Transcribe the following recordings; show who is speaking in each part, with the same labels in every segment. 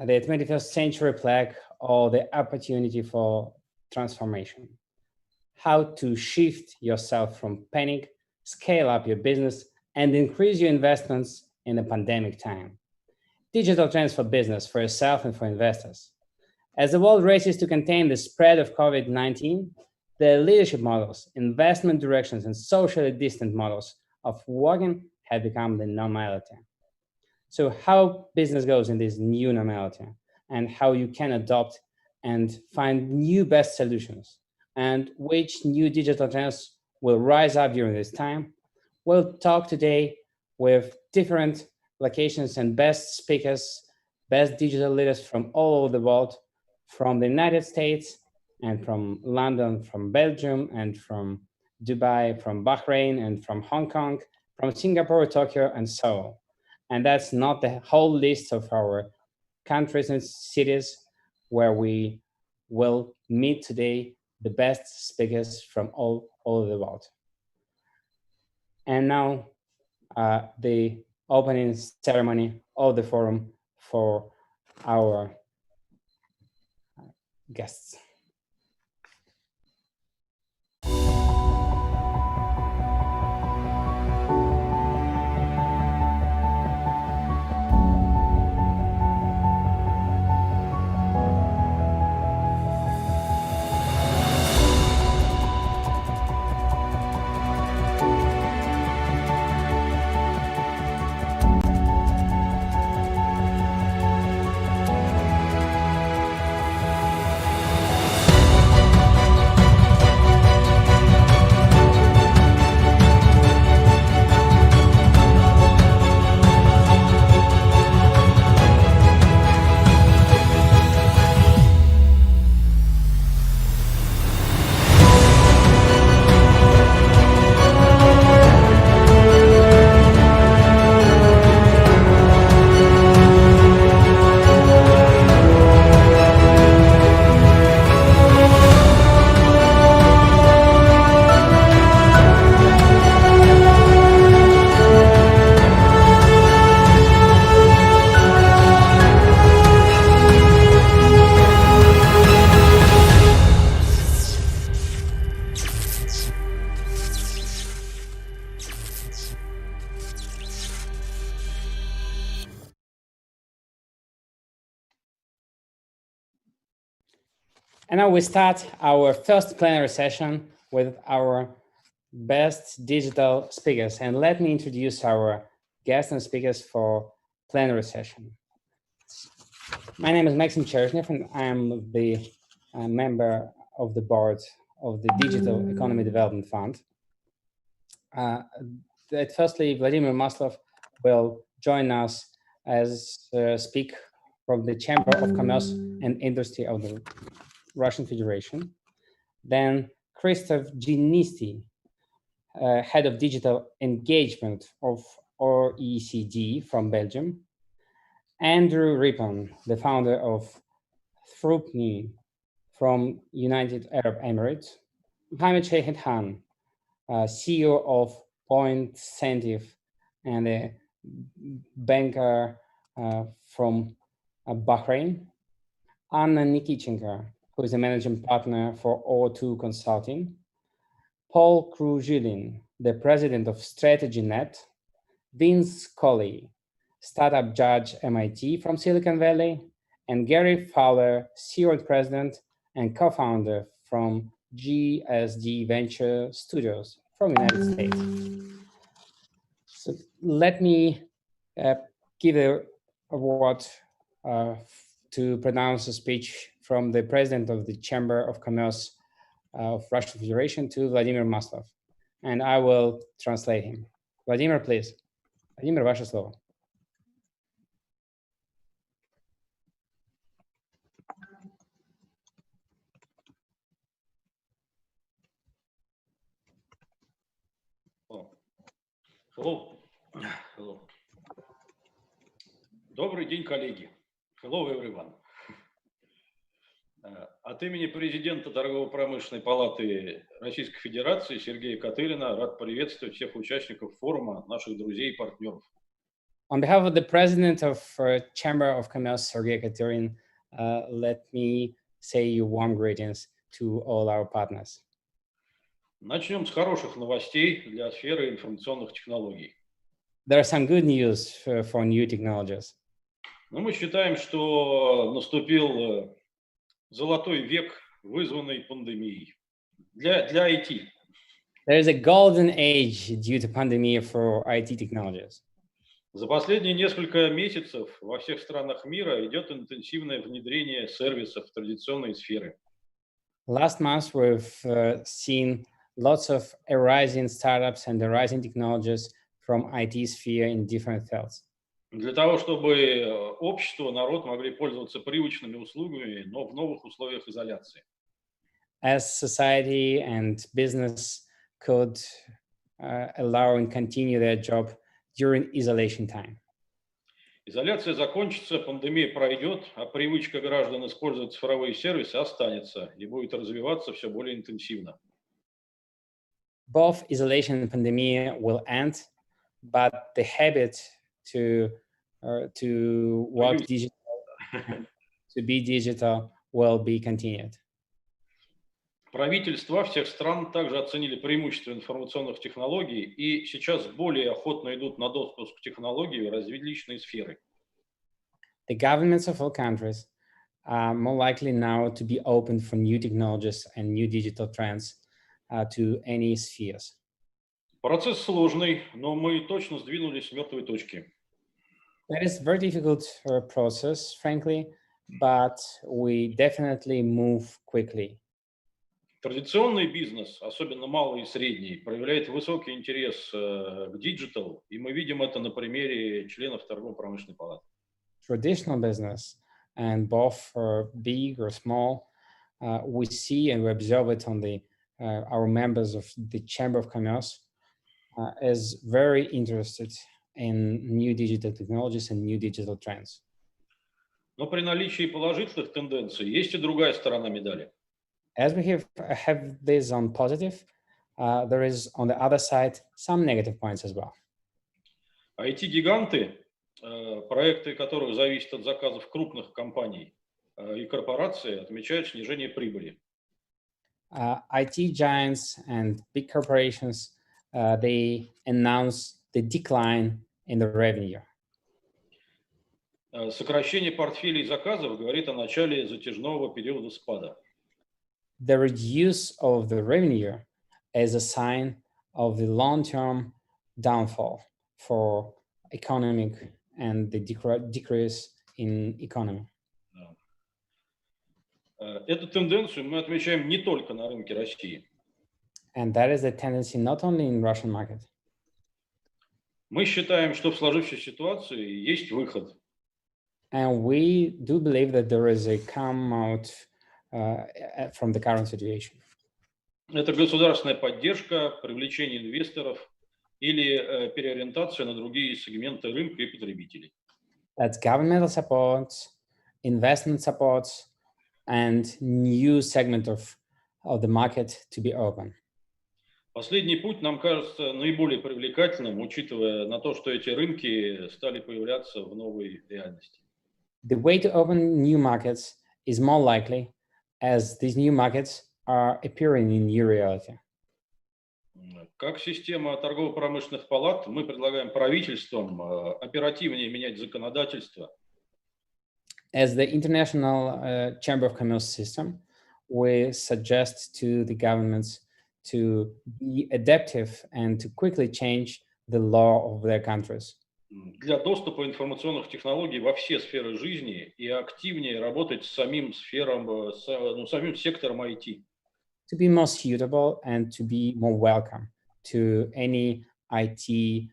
Speaker 1: the 21st century plague or the opportunity for transformation. How to shift yourself from panic, scale up your business, and increase your investments in the pandemic time. Digital trends for business, for yourself, and for investors. As the world races to contain the spread of COVID-19, the leadership models, investment directions, and socially distant models of working have become the normality. So how business goes in this new normality and how you can adopt and find new best solutions and which new digital trends will rise up during this time. We'll talk today with different locations and best speakers, best digital leaders from all over the world, from the United States and from London, from Belgium and from Dubai, from Bahrain and from Hong Kong, from Singapore, Tokyo, and Seoul. And that's not the whole list of our countries and cities where we will meet today the best speakers from all over the world. And now the opening ceremony of the forum for our guests. And now we start our first plenary session with our best digital speakers. And let me introduce our guests and speakers for plenary session. My name is Maxim Cherezhnev, and I am the member of the board of the Digital Economy Development Fund. Firstly, Vladimir Maslov will join us as speak from the Chamber of Commerce and Industry of the Russian Federation. Then Christoph Ginisty, head of digital engagement of OECD from Belgium. Andrew Rippon, the founder of Throupme from United Arab Emirates. Mohamed Shahid Khan, CEO of Point Sentif and a banker from Bahrain. Anna Nikitchenko, who is a managing partner for O2 Consulting. Paul Krujilin, the president of StrategyNet. Vince Colley, startup judge MIT from Silicon Valley. And Gary Fowler, CEO president and co-founder from GSD Venture Studios from the United States. So let me give a word to pronounce a speech from the president of the Chamber of Commerce of Russian Federation to Vladimir Maslov, and I will translate him. Vladimir, please. Vladimir, ваше слово.
Speaker 2: Hello. Hello. Добрый день, коллеги. Hello, everyone. От имени президента Торгово-промышленной палаты Российской Федерации Сергея Катырина рад приветствовать всех участников форума, наших друзей и партнеров.
Speaker 1: On behalf of the president of Chamber of Commerce, Sergei Katerin, let me say warm greetings to all our partners.
Speaker 2: Начнем с хороших новостей для сферы информационных технологий.
Speaker 1: There are some good news for new technologies.
Speaker 2: Но мы считаем, что наступил золотой век, вызванный пандемией для IT.
Speaker 1: There is a golden age due to pandemic for IT technologies.
Speaker 2: За последние несколько месяцев во всех странах мира идет интенсивное внедрение сервисов в традиционные сферы.
Speaker 1: Last month, we've seen lots of arising startups and arising technologies from IT sphere in different fields.
Speaker 2: Для того, чтобы общество, народ могли пользоваться привычными услугами, но в новых условиях изоляции.
Speaker 1: As society and business could allow and continue their job during isolation time.
Speaker 2: Изоляция закончится, пандемия пройдет, а привычка граждан использовать цифровые сервисы останется и будет развиваться все более интенсивно.
Speaker 1: Both isolation and pandemic will end, but the habit to work digital, to be digital, will be continued.
Speaker 2: Правительства всех стран также оценили преимущества информационных технологий и сейчас более охотно идут на допуск к технологии в различные сферы.
Speaker 1: The governments of all countries are more likely now to be open for new technologies and new digital trends to any spheres.
Speaker 2: Процесс сложный, но мы точно сдвинулись с мертвой точки.
Speaker 1: That is a very difficult process, frankly, but we definitely move quickly.
Speaker 2: Традиционный бизнес, особенно малый и средний, проявляет высокий интерес к диджитал, и мы видим это на примере членов торгово-промышленной палаты.
Speaker 1: Traditional business, and both big or small, we see and we observe it on our members of the Chamber of Commerce is very interested in new digital technologies and new digital trends.
Speaker 2: Но при наличии положительных тенденций есть и другая сторона медали.
Speaker 1: As we have this on positive, there is on the other side some negative points as well.
Speaker 2: IT-гиганты, проекты которых зависят от заказов крупных компаний и корпораций, отмечают снижение прибыли.
Speaker 1: IT giants and big corporations, they announce the decline in the revenue.
Speaker 2: Сокращение портфелей заказов говорит о начале затяжного периода спада.
Speaker 1: The reduce of the revenue is a sign of the long-term downfall for economic and the decrease in economy.
Speaker 2: Эту тенденцию мы отмечаем не только на рынке России.
Speaker 1: And that is a tendency not only in Russian market.
Speaker 2: Мы считаем, что в сложившейся ситуации есть выход.
Speaker 1: And we do believe that there is a come out from the current situation.
Speaker 2: Это государственная поддержка, привлечение инвесторов или переориентация на другие сегменты рынка и потребителей.
Speaker 1: That's governmental support, investment support, and new segment of the market to be open.
Speaker 2: Последний путь нам кажется наиболее привлекательным, учитывая на то, что эти рынки стали появляться в новой реальности.
Speaker 1: The way to open new markets is more likely as these new markets are appearing in new reality.
Speaker 2: Как система торгово-промышленных палат мы предлагаем правительствам оперативнее менять законодательство.
Speaker 1: As the International Chamber of Commerce system, we suggest to the governments to be adaptive and to quickly change the law of their countries.
Speaker 2: Для доступа информационных технологий во все сферы жизни и активнее работать с самим сектором IT.
Speaker 1: To be more suitable and to be more welcome to any IT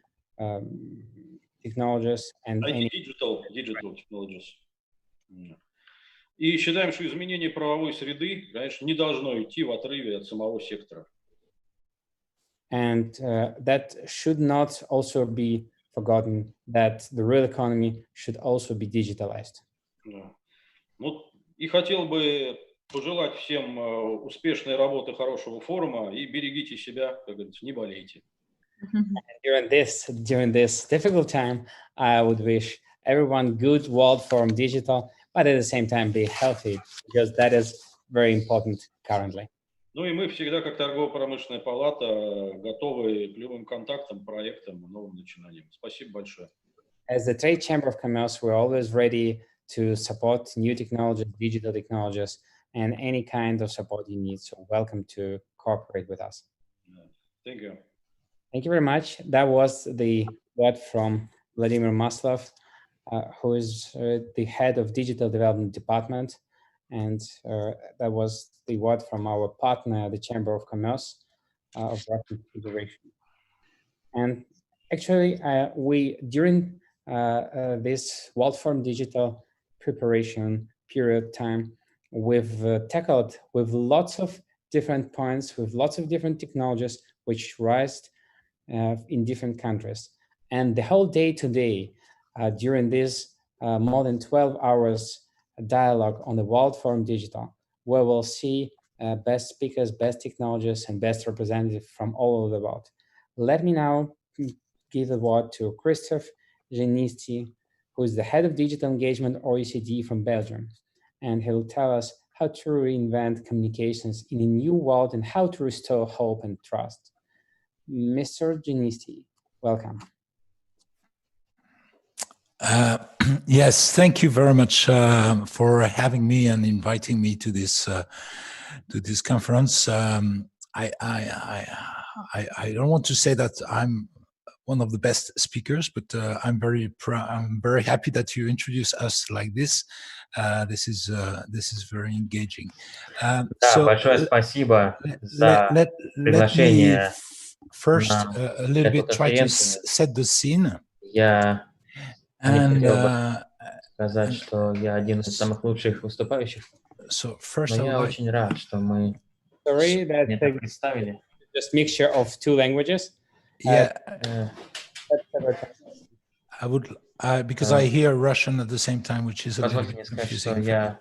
Speaker 1: technologies and any
Speaker 2: digital technologies. И считаем, что изменение правовой среды, конечно, не должно идти в отрыве от самого сектора.
Speaker 1: And that should not also be forgotten that the real economy should also be digitalized.
Speaker 2: Ну, и хотел бы пожелать всем успешной работы, хорошего форума и берегите себя, как говорится, не болейте.
Speaker 1: During this difficult time, I would wish everyone good World Forum Digital, but at the same time be healthy, because that is very important currently.
Speaker 2: Ну и мы всегда, как торгово-промышленная палата, готовы к любым контактам, проектам, новым начинаниям. Спасибо большое.
Speaker 1: As the Trade Chamber of Commerce, we're always ready to support new technologies, digital technologies, and any kind of support you need. So welcome to cooperate with us.
Speaker 2: Thank you.
Speaker 1: Thank you very much. That was the word from Vladimir Maslov, who is the head of Digital Development Department. And that was the word from our partner, the Chamber of Commerce of Russian Federation. And actually, we, during this World Forum Digital preparation period time, we've tackled with lots of different points, with lots of different technologies which rise in different countries. And the whole day today, during this more than 12 hours dialogue on the World Forum Digital, where we'll see best speakers, best technologists, and best representatives from all over the world. Let me now give the word to Christophe Genisti, who is the head of digital engagement OECD from Belgium. And he will tell us how to reinvent communications in a new world and how to restore hope and trust. Mr. Genisti, welcome.
Speaker 3: Yes, thank you very much for having me and inviting me to this conference. I don't want to say that I'm one of the best speakers, but I'm very happy that you introduce us like this. This is very engaging.
Speaker 4: Да, большое спасибо за приглашение
Speaker 3: first
Speaker 4: на
Speaker 3: a little
Speaker 4: эту
Speaker 3: bit try to
Speaker 4: конференцию.
Speaker 3: set the scene.
Speaker 4: Я
Speaker 3: And
Speaker 4: хотел бы сказать, что я один из самых лучших выступающих,
Speaker 3: so first
Speaker 4: но
Speaker 3: I would
Speaker 4: я
Speaker 3: like
Speaker 4: очень рад, что мы
Speaker 1: Sorry that
Speaker 4: меня так представили.
Speaker 1: just mixture of two languages.
Speaker 3: yeah
Speaker 1: That's
Speaker 3: I would because I hear Russian at the same time, which is a little
Speaker 4: Позвольте
Speaker 3: bit
Speaker 4: мне сказать, что
Speaker 3: confusing.
Speaker 4: я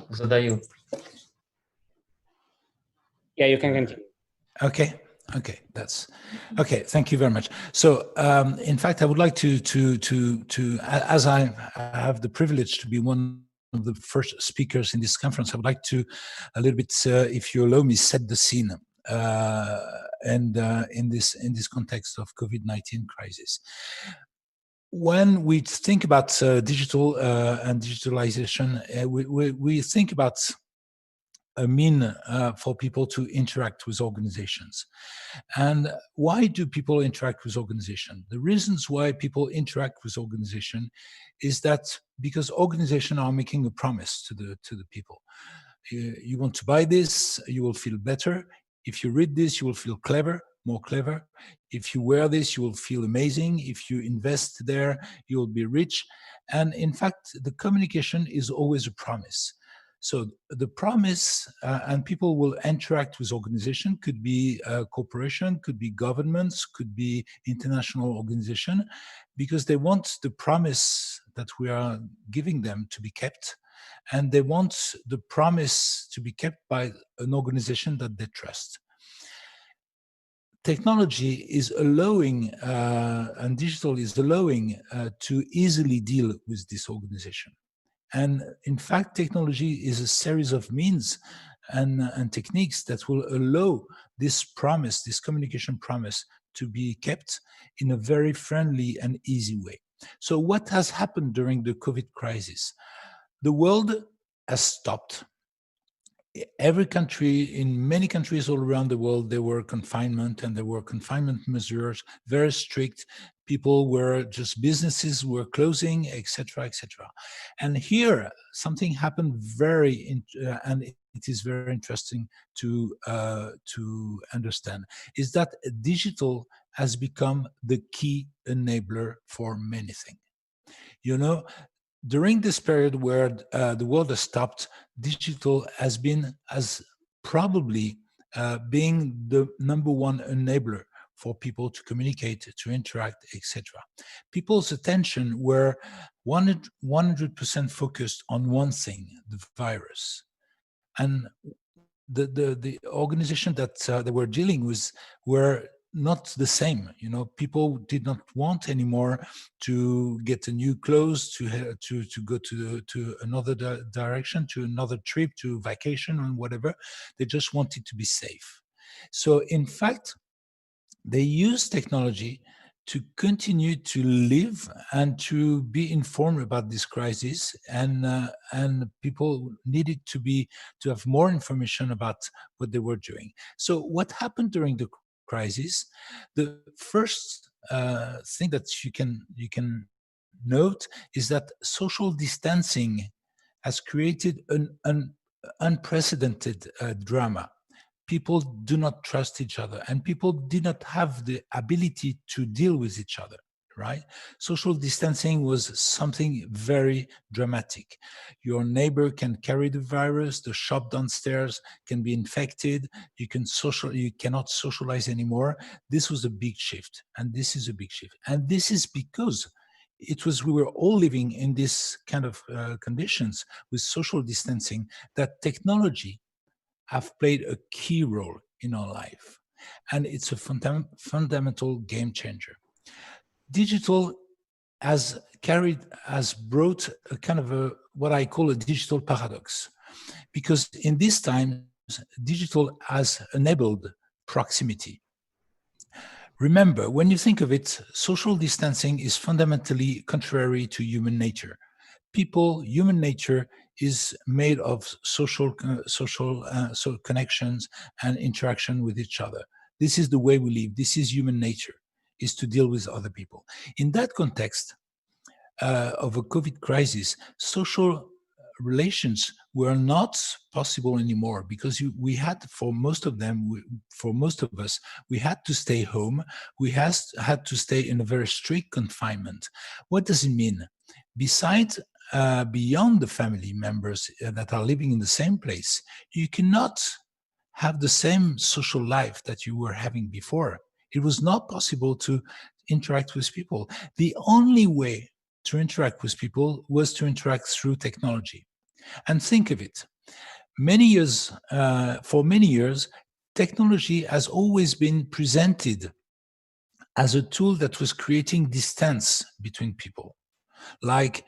Speaker 4: задаю.
Speaker 1: Yeah, you can continue.
Speaker 3: Okay, that's okay. Thank you very much. So, in fact, I would like to as I have the privilege to be one of the first speakers in this conference, I would like to a little bit, if you allow me, set the scene. And in this context of COVID-19 crisis, when we think about digital and digitalization, we think about a mean for people to interact with organizations. And why do people interact with organization? The reasons why people interact with organization is that because organizations are making a promise to the people. You want to buy this, you will feel better. If you read this, you will feel more clever. If you wear this, you will feel amazing. If you invest there, you will be rich. And in fact, the communication is always a promise. So the promise, and people will interact with organization, could be corporation, could be governments, could be international organization, because they want the promise that we are giving them to be kept. And they want the promise to be kept by an organization that they trust. Technology is allowing, and digital is allowing to easily deal with this organization. And in fact, technology is a series of means and techniques that will allow this promise, this communication promise, to be kept in a very friendly and easy way. So what has happened during the COVID crisis? The world has stopped. Every country, in many countries all around the world, there were confinement, and there were confinement measures, very strict. People were just, businesses were closing, etc., etc. And here, something happened and it is very interesting to understand, is that digital has become the key enabler for many things. You know, during this period where the world has stopped, digital has probably being the number one enabler for people to communicate, to interact, etc. People's attention were 100% focused on one thing, the virus. And the organization that they were dealing with were not the same. You know, people did not want anymore to get a new clothes, to go to another direction, to another trip, to vacation and whatever. They just wanted to be safe. So in fact, they use technology to continue to live and to be informed about this crisis, and people needed to have more information about what they were doing. So what happened during the crisis? The first thing that you can note is that social distancing has created an unprecedented drama. People do not trust each other, and people did not have the ability to deal with each other, right? Social distancing was something very dramatic. Your neighbor can carry the virus, the shop downstairs can be infected, you cannot socialize anymore. This was a big shift, and this is a big shift. And this is because we were all living in this kind of conditions with social distancing, that technology have played a key role in our life. And it's a fundamental game changer. Digital has brought a kind of what I call a digital paradox, because in these times, digital has enabled proximity. Remember, when you think of it, social distancing is fundamentally contrary to human nature. Human nature is made of social connections and interaction with each other. This is the way we live. This is human nature, is to deal with other people. In that context of a COVID crisis, social relations were not possible anymore, because we had, for most of us, we had to stay home. We had to stay in a very strict confinement. What does it mean? Besides, beyond the family members that are living in the same place, you cannot have the same social life that you were having before. It was not possible to interact with people. The only way to interact with people was to interact through technology. And think of it, for many years, technology has always been presented as a tool that was creating distance between people. Like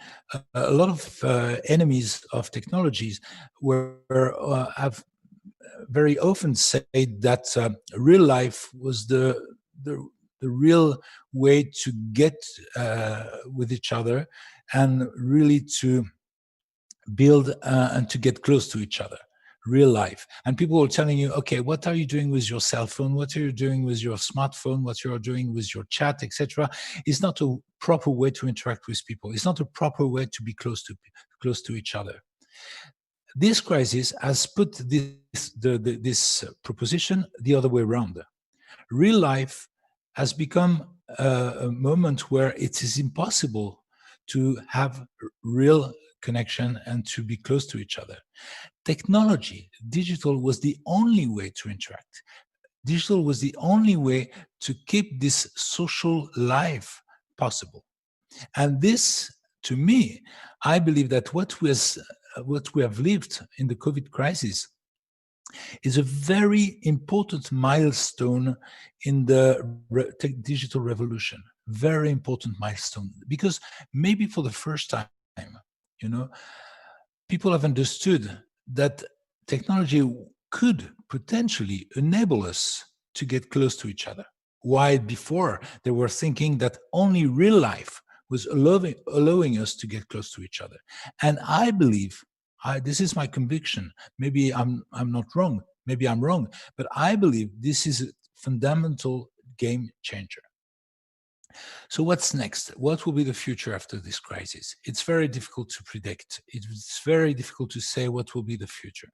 Speaker 3: a lot of enemies of technologies have very often said that real life was the real way to get with each other, and really to build and to get close to each other, real life. And people were telling you, okay, what are you doing with your cell phone? What are you doing with your smartphone? What you're doing with your chat, etc. It's not a proper way to interact with people. It's not a proper way to be close to each other. This crisis has put this proposition the other way around. Real life has become a moment where it is impossible to have real connection and to be close to each other. Technology, digital, was the only way to interact. Digital was the only way to keep this social life possible. And this, to me, I believe that what we have lived in the COVID crisis is a very important milestone in the digital revolution. Very important milestone, because maybe for the first time, people have understood that technology could potentially enable us to get close to each other. While before they were thinking that only real life was allowing us to get close to each other. And I believe, this is my conviction, maybe I'm not wrong, maybe I'm wrong, but I believe this is a fundamental game changer. So what's next? What will be the future after this crisis? It's very difficult to predict. It's very difficult to say what will be the future.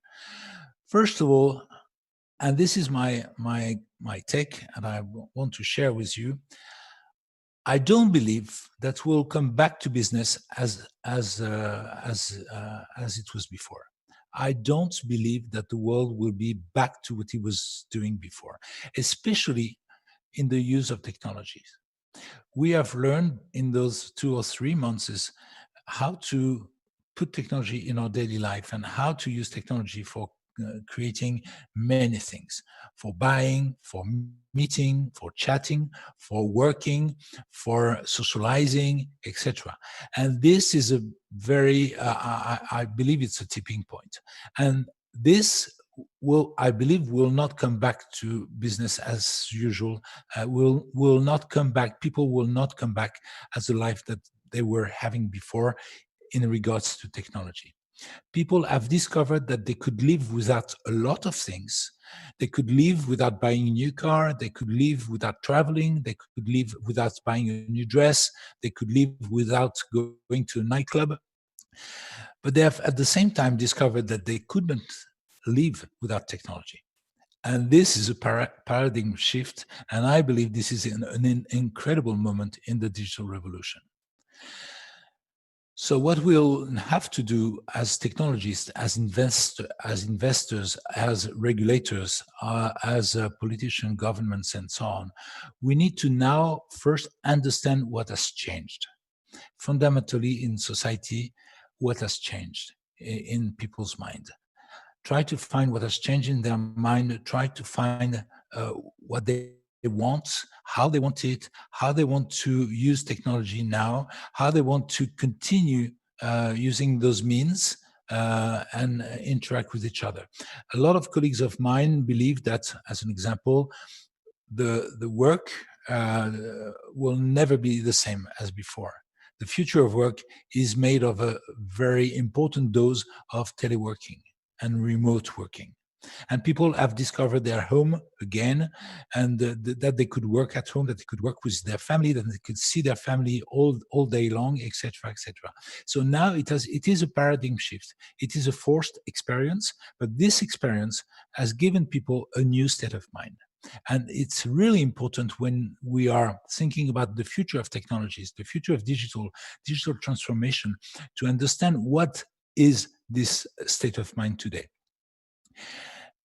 Speaker 3: First of all, and this is my take, and I want to share with you, I don't believe that we'll come back to business as it was before. I don't believe that the world will be back to what it was doing before, especially in the use of technologies. We have learned in those 2 or 3 months how to put technology in our daily life and how to use technology for creating many things for buying, for meeting, for chatting, for working, for socializing, etc. And this is a very, I believe it's a tipping point. And this I believe, will not come back to business as usual, will not come back, people will not come back as the life that they were having before in regards to technology. People have discovered that they could live without a lot of things. They could live without buying a new car. They could live without traveling. They could live without buying a new dress. They could live without going to a nightclub. But they have at the same time discovered that they couldn't live without technology. And this is a paradigm shift. And I believe this is an incredible moment in the digital revolution. So what we'll have to do as technologists, as investors, as regulators, as politicians, governments, and so on, we need to now first understand what has changed. Fundamentally in society, what has changed in people's mind. Try to find what has changed in their mind, try to find what they want, how they want it, how they want to use technology now, how they want to continue using those means and interact with each other. A lot of colleagues of mine believe that, as an example, the work will never be the same as before. The future of work is made of a very important dose of teleworking and remote working. And people have discovered their home again, and that they could work at home, that they could work with their family, that they could see their family all day long, etc., etc. So now it is a paradigm shift. It is a forced experience, but this experience has given people a new state of mind. And it's really important when we are thinking about the future of technologies, the future of digital transformation, to understand what is this state of mind today.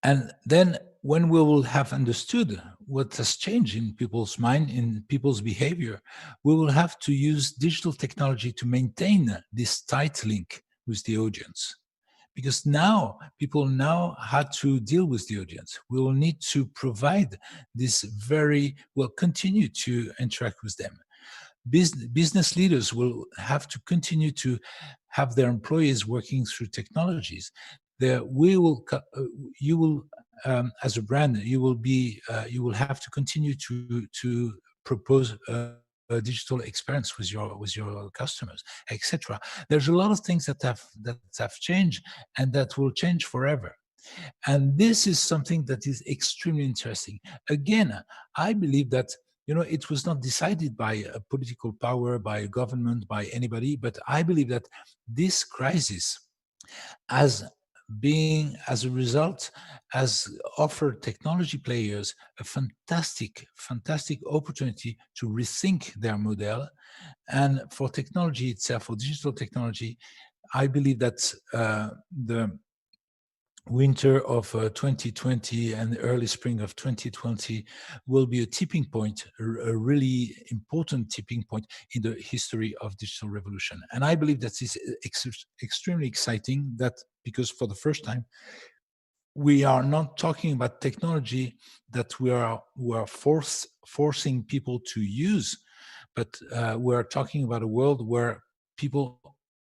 Speaker 3: And then when we will have understood what has changed in people's mind, in people's behavior, we will have to use digital technology to maintain this tight link with the audience. Because now people know how to deal with the audience. We will need to provide this continue to interact with them. Business leaders will have to continue to have their employees working through technologies. You will, as a brand, you will have to continue to propose a digital experience with your customers, etc. There's a lot of things that have changed and that will change forever. And this is something that is extremely interesting. Again, I believe that it was not decided by a political power, by a government, by anybody, but I believe that this crisis as a result, has offered technology players a fantastic opportunity to rethink their model. And for technology itself, for digital technology, I believe that the winter of 2020 and the early spring of 2020 will be a tipping point, a really important tipping point in the history of digital revolution. And I believe that is extremely exciting, because for the first time, we are not talking about technology that we are forcing people to use, but we're talking about a world where people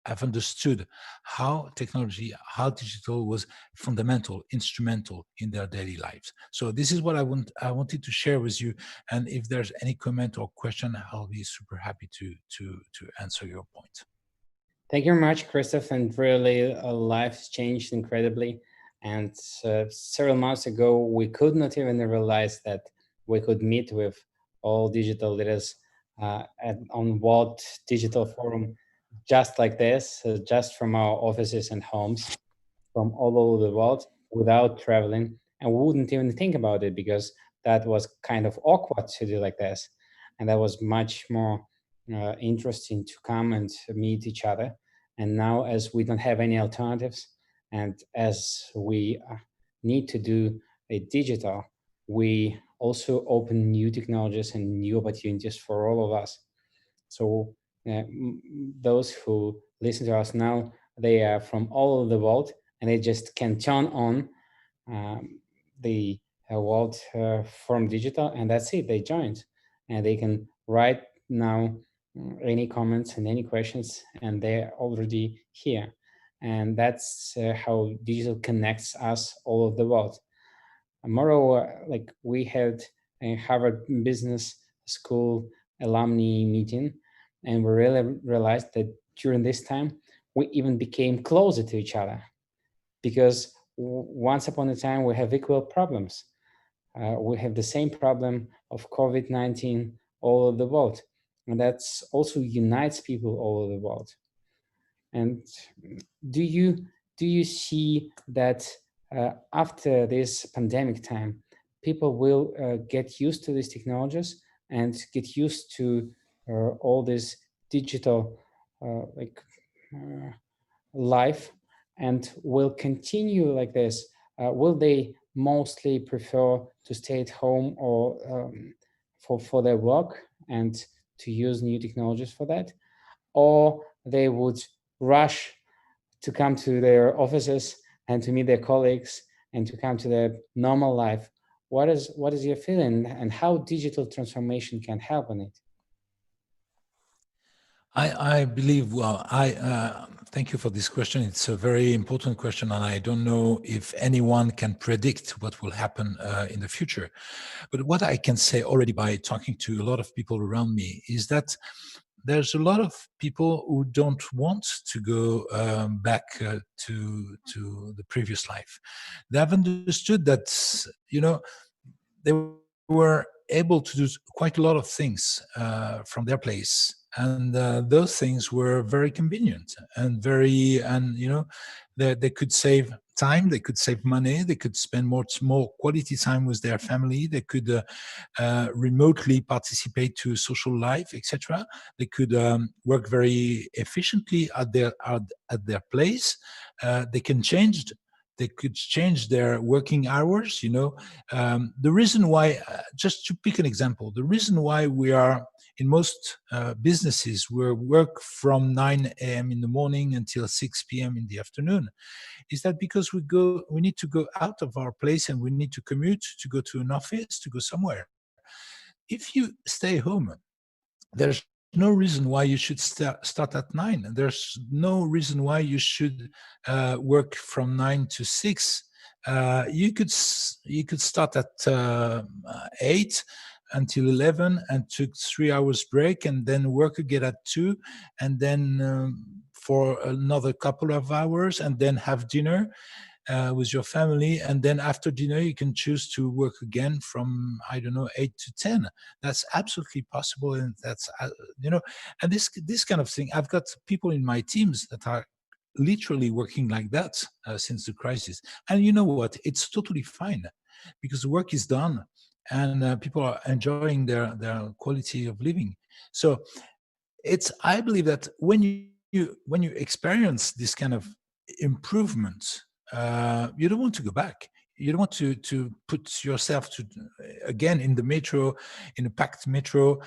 Speaker 3: have understood how technology, how digital was fundamental, instrumental in their daily lives. So this is what I wanted to share with you. And if there's any comment or question, I'll be super happy to answer your point.
Speaker 1: Thank you very much, Christoph. And really, life's changed incredibly. And several months ago, we could not even realize that we could meet with all digital leaders on World Digital Forum, just like this, just from our offices and homes, from all over the world, without traveling. And we wouldn't even think about it, because that was kind of awkward to do like this. And that was much more interesting to come and meet each other. And now, as we don't have any alternatives, and as we need to do a digital, we also open new technologies and new opportunities for all of us. So those who listen to us now, they are from all over the world, and they just can turn on the World Forum.Digital, and that's it. They joined, and they can write now any comments and any questions, and they're already here. And that's how digital connects us all over the world. Moreover, like we had a Harvard Business School alumni meeting, and we really realized that during this time, we even became closer to each other, because once upon a time we have equal problems. We have the same problem of COVID-19 all over the world, and that's also unites people all over the world. And do you see that after this pandemic time, people will get used to these technologies and get used to all this digital like life, and will continue like this? Will they mostly prefer to stay at home or for their work and to use new technologies for that, or they would rush to come to their offices and to meet their colleagues and to come to their normal life? What is your feeling, and how digital transformation can help in it?
Speaker 3: I believe, well, thank you for this question. It's a very important question, and I don't know if anyone can predict what will happen in the future. But what I can say already by talking to a lot of people around me is that there's a lot of people who don't want to go back to the previous life. They have understood that, they were able to do quite a lot of things from their place, and those things were very convenient and they could save time, they could save money, they could spend more quality time with their family, they could remotely participate to social life, etc. They could work very efficiently at their place. They could change their working hours. The reason why, just to pick an example, the reason why we are in most businesses, we work from 9 a.m. in the morning until 6 p.m. in the afternoon, is that because we need to go out of our place and we need to commute to go to an office, to go somewhere. If you stay home, there's no reason why you should start at 9. There's no reason why you should work from 9 to 6. You could start at 8 until 11 and took 3 hours break, and then work again at 2, and then for another couple of hours, and then have dinner with your family, and then after dinner you can choose to work again from, I don't know, 8 to 10. That's absolutely possible, and that's and this kind of thing. I've got people in my teams that are literally working like that since the crisis, and you know what? It's totally fine, because the work is done, and people are enjoying their quality of living. So I believe that when you experience this kind of improvement, you don't want to go back. You don't want to put yourself again in the metro, in a packed metro,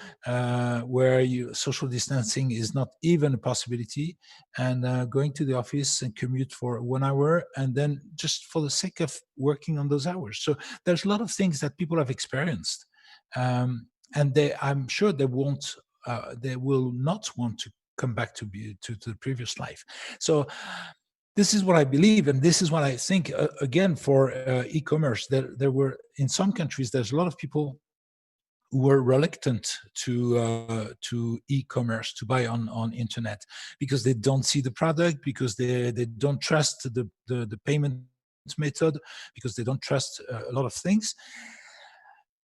Speaker 3: where social distancing is not even a possibility, and going to the office and commute for 1 hour, and then just for the sake of working on those hours. So there's a lot of things that people have experienced, and I'm sure they will not want to come back to the previous life. So this is what I believe, and this is what I think. Again, for e-commerce, there were, in some countries, there's a lot of people who were reluctant to e-commerce, to buy on internet, because they don't see the product, because they don't trust the payment method, because they don't trust a lot of things.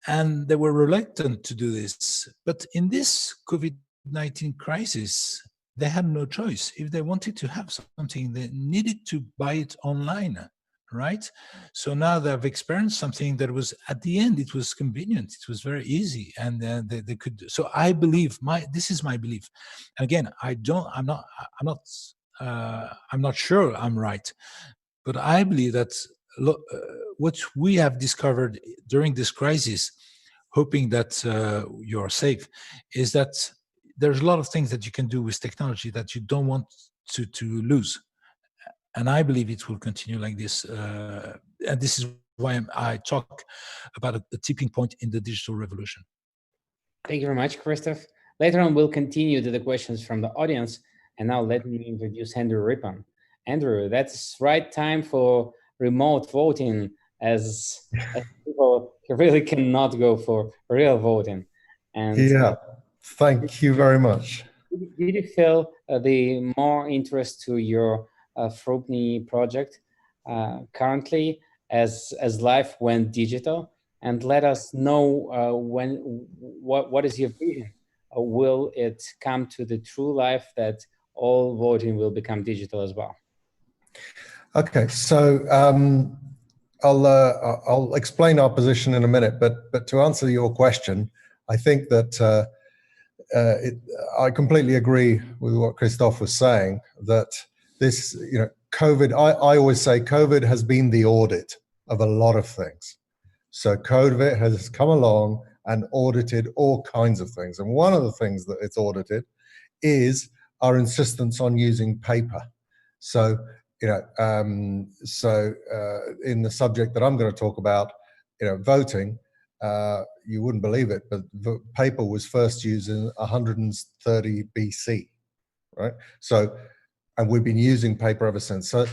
Speaker 3: And they were reluctant to do this. But in this COVID-19 crisis, they had no choice. If they wanted to have something, they needed to buy it online, right? So now they've experienced something that was, at the end, it was convenient, it was very easy, and they could. So I believe, this is my belief. Again, I'm not sure I'm right, but I believe that what we have discovered during this crisis, hoping that you're safe, is that there's a lot of things that you can do with technology that you don't want to lose. And I believe it will continue like this. And this is why I talk about the tipping point in the digital revolution.
Speaker 1: Thank you very much, Christoph. Later on, we'll continue to the questions from the audience. And now let me introduce Andrew Rippon. Andrew, that's right time for remote voting, as people really cannot go for real voting. And
Speaker 5: yeah, thank you very much.
Speaker 1: did you feel the more interest to your Forum.Digital project currently as life went digital? And let us know what is your vision? Will it come to the true life that all voting will become digital as well?
Speaker 5: Okay, so I'll explain our position in a minute, but to answer your question, I think that I completely agree with what Christoph was saying, that this, COVID, I always say COVID has been the audit of a lot of things. So COVID has come along and audited all kinds of things. And one of the things that it's audited is our insistence on using paper. So, in the subject that I'm going to talk about, voting, you wouldn't believe it, but paper was first used in 130 BC, right? So, and we've been using paper ever since. So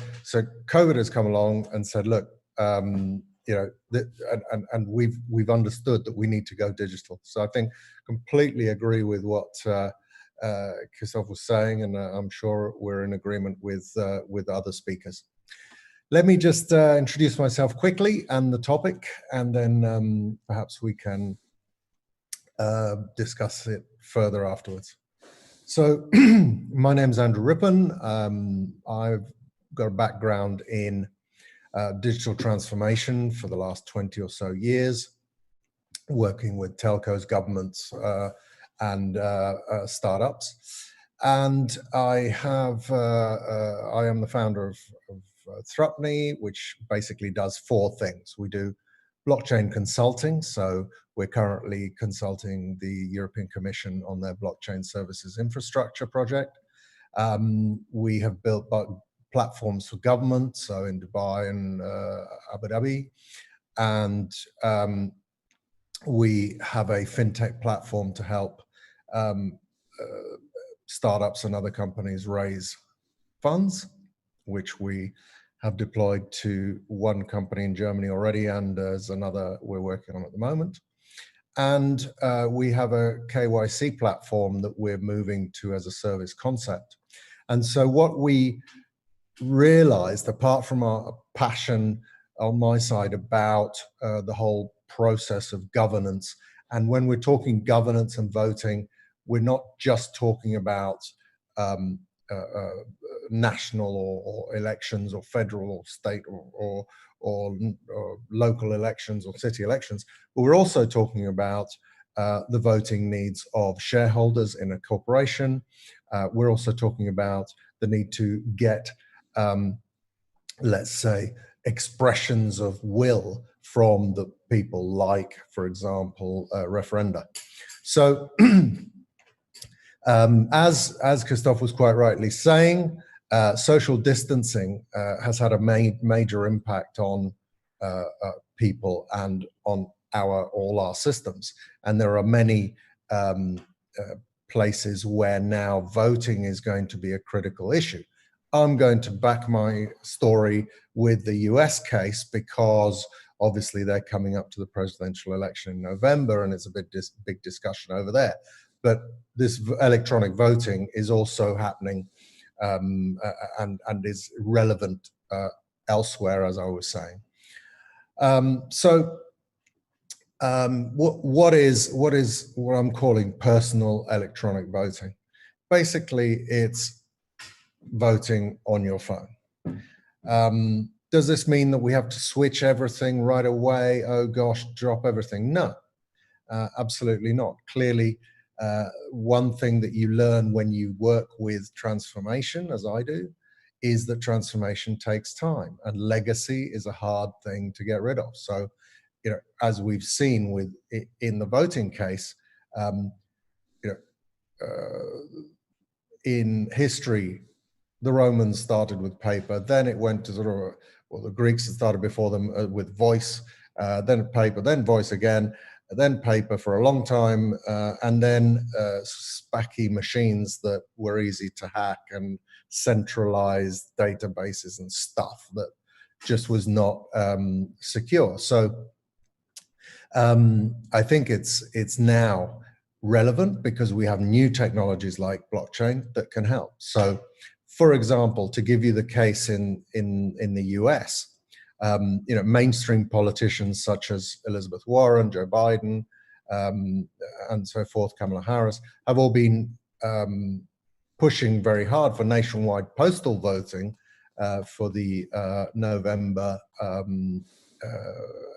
Speaker 5: COVID has come along and said, look, and we've understood that we need to go digital. So I think completely agree with what Christoph was saying, and I'm sure we're in agreement with other speakers. Let me just introduce myself quickly and the topic, and then perhaps we can discuss it further afterwards. So my name's Andrew Rippon. I've got a background in digital transformation for the last 20 or so years, working with telcos, governments, and startups. And I am the founder of Forum.Digital, which basically does four things. We do blockchain consulting. So we're currently consulting the European Commission on their blockchain services infrastructure project. We have built platforms for government, so in Dubai and Abu Dhabi. And we have a fintech platform to help startups and other companies raise funds, which we have deployed to one company in Germany already, and there's another we're working on at the moment. And we have a KYC platform that we're moving to as a service concept. And so what we realized, apart from our passion on my side about the whole process of governance, and when we're talking governance and voting, we're not just talking about national or elections or federal or state or local elections or city elections, but we're also talking about the voting needs of shareholders in a corporation. We're also talking about the need to get, let's say, expressions of will from the people, like, for example, referenda. So as Christoph was quite rightly saying, social distancing has had a major impact on people and on all our systems. And there are many places where now voting is going to be a critical issue. I'm going to back my story with the US case because obviously they're coming up to the presidential election in November, and it's a big discussion over there. But this electronic voting is also happening and is relevant elsewhere, as I was saying. What I'm calling personal electronic voting? Basically, it's voting on your phone. Does this mean that we have to switch everything right away? Oh gosh, drop everything? No, absolutely not. Clearly, one thing that you learn when you work with transformation, as I do, is that transformation takes time, and legacy is a hard thing to get rid of. So, as we've seen in the voting case, in history, the Romans started with paper, then it went to sort of well, the Greeks had started before them with voice, then paper, then voice again, then paper for a long time, and then spacky machines that were easy to hack and centralized databases and stuff that just was not secure. So I think it's now relevant because we have new technologies like blockchain that can help. So, for example, to give you the case in the US, mainstream politicians such as Elizabeth Warren, Joe Biden, and so forth, Kamala Harris, have all been pushing very hard for nationwide postal voting for the November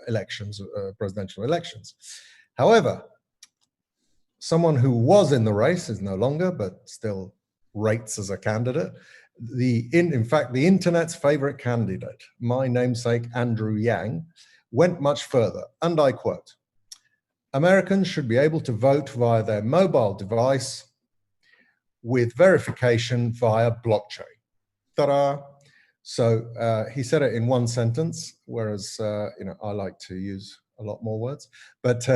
Speaker 5: elections, presidential elections. However, someone who was in the race is no longer, but still rates as a candidate. In fact, the internet's favorite candidate, my namesake Andrew Yang, went much further, and I quote, "Americans should be able to vote via their mobile device with verification via blockchain." Ta-da! So he said it in one sentence, whereas I like to use a lot more words, but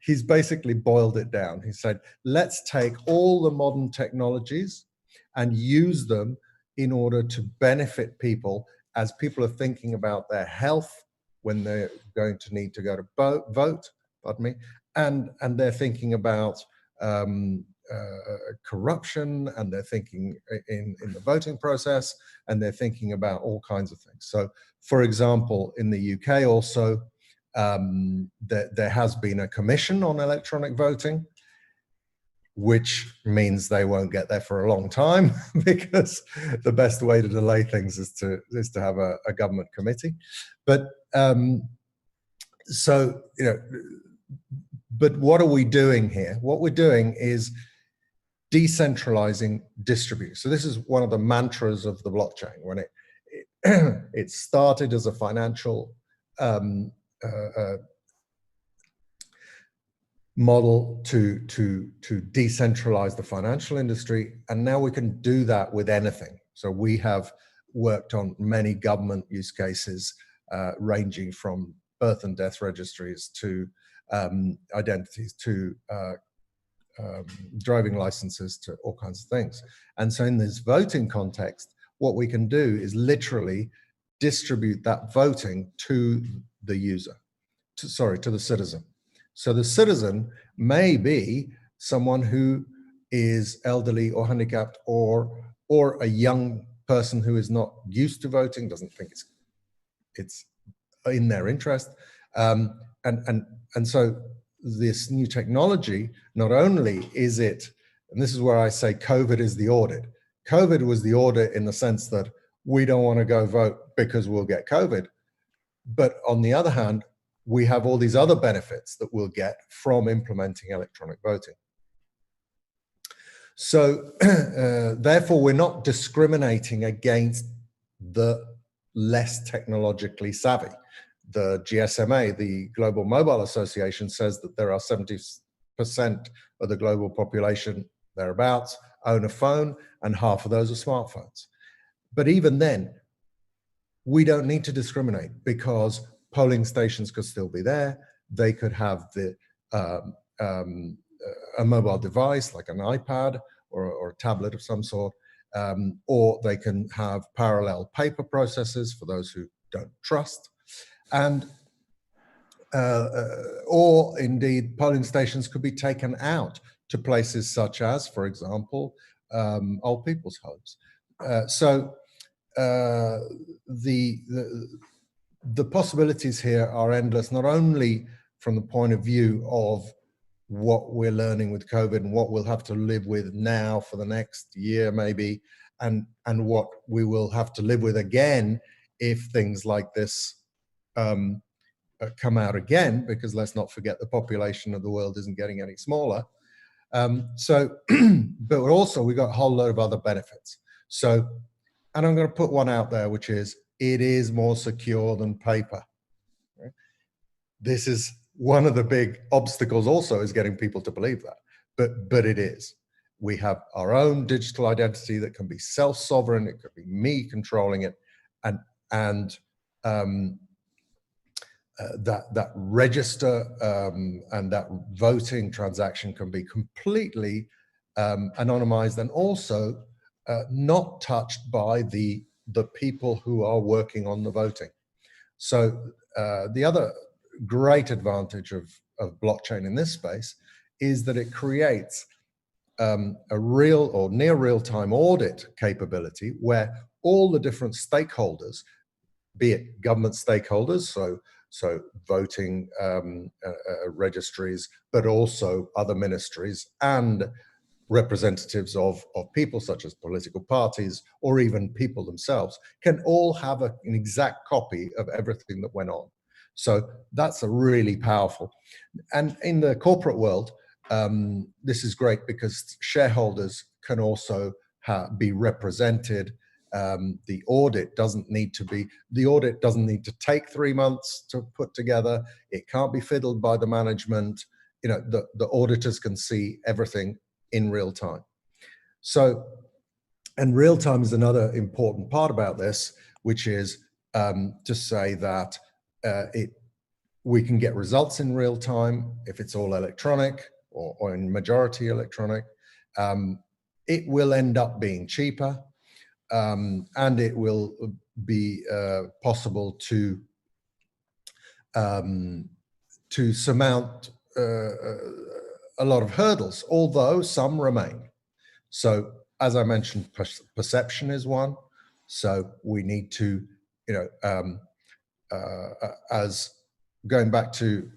Speaker 5: he's basically boiled it down. He said, let's take all the modern technologies and use them in order to benefit people as people are thinking about their health when they're going to need to go to vote, pardon me, and they're thinking about corruption, and they're thinking in the voting process, and they're thinking about all kinds of things. So, for example, in the UK also, there has been a commission on electronic voting, which means they won't get there for a long time because the best way to delay things is to have a government committee. But but what are we doing here? What we're doing is decentralizing distribution. So this is one of the mantras of the blockchain. When it started as a financial model to decentralize the financial industry, and now we can do that with anything. So we have worked on many government use cases, ranging from birth and death registries to identities to driving licenses to all kinds of things. And so in this voting context, what we can do is literally distribute that voting to the user, to the citizen. So the citizen may be someone who is elderly or handicapped, or a young person who is not used to voting, doesn't think it's in their interest. And so this new technology, not only is it, and this is where I say COVID is the audit. COVID was the audit in the sense that we don't want to go vote because we'll get COVID. But on the other hand, we have all these other benefits that we'll get from implementing electronic voting. So therefore, we're not discriminating against the less technologically savvy. The GSMA, the Global Mobile Association, says that there are 70% of the global population, thereabouts, own a phone, and half of those are smartphones. But even then, we don't need to discriminate because polling stations could still be there. They could have a mobile device like an iPad or a tablet of some sort, or they can have parallel paper processes for those who don't trust. And or indeed, polling stations could be taken out to places such as, for example, old people's homes. So the possibilities here are endless, not only from the point of view of what we're learning with COVID and what we'll have to live with now for the next year maybe, and what we will have to live with again if things like this come out again, because let's not forget the population of the world isn't getting any smaller. But also we got a whole load of other benefits. So, and I'm going to put one out there, which is it is more secure than paper. Right? This is one of the big obstacles also, is getting people to believe that, but it is. We have our own digital identity that can be self-sovereign. It could be me controlling it, and that register and that voting transaction can be completely anonymized, and also not touched by the people who are working on the voting. So the other great advantage of blockchain in this space is that it creates a real or near real-time audit capability where all the different stakeholders, be it government stakeholders, so voting registries, but also other ministries and representatives of people such as political parties or even people themselves, can all have an exact copy of everything that went on. So that's a really powerful. And in the corporate world, this is great because shareholders can also be represented. The audit doesn't need to take 3 months to put together. It can't be fiddled by the management. You know, the auditors can see everything in real time. So, and real time is another important part about this, which is to say that we can get results in real time if it's all electronic or in majority electronic. It will end up being cheaper, and it will be possible to surmount a lot of hurdles, although some remain. So, as I mentioned, perception is one. So we need to, you know, as going back to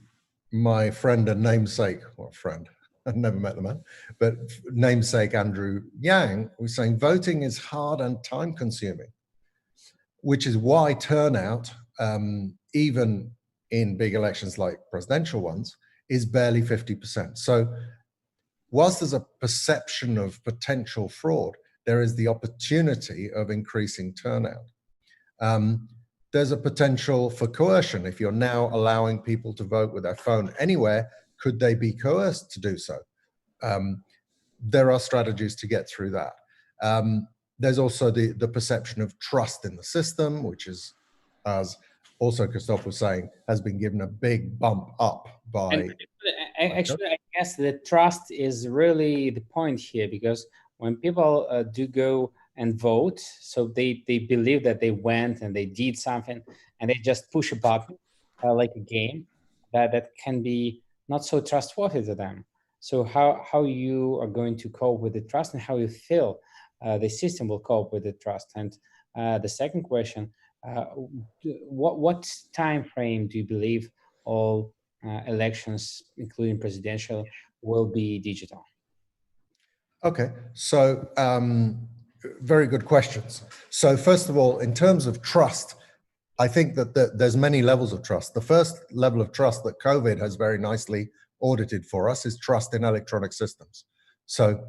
Speaker 5: my friend and namesake, or friend, I've never met the man, but namesake Andrew Yang was saying voting is hard and time consuming, which is why turnout, even in big elections like presidential ones, is barely 50%. So whilst there's a perception of potential fraud, there is the opportunity of increasing turnout. There's a potential for coercion. If you're now allowing people to vote with their phone anywhere, could they be coerced to do so? There are strategies to get through that. There's also the perception of trust in the system, which is, as also Christoph was saying, has been given a big bump up by...
Speaker 1: Actually, I guess the trust is really the point here, because when people do go and vote, so they believe that they went and they did something, and they just push a button like a game, that can be not so trustworthy to them. So how you are going to cope with the trust, and how you feel the system will cope with the trust? And the second question, what time frame do you believe all elections, including presidential, will be digital?
Speaker 5: Okay, so very good questions. So first of all, in terms of trust, I think that there's many levels of trust. The first level of trust that COVID has very nicely audited for us is trust in electronic systems. So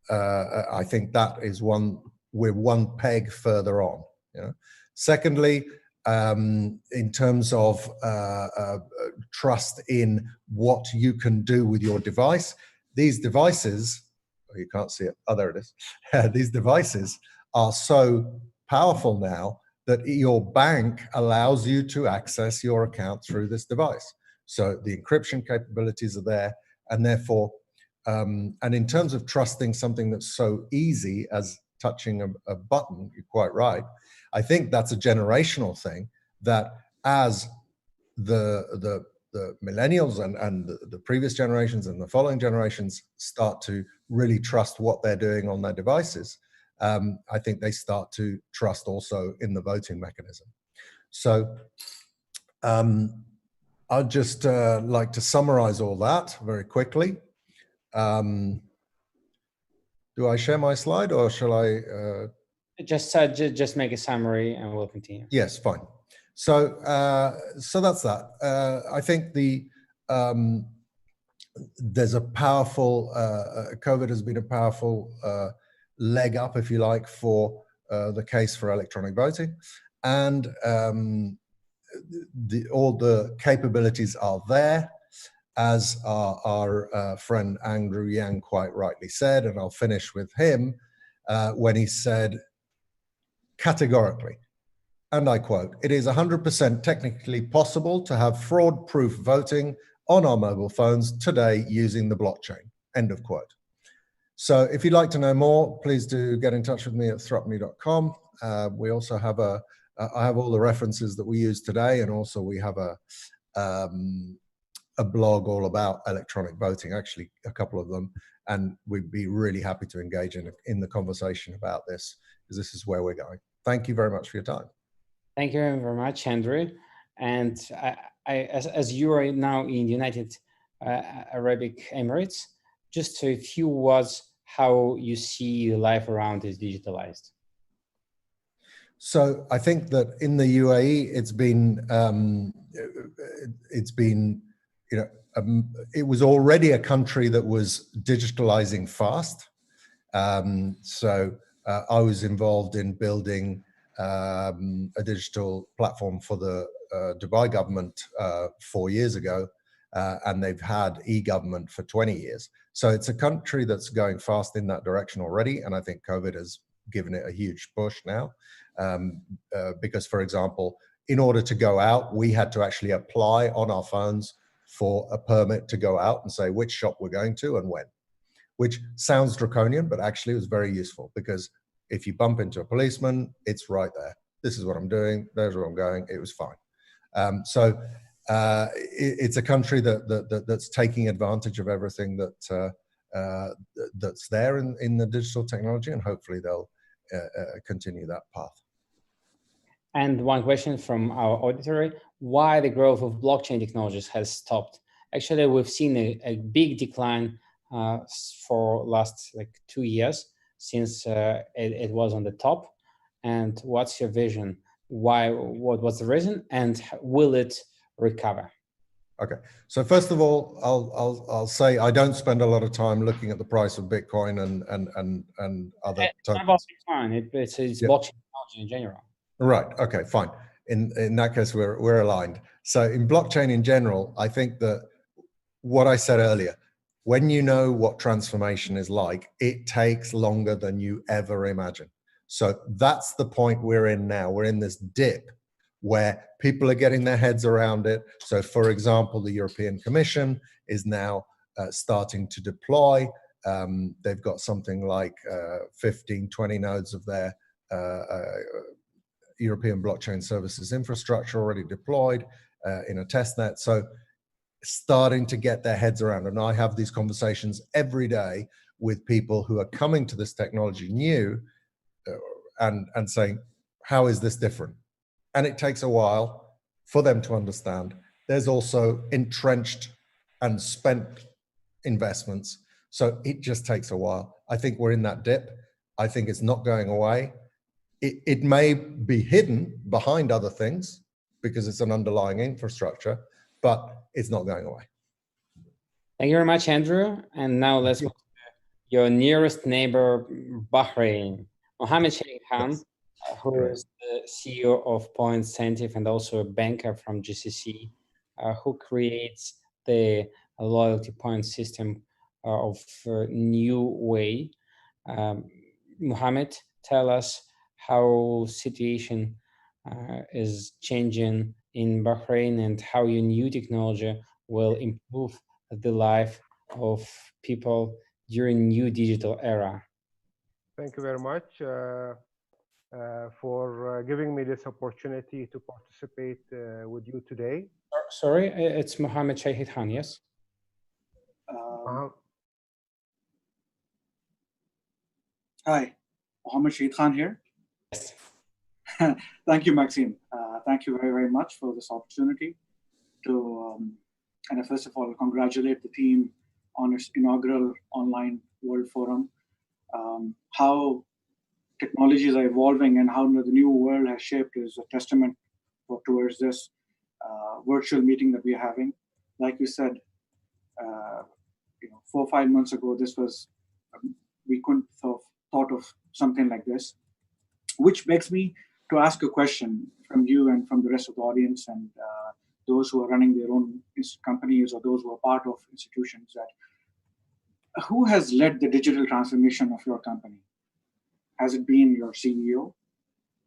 Speaker 5: I think that is we're one peg further on. You know? Secondly, in terms of trust in what you can do with your device, these devices, you can't see it, oh, there it is. These devices are so powerful now that your bank allows you to access your account through this device. So the encryption capabilities are there, and therefore, and in terms of trusting something that's so easy as touching a button, you're quite right. I think that's a generational thing, that as the millennials and the previous generations and the following generations start to really trust what they're doing on their devices, I think they start to trust also in the voting mechanism. So I'd just like to summarize all that very quickly. Do I share my slide, or shall I?
Speaker 1: Just make a summary and we'll continue.
Speaker 5: Yes, fine. So so that's that. I think there's a powerful, COVID has been a powerful leg up, if you like, for the case for electronic voting. And all the capabilities are there, as our friend Andrew Yang quite rightly said, and I'll finish with him when he said, categorically, and I quote, "It is 100% technically possible to have fraud-proof voting on our mobile phones today using the blockchain," end of quote. So if you'd like to know more, please do get in touch with me at thrupney.com. We also have I have all the references that we use today, and also we have a blog all about electronic voting, actually a couple of them, and we'd be really happy to engage in the conversation about this, because this is where we're going. Thank you very much for your time.
Speaker 1: Thank you very much, Andrew. And as you are now in United Arab Emirates, just a few words how you see life around is digitalized.
Speaker 5: So I think that in the UAE, it was already a country that was digitalizing fast. I was involved in building a digital platform for the Dubai government 4 years ago, and they've had e-government for 20 years. So it's a country that's going fast in that direction already, and I think COVID has given it a huge push now. Because, for example, in order to go out, we had to actually apply on our phones for a permit to go out and say which shop we're going to and when, which sounds draconian, but actually was very useful, because if you bump into a policeman, it's right there. This is what I'm doing. There's where I'm going. It was fine. It's a country that's taking advantage of everything that's there in the digital technology, and hopefully they'll continue that path.
Speaker 1: And one question from our auditory: why the growth of blockchain technologies has stopped? Actually, we've seen a big decline for last 2 years since it was on the top. And what's your vision? What was the reason, and will it recover?
Speaker 5: Okay, so first of all, I'll say I don't spend a lot of time looking at the price of Bitcoin and other tokens.
Speaker 1: Not about Bitcoin, it's blockchain technology in general.
Speaker 5: Right. Okay. Fine. In that case, we're aligned. So in blockchain in general, I think that what I said earlier, when you know what transformation is like, it takes longer than you ever imagine. So that's the point we're in now. We're in this dip where people are getting their heads around it. So, for example, the European Commission is now starting to deploy. They've got something like 15, 20 nodes of their European blockchain services infrastructure already deployed in a testnet. So starting to get their heads around. And I have these conversations every day with people who are coming to this technology new and saying, how is this different? And it takes a while for them to understand. There's also entrenched and spent investments. So it just takes a while. I think we're in that dip. I think it's not going away. It may be hidden behind other things because it's an underlying infrastructure, but it's not going away.
Speaker 1: Thank you very much, Andrew. And now let's go to your nearest neighbor, Bahrain. Mohammed Sheikh Khan, who is the CEO of Point Sentif and also a banker from GCC, who creates the loyalty point system of new way. Mohammed, tell us how situation is changing in Bahrain and how your new technology will improve the life of people during new digital era.
Speaker 6: Thank you very much for giving me this opportunity to participate with you today.
Speaker 1: Sorry, it's Mohammed Shahid Khan, yes?
Speaker 7: Hi, Mohammed Shahid Khan here.
Speaker 1: Yes.
Speaker 7: Thank you, Maxime. Thank you very, very much for this opportunity to, and first of all, congratulate the team on its inaugural online World Forum. How technologies are evolving and how the new world has shaped is a testament towards this virtual meeting that we're having. Like you said, 4 or 5 months ago, this was, we couldn't have thought of something like this, which begs me to ask a question from you and from the rest of the audience and those who are running their own companies or those who are part of institutions, that who has led the digital transformation of your company? Has it been your CEO?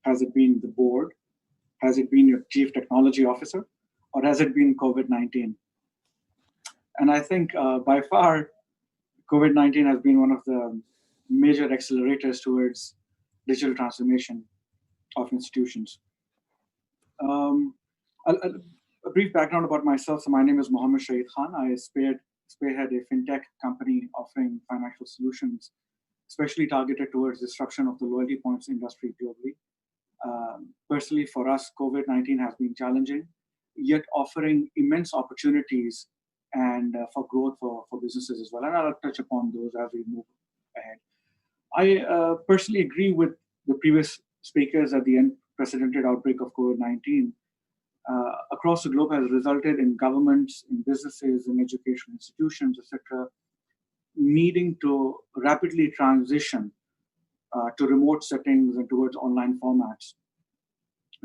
Speaker 7: Has it been the board? Has it been your chief technology officer? Or has it been COVID-19? And I think by far, COVID-19 has been one of the major accelerators towards digital transformation of institutions. A brief background about myself. So my name is Mohammed Shahid Khan. I spearhead a fintech company offering financial solutions, especially targeted towards disruption of the loyalty points industry globally. Personally, for us, COVID-19 has been challenging, yet offering immense opportunities and for growth for businesses as well. And I'll touch upon those as we move ahead. I personally agree with the previous speakers at the unprecedented outbreak of COVID-19 across the globe has resulted in governments, in businesses, in educational institutions, etc., needing to rapidly transition to remote settings and towards online formats.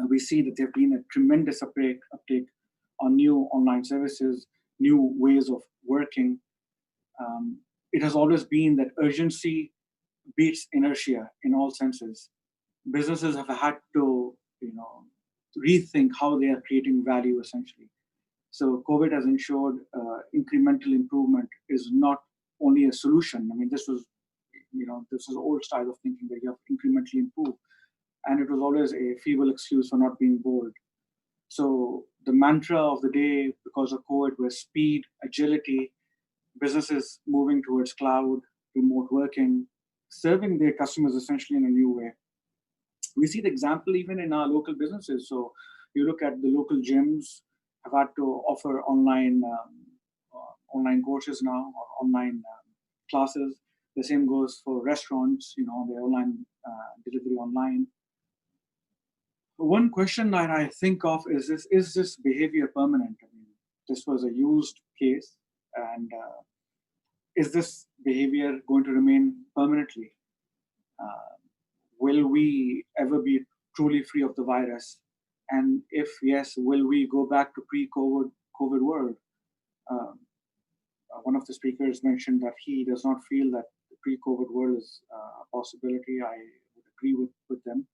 Speaker 7: We see that there have been a tremendous uptake on new online services, new ways of working. It has always been that urgency beats inertia in all senses. Businesses have had to, rethink how they are creating value essentially. So COVID has ensured incremental improvement is not only a solution. I mean, this was old style of thinking that you have to incrementally improve. And it was always a feeble excuse for not being bold. So the mantra of the day because of COVID was speed, agility, businesses moving towards cloud, remote working, serving their customers essentially in a new way. We see the example even in our local businesses. So you look at the local gyms have had to offer online courses now or online classes. The same goes for restaurants, their online delivery online. One question that I think of is this behavior permanent? I mean, this was a used case, and is this behavior going to remain permanently? Will we ever be truly free of the virus? And if yes, will we go back to pre-COVID world? One of the speakers mentioned that he does not feel that the pre-COVID world is a possibility. I would agree with them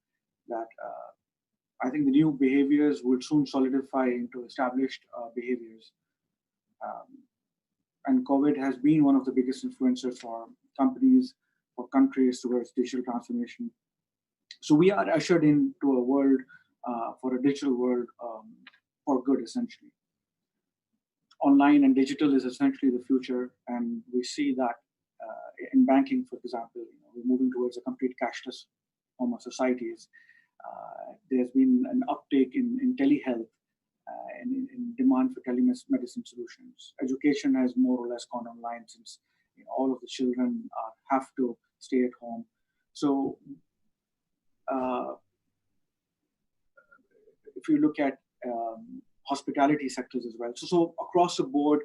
Speaker 7: that I think the new behaviors will soon solidify into established behaviors. And COVID has been one of the biggest influencers for companies, for countries towards digital transformation. So we are ushered into a world, for a digital world, for good, essentially. Online and digital is essentially the future, and we see that in banking, for example, we're moving towards a complete cashless form of societies. There's been an uptake in telehealth and in demand for telemedicine solutions. Education has more or less gone online since all of the children have to stay at home. So if you look at hospitality sectors as well. So across the board,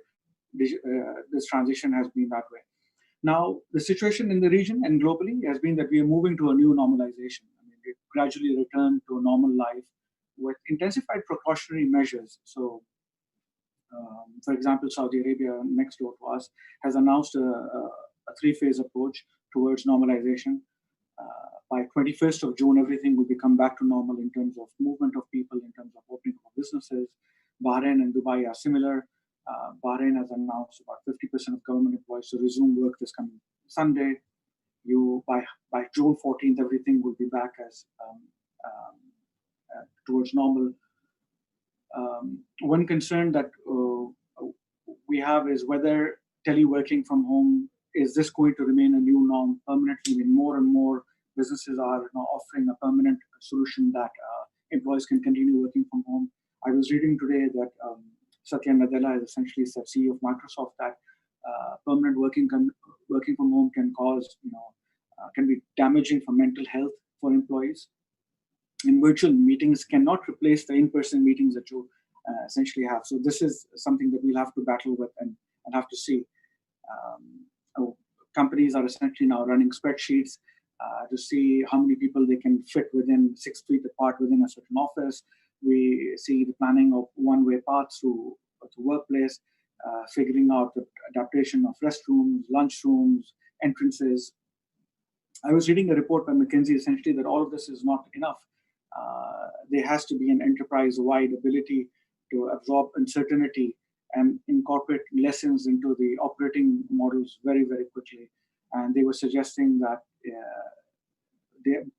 Speaker 7: this transition has been that way. Now, the situation in the region and globally has been that we are moving to a new normalization. I mean, we gradually return to a normal life with intensified precautionary measures. So, for example, Saudi Arabia, next door to us, has announced a three-phase approach towards normalization. By 21st of June, everything will become back to normal in terms of movement of people, in terms of opening of businesses. Bahrain and Dubai are similar. Bahrain has announced about 50% of government employees to resume work this coming Sunday. By June 14th, everything will be back as towards normal. One concern that we have is whether teleworking from home, is this going to remain a new norm permanently? I mean, more and more businesses are now offering a permanent solution that employees can continue working from home. I was reading today that Satya Nadella is essentially the CEO of Microsoft, that permanent working from home can cause, can be damaging for mental health for employees. And virtual meetings cannot replace the in-person meetings that you essentially have. So this is something that we'll have to battle with and have to see. Companies are essentially now running spreadsheets to see how many people they can fit within 6 feet apart within a certain office. We see the planning of one-way paths to workplace, figuring out the adaptation of restrooms, lunchrooms, entrances. I was reading a report by McKinsey essentially that all of this is not enough. There has to be an enterprise-wide ability to absorb uncertainty and incorporate lessons into the operating models very, very quickly. And they were suggesting that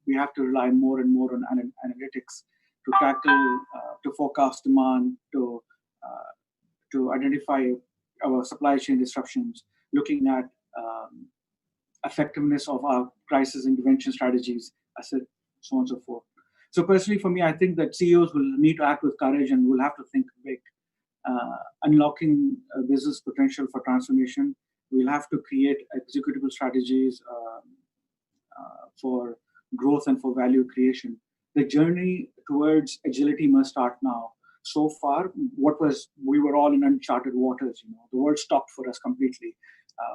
Speaker 7: we have to rely more and more on analytics to tackle, to forecast demand, to identify our supply chain disruptions, looking at effectiveness of our crisis intervention strategies, I said, so on and so forth. So personally, for me, I think that CEOs will need to act with courage and will have to think big. Unlocking business potential for transformation, we'll have to create executable strategies for growth and for value creation. The journey towards agility must start now. So far, we were all in uncharted waters. The world stopped for us completely.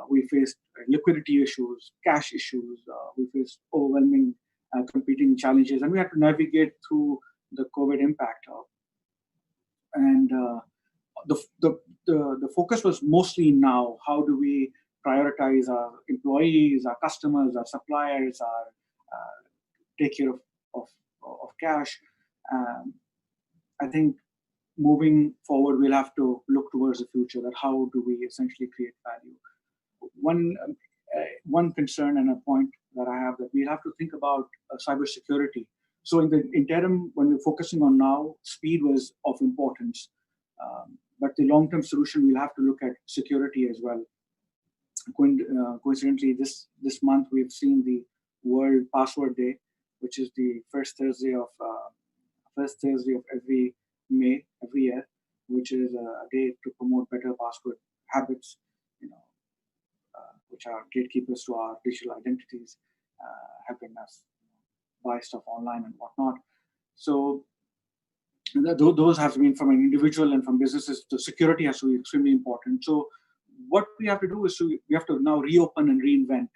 Speaker 7: We faced liquidity issues, cash issues. We faced overwhelming competing challenges, and we had to navigate through the COVID impact. And the focus was mostly now. How do we prioritize our employees, our customers, our suppliers, take care of cash? I think moving forward, we'll have to look towards the future. That how do we essentially create value? One concern and a point that I have, that we'll have to think about cybersecurity. So in the interim, when we're focusing on now, speed was of importance. But the long-term solution, we'll have to look at security as well. Coincidentally, this month, we've seen the World Password Day, which is the first Thursday of every May, every year, which is a day to promote better password habits, which are gatekeepers to our digital identities, helping us buy stuff online and whatnot. So those have to be from an individual and from businesses. The security has to be extremely important. So what we have to do is we have to now reopen and reinvent.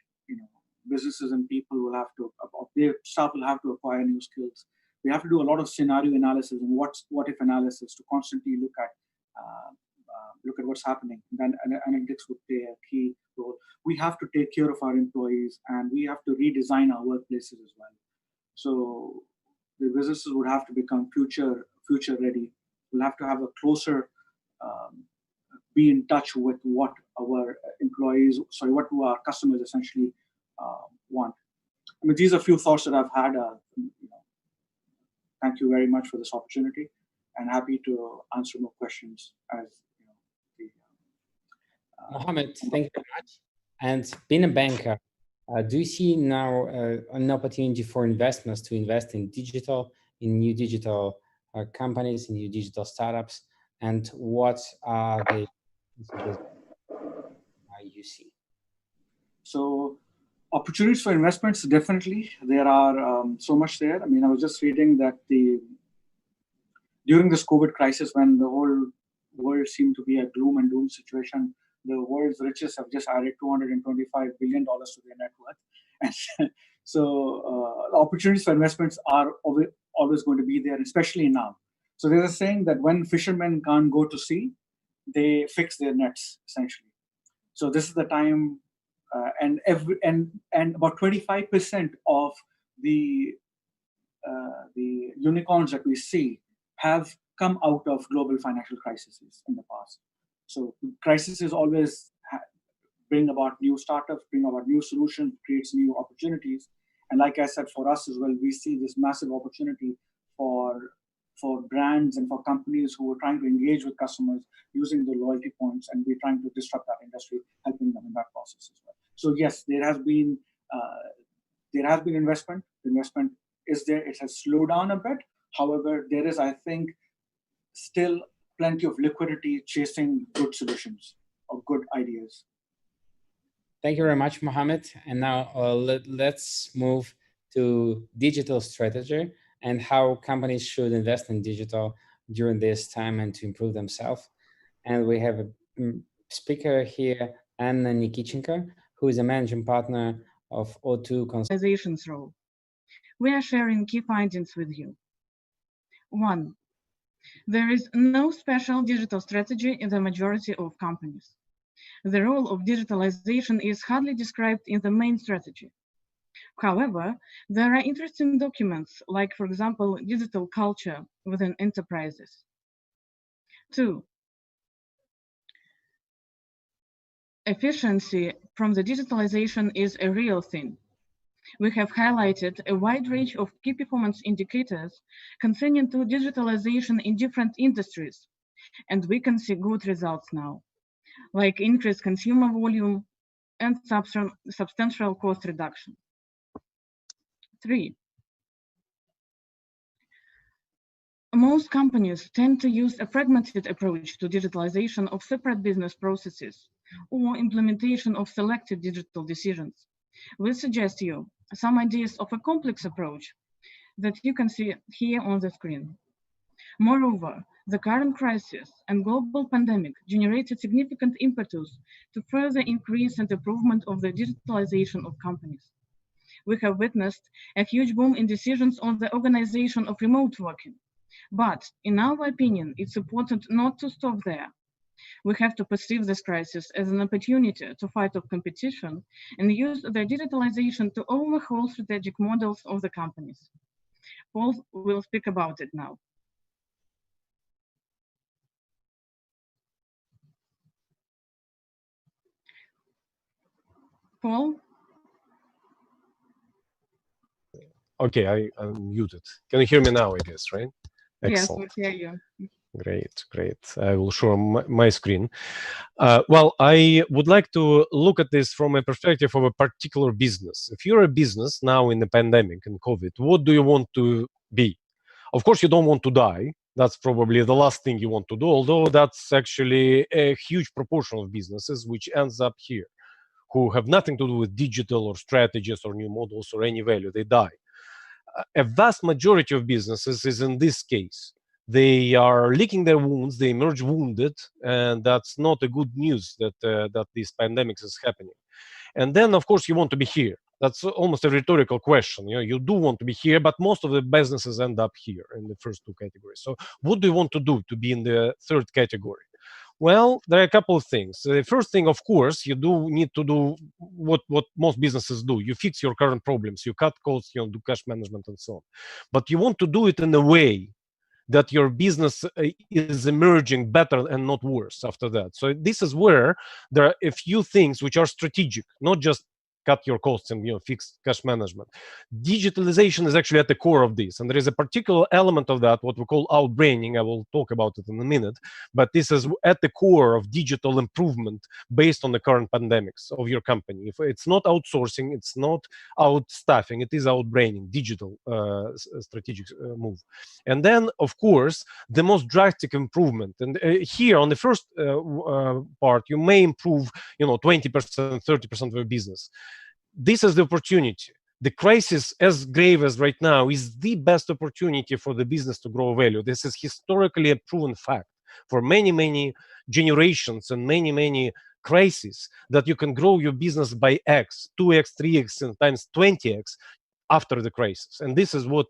Speaker 7: Businesses and people will have to, their staff will have to acquire new skills. We have to do a lot of scenario analysis and what if analysis to constantly look at what's happening. Then analytics would play a key role. We have to take care of our employees, and we have to redesign our workplaces as well. So the businesses would have to become future ready. We'll have to have a closer, be in touch with what our what do our customers essentially want. I mean, these are a few thoughts that I've had. Thank you very much for this opportunity, and happy to answer more questions as
Speaker 1: Mohammed, thank you very much. And being a banker, do you see now an opportunity for investors to invest in new digital companies, in new digital startups? And what are the you see?
Speaker 7: So opportunities for investments, definitely. There are so much there. I mean, I was just reading that during this COVID crisis, when the whole world seemed to be a gloom and doom situation, the world's richest have just added $225 billion to their net worth. And so opportunities for investments are always going to be there, especially now. So there's a saying that when fishermen can't go to sea, they fix their nets, essentially. So this is the time, and about 25% of the unicorns that we see have come out of global financial crises in the past. So crises always bring about new startups, bring about new solutions, creates new opportunities. And like I said, for us as well, we see this massive opportunity for brands and for companies who are trying to engage with customers using the loyalty points, and we're trying to disrupt that industry, helping them in that process as well. So yes, there has been investment. The investment is there. It has slowed down a bit. However, there is, I think, still plenty of liquidity chasing good solutions or good ideas.
Speaker 1: Thank you very much, Mohammed. And now let's move to digital strategy and how companies should invest in digital during this time and to improve themselves. And we have a speaker here, Anna Nikitchenko, who is a managing partner of O2
Speaker 8: Digitalization's role. We are sharing key findings with you. 1. There is no special digital strategy in the majority of companies. The role of digitalization is hardly described in the main strategy. However, there are interesting documents, like, for example, digital culture within enterprises. 2. Efficiency from the digitalization is a real thing. We have highlighted a wide range of key performance indicators concerning to digitalization in different industries, and we can see good results now, like increased consumer volume and substantial cost reduction. 3. Most companies tend to use a fragmented approach to digitalization of separate business processes or implementation of selected digital decisions. We suggest you some ideas of a complex approach that you can see here on the screen. Moreover, the current crisis and global pandemic generated significant impetus to further increase and improvement of the digitalization of companies. We have witnessed a huge boom in decisions on the organization of remote working. But in our opinion, it's important not to stop there. We have to perceive this crisis as an opportunity to fight off competition and use the digitalization to overhaul strategic models of the companies. Paul will speak about it now. Paul?
Speaker 9: Okay, I'm muted. Can you hear me now, I guess, right? Excellent.
Speaker 8: Yes, we hear you.
Speaker 9: Great, great. I will show my screen. Well, I would like to look at this from a perspective of a particular business. If you're a business now in the pandemic and COVID, what do you want to be? Of course, you don't want to die. That's probably the last thing you want to do, although that's actually a huge proportion of businesses which ends up here, who have nothing to do with digital or strategies or new models or any value. They die. A vast majority of businesses is in this case. They are licking their wounds, they emerge wounded, and that's not a good news that that this pandemic is happening. And then, of course, you want to be here. That's almost a rhetorical question. You know, you do want to be here, but most of the businesses end up here in the first two categories. So what do you want to do to be in the third category? Well, there are a couple of things. The first thing, of course, you do need to do what most businesses do. You fix your current problems, you cut costs, you do cash management and so on. But you want to do it in a way that your business is emerging better and not worse after that. So this is where there are a few things which are strategic, not just cut your costs and fix cash management. Digitalization is actually at the core of this, and there is a particular element of that, what we call outbraining. I will talk about it in a minute, but this is at the core of digital improvement based on the current pandemics of your company. If it's not outsourcing, it's not outstaffing, it is outbraining, digital strategic move. And then, of course, the most drastic improvement, and here on the first part, you may improve 20%, 30% of your business. This is the opportunity. The crisis, as grave as right now, is the best opportunity for the business to grow value. This is historically a proven fact for many, many generations and many, many crises, that you can grow your business by X, 2X, 3X, and times 20X after the crisis. And this is what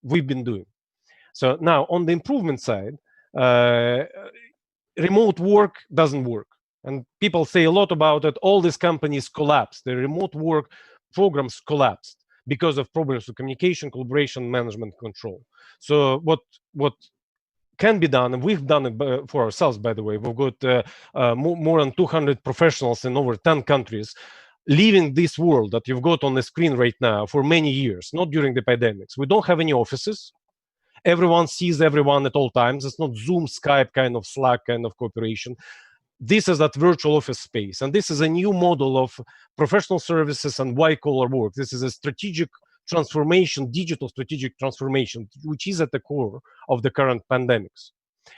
Speaker 9: we've been doing. So now on the improvement side, remote work doesn't work. And people say a lot about it. All these companies collapsed. The remote work programs collapsed because of problems with communication, collaboration, management, control. So what can be done, and we've done it for ourselves, by the way. We've got more than 200 professionals in over 10 countries leaving this world that you've got on the screen right now for many years, not during the pandemics. We don't have any offices. Everyone sees everyone at all times. It's not Zoom, Skype, kind of Slack kind of cooperation. This is that virtual office space. And this is a new model of professional services and white-collar work. This is a strategic transformation, digital strategic transformation, which is at the core of the current pandemics.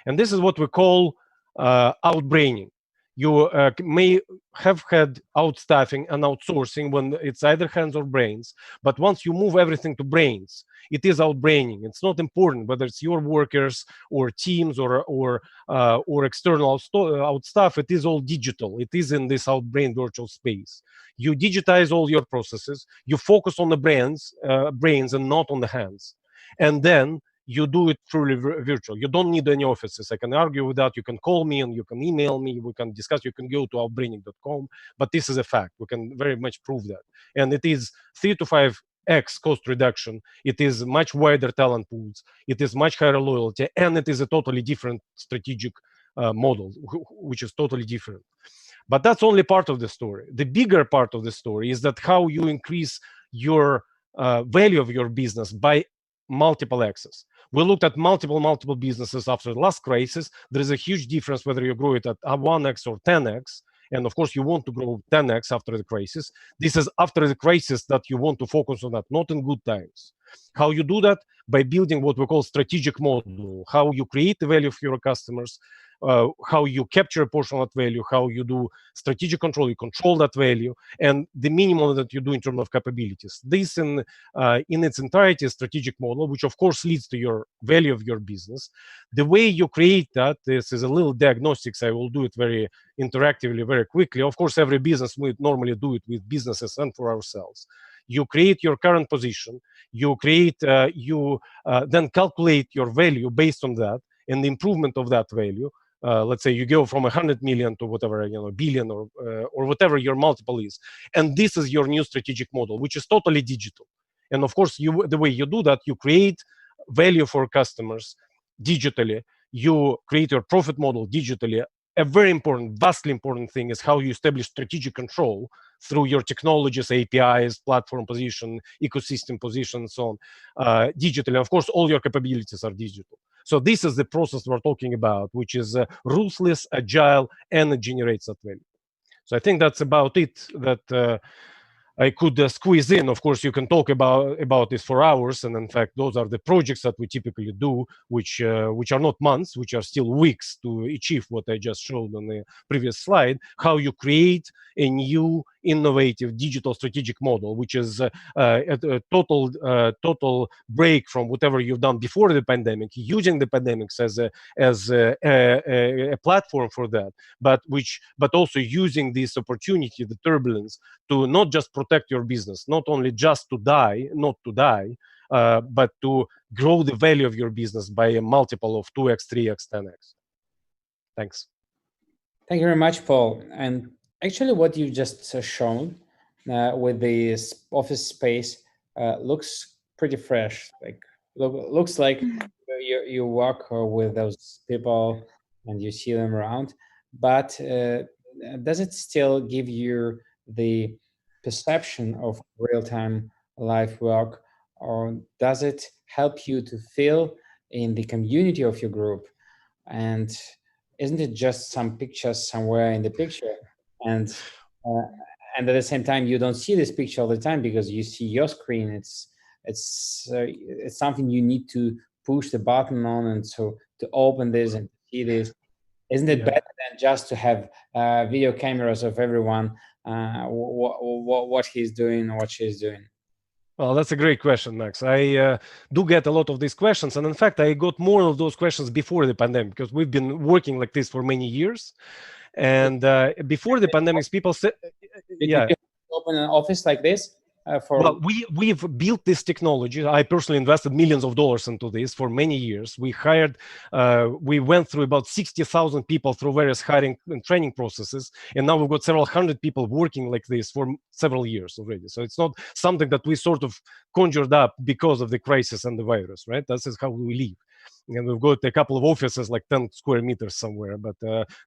Speaker 9: And this is what we call outbraining. You may have had outstaffing and outsourcing when it's either hands or brains, but once you move everything to brains, it is outbraining. It's not important whether it's your workers or teams or external outstaff. It is all digital. It is in this outbrain virtual space. You digitize all your processes. You focus on the brains and not on the hands, and then you do it truly virtual. You don't need any offices. I can argue with that. You can call me and you can email me. We can discuss. You can go to outbraining.com. But this is a fact. We can very much prove that. And it is 3 to 5x cost reduction. It is much wider talent pools. It is much higher loyalty. And it is a totally different strategic model, which is totally different. But that's only part of the story. The bigger part of the story is that how you increase your value of your business by multiple axes. We looked at multiple businesses after the last crisis. There is a huge difference whether you grow it at 1x or 10x. And of course, you want to grow 10x after the crisis. This is after the crisis that you want to focus on that, not in good times. How you do that? By building what we call strategic model, how you create the value for your customers, how you capture a portion of that value, how you do strategic control, you control that value, and the minimum that you do in terms of capabilities. This in its entirety is strategic model, which of course leads to your value of your business. The way you create that, this is a little diagnostics. I will do it very interactively, very quickly. Of course, every business we normally do it with businesses and for ourselves. You create your current position, you create, then calculate your value based on that and the improvement of that value. Let's say you go from 100 million to whatever, billion or whatever your multiple is. And this is your new strategic model, which is totally digital. And of course, the way you do that, you create value for customers digitally. You create your profit model digitally. A very important, vastly important thing is how you establish strategic control through your technologies, APIs, platform position, ecosystem position, and so on, digitally. Of course, all your capabilities are digital. So this is the process we're talking about, which is ruthless, agile, and it generates that value. So I think that's about it that I could squeeze in. Of course, you can talk about this for hours, and in fact, those are the projects that we typically do, which are not months, which are still weeks to achieve what I just showed on the previous slide. How you create a new, innovative digital strategic model, which is a total break from whatever you've done before the pandemic, using the pandemics as a platform for that, but also using this opportunity, the turbulence, to not just protect your business, not only just not to die, but to grow the value of your business by a multiple of 2x, 3x, 10x. Thanks.
Speaker 1: Thank you very much, Paul. And actually, what you just shown with the office space looks pretty fresh. Looks like you walk with those people and you see them around. But does it still give you the perception of real-time life work, or does it help you to feel in the community of your group? And isn't it just some pictures somewhere in the picture? And at the same time, you don't see this picture all the time because you see your screen. It's something you need to push the button on, and so to open this and see this. Isn't it better than just to have video cameras of everyone what he's doing or what she's doing?
Speaker 9: Well, that's a great question, Max. I do get a lot of these questions. And in fact, I got more of those questions before the pandemic, because we've been working like this for many years. And before the pandemic, people said,
Speaker 1: Did you open an office like this?
Speaker 9: Well, we've built this technology. I personally invested millions of dollars into this for many years. We went through about 60,000 people through various hiring and training processes. And now we've got several hundred people working like this for several years already. So it's not something that we sort of conjured up because of the crisis and the virus, right? That's how we live. And we've got a couple of offices, like 10 square meters somewhere, but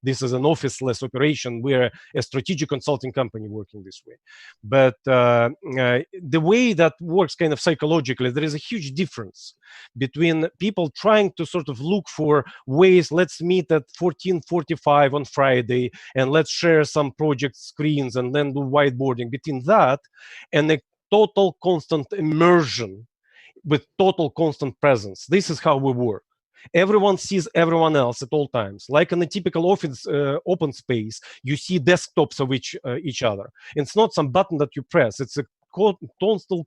Speaker 9: this is an office-less operation. We're a strategic consulting company working this way. But the way that works kind of psychologically, there is a huge difference between people trying to sort of look for ways, let's meet at 14:45 on Friday, and let's share some project screens and then do whiteboarding, between that and a total constant immersion with total constant presence. This is how we work. Everyone sees everyone else at all times. Like in a typical office open space, you see desktops of each other. It's not some button that you press. It's a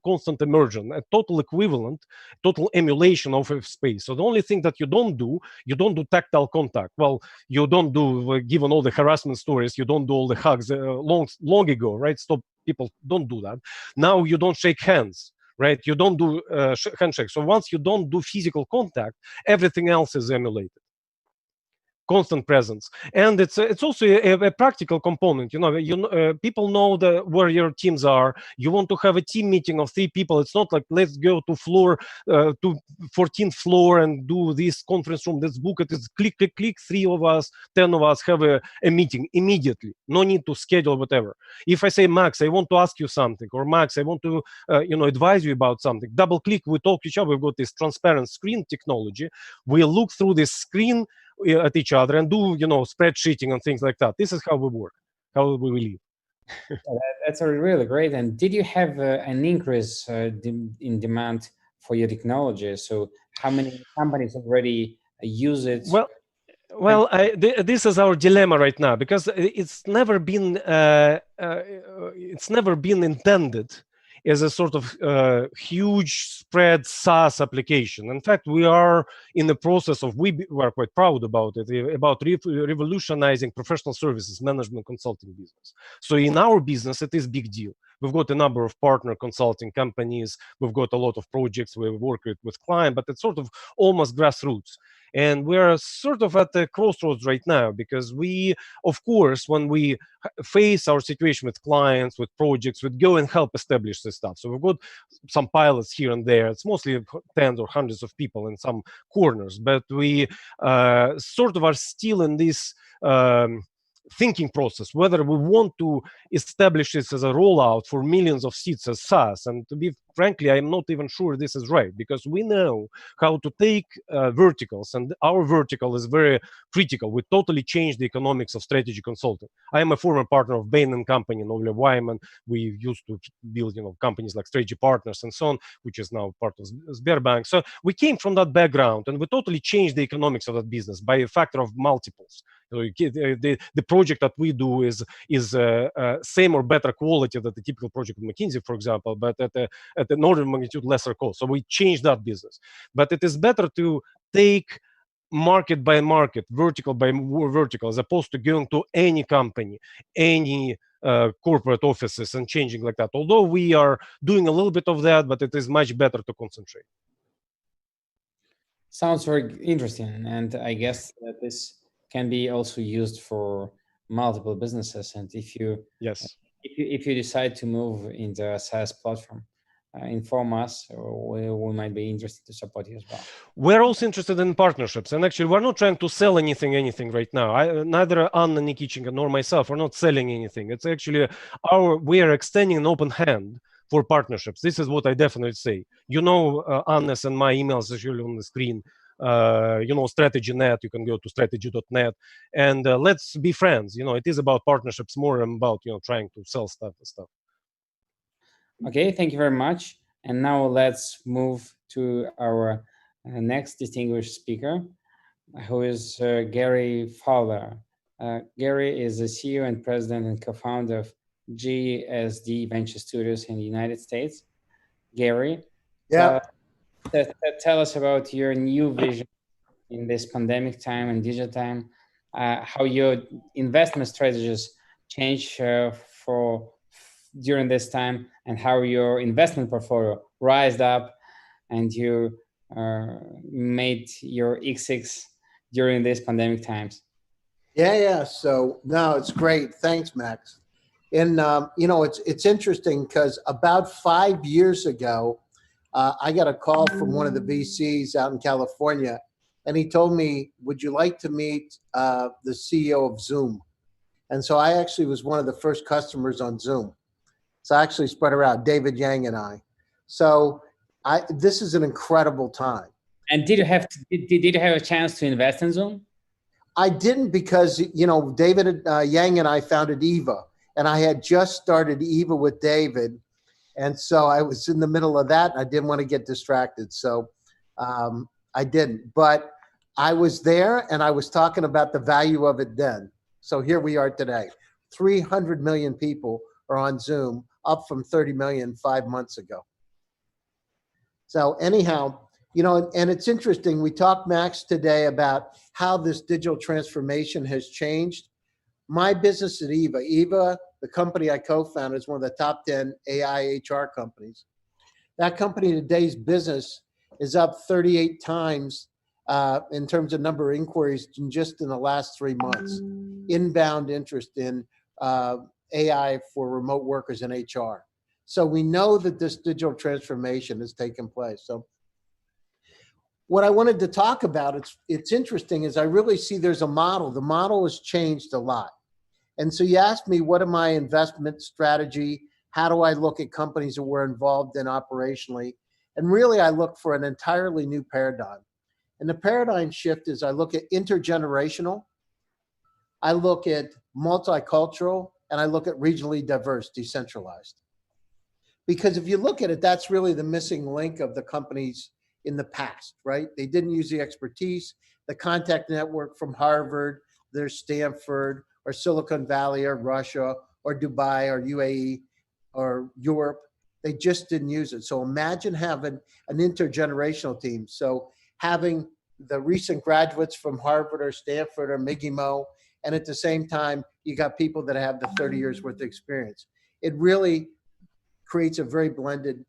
Speaker 9: constant immersion, a total equivalent, total emulation of a space. So the only thing that you don't do tactile contact. Well, you don't do, given all the harassment stories, you don't do all the hugs long ago, right? Stop, people don't do that. Now you don't shake hands. right? You don't do handshake. So once you don't do physical contact, everything else is emulated. Constant presence, and it's also a practical component. People know where your teams are. You want to have a team meeting of 3 people. It's not like let's go to 14th floor and do this conference room. Let's book it. It's click, click, click. 3 of us, 10 of us have a meeting immediately. No need to schedule whatever. If I say, Max, I want to ask you something, or Max, I want to advise you about something. Double click. We talk to each other. We've got this transparent screen technology. We look through this screen at each other and do spreadsheeting and things like that. This is how we work, how we live.
Speaker 1: That's really great. And did you have an increase in demand for your technology? So how many companies already use it?
Speaker 9: Well, this is our dilemma right now, because it's never been intended as a sort of huge spread SaaS application. In fact, we are in the process of, we are quite proud about it, about revolutionizing professional services management consulting business. So in our business, it is a big deal. We've got a number of partner consulting companies. We've got a lot of projects we work with clients, but it's sort of almost grassroots. And we're sort of at the crossroads right now, because we, of course, when we face our situation with clients, with projects, we go and help establish this stuff. So we've got some pilots here and there. It's mostly tens or hundreds of people in some corners, but we sort of are still in this thinking process, whether we want to establish this as a rollout for millions of seats as SaaS. And to be frankly, I'm not even sure this is right, because we know how to take verticals, and our vertical is very critical. We totally changed the economics of strategy consulting. I am a former partner of Bain & Company and Oliver Wyman. We used to build, companies like Strategy Partners and so on, which is now part of Sberbank. So we came from that background, and we totally changed the economics of that business by a factor of multiples. So the project that we do is same or better quality than the typical project of McKinsey, for example, but at an order of magnitude lesser cost. So we changed that business. But it is better to take market by market, vertical by vertical, as opposed to going to any company, any corporate offices and changing like that. Although we are doing a little bit of that, but it is much better to concentrate.
Speaker 1: Sounds very interesting. And I guess that this can be also used for multiple businesses. And if you decide to move into a SaaS platform, inform us. We might be interested to support you as well.
Speaker 9: We're also interested in partnerships, and actually we're not trying to sell anything right now. Neither Anna Nikitchenko nor myself are not selling anything. It's actually we are extending an open hand for partnerships. This is what I definitely say. Anna's and my emails are usually on the screen. Strategy.net, you can go to strategy.net, and let's be friends. It is about partnerships more than about trying to sell stuff.
Speaker 1: Okay, thank you very much. And now let's move to our next distinguished speaker, who is Gary Fowler. Gary is the CEO and president and co-founder of GSD Venture Studios in the United States. Gary, tell us about your new vision in this pandemic time and digital time, how your investment strategies change during this time, and how your investment portfolio rised up and you made your X6 during these pandemic times.
Speaker 10: Yeah. So no, it's great. Thanks, Max. And it's interesting because about 5 years ago, I got a call from one of the VCs out in California, and he told me, "Would you like to meet the CEO of Zoom?" And so I actually was one of the first customers on Zoom. So I actually spread around, David Yang and I. So this is an incredible time.
Speaker 1: And did you have a chance to invest in Zoom?
Speaker 10: I didn't, because David Yang and I founded Eva, and I had just started Eva with David, and so I was in the middle of that, and I didn't want to get distracted, so I didn't. But I was there, and I was talking about the value of it then. So here we are today. 300 million people are on Zoom, up from 30 million 5 months ago. So anyhow, and it's interesting, we talked, Max, today about how this digital transformation has changed. My business at Eva, the company I co-founded, is one of the top 10 AI HR companies. That company today's business is up 38 times in terms of number of inquiries just in the last 3 months. Inbound interest in AI for remote workers in HR. So we know that this digital transformation has taken place. So what I wanted to talk about, it's interesting, is I really see there's a model. The model has changed a lot. And so you asked me, what are my investment strategy? How do I look at companies that we're involved in operationally? And really, I look for an entirely new paradigm. And the paradigm shift is I look at intergenerational, I look at multicultural, and I look at regionally diverse, decentralized. Because if you look at it, that's really the missing link of the companies in the past, right? They didn't use the expertise, the contact network from Harvard, there's Stanford, or Silicon Valley, or Russia, or Dubai, or UAE, or Europe. They just didn't use it. So imagine having an intergenerational team. So having the recent graduates from Harvard or Stanford or Mickey Mo, and at the same time, you got people that have the 30 years worth of experience. It really creates a very blended,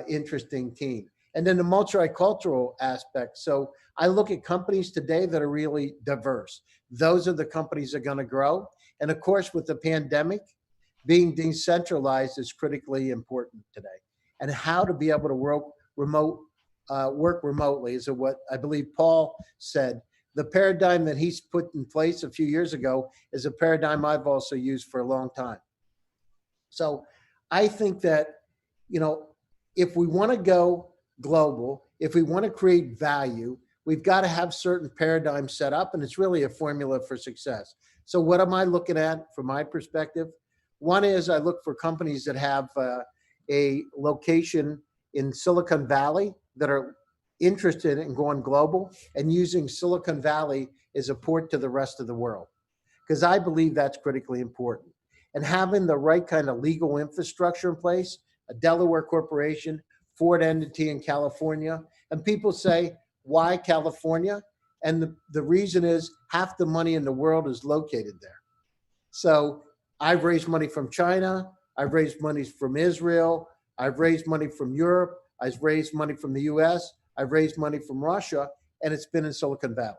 Speaker 10: interesting team. And then the multicultural aspect. So I look at companies today that are really diverse. Those are the companies that are going to grow. And of course, with the pandemic, being decentralized is critically important today. And how to be able to work remotely is what I believe Paul said. The paradigm that he's put in place a few years ago is a paradigm I've also used for a long time. So I think that, you know, if we want to go global, if we want to create value, we've got to have certain paradigms set up, and it's really a formula for success. So what am I looking at from my perspective? One is I look for companies that have a location in Silicon Valley that are interested in going global and using Silicon Valley as a port to the rest of the world, because I believe that's critically important. And having the right kind of legal infrastructure in place, a Delaware corporation, Ford entity in California. And people say, why California? And the reason is half the money in the world is located there. So I've raised money from China. I've raised money from Israel. I've raised money from Europe. I've raised money from the US. I've raised money from Russia, and it's been in Silicon Valley.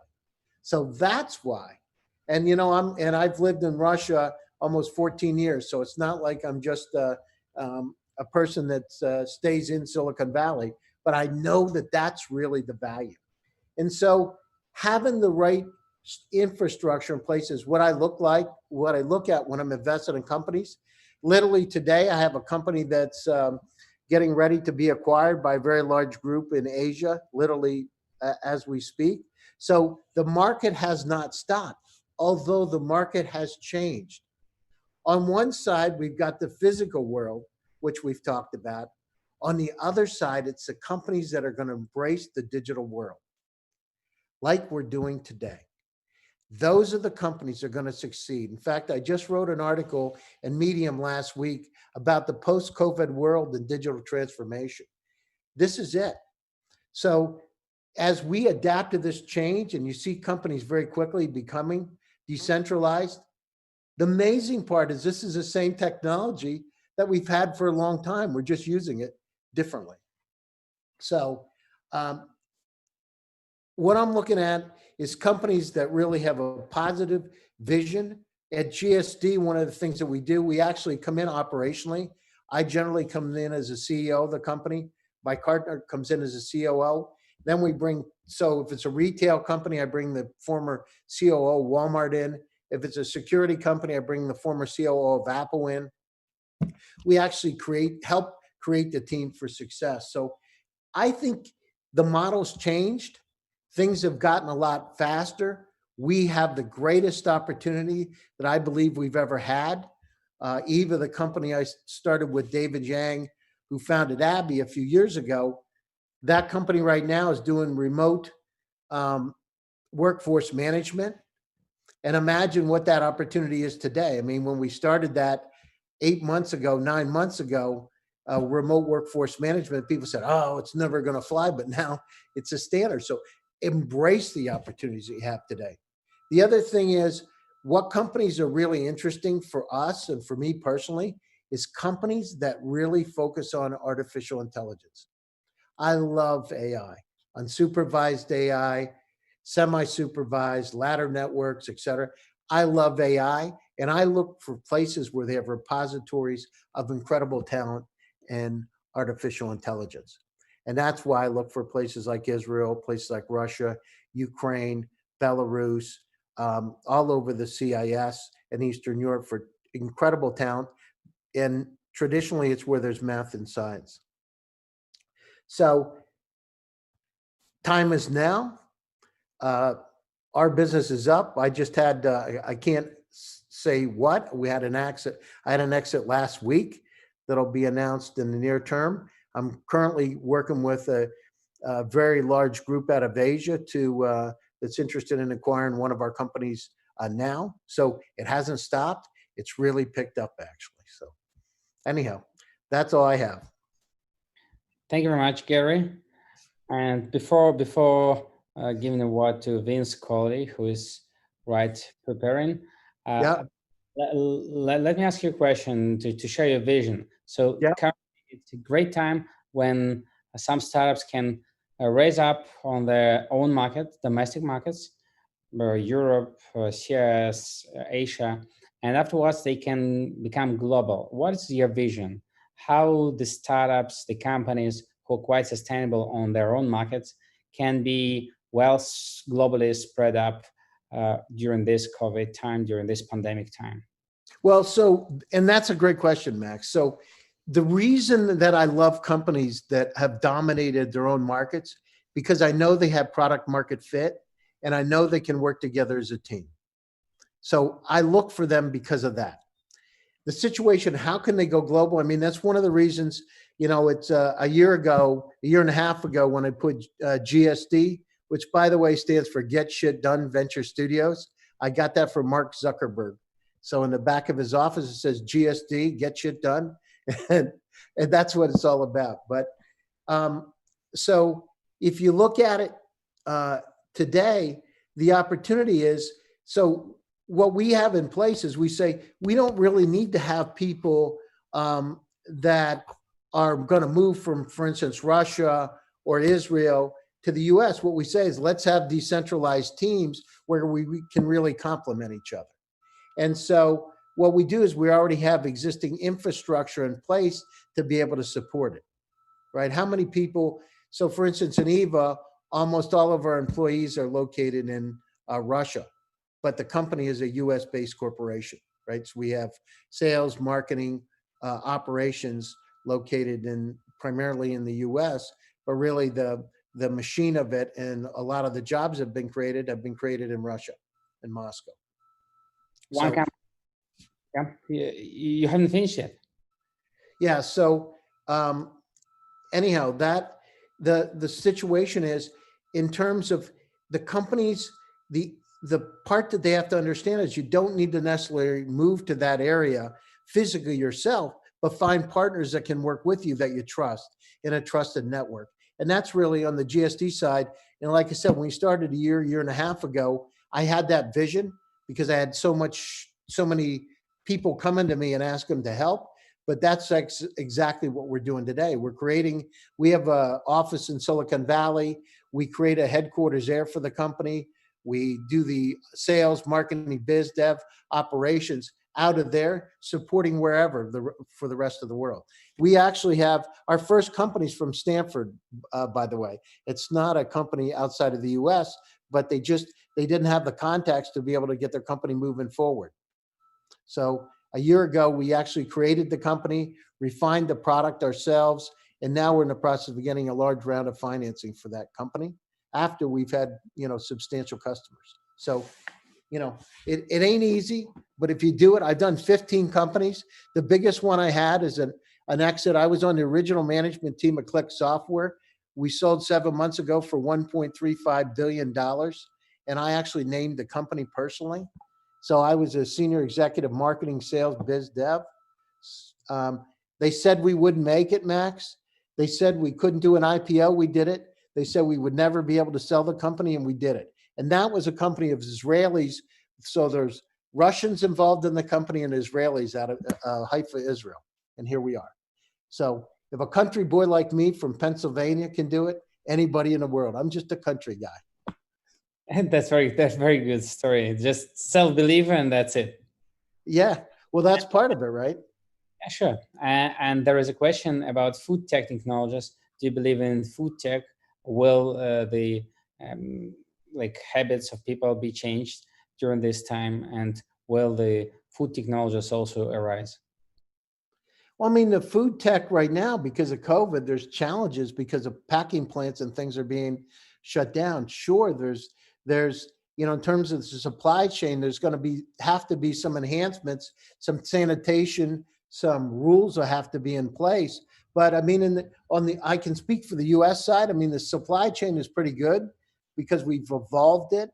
Speaker 10: So that's why. And, you know, I've lived in Russia almost 14 years. So it's not like I'm just a person that stays in Silicon Valley, but I know that that's really the value. And so having the right infrastructure in place is what I look at when I'm invested in companies. Literally today, I have a company that's getting ready to be acquired by a very large group in Asia, literally as we speak. So the market has not stopped, although the market has changed. On one side, we've got the physical world, which we've talked about. On the other side, it's the companies that are going to embrace the digital world, like we're doing today. Those are the companies that are going to succeed. In fact, I just wrote an article in Medium last week about the post-COVID world and digital transformation. This is it. So as we adapt to this change, and you see companies very quickly becoming decentralized, the amazing part is this is the same technology that we've had for a long time. We're just using it differently. So what I'm looking at is companies that really have a positive vision. At GSD, one of the things that we do, we actually come in operationally. I generally come in as a CEO of the company. My partner comes in as a COO. Then we bring, so if it's a retail company, I bring the former COO of Walmart in. If it's a security company, I bring the former COO of Apple in. We actually help create the team for success. So I think the model's changed. Things have gotten a lot faster. We have the greatest opportunity that I believe we've ever had. Eva, the company I started with David Yang, who founded Abby a few years ago, that company right now is doing remote workforce management. And imagine what that opportunity is today. I mean, when we started that 9 months ago, remote workforce management, people said, oh, it's never going to fly, but now it's a standard. So embrace the opportunities that you have today. The other thing is, what companies are really interesting for us and for me personally is companies that really focus on artificial intelligence. I love AI, unsupervised AI, semi-supervised, ladder networks, et cetera. I love AI, and I look for places where they have repositories of incredible talent and artificial intelligence. And that's why I look for places like Israel, places like Russia, Ukraine, Belarus, all over the CIS and Eastern Europe for incredible talent. And traditionally, it's where there's math and science. So time is now. Our business is up. I just had, I can't say what, we had an exit. I had an exit last week that'll be announced in the near term. I'm currently working with a very large group out of Asia to that's interested in acquiring one of our companies now. So it hasn't stopped. It's really picked up actually. So anyhow, that's all I have.
Speaker 1: Thank you very much, Gary. And before giving the word to Vince Colley, who is preparing,
Speaker 10: Yeah.
Speaker 1: let me ask you a question to share your vision. So
Speaker 10: Yeah.
Speaker 1: currently it's a great time when some startups can raise up on their own market, domestic markets, Europe, CIS, Asia, and afterwards they can become global. What is your vision? How the startups, the companies who are quite sustainable on their own markets can be well globally spread up during this COVID time, during this pandemic time?
Speaker 10: Well, so, and that's a great question, Max. So the reason that I love companies that have dominated their own markets, because I know they have product market fit and I know they can work together as a team. So I look for them because of that. The situation, how can they go global? I mean, that's one of the reasons, you know, it's a year and a half ago when I put GSD, which by the way stands for Get Shit Done Venture Studios. I got that from Mark Zuckerberg. So in the back of his office, it says GSD, Get Shit Done. And that's what it's all about. But so if you look at it today, the opportunity is, so what we have in place is we say, we don't really need to have people that are going to move from, for instance, Russia or Israel to the US. What we say is let's have decentralized teams where we can really complement each other. And so what we do is we already have existing infrastructure in place to be able to support it, right? How many people, so for instance, in EVA, almost all of our employees are located in Russia, but the company is a US-based corporation, right? So we have sales, marketing, operations located primarily in the US, but really the machine of it and a lot of the jobs have been created in Russia, in Moscow.
Speaker 1: One company. Yeah, you haven't finished yet.
Speaker 10: Yeah. So anyhow, that the situation is in terms of the companies, the part that they have to understand is you don't need to necessarily move to that area physically yourself, but find partners that can work with you that you trust in a trusted network. And that's really on the GSD side. And like I said, when we started a year and a half ago, I had that vision because I had so many people coming to me and ask them to help. But that's exactly what we're doing today. We have an office in Silicon Valley. We create a headquarters there for the company. We do the sales, marketing, biz dev operations out of there, supporting wherever for the rest of the world. We actually have our first companies from Stanford, by the way. It's not a company outside of the US, but they didn't have the contacts to be able to get their company moving forward. So a year ago, we actually created the company, refined the product ourselves, and now we're in the process of getting a large round of financing for that company after we've had, substantial customers. So, it ain't easy, but if you do it, I've done 15 companies. The biggest one I had is an exit. I was on the original management team of Click Software. We sold 7 months ago for $1.35 billion. And I actually named the company personally. So I was a senior executive marketing, sales, biz dev. They said we wouldn't make it, Max. They said we couldn't do an IPO. We did it. They said we would never be able to sell the company, and we did it. And that was a company of Israelis. So there's Russians involved in the company and Israelis out of Haifa, Israel. And here we are. So If a country boy like me from Pennsylvania can do it, anybody in the world. I'm just a country guy.
Speaker 1: And that's very good story. Just self-belief and that's it.
Speaker 10: Yeah, well, that's part of it, right?
Speaker 1: Yeah, sure. And there is a question about food tech technologies. Do you believe in food tech? Will the like habits of people be changed during this time, and will the food technologies also arise?
Speaker 10: Well, I mean, the food tech right now, because of COVID, there's challenges because of packing plants and things are being shut down. Sure, there's in terms of the supply chain, there's going to have to be some enhancements, some sanitation, some rules will have to be in place. But I mean, I can speak for the U.S. side. I mean, the supply chain is pretty good because we've evolved it.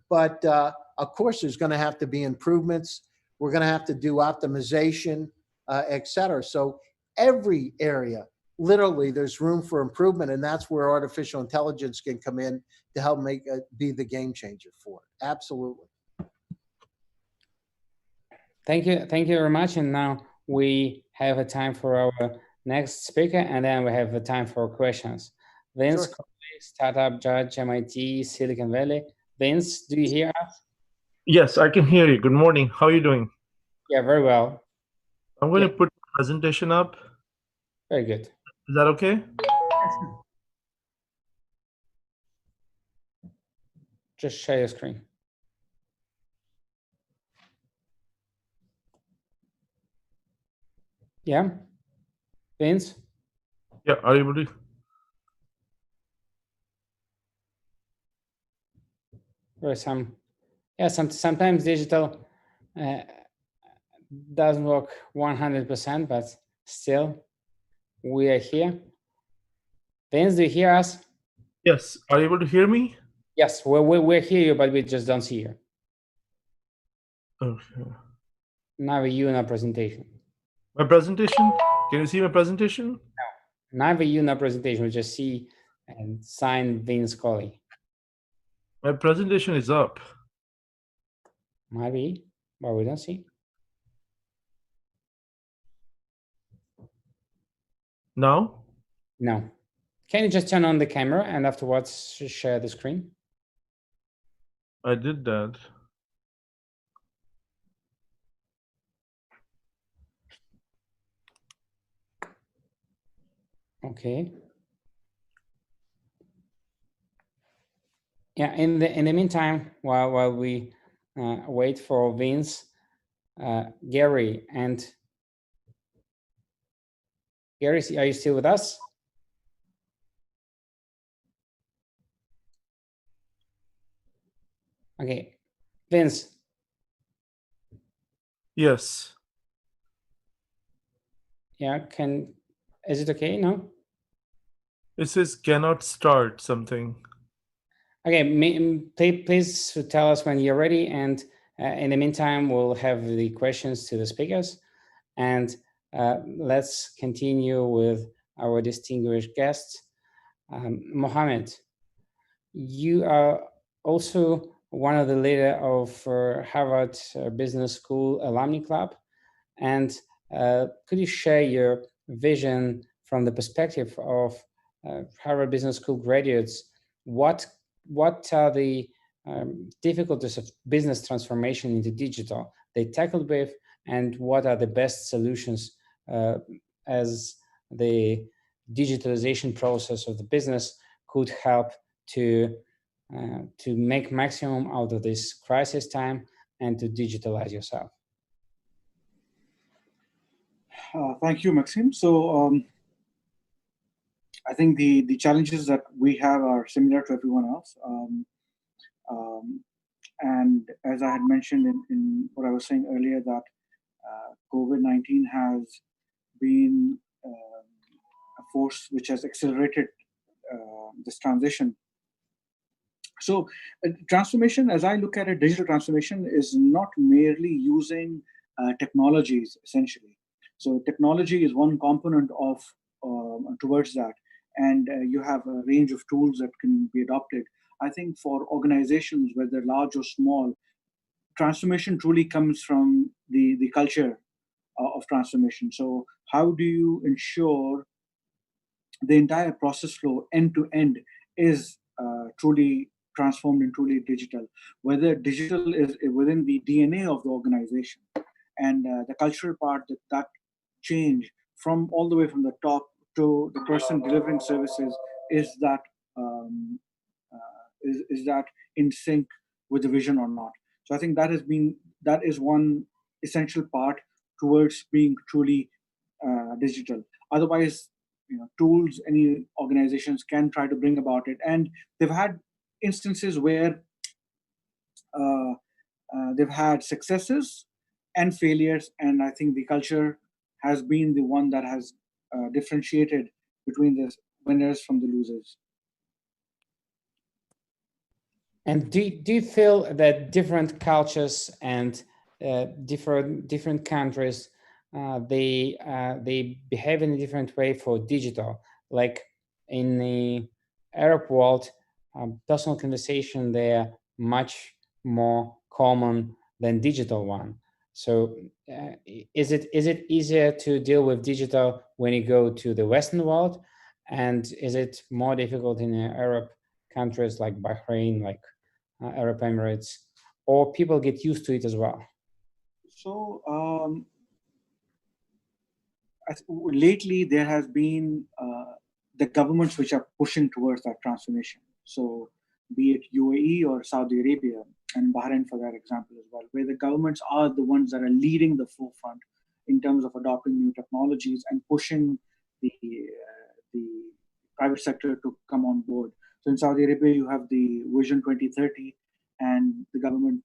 Speaker 10: But of course, there's going to have to be improvements. We're going to have to do optimization, et cetera. So every area, literally, there's room for improvement, and that's where artificial intelligence can come in to help be the game changer for it. Absolutely.
Speaker 1: Thank you very much. And now we have a time for our next speaker, and then we have a time for questions. Vince,
Speaker 10: Sure.
Speaker 1: startup judge, MIT, Silicon Valley. Vince, do you hear us?
Speaker 11: Yes, I can hear you. Good morning. How are you doing?
Speaker 1: Yeah, very well.
Speaker 11: I'm going to put the presentation up.
Speaker 1: Very good.
Speaker 11: Is that okay?
Speaker 1: Just share your screen. Yeah, Vince?
Speaker 11: Yeah, are you able to?
Speaker 1: Or sometimes digital doesn't work 100%, but still we are here. Vince, do you hear us?
Speaker 11: Yes. Are you able to hear me?
Speaker 1: Yes, we hear you, but we just don't see you.
Speaker 11: Okay.
Speaker 1: Neither you nor presentation.
Speaker 11: My presentation? Can you see my presentation?
Speaker 1: No, neither you nor presentation. We just see and sign Vince Colley.
Speaker 11: My presentation is up.
Speaker 1: Might be, but we don't see.
Speaker 11: Now?
Speaker 1: No. Can you just turn on the camera and afterwards share the screen?
Speaker 11: I did that.
Speaker 1: Okay. Yeah. In the meantime, while we wait for Vince, Gary, are you still with us? Okay, Vince.
Speaker 11: Yes.
Speaker 1: Yeah. Is it okay? No.
Speaker 11: It says cannot start something.
Speaker 1: Okay, please tell us when you're ready, and in the meantime, we'll have the questions to the speakers, and let's continue with our distinguished guests. Mohammed, you are also one of the leader of Harvard Business School Alumni Club, and could you share your vision from the perspective of Harvard Business School graduates? What are the difficulties of business transformation into digital they tackled with, and what are the best solutions as the digitalization process of the business could help to make maximum out of this crisis time and to digitalize yourself?
Speaker 7: Thank you, Maxime. So I think the challenges that we have are similar to everyone else. And as I had mentioned in what I was saying earlier, that COVID-19 has been a force which has accelerated this transition. So transformation, as I look at it, digital transformation is not merely using technologies, essentially. So technology is one component of towards that. And you have a range of tools that can be adopted. I think for organizations, whether large or small, transformation truly comes from the culture of transformation. So how do you ensure the entire process flow end to end is truly transformed and truly digital. Whether digital is within the DNA of the organization, and the cultural part, that change from all the way from the top to the person delivering services, is that um, is that in sync with the vision or not? So I think that is one essential part towards being truly digital. Otherwise, tools any organizations can try to bring about it, and they've had instances where uh, they've had successes and failures, and I think the culture has been the one that has differentiated between the winners from the losers.
Speaker 1: And do you feel that different cultures and different countries they behave in a different way for digital? Like in the Arab world, personal conversation they're much more common than digital one. So is it easier to deal with digital when you go to the Western world, and is it more difficult in Arab countries like Bahrain, like Arab Emirates, or people get used to it as well?
Speaker 7: So lately there has been the governments which are pushing towards that transformation. So be it UAE or Saudi Arabia and Bahrain for that example as well, where the governments are the ones that are leading the forefront in terms of adopting new technologies and pushing the private sector to come on board. So in Saudi Arabia, you have the Vision 2030, and the government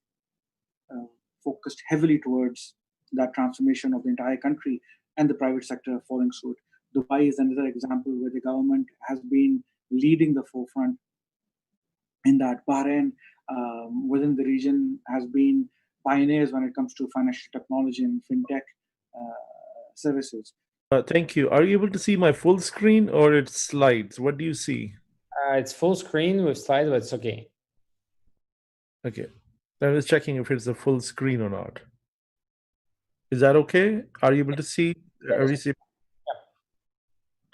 Speaker 7: focused heavily towards that transformation of the entire country, and the private sector following suit. Dubai is another example where the government has been leading the forefront in that. Bahrain, within the region, has been pioneers when it comes to financial technology and fintech services.
Speaker 11: Thank you. Are you able to see my full screen or its slides? What do you see?
Speaker 1: It's full screen with slides, but it's okay.
Speaker 11: Okay. I was checking if it's a full screen or not. Is that okay? Are you able to see? Are you see?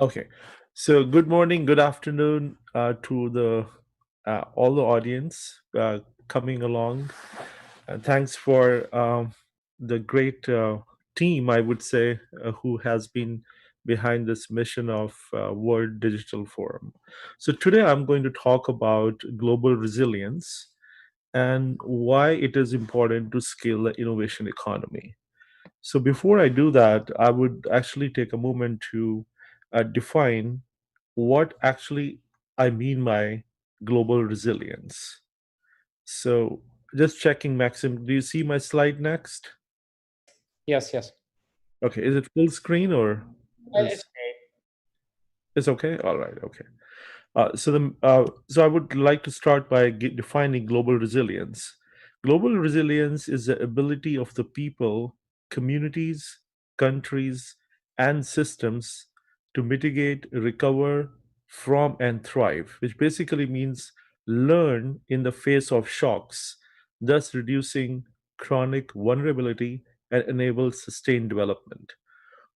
Speaker 11: Okay. So good morning, good afternoon to the all the audience coming along. Thanks for the great team, I would say, who has been behind this mission of World Digital Forum. So today I'm going to talk about global resilience and why it is important to scale the innovation economy. So before I do that, I would actually take a moment to define what actually I mean by global resilience. So just checking, Maxim, do you see my slide next?
Speaker 1: Yes, yes.
Speaker 11: Okay, is it full screen or
Speaker 1: It's
Speaker 11: is it's okay? All right, okay. So I would like to start by defining global resilience. Global resilience is the ability of the people, communities, countries, and systems to mitigate, recover from, and thrive, which basically means learn in the face of shocks, thus reducing chronic vulnerability and enable sustained development.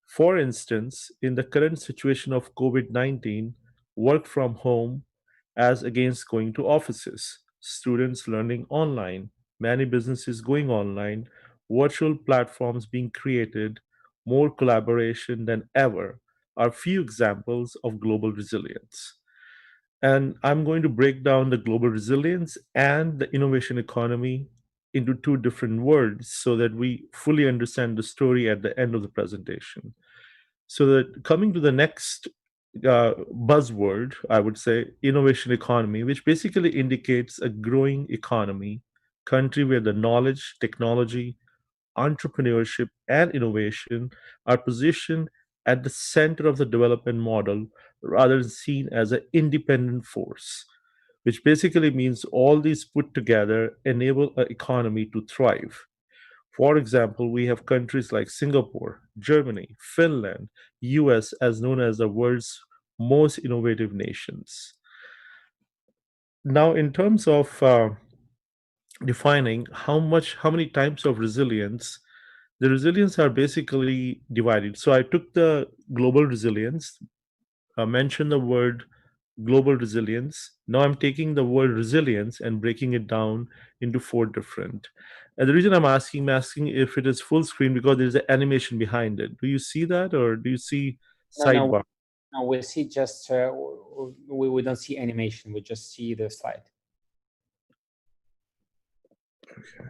Speaker 11: For instance, in the current situation of COVID 19, work from home as against going to offices, students learning online, many businesses going online, virtual platforms being created, more collaboration than ever are few examples of global resilience. And I'm going to break down the global resilience and the innovation economy into two different words so that we fully understand the story at the end of the presentation. So that coming to the next buzzword, I would say innovation economy, which basically indicates a growing economy, country where the knowledge, technology, entrepreneurship, and innovation are positioned at the center of the development model rather than seen as an independent force, which basically means all these put together enable an economy to thrive. For example, we have countries like Singapore, Germany, Finland, US as known as the world's most innovative nations. Now, in terms of defining how many types of resilience, the resilience are basically divided. So I took the global resilience mentioned the word global resilience. Now I'm taking the word resilience and breaking it down into four different. And the reason I'm asking if it is full screen because there's an animation behind it. Do you see that, or do you see sidebar?
Speaker 1: No, we see just we don't see animation. We just see the slide.
Speaker 11: Okay.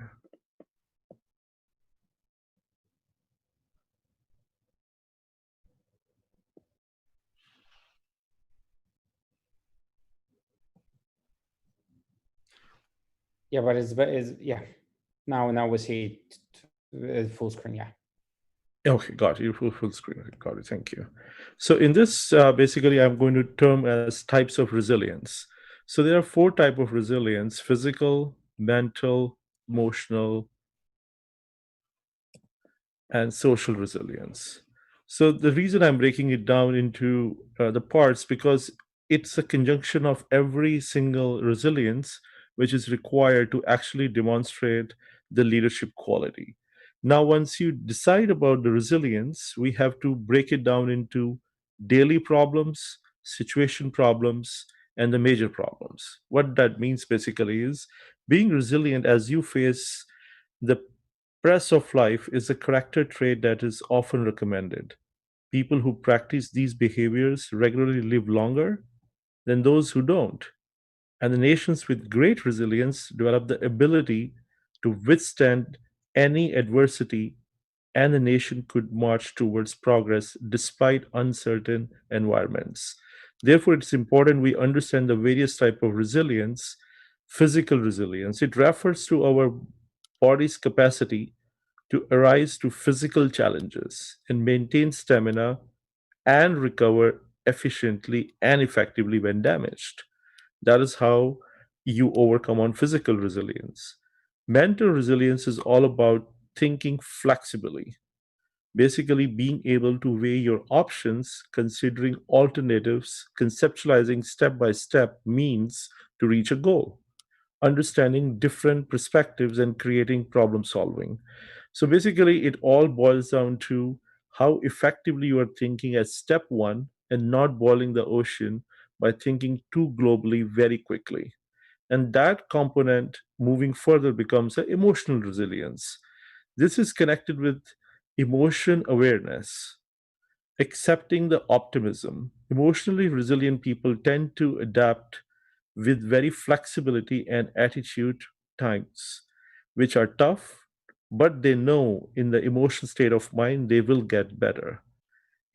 Speaker 1: Yeah, but it's yeah. Now we see full screen. Yeah.
Speaker 11: Okay, got it. Full screen. Okay, got it. Thank you. So in this, basically, I'm going to term as types of resilience. So there are four types of resilience: physical, mental, emotional, and social resilience. So the reason I'm breaking it down into the parts because it's a conjunction of every single resilience which is required to actually demonstrate the leadership quality. Now, once you decide about the resilience, we have to break it down into daily problems, situation problems, and the major problems. What that means basically is being resilient as you face the press of life is a character trait that is often recommended. People who practice these behaviors regularly live longer than those who don't. And the nations with great resilience develop the ability to withstand any adversity, and the nation could march towards progress despite uncertain environments. Therefore, it's important we understand the various type of resilience. Physical resilience, it refers to our body's capacity to arise to physical challenges and maintain stamina and recover efficiently and effectively when damaged. That is how you overcome on physical resilience. Mental resilience is all about thinking flexibly, basically being able to weigh your options, considering alternatives, conceptualizing step by step means to reach a goal, understanding different perspectives and creating problem solving. So basically, it all boils down to how effectively you are thinking as step one and not boiling the ocean by thinking too globally very quickly. And that component moving further becomes an emotional resilience. This is connected with emotion awareness, accepting the optimism. Emotionally resilient people tend to adapt with very flexibility and attitude times, which are tough, but they know in the emotional state of mind they will get better.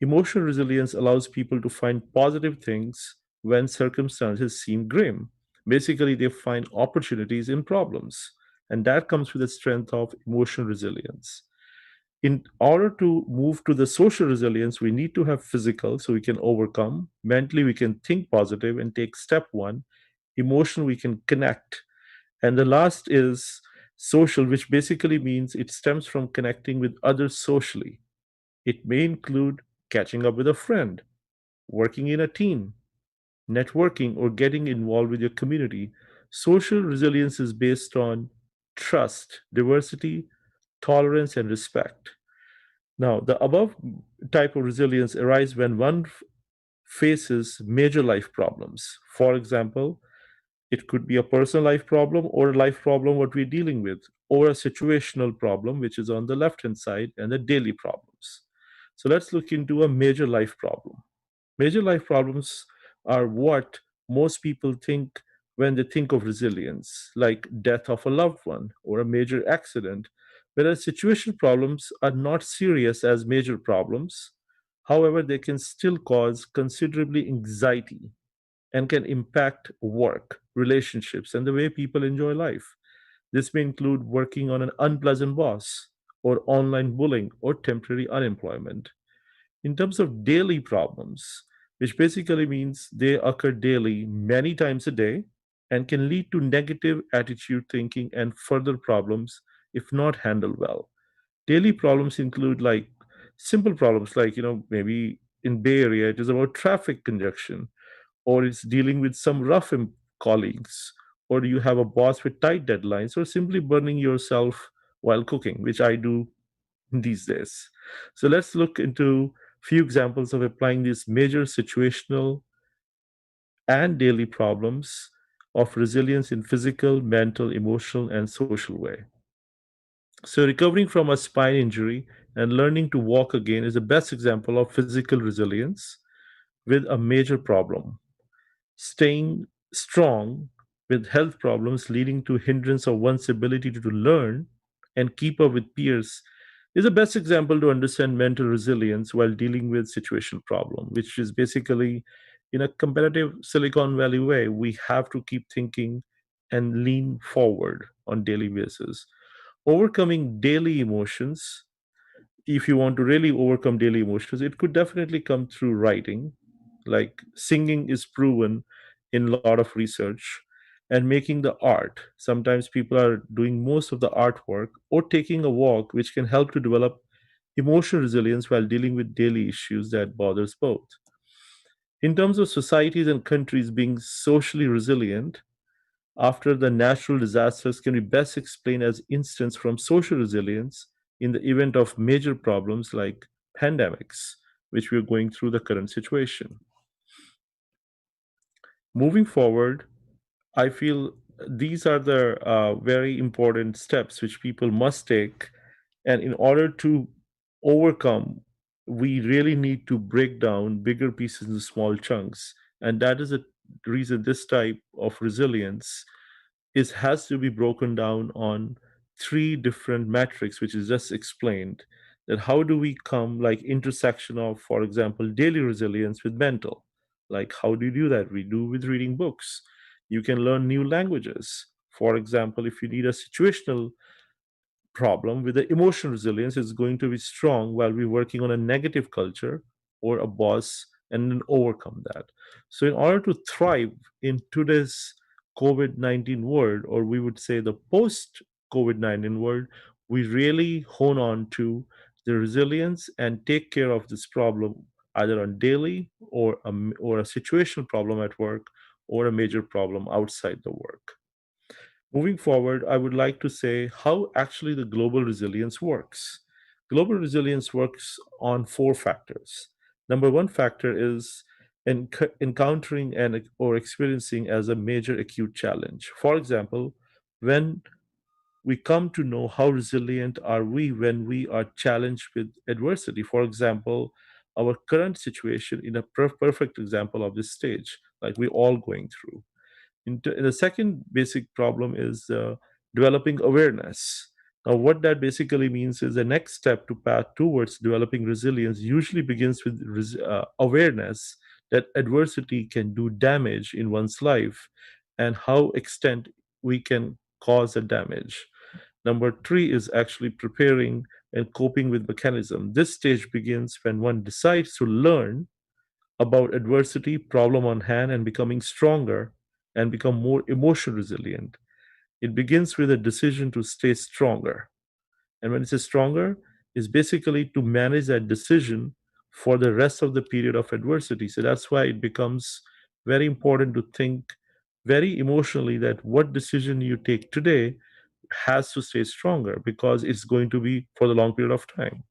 Speaker 11: Emotional resilience allows people to find positive things when circumstances seem grim. Basically, they find opportunities in problems, and that comes with the strength of emotional resilience. In order to move to the social resilience, we need to have physical so we can overcome. Mentally, we can think positive and take step one. Emotional, we can connect. And the last is social, which basically means it stems from connecting with others socially. It may include catching up with a friend, working in a team, networking, or getting involved with your community. Social resilience is based on trust, diversity, tolerance, and respect. Now, the above type of resilience arises when one faces major life problems. For example, it could be a personal life problem or a life problem what we're dealing with, or a situational problem, which is on the left hand side, and the daily problems. So let's look into a major life problem. Major life problems are what most people think when they think of resilience, like death of a loved one or a major accident, whereas situation problems are not serious as major problems. However, they can still cause considerably anxiety and can impact work, relationships, and the way people enjoy life. This may include working on an unpleasant boss, or online bullying, or temporary unemployment. In terms of daily problems, which basically means they occur daily, many times a day, and can lead to negative attitude thinking and further problems if not handled well. Daily problems include like simple problems like, maybe in Bay Area, it is about traffic congestion, or it's dealing with some colleagues, or you have a boss with tight deadlines, or simply burning yourself while cooking, which I do these days. So let's look into few examples of applying these major situational and daily problems of resilience in physical, mental, emotional, and social way. So, recovering from a spine injury and learning to walk again is the best example of physical resilience with a major problem. Staying strong with health problems leading to hindrance of one's ability to learn and keep up with peers is the best example to understand mental resilience while dealing with situational problem, which is basically in a competitive Silicon Valley way, we have to keep thinking and lean forward on daily basis. Overcoming daily emotions, if you want to really overcome daily emotions, it could definitely come through writing. Like singing is proven in a lot of research, and making the art. Sometimes people are doing most of the artwork or taking a walk, which can help to develop emotional resilience while dealing with daily issues that bothers both. In terms of societies and countries being socially resilient, after the natural disasters can be best explained as instance from social resilience in the event of major problems like pandemics, which we're going through the current situation. Moving forward, I feel these are the very important steps which people must take. And in order to overcome, we really need to break down bigger pieces into small chunks. And that is the reason this type of resilience is has to be broken down on three different metrics, which is just explained. That how do we come like intersection of, for example, daily resilience with mental? Like how do you do that? We do with reading books. You can learn new languages. For example, if you need a situational problem with the emotional resilience is going to be strong while we're working on a negative culture or a boss and then overcome that. So in order to thrive in today's COVID-19 world, or we would say the post COVID-19 world, we really hone on to the resilience and take care of this problem either on daily or a situational problem at work or a major problem outside the work. Moving forward, I would like to say how actually the global resilience works. Global resilience works on four factors. Number one factor is encountering and or experiencing as a major acute challenge. For example, when we come to know how resilient are we when we are challenged with adversity. For example, our current situation in a perfect example of this stage, like we're all going through. The second basic problem is developing awareness. Now, what that basically means is the next step to path towards developing resilience usually begins with awareness that adversity can do damage in one's life and how extent we can cause the damage. Number three is actually preparing and coping with mechanism. This stage begins when one decides to learn about adversity, problem on hand, and becoming stronger and become more emotionally resilient. It begins with a decision to stay stronger. And when it says stronger, is basically to manage that decision for the rest of the period of adversity. So that's why it becomes very important to think very emotionally that what decision you take today has to stay stronger because it's going to be for the long period of time.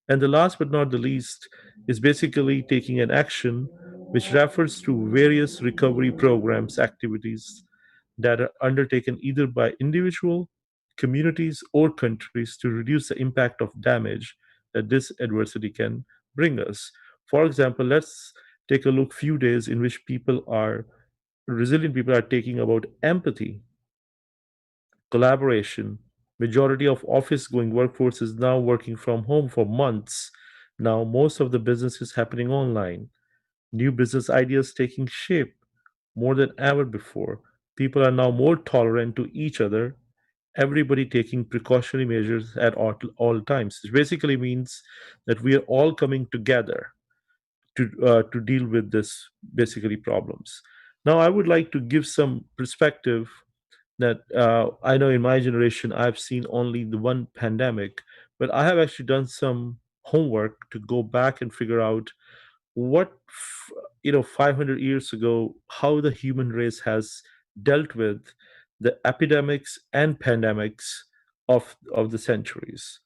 Speaker 11: And the last but not the least is basically taking an action which refers to various recovery programs, activities that are undertaken either by individual, communities, or countries to reduce the impact of damage that this adversity can bring us. For example, let's take a look few days in which resilient people are taking about empathy, collaboration. Majority of office going workforce is now working from home for months. Now most of the business is happening online. New business ideas taking shape more than ever before. People are now more tolerant to each other. Everybody taking precautionary measures at all times. It basically means that we are all coming together to deal with this basically problems. Now, I would like to give some perspective that I know in my generation I've seen only the one pandemic, but I have actually done some homework to go back and figure out what 500 years ago how the human race has dealt with the epidemics and pandemics of the centuries.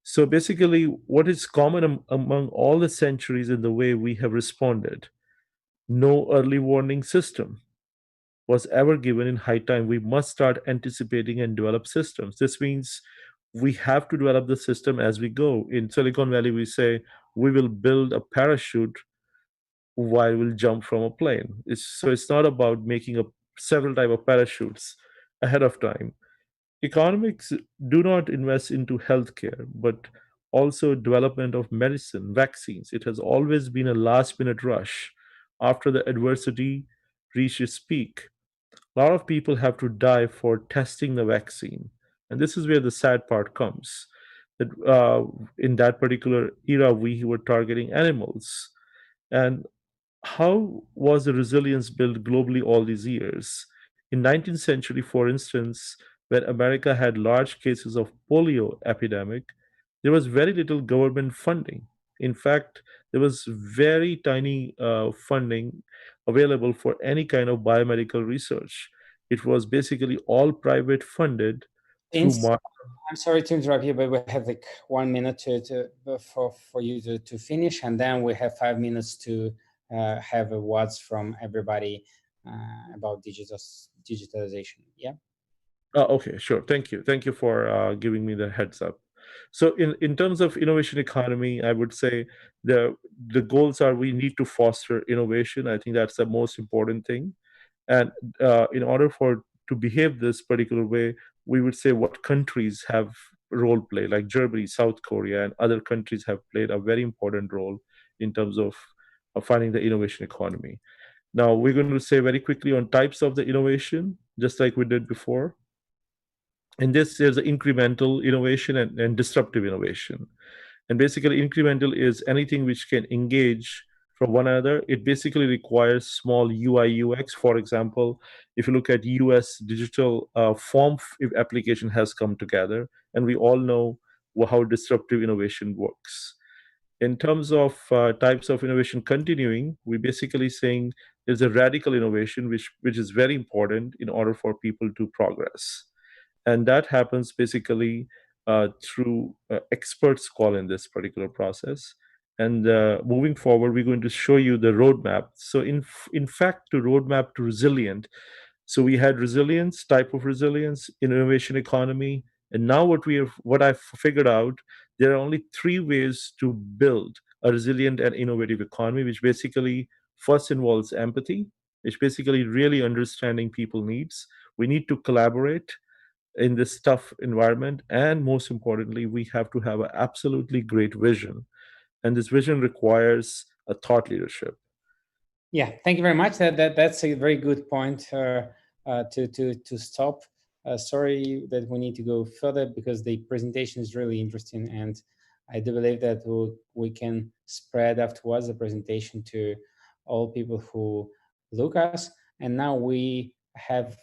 Speaker 11: So basically, what is common among all the centuries in the way we have responded? No early warning system was ever given in high time. We must start anticipating and develop systems. This means we have to develop the system as we go. In Silicon Valley, we say we will build a parachute while we'll jump from a plane. So it's not about making several type of parachutes ahead of time. Economics do not invest into healthcare, but also development of medicine, vaccines. It has always been a last minute rush after the adversity reached its peak. A lot of people have to die for testing the vaccine. And this is where the sad part comes. That in that particular era, we were targeting animals. And how was the resilience built globally all these years? In 19th century, for instance, when America had large cases of polio epidemic, there was very little government funding. In fact, there was very tiny funding available for any kind of biomedical research. It was basically all private funded through
Speaker 1: Since I'm sorry to interrupt you, but we have like 1 minute for you to finish, and then we have 5 minutes to have words from everybody about digitalization. Yeah.
Speaker 11: Okay, sure. Thank you. Thank you for giving me the heads up. So, in terms of innovation economy, I would say the goals are we need to foster innovation. I think that's the most important thing. And in order for to behave this particular way, we would say what countries have role play, like Germany, South Korea, and other countries have played a very important role in terms of finding the innovation economy. Now, we're going to say very quickly on types of the innovation, just like we did before. In this, there's the incremental innovation and disruptive innovation. And basically, incremental is anything which can engage from one another. It basically requires small UI UX. For example, if you look at US digital form application has come together, and we all know how disruptive innovation works. In terms of types of innovation continuing, we basically saying there's a radical innovation which is very important in order for people to progress, and that happens basically through experts call in this particular process. And moving forward, we're going to show you the roadmap. So in fact, to roadmap to resilient. So we had resilience, type of resilience, innovation economy, and now what I've figured out, there are only 3 ways to build a resilient and innovative economy, which basically first involves empathy, which basically really understanding people needs. We need to collaborate in this tough environment, and most importantly, we have to have an absolutely great vision, and this vision requires a thought leadership.
Speaker 1: Yeah, thank you very much. That's a very good point to stop. Sorry that we need to go further because the presentation is really interesting, and I do believe that we can spread afterwards the presentation to all people who look us. And now we have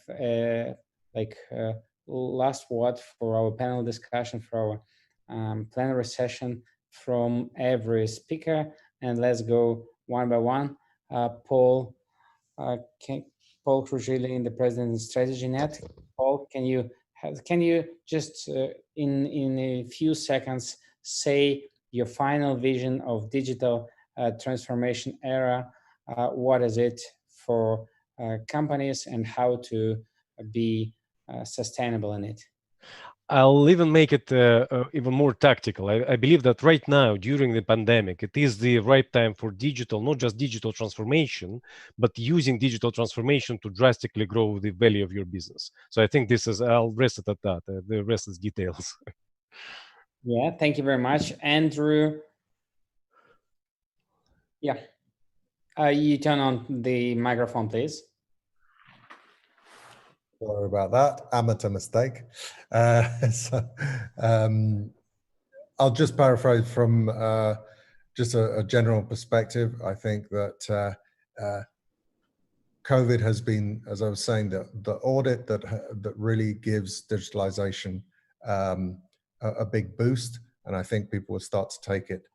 Speaker 1: last word for our panel discussion, for our plenary session from every speaker, and let's go one by one. Paul Krugili, the President of Strategy Net. Paul, can you just in a few seconds say your final vision of digital transformation era? What is it for companies and how to be sustainable in it?
Speaker 9: I'll even make it even more tactical. I believe that right now, during the pandemic, it is the right time for digital, not just digital transformation, but using digital transformation to drastically grow the value of your business. So I think I'll rest it at that. The rest is details.
Speaker 1: Yeah, thank you very much. Andrew. Yeah, you turn on the microphone, please.
Speaker 5: Sorry about that, amateur mistake. I'll just paraphrase from just a general perspective. I think that COVID has been, as I was saying, the audit that really gives digitalization a big boost, and I think people will start to take it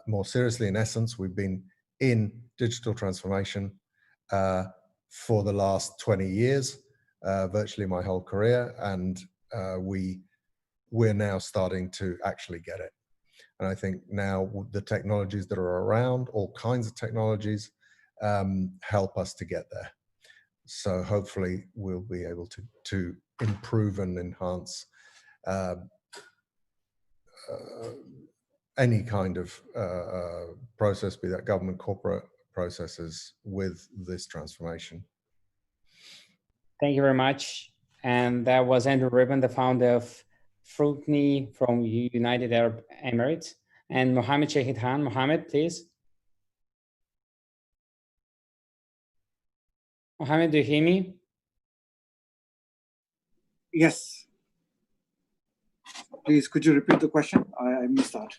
Speaker 5: more seriously. In essence, we've been in digital transformation for the last 20 years. Virtually my whole career, and we we're now starting to actually get it. And I think now the technologies that are around, all kinds of technologies, help us to get there. So hopefully we'll be able to improve and enhance any kind of process, be that government, corporate processes, with this transformation.
Speaker 1: Thank you very much. And that was Andrew Ribbon, the founder of Fruitney from United Arab Emirates, and Mohammed Shahid Khan. Mohammed, please. Mohammed, do you hear me?
Speaker 7: Yes. Please, could you repeat the question? I missed that.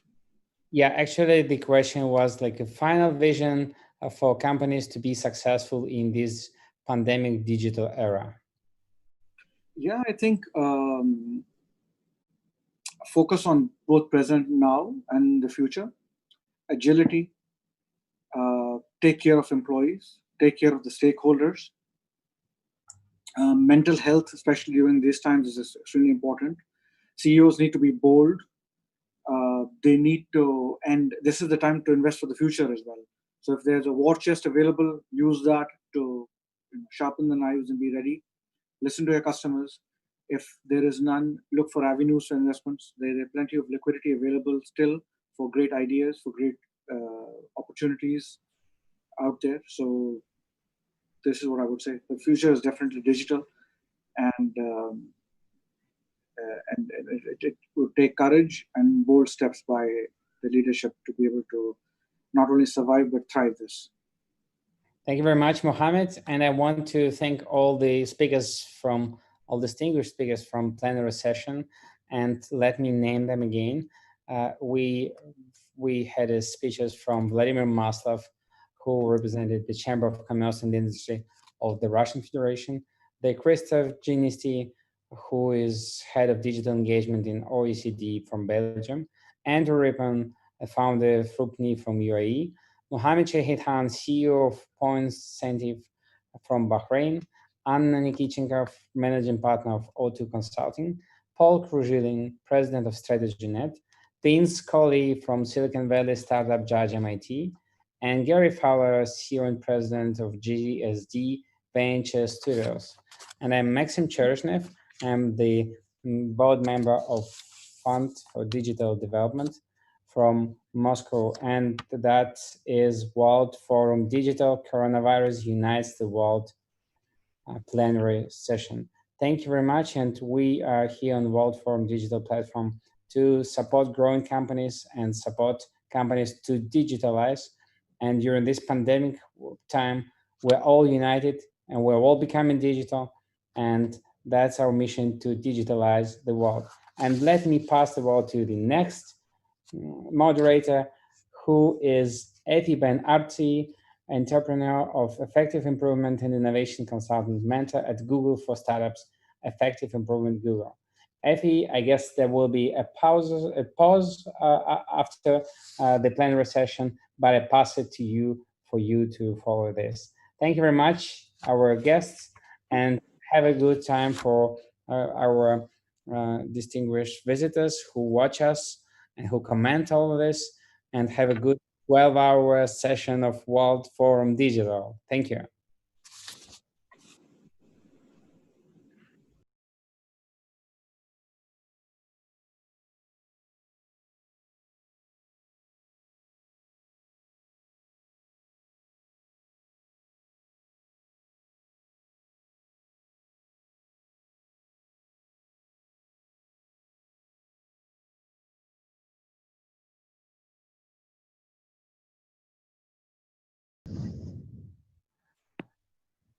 Speaker 1: Yeah, actually, the question was like a final vision for companies to be successful in this pandemic digital era.
Speaker 7: Yeah, I think focus on both present now and the future, agility, take care of employees, take care of the stakeholders. Mental health, especially during these times, is extremely important. CEOs need to be bold. They need to, and this is the time to invest for the future as well. So if there's a war chest available, use that to sharpen the knives and be ready. Listen to your customers. If there is none, look for avenues for investments. There are plenty of liquidity available still for great ideas, for great opportunities out there. So this is what I would say. The future is definitely digital, and it would take courage and bold steps by the leadership to be able to not only survive but thrive this.
Speaker 1: Thank you very much, Mohammed. And I want to thank all the speakers from, all distinguished speakers from plenary session, and let me name them again. We had speeches from Vladimir Maslov, who represented the Chamber of Commerce and Industry of the Russian Federation, the Christoph Ginisty, who is head of digital engagement in OECD from Belgium, Andrew Rippon, a founder of Fruitney from UAE, Mohammed Shahid Khan, CEO of Points Incentive from Bahrain, Anna Nikitchenko, managing partner of O2 Consulting, Paul Kruzhilin, president of StrategyNet, Dean Scully from Silicon Valley startup Judge MIT, and Gary Fowler, CEO and president of GSD Venture Studios. And I'm Maxim Chereshnev. I'm the board member of Fund for Digital Development from Moscow, and that is World Forum Digital Coronavirus Unites the World plenary session. Thank you very much, and we are here on World Forum Digital platform to support growing companies and support companies to digitalize. And during this pandemic time, we're all united and we're all becoming digital, and that's our mission, to digitalize the world. And let me pass the word to the next moderator, who is Efi Ben Arti, entrepreneur of Effective Improvement and Innovation Consultant, mentor at Google for Startups, Effective Improvement Google. Efi, I guess there will be a pause after the plenary session, but I pass it to you for you to follow this. Thank you very much, our guests, and have a good time for our distinguished visitors who watch us and who comment all of this, and have a good 12-hour session of World Forum Digital. Thank you.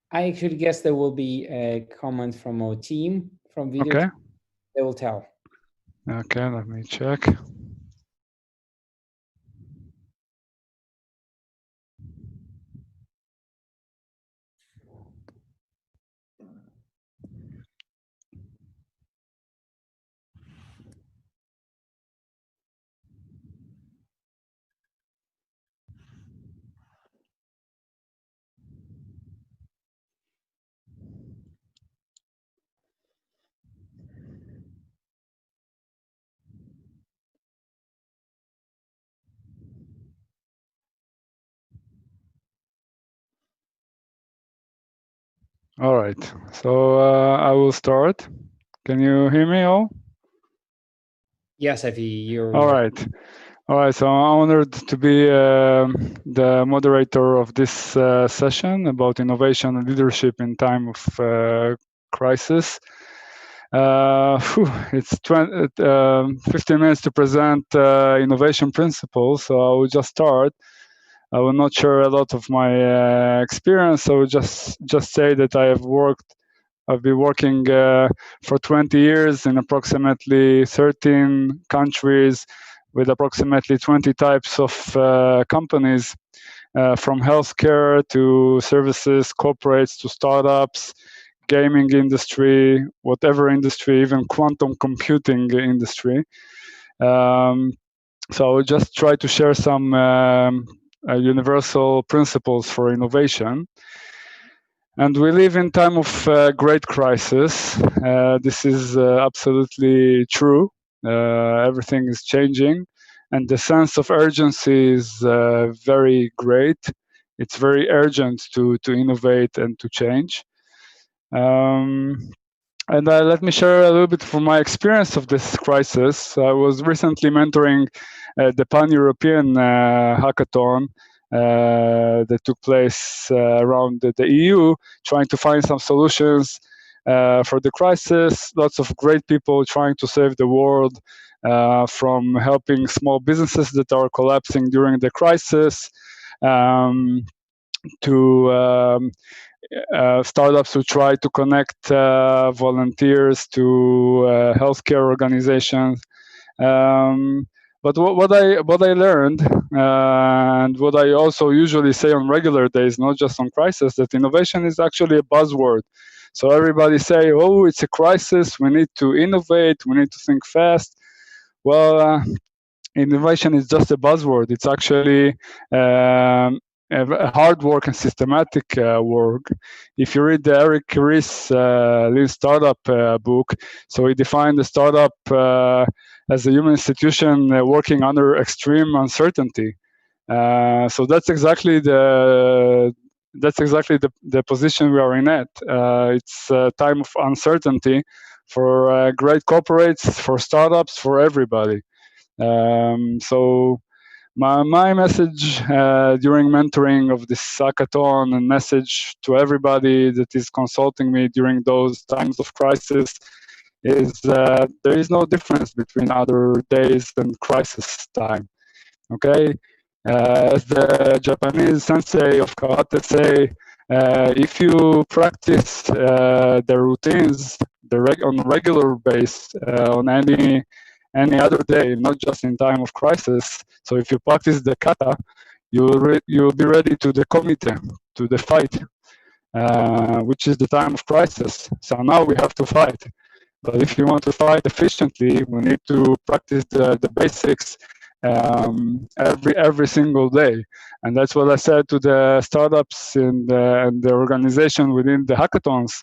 Speaker 1: I should guess there will be a comment from our team from video.
Speaker 12: Okay.
Speaker 1: They will tell.
Speaker 12: Okay, let me check. All right. So I will start. Can you hear me all?
Speaker 1: Yes, Avi, you're.
Speaker 12: All right. All right. So I'm honored to be the moderator of this session about innovation and leadership in time of crisis. It's 15 minutes to present innovation principles. So I will just start. I will not share a lot of my experience. I will just say that I've been working for 20 years in approximately 13 countries with approximately 20 types of companies, from healthcare to services, corporates to startups, gaming industry, whatever industry, even quantum computing industry. So I will just try to share some universal principles for innovation. And we live in time of great crisis. This is absolutely true. Everything is changing, and the sense of urgency is very great. It's very urgent to innovate and to change. And let me share a little bit from my experience of this crisis. I was recently mentoring the Pan-European hackathon that took place around the EU, trying to find some solutions for the crisis. Lots of great people trying to save the world, from helping small businesses that are collapsing during the crisis, to startups who try to connect volunteers to healthcare organizations. But what I learned, and what I also usually say on regular days, not just on crisis, that innovation is actually a buzzword. So everybody say, "Oh, it's a crisis. We need to innovate. We need to think fast." Well, innovation is just a buzzword. It's actually a hard work and systematic work. If you read the Eric Ries Lean Startup book, so he defined the startup as a human institution working under extreme uncertainty. So that's exactly the position we are in at. It's a time of uncertainty for great corporates, for startups, for everybody. So my message during mentoring of this hackathon, and message to everybody that is consulting me during those times of crisis, is there is no difference between other days and crisis time. Okay, as the Japanese sensei of karate say, if you practice the routines on a regular basis on any other day, not just in time of crisis. So if you practice the kata, you'll be ready to the komite, to the fight, which is the time of crisis. So now we have to fight. But if you want to fight efficiently, we need to practice the basics every single day. And that's what I said to the startups and the organization within the hackathons.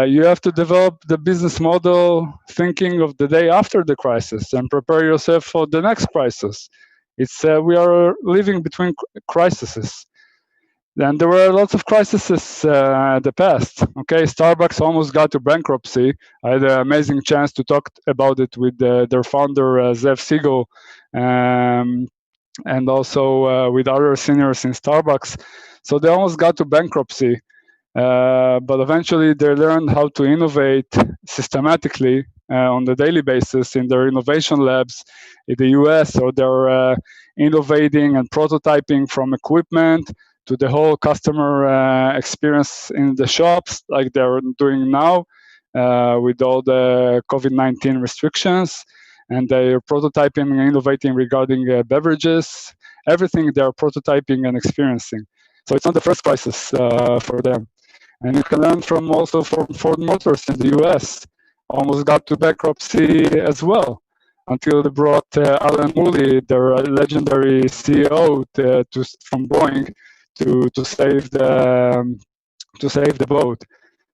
Speaker 12: You have to develop the business model thinking of the day after the crisis and prepare yourself for the next crisis. It's we are living between crises. And there were lots of crises in the past. Okay, Starbucks almost got to bankruptcy. I had an amazing chance to talk about it with their founder, Zev Siegel, and also with other seniors in Starbucks. So they almost got to bankruptcy. But eventually they learned how to innovate systematically on the daily basis in their innovation labs in the US. So they're innovating and prototyping from equipment to the whole customer experience in the shops, like they're doing now with all the COVID-19 restrictions. And they're prototyping and innovating regarding beverages, everything they're prototyping and experiencing. So it's not the first crisis for them. And you can learn from also from Ford Motors in the US, almost got to bankruptcy as well, until they brought Alan Muley, their legendary CEO, from Boeing to save the boat.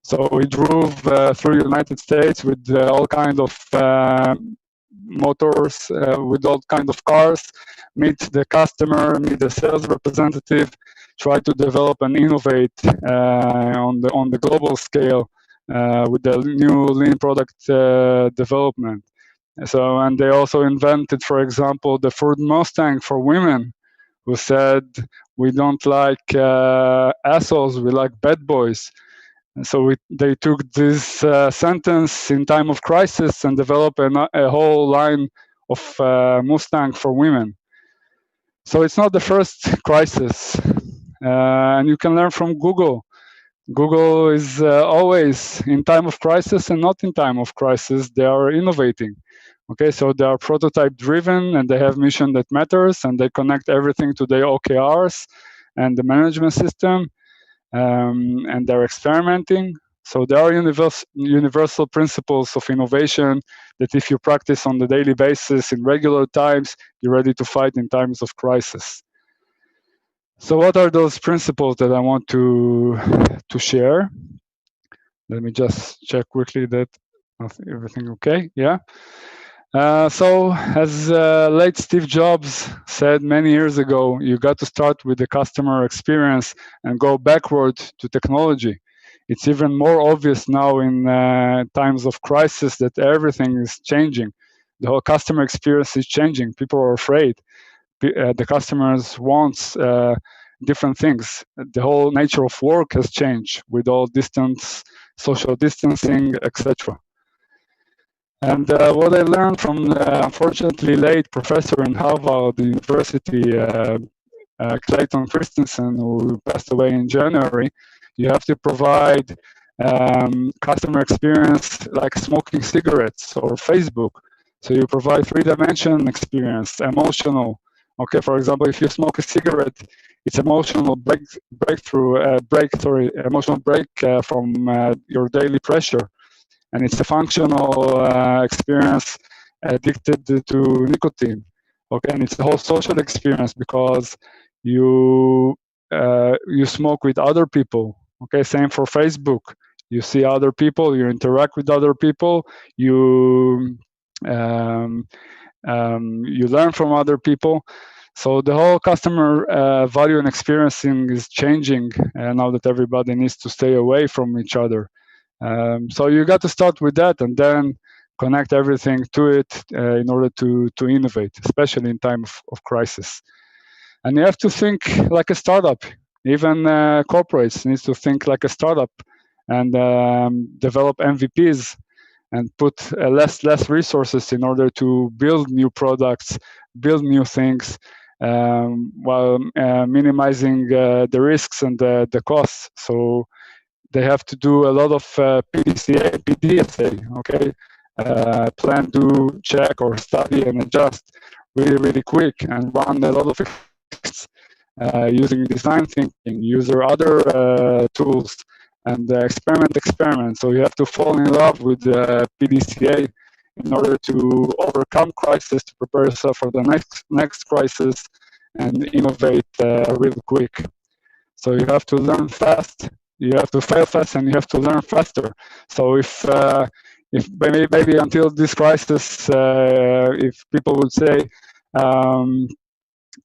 Speaker 12: So he drove through the United States with all kinds of motors, with all kind of cars, meet the customer, meet the sales representative, try to develop and innovate on the global scale with the new lean product development. So, and they also invented, for example, the Ford Mustang for women, who said, we don't like assholes, we like bad boys. And so they took this sentence in time of crisis and developed a whole line of Mustang for women. So it's not the first crisis. And you can learn from Google. Google is always in time of crisis and not in time of crisis, they are innovating. Okay, so they are prototype driven and they have mission that matters and they connect everything to their OKRs and the management system, and they're experimenting. So there are universal principles of innovation that if you practice on the daily basis in regular times, you're ready to fight in times of crisis. So what are those principles that I want to share? Let me just check quickly that everything okay. Yeah. So as late Steve Jobs said many years ago, you got to start with the customer experience and go backward to technology. It's even more obvious now in times of crisis that everything is changing. The whole customer experience is changing. People are afraid. The customers want different things. The whole nature of work has changed with all distance, social distancing, etc. And what I learned from, unfortunately, late professor in Harvard University, Clayton Christensen, who passed away in January, you have to provide customer experience like smoking cigarettes or Facebook. So you provide three-dimension experience, emotional. Okay, for example, if you smoke a cigarette, it's emotional emotional break from your daily pressure. And it's a functional experience addicted to nicotine. Okay, and it's a whole social experience because you smoke with other people. Okay, same for Facebook. You see other people, you interact with other people, you learn from other people. So the whole customer value and experiencing is changing now that everybody needs to stay away from each other. So you got to start with that and then connect everything to it in order to innovate, especially in time of crisis. And you have to think like a startup. Even corporates need to think like a startup and develop MVPs and put less resources in order to build new products, build new things, while minimizing the risks and the costs. So they have to do a lot of PDCA, PDSA, okay? Plan, do, check, or study and adjust really quick and run a lot of tests using design thinking, use other tools, and experiment. So you have to fall in love with PDCA in order to overcome crisis, to prepare yourself for the next crisis, and innovate real quick. So you have to learn fast, you have to fail fast, and you have to learn faster. So if maybe until this crisis, if people would say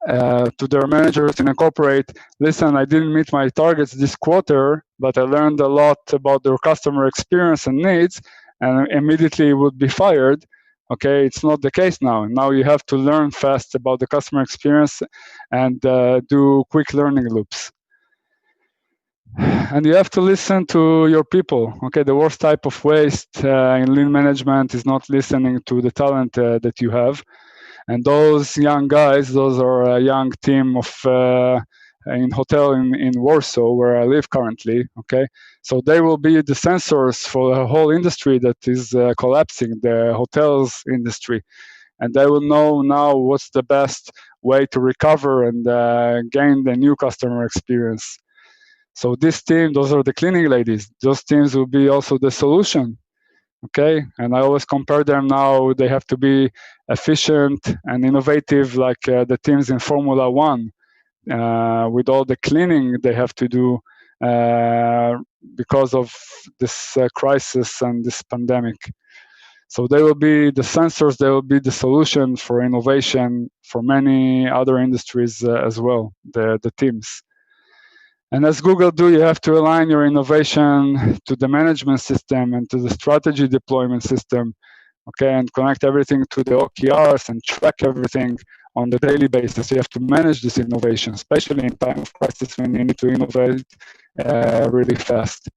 Speaker 12: to their managers in a corporate, listen, I didn't meet my targets this quarter, but I learned a lot about their customer experience and needs, and immediately would be fired. Okay, it's not the case now. Now you have to learn fast about the customer experience and do quick learning loops. And you have to listen to your people. Okay, the worst type of waste in lean management is not listening to the talent that you have. And those young guys, those are a young team of in hotel in Warsaw, where I live currently. Okay, so they will be the sensors for the whole industry that is collapsing, the hotels industry, and they will know now what's the best way to recover and gain the new customer experience. So this team, those are the cleaning ladies. Those teams will be also the solution. Okay, and I always compare them now. They have to be efficient and innovative, like the teams in Formula One, with all the cleaning they have to do because of this crisis and this pandemic. So they will be the sensors, they will be the solution for innovation for many other industries as well, the teams. And as Google do, you have to align your innovation to the management system and to the strategy deployment system, okay, and connect everything to the OKRs and track everything on the daily basis. You have to manage this innovation, especially in time of crisis when you need to innovate really fast.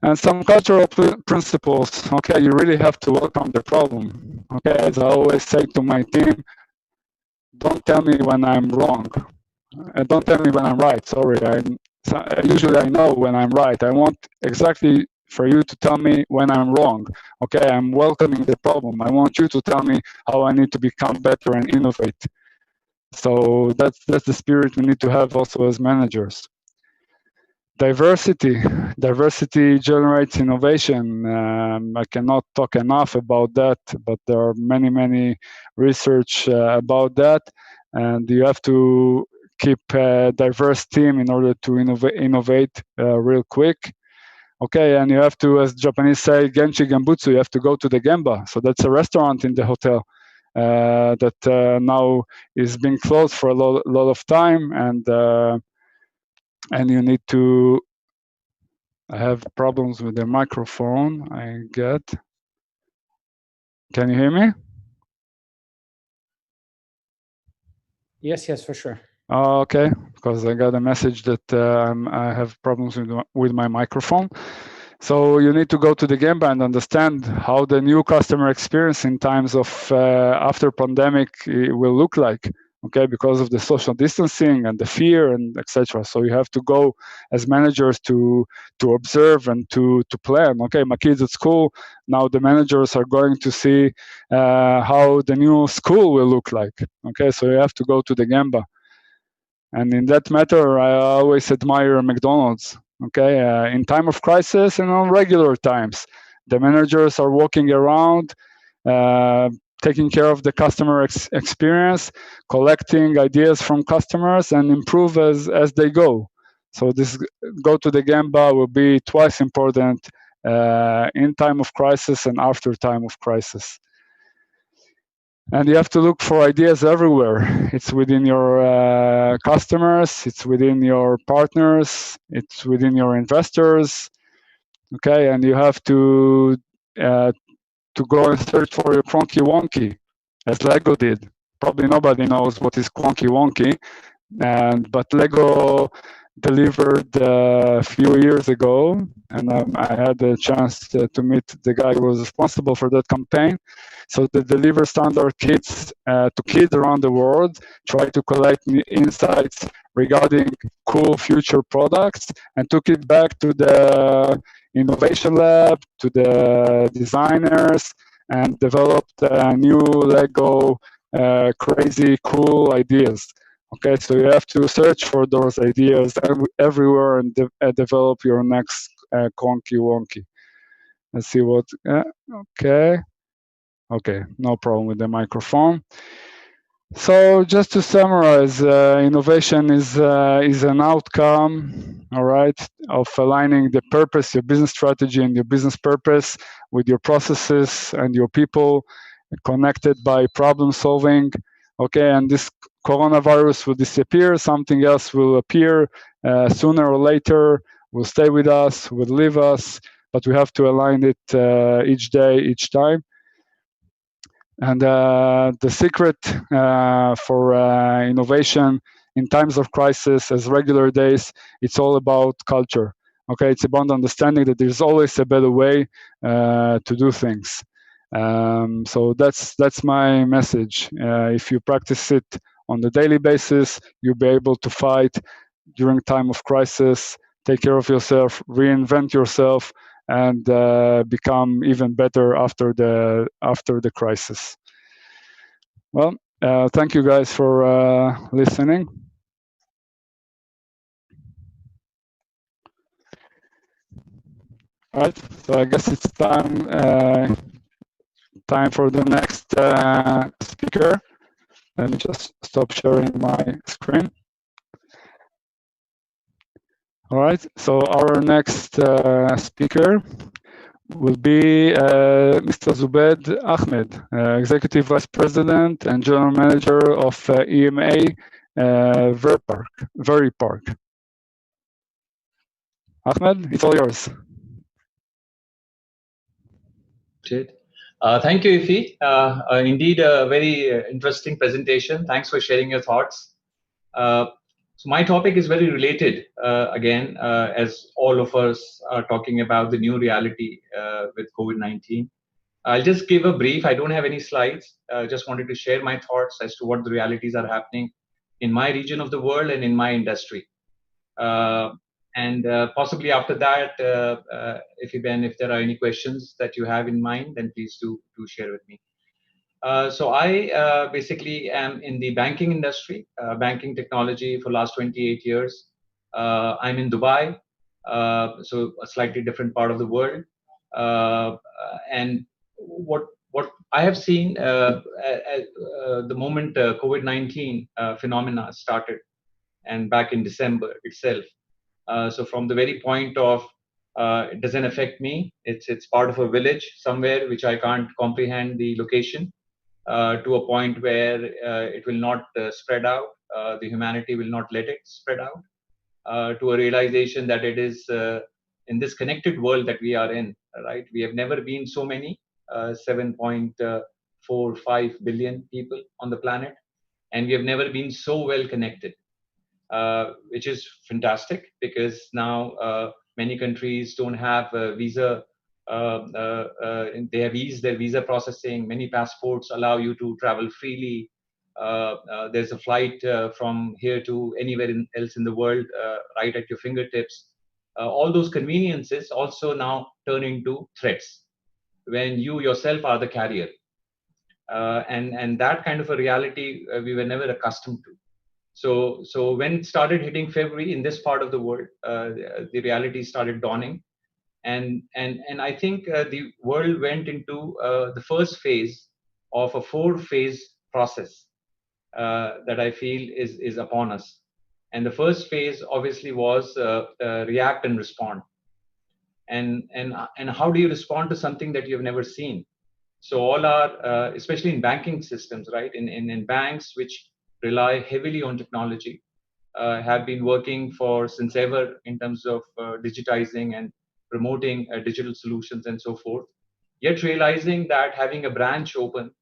Speaker 12: And some cultural principles, okay, you really have to welcome the problem. Okay, as I always say to my team, don't tell me when I'm wrong. Don't tell me when I'm right, sorry. Usually I know when I'm right. I want exactly for you to tell me when I'm wrong. Okay, I'm welcoming the problem. I want you to tell me how I need to become better and innovate. So that's the spirit we need to have also as managers. Diversity generates innovation. I cannot talk enough about that, but there are many research about that, and you have to keep a diverse team in order to innovate real quick. Okay, and you have to, as Japanese say, genchi genbutsu, you have to go to the gemba. So that's a restaurant in the hotel that now is being closed for a lot of time, and you need to. I have problems with the microphone, I get. Can you hear me?
Speaker 1: Yes, for sure.
Speaker 12: Okay, because I got a message that I have problems with my microphone. So you need to go to the Gemba and understand how the new customer experience in times of after pandemic will look like. Okay, because of the social distancing and the fear and etc. So you have to go as managers to observe and to plan. Okay, my kids at school, now the managers are going to see how the new school will look like. Okay, so you have to go to the Gemba. And in that matter, I always admire McDonald's. Okay, in time of crisis and on regular times, the managers are walking around, taking care of the customer experience, collecting ideas from customers, and improve as they go. So this go to the Gemba will be twice important in time of crisis and after time of crisis. And you have to look for ideas everywhere. It's within your customers, it's within your partners, it's within your investors. Okay, and you have to go and search for your Cronky Wonky, as Lego did. Probably nobody knows what is Cronky Wonky, but Lego delivered a few years ago, and I had the chance to meet the guy who was responsible for that campaign. So they deliver standard kits to kids around the world, try to collect insights regarding cool future products, and took it back to the innovation lab, to the designers, and developed new Lego crazy cool ideas. Okay, so you have to search for those ideas everywhere and develop your next Conky Wonky. Let's see what, okay, no problem with the microphone. So just to summarize, innovation is an outcome, all right, of aligning the purpose, your business strategy and your business purpose with your processes and your people, connected by problem solving. Okay, and this coronavirus will disappear, something else will appear sooner or later, will stay with us, will leave us, but we have to align it each day, each time. And the secret for innovation in times of crisis, as regular days, it's all about culture. Okay, it's about understanding that there's always a better way to do things. So that's my message. If you practice it on the daily basis, you'll be able to fight during time of crisis, take care of yourself, reinvent yourself, and become even better after the crisis. Well, thank you guys for listening. All right, so I guess it's time for the next speaker. Let me just stop sharing my screen. All right, so our next speaker will be Mr. Zubaid Ahmed, Executive Vice President and General Manager of EMA Very Park. Ahmed, it's all yours.
Speaker 13: Thank you, Ifi. Indeed, a very interesting presentation. Thanks for sharing your thoughts. So my topic is very related, again, as all of us are talking about the new reality with COVID-19. I'll just give a brief. I don't have any slides. Just wanted to share my thoughts as to what the realities are happening in my region of the world and in my industry. And possibly after that, if there are any questions that you have in mind, then please do share with me. So I basically am in the banking industry, banking technology for last 28 years. I'm in Dubai, so a slightly different part of the world. And what I have seen at the moment COVID-19 phenomena started, and back in December itself. So from the very point of it doesn't affect me. It's part of a village somewhere which I can't comprehend the location. To a point where it will not spread out, the humanity will not let it spread out, to a realization that it is in this connected world that we are in, right? We have never been so many, 7.45 billion people on the planet, and we have never been so well connected, which is fantastic because now many countries don't have visa. They have eased their visa processing. Many passports allow you to travel freely. There's a flight from here to anywhere else in the world right at your fingertips. All those conveniences also now turn into threats when you yourself are the carrier. And that kind of a reality we were never accustomed to. So when it started hitting February in this part of the world, the reality started dawning. And I think the world went into the first phase of a 4-phase process that I feel is upon us. And the first phase obviously was react and respond. And how do you respond to something that you've never seen? So all our, especially in banking systems, right? In banks which rely heavily on technology, have been working since ever in terms of digitizing and promoting digital solutions and so forth. Yet realizing that having a branch open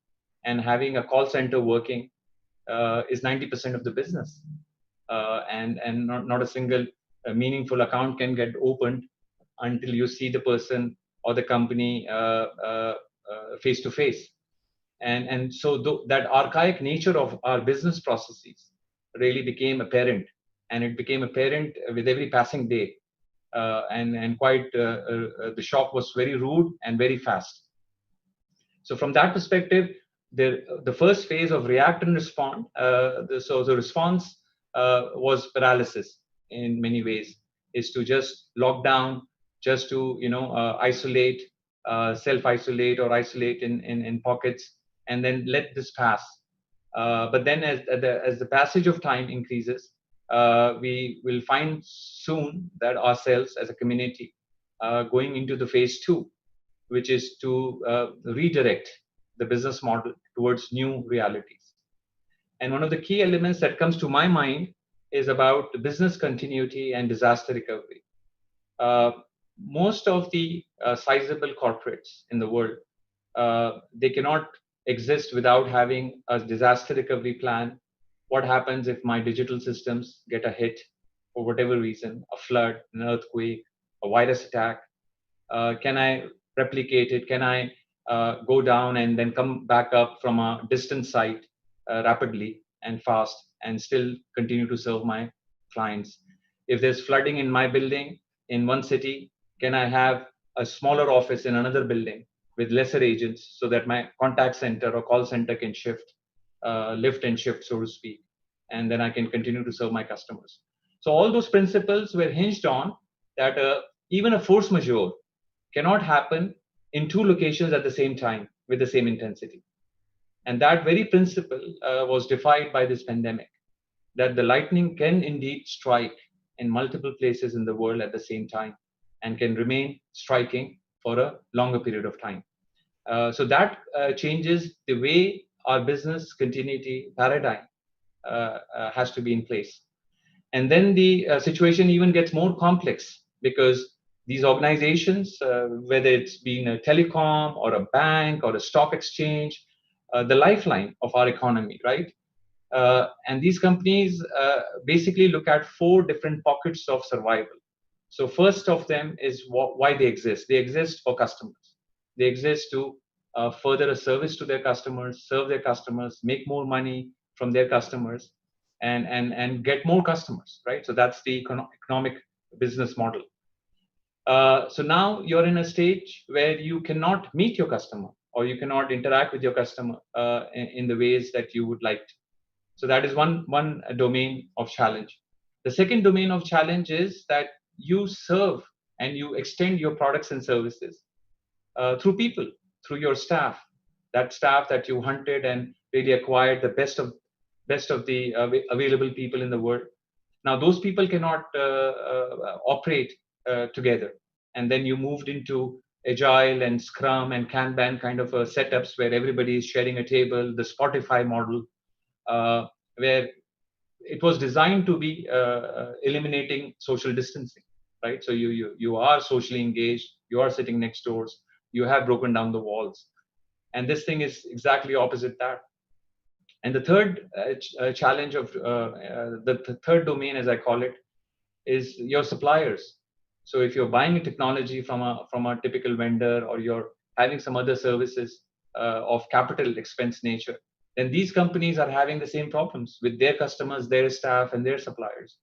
Speaker 13: and having a call center working is 90% of the business, and not a single meaningful account can get opened until you see the person or the company face to face. And so that archaic nature of our business processes really became apparent, and it became apparent with every passing day. And quite the shock was very rude and very fast. So from that perspective, the first phase of react and respond, so the response was paralysis in many ways, is to just lock down, just to isolate, self-isolate or isolate in pockets, and then let this pass. But then as the passage of time increases, we will find soon that ourselves as a community going into the phase 2, which is to redirect the business model towards new realities. And one of the key elements that comes to my mind is about business continuity and disaster recovery. Most of the sizable corporates in the world, they cannot exist without having a disaster recovery plan. What happens if my digital systems get a hit for whatever reason, a flood, an earthquake, a virus attack? Can I replicate it? Can I go down and then come back up from a distant site rapidly and fast and still continue to serve my clients? If there's flooding in my building in one city, can I have a smaller office in another building with lesser agents so that my contact center or call center can lift and shift, so to speak, and then I can continue to serve my customers? So all those principles were hinged on that even a force majeure cannot happen in 2 locations at the same time with the same intensity. And that very principle was defied by this pandemic, that the lightning can indeed strike in multiple places in the world at the same time and can remain striking for a longer period of time. So that changes the way our business continuity paradigm has to be in place. And then the situation even gets more complex because these organizations, whether it's been a telecom or a bank or a stock exchange, the lifeline of our economy, right? And these companies basically look at 4 different pockets of survival. So first of them is why they exist. They exist for customers. They exist to further a service to their customers, serve their customers, make more money from their customers, and get more customers, right? So that's the economic business model. So now you're in a stage where you cannot meet your customer or you cannot interact with your customer in the ways that you would like to. So that is one domain of challenge. The second domain of challenge is that you serve and you extend your products and services through people, through your staff, that staff that you hunted and really acquired the best of the available people in the world. Now those people cannot operate together, and then you moved into agile and scrum and kanban kind of setups where everybody is sharing a table, the Spotify model, where it was designed to be eliminating social distancing, right? So you are socially engaged, you are sitting next doors, you have broken down the walls, and this thing is exactly opposite that. And the third challenge of the third domain, as I call it, is your suppliers. So if you're buying a technology from a typical vendor, or you're having some other services of capital expense nature, then these companies are having the same problems with their customers, their staff, and their suppliers.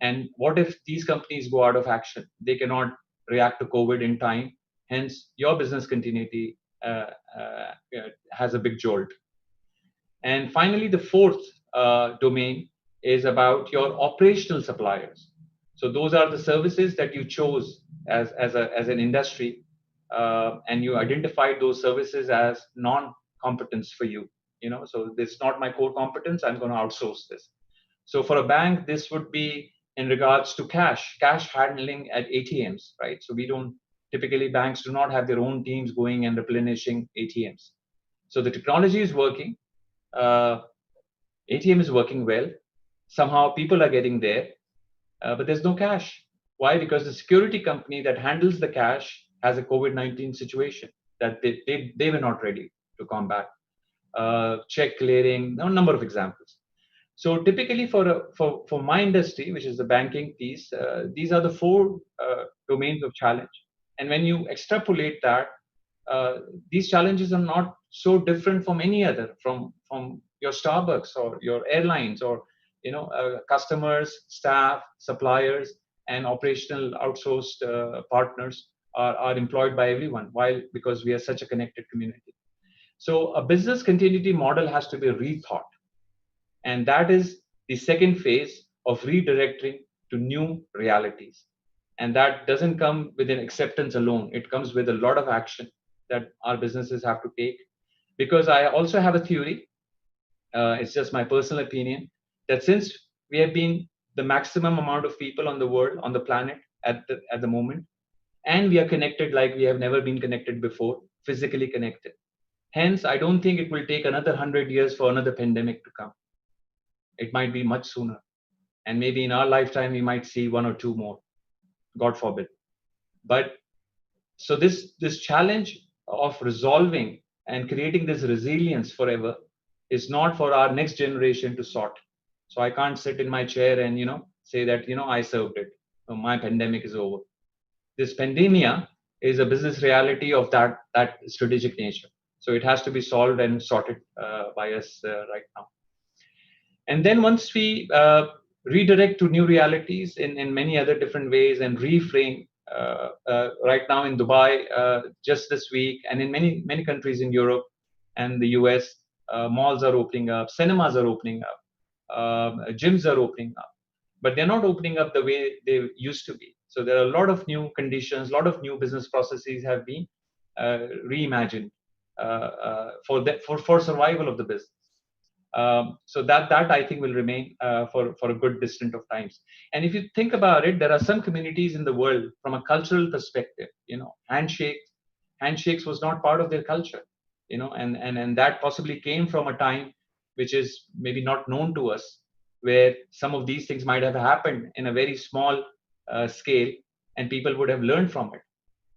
Speaker 13: And what if these companies go out of action? They cannot react to COVID in time. Hence, your business continuity has a big jolt. And finally, the fourth domain is about your operational suppliers. So those are the services that you chose as an industry, and you identified those services as non-competence for you. So this is not my core competence. I'm going to outsource this. So for a bank, this would be in regards to cash handling at ATMs, right? So typically banks do not have their own teams going and replenishing ATMs. So the technology is working. ATM is working well. Somehow people are getting there, but there's no cash. Why? Because the security company that handles the cash has a COVID-19 situation that they were not ready to combat. Check clearing, a number of examples. So typically for my industry, which is the banking piece, these are the 4 domains of challenge. And when you extrapolate that, these challenges are not so different from any other, from your Starbucks or your airlines or customers, staff, suppliers, and operational outsourced partners are employed by everyone. Why? Because we are such a connected community. So a business continuity model has to be rethought. And that is the second phase of redirecting to new realities. And that doesn't come with an acceptance alone. It comes with a lot of action that our businesses have to take. Because I also have a theory, it's just my personal opinion, that since we have been the maximum amount of people on the world, on the planet at the moment, and we are connected like we have never been connected before, physically connected. Hence, I don't think it will take another 100 years for another pandemic to come. It might be much sooner. And maybe in our lifetime, we might see 1 or 2 more, God forbid. But so this challenge of resolving and creating this resilience forever is not for our next generation to sort. So I can't sit in my chair and, say that, I served it. So my pandemic is over. This pandemia is a business reality of that strategic nature. So it has to be solved and sorted by us right now. And then once we redirect to new realities in many other different ways and reframe, right now in Dubai, just this week, and in many countries in Europe and the US, malls are opening up, cinemas are opening up, gyms are opening up, but they're not opening up the way they used to be. So there are a lot of new conditions, a lot of new business processes have been reimagined for survival of the business. So that I think will remain for a good distance of times. And if you think about it, there are some communities in the world from a cultural perspective, handshake handshakes was not part of their culture, and that possibly came from a time which is maybe not known to us, where some of these things might have happened in a very small scale, and people would have learned from it.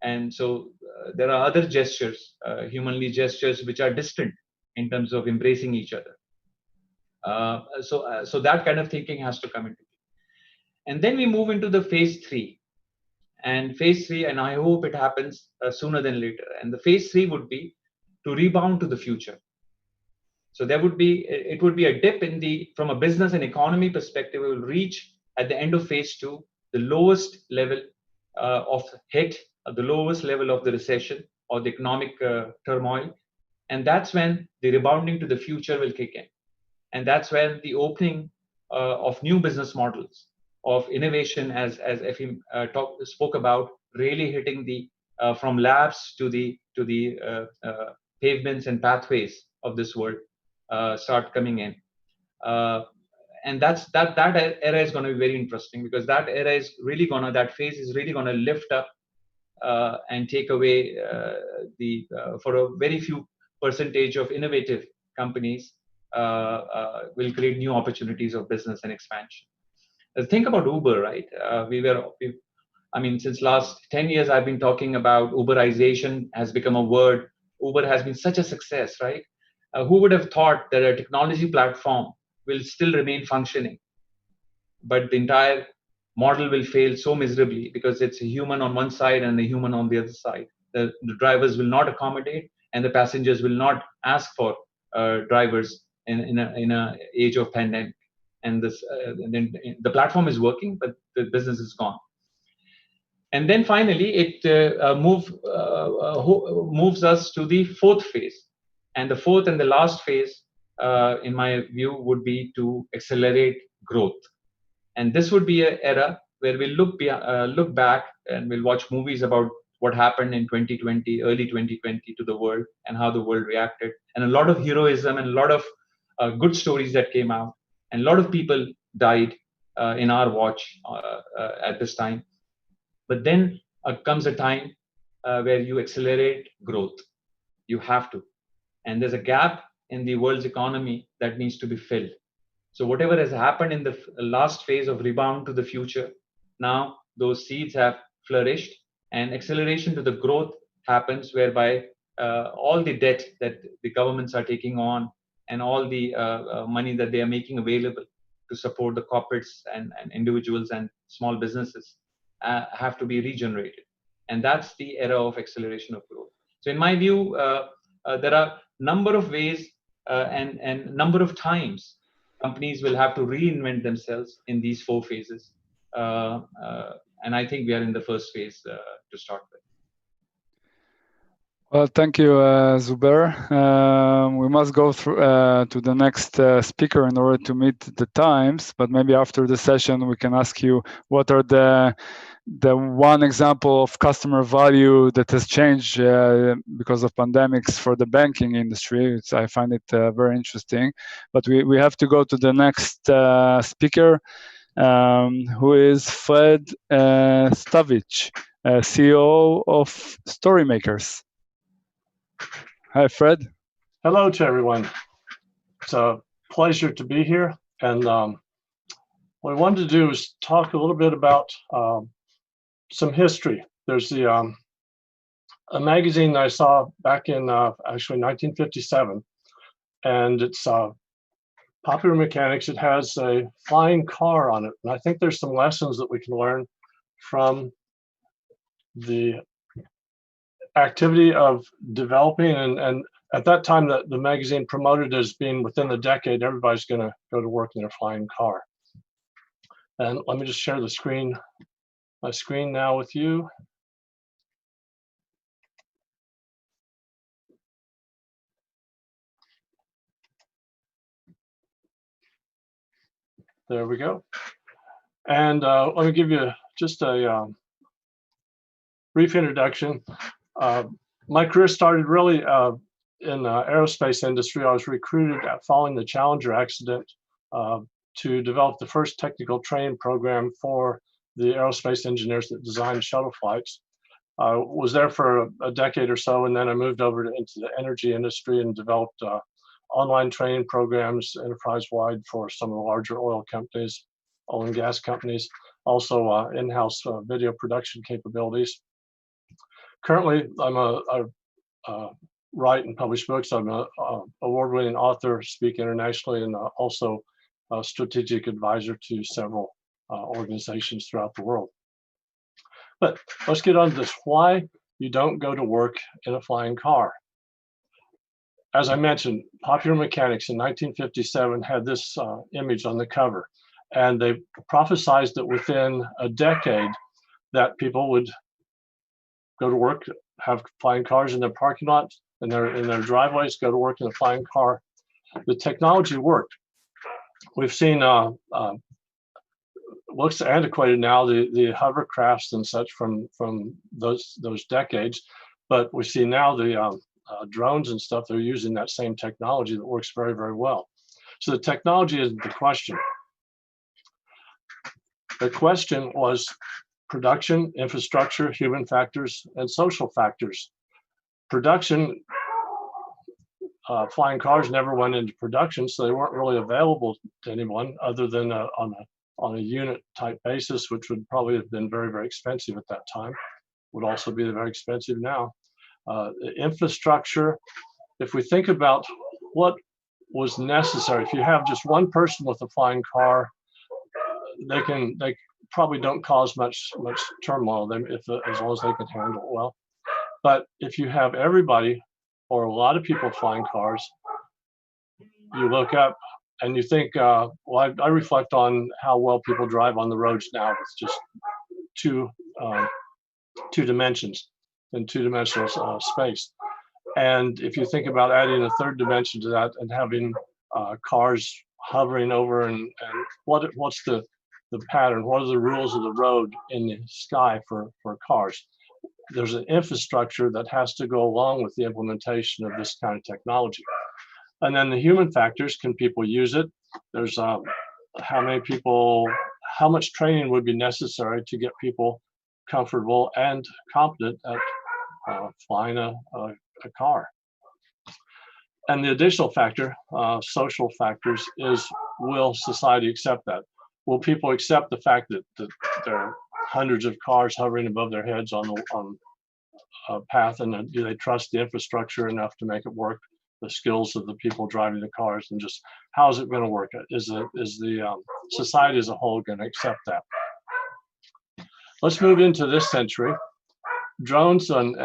Speaker 13: And so there are other gestures, humanly gestures, which are distant in terms of embracing each other. So that kind of thinking has to come into play. And then we move into the phase 3. And phase 3, and I hope it happens sooner than later. And the phase 3 would be to rebound to the future. So it would be a dip from a business and economy perspective. We will reach at the end of phase 2 the lowest level of hit, the lowest level of the recession or the economic turmoil, and that's when the rebounding to the future will kick in, and that's when the opening of new business models, of innovation, as Efim spoke about, really hitting the from labs to the pavements and pathways of this world start coming in. And that era is going to be very interesting, because that phase is really going to lift up and take away for a very few percentage of innovative companies will create new opportunities of business and expansion. Think about Uber, right? Since last 10 years, I've been talking about Uberization has become a word. Uber has been such a success, right? Who would have thought that a technology platform will still remain functioning, but the entire model will fail so miserably because it's a human on one side and a human on the other side. The drivers will not accommodate, and the passengers will not ask for drivers in a age of pandemic. And then the platform is working, but the business is gone. And then finally, it moves us to the fourth phase. And the fourth and the last phase, in my view, would be to accelerate growth. And this would be an era where we'll look back and we'll watch movies about what happened in 2020, early 2020 to the world, and how the world reacted. And a lot of heroism and a lot of good stories that came out. And a lot of people died in our watch at this time. But then comes a time where you accelerate growth. You have to. And there's a gap in the world's economy that needs to be filled. So whatever has happened in the last phase of rebound to the future, now those seeds have flourished, and acceleration to the growth happens, whereby all the debt that the governments are taking on and all the money that they are making available to support the corporates and individuals and small businesses have to be regenerated. And that's the era of acceleration of growth. So in my view, there are number of ways and number of times companies will have to reinvent themselves in these 4 phases. And I think we are in the first phase to start with.
Speaker 12: Well, thank you, Zubair. We must go through to the next speaker in order to meet the times, but maybe after the session we can ask you what are the one example of customer value that has changed because of pandemics for the banking industry. I find it very interesting. But we have to go to the next speaker, who is Fred Stavich, CEO of Storymakers. Hi, Fred.
Speaker 14: Hello to everyone. It's a pleasure to be here. And what I wanted to do is talk a little bit about some history. There's a magazine that I saw back in actually 1957, and it's Popular Mechanics. It has a flying car on it, and I think there's some lessons that we can learn from the activity of developing, and at that time the magazine promoted as being within the decade everybody's going to go to work in their flying car. And let me just share the screen, my screen now with you. There we go. And let me give you just a brief introduction. My career started really in the aerospace industry. I was recruited following the Challenger accident to develop the first technical training program for the aerospace engineers that designed shuttle flights. Was there for a decade or so, and then I moved over into the energy industry and developed online training programs enterprise-wide for some of the larger oil companies, oil and gas companies, also in-house video production capabilities. Currently, I write and publish books. I'm an award-winning author, speak internationally, and also a strategic advisor to several organizations throughout the world. But let's get on to this. Why you don't go to work in a flying car? As I mentioned, Popular Mechanics in 1957 had this image on the cover, and they prophesied that within a decade that people would go to work, have flying cars in their parking lots, in their driveways, go to work in a flying car. The technology worked. We've seen looks antiquated now, the hovercrafts and such from those decades, but we see now the drones and stuff. They're using that same technology that works very, very well. So the technology isn't the question. The question was production, infrastructure, human factors, and social factors. Production, flying cars never went into production, so they weren't really available to anyone other than on a unit type basis, which would probably have been very, very expensive at that time, would also be very expensive now. Infrastructure, if we think about what was necessary, if you have just one person with a flying car, they probably don't cause much turmoil as long as they can handle it well. But if you have everybody or a lot of people flying cars, you look up and you think, well, I reflect on how well people drive on the roads now with just two dimensions in two-dimensional space. And if you think about adding a third dimension to that and having cars hovering over and what's the pattern, what are the rules of the road in the sky for cars? There's an infrastructure that has to go along with the implementation of this kind of technology. And then the human factors, can people use it? There's how much training would be necessary to get people comfortable and competent at flying a car. And the additional factor, social factors, is will society accept that? Will people accept the fact that there are hundreds of cars hovering above their heads on a path, and do they trust the infrastructure enough to make it work? The skills of the people driving the cars, and just how is it going to work? Is the society as a whole going to accept that? Let's move into this century. Drones and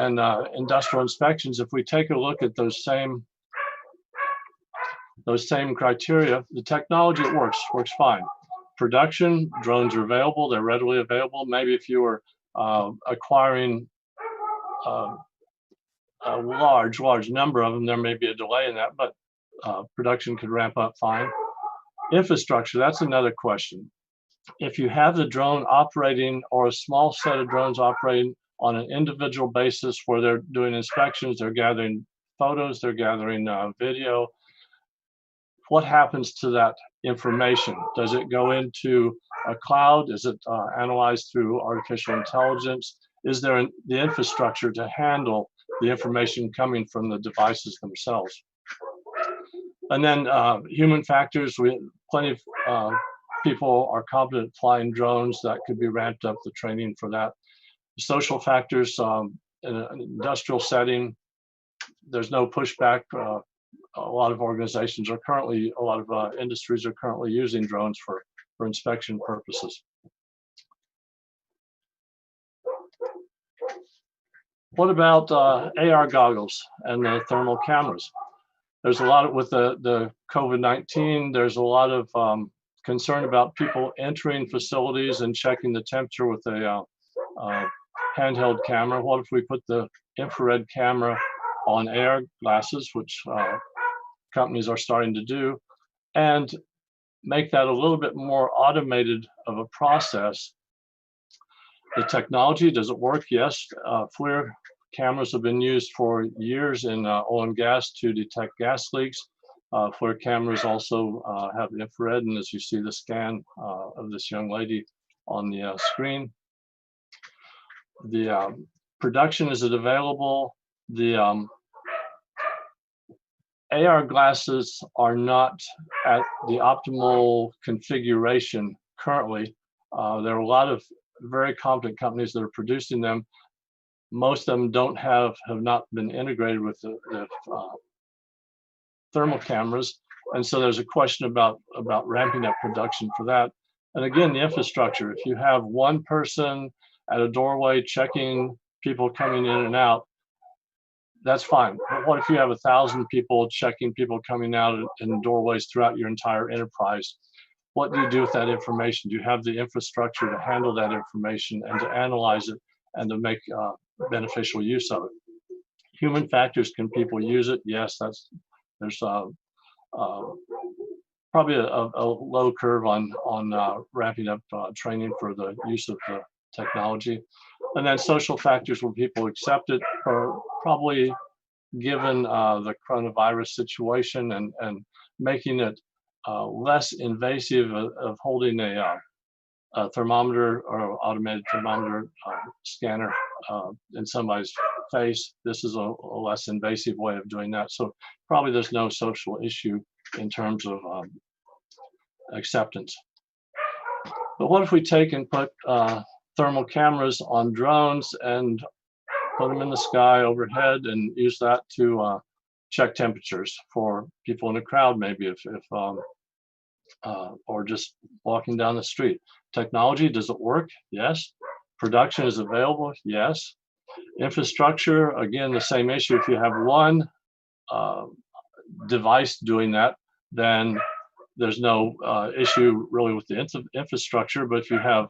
Speaker 14: industrial inspections. If we take a look at those same criteria, the technology works fine. Production, drones are available, they're readily available. Maybe if you were acquiring a large number of them, there may be a delay in that, but production could ramp up fine. Infrastructure, that's another question. If you have the drone operating or a small set of drones operating on an individual basis where they're doing inspections, they're gathering photos, they're gathering video, what happens to that information? Does it go into a cloud? Is it analyzed through artificial intelligence? Is there the infrastructure to handle the information coming from the devices themselves? And then human factors, plenty of people are competent flying drones. That could be ramped up, the training for that. Social factors, in an industrial setting, there's no pushback. A lot of organizations are currently, a lot of industries are currently using drones for inspection purposes. What about AR goggles and the thermal cameras? There's a lot with the COVID-19, there's a lot of concern about people entering facilities and checking the temperature with a handheld camera. What if we put the infrared camera on AR glasses, which companies are starting to do, and make that a little bit more automated of a process? The technology, does it work? Yes. FLIR cameras have been used for years in oil and gas to detect gas leaks. FLIR cameras also have infrared, and as you see the scan of this young lady on the screen, the Production, is it available? The AR glasses are not at the optimal configuration currently. There are a lot of very competent companies that are producing them. Most of them have not been integrated with the thermal cameras, and so there's a question about ramping up production for that. And again, the infrastructure. If you have one person at a doorway checking people coming in and out, that's fine. But what if you have 1,000 people checking people coming out in doorways throughout your entire enterprise? What do you do with that information? Do you have the infrastructure to handle that information and to analyze it and to make beneficial use of it? Human factors, can people use it? Yes, there's probably a low curve on ramping up training for the use of the technology. And then social factors, will people accept it? Or probably, given the coronavirus situation and making it less invasive of holding a thermometer or automated thermometer scanner in somebody's face. This is a less invasive way of doing that. So probably there's no social issue in terms of acceptance. But what if we take and put thermal cameras on drones and put them in the sky overhead and use that to check temperatures for people in a crowd, maybe if or just walking down the street. Technology, does it work? Yes. Production, is available? Yes. Infrastructure, again, the same issue. If you have one device doing that, then there's no issue really with the infrastructure. But if you have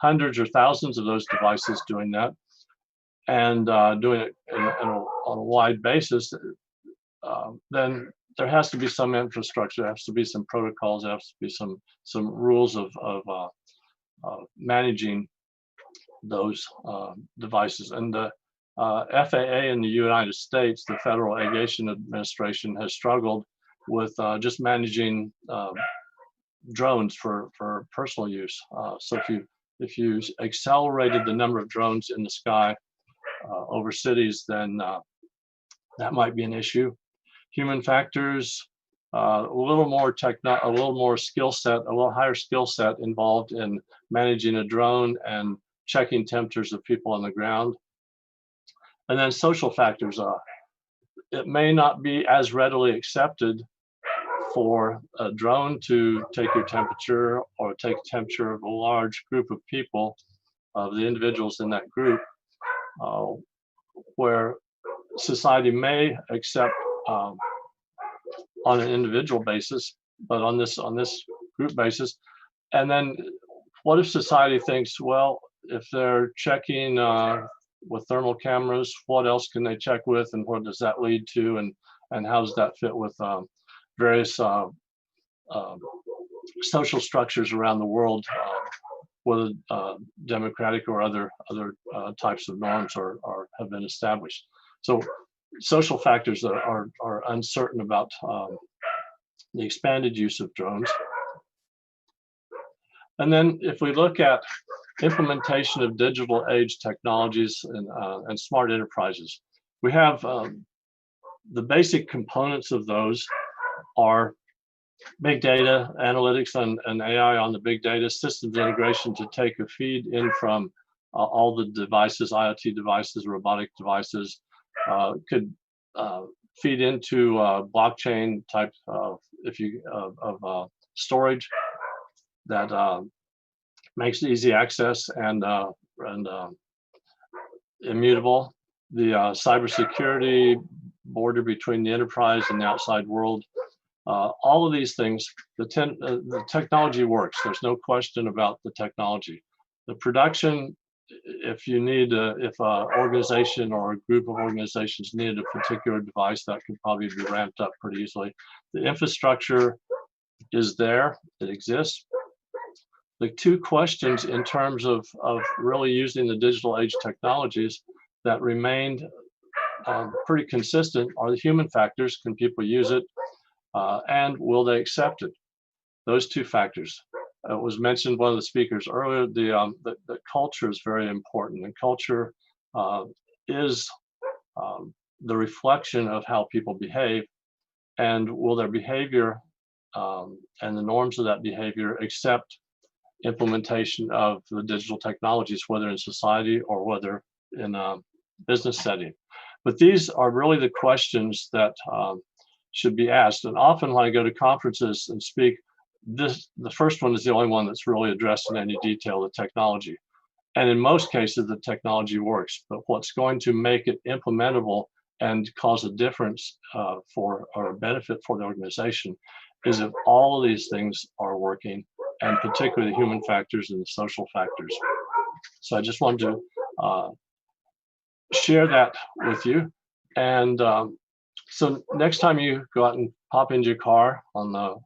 Speaker 14: hundreds or thousands of those devices doing that, and doing it on a wide basis, then there has to be some infrastructure, there has to be some protocols, there has to be some rules of managing those devices. And the FAA in the United States, the Federal Aviation Administration, has struggled with just managing drones for personal use. So if you accelerated the number of drones in the sky over cities, then that might be an issue. Human factors, a little more skill set, a little higher skill set involved in managing a drone and checking temperatures of people on the ground. And then social factors, it may not be as readily accepted for a drone to take your temperature or take the temperature of a large group of people, of the individuals in that group, where society may accept on an individual basis, but on this group basis. And then what if society thinks, well, if they're checking with thermal cameras, what else can they check with, and what does that lead to, and how does that fit with various social structures around the world, whether democratic or other types of norms have been established. So social factors are uncertain about the expanded use of drones. And then if we look at implementation of digital age technologies and smart enterprises, we have the basic components of those are big data, analytics, and AI on the big data, systems integration to take a feed in from all the devices, IoT devices, robotic devices, could feed into blockchain type of storage that makes easy access and immutable. The cybersecurity border between the enterprise and the outside world. All of these things, the technology works. There's no question about the technology. The production, if you need, if an organization or a group of organizations needed a particular device, that could probably be ramped up pretty easily. The infrastructure is there, it exists. The two questions in terms of really using the digital age technologies that remained pretty consistent are the human factors. Can people use it? And will they accept it? Those two factors. It was mentioned one of the speakers earlier, the culture is very important. And culture is the reflection of how people behave, and will their behavior and the norms of that behavior accept implementation of the digital technologies, whether in society or whether in a business setting. But these are really the questions that should be asked. And often when I go to conferences and speak, the first one is the only one that's really addressed in any detail, the technology. And in most cases, the technology works, but what's going to make it implementable and cause a difference or a benefit for the organization is if all of these things are working, and particularly the human factors and the social factors. So I just wanted to share that with you. And so next time you go out and pop into your car on the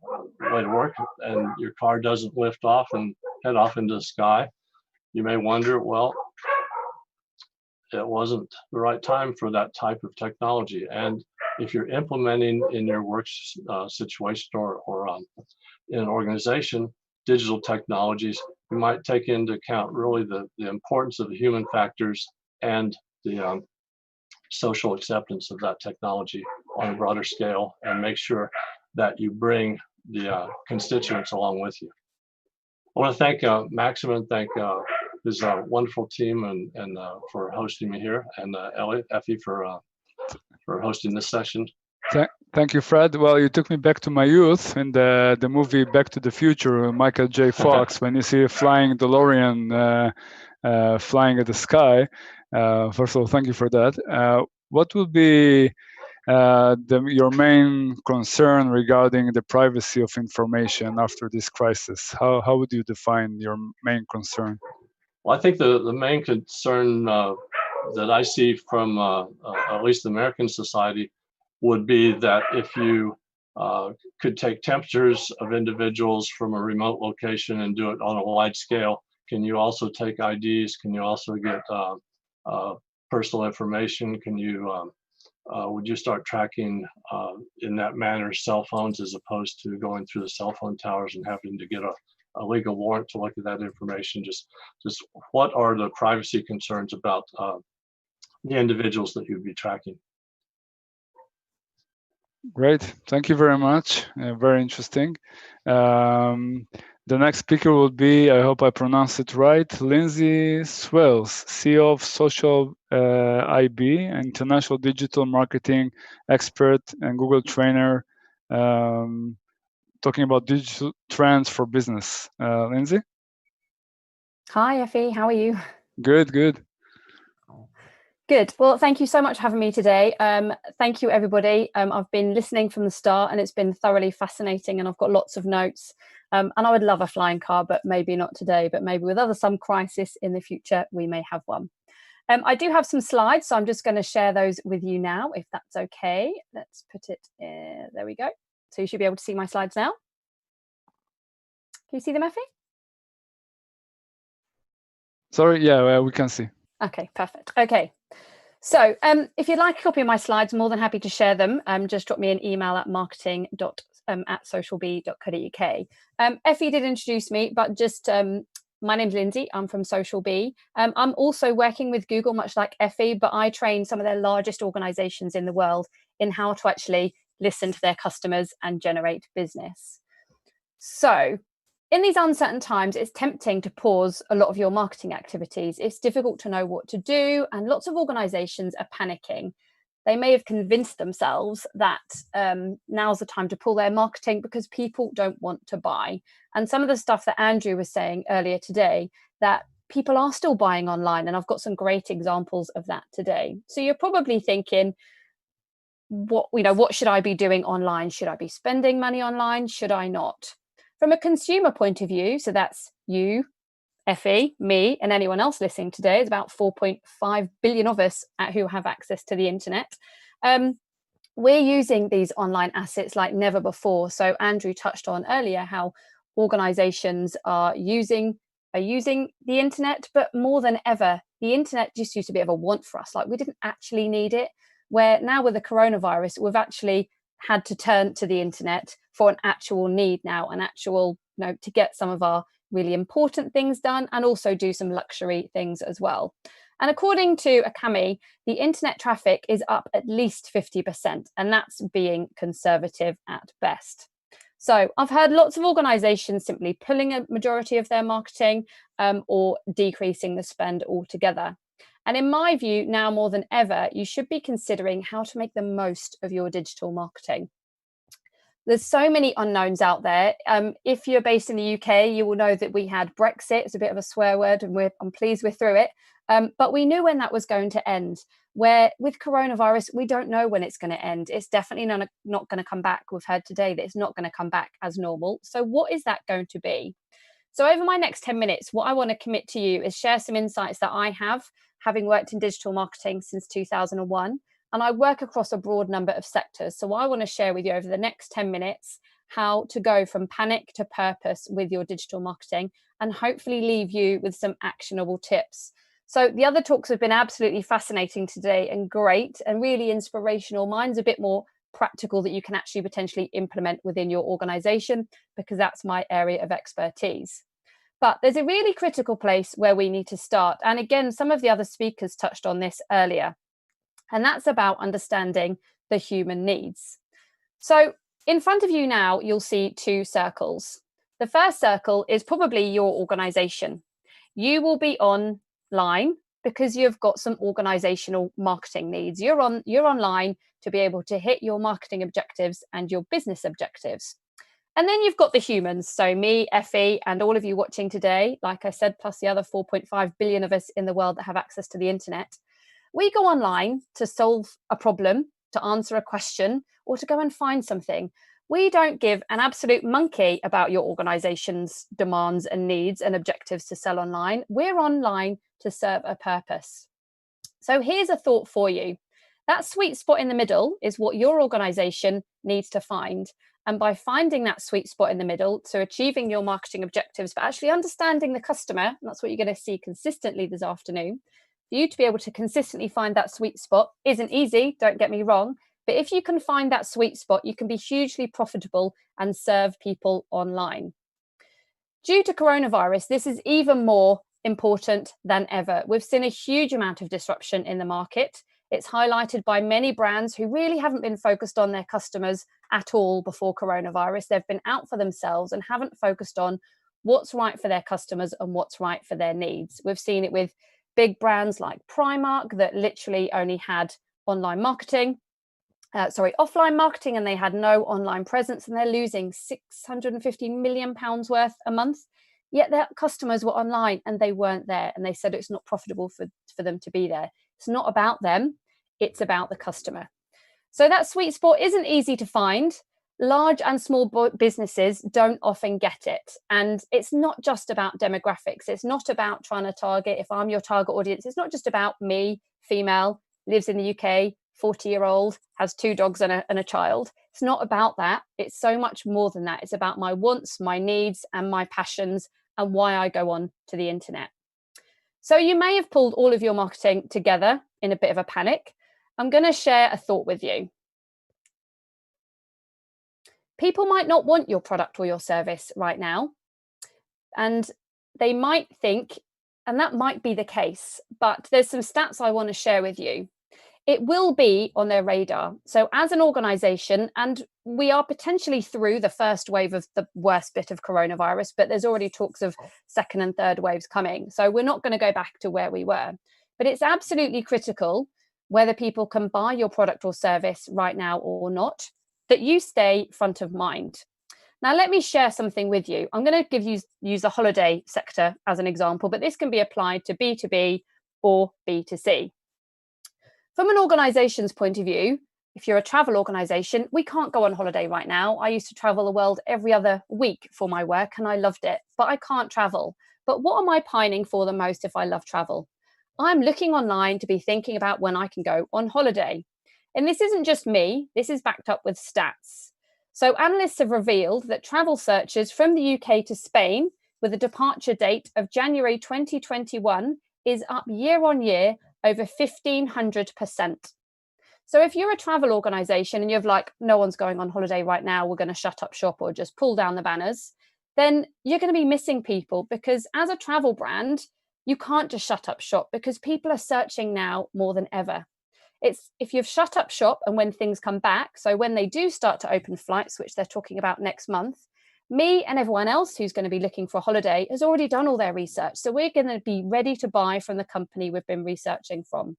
Speaker 14: way to work and your car doesn't lift off and head off into the sky, you may wonder, well, it wasn't the right time for that type of technology. And if you're implementing in your work situation or in an organization digital technologies, you might take into account really the importance of the human factors and the social acceptance of that technology on a broader scale, and make sure that you bring the constituents along with you. I want to thank Maxim and thank his wonderful team and for hosting me here, and Effie for hosting this session.
Speaker 12: Thank you, Fred. Well, you took me back to my youth in the movie Back to the Future, Michael J. Fox, when you see a flying DeLorean flying at the sky. First of all, thank you for that. What would be your main concern regarding the privacy of information after this crisis? How would you define your main concern?
Speaker 14: Well, I think the main concern that I see from at least the American society would be that if you could take temperatures of individuals from a remote location and do it on a wide scale, can you also take IDs? Can you also get personal information? Can you would you start tracking in that manner cell phones, as opposed to going through the cell phone towers and having to get a legal warrant to look at that information? Just what are the privacy concerns about the individuals that you'd be tracking?
Speaker 12: Great, thank you very much. Very interesting. The next speaker will be, I hope I pronounce it right, Lindsay Swells, CEO of Social IB, international digital marketing expert and Google trainer, talking about digital trends for business. Lindsay?
Speaker 15: Hi, Effie, how are you?
Speaker 12: Good, good.
Speaker 15: Good. Well, thank you so much for having me today. Thank you, everybody. I've been listening from the start and it's been thoroughly fascinating, and I've got lots of notes. And I would love a flying car, but maybe not today, but maybe with some crisis in the future, we may have one. I do have some slides, so I'm just going to share those with you now, if that's okay. Let's put it, there we go. So you should be able to see my slides now. Can you see them, Effie?
Speaker 12: Sorry, yeah, we can see.
Speaker 15: Okay, perfect. Okay. So if you'd like a copy of my slides, I'm more than happy to share them. Just drop me an email at marketing@socialb.co.uk. Effie did introduce me, but just my name's Lindsay. I'm from Social B. I'm also working with Google, much like Effie, but I train some of their largest organizations in the world in how to actually listen to their customers and generate business. So in these uncertain times, it's tempting to pause a lot of your marketing activities. It's difficult to know what to do, and lots of organizations are panicking. They may have convinced themselves that now's the time to pull their marketing because people don't want to buy. And some of the stuff that Andrew was saying earlier today, that people are still buying online, and I've got some great examples of that today. So you're probably thinking, what should I be doing online? Should I be spending money online? Should I not? From a consumer point of view, so that's you, Effie, me, and anyone else listening today, it's about 4.5 billion of us who have access to the internet. We're using these online assets like never before. So Andrew touched on earlier how organizations are using the internet, but more than ever, the internet just used to be a want for us. Like, we didn't actually need it, where now with the coronavirus, we've actually had to turn to the internet for an actual need now, an actual, to get some of our really important things done, and also do some luxury things as well. And according to Akami, the internet traffic is up at least 50%, and that's being conservative at best. So I've heard lots of organizations simply pulling a majority of their marketing or decreasing the spend altogether. And in my view, now more than ever, you should be considering how to make the most of your digital marketing. There's so many unknowns out there. If you're based in the UK, you will know that we had Brexit. It's a bit of a swear word, and I'm pleased we're through it. But we knew when that was going to end. Where with coronavirus, we don't know when it's going to end. It's definitely not going to come back. We've heard today that it's not going to come back as normal. So what is that going to be? So over my next 10 minutes, what I want to commit to you is share some insights that I have, having worked in digital marketing since 2001. And I work across a broad number of sectors. So I want to share with you over the next 10 minutes how to go from panic to purpose with your digital marketing, and hopefully leave you with some actionable tips. So the other talks have been absolutely fascinating today and great and really inspirational. Mine's a bit more practical, that you can actually potentially implement within your organization, because that's my area of expertise. But there's a really critical place where we need to start. And again, some of the other speakers touched on this earlier. And that's about understanding the human needs. So in front of you now, you'll see two circles. The first circle is probably your organization. You will be online because you've got some organizational marketing needs. You're online to be able to hit your marketing objectives and your business objectives. And then you've got the humans. So me, Effie, and all of you watching today, like I said, plus the other 4.5 billion of us in the world that have access to the internet. We go online to solve a problem, to answer a question, or to go and find something. We don't give an absolute monkey about your organization's demands and needs and objectives to sell online. We're online to serve a purpose. So here's a thought for you. That sweet spot in the middle is what your organization needs to find. And by finding that sweet spot in the middle, so achieving your marketing objectives, but actually understanding the customer, and that's what you're going to see consistently this afternoon. For you to be able to consistently find that sweet spot isn't easy, don't get me wrong, but if you can find that sweet spot, you can be hugely profitable and serve people online. Due to coronavirus, this is even more important than ever. We've seen a huge amount of disruption in the market. It's highlighted by many brands who really haven't been focused on their customers at all before coronavirus. They've been out for themselves and haven't focused on what's right for their customers and what's right for their needs. We've seen it with big brands like Primark that literally only had offline marketing, and they had no online presence, and they're losing £650 million worth a month. Yet their customers were online and they weren't there, and they said it's not profitable for them to be there. It's not about them, it's about the customer. So that sweet spot isn't easy to find. Large and small businesses don't often get it. And it's not just about demographics. It's not about trying to target, if I'm your target audience, it's not just about me, female, lives in the UK, 40-year-old, has 2 dogs and a child. It's not about that. It's so much more than that. It's about my wants, my needs, and my passions, and why I go on to the internet. So you may have pulled all of your marketing together in a bit of a panic. I'm going to share a thought with you. People might not want your product or your service right now, and they might think, and that might be the case, but there's some stats I want to share with you. It will be on their radar. So as an organization, and we are potentially through the first wave of the worst bit of coronavirus, but there's already talks of second and third waves coming. So we're not going to go back to where we were, but it's absolutely critical, whether people can buy your product or service right now or not, that you stay front of mind. Now, let me share something with you. I'm going to use the holiday sector as an example, but this can be applied to B2B or B2C. From an organization's point of view, if you're a travel organization, we can't go on holiday right now. I used to travel the world every other week for my work and I loved it, but I can't travel. But what am I pining for the most if I love travel? I'm looking online to be thinking about when I can go on holiday. And this isn't just me, this is backed up with stats. So analysts have revealed that travel searches from the UK to Spain with a departure date of January 2021 is up year on year over 1,500%. So if you're a travel organization and you're like, no one's going on holiday right now, we're going to shut up shop or just pull down the banners, then you're going to be missing people, because as a travel brand, you can't just shut up shop because people are searching now more than ever. It's if you've shut up shop and when things come back, so when they do start to open flights, which they're talking about next month, me and everyone else who's going to be looking for a holiday has already done all their research. So we're going to be ready to buy from the company we've been researching from.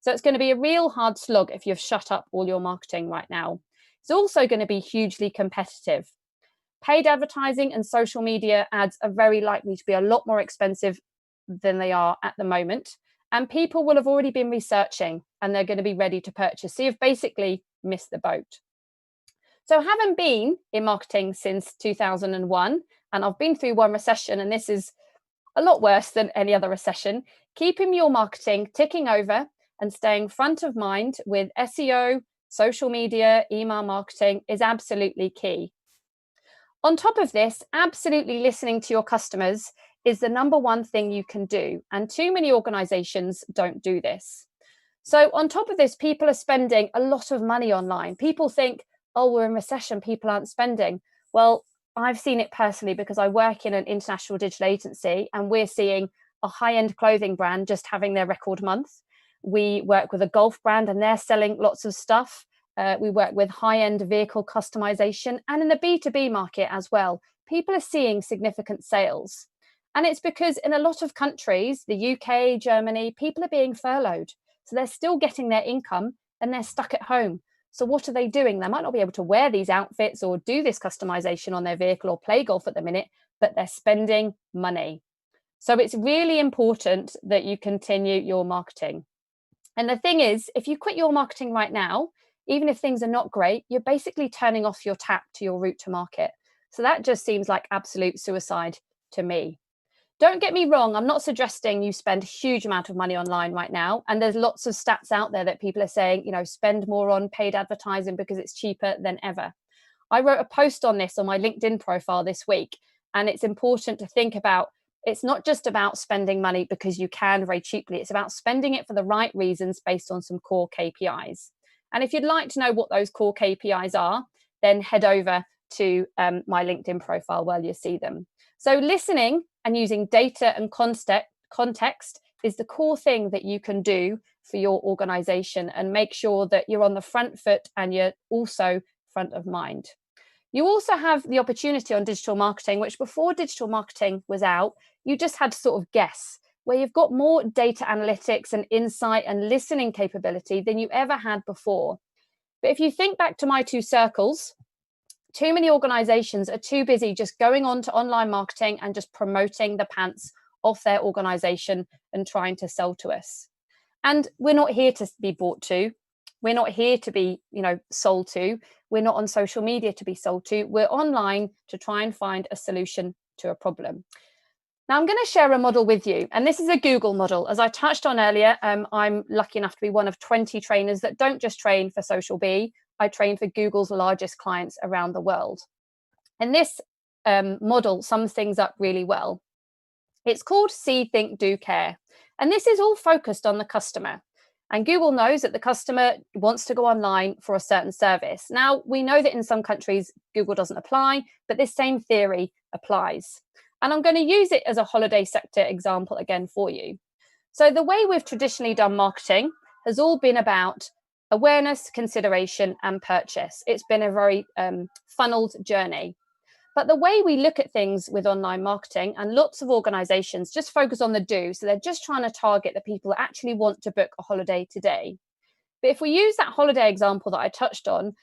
Speaker 15: So it's going to be a real hard slog if you've shut up all your marketing right now. It's also going to be hugely competitive. Paid advertising and social media ads are very likely to be a lot more expensive than they are at the moment. And people will have already been researching and they're going to be ready to purchase. So you've basically missed the boat. So having been in marketing since 2001, and I've been through one recession, and this is a lot worse than any other recession, keeping your marketing ticking over and staying front of mind with SEO, social media, email marketing is absolutely key. On top of this, absolutely listening to your customers is the number one thing you can do. And too many organizations don't do this. So on top of this, people are spending a lot of money online. People think, oh, we're in recession, people aren't spending. Well, I've seen it personally because I work in an international digital agency and we're seeing a high-end clothing brand just having their record month. We work with a golf brand and they're selling lots of stuff. We work with high-end vehicle customization, and in the B2B market as well, people are seeing significant sales. And it's because in a lot of countries, the UK, Germany, people are being furloughed. So they're still getting their income and they're stuck at home. So what are they doing? They might not be able to wear these outfits or do this customization on their vehicle or play golf at the minute, but they're spending money. So it's really important that you continue your marketing. And the thing is, if you quit your marketing right now, even if things are not great, you're basically turning off your tap to your route to market. So that just seems like absolute suicide to me. Don't get me wrong, I'm not suggesting you spend a huge amount of money online right now. And there's lots of stats out there that people are saying, spend more on paid advertising because it's cheaper than ever. I wrote a post on this on my LinkedIn profile this week, and it's important to think about, it's not just about spending money because you can very cheaply, it's about spending it for the right reasons based on some core KPIs. And if you'd like to know what those core KPIs are, then head over to my LinkedIn profile where you'll see them. So listening and using data and context is the core thing that you can do for your organization and make sure that you're on the front foot and you're also front of mind. You also have the opportunity on digital marketing, which before digital marketing was out, you just had to sort of guess, where you've got more data analytics and insight and listening capability than you ever had before. But if you think back to my two circles, too many organizations are too busy just going on to online marketing and just promoting the pants off their organization and trying to sell to us. And we're not here to be bought to. We're not here to be, sold to. We're not on social media to be sold to. We're online to try and find a solution to a problem. Now, I'm going to share a model with you, and this is a Google model. As I touched on earlier, I'm lucky enough to be one of 20 trainers that don't just train for Social B. I train for Google's largest clients around the world. And this model sums things up really well. It's called See, Think, Do, Care. And this is all focused on the customer. And Google knows that the customer wants to go online for a certain service. Now, we know that in some countries, Google doesn't apply, but this same theory applies. And I'm going to use it as a holiday sector example again for you. So the way we've traditionally done marketing has all been about awareness, consideration, and purchase. It's been a very funneled journey. But the way we look at things with online marketing, and lots of organizations just focus on the do. So they're just trying to target the people that actually want to book a holiday today. But if we use that holiday example that I touched on,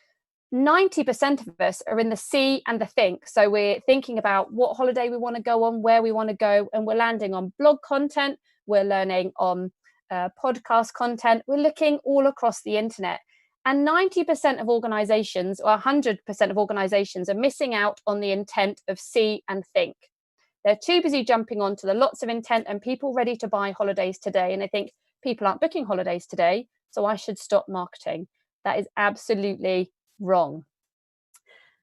Speaker 15: 90% of us are in the see and the think. So we're thinking about what holiday we want to go on, where we want to go, and we're landing on blog content. We're learning on podcast content. We're looking all across the internet. And 90% of organizations, or 100% of organizations, are missing out on the intent of see and think. They're too busy jumping onto the lots of intent and people ready to buy holidays today. And they think people aren't booking holidays today, so I should stop marketing. That is absolutely wrong.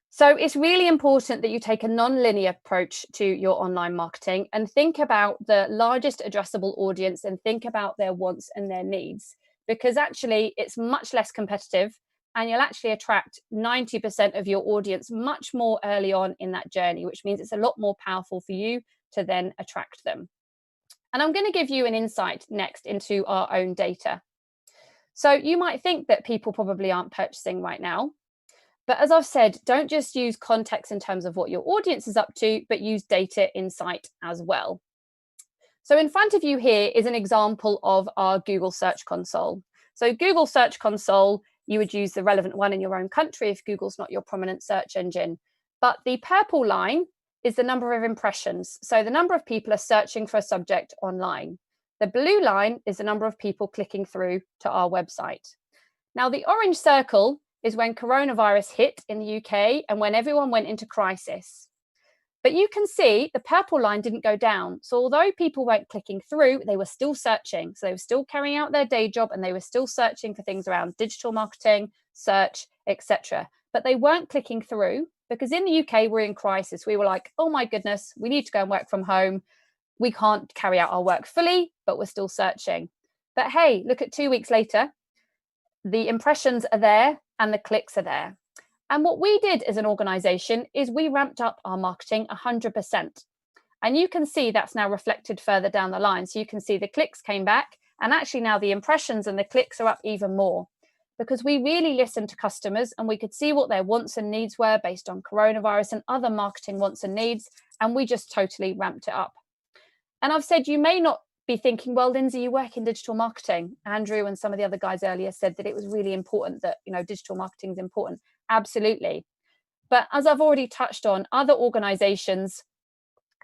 Speaker 15: So it's really important that you take a non-linear approach to your online marketing and think about the largest addressable audience and think about their wants and their needs. Because actually it's much less competitive and you'll actually attract 90% of your audience much more early on in that journey, which means it's a lot more powerful for you to then attract them. And I'm going to give you an insight next into our own data. So you might think that people probably aren't purchasing right now. But as I've said, don't just use context in terms of what your audience is up to, but use data insight as well. So in front of you here is an example of our Google Search Console. So Google Search Console, you would use the relevant one in your own country if Google's not your prominent search engine. But the purple line is the number of impressions. So the number of people are searching for a subject online. The blue line is the number of people clicking through to our website. Now, the orange circle is when coronavirus hit in the UK and when everyone went into crisis. But you can see the purple line didn't go down. So although people weren't clicking through, they were still searching. So they were still carrying out their day job and they were still searching for things around digital marketing, search, etc. But they weren't clicking through because in the UK, we're in crisis. We were like, oh my goodness, we need to go and work from home. We can't carry out our work fully, but we're still searching. But hey, look at 2 weeks later, the impressions are there and the clicks are there. And what we did as an organization is we ramped up our marketing 100%. And you can see that's now reflected further down the line. So you can see the clicks came back and actually now the impressions and the clicks are up even more because we really listened to customers and we could see what their wants and needs were based on coronavirus and other marketing wants and needs. And we just totally ramped it up. And I've said, you may not be thinking, well, Lindsay, you work in digital marketing. Andrew and some of the other guys earlier said that it was really important that, digital marketing is important. Absolutely. But as I've already touched on, other organizations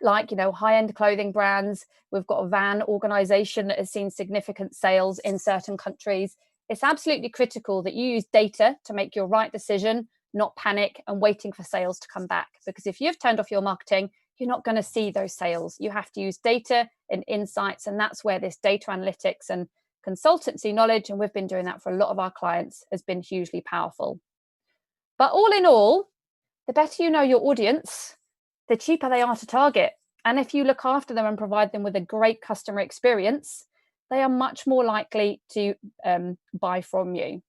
Speaker 15: like, high-end clothing brands, we've got a van organization that has seen significant sales in certain countries. It's absolutely critical that you use data to make your right decision, not panic and waiting for sales to come back. Because if you've turned off your marketing, you're not going to see those sales. You have to use data and insights, and that's where this data analytics and consultancy knowledge, and we've been doing that for a lot of our clients, has been hugely powerful. But all in all, the better you know your audience, the cheaper they are to target. And if you look after them and provide them with a great customer experience, they are much more likely to buy from you.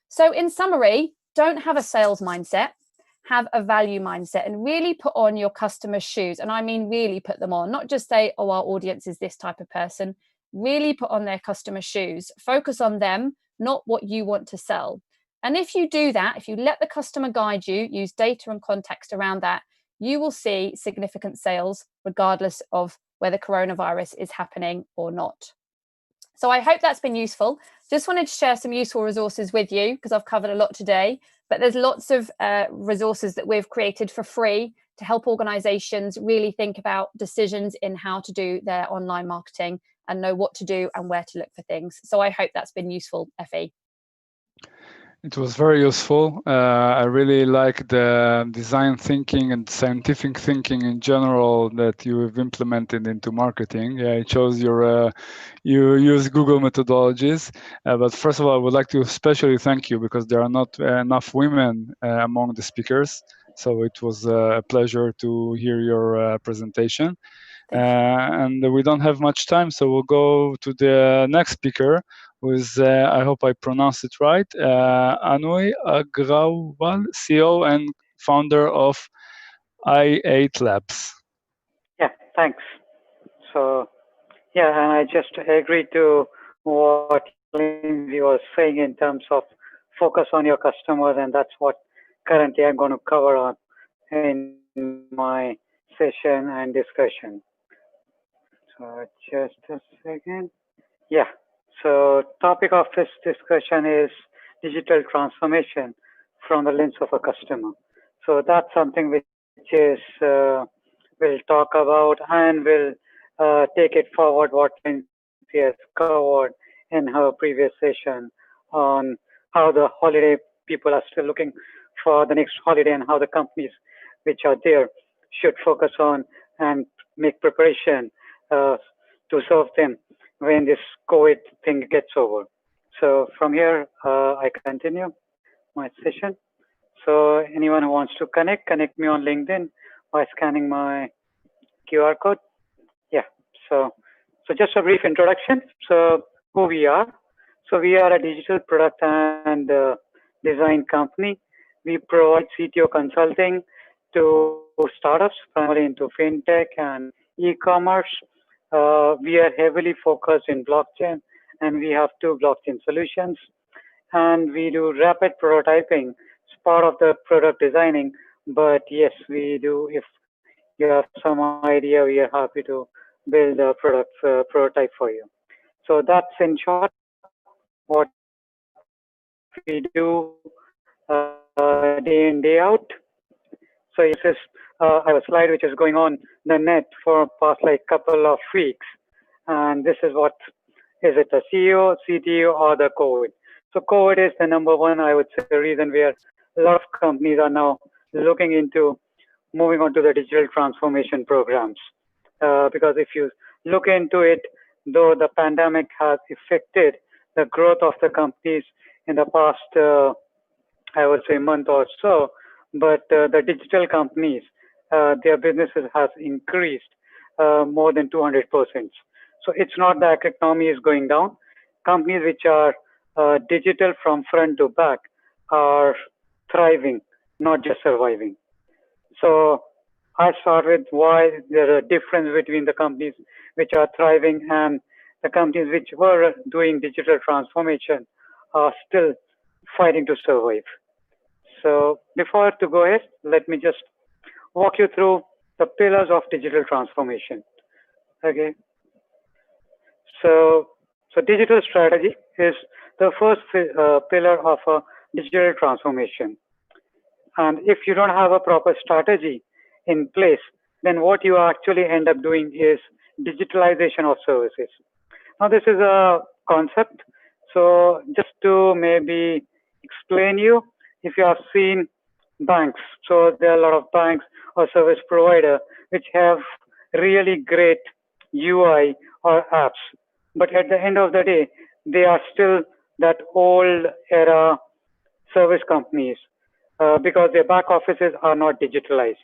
Speaker 15: So in summary, don't have a sales mindset, have a value mindset and really put on your customer's shoes. And I mean, really put them on, not just say, oh, our audience is this type of person, really put on their customer's shoes, focus on them, not what you want to sell. And if you do that, if you let the customer guide you, use data and context around that, you will see significant sales regardless of whether coronavirus is happening or not. So I hope that's been useful. Just wanted to share some useful resources with you because I've covered a lot today, but there's lots of resources that we've created for free to help organizations really think about decisions in how to do their online marketing and know what to do and where to look for things. So I hope that's been useful, Effie.
Speaker 12: It was very useful. I really like the design thinking and scientific thinking in general that you have implemented into marketing. Yeah, it shows you use Google methodologies. But first of all, I would like to especially thank you because there are not enough women among the speakers. So it was a pleasure to hear your presentation. And we don't have much time, so we'll go to the next speaker, who is, I hope I pronounced it right, Anui Agrawal, CEO and founder of I8 Labs.
Speaker 16: Yeah, thanks. So, yeah, and I just agree to what Lindsay was saying in terms of focus on your customers, and that's what currently I'm going to cover on in my session and discussion. So just a second. Yeah. So topic of this discussion is digital transformation from the lens of a customer. So that's something which is we'll talk about and we'll take it forward what Lindsay has covered in her previous session on how the holiday people are still looking for the next holiday and how the companies which are there should focus on and make preparation to serve them when this COVID thing gets over. So from here, I continue my session. So anyone who wants to connect me on LinkedIn by scanning my QR code. Yeah, so just a brief introduction. So who we are. So we are a digital product and design company. We provide CTO consulting to startups, primarily into fintech and e-commerce. We are heavily focused in blockchain, and we have 2 blockchain solutions. And we do rapid prototyping as part of the product designing. But yes, we do. If you have some idea, we are happy to build a product prototype for you. So that's in short what we do day in, day out. So this is I have a slide which is going on the net for past like couple of weeks, and this is what is it, the CEO, CTO, or the COVID? So COVID is the number one, I would say, the reason where a lot of companies are now looking into moving on to the digital transformation programs. Because if you look into it, though the pandemic has affected the growth of the companies in the past, I would say, month or so, but the digital companies, their businesses has increased more than 200%. So it's not that economy is going down. Companies which are digital from front to back are thriving, not just surviving. So I start with why there is a difference between the companies which are thriving and the companies which were doing digital transformation are still fighting to survive. So before to go ahead, let me just walk you through the pillars of digital transformation. Okay. So digital strategy is the first pillar of a digital transformation. And if you don't have a proper strategy in place, then what you actually end up doing is digitalization of services. Now, this is a concept. So just to maybe explain you, if you have seen banks, so there are a lot of banks or service provider which have really great UI or apps. But at the end of the day, they are still that old era service companies because their back offices are not digitalized.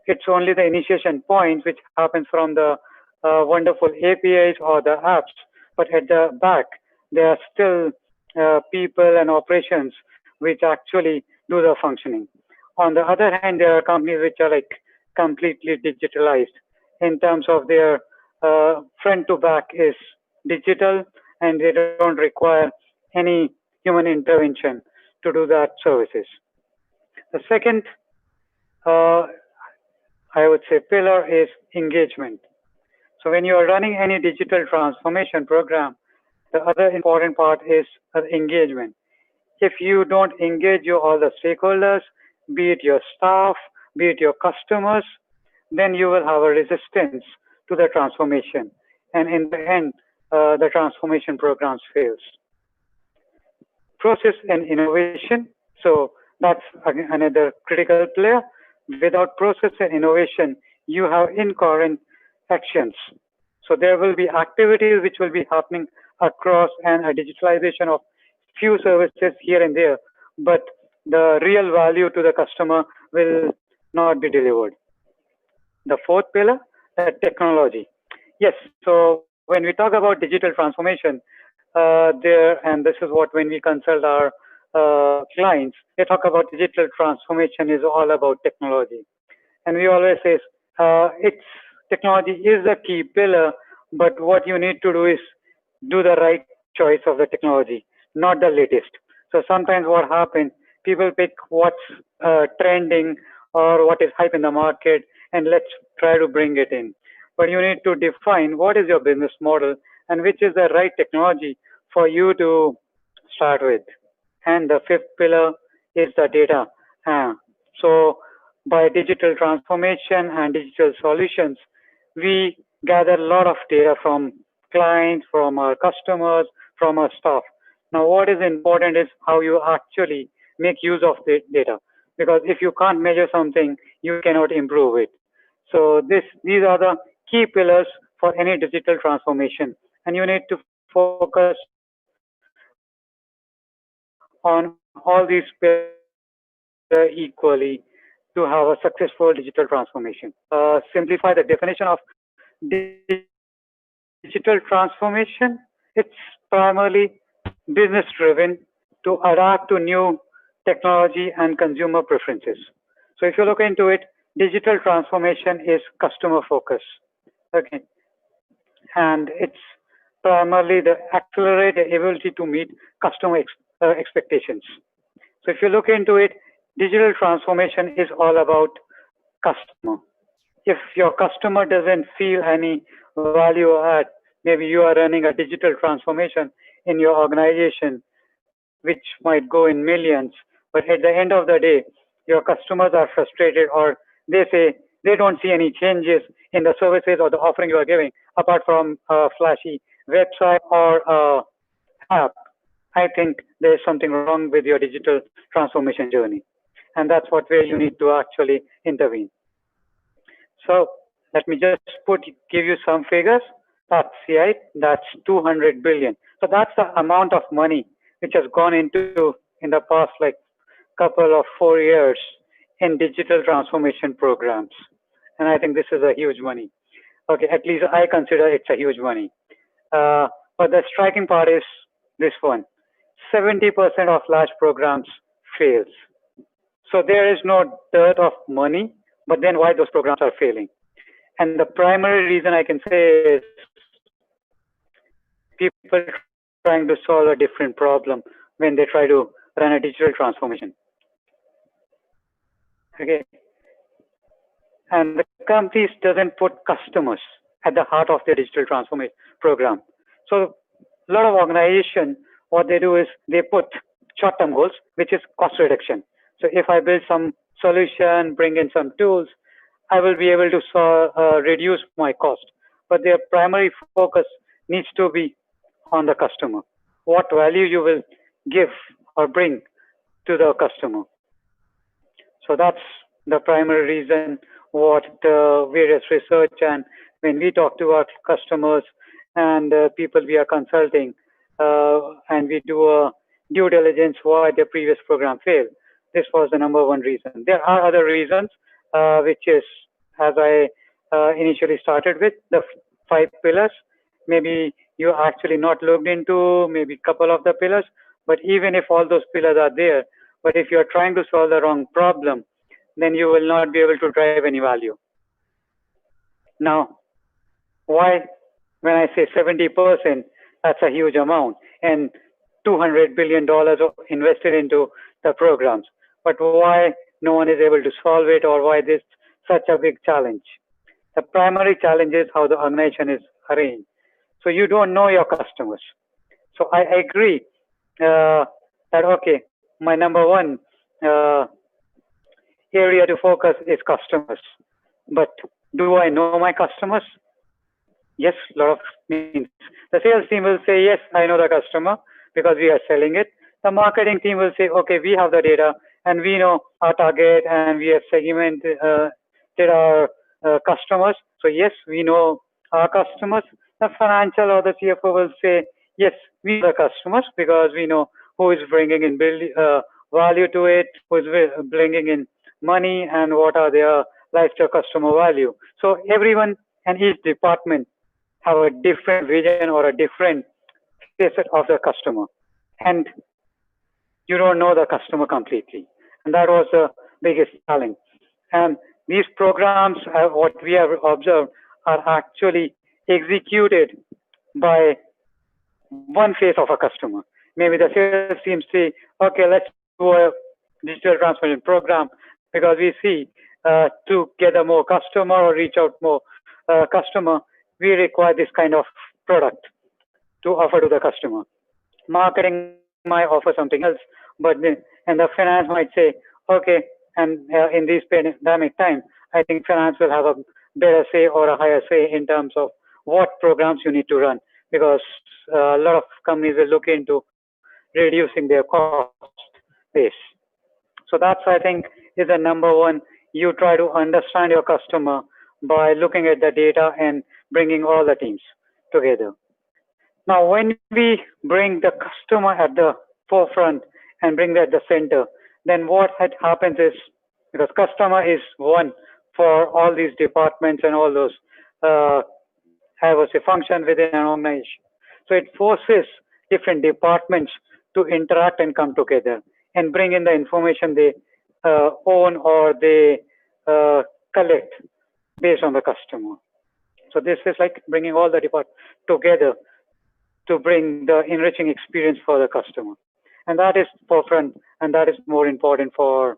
Speaker 16: It's only the initiation point which happens from the wonderful APIs or the apps, but at the back, there are still people and operations which actually do the functioning. On the other hand, there are companies which are like completely digitalized in terms of their front to back is digital, and they don't require any human intervention to do that services. The second, I would say, pillar is engagement. So when you are running any digital transformation program, the other important part is engagement. If you don't engage all the stakeholders, be it your staff, be it your customers, then you will have a resistance to the transformation. And in the end, the transformation programs fails. Process and innovation. So that's another critical player. Without process and innovation, you have incoherent actions. So there will be activities which will be happening across and a digitalization of few services here and there, but the real value to the customer will not be delivered. The fourth pillar, technology. Yes, so when we talk about digital transformation, and this is what when we consult our clients, they talk about digital transformation is all about technology. And we always say technology is the key pillar, but what you need to do is do the right choice of the technology, not the latest. So sometimes what happens, people pick what's trending or what is hype in the market, and let's try to bring it in. But you need to define what is your business model and which is the right technology for you to start with. And the fifth pillar is the data. So by digital transformation and digital solutions, we gather a lot of data from clients, from our customers, from our staff. Now, what is important is how you actually make use of the data. Because if you can't measure something, you cannot improve it. So these are the key pillars for any digital transformation. And you need to focus on all these pillars equally to have a successful digital transformation. Simplify the definition of digital transformation. It's primarily business driven to adapt to new technology and consumer preferences. So if you look into it, digital transformation is customer focus. Okay. and it's primarily the accelerate the ability to meet customer expectations. So if you look into it, digital transformation is all about customer. If your customer doesn't feel any value add, maybe you are running a digital transformation in your organization, which might go in millions, but at the end of the day, your customers are frustrated, or they say they don't see any changes in the services or the offering you are giving, apart from a flashy website or app. I think there's something wrong with your digital transformation journey. And that's where you need to actually intervene. So let me just give you some figures. That's right, that's 200 billion. So that's the amount of money which has gone into in the past like couple of 4 years in digital transformation programs. And I think this is a huge money. Okay, at least I consider it's a huge money. But the striking part is this one. 70% of large programs fails. So there is no dearth of money, but then why those programs are failing? And the primary reason I can say is people trying to solve a different problem when they try to run a digital transformation. Okay. And the companies doesn't put customers at the heart of their digital transformation program. So a lot of organizations, what they do is they put short-term goals, which is cost reduction. So if I build some solution, bring in some tools, I will be able to reduce my cost. But their primary focus needs to be on the customer. What value you will give or bring to the customer. So that's the primary reason what various research, and when we talk to our customers and people we are consulting, and we do a due diligence why the previous program failed. This was the number one reason. There are other reasons, which is, as I initially started with, the 5 pillars. Maybe you actually not looked into maybe a couple of the pillars, but even if all those pillars are there, but if you're trying to solve the wrong problem, then you will not be able to drive any value. Now, why, when I say 70%, that's a huge amount, and $200 billion invested into the programs. But why no one is able to solve it, or why this such a big challenge? The primary challenge is how the organization is arranged. So you don't know your customers. So I agree that, okay, my number one area to focus is customers. But do I know my customers? Yes, a lot of means. The sales team will say, yes, I know the customer because we are selling it. The marketing team will say, okay, we have the data and we know our target and we have segmented our customers. So yes, we know our customers. The financial or the CFO will say, yes, we know the customers because we know who is bringing in value to it, who is bringing in money, and what are their lifetime customer value. So everyone and each department have a different vision or a different facet of the customer. And you don't know the customer completely. And that was the biggest challenge. And these programs, what we have observed, are actually executed by one face of a customer. Maybe the sales team say, okay, let's do a digital transformation program because we see to get a more customer or reach out more customer, we require this kind of product to offer to the customer. Marketing might offer something else, but and the finance might say, okay, and in this pandemic time, I think finance will have a better say or a higher say in terms of what programs you need to run, because a lot of companies will look into reducing their cost base. So that's, I think, is the number one. You try to understand your customer by looking at the data and bringing all the teams together. Now, when we bring the customer at the forefront and bring that at the center, then what happens is, because customer is one for all these departments and all those have a function within an organization. So it forces different departments to interact and come together and bring in the information they own or they collect based on the customer. So this is like bringing all the departments together to bring the enriching experience for the customer. And that is forefront, and that is more important for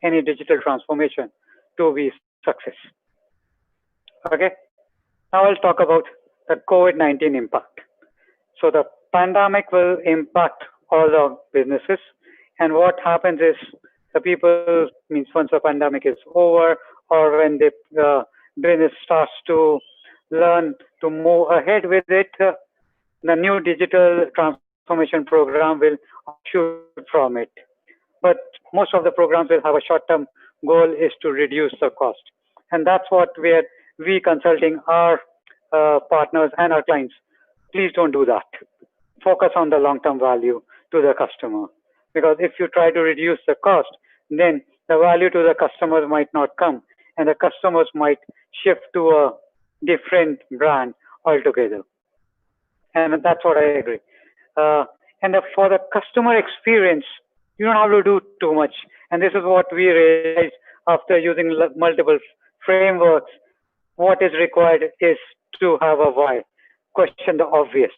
Speaker 16: any digital transformation to be success. Okay, now I'll talk about the COVID-19 impact. So the pandemic will impact all the businesses, and what happens is the people, means once the pandemic is over, or when the business starts to learn to move ahead with it, the new digital transformation program will shoot from it. But most of the programs will have a short-term goal is to reduce the cost. And that's what we consulting our partners and our clients. Please don't do that. Focus on the long-term value to the customer. Because if you try to reduce the cost, then the value to the customers might not come, and the customers might shift to a different brand altogether. And that's what I agree. And for the customer experience, you don't have to do too much. And this is what we realized after using multiple frameworks. What is required is to have a why, question the obvious.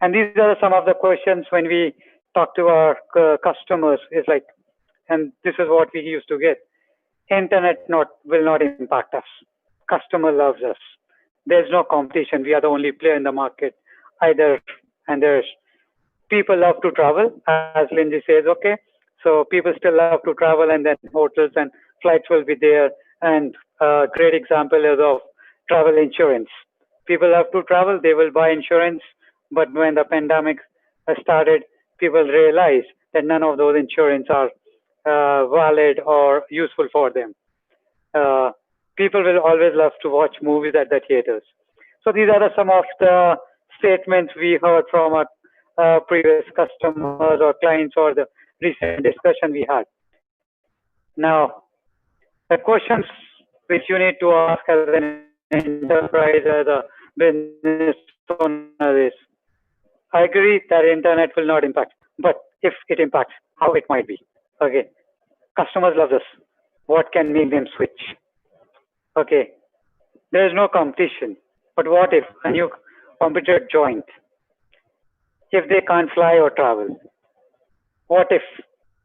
Speaker 16: And these are some of the questions when we talk to our customers is like, and this is what we used to get. Internet will not impact us. Customer loves us. There's no competition. We are the only player in the market either. And there's people love to travel, as Lindsay says, okay. So people still love to travel, and then hotels and flights will be there. And a great example is of travel insurance. People love to travel, they will buy insurance. But when the pandemic started, people realized that none of those insurance are valid or useful for them. People will always love to watch movies at the theaters. So these are some of the statements we heard from our previous customers or clients or the recent discussion we had. Now, the questions which you need to ask as an enterprise, as a business owner is, I agree that internet will not impact, but if it impacts, how it might be. Okay, customers love this. What can make them switch? Okay, there is no competition, but what if a new competitor joined? If they can't fly or travel, what if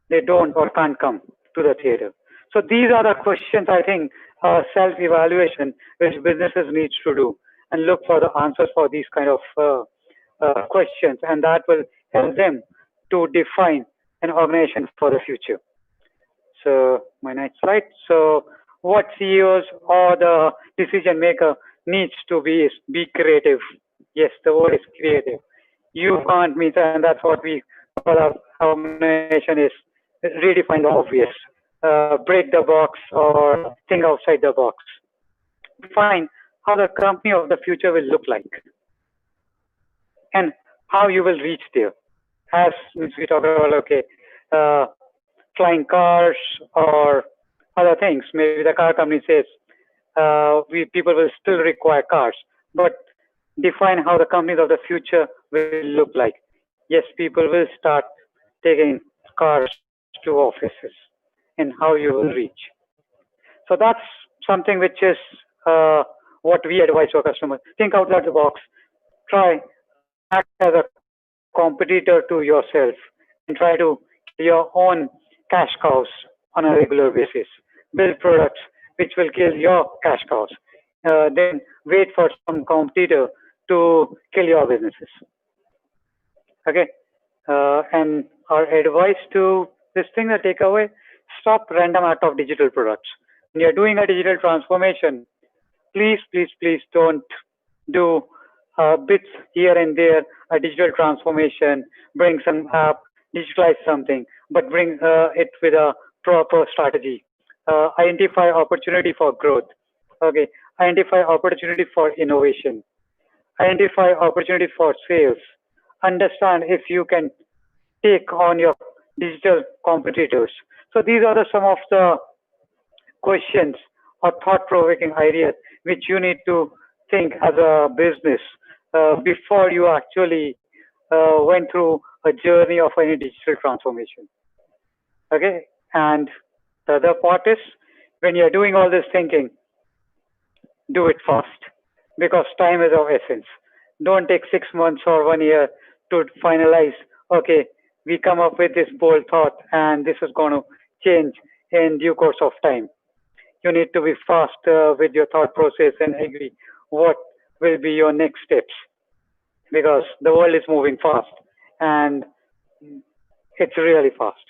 Speaker 16: they don't or can't come to the theater? So these are the questions, I think, self-evaluation which businesses needs to do and look for the answers for these kind of questions, and that will help them to define an organization for the future. So my next slide. So what CEOs or the decision maker needs to be is be creative. Yes, the word is creative. You can't meet, and that's what we call our organization is redefine the obvious, break the box or think outside the box. Define how the company of the future will look like and how you will reach there. As we talk about, okay, flying cars or other things. Maybe the car company says people will still require cars, but define how the companies of the future will look like. Yes, people will start taking cars to offices, and how you will reach. So that's something which is what we advise our customers. Think outside the box. Try act as a competitor to yourself and try to kill your own cash cows on a regular basis. Build products which will kill your cash cows. Then wait for some competitor to kill your businesses. Okay. And our advice to this thing, the takeaway, stop random act of digital products. When you're doing a digital transformation, please don't do bits here and there, a digital transformation, bring some app, digitalize something, but bring it with a proper strategy. Identify opportunity for growth. Okay. Identify opportunity for innovation. Identify opportunity for sales. Understand if you can take on your digital competitors. So these are some of the questions or thought-provoking ideas which you need to think as a business before you actually went through a journey of any digital transformation. Okay, and the other part is when you're doing all this thinking, do it fast. because time is of essence. Don't take 6 months or 1 year to finalize, okay, we come up with this bold thought and this is going to change in due course of time. You need to be fast with your thought process and agree what will be your next steps, because the world is moving fast and it's really fast.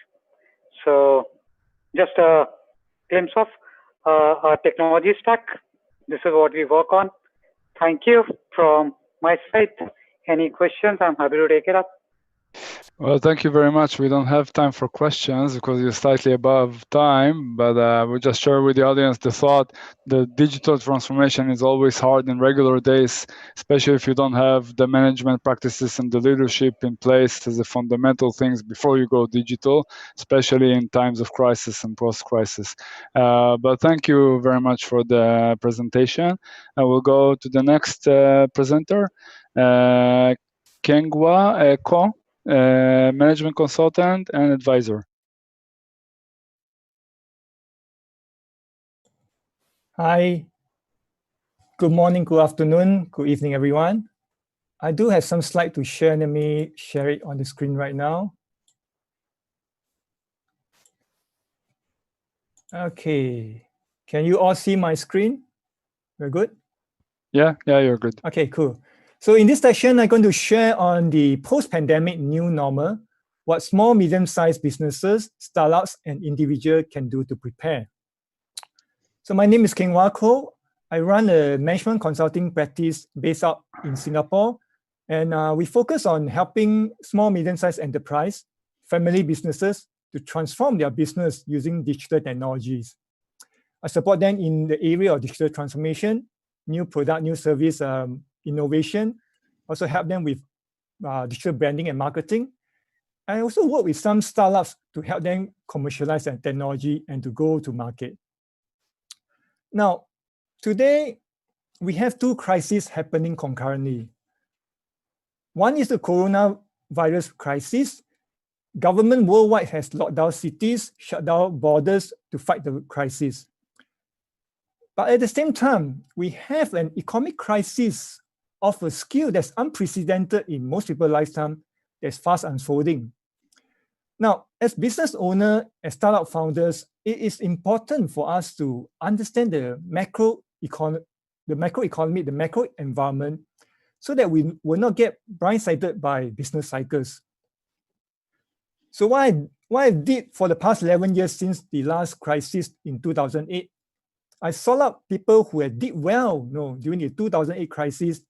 Speaker 16: So just a glimpse of our technology stack. This is what we work on. Thank you from my side. Any questions? I'm happy to take it up.
Speaker 12: Well, thank you very much. We don't have time for questions because you're slightly above time, but we'll just share with the audience the thought that digital transformation is always hard in regular days, especially if you don't have the management practices and the leadership in place as the fundamental things before you go digital, especially in times of crisis and post-crisis. But thank you very much for the presentation. I will go to the next presenter, Kengwa Ko. Management consultant and advisor.
Speaker 17: Hi, good morning, good afternoon, good evening, everyone. I do have some slides to share. Let me share it on the screen right now. Okay, can you all see my screen? We're good?
Speaker 12: Yeah, you're good.
Speaker 17: Okay, cool. So in this session, I'm going to share on the post-pandemic new normal, what small, medium-sized businesses, startups, and individuals can do to prepare. So my name is Kengwa Ko. I run a management consulting practice based out in Singapore, and we focus on helping small, medium-sized enterprise, family businesses to transform their business using digital technologies. I support them in the area of digital transformation, new product, new service innovation, also help them with digital branding and marketing. I also work with some startups to help them commercialize their technology and to go to market. Now, today, we have two crises happening concurrently. One is the coronavirus crisis. Government worldwide has locked down cities, shut down borders to fight the crisis. But at the same time, we have an economic crisis of a scale that's unprecedented in most people's lifetime, that's fast unfolding. Now, as business owners, as startup founders, it is important for us to understand the macro economy, the macro environment, so that we will not get blindsided by business cycles. So what I did for the past 11 years since the last crisis in 2008, I sought out people who had did well during the 2008 crisis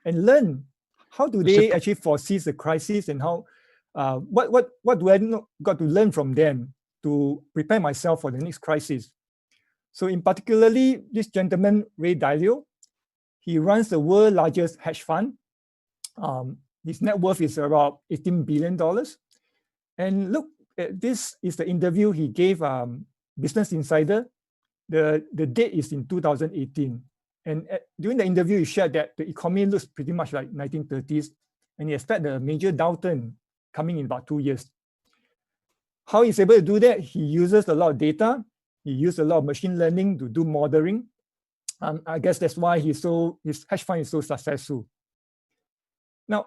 Speaker 17: and learn how do they actually foresee the crisis and how what do I got to learn from them to prepare myself for the next crisis. So in particularly, this gentleman, Ray Dalio, he runs the world's largest hedge fund. His net worth is about $18 billion. And look, this is the interview he gave Business Insider. The date is in 2018. And during the interview, he shared that the economy looks pretty much like 1930s, and he expects a major downturn coming in about 2 years. How he's able to do that? He uses a lot of data. He uses a lot of machine learning to do modeling. I guess that's why his hedge fund is so successful. Now,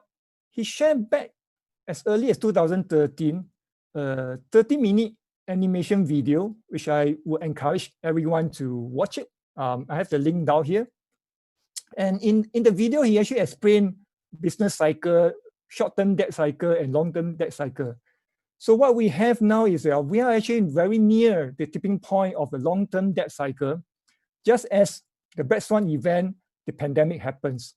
Speaker 17: he shared back as early as 2013, a 30-minute animation video, which I would encourage everyone to watch it. I have the link down here. And in the video, he actually explained business cycle, short-term debt cycle, and long-term debt cycle. So what we have now is we are actually very near the tipping point of the long-term debt cycle, just as the Black Swan event, the pandemic happens.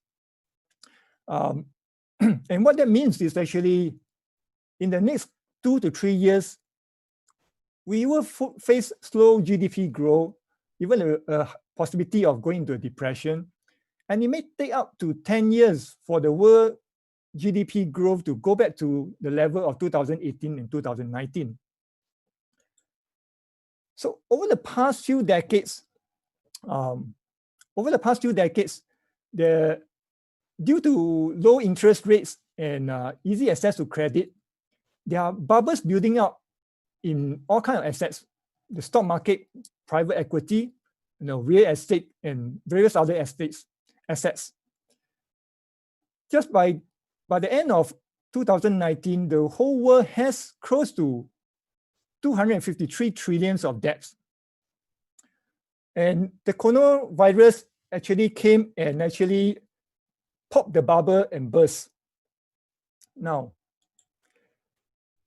Speaker 17: And what that means is actually in the next 2 to 3 years, we will face slow GDP growth, even a possibility of going into a depression. And it may take up to 10 years for the world GDP growth to go back to the level of 2018 and 2019. So over the past few decades, due to low interest rates and easy access to credit, there are bubbles building up in all kinds of assets: the stock market, private equity, real estate, and various other assets. just by the end of 2019, the whole world has close to 253 trillions of debts. And the coronavirus actually came and actually popped the bubble and burst. Now,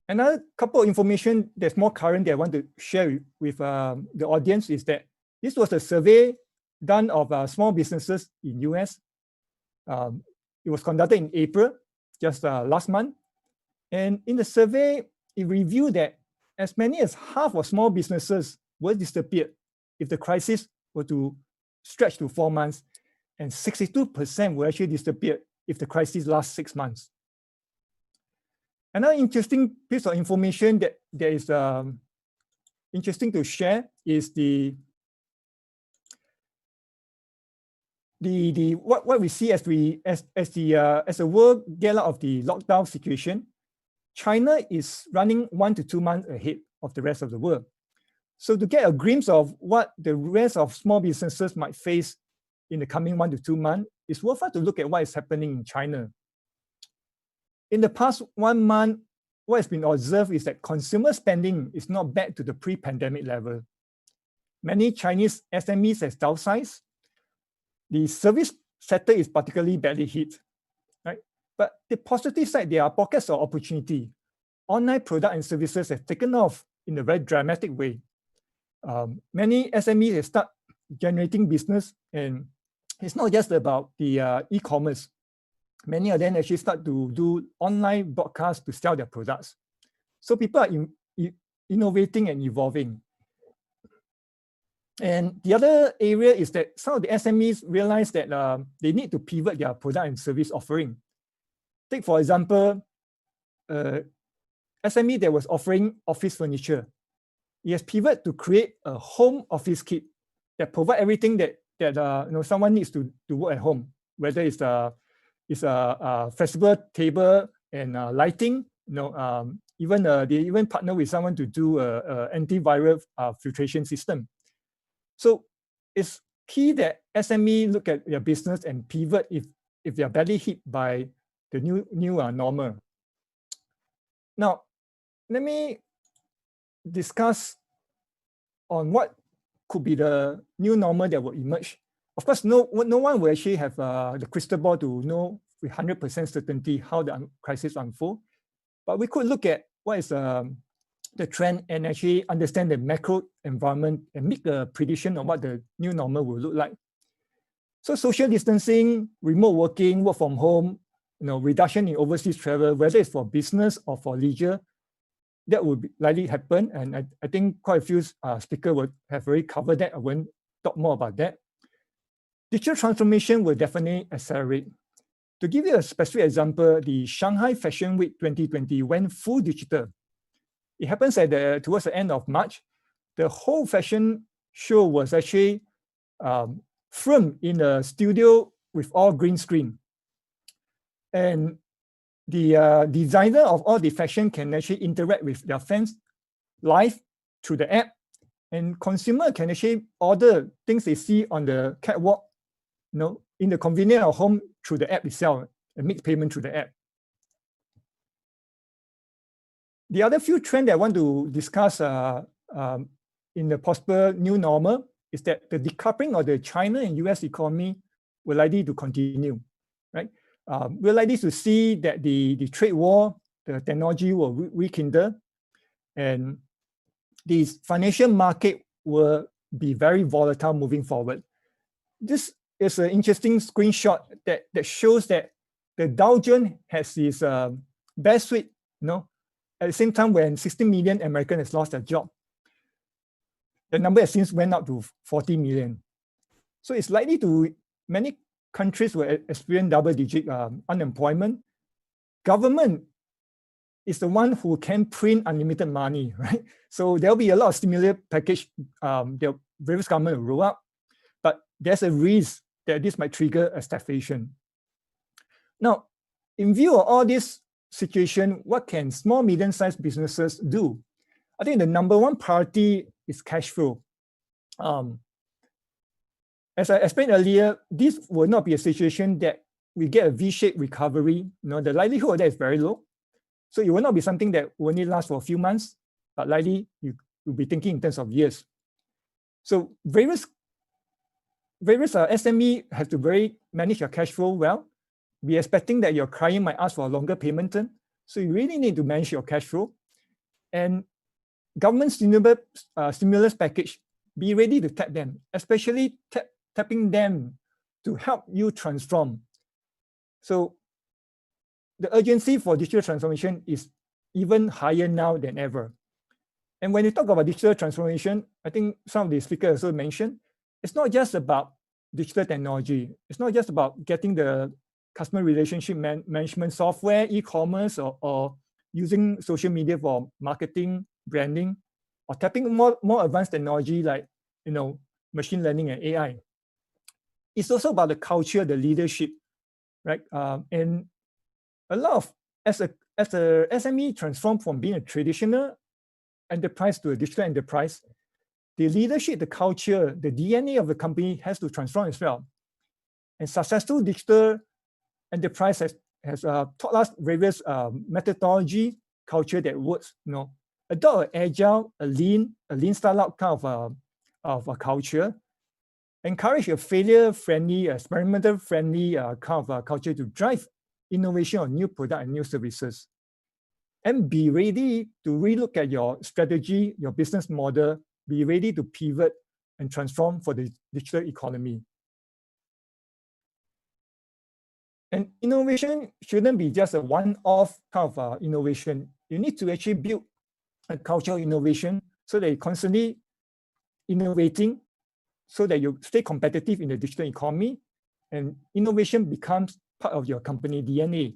Speaker 17: another couple of information that's more current that I want to share with the audience is that this was a survey done of small businesses in US. It was conducted in April, just last month. And in the survey, it revealed that as many as half of small businesses will disappear if the crisis were to stretch to 4 months, and 62% will actually disappear if the crisis lasts 6 months. Another interesting piece of information that is interesting to share is what we see as the world get out of the lockdown situation. China is running 1 to 2 months ahead of the rest of the world. So to get a glimpse of what the rest of small businesses might face in the coming 1 to 2 months, it's worthwhile to look at what is happening in China. In the past 1 month, what has been observed is that consumer spending is not back to the pre-pandemic level. Many Chinese SMEs have downsized. The service sector is particularly badly hit, right? But the positive side, there are pockets of opportunity. Online product and services have taken off in a very dramatic way. Many SMEs have started generating business, and it's not just about the e-commerce. Many of them actually start to do online broadcasts to sell their products. So people are innovating and evolving. And the other area is that some of the SMEs realize that they need to pivot their product and service offering. Take, for example, SME that was offering office furniture. It has pivoted to create a home office kit that provide everything that someone needs to work at home, whether it's a flexible table and lighting. They even partner with someone to do a antiviral filtration system. So it's key that SME look at their business and pivot if they are badly hit by the new normal. Now, let me discuss on what could be the new normal that will emerge. Of course, no one will actually have the crystal ball to know with 100% certainty how the crisis unfold. But we could look at what is the trend and actually understand the macro environment and make a prediction of what the new normal will look like. So social distancing, remote working, work from home, reduction in overseas travel, whether it's for business or for leisure, that would likely happen. And I think quite a few speakers would have already covered that. I won't talk more about that. Digital transformation will definitely accelerate. To give you a specific example, the Shanghai Fashion Week 2020 went full digital. It happens towards the end of March. The whole fashion show was actually filmed in a studio with all green screen. And the designer of all the fashion can actually interact with their fans live through the app. And consumer can actually order things they see on the catwalk, in the convenience of home through the app itself and make payment through the app. The other few trends that I want to discuss in the possible new normal is that the decoupling of the China and US economy will likely to continue, right? We're likely to see that the trade war, the technology will rekindle, and the financial market will be very volatile moving forward. This is an interesting screenshot that shows that the Dow Jones has its best week, at the same time when 60 million Americans has lost their job. The number has since went up to 40 million. So it's likely many countries will experience double-digit unemployment. Government is the one who can print unlimited money, right? So there'll be a lot of stimulus package the various government will roll out, but there's a risk that this might trigger a stagflation. Now, in view of all this situation, what can small, medium-sized businesses do? I think the number one priority is cash flow. As I explained earlier, this will not be a situation that we get a V-shaped recovery, the likelihood of that is very low. So it will not be something that will only last for a few months, but likely you will be thinking in terms of years. So various SME have to manage your cash flow well. Be expecting that your client might ask for a longer payment term. So you really need to manage your cash flow. And government stimulus package, be ready to tap them, especially tapping them to help you transform. So the urgency for digital transformation is even higher now than ever. And when you talk about digital transformation, I think some of the speakers also mentioned, it's not just about digital technology. It's not just about getting the customer relationship management software, e-commerce, or using social media for marketing, branding, or tapping more advanced technology like machine learning and AI. It's also about the culture, the leadership, right? And a lot of as a SME transform from being a traditional enterprise to a digital enterprise, the leadership, the culture, the DNA of the company has to transform as well. And successful digital enterprise has taught us various methodology, culture that works. Adopt an agile, a lean startup kind of a culture. Encourage a failure-friendly, experimental-friendly kind of culture to drive innovation on new product and new services. And be ready to relook at your strategy, your business model, be ready to pivot and transform for the digital economy. And innovation shouldn't be just a one-off kind of innovation. You need to actually build a culture of innovation so that you're constantly innovating so that you stay competitive in the digital economy, and innovation becomes part of your company DNA.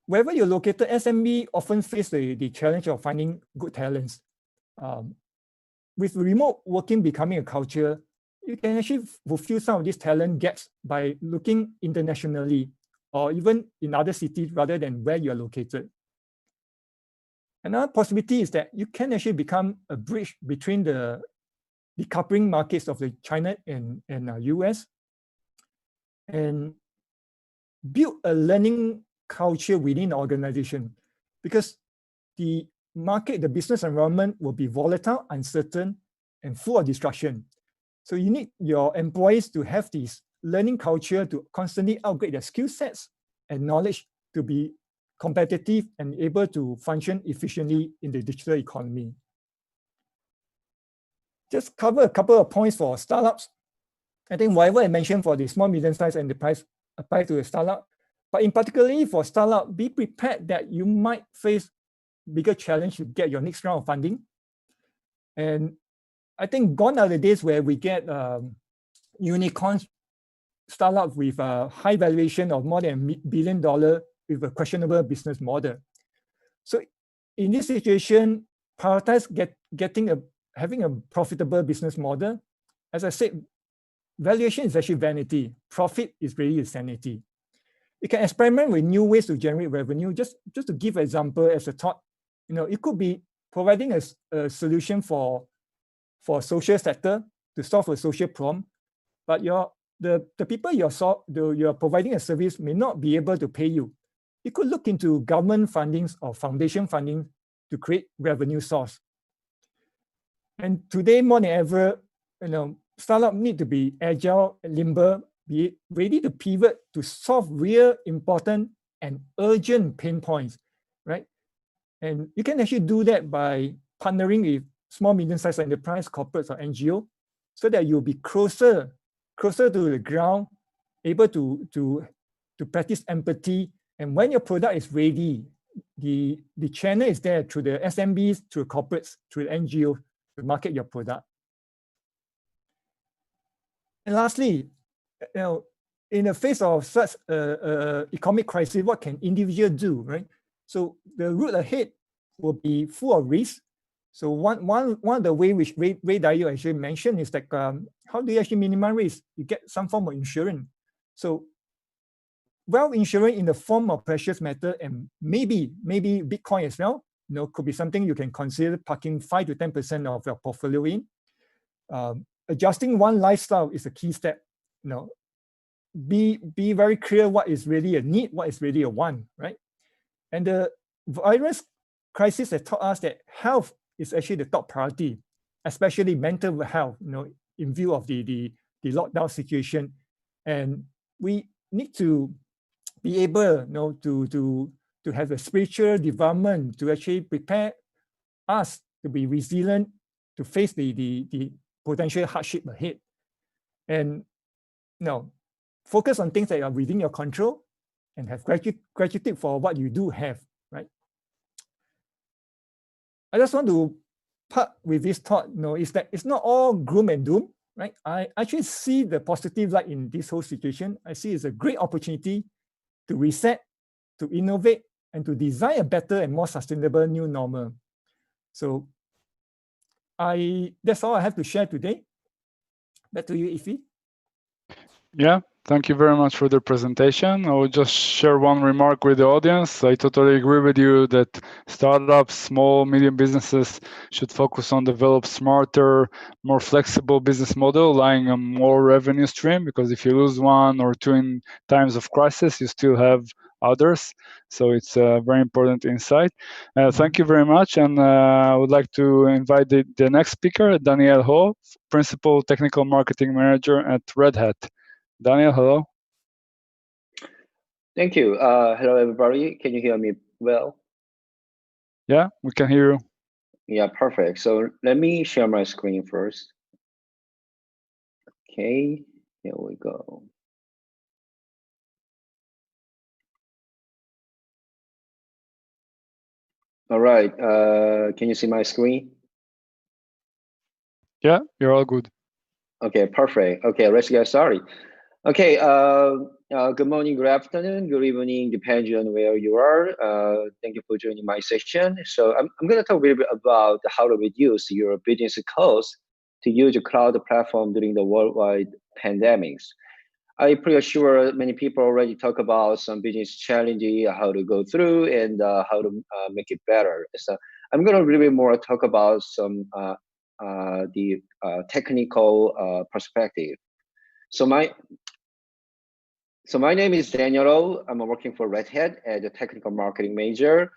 Speaker 17: Wherever you're located, SME often face the challenge of finding good talents. With remote working becoming a culture, you can actually fulfill some of these talent gaps by looking internationally or even in other cities rather than where you're located. Another possibility is that you can actually become a bridge between the decoupling markets of the China and US, and build a learning culture within the organization, because the market, the business environment will be volatile, uncertain, and full of disruption. So you need your employees to have this learning culture to constantly upgrade their skill sets and knowledge to be competitive and able to function efficiently in the digital economy. Just cover a couple of points for startups. I think whatever I mentioned for the small, medium-sized enterprise apply to a startup, but in particularly for startup, be prepared that you might face bigger challenge to get your next round of funding. And I think gone are the days where we get unicorns startup with a high valuation of more than $1 billion with a questionable business model. So in this situation, prioritize having a profitable business model. As I said, valuation is actually vanity. Profit is really sanity. You can experiment with new ways to generate revenue. Just to give an example as a thought, it could be providing a solution for social sector to solve a social problem, but the people you're providing a service may not be able to pay you. You could look into government fundings or foundation funding to create revenue source. And today, more than ever, startups need to be agile, limber, be ready to pivot to solve real important and urgent pain points, right? And you can actually do that by partnering with small, medium-sized enterprise, corporates, or NGO, so that you'll be closer to the ground, able to practice empathy. And when your product is ready, the channel is there through the SMBs, through corporates, through the NGO to market your product. And lastly, in the face of such economic crisis, what can individuals do, right? So the route ahead will be full of risk. So one of the ways which Ray Dalio actually mentioned is like, how do you actually minimize risk? You get some form of insurance. So well, insurance in the form of precious metal and maybe Bitcoin as well, could be something you can consider parking 5 to 10% of your portfolio in. Adjusting one lifestyle is a key step. be very clear what is really a need, what is really a want, right? And the virus crisis has taught us that health is actually the top priority, especially mental health, in view of the lockdown situation. And we need to be able, to have a spiritual development to actually prepare us to be resilient to face the potential hardship ahead. And focus on things that are within your control and have gratitude for what you do have, right? I just want to part with this thought, is that it's not all gloom and doom, right? I actually see the positive light in this whole situation. I see it's a great opportunity to reset, to innovate, and to design a better and more sustainable new normal. So that's all I have to share today. Back to you, Ify.
Speaker 12: Yeah, thank you very much for the presentation. I will just share one remark with the audience. I totally agree with you that startups, small, medium businesses should focus on develop smarter, more flexible business model, relying on more revenue stream, because if you lose one or two in times of crisis, you still have others. So it's a very important insight. Thank you very much. And I would like to invite the next speaker, Daniel Ho, Principal Technical Marketing Manager at Red Hat. Daniel, hello.
Speaker 18: Thank you. Hello, everybody. Can you hear me well?
Speaker 12: Yeah, we can hear you.
Speaker 18: Yeah, perfect. So let me share my screen first. Okay, here we go. All right. Can you see my screen?
Speaker 12: Yeah, you're all good.
Speaker 18: Okay, perfect. Okay, let's get started. Okay, good morning, good afternoon, good evening, depending on where you are. Thank you for joining my session. So I'm going to talk a little bit about how to reduce your business costs to use a cloud platform during the worldwide pandemics. I'm pretty sure many people already talk about some business challenges, how to go through and how to make it better. So I'm going to really more talk about some the technical perspective. So my name is Daniel O. I'm working for Red Hat as a technical marketing major,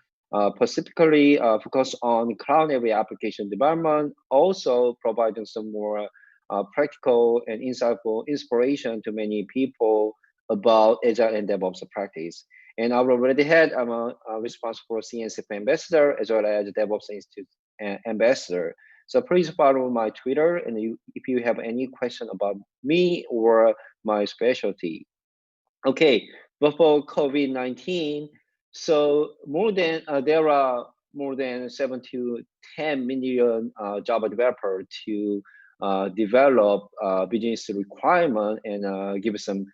Speaker 18: specifically focused on cloud-native application development, also providing some more practical and insightful inspiration to many people about Agile and DevOps practice. And our Red Hat, I'm responsible for CNCF ambassador as well as DevOps Institute ambassador. So please follow my Twitter, and if you have any question about me or my specialty. Okay, before COVID-19, so there are more than 7 to 10 million Java developers to develop business requirement and give some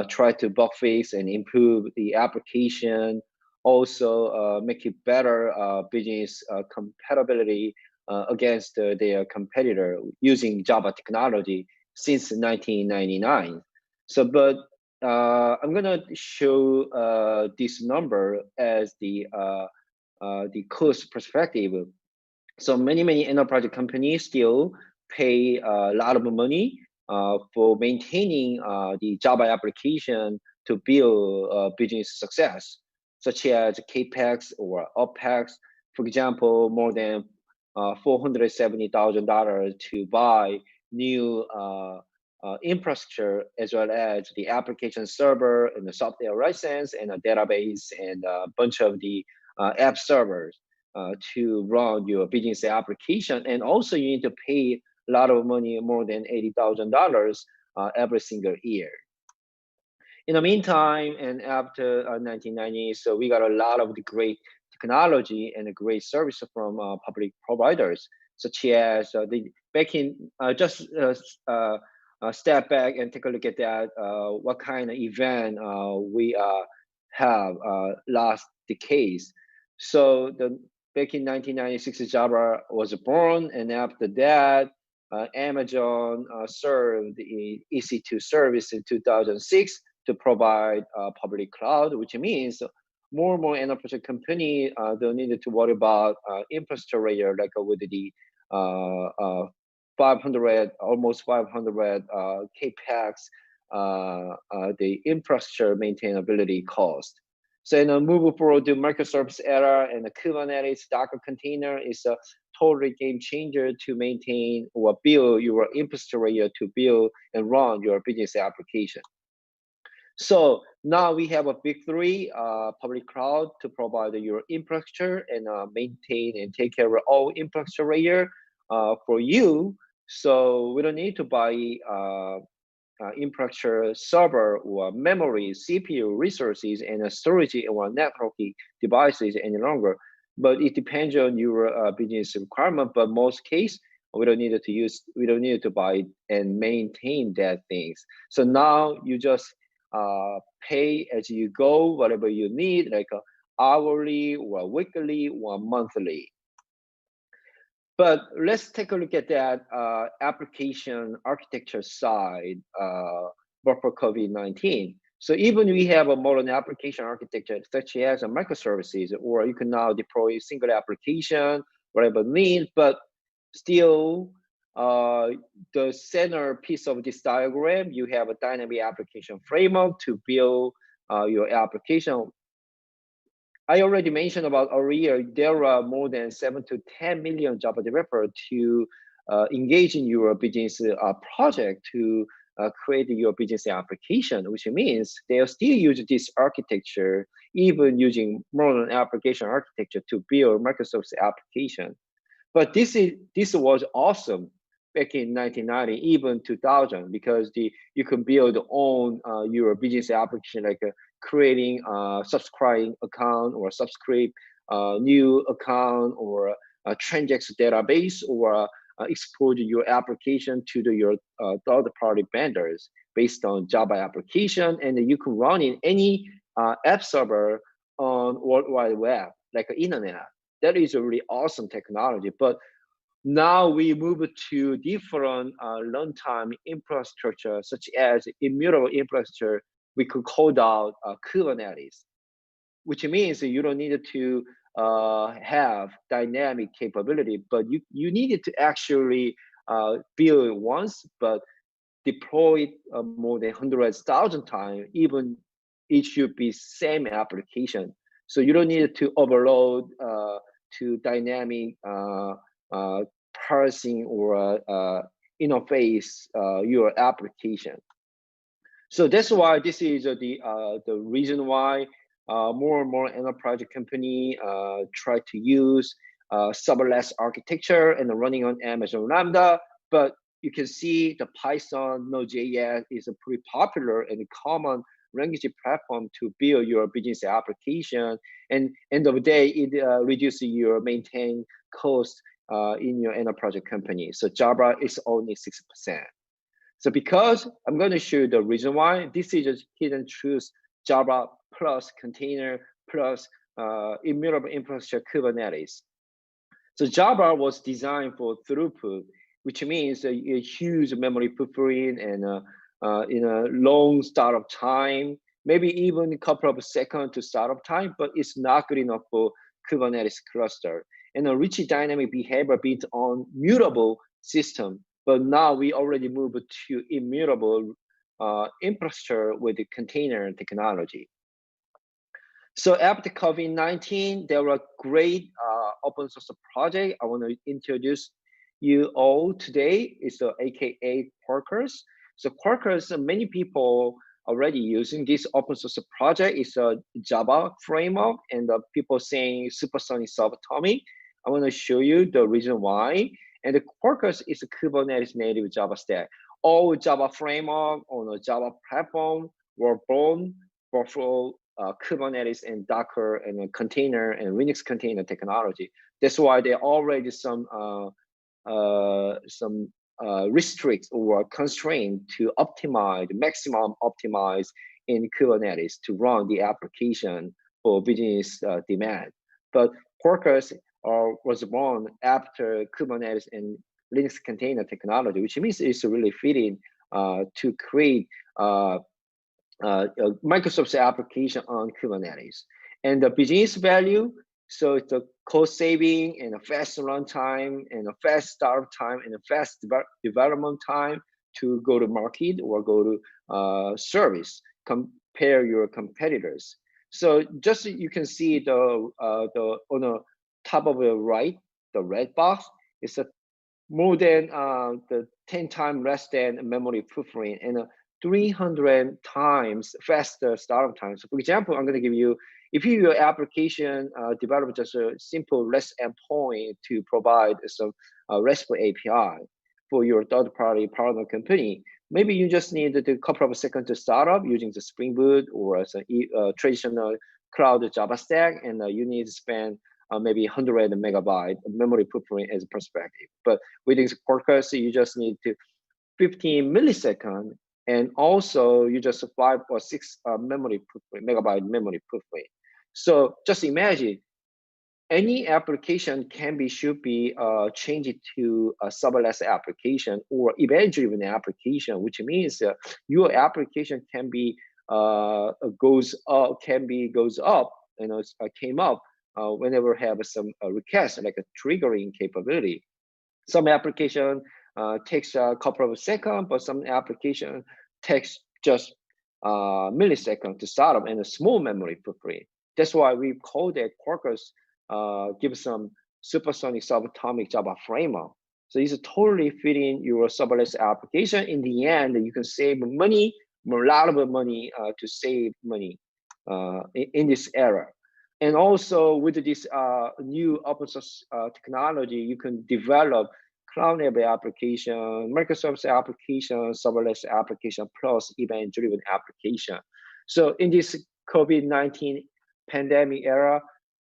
Speaker 18: try to bug fix and improve the application. Also make it better business compatibility against their competitor using Java technology since 1999. So, but I'm gonna show this number as the cost perspective. So many enterprise companies still pay a lot of money for maintaining the Java application to build business success, such as CAPEX or OPEX. For example, more than $470,000 to buy new infrastructure, as well as the application server and the software license and a database and a bunch of the app servers to run your business application. And also you need to pay a lot of money, more than $80,000 every single year. In the meantime, and after 1990, so we got a lot of the great technology and a great service from public providers, such as back in step back and take a look at that, what kind of event we have last decades. So back in 1996, Java was born, and after that, Amazon served the EC2 service in 2006 to provide public cloud, which means more and more enterprise company don't need to worry about infrastructure layer like with the 500, almost 500 CAPEX the infrastructure maintainability cost. So in a move forward to microservice era, and the Kubernetes Docker container is a totally game changer to maintain or build your infrastructure to build and run your business application. So now we have a big three, public cloud to provide your infrastructure and maintain and take care of all infrastructure for you. So we don't need to buy infrastructure, server, or memory, CPU resources, and storage or networking devices any longer. But it depends on your business requirement. But most case, we don't need to buy and maintain that things. So now you just pay as you go, whatever you need, like hourly or weekly or monthly. But let's take a look at that application architecture side for COVID-19. So even we have a modern application architecture such as a microservices, or you can now deploy a single application, whatever need, but still the center piece of this diagram, you have a dynamic application framework to build your application. I already mentioned about earlier, there are more than 7 to 10 million Java developers to engage in your business project to create your business application, which means they'll still use this architecture, even using modern application architecture to build Microsoft's application. But this was awesome back in 1990, even 2000, because you can build own your business application, like creating a subscribing account or subscribe new account or a transaction database, or export your application to your third-party vendors based on Java application, and you can run in any app server on World Wide Web, like the internet. That is a really awesome technology. But now we move to different runtime infrastructure, such as immutable infrastructure. We could code out Kubernetes, which means you don't need to have dynamic capability, but you needed to actually build it once, but deploy it more than hundreds, thousand times. Even it should be same application, so you don't need to overload to dynamic parsing or interface your application. So that's why this is the reason why more and more enterprise company try to use serverless architecture and running on Amazon Lambda. But you can see the Python, Node.js is a pretty popular and common language platform to build your business application. And end of the day, it reduces your maintain cost in your enterprise company. So Java is only 6%. So because I'm going to show you the reason why, this is just hidden truth Java plus container plus immutable infrastructure Kubernetes. So Java was designed for throughput, which means a huge memory footprint and in a long startup time, maybe even a couple of seconds to startup time, but it's not good enough for Kubernetes cluster. And a rich dynamic behavior built on mutable system. But now we already moved to immutable infrastructure with the container technology. So after COVID-19, there were great open source project I want to introduce you all today. It's the AKA Quarkus. So Quarkus, many people already using this open source project. It's a Java framework, and people saying supersonic subatomic. I want to show you the reason why. And the Quarkus is a Kubernetes native Java stack. All Java framework on a Java platform were born for Kubernetes and Docker and a container and Linux container technology. That's why there are already some restricts or constraint to optimize, maximum optimize in Kubernetes to run the application for business demand. But Quarkus was born after Kubernetes and Linux container technology, which means it's really fitting to create Microsoft's application on Kubernetes. And the business value, so it's a cost saving and a fast runtime and a fast startup time and a fast development time. to go to market or go to service, compare your competitors. So just you can see the on the top of the right, the red box is a more than the 10 times less than memory footprint and 300 times faster startup time. So for example, I'm going to give you, if your application develop just a simple REST endpoint to provide some RESTful API for your third-party partner company, maybe you just need a couple of seconds to start up using the Spring Boot or some traditional cloud Java stack, and you need to spend maybe 100 megabyte memory footprint as a perspective. But with this Quarkus, you just need to 15 milliseconds, and also you just 5 or 6 megabyte memory footprint. So just imagine any application should be changed to a serverless application or event-driven application, which means your application can be goes up, came up whenever have some request, like a triggering capability. Some application takes a couple of seconds, but some application takes just millisecond to start up and a small memory footprint. That's why we call that Quarkus give some supersonic subatomic Java framework. So it's totally fitting your serverless application. In the end, you can save money, a lot of money to save money in this era. And also with this new open source technology, you can develop cloud-native application, microservice application, serverless application, plus event-driven application. So in this COVID-19 pandemic era,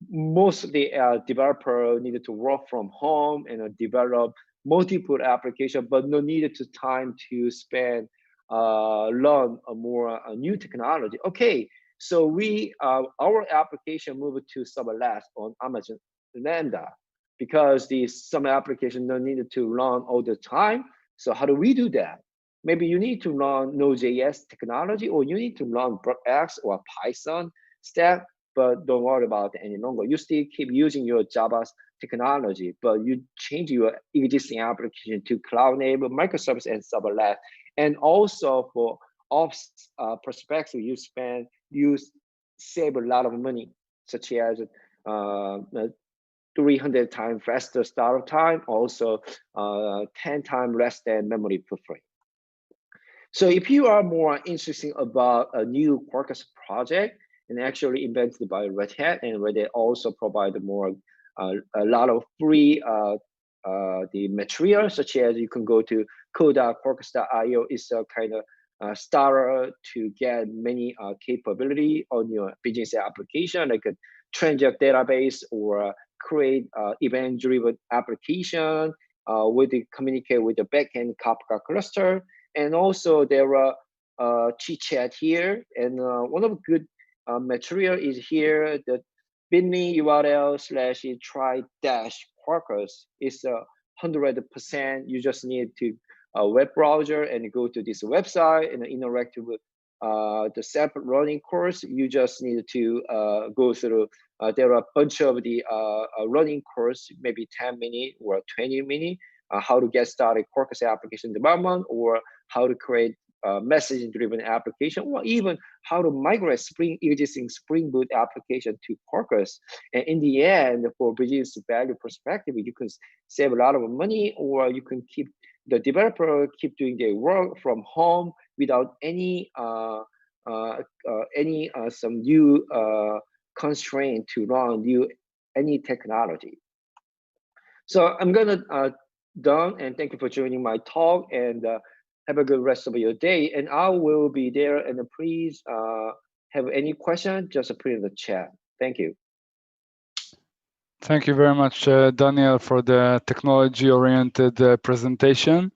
Speaker 18: most of the developer needed to work from home and develop multiple applications, but no needed to time to spend learn a more new technology. Okay, so we our application moved to serverless on Amazon Lambda because some application no needed to run all the time. So how do we do that? Maybe you need to run Node.js technology, or you need to run X or Python stack, but don't worry about it any longer. You still keep using your Java technology, but you change your existing application to cloud-native microservice and serverless. And also for ops perspective, you save a lot of money, such as 300 times faster startup time, also 10 times less than memory footprint. So if you are more interested about a new Quarkus project, and actually invented by Red Hat, and where they also provide more a lot of free the material, such as you can go to code.quarkus.io. Is a kind of starter to get many capability on your business application, like a transact database or create event-driven application with communicate with the backend Kafka cluster. And also there are chit chat here, and one of the good material is here, the bit.ly URL/try-Quarkus is 100%. You just need to web browser and go to this website and interact with the separate running course. You just need to go through, there are a bunch of the running course, maybe 10 minutes or 20 minutes, how to get started Quarkus application development, or how to create message-driven application, or even how to migrate existing Spring Boot application to Quarkus. And in the end, for business value perspective, you can save a lot of money, or you can keep the developer keep doing their work from home without any some new constraint to run any technology. So I'm gonna done, and thank you for joining my talk, and have a good rest of your day. And I will be there, and please have any question, just put in the chat. Thank you.
Speaker 12: Thank you very much, Daniel, for the technology-oriented presentation.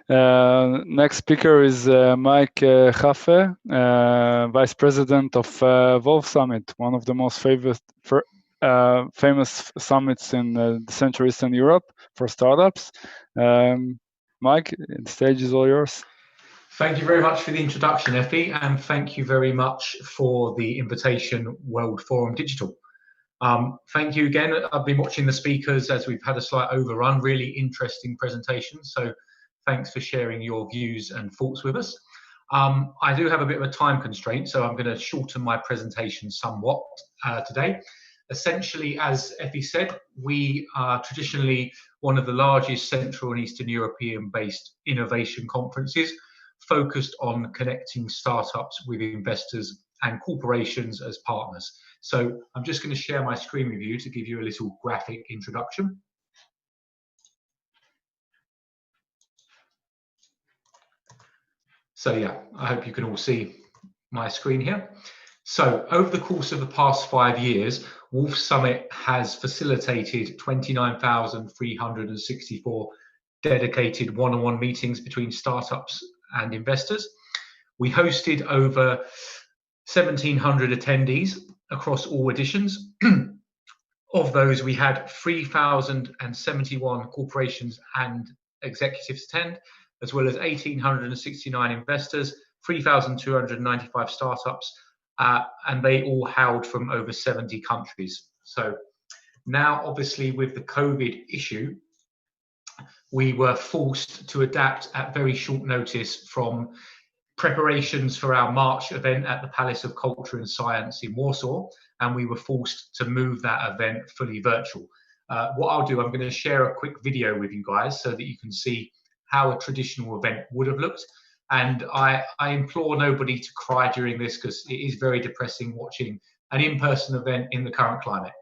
Speaker 12: Next speaker is Mike Haffe, Vice President of Wolf Summit, one of the most famous summits in Central Eastern Europe for startups. Mike, the stage is all yours.
Speaker 19: Thank you very much for the introduction, Effie, and thank you very much for the invitation, World Forum Digital. Thank you again. I've been watching the speakers as we've had a slight overrun, really interesting presentations. So Thanks for sharing your views and thoughts with us. I do have a bit of a time constraint, so I'm going to shorten my presentation somewhat today. Essentially, as Effie said, we are traditionally one of the largest Central and Eastern European-based innovation conferences focused on connecting startups with investors and corporations as partners. So I'm just going to share my screen with you to give you a little graphic introduction. So yeah, I hope you can all see my screen here. So over the course of the past 5 years, Wolf Summit has facilitated 29,364 dedicated one-on-one meetings between startups and investors. We hosted over 1,700 attendees across all editions. Of those, we had 3,071 corporations and executives attend, as well as 1,869 investors, 3,295 startups, and they all hailed from over 70 countries. So now, obviously, with the COVID issue, we were forced to adapt at very short notice from preparations for our March event at the Palace of Culture and Science in Warsaw, and we were forced to move that event fully virtual. What I'll do, I'm going to share a quick video with you guys so that you can see how a traditional event would have looked. And I implore nobody to cry during this, because it is very depressing watching an in-person event in the current climate.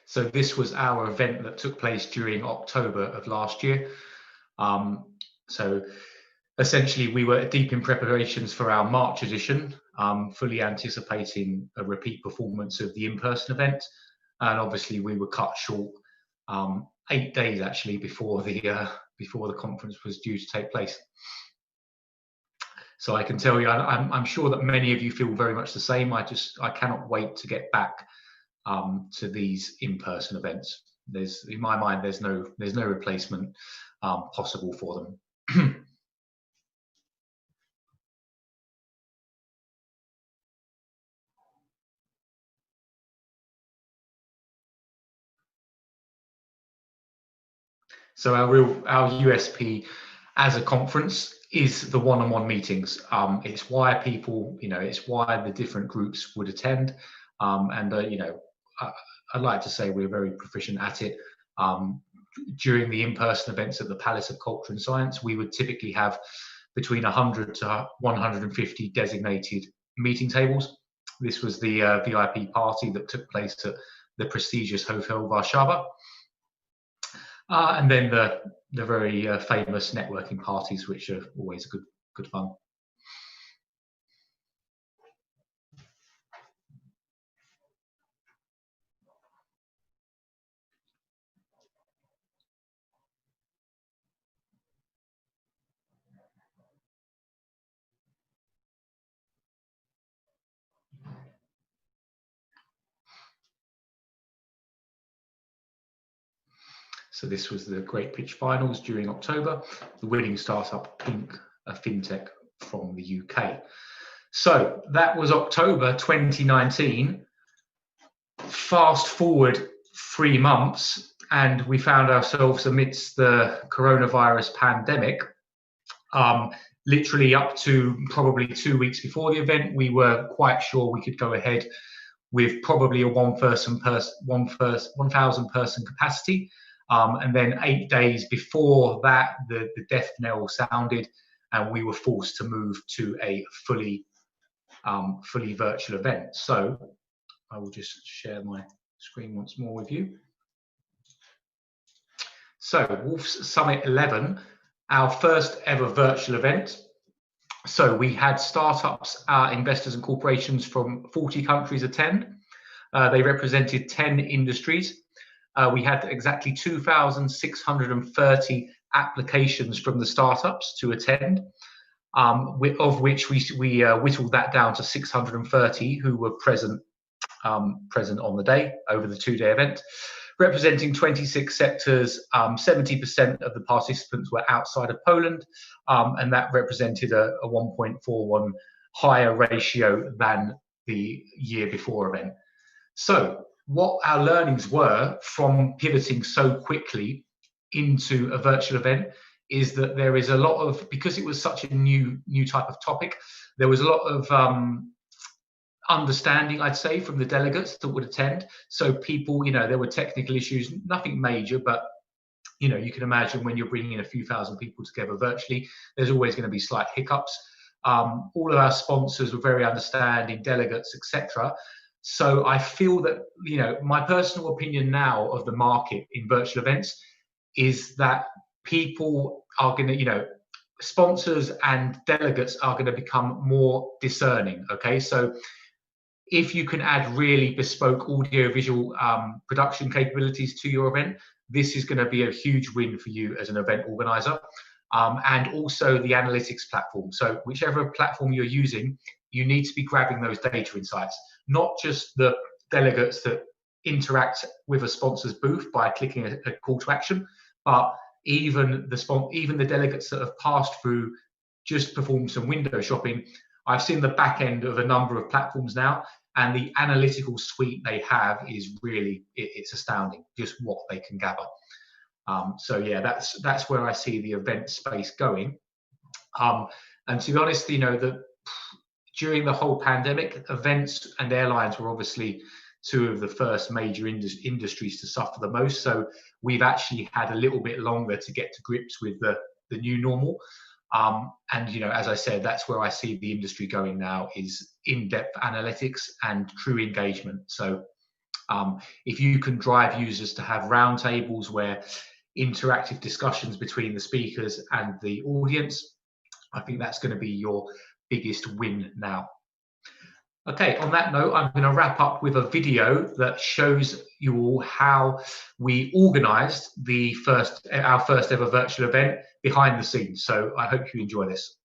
Speaker 19: So this was our event that took place during October of last year. So essentially, we were deep in preparations for our March edition, fully anticipating a repeat performance of the in-person event. And obviously, we were cut short 8 days actually before the conference was due to take place. So I can tell you, I'm sure that many of you feel very much the same. I cannot wait to get back to these in-person events. In my mind, there's no replacement possible for them. So our USP as a conference is the one-on-one meetings. It's why people, it's why the different groups would attend. I'd like to say we're very proficient at it. During the in-person events at the Palace of Culture and Science, we would typically have between 100 to 150 designated meeting tables. This was the VIP party that took place at the prestigious Hotel Warszawa. And then the very famous networking parties, which are always good fun. So this was the Great Pitch Finals during October. The winning startup, Pink, a fintech from the UK. So that was October 2019. Fast forward 3 months, and we found ourselves amidst the coronavirus pandemic. Literally up to probably 2 weeks before the event, we were quite sure we could go ahead with probably a 1,000 person capacity. And then 8 days before that, the death knell sounded, and we were forced to move to a fully virtual event. So I will just share my screen once more with you. So Wolf's Summit 11, our first ever virtual event. So we had startups, investors and corporations from 40 countries attend. They represented 10 industries. We had exactly 2,630 applications from the startups to attend, of which we whittled that down to 630 who were present present on the day over the 2-day event, representing 26 sectors. 70% of the participants were outside of Poland, and that represented a 1.41 higher ratio than the year before event. So what our learnings were from pivoting so quickly into a virtual event is that there is a lot of, because it was such a new type of topic, there was a lot of understanding, I'd say, from the delegates that would attend. So people, there were technical issues, nothing major, but you can imagine when you're bringing in a few thousand people together virtually, there's always going to be slight hiccups. All of our sponsors were very understanding, delegates, etc. So I feel that, my personal opinion now of the market in virtual events is that people are going to, sponsors and delegates are going to become more discerning. Okay, so if you can add really bespoke audio-visual production capabilities to your event, this is going to be a huge win for you as an event organizer. And also the analytics platform. So whichever platform you're using, you need to be grabbing those data insights, not just the delegates that interact with a sponsor's booth by clicking a call to action, but even the delegates that have passed through, just performed some window shopping. I've seen the back end of a number of platforms now, and the analytical suite they have is really, it's astounding, just what they can gather. So yeah, that's where I see the event space going. And to be honest, during the whole pandemic, events and airlines were obviously two of the first major industries to suffer the most. So we've actually had a little bit longer to get to grips with the new normal. And as I said, that's where I see the industry going now, is in-depth analytics and true engagement. So if you can drive users to have roundtables where interactive discussions between the speakers and the audience, I think that's going to be your biggest win now. Okay, on that note, I'm going to wrap up with a video that shows you all how we organized our first ever virtual event behind the scenes. So I hope you enjoy this.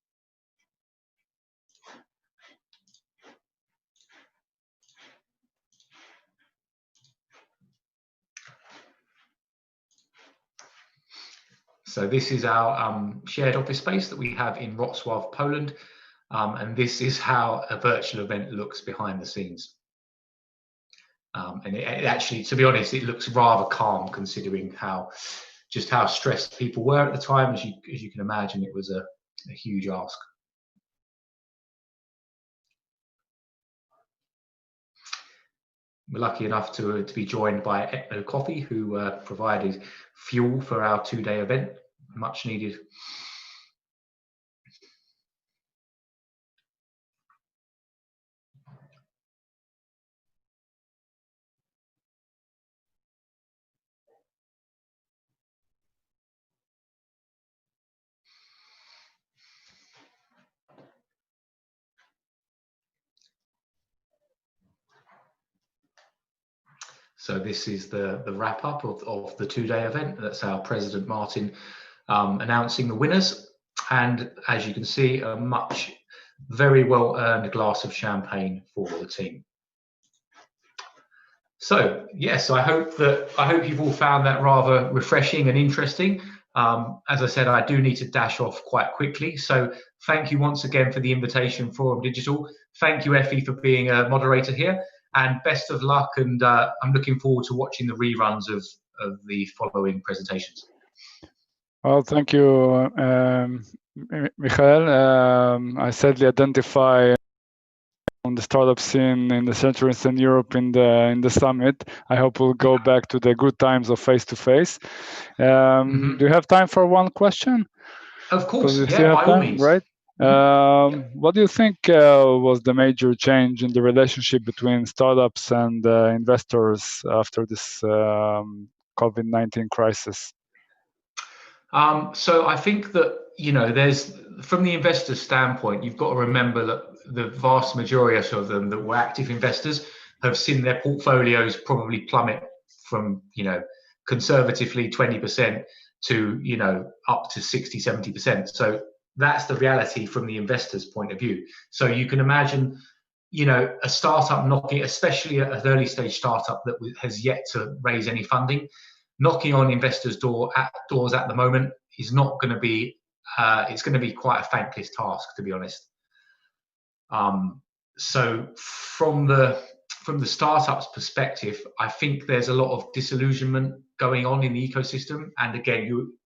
Speaker 19: So this is our shared office space that we have in Wrocław, Poland. And this is how a virtual event looks behind the scenes. And it actually, to be honest, it looks rather calm considering just how stressed people were at the time. As you can imagine, it was a huge ask. We're lucky enough to be joined by Etno Coffee, who provided fuel for our 2-day event, much needed. So this is the wrap up of the 2-day event. That's our President Martin announcing the winners. And as you can see, a very well earned glass of champagne for the team. So yes, I hope you've all found that rather refreshing and interesting. As I said, I do need to dash off quite quickly. So thank you once again for the invitation, Forum.Digital. Thank you, Effie, for being a moderator here. And best of luck, and I'm looking forward to watching the reruns of the following presentations.
Speaker 12: Well, thank you, Michael. I sadly identify on the startup scene in the Central and Eastern Europe in the summit. I hope we'll go back to the good times of face-to-face. Do you have time for one question?
Speaker 19: Of course, yeah, by all means.
Speaker 12: Right? What do you think was the major change in the relationship between startups and investors after this COVID-19 crisis?
Speaker 19: So I think that, there's, from the investor's standpoint, you've got to remember that the vast majority of them that were active investors have seen their portfolios probably plummet from, conservatively 20% to, up to 60, 70%. So that's the reality from the investor's point of view. So you can imagine you know, a startup knocking, especially an early stage startup that has yet to raise any funding, knocking on investors' doors at the moment is not going to be. It's going to be quite a thankless task, to be honest. So from the startups perspective, I think there's a lot of disillusionment going on in the ecosystem. And again,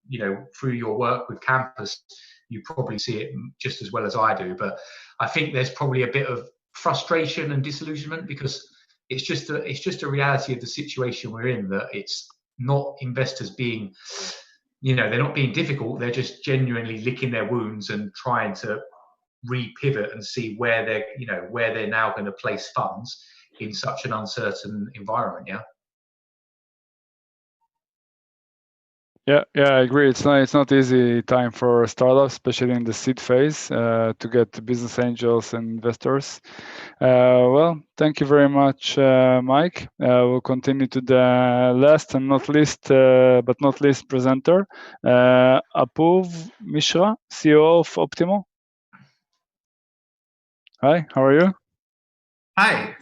Speaker 19: you know, through your work with Campus, you probably see it just as well as I do. But I think there's probably a bit of frustration and disillusionment because it's just a reality of the situation we're in, that it's not investors being, you know, they're not being difficult. They're just genuinely licking their wounds and trying to re-pivot and see where they're now going to place funds in such an uncertain environment.
Speaker 12: Yeah, I agree. It's not easy time for startups, especially in the seed phase, to get business angels and investors. Well, thank you very much, Mike. We'll continue to the last and not least, but not least presenter, Apuv Mishra, CEO of Optimo. Hi, how are you?
Speaker 20: Hi,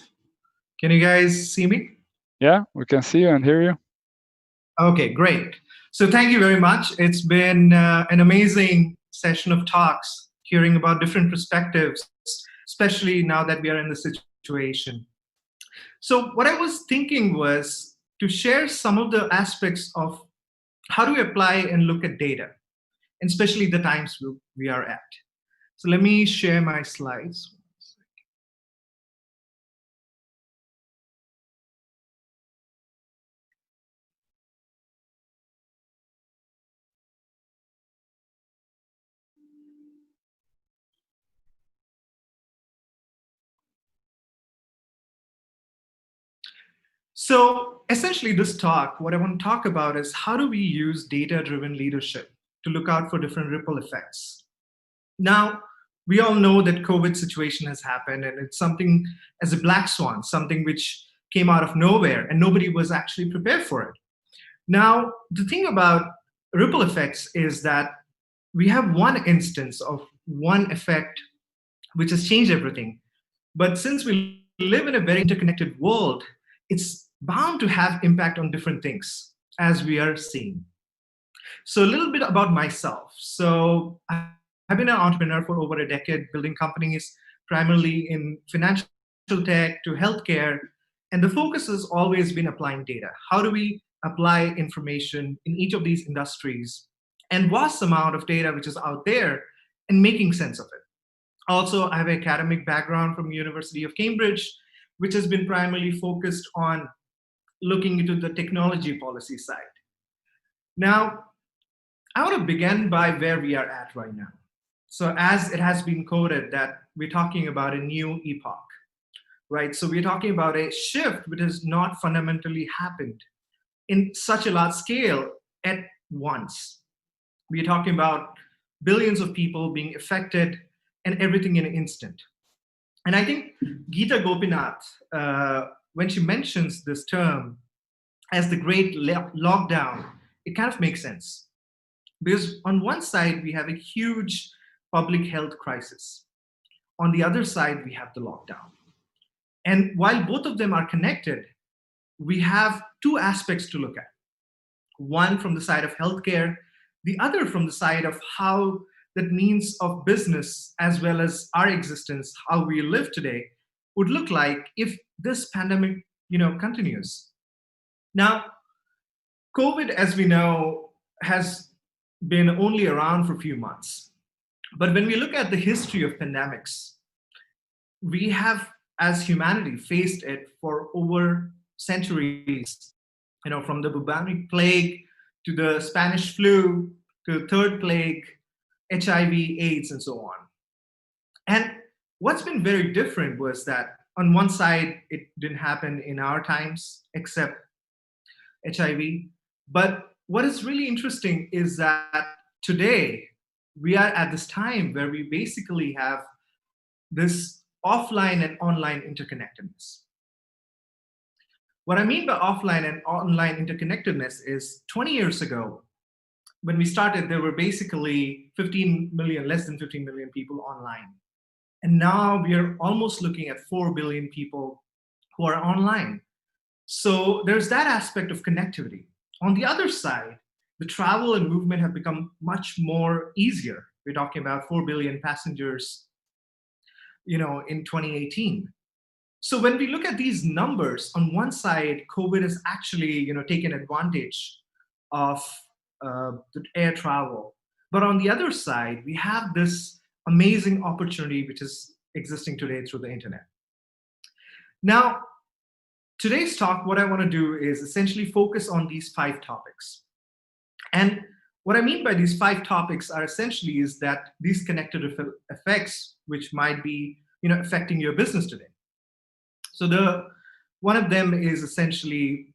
Speaker 20: can you guys see me?
Speaker 12: Yeah, we can see you and hear you.
Speaker 20: Okay, great. So thank you very much. It's been an amazing session of talks, hearing about different perspectives, especially now that we are in the situation. So what I was thinking was to share some of the aspects of how do we apply and look at data, and especially the times we are at. So let me share my slides. So essentially this talk, what I want to talk about is how do we use data-driven leadership to look out for different ripple effects. Now, we all know that COVID situation has happened and it's something as a black swan, something which came out of nowhere and nobody was actually prepared for it. Now, the thing about ripple effects is that we have one instance of one effect which has changed everything. But since we live in a very interconnected world, it's bound to have impact on different things, as we are seeing. So a little bit about myself. So I've been an entrepreneur for over a decade, building companies primarily in financial tech to healthcare. And the focus has always been applying data. How do we apply information in each of these industries and vast amount of data which is out there and making sense of it? Also, I have an academic background from University of Cambridge, which has been primarily focused on looking into the technology policy side. Now, I want to begin by where we are at right now. So as it has been quoted that we're talking about a new epoch, right? So we're talking about a shift which has not fundamentally happened in such a large scale at once. We're talking about billions of people being affected and everything in an instant. And I think Geeta Gopinath, when she mentions this term as the great lockdown, it kind of makes sense. Because on one side, we have a huge public health crisis. On the other side, we have the lockdown. And while both of them are connected, we have two aspects to look at. One from the side of healthcare, the other from the side of how that means of business as well as our existence, how we live today, would look like if this pandemic, continues. Now, COVID, as we know, has been only around for a few months. But when we look at the history of pandemics, we have, as humanity, faced it for over centuries, from the bubonic plague to the Spanish flu to the third plague, HIV, AIDS, and so on. And what's been very different was that on one side, it didn't happen in our times, except HIV. But what is really interesting is that today, we are at this time where we basically have this offline and online interconnectedness. What I mean by offline and online interconnectedness is 20 years ago, when we started, there were basically less than 15 million people online. And now we are almost looking at 4 billion people who are online. So there's that aspect of connectivity. On the other side, the travel and movement have become much more easier. We're talking about 4 billion passengers, in 2018. So when we look at these numbers, on one side, COVID has actually, taken advantage of the air travel. But on the other side, we have this amazing opportunity which is existing today through the internet. Now, today's talk, what I want to do is essentially focus on these 5 topics. And what I mean by these 5 topics are essentially is that these connected effects, which might be, affecting your business today. So one of them is essentially,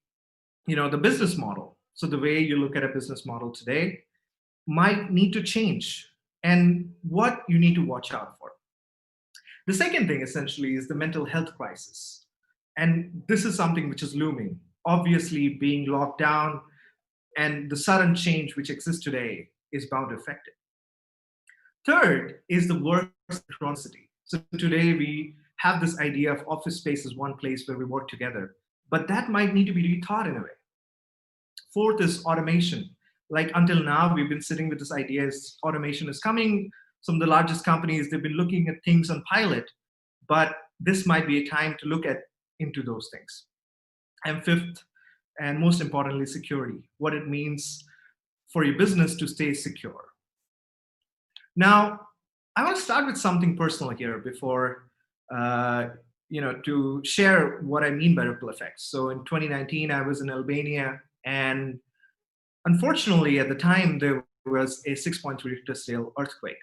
Speaker 20: the business model. So the way you look at a business model today might need to change, and what you need to watch out for. The second thing essentially is the mental health crisis. And this is something which is looming. Obviously, being locked down and the sudden change which exists today is bound to affect it. Third is the work synchronicity. So today we have this idea of office space as one place where we work together, but that might need to be rethought in a way. Fourth is automation. Like until now, we've been sitting with this idea as automation is coming. Some of the largest companies, they've been looking at things on pilot, but this might be a time to look into those things. And fifth, and most importantly, security, what it means for your business to stay secure. Now, I want to start with something personal here before, to share what I mean by ripple effects. So in 2019, I was in Albania, and unfortunately, at the time, there was a 6.3 Richter scale earthquake.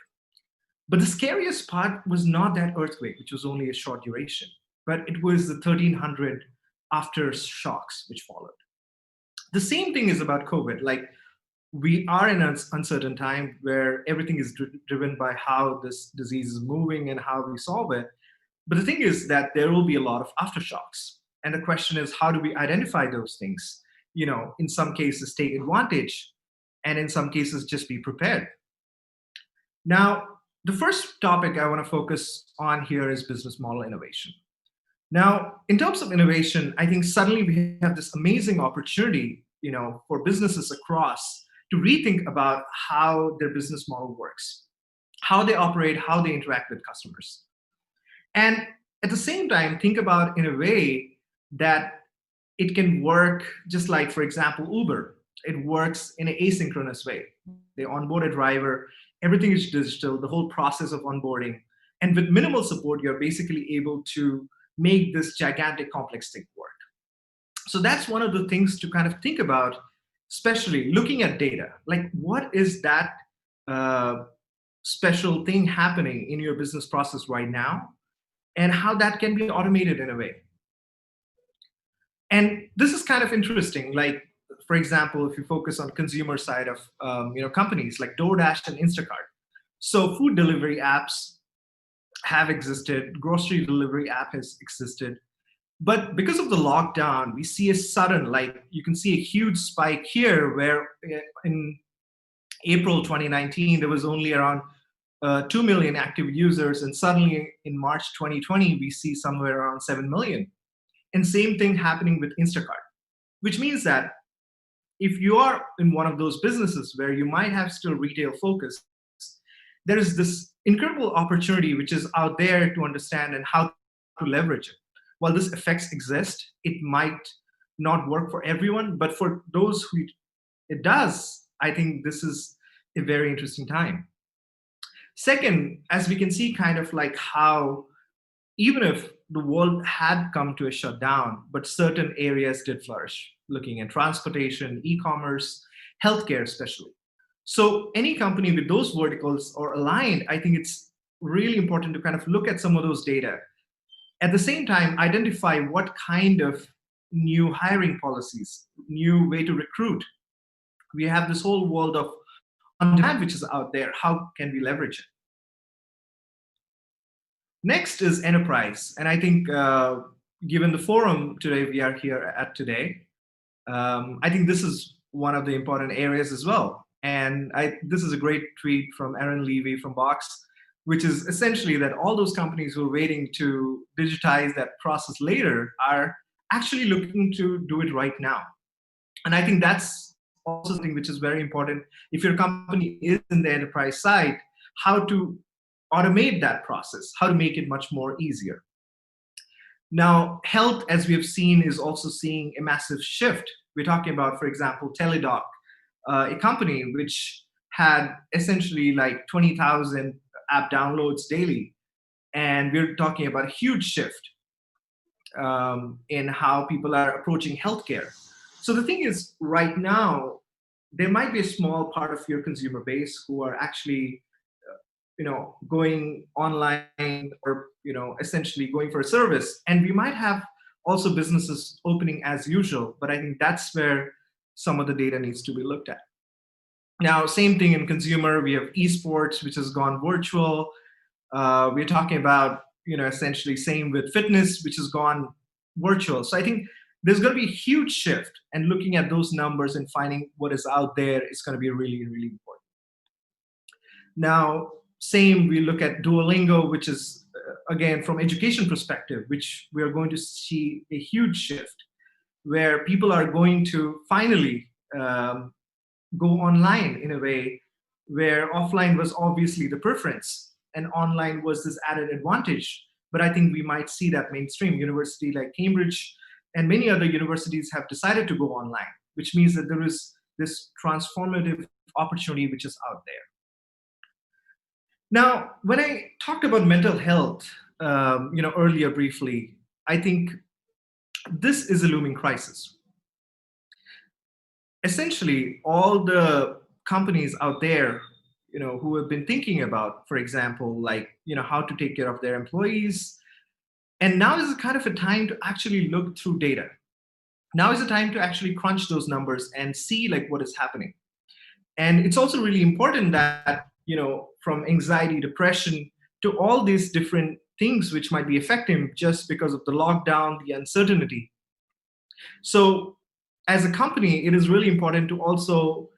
Speaker 20: But the scariest part was not that earthquake, which was only a short duration, but it was the 1,300 aftershocks which followed. The same thing is about COVID. Like, we are in an uncertain time where everything is driven by how this disease is moving and how we solve it. But the thing is that there will be a lot of aftershocks. And the question is, how do we identify those things? In some cases, take advantage, and in some cases, just be prepared. Now, the first topic I want to focus on here is business model innovation. Now, in terms of innovation, I think suddenly we have this amazing opportunity, for businesses across to rethink about how their business model works, how they operate, how they interact with customers. And at the same time, think about in a way that it can work just like, for example, Uber. It works in an asynchronous way. They onboard a driver, everything is digital, the whole process of onboarding. And with minimal support, you're basically able to make this gigantic complex thing work. So that's one of the things to kind of think about, especially looking at data. Like, what is that special thing happening in your business process right now, and how that can be automated in a way. And this is kind of interesting. Like, for example, if you focus on consumer side of companies like DoorDash and Instacart. So food delivery apps have existed, grocery delivery app has existed. But because of the lockdown, we see a sudden, you can see a huge spike here where in April 2019, there was only around 2 million active users. And suddenly in March 2020, we see somewhere around 7 million. And same thing happening with Instacart, which means that if you are in one of those businesses where you might have still retail focus, there is this incredible opportunity which is out there to understand and how to leverage it. While this effects exist, it might not work for everyone, but for those who it does, I think this is a very interesting time. Second, as we can see kind of like how even if the world had come to a shutdown, but certain areas did flourish, looking at transportation, e-commerce, healthcare especially. So any company with those verticals or aligned, I think it's really important to kind of look at some of those data. At the same time, identify what kind of new hiring policies, new way to recruit. We have this whole world of on-demand which is out there. How can we leverage it? Next is enterprise. And I think given the forum today we are here at today, I think this is one of the important areas as well. And this is a great tweet from Aaron Levy from Box. which is essentially that all those companies who are waiting to digitize that process later are actually looking to do it right now. And I think that's also something which is very important. If your company is in the enterprise side, how to automate that process, how to make it much more easier. Now, health, as we have seen, is also seeing a massive shift. We're talking about, for example, Teladoc, a company which had essentially like 20,000 app downloads daily. And we're talking about a huge shift in how people are approaching healthcare. So the thing is, right now, there might be a small part of your consumer base who are actually going online or essentially going for a service, and we might have also businesses opening as usual, but I think that's where some of the data needs to be looked at. Now, same thing in consumer, we have esports, which has gone virtual. We're talking about essentially same with fitness, which has gone virtual. So I think there's going to be a huge shift, and looking at those numbers and finding what is out there is going to be really, really important. Now, same, we look at Duolingo, which is, again, from education perspective, which we are going to see a huge shift, where people are going to finally go online in a way where offline was obviously the preference and online was this added advantage. But I think we might see that mainstream. University like Cambridge and many other universities have decided to go online, which means that there is this transformative opportunity which is out there. Now, when I talked about mental health, earlier briefly, I think this is a looming crisis. Essentially, all the companies out there, who have been thinking about, for example, like, how to take care of their employees. And now is a kind of a time to actually look through data. Now is the time to actually crunch those numbers and see like what is happening. And it's also really important that, from anxiety, depression, to all these different things which might be affecting just because of the lockdown, the uncertainty. So as a company, it is really important to also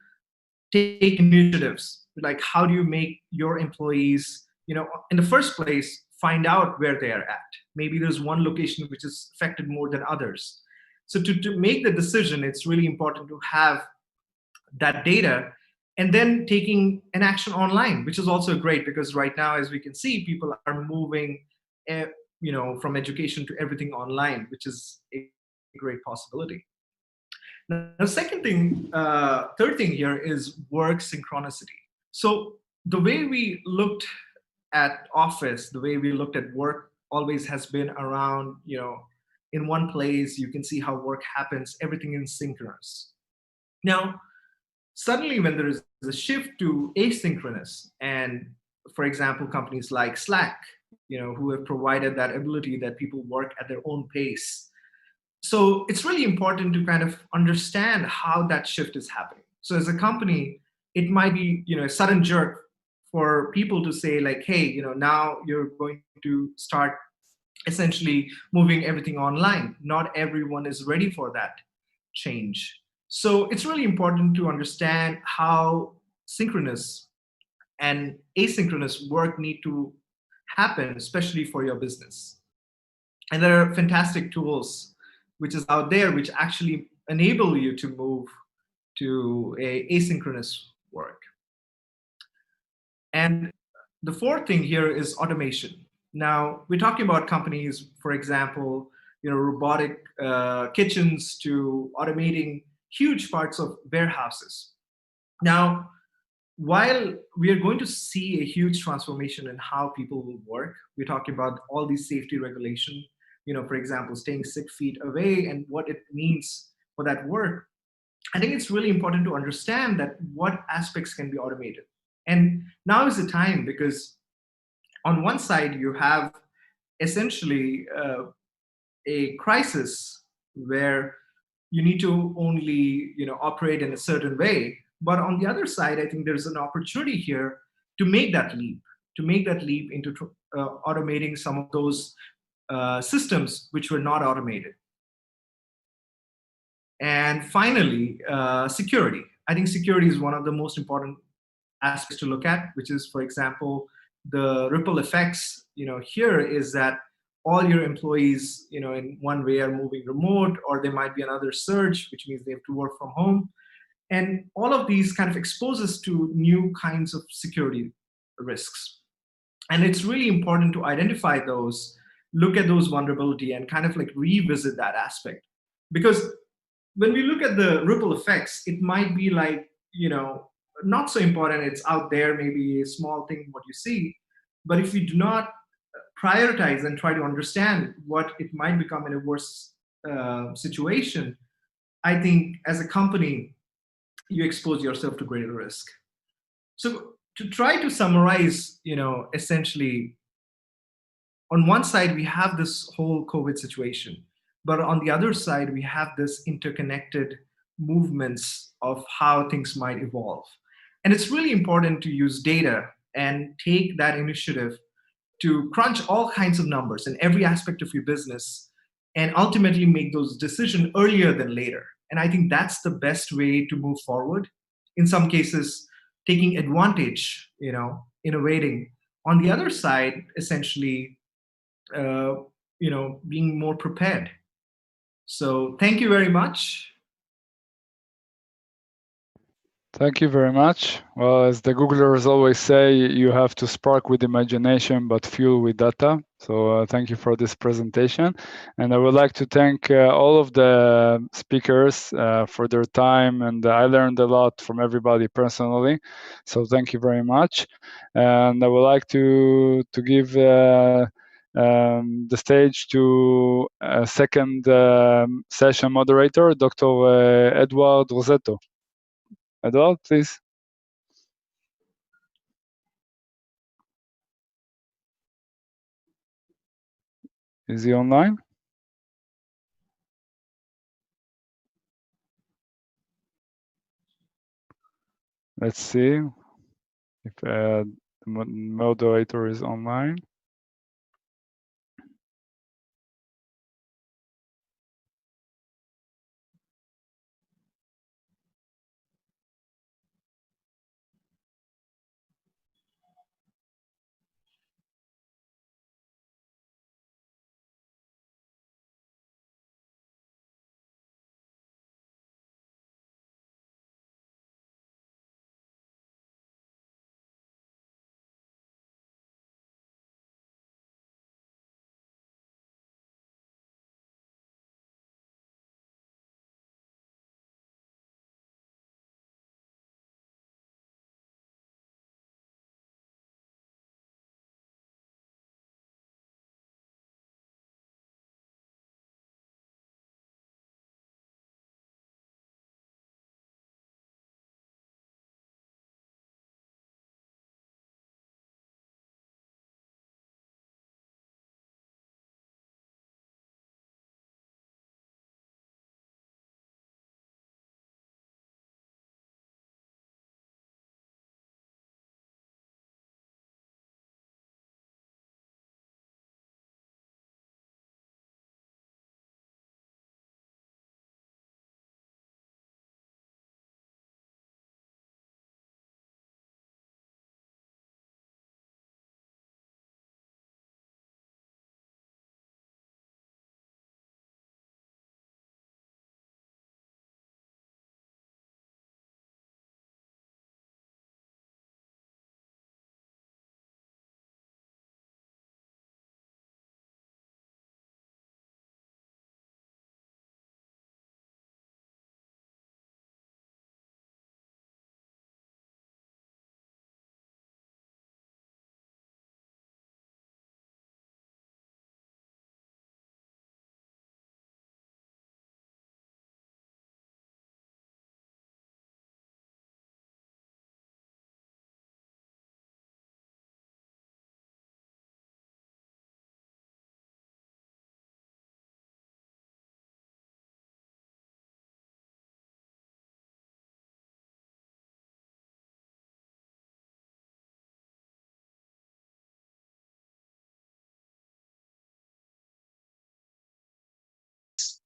Speaker 20: take initiatives, like how do you make your employees, in the first place, find out where they are at. Maybe there's one location which is affected more than others. So to make the decision, it's really important to have that data and then taking an action online, which is also great because right now, as we can see, people are moving, from education to everything online, which is a great possibility. Now, the third thing here is work synchronicity. So the way we looked at office, the way we looked at work always has been around, in one place, you can see how work happens, everything is synchronous. Now, suddenly when there is a shift to asynchronous, and for example, companies like Slack, who have provided that ability that people work at their own pace. So it's really important to kind of understand how that shift is happening. So as a company, it might be, a sudden jerk for people to say like, hey, now you're going to start essentially moving everything online. Not everyone is ready for that change. So it's really important to understand how synchronous and asynchronous work need to happen, especially for your business. And there are fantastic tools which is out there, which actually enable you to move to a asynchronous work. And the fourth thing here is automation. Now, we're talking about companies, for example, robotic kitchens to automating huge parts of warehouses. Now, while we are going to see a huge transformation in how people will work, we're talking about all these safety regulation, for example, staying 6 feet away and what it means for that work. I think it's really important to understand that what aspects can be automated. And now is the time, because on one side, you have essentially a crisis where you need to only operate in a certain way. But on the other side, I think there's an opportunity here to make that leap into automating some of those systems which were not automated. And finally, security. I think security is one of the most important aspects to look at, which is, for example, the ripple effects, here is that all your employees, in one way are moving remote, or there might be another surge, which means they have to work from home. And all of these kind of expose us to new kinds of security risks. And it's really important to identify those, look at those vulnerability, and kind of like revisit that aspect. Because when we look at the ripple effects, it might be like, not so important, it's out there, maybe a small thing, what you see. But if we do not prioritize and try to understand what it might become in a worse situation, I think as a company, you expose yourself to greater risk. So to try to summarize, essentially, on one side, we have this whole COVID situation, but on the other side, we have this interconnected movements of how things might evolve. And it's really important to use data and take that initiative to crunch all kinds of numbers in every aspect of your business and ultimately make those decisions earlier than later. And I think that's the best way to move forward. In some cases, taking advantage, innovating. On the other side, essentially, being more prepared. So thank you very much.
Speaker 12: Thank you very much. Well, as the Googlers always say, you have to spark with imagination, but fuel with data. So thank you for this presentation. And I would like to thank all of the speakers for their time. And I learned a lot from everybody personally. So thank you very much. And I would like to give the stage to a second session moderator, Dr. Edward Rosetto. Edward, please. Is he online? Let's see if the moderator is online.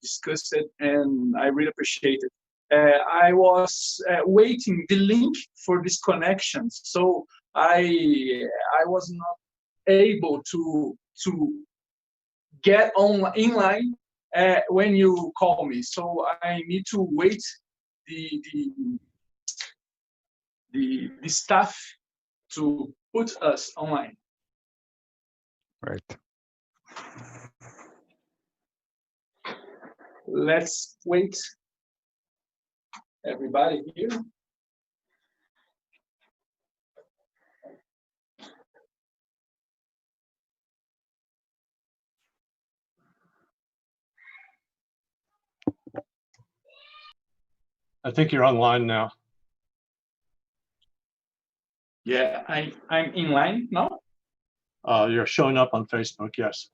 Speaker 21: Discussed it, and I really appreciate it. I was waiting the link for this connection. So I was not able to get on inline when you call me, so I need to wait the staff to put us online.
Speaker 12: Right.
Speaker 21: Let's wait, everybody here.
Speaker 14: I think you're online now.
Speaker 21: Yeah, I'm in line now.
Speaker 14: You're showing up on Facebook, yes.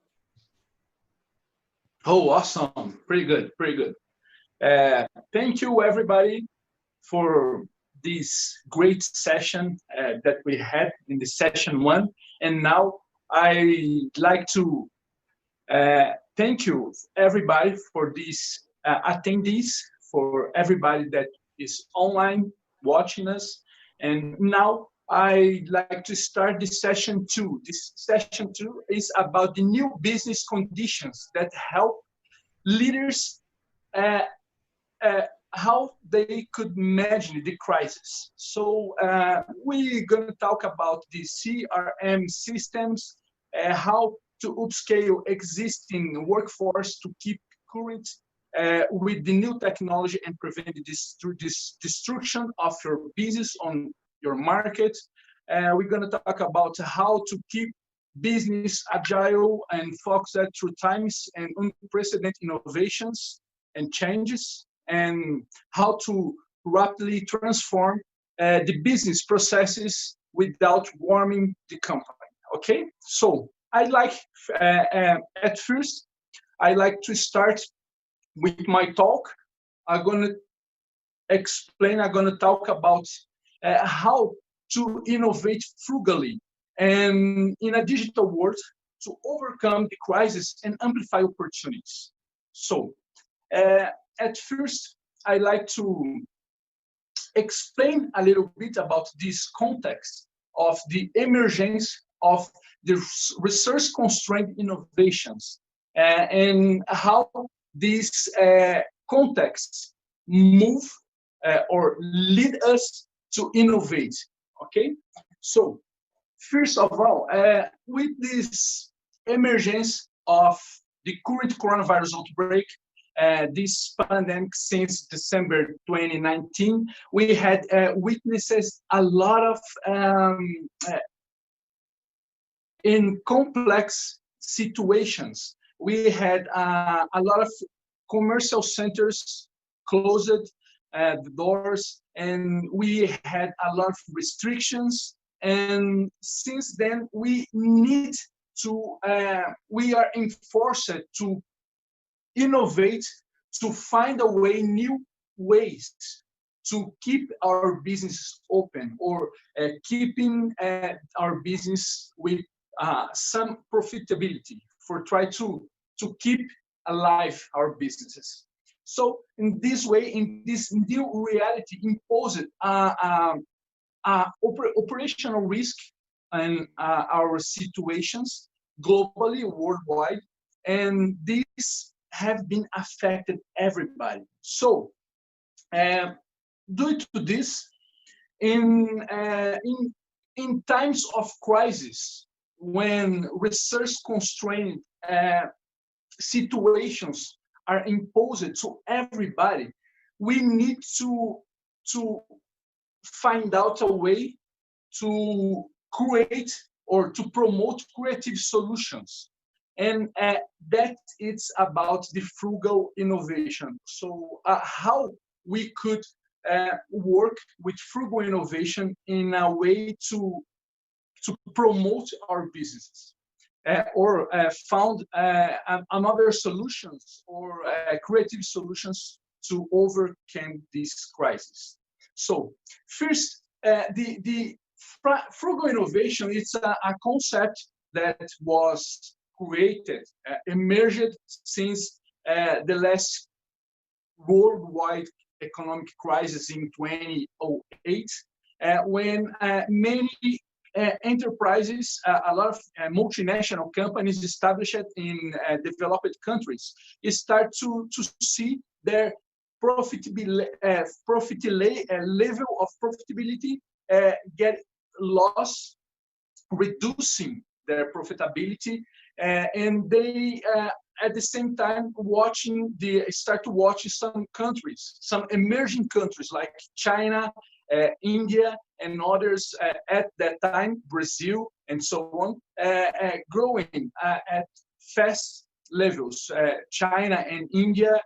Speaker 21: Oh, awesome. Pretty good, pretty good. Thank you, everybody, for this great session that we had in the session 1. And now I'd like to thank you, everybody, for these attendees, for everybody that is online watching us. And now I'd like to start this session 2. This session 2 is about the new business conditions that help leaders how they could manage the crisis. So we're going to talk about the CRM systems, how to upscale existing workforce to keep current with the new technology and prevent the destruction of your business on your market. We're going to talk about how to keep business agile and focused through times and unprecedented innovations and changes, and how to rapidly transform the business processes without warming the company. Okay, so I'd like at first I'd like to start with my talk. I'm going to explain. I'm going to talk about how to innovate frugally and in a digital world to overcome the crisis and amplify opportunities. So at first, I'd like to explain a little bit about this context of the emergence of the resource-constrained innovations and how these contexts move or lead us to innovate. Okay, so first of all, with this emergence of the current coronavirus outbreak, this pandemic since December 2019, we had witnesses a lot of in complex situations. We had a lot of commercial centers closed the doors, and we had a lot of restrictions. And since then, we need to, we are enforced to innovate, to find a way, new ways to keep our business open, or keeping our business with some profitability, for try to keep alive our businesses. So in this way, in this new reality, imposed operational risk and our situations globally, worldwide, and these have been affected everybody. So due to this, in times of crisis, when resource constrained situations are imposed to everybody, we need to find out a way to create or to promote creative solutions. And that it's about the frugal innovation. So how we could work with frugal innovation in a way to promote our businesses, or found another solutions or creative solutions to overcome this crisis. So first, the frugal innovation, it's a concept that was created, emerged since the last worldwide economic crisis in 2008, when many enterprises, a lot of multinational companies established in developed countries start to see their level of profitability get lost, reducing their profitability, and they at the same time start to watch some countries, some emerging countries like China, India, and others at that time, Brazil, and so on, growing at fast levels. China and India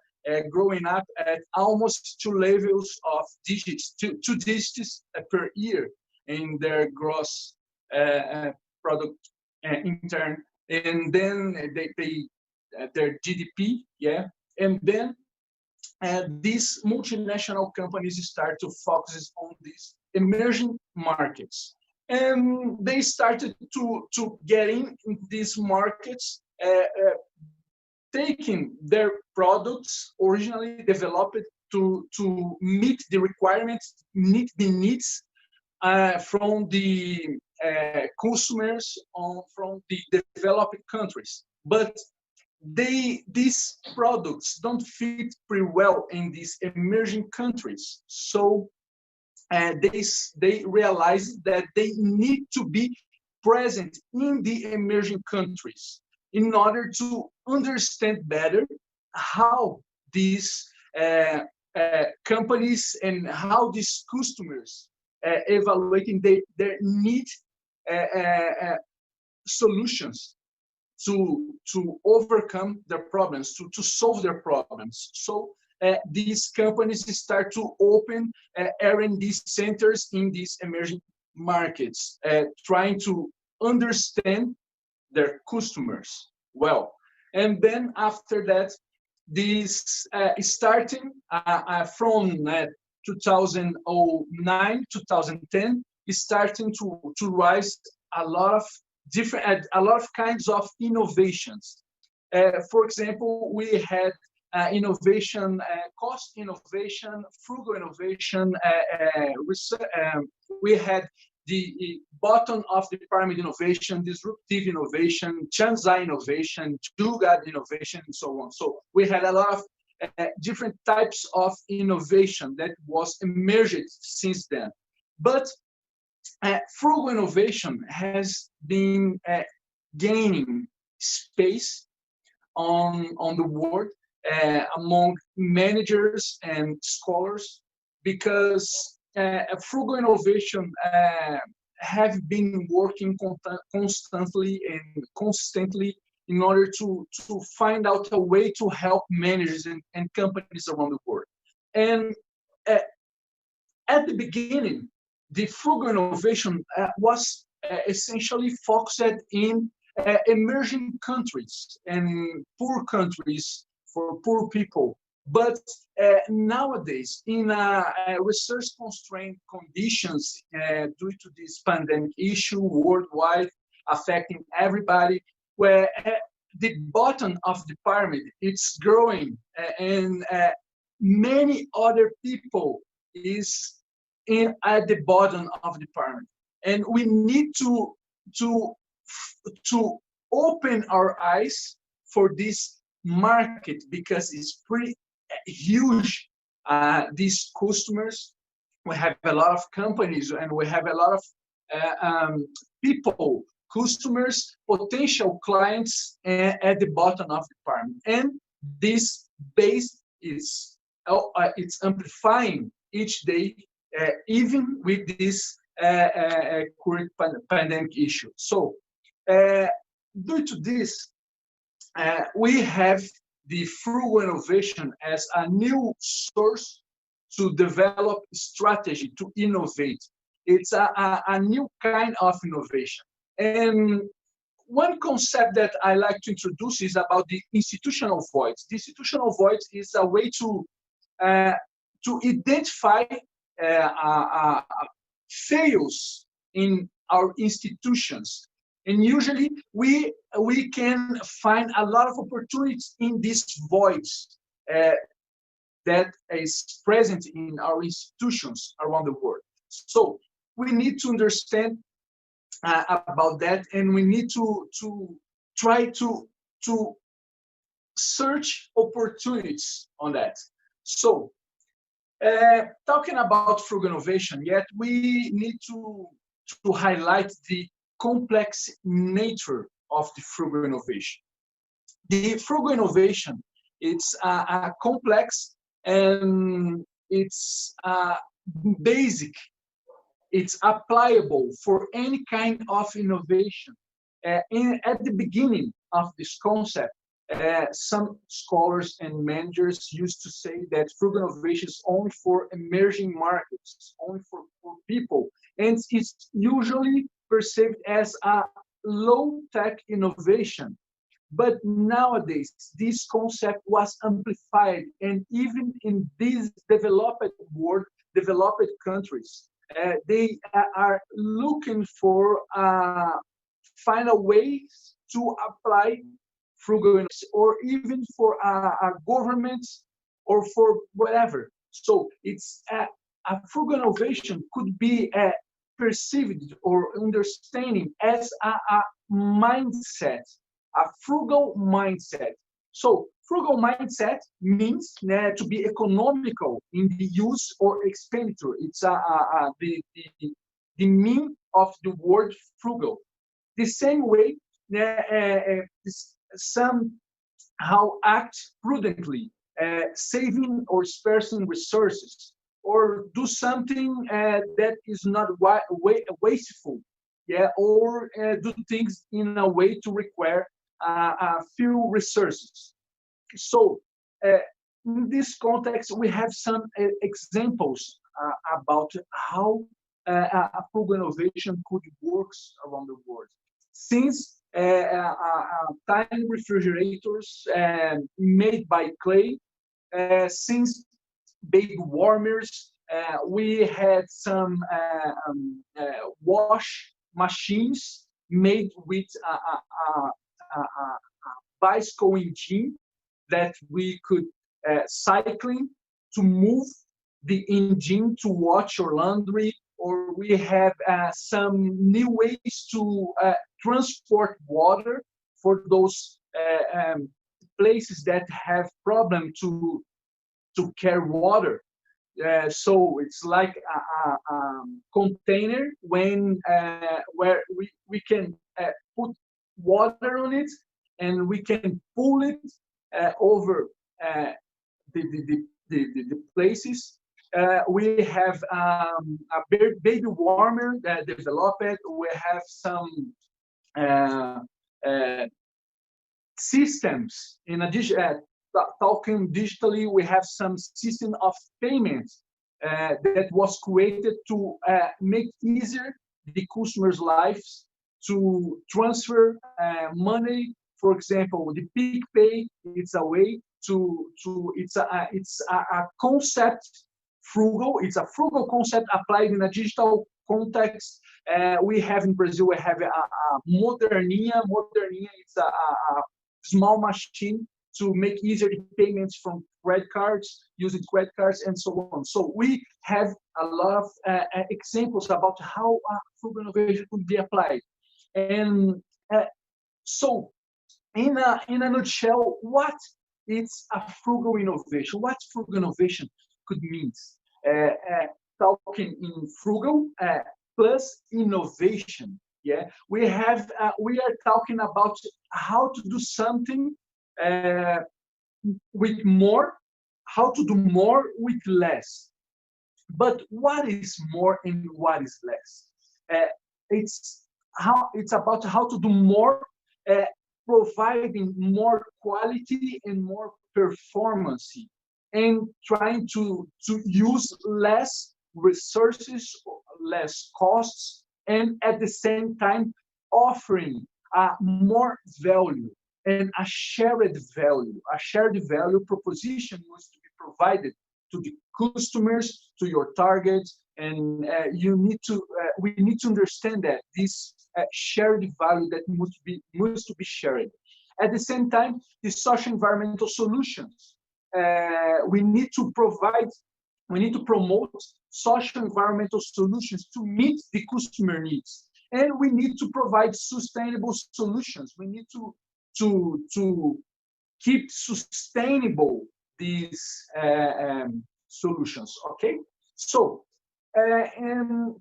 Speaker 21: growing up at almost two levels of two digits per year in their gross product intern, and then their GDP, yeah, and then these multinational companies start to focus on these emerging markets, and they started to get in these markets, taking their products originally developed to meet the requirements, meet the needs from the consumers from the developed countries, but these products don't fit pretty well in these emerging countries. So they realized that they need to be present in the emerging countries in order to understand better how these companies and how these customers evaluating their need solutions to overcome their problems, to solve their problems. So these companies start to open R&D centers in these emerging markets, trying to understand their customers well. And then after that, this starting from 2009, 2010, is starting to rise a lot of kinds of innovations. For example, we had innovation, cost innovation, frugal innovation, we had the bottom of the pyramid innovation, disruptive innovation, Chanzai innovation, Dugard innovation, and so on. So we had a lot of different types of innovation that was emerged since then. But frugal innovation has been gaining space on the world among managers and scholars, because frugal innovation have been working constantly and consistently in order to find out a way to help managers and companies around the world. And at the beginning, the frugal innovation was essentially focused in emerging countries and poor countries for poor people. But nowadays, in resource-constrained conditions due to this pandemic issue worldwide affecting everybody, where the bottom of the pyramid it's growing, and many other people is at the bottom of the pyramid, and we need to open our eyes for this market, because it's pretty huge. These customers, we have a lot of companies, and we have a lot of people, customers, potential clients at the bottom of the pyramid, and this base is it's amplifying each day, even with this current pandemic issue. So due to this, we have the frugal innovation as a new source to develop strategy, to innovate. It's a new kind of innovation. And one concept that I like to introduce is about the institutional voids. The institutional voids is a way to identify fails in our institutions. And usually we can find a lot of opportunities in these voids that is present in our institutions around the world. So we need to understand about that, and we need to try to search opportunities on that. So, talking about frugal innovation, yet we need to highlight the complex nature of the frugal innovation. The frugal innovation, it's complex, and it's basic. It's applicable for any kind of innovation. At the beginning of this concept, some scholars and managers used to say that frugal innovation is only for emerging markets, only for people, and it's usually perceived as a low-tech innovation. But nowadays, this concept was amplified, and even in these developed world, developed countries, they are looking for final ways to apply frugal, or even for governments or for whatever. So it's a frugal innovation could be perceived or understanding as a mindset, a frugal mindset. So frugal mindset means to be economical in the use or expenditure. It's the meaning of the word frugal. The same way, somehow act prudently, saving or sparing resources, or do something that is not wasteful, yeah, or do things in a way to require few resources. So, in this context, we have some examples about how a frugal innovation could work around the world. Since tiny refrigerators made by clay, since baby warmers, we had some wash machines made with a bicycle engine that we could cycling to move the engine to wash your laundry, or we have some new ways to transport water for those places that have problem to carry water. So it's like a container when where we can put water on it, and we can pull it over the places. We have a baby warmer that developed. We have some systems. In addition, talking digitally, we have some system of payments that was created to make easier the customers' lives to transfer money. For example, the Peak Pay, it's a way it's a concept frugal. It's a frugal concept applied in a digital context. We have in Brazil, we have a Moderninha. Moderninha is a small machine to make easier the payments from credit cards, using credit cards, and so on. So we have a lot of examples about how frugal innovation could be applied. And so, in a nutshell, what is a frugal innovation? What frugal innovation could mean? Talking in frugal plus innovation. Yeah, we are talking about how to do something with more, how to do more with less. But what is more and what is less? It's about how to do more, providing more quality and more performance, and trying to use less resources, less costs, and at the same time offering more value and a shared value proposition needs to be provided to the customers, to your targets, and we need to understand that this shared value that must be shared. At the same time, the social environmental solutions. We need to promote social environmental solutions to meet the customer needs. And we need to provide sustainable solutions. We need to keep sustainable these solutions. Okay, so and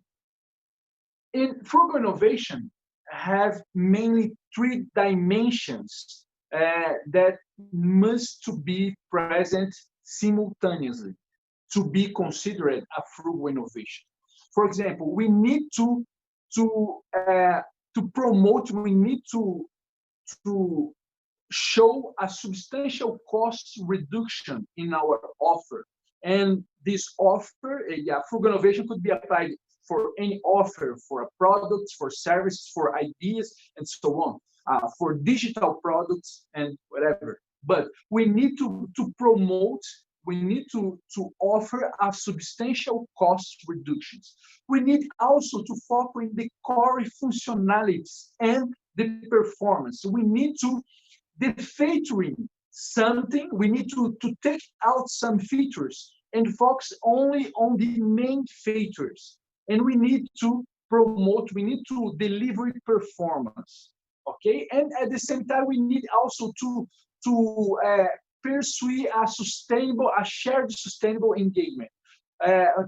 Speaker 21: in frugal innovation have mainly three dimensions that must to be present simultaneously to be considered a frugal innovation. For example, we need to promote. We need to show a substantial cost reduction in our offer. And this offer, frugal innovation could be applied for any offer, for a product, for services, for ideas, and so on, for digital products and whatever. But we need to promote, we need to offer a substantial cost reductions. We need also to focus on the core functionalities and the performance. We need to defeaturing something, we need to take out some features and focus only on the main features. And we need to promote, we need to deliver performance. Okay, and at the same time, we need also to pursue a shared sustainable engagement,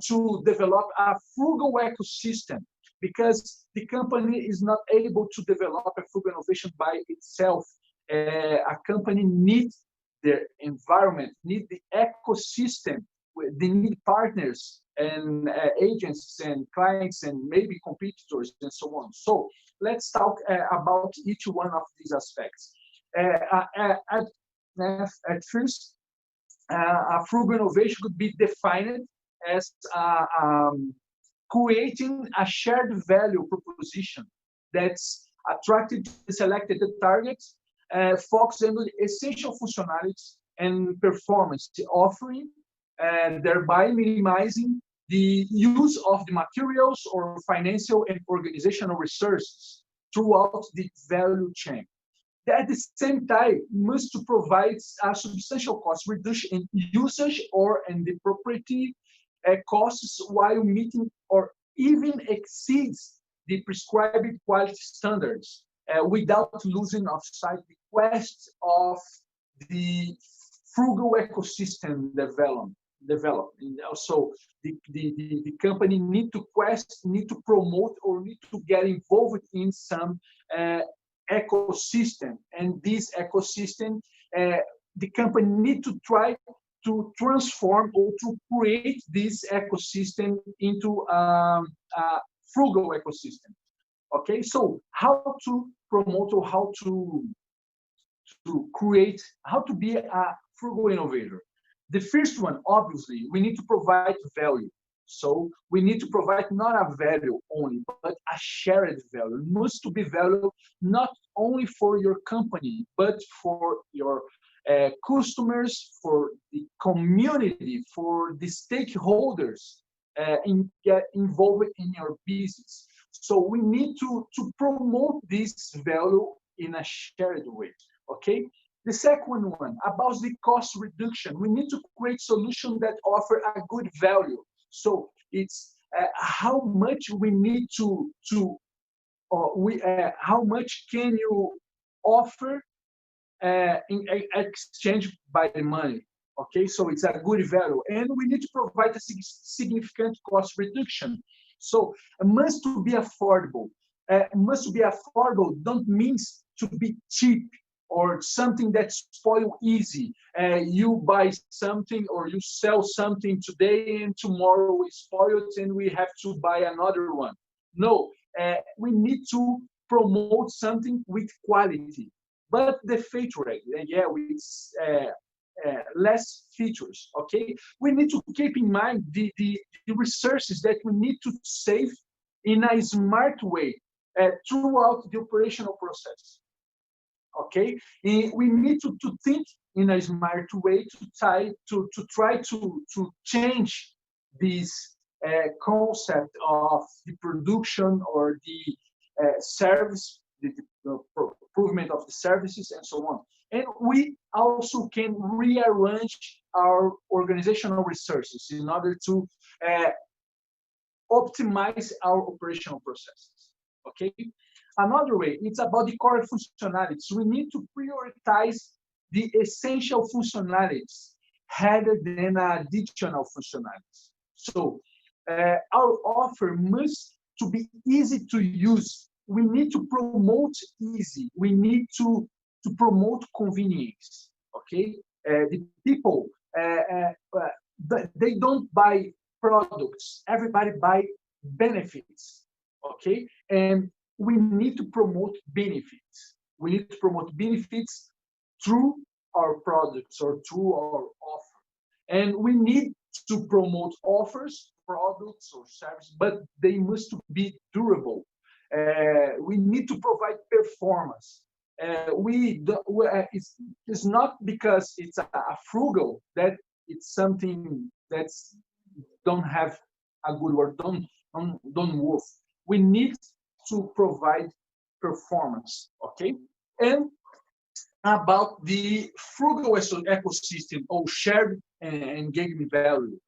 Speaker 21: to develop a frugal ecosystem, because the company is not able to develop a frugal innovation by itself. A company needs the environment, need the ecosystem, they need partners and agents and clients and maybe competitors and so on. So let's talk about each one of these aspects. At first, a frugal innovation could be defined as creating a shared value proposition that's attracted to selected targets, focusing on the essential functionalities and performance offering, thereby minimizing the use of the materials or financial and organizational resources throughout the value chain. At the same time, must to provide a substantial cost reduction in usage or in the property costs while meeting or even exceeds the prescribed quality standards without losing of sight the quest of the frugal ecosystem development. So the company need to promote or need to get involved in some ecosystem, and this ecosystem, the company need to try to transform or to create this ecosystem into a frugal ecosystem. Okay, so how to promote or how to create, how to be a frugal innovator? The first one, obviously, we need to provide value. So we need to provide not a value only, but a shared value. It must to be value not only for your company, but for your customers, for the community, for the stakeholders get involved in your business. So we need to promote this value in a shared way. Okay. The second one, about the cost reduction, we need to create solutions that offer a good value. So it's how much we need how much can you offer in exchange by the money. Okay, so it's a good value, and we need to provide a significant cost reduction. So it must be affordable. Must be affordable don't mean to be cheap or something that spoil easy. You buy something or you sell something today and tomorrow we spoil it and we have to buy another one. No, we need to promote something with quality, but the feature rate, with less features. Okay, we need to keep in mind the resources that we need to save in a smart way throughout the operational process. Okay, we need to think in a smart way to try to change this concept of the production or the service, the improvement of the services and so on. And we also can rearrange our organizational resources in order to optimize our operational processes. Okay. Another way, it's about the core functionalities. We need to prioritize the essential functionalities rather than additional functionalities. So our offer must to be easy to use. We need to promote easy. We need to promote convenience. Okay, the people they don't buy products. Everybody buy benefits. Okay, and we need to promote benefits. We need to promote benefits through our products or through our offer. And we need to promote offers, products, or services, but they must be durable. We need to provide performance. It's not because it's a frugal that it's something that's don't have a good word, don't work. We need to provide performance, okay? And about the frugal ecosystem or shared and engagement value,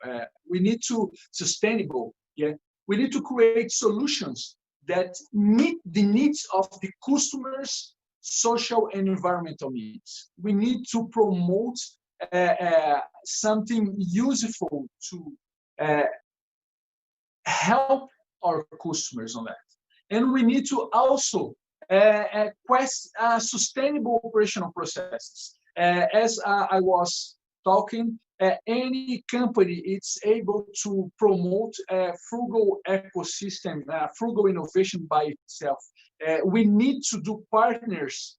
Speaker 21: we need to sustainable. Yeah, we need to create solutions that meet the needs of the customers' social and environmental needs. We need to promote something useful to help our customers on that. And we need to also sustainable operational processes. As I was talking, any company is able to promote a frugal ecosystem, frugal innovation by itself. We need to do partners,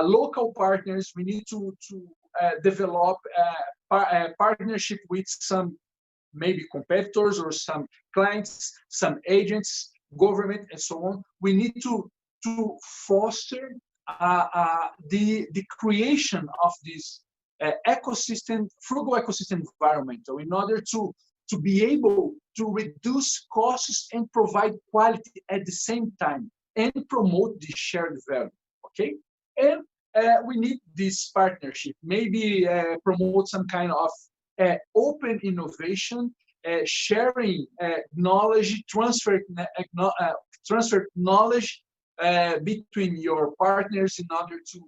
Speaker 21: local partners. We need to develop partnership with some maybe competitors or some clients, some agents, government, and so on. We need to foster the creation of this ecosystem, frugal ecosystem environment, in order to be able to reduce costs and provide quality at the same time and promote the shared value. Okay, and we need this partnership. Maybe promote some kind of open innovation, sharing knowledge, transfer knowledge between your partners in order to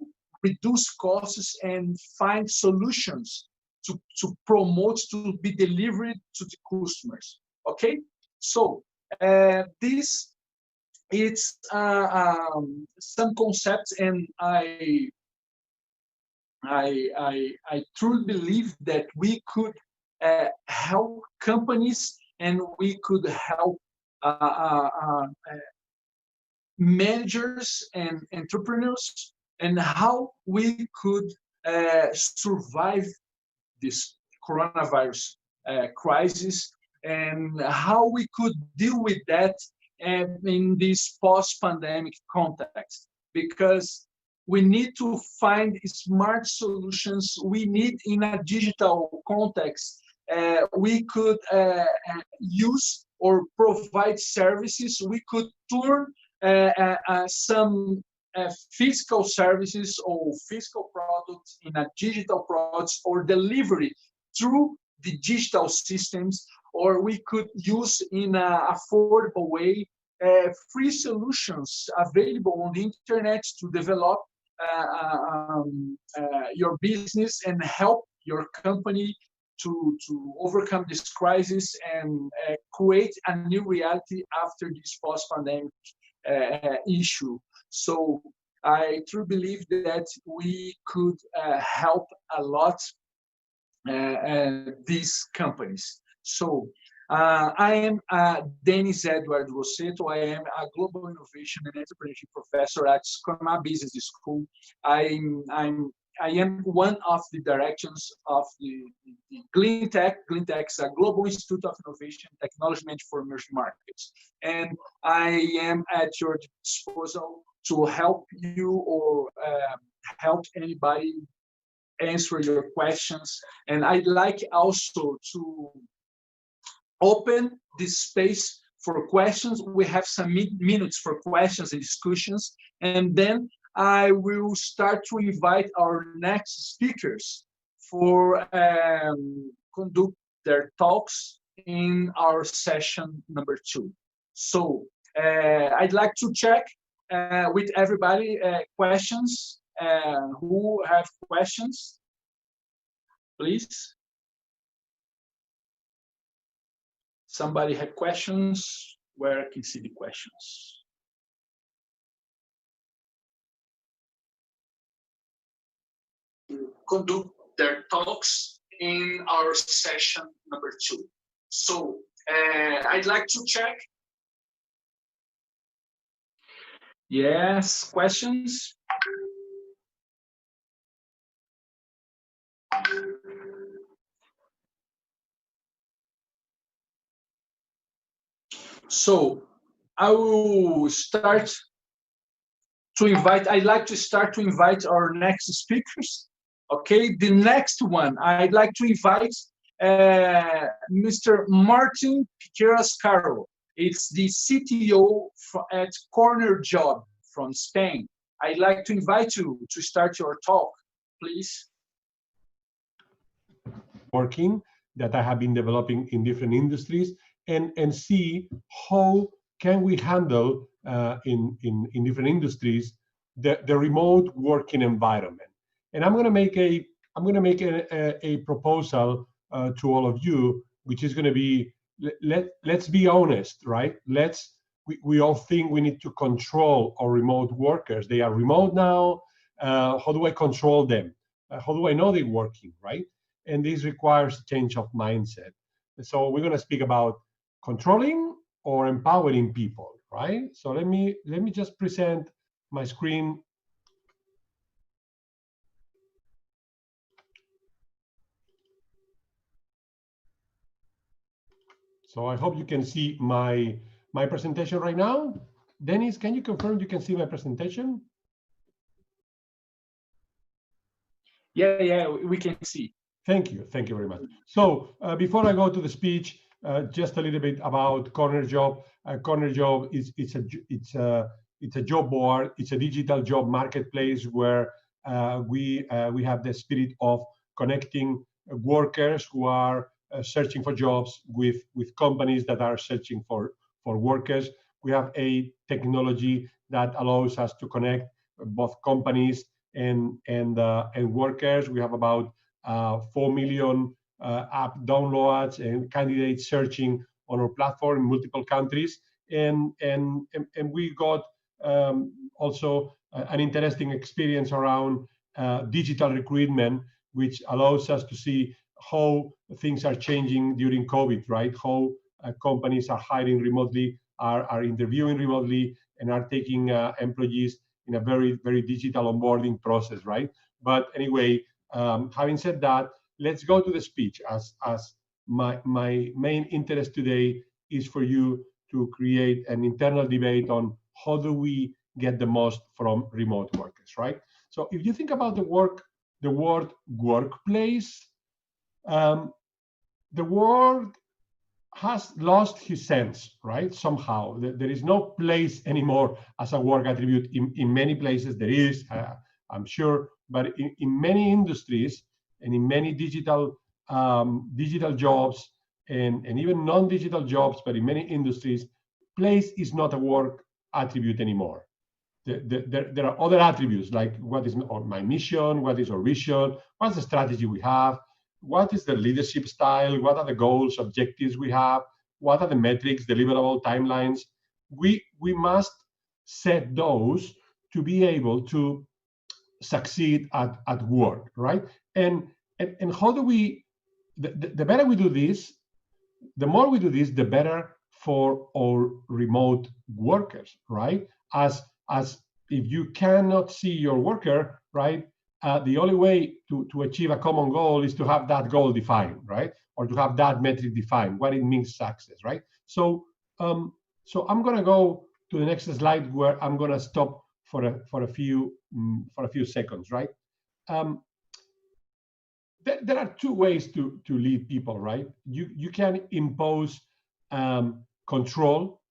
Speaker 21: reduce costs and find solutions to promote, to be delivered to the customers. Okay, so this it's some concepts, and I truly believe that we could help companies and we could help managers and entrepreneurs, and how we could survive this coronavirus crisis, and how we could deal with that in this post-pandemic context, because we need to find smart solutions. We need, in a digital context, we could use or provide services. We could turn some physical services or physical products in a digital products or delivery through the digital systems, or we could use in an affordable way free solutions available on the internet to develop your business and help your company to overcome this crisis and create a new reality after this post-pandemic issue. So I truly believe that we could help a lot these companies. So I am Denis Edward Rossetto. I am a global innovation and entrepreneurship professor at Scrum Business School. I am one of the directors of the GleanTech. GleanTech is a global institute of innovation and technology management for emerging markets. And I am at your disposal to help you or help anybody answer your questions. And I'd like also to open this space for questions. We have some minutes for questions and discussions, and then I will start to invite our next speakers for conduct their talks in our session number 2. So I'd like to check with everybody questions. Who have questions, please? Somebody have questions? Where I can see the questions? Conduct their talks in our session number 2. So I'd like to check. Yes, questions? So I will start to invite, I'd like to start to invite our next speakers. Okay, the next one, I'd like to invite Mr. Martin Piqueras Caro. It's the CTO at Corner Job from Spain. I'd like to invite you to start your talk, please.
Speaker 2: Working that I have been developing in different industries and see how can we handle in different industries the remote working environment. And I'm going to make a proposal to all of you, which is going to be let's be honest, right? We all think we need to control our remote workers. They are remote now. How do I control them? How do I know they're working, right? And this requires a change of mindset. So we're going to speak about controlling or empowering people, right? So let me just present my screen. So I hope you can see my presentation right now. Dennis, can you confirm you can see my presentation?
Speaker 21: Yeah, we can see.
Speaker 2: Thank you very much. So before I go to the speech, just a little bit about Corner Job. Corner Job it's a job board. It's a digital job marketplace where we have the spirit of connecting workers who are searching for jobs with companies that are searching for workers. We have a technology that allows us to connect both companies and workers. We have about 4 million app downloads and candidates searching on our platform in multiple countries. And we got also an interesting experience around digital recruitment, which allows us to see how things are changing during COVID, right? How companies are hiring remotely, are interviewing remotely, and are taking employees in a very, very digital onboarding process, right? But anyway, having said that, let's go to the speech. As my main interest today is for you to create an internal debate on how do we get the most from remote workers, right? So if you think about the word workplace, the word has lost his sense, right? Somehow there is no place anymore as a work attribute. In many places there is, I'm sure, but in many industries and in many digital jobs and even non-digital jobs, but in many industries, place is not a work attribute anymore. There are other attributes like what is my mission, what is our vision, what's the strategy we have, what is the leadership style, what are the goals, objectives we have, what are the metrics, deliverable timelines. We must set those to be able to succeed at work, right? And how do we, the better we do this, the more we do this, the better for our remote workers, right? As if you cannot see your worker, right, the only way to achieve a common goal is to have that goal defined, right? Or to have that metric defined, what it means success, right? So I'm gonna go to the next slide where I'm gonna stop for a few seconds, right? There are two ways to lead people, right? You can impose control,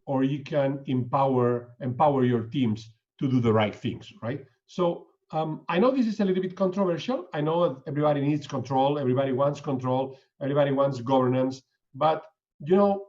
Speaker 2: or you can empower your teams to do the right things, right? So I know this is a little bit controversial. I know that everybody needs control, everybody wants control, everybody wants governance, but you know,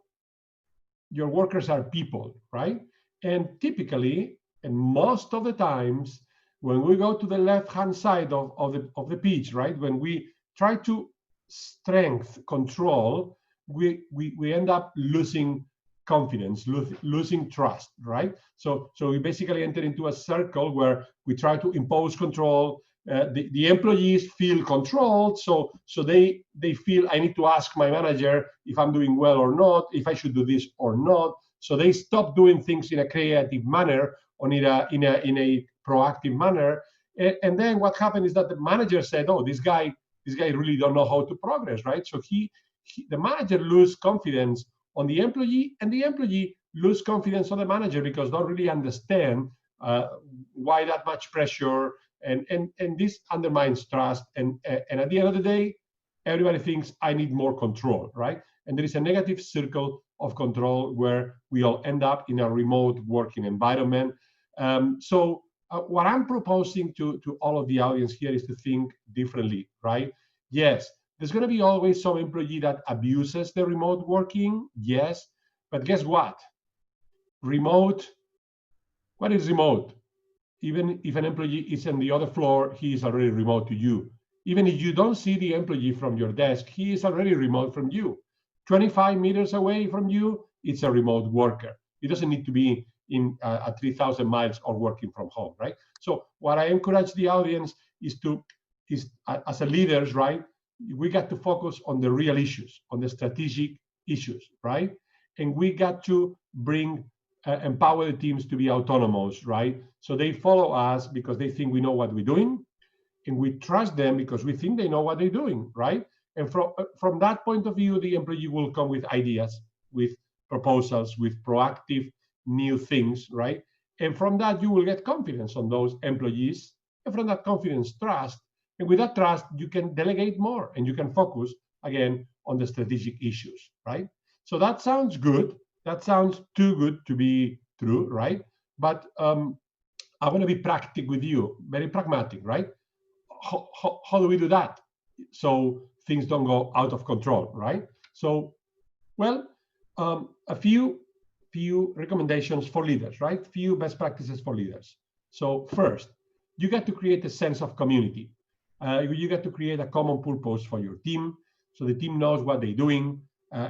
Speaker 2: your workers are people, right? And typically, and most of the times, when we go to the left-hand side of the pitch, right, when we try to strength control, we end up losing confidence, losing trust, right? So we basically enter into a circle where we try to impose control. The employees feel controlled, so they feel I need to ask my manager if I'm doing well or not, if I should do this or not. So they stop doing things in a creative manner or in a proactive manner. And then what happened is that the manager said, "Oh, this guy really don't know how to progress," right? So the manager lose confidence on the employee, and the employee lose confidence on the manager because don't really understand why that much pressure, and this undermines trust. And at the end of the day, everybody thinks I need more control, right? And there is a negative circle of control where we all end up in a remote working environment. So what I'm proposing to all of the audience here is to think differently, right? Yes, there's going to be always some employee that abuses the remote working, yes, but guess what? What is remote? Even if an employee is on the other floor, he is already remote to you. Even if you don't see the employee from your desk, he is already remote from you. 25 meters away from you, it's a remote worker. It doesn't need to be in 3,000 miles or working from home, right? So what I encourage the audience is as a leaders, right, we got to focus on the real issues, on the strategic issues, right? And we got to empower the teams to be autonomous, right? So they follow us because they think we know what we're doing, and we trust them because we think they know what they're doing, right? And from that point of view, the employee will come with ideas, with proposals, with proactive new things, right? And from that, you will get confidence on those employees. And from that confidence, trust. And with that trust, you can delegate more and you can focus, again, on the strategic issues, right? So that sounds good. That sounds too good to be true, right? But I want to be practical with you, very pragmatic, right? How do we do that so things don't go out of control, right? So, well, a few recommendations for leaders, right? Few best practices for leaders. So first, you got to create a sense of community. You got to create a common purpose for your team, so the team knows what they're doing.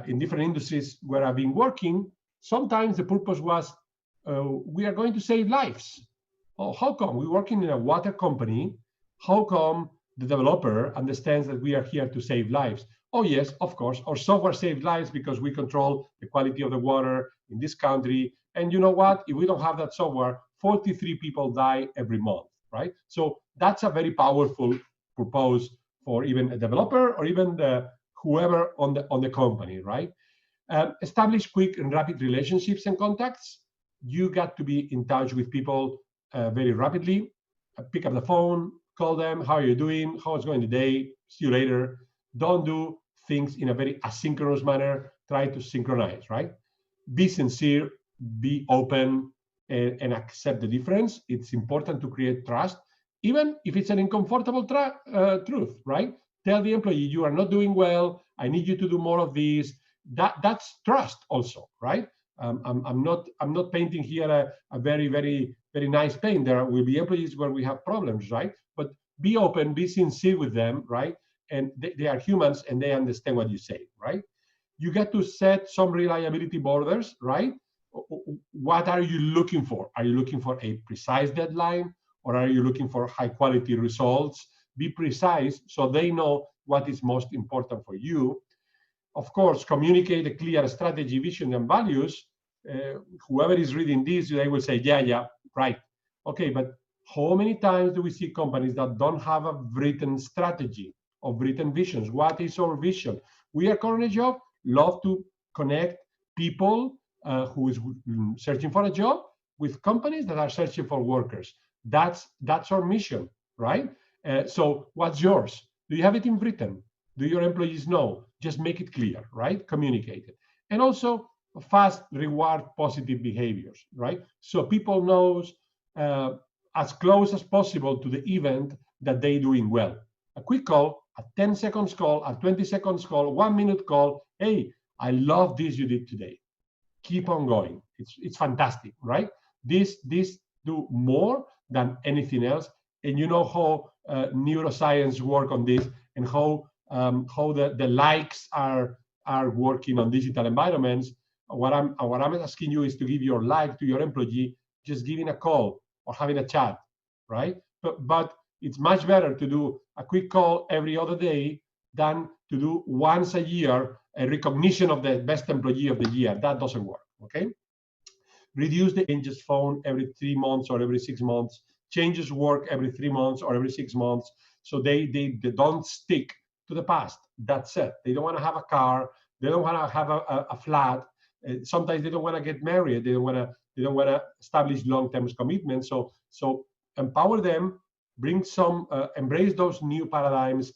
Speaker 2: In different industries where I've been working, sometimes the purpose was, we are going to save lives. Oh, how come? We're working in a water company. How come the developer understands that we are here to save lives? Oh, yes, of course. Our software saves lives because we control the quality of the water in this country. And you know what? If we don't have that software, 43 people die every month, right? So that's a very powerful purpose for even a developer or even whoever on the company, right? Establish quick and rapid relationships and contacts. You got to be in touch with people very rapidly. Pick up the phone, call them. How are you doing? How's going today? See you later. Don't do things in a very asynchronous manner. Try to synchronize, right? Be sincere, be open, and accept the difference. It's important to create trust, even if it's an uncomfortable truth, right? Tell the employee, you are not doing well. I need you to do more of this. That's trust also, right? I'm not painting here a very, very, very nice paint. There will be employees where we have problems, right? But be open, be sincere with them, right? And they are humans and they understand what you say, right? You get to set some reliability borders, right? What are you looking for? Are you looking for a precise deadline, or are you looking for high quality results? Be precise so they know what is most important for you. Of course, communicate a clear strategy, vision, and values. Whoever is reading this, they will say, yeah, right. Okay, but how many times do we see companies that don't have a written strategy or written visions? What is our vision? We at Corner Job love to connect people who is searching for a job with companies that are searching for workers. That's our mission, right? So what's yours? Do you have it in written? Do your employees know? Just make it clear, right? Communicate it. And also fast reward positive behaviors, right? So people knows as close as possible to the event that they're doing well. A quick call, a 10 seconds call, a 20 seconds call, 1 minute call. Hey, I love this you did today. keep on going. It's fantastic, right? This do more than anything else. And you know how neuroscience work on this, and how the likes are working on digital environments. What I'm asking you is to give your like to your employee, just giving a call or having a chat, right? But it's much better to do a quick call every other day than to do once a year a recognition of the best employee of the year. That doesn't work, okay? Reduce the changes phone every 3 months or every 6 months. Changes work every 3 months or every 6 months. So they don't stick to the past. That's it. They don't want to have a car. They don't want to have a flat. Sometimes they don't want to get married. They don't want to establish long-term commitments. So empower them, bring some, embrace those new paradigms,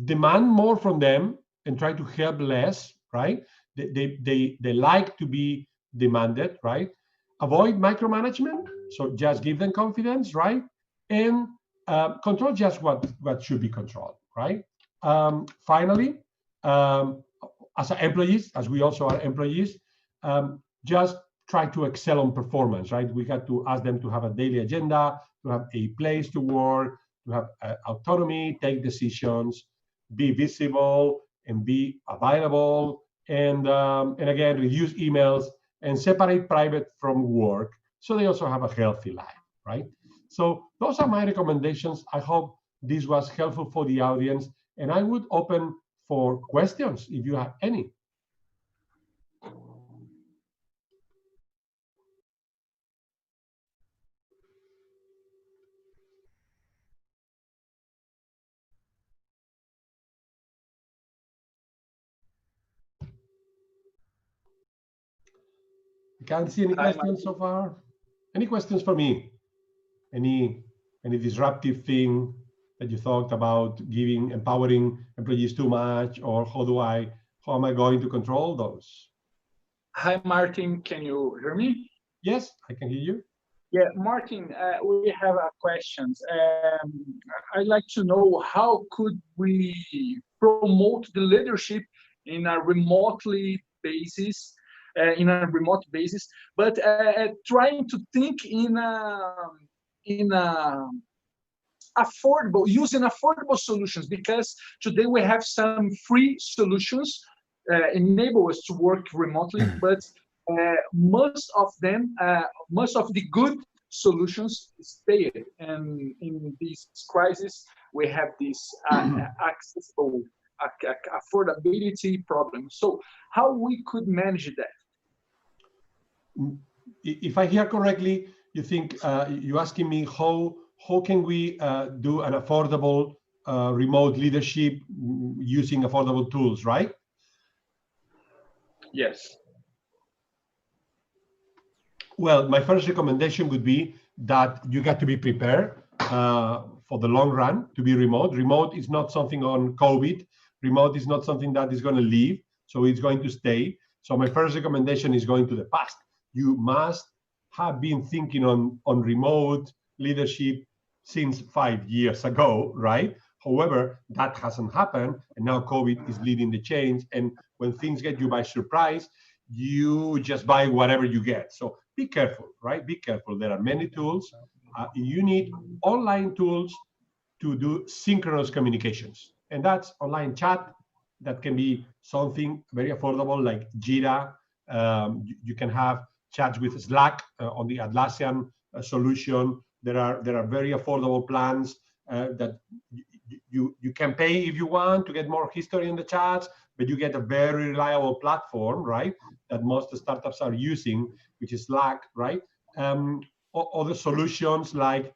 Speaker 2: demand more from them, and try to help less, right? They like to be demanded, right? Avoid micromanagement, so just give them confidence, right? And control just what should be controlled, right? Finally, as employees, as we also are employees, just try to excel on performance, right? We got to ask them to have a daily agenda, to have a place to work, to have autonomy, take decisions, be visible, and be available, and again, reduce emails and separate private from work, so they also have a healthy life, right? So those are my recommendations. I hope this was helpful for the audience, and I would open for questions if you have any. I can't see any questions so far. Any questions for me? Any disruptive thing that you thought about giving, empowering employees too much, or how am I going to control those?
Speaker 21: Hi, Martin. Can you hear me?
Speaker 2: Yes, I can hear you.
Speaker 21: Yeah, Martin, we have a question. I'd like to know, how could we promote the leadership in a remote basis, but trying to think in affordable, using affordable solutions, because today we have some free solutions enable us to work remotely, but most of the good solutions is paid. And in this crisis, we have this accessible affordability problem. So how we could manage that?
Speaker 2: If I hear correctly, you think you're asking me how can we do an affordable remote leadership using affordable tools, right?
Speaker 21: Yes.
Speaker 2: Well, my first recommendation would be that you got to be prepared for the long run to be remote. Remote is not something on COVID. Remote is not something that is going to leave, so it's going to stay. So my first recommendation is going to the past. You must have been thinking on remote leadership since 5 years ago, right? However, that hasn't happened, and now COVID is leading the change. And when things get you by surprise, you just buy whatever you get. So be careful, right? Be careful. There are many tools. You need online tools to do synchronous communications. And that's online chat. That can be something very affordable like Jira. You can have chats with Slack on the Atlassian solution. There are very affordable plans that you can pay if you want to get more history in the chats, but you get a very reliable platform, right? That most startups are using, which is Slack, right? Other solutions like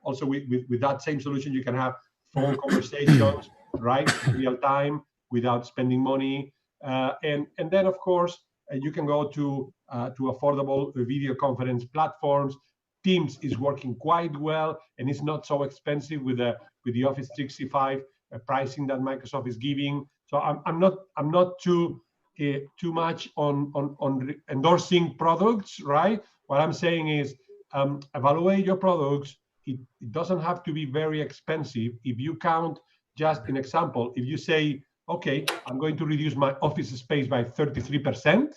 Speaker 2: also with that same solution, you can have phone conversations, right, real time without spending money, and then of course you can go to affordable video conference platforms. Teams is working quite well, and it's not so expensive with the Office 365 pricing that Microsoft is giving. So I'm not too much on endorsing products, right? What I'm saying is evaluate your products. It doesn't have to be very expensive. If you count, just an example, if you say, okay, I'm going to reduce my office space by 33%,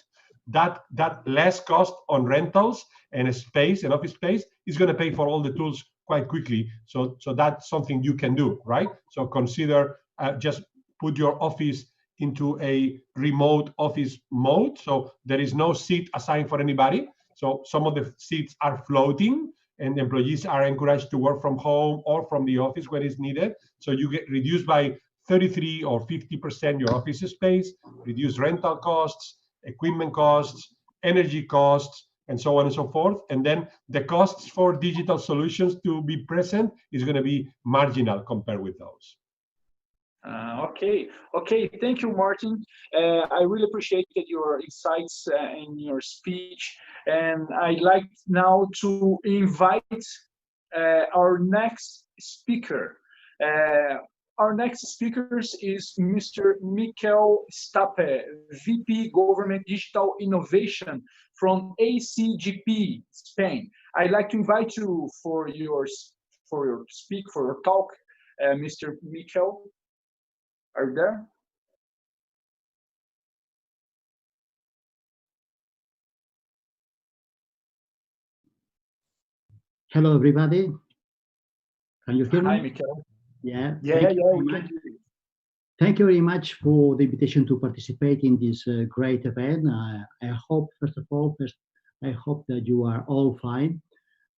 Speaker 2: that less cost on rentals and space and office space is going to pay for all the tools quite quickly. So that's something you can do, right? So consider just put your office into a remote office mode. So there is no seat assigned for anybody. So some of the seats are floating, and employees are encouraged to work from home or from the office when it's needed. So you get reduced by 33 or 50% your office space, reduce rental costs, equipment costs, energy costs, and so on and so forth. And then the costs for digital solutions to be present is going to be marginal compared with those.
Speaker 21: Okay. Thank you, Martin. I really appreciated your insights in your speech, and I'd like now to invite our next speaker. Our next speaker is Mr. Miquel Stape, VP Government Digital Innovation from ACGP, Spain. I'd like to invite you for your talk, Mr. Miquel. Are you there?
Speaker 4: Hello, everybody. Can you hear me?
Speaker 21: Hi, Miquel.
Speaker 4: Yeah.
Speaker 21: We can hear you.
Speaker 4: Thank you very much for the invitation to participate in this great event. I hope, first of all, I hope that you are all fine.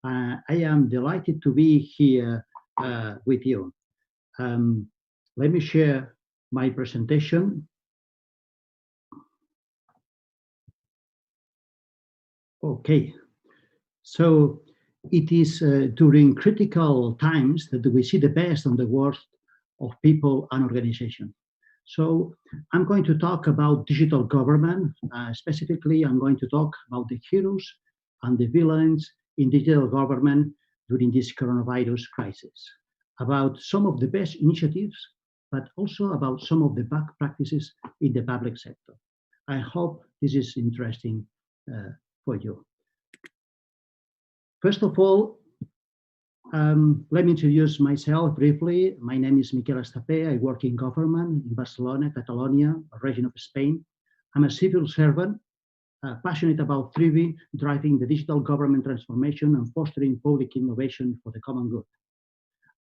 Speaker 4: I am delighted to be here with you. Let me share my presentation. Okay. So it is during critical times that we see the best and the worst of people and organizations. So I'm going to talk about digital government. Specifically, I'm going to talk about the heroes and the villains in digital government during this coronavirus crisis, about some of the best initiatives, but also about some of the bad practices in the public sector. I hope this is interesting for you. First of all, let me introduce myself briefly. My name is Miquel Stape. I work in government in Barcelona, Catalonia, a region of Spain. I'm a civil servant, passionate about driving the digital government transformation and fostering public innovation for the common good.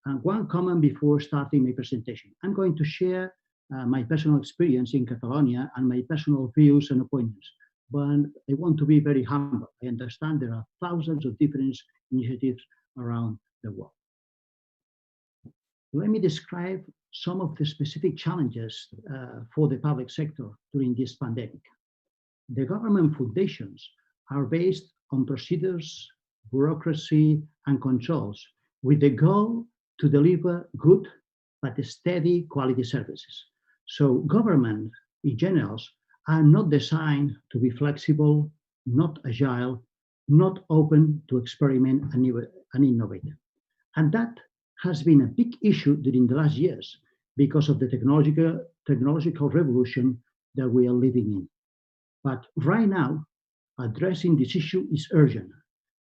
Speaker 4: And one comment before starting my presentation. I'm going to share my personal experience in Catalonia and my personal views and opinions. But I want to be very humble. I understand there are thousands of different initiatives around the world. Let me describe some of the specific challenges for the public sector during this pandemic. The government foundations are based on procedures, bureaucracy, and controls with the goal to deliver good but steady quality services. So government in general are not designed to be flexible, not agile, not open to experiment and innovate. And that has been a big issue during the last years because of the technological revolution that we are living in. But right now, addressing this issue is urgent.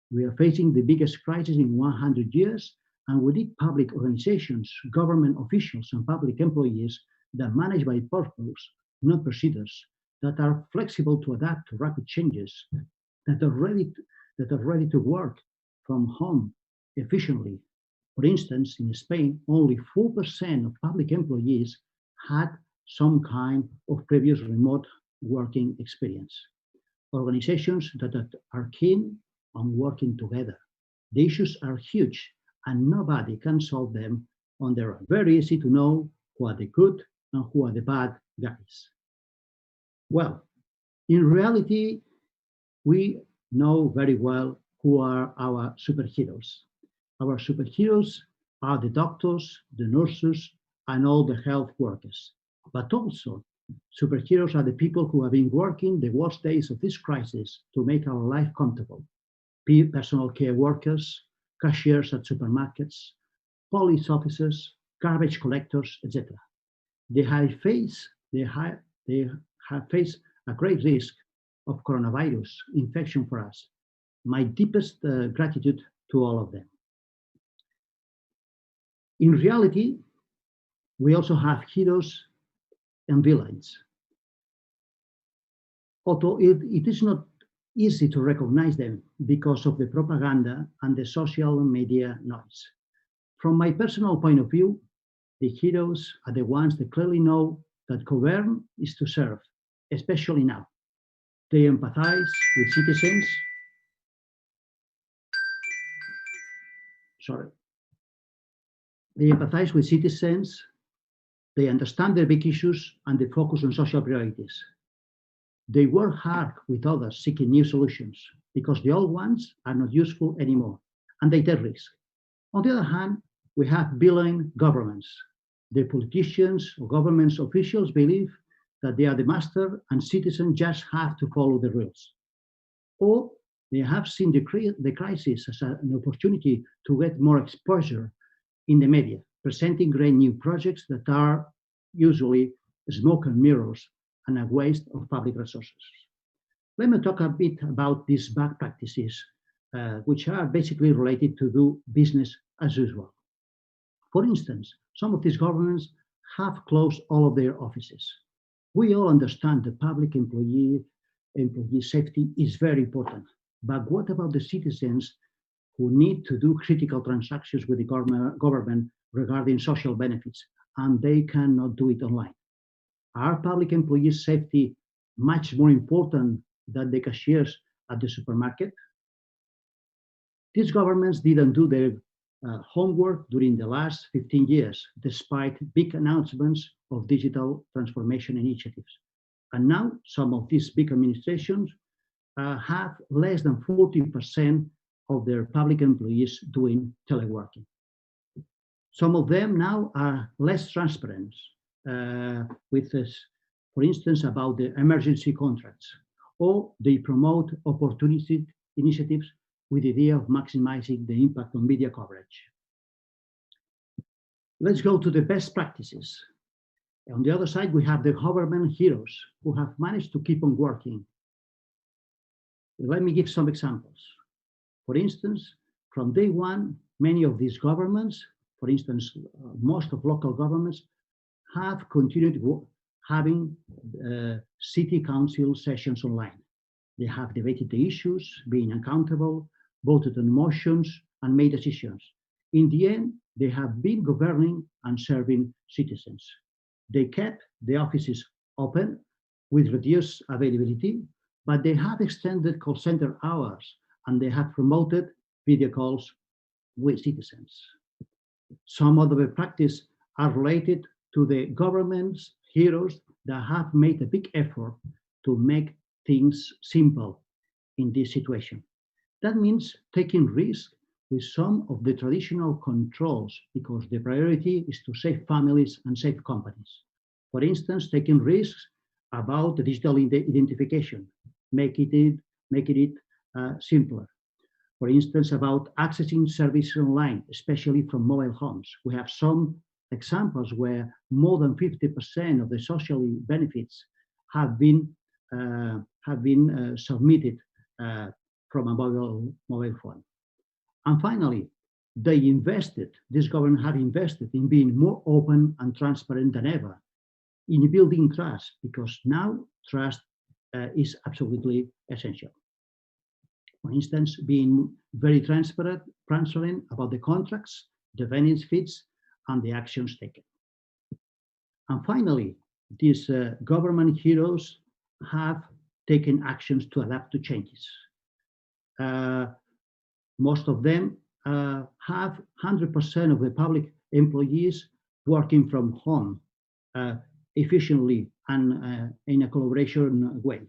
Speaker 4: We are facing the biggest crisis in 100 years, and we need public organizations, government officials, and public employees that manage by purpose, not procedures, that are flexible to adapt to rapid changes, that are ready to work from home efficiently. For instance, in Spain, only 4% of public employees had some kind of previous remote working experience. Organizations that are keen on working together. The issues are huge and nobody can solve them on their own. Very easy to know who are the good and who are the bad guys. Well, in reality, we know very well who are our superheroes. Our superheroes are the doctors, the nurses, and all the health workers. But also, superheroes are the people who have been working the worst days of this crisis to make our life comfortable. Personal care workers, cashiers at supermarkets, police officers, garbage collectors, etc. They have faced a great risk of coronavirus infection for us. My deepest gratitude to all of them. In reality, we also have heroes and villains. although it is not easy to recognize them because of the propaganda and the social media noise. From my personal point of view, the heroes are the ones that clearly know that govern is to serve, especially now. They empathize with citizens. Sorry. They empathize with citizens. They understand their big issues and they focus on social priorities. They work hard with others seeking new solutions because the old ones are not useful anymore and they take risks. On the other hand, we have villain governments. The politicians or government officials believe that they are the master and citizens just have to follow the rules. Or they have seen the crisis as an opportunity to get more exposure in the media, presenting great new projects that are usually smoke and mirrors and a waste of public resources. Let me talk a bit about these bad practices, which are basically related to do business as usual. For instance, some of these governments have closed all of their offices. We all understand that public employee safety is very important, but what about the citizens who need to do critical transactions with the government regarding social benefits, and they cannot do it online? Are public employees' safety much more important than the cashiers at the supermarket? These governments didn't do their homework during the last 15 years, despite big announcements of digital transformation initiatives. And now some of these big administrations have less than 40% of their public employees doing teleworking. Some of them now are less transparent, with this, for instance, about the emergency contracts, or they promote opportunistic initiatives with the idea of maximizing the impact on media coverage. Let's go to the best practices. On the other side, we have the government heroes who have managed to keep on working. Let me give some examples. For instance, from day one, many of these governments, for instance, most of local governments, have continued having city council sessions online. They have debated the issues, being accountable, voted on motions, and made decisions. In the end, they have been governing and serving citizens. They kept the offices open with reduced availability, but they have extended call center hours and they have promoted video calls with citizens. Some other practices are related to the government's heroes that have made a big effort to make things simple in this situation. That means taking risks with some of the traditional controls because the priority is to save families and save companies. For instance, taking risks about the digital identification, making it simpler. For instance, about accessing services online, especially from mobile homes. We have some examples where more than 50% of the social benefits have been submitted from a mobile phone. And finally, this government have invested in being more open and transparent than ever, in building trust, because now trust is absolutely essential. For instance, being very transparent about the contracts, the benefits, and the actions taken. And finally, these government heroes have taken actions to adapt to changes. Most of them have 100% of the public employees working from home efficiently and in a collaboration way.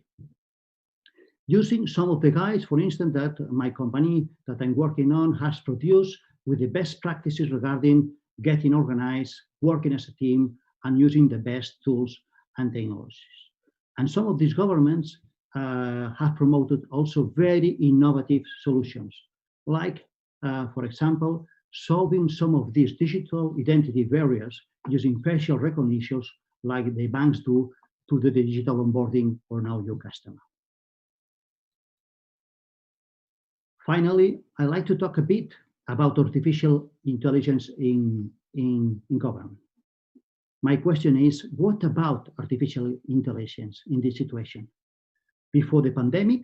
Speaker 4: Using some of the guides, for instance, that my company that I'm working on has produced with the best practices regarding getting organized, working as a team, and using the best tools and technologies. And some of these governments have promoted also very innovative solutions, like, for example, solving some of these digital identity barriers using facial recognitions like the banks do to the digital onboarding for Know Your Customer. Finally, I'd like to talk a bit about artificial intelligence in government. My question is, what about artificial intelligence in this situation? Before the pandemic,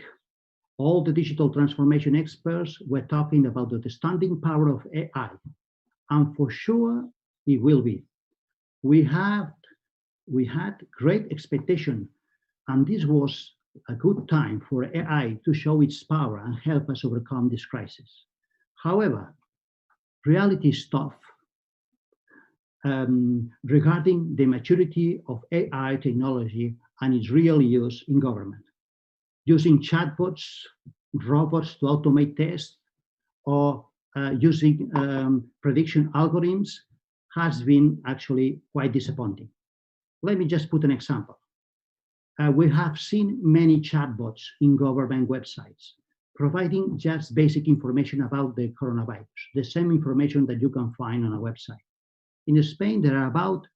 Speaker 4: all the digital transformation experts were talking about the standing power of AI, and for sure it will be. We had great expectation, and this was a good time for AI to show its power and help us overcome this crisis. However, reality is tough regarding the maturity of AI technology and its real use in government. Using chatbots, robots to automate tests, or using prediction algorithms has been actually quite disappointing. Let me just put an example. We have seen many chatbots in government websites providing just basic information about the coronavirus, the same information that you can find on a website. In Spain, there are about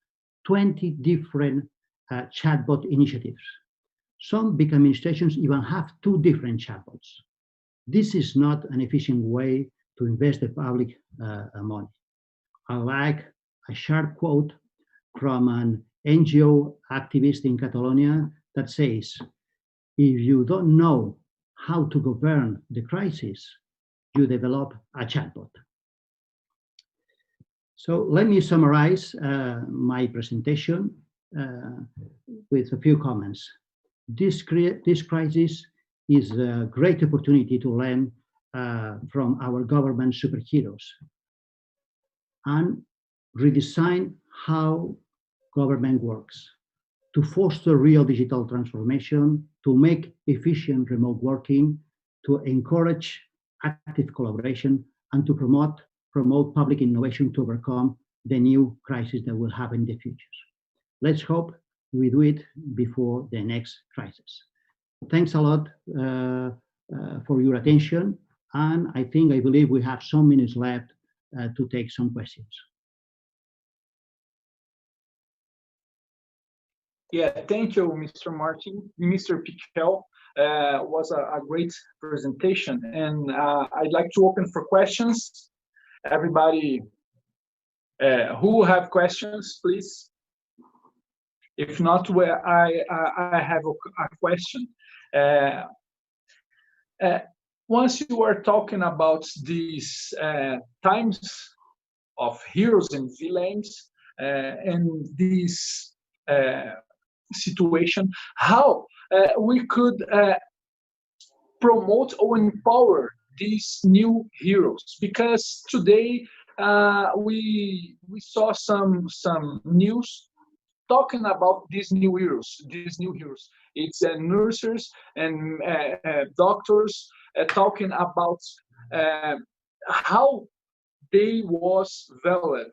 Speaker 4: 20 different chatbot initiatives. Some big administrations even have 2 different chatbots. This is not an efficient way to invest the public money. I like a sharp quote from an NGO activist in Catalonia that says, if you don't know how to govern the crisis, you develop a chatbot. So let me summarize my presentation with a few comments. This crisis is a great opportunity to learn from our government superheroes and redesign how government works, to foster real digital transformation, to make efficient remote working, to encourage active collaboration, and to promote public innovation to overcome the new crisis that will happen in the future. Let's hope we do it before the next crisis. Thanks a lot for your attention, and I believe we have some minutes left to take some questions.
Speaker 21: Yeah, thank you, Mr. Martin. Mr. Piquel, was a great presentation, and I'd like to open for questions. Everybody who have questions, please. If not, I have a question. Once you are talking about these times of heroes and villains and this situation, how we could promote or empower these new heroes? Because today we saw some news talking about these new heroes. It's nurses and doctors talking about how they was valid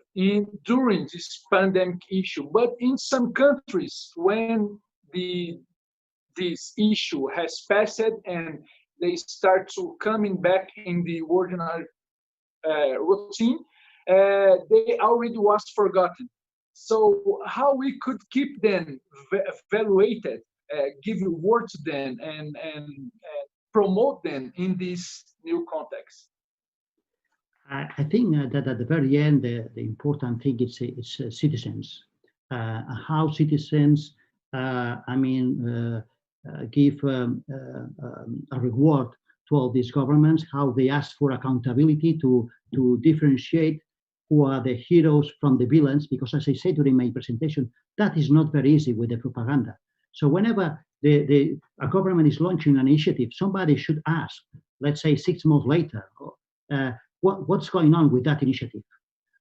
Speaker 21: during this pandemic issue. But in some countries, when this issue has passed and they start to coming back in the ordinary routine, they already was forgotten. So how we could keep them evaluated, give word to them, and promote them in this new context?
Speaker 4: I think that at the very end, the important thing is citizens. How citizens, give a reward to all these governments, how they ask for accountability to differentiate who are the heroes from the villains, because as I said during my presentation, that is not very easy with the propaganda. So whenever a government is launching an initiative, somebody should ask, let's say 6 months later, what's going on with that initiative?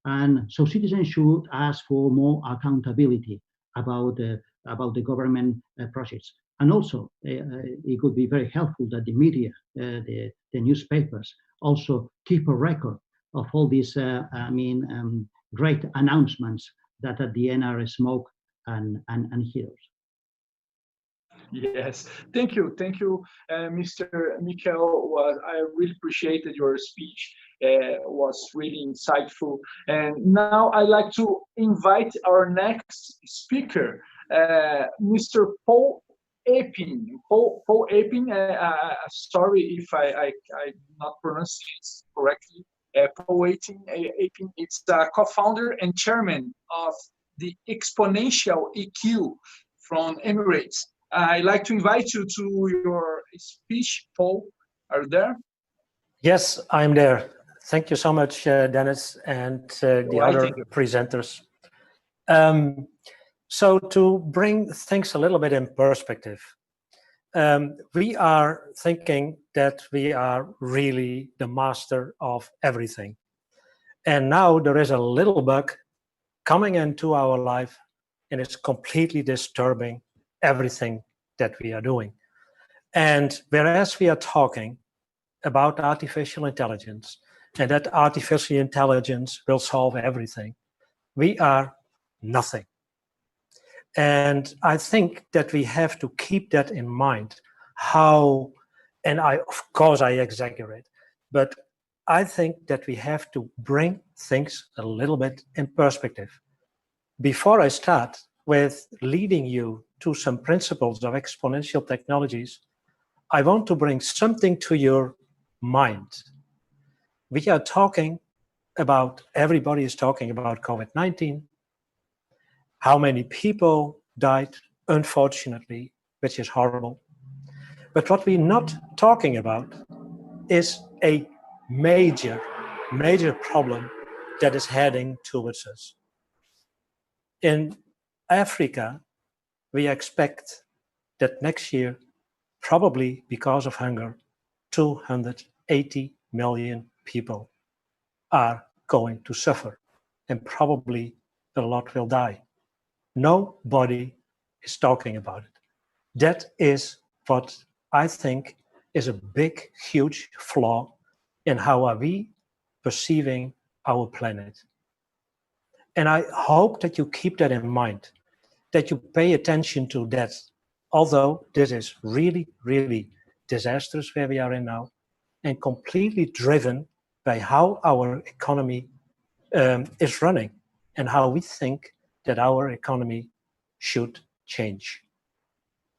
Speaker 4: And so citizens should ask for more accountability about the government projects. And also, it could be very helpful that the media, the newspapers, also keep a record of all these, great announcements that at the end are smoke and heroes.
Speaker 21: Yes, thank you, Mr. Miquel. I really appreciated your speech. Was really insightful. And now I'd like to invite our next speaker, Mr. Paul Epping. Paul Epping. Sorry if I not pronounce it correctly. Paul Epping is the co-founder and chairman of the Exponential EQ from Emirates. I'd like to invite you to your speech. Paul, are you there?
Speaker 3: Yes, I'm there. Thank you so much, Dennis, and the other presenters. So to bring things a little bit in perspective, we are thinking that we are really the master of everything. And now there is a little bug coming into our life, and it's completely disturbing everything that we are doing. And whereas we are talking about artificial intelligence, and that artificial intelligence will solve everything, we are nothing. And I think that we have to keep that in mind, how, and of course I exaggerate, but I think that we have to bring things a little bit in perspective. Before I start with leading you to some principles of exponential technologies, I want to bring something to your mind. We are talking about, everybody is talking about COVID-19, how many people died, unfortunately, which is horrible. But what we're not talking about is a major, major problem that is heading towards us. In Africa, we expect that next year, probably because of hunger, 280 million people are going to suffer, and probably a lot will die. Nobody is talking about it. That is what I think is a big, huge flaw in how are we perceiving our planet. And I hope that you keep that in mind, that you pay attention to that. Although this is really, really disastrous where we are in now, and completely driven by how our economy is running and how we think that our economy should change.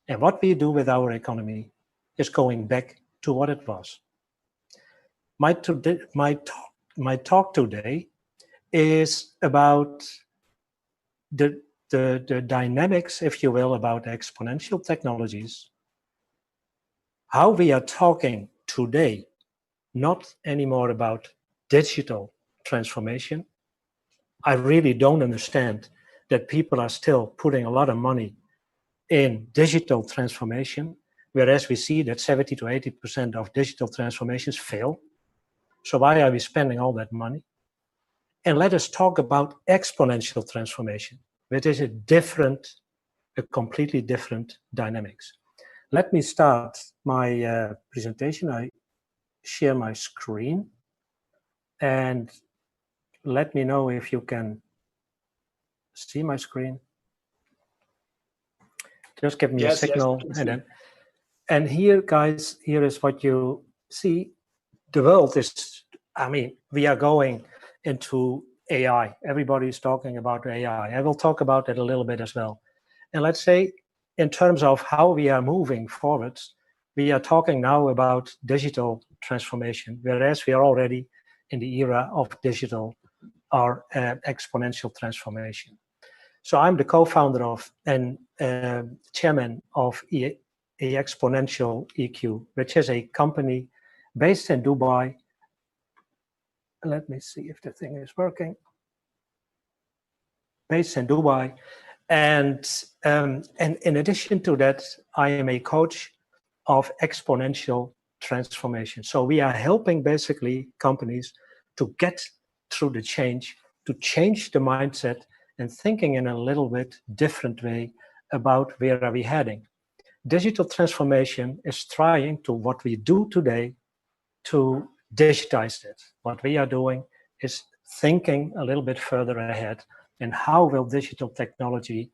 Speaker 3: And what we do with our economy is going back to what it was. My talk today is about the dynamics, if you will, about exponential technologies, how we are talking today, not anymore about digital transformation. I really don't understand that people are still putting a lot of money in digital transformation, whereas we see that 70 to 80% of digital transformations fail. So why are we spending all that money? And let us talk about exponential transformation, which is a completely different dynamics. Let me start my presentation. I share my screen, and let me know if you can see my screen. Just give me a signal. And here, guys, here is what you see. The world is, I mean, we are going into AI. Everybody is talking about AI. I will talk about it a little bit as well. And let's say, in terms of how we are moving forwards, we are talking now about digital transformation, whereas we are already in the era of digital or exponential transformation. So I'm the co-founder of and chairman of Exponential EQ, which is a company based in Dubai. Let me see if the thing is working. Based in Dubai. And in addition to that, I am a coach of exponential transformation. So we are helping basically companies to get through the change, to change the mindset and thinking in a little bit different way about where are we heading. Digital transformation is trying to what we do today to digitize it. What we are doing is thinking a little bit further ahead and how will digital technology,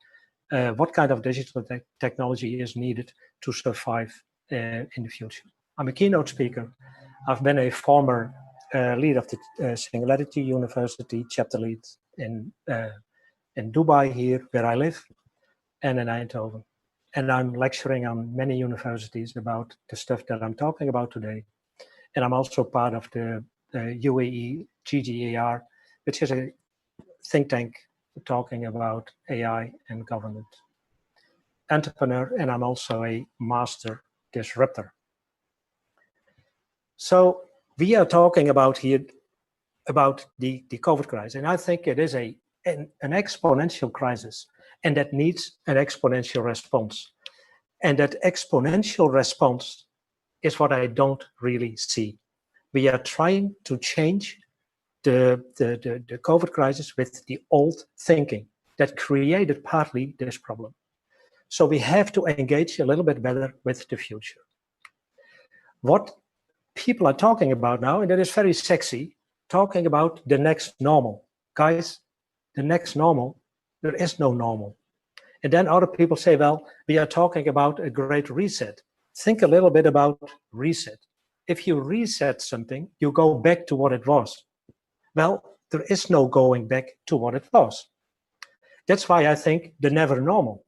Speaker 3: what kind of digital technology is needed to survive in the future. I'm a keynote speaker. I've been a former lead of the Singularity University chapter lead in Dubai here, where I live, and in Eindhoven. And I'm lecturing on many universities about the stuff that I'm talking about today. And I'm also part of the UAE GGAR, which is a think tank talking about AI and government. entrepreneur, and I'm also a master disruptor. So we are talking about here about the COVID crisis, and I think it is an exponential crisis, and that needs an exponential response. And that exponential response is what I don't really see. We are trying to change the COVID crisis with the old thinking that created partly this problem. So we have to engage a little bit better with the future. What people are talking about now, and that is very sexy, talking about the next normal. Guys, the next normal, there is no normal. And then other people say, well, we are talking about a great reset. Think a little bit about reset. If you reset something, you go back to what it was. Well, there is no going back to what it was. That's why I think the never normal.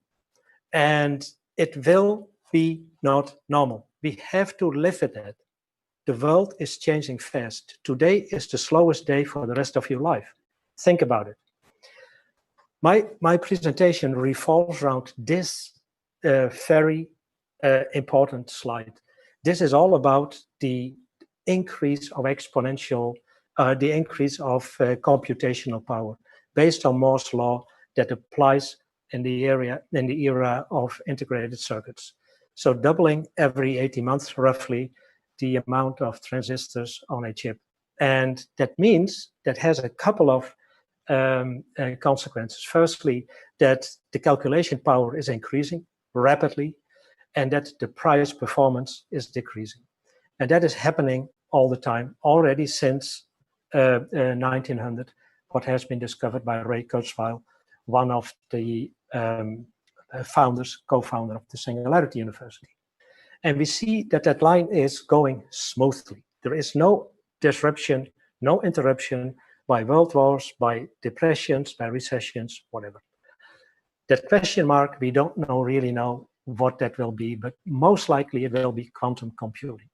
Speaker 3: And it will be not normal. We have to live with that. The world is changing fast. Today is the slowest day for the rest of your life. Think about it. My presentation revolves around this very important slide. This is all about the increase of exponential, the increase of computational power based on Moore's law that applies in the era of integrated circuits. So doubling every 18 months, roughly, the amount of transistors on a chip. And that means that has a couple of consequences. Firstly, that the calculation power is increasing rapidly and that the price performance is decreasing. And that is happening all the time, already since 1900, what has been discovered by Ray Kurzweil, one of the co-founder of the Singularity University. And we see that that line is going smoothly. There is no disruption, no interruption by world wars, by depressions, by recessions, whatever. That question mark, we don't really know what that will be, but most likely it will be quantum computing.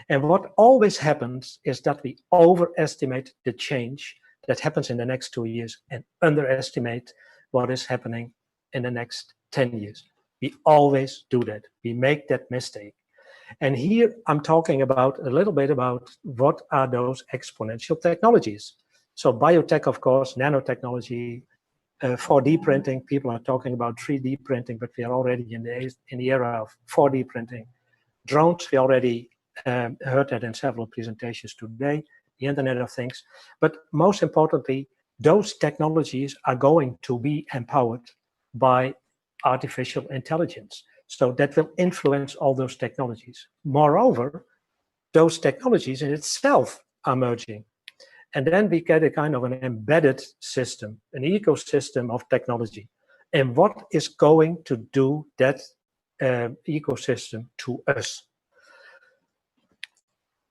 Speaker 3: And what always happens is that we overestimate the change that happens in the next 2 years and underestimate what is happening in the next 10 years. We always do that. We make that mistake. And here I'm talking about a little bit about what are those exponential technologies. So biotech, of course, nanotechnology, 4D printing. People are talking about 3D printing, but we are already in the era of 4D printing. Drones, we already heard that in several presentations today, the Internet of Things. But most importantly, those technologies are going to be empowered by artificial intelligence. So that will influence all those technologies. Moreover, those technologies in itself are merging. And then we get a kind of an embedded system, an ecosystem of technology. And what is going to do that ecosystem to us?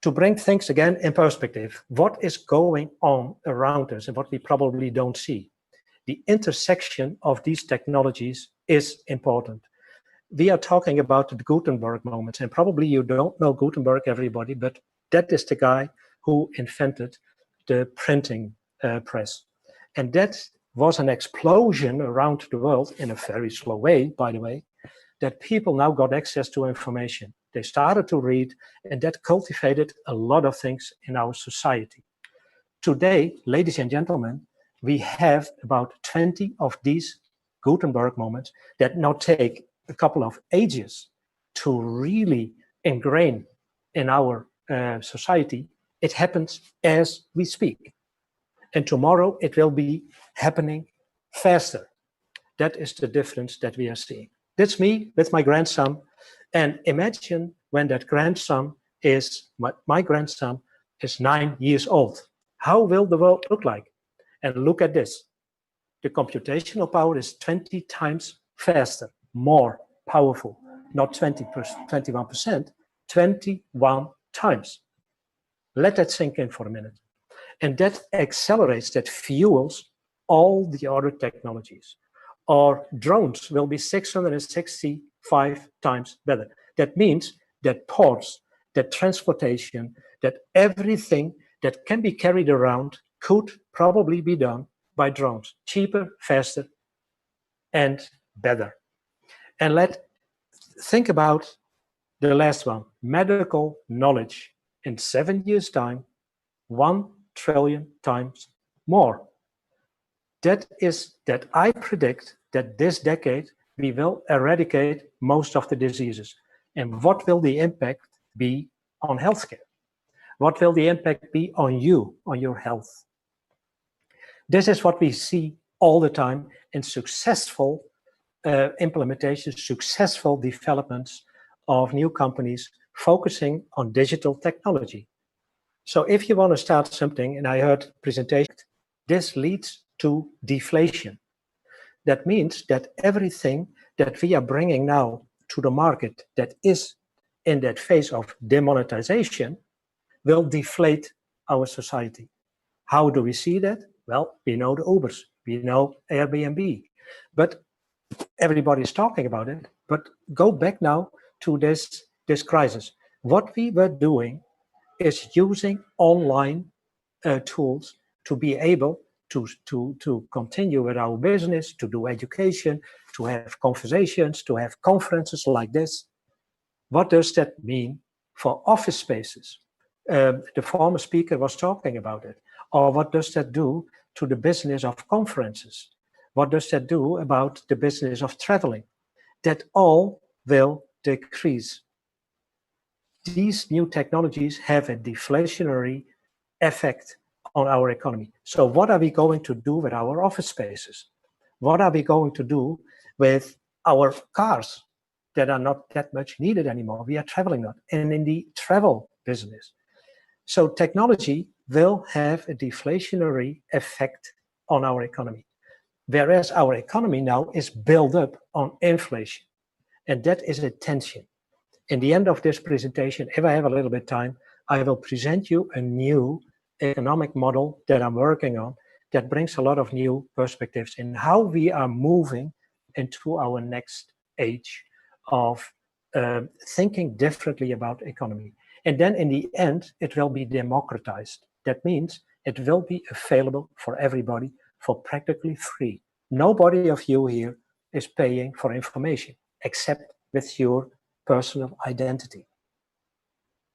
Speaker 3: To bring things again in perspective, what is going on around us and what we probably don't see? The intersection of these technologies is important. We are talking about the Gutenberg moment, and probably you don't know Gutenberg, everybody, but that is the guy who invented the printing press. And that was an explosion around the world in a very slow way, by the way, that people now got access to information. They started to read, and that cultivated a lot of things in our society. Today, ladies and gentlemen, we have about 20 of these Gutenberg moments that now take a couple of ages to really ingrain in our society. It happens as we speak. And tomorrow it will be happening faster. That is the difference that we are seeing. That's me with my grandson. And imagine when that grandson is, my grandson is 9 years old. How will the world look like? And look at this. The computational power is 20 times faster, more powerful. Not 21%, 21 times. Let that sink in for a minute. And that accelerates, that fuels all the other technologies. Our drones will be 665 times better. That means that ports, that transportation, that everything that can be carried around could probably be done by drones, cheaper, faster, and better. And think about the last one, medical knowledge. In 7 years' time, 1 trillion times more. That I predict that this decade we will eradicate most of the diseases. And what will the impact be on healthcare? What will the impact be on you, on your health? This is what we see all the time in successful implementations, successful developments of new companies focusing on digital technology. So if you want to start something, and I heard presentation, this leads to deflation. That means that everything that we are bringing now to the market that is in that phase of demonetization will deflate our society. How do we see that? Well, we know the Ubers, we know Airbnb, but everybody's talking about it. But go back now to this crisis. What we were doing is using online tools to be able to continue with our business, to do education, to have conversations, to have conferences like this. What does that mean for office spaces? The former speaker was talking about it. Or what does that do to the business of conferences? What does that do about the business of traveling? That all will decrease. These new technologies have a deflationary effect on our economy. So what are we going to do with our office spaces? What are we going to do with our cars that are not that much needed anymore? We are traveling not, and in the travel business. So technology will have a deflationary effect on our economy, whereas our economy now is built up on inflation, and that is a tension. In the end of this presentation, if I have a little bit of time, I will present you a new economic model that I'm working on that brings a lot of new perspectives in how we are moving into our next age of thinking differently about economy. And then in the end, it will be democratized. That means it will be available for everybody for practically free. Nobody of you here is paying for information except with your personal identity.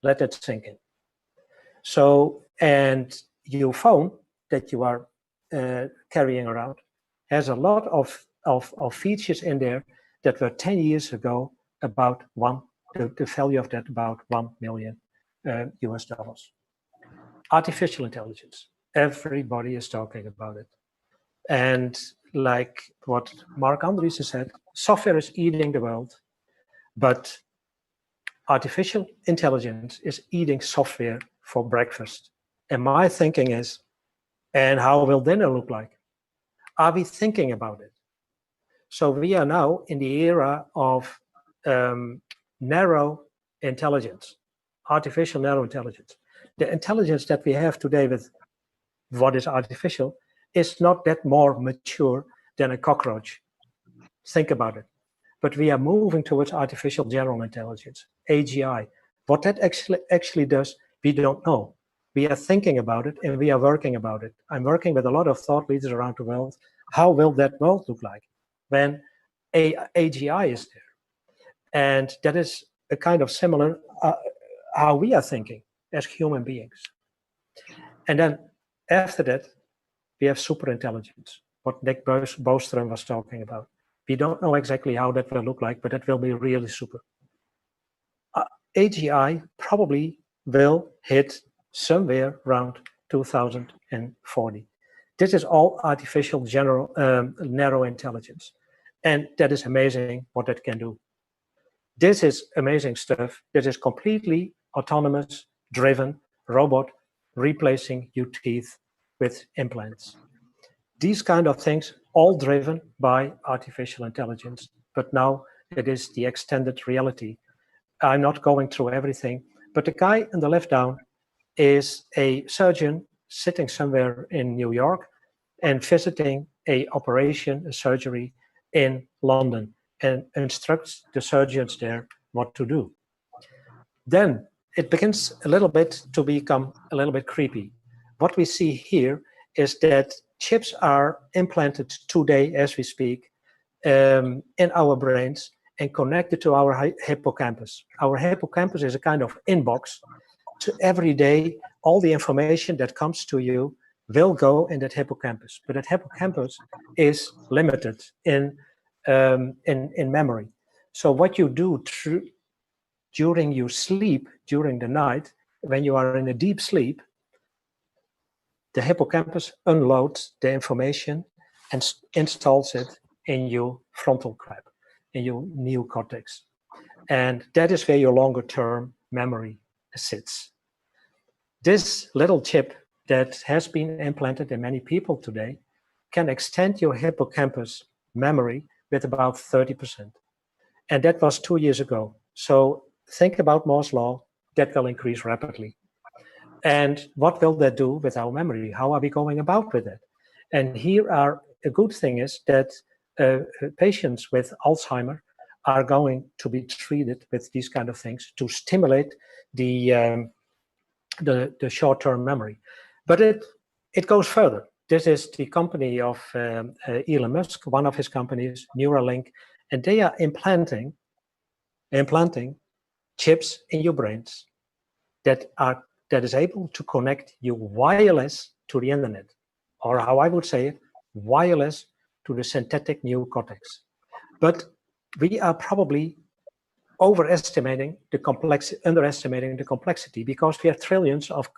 Speaker 3: Let that sink in. So, and your phone that you are carrying around has a lot of features in there that were 10 years ago about the value of that about $1 million US dollars. Artificial intelligence, everybody is talking about it. And like what Mark Andreessen said, software is eating the world, but artificial intelligence is eating software for breakfast. And my thinking is, and how will dinner look like? Are we thinking about it? So we are now in the era of narrow intelligence, artificial narrow intelligence. The intelligence that we have today with what is artificial is not that more mature than a cockroach. Think about it. But we are moving towards artificial general intelligence, AGI. What that actually does, we don't know. We are thinking about it and we are working about it. I'm working with a lot of thought leaders around the world. How will that world look like when AGI is there? And that is a kind of similar how we are thinking as human beings. And then after that, we have superintelligence, what Nick Bostrom was talking about. We don't know exactly how that will look like, but it will be really super. AGI probably will hit somewhere around 2040. This is all artificial general narrow intelligence. And that is amazing what that can do. This is amazing stuff. This is completely autonomous, driven robot replacing your teeth with implants. These kind of things, all driven by artificial intelligence. But now it is the extended reality. I'm not going through everything, but the guy on the left down is a surgeon sitting somewhere in New York and visiting a operation, a surgery in London, and instructs the surgeons there what to do. Then it begins a little bit to become a little bit creepy. What we see here is that chips are implanted today as we speak in our brains, and connect it to our hippocampus. Our hippocampus is a kind of inbox. To every day, all the information that comes to you will go in that hippocampus. But that hippocampus is limited in memory. So what you do during your sleep, during the night, when you are in a deep sleep, the hippocampus unloads the information and installs it in your frontal crab, in your neocortex. And that is where your longer term memory sits. This little chip that has been implanted in many people today can extend your hippocampus memory with about 30%. And that was 2 years ago. So think about Moore's law, that will increase rapidly. And what will that do with our memory? How are we going about with it? And here are a good thing is that patients with Alzheimer are going to be treated with these kind of things to stimulate the short-term memory. But it goes further. This is the company of Elon Musk, one of his companies, Neuralink, and they are implanting chips in your brains that is able to connect you wireless to the internet, or how I would say it, wireless to the synthetic neocortex. But we are probably underestimating the complexity because we have trillions of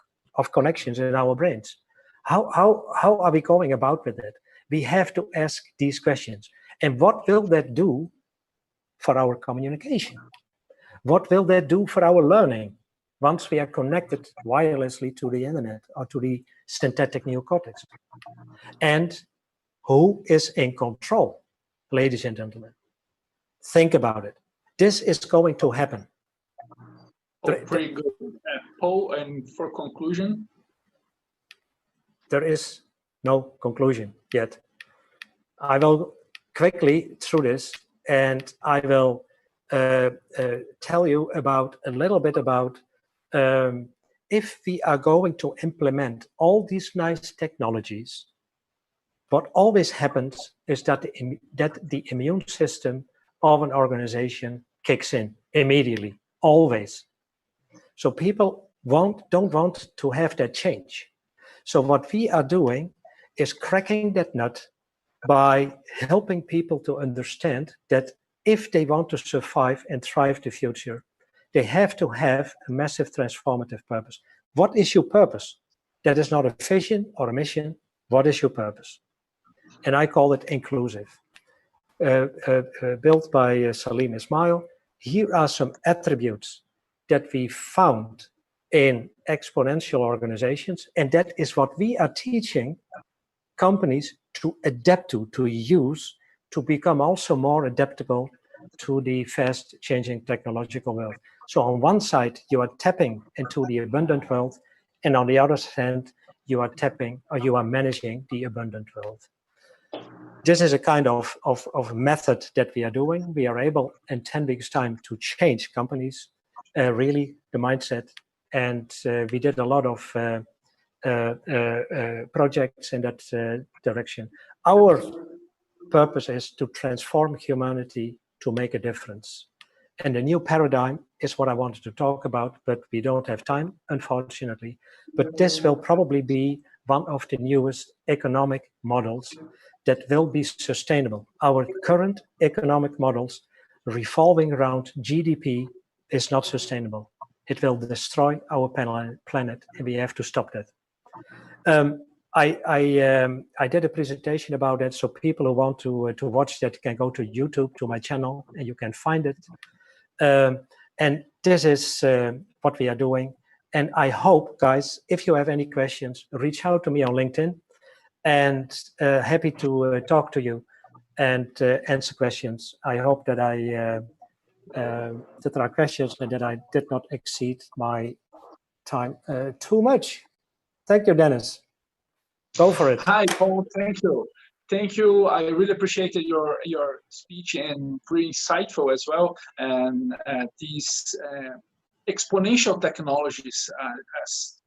Speaker 3: connections in our brains. How are we going about with it? We have to ask these questions. And what will that do for our communication? What will that do for our learning once we are connected wirelessly to the internet or to the synthetic neocortex? And who is in control, ladies and gentlemen? Think about it. This is going to happen.
Speaker 21: Oh, pretty good, Paul. And for conclusion?
Speaker 3: There is no conclusion yet. I will quickly through this, and I will tell you about a little bit about if we are going to implement all these nice technologies, what always happens is that the immune system of an organization kicks in immediately, always. So people don't want to have that change. So what we are doing is cracking that nut by helping people to understand that if they want to survive and thrive the future, they have to have a massive transformative purpose. What is your purpose? That is not a vision or a mission. What is your purpose? And I call it inclusive. Built by Salim Ismail. Here are some attributes that we found in exponential organizations, and that is what we are teaching companies to adapt to use, to become also more adaptable to the fast changing technological world. So on one side, you are tapping into the abundant world, and on the other hand, you are tapping or you are managing the abundant world. This is a kind of method that we are doing. We are able in 10 weeks time to change companies, really the mindset. And we did a lot of projects in that direction. Our purpose is to transform humanity to make a difference. And the new paradigm is what I wanted to talk about, but we don't have time, unfortunately. But this will probably be one of the newest economic models that will be sustainable. Our current economic models revolving around GDP is not sustainable. It will destroy our planet, and we have to stop that. I did a presentation about that, so people who want to watch that can go to YouTube, to my channel, and you can find it. And this is what we are doing. And I hope, guys, if you have any questions, reach out to me on LinkedIn, and happy to talk to you and answer questions. I hope that that there are questions and that I did not exceed my time too much. Thank you, Dennis. Go for it.
Speaker 21: Hi, Paul. Thank you. Thank you. I really appreciated your speech and pretty insightful as well. And these exponential technologies, as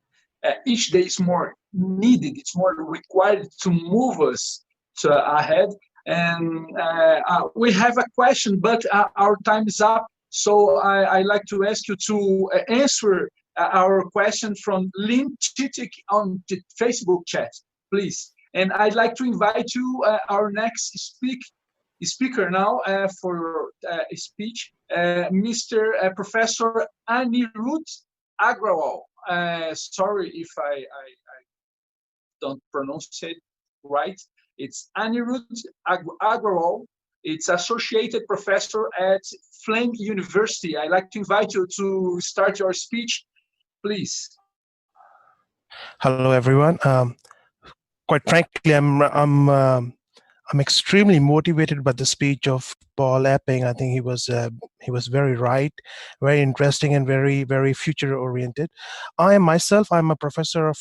Speaker 21: each day is more needed, it's more required to move us ahead. And we have a question, but our time is up. So I like to ask you to answer our question from Lynn Chitik on the Facebook chat, please. And I'd like to invite you, our next speaker now for a speech, Mr. Professor Anirudh Agrawal. Sorry if I don't pronounce it right. It's Anirudh Agrawal. It's associated professor at Flame University. I'd like to invite you to start your speech, please.
Speaker 6: Hello, everyone. Quite frankly, I'm extremely motivated by the speech of Paul Epping. I think he was very right, very interesting, and very future oriented. I'm a professor of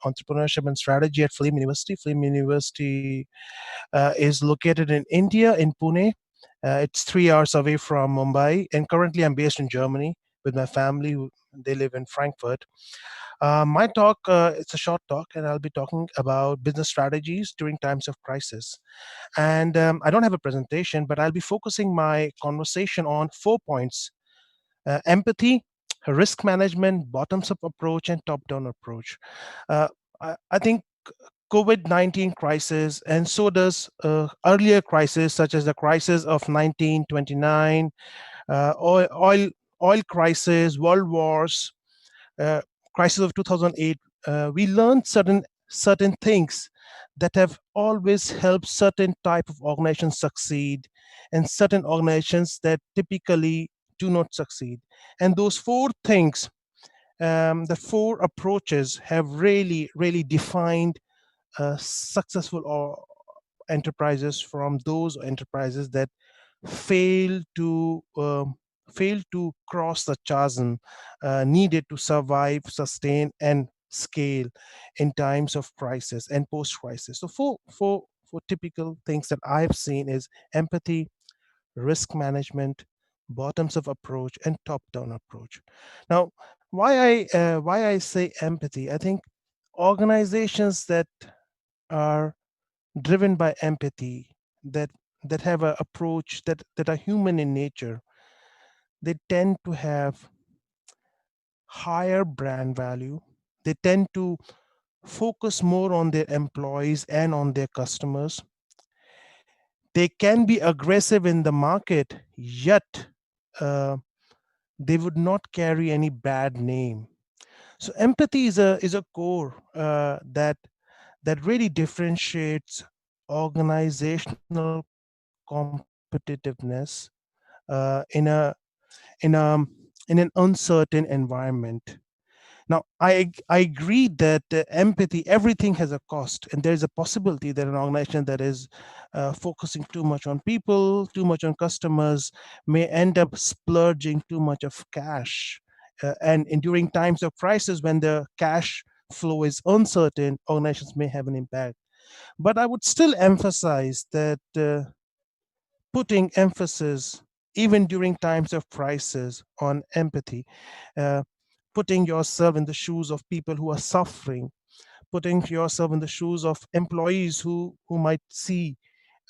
Speaker 6: entrepreneurship and strategy at Flame University. Flame University is located in India, in Pune. It's 3 hours away from Mumbai, and currently I'm based in Germany with my family. They live in Frankfurt. My talk, it's a short talk, and I'll be talking about business strategies during times of crisis. And I don't have a presentation, but I'll be focusing my conversation on 4 points: empathy, risk management, bottoms-up approach, and top-down approach. I think COVID-19 crisis, and so does earlier crises such as the crisis of 1929, oil crisis, world wars, uh, crisis of 2008. We learned certain things that have always helped certain type of organizations succeed, and certain organizations that typically do not succeed. And those 4 things, the 4 approaches, have really defined successful enterprises from those enterprises that fail to cross the chasm needed to survive, sustain, and scale in times of crisis and post-crisis. So four typical things that I've seen is empathy, risk management, bottoms-up approach, and top-down approach. Now, why I say empathy? I think organizations that are driven by empathy, that have an approach that are human in nature, they tend to have higher brand value. They tend to focus more on their employees and on their customers. They can be aggressive in the market, yet they would not carry any bad name. So empathy is a core that really differentiates organizational competitiveness in an uncertain environment. Now, I agree that empathy, everything has a cost, and there is a possibility that an organization that is focusing too much on people, too much on customers, may end up splurging too much of cash. And during times of crisis, when the cash flow is uncertain, organizations may have an impact. But I would still emphasize that putting emphasis, even during times of crisis, on empathy, uh, putting yourself in the shoes of people who are suffering, putting yourself in the shoes of employees who might see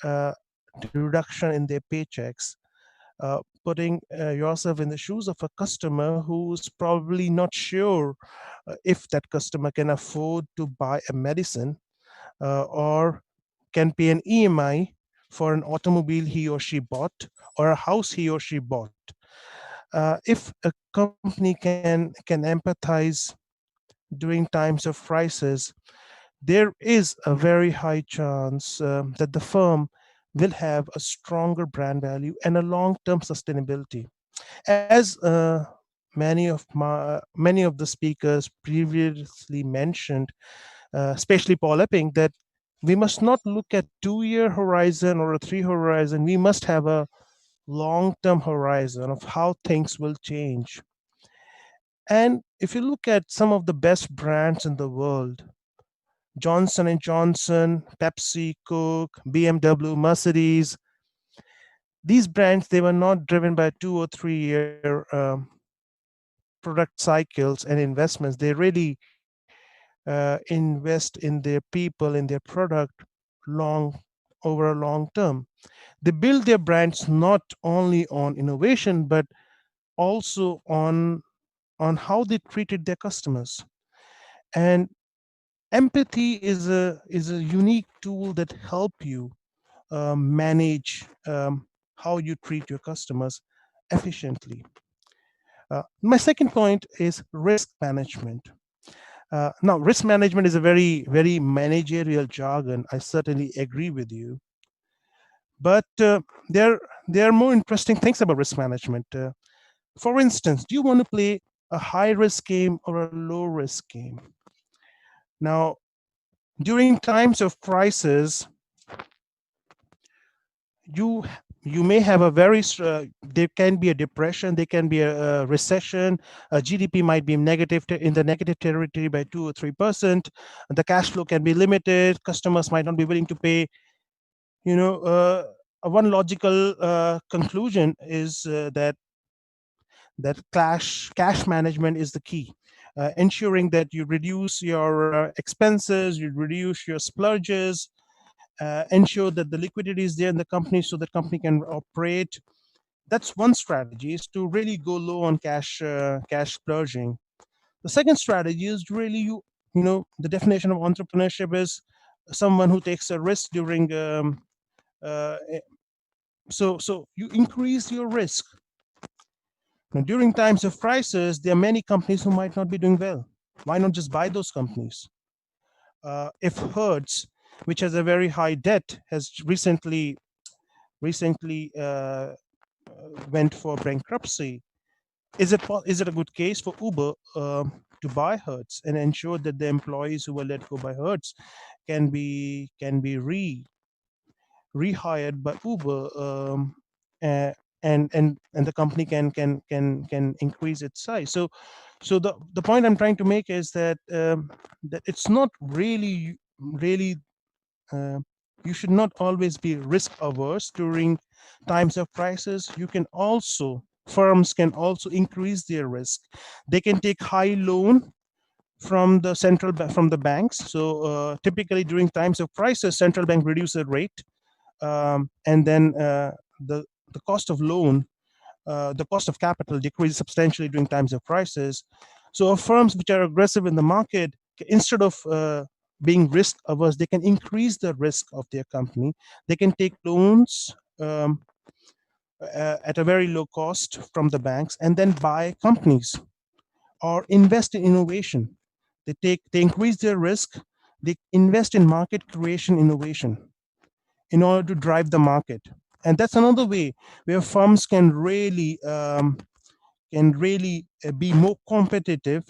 Speaker 6: uh, the reduction in their paychecks, putting yourself in the shoes of a customer who's probably not sure if that customer can afford to buy a medicine or can pay an EMI for an automobile he or she bought or a house he or she bought. If a company can empathize during times of crisis, there is a very high chance that the firm will have a stronger brand value and a long-term sustainability. As many of the speakers previously mentioned, especially Paul Epping, that we must not look at 2-year horizon or a 3 horizon. We must have a long-term horizon of how things will change. And if you look at some of the best brands in the world, Johnson and Johnson, Pepsi, Coke, BMW, Mercedes, these brands, they were not driven by 2 or 3-year product cycles and investments. They really invest in their people, in their product long over a long term. They build their brands not only on innovation, but also on how they treated their customers. And empathy is a unique tool that help you manage how you treat your customers efficiently. My second point is risk management. Now, risk management is a very, very managerial jargon. I certainly agree with you. But there are more interesting things about risk management. For instance, do you want to play a high risk game or a low risk game? Now, during times of crisis, you you may have a very there can be a depression, there can be a recession, a GDP might be negative in the negative territory by 2 or 3%, the cash flow can be limited, customers might not be willing to pay. One logical conclusion is that cash management is the key. Ensuring that you reduce your expenses, you reduce your splurges, ensure that the liquidity is there in the company so the company can operate. That's one strategy, is to really go low on cash splurging. The second strategy is really the definition of entrepreneurship is someone who takes a risk during so you increase your risk. Now, during times of crisis, there are many companies who might not be doing well. Why not just buy those companies? If Hertz, which has a very high debt, has recently went for bankruptcy, is it a good case for Uber to buy Hertz and ensure that the employees who were let go by Hertz can be rehired by Uber, and the company can increase its size? So the point I'm trying to make is that that it's not really you should not always be risk averse during times of crisis. Firms can also increase their risk. They can take high loan from the banks. So typically during times of crisis, central bank reduce the rate, and then the cost of loan, the cost of capital decreases substantially during times of crisis. So firms which are aggressive in the market, instead of being risk averse, they can increase the risk of their company. They can take loans at a very low cost from the banks and then buy companies or invest in innovation. They increase their risk. They invest in market creation innovation in order to drive the market. And that's another way where firms can really be more competitive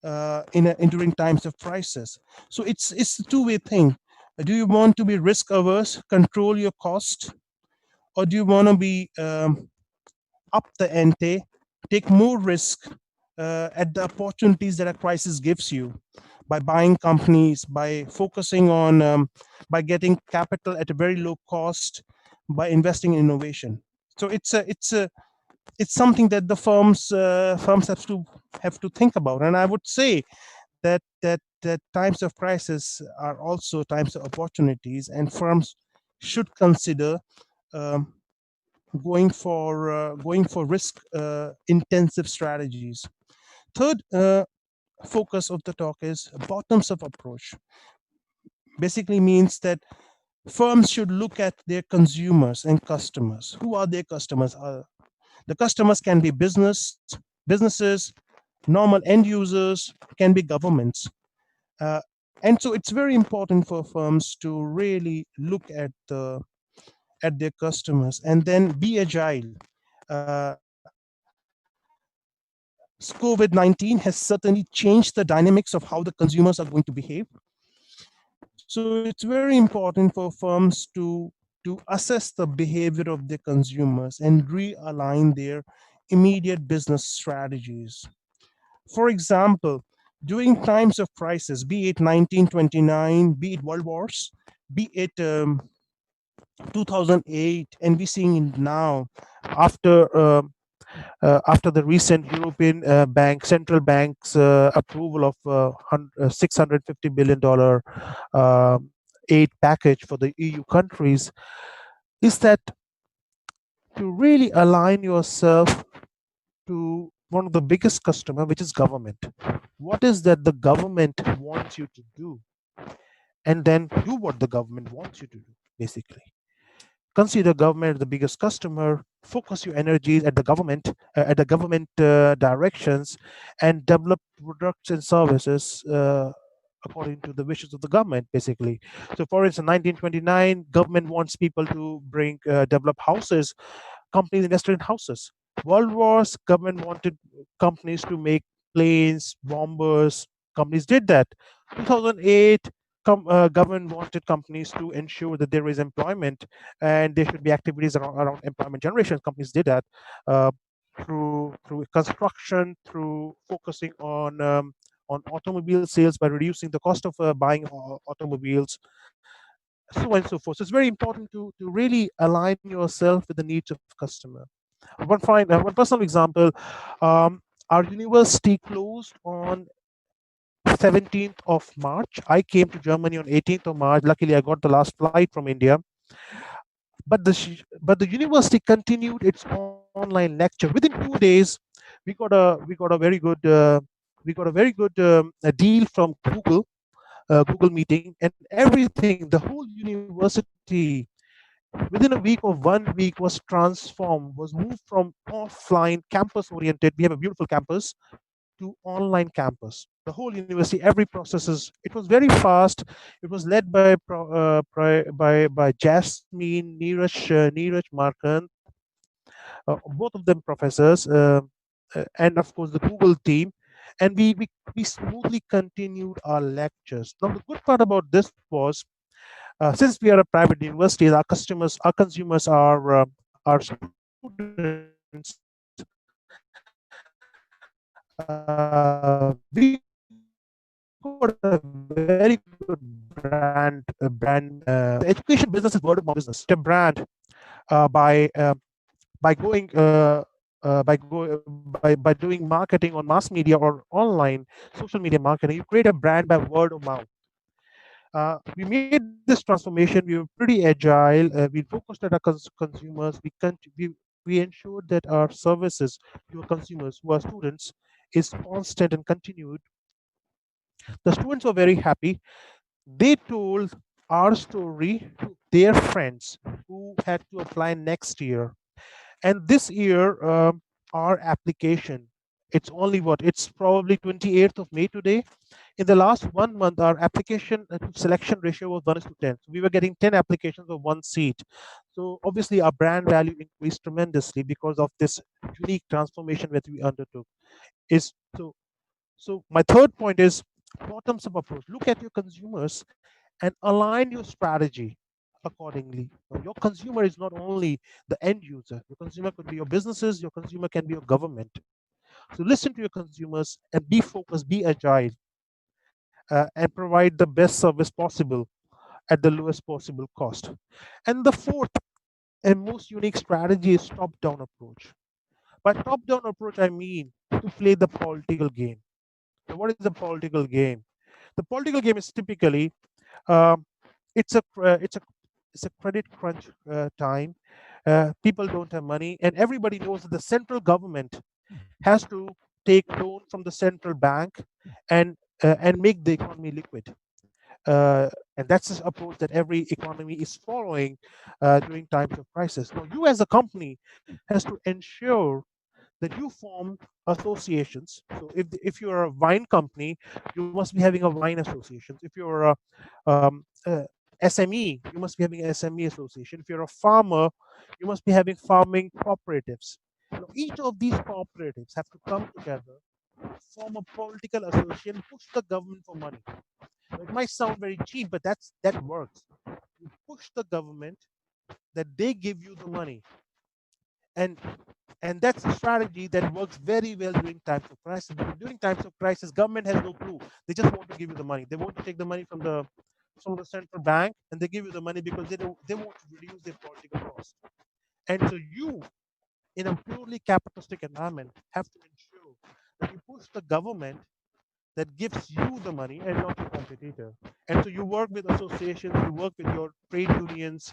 Speaker 6: during times of crisis. So it's a two-way thing. Do you want to be risk averse, control your cost, or do you want to be up the ante, take more risk at the opportunities that a crisis gives you by buying companies, by focusing on, by getting capital at a very low cost, by investing in innovation? So it's something that the firms have to think about. And I would say that times of crisis are also times of opportunities, and firms should consider going for risk intensive strategies. Third focus of the talk is bottoms up approach. Basically means that firms should look at their consumers and customers. Who are their customers? The customers can be businesses, normal end users, can be governments. And so it's very important for firms to really look at their customers and then be agile. COVID-19 has certainly changed the dynamics of how the consumers are going to behave. So it's very important for firms to assess the behavior of their consumers and realign their immediate business strategies. For example, during times of crisis, be it 1929, be it world wars, be it 2008, and we're seeing it now after the recent European central bank's approval of $650 billion aid package for the EU countries, is that to really align yourself to one of the biggest customer, which is government. What is that the government wants you to do? And then do what the government wants you to do, basically. Consider government the biggest customer, focus your energies at the government directions, and develop products and services according to the wishes of the government, basically. So for instance, 1929, government wants people to develop houses. Companies invested in houses. World Wars, government wanted companies to make planes, bombers. Companies did that. 2008, government wanted companies to ensure that there is employment and there should be activities around employment generation. Companies did that uh, through construction, through focusing on automobile sales by reducing the cost of buying automobiles, so on and so forth. So it's very important to really align yourself with the needs of customer. One personal example, our university closed on 17th of March. I came to Germany on 18th of March. Luckily, I got the last flight from India. But the university continued its online lecture. Within 2 days, we got a very good a deal from Google Meeting, and everything. The whole university within a week or 1 week was transformed, was moved from offline campus oriented. We have a beautiful campus to online campus. The whole university, every process it was very fast. It was led by Jasmine, Neeraj Markan, both of them professors, and of course the Google team. And we smoothly continued our lectures. Now the good part about this was, since we are a private university, our consumers are students. We got a very good brand. The education business is word of mouth business. A brand by going by doing marketing on mass media or online social media marketing. You create a brand by word of mouth. We made this transformation. We were pretty agile. We focused on our consumers. We ensured that our services to our consumers, who are students, is constant and continued. The students were very happy. They told our story to their friends who had to apply next year. And this year, our application, it's probably 28th of May today. In the last 1 month, our application selection ratio was 1:10. So we were getting 10 applications for one seat. So obviously our brand value increased tremendously because of this unique transformation that we undertook. So my third point is bottoms up approach. Look at your consumers and align your strategy accordingly. Your consumer is not only the end user. Your consumer could be your businesses. Your consumer can be your government. So listen to your consumers and be focused, be agile, and provide the best service possible at the lowest possible cost. And the fourth and most unique strategy is top-down approach. By top-down approach, I mean to play the political game. So what is the political game? The political game is typically it's a credit crunch time. People don't have money, and everybody knows that the central government has to take loan from the central bank and make the economy liquid. And that's the approach that every economy is following during times of crisis. Now, you as a company has to ensure that you form associations. So if you're a wine company, you must be having a wine association. If you're a SME, you must be having an SME association. If you're a farmer, you must be having farming cooperatives. Now, each of these cooperatives have to come together, form a political association, push the government for money. Now, it might sound very cheap, but that works. You push the government that they give you the money, and that's a strategy that works very well during times of crisis. Because during times of crisis, government has no clue. They just want to give you the money. They want to take the money from the central bank, and they give you the money because they want to reduce their political cost. And so you, in a purely capitalistic environment, have to ensure that you push the government that gives you the money and not your competitor. And so you work with associations, you work with your trade unions,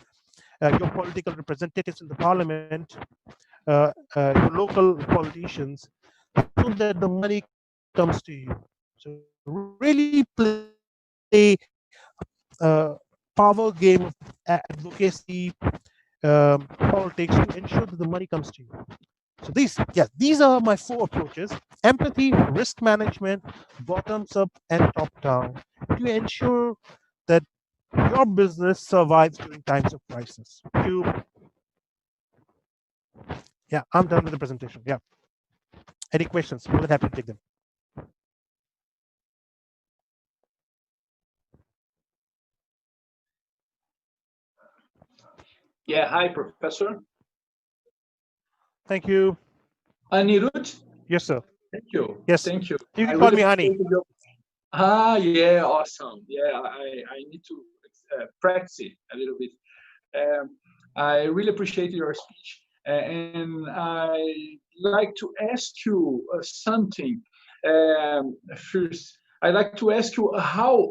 Speaker 6: your political representatives in the parliament, your local politicians, so that the money comes to you. So really play a power game of advocacy, politics to ensure that the money comes to you. So these are my 4 approaches: empathy, risk management, bottoms up, and top down, to ensure that your business survives during times of crisis. Yeah, I'm done with the presentation. Yeah. Any questions? More than happy to take them.
Speaker 21: Yeah, hi, Professor.
Speaker 6: Thank you.
Speaker 21: Anirudh?
Speaker 6: Yes, sir.
Speaker 21: Thank you.
Speaker 6: Yes.
Speaker 21: Thank you.
Speaker 6: You can
Speaker 21: I
Speaker 6: call
Speaker 21: really
Speaker 6: me Ani.
Speaker 21: appreciate your... Ah, yeah, awesome. Yeah, I need to practice it a little bit. I really appreciate your speech, and I like to ask you something. First, I'd like to ask you how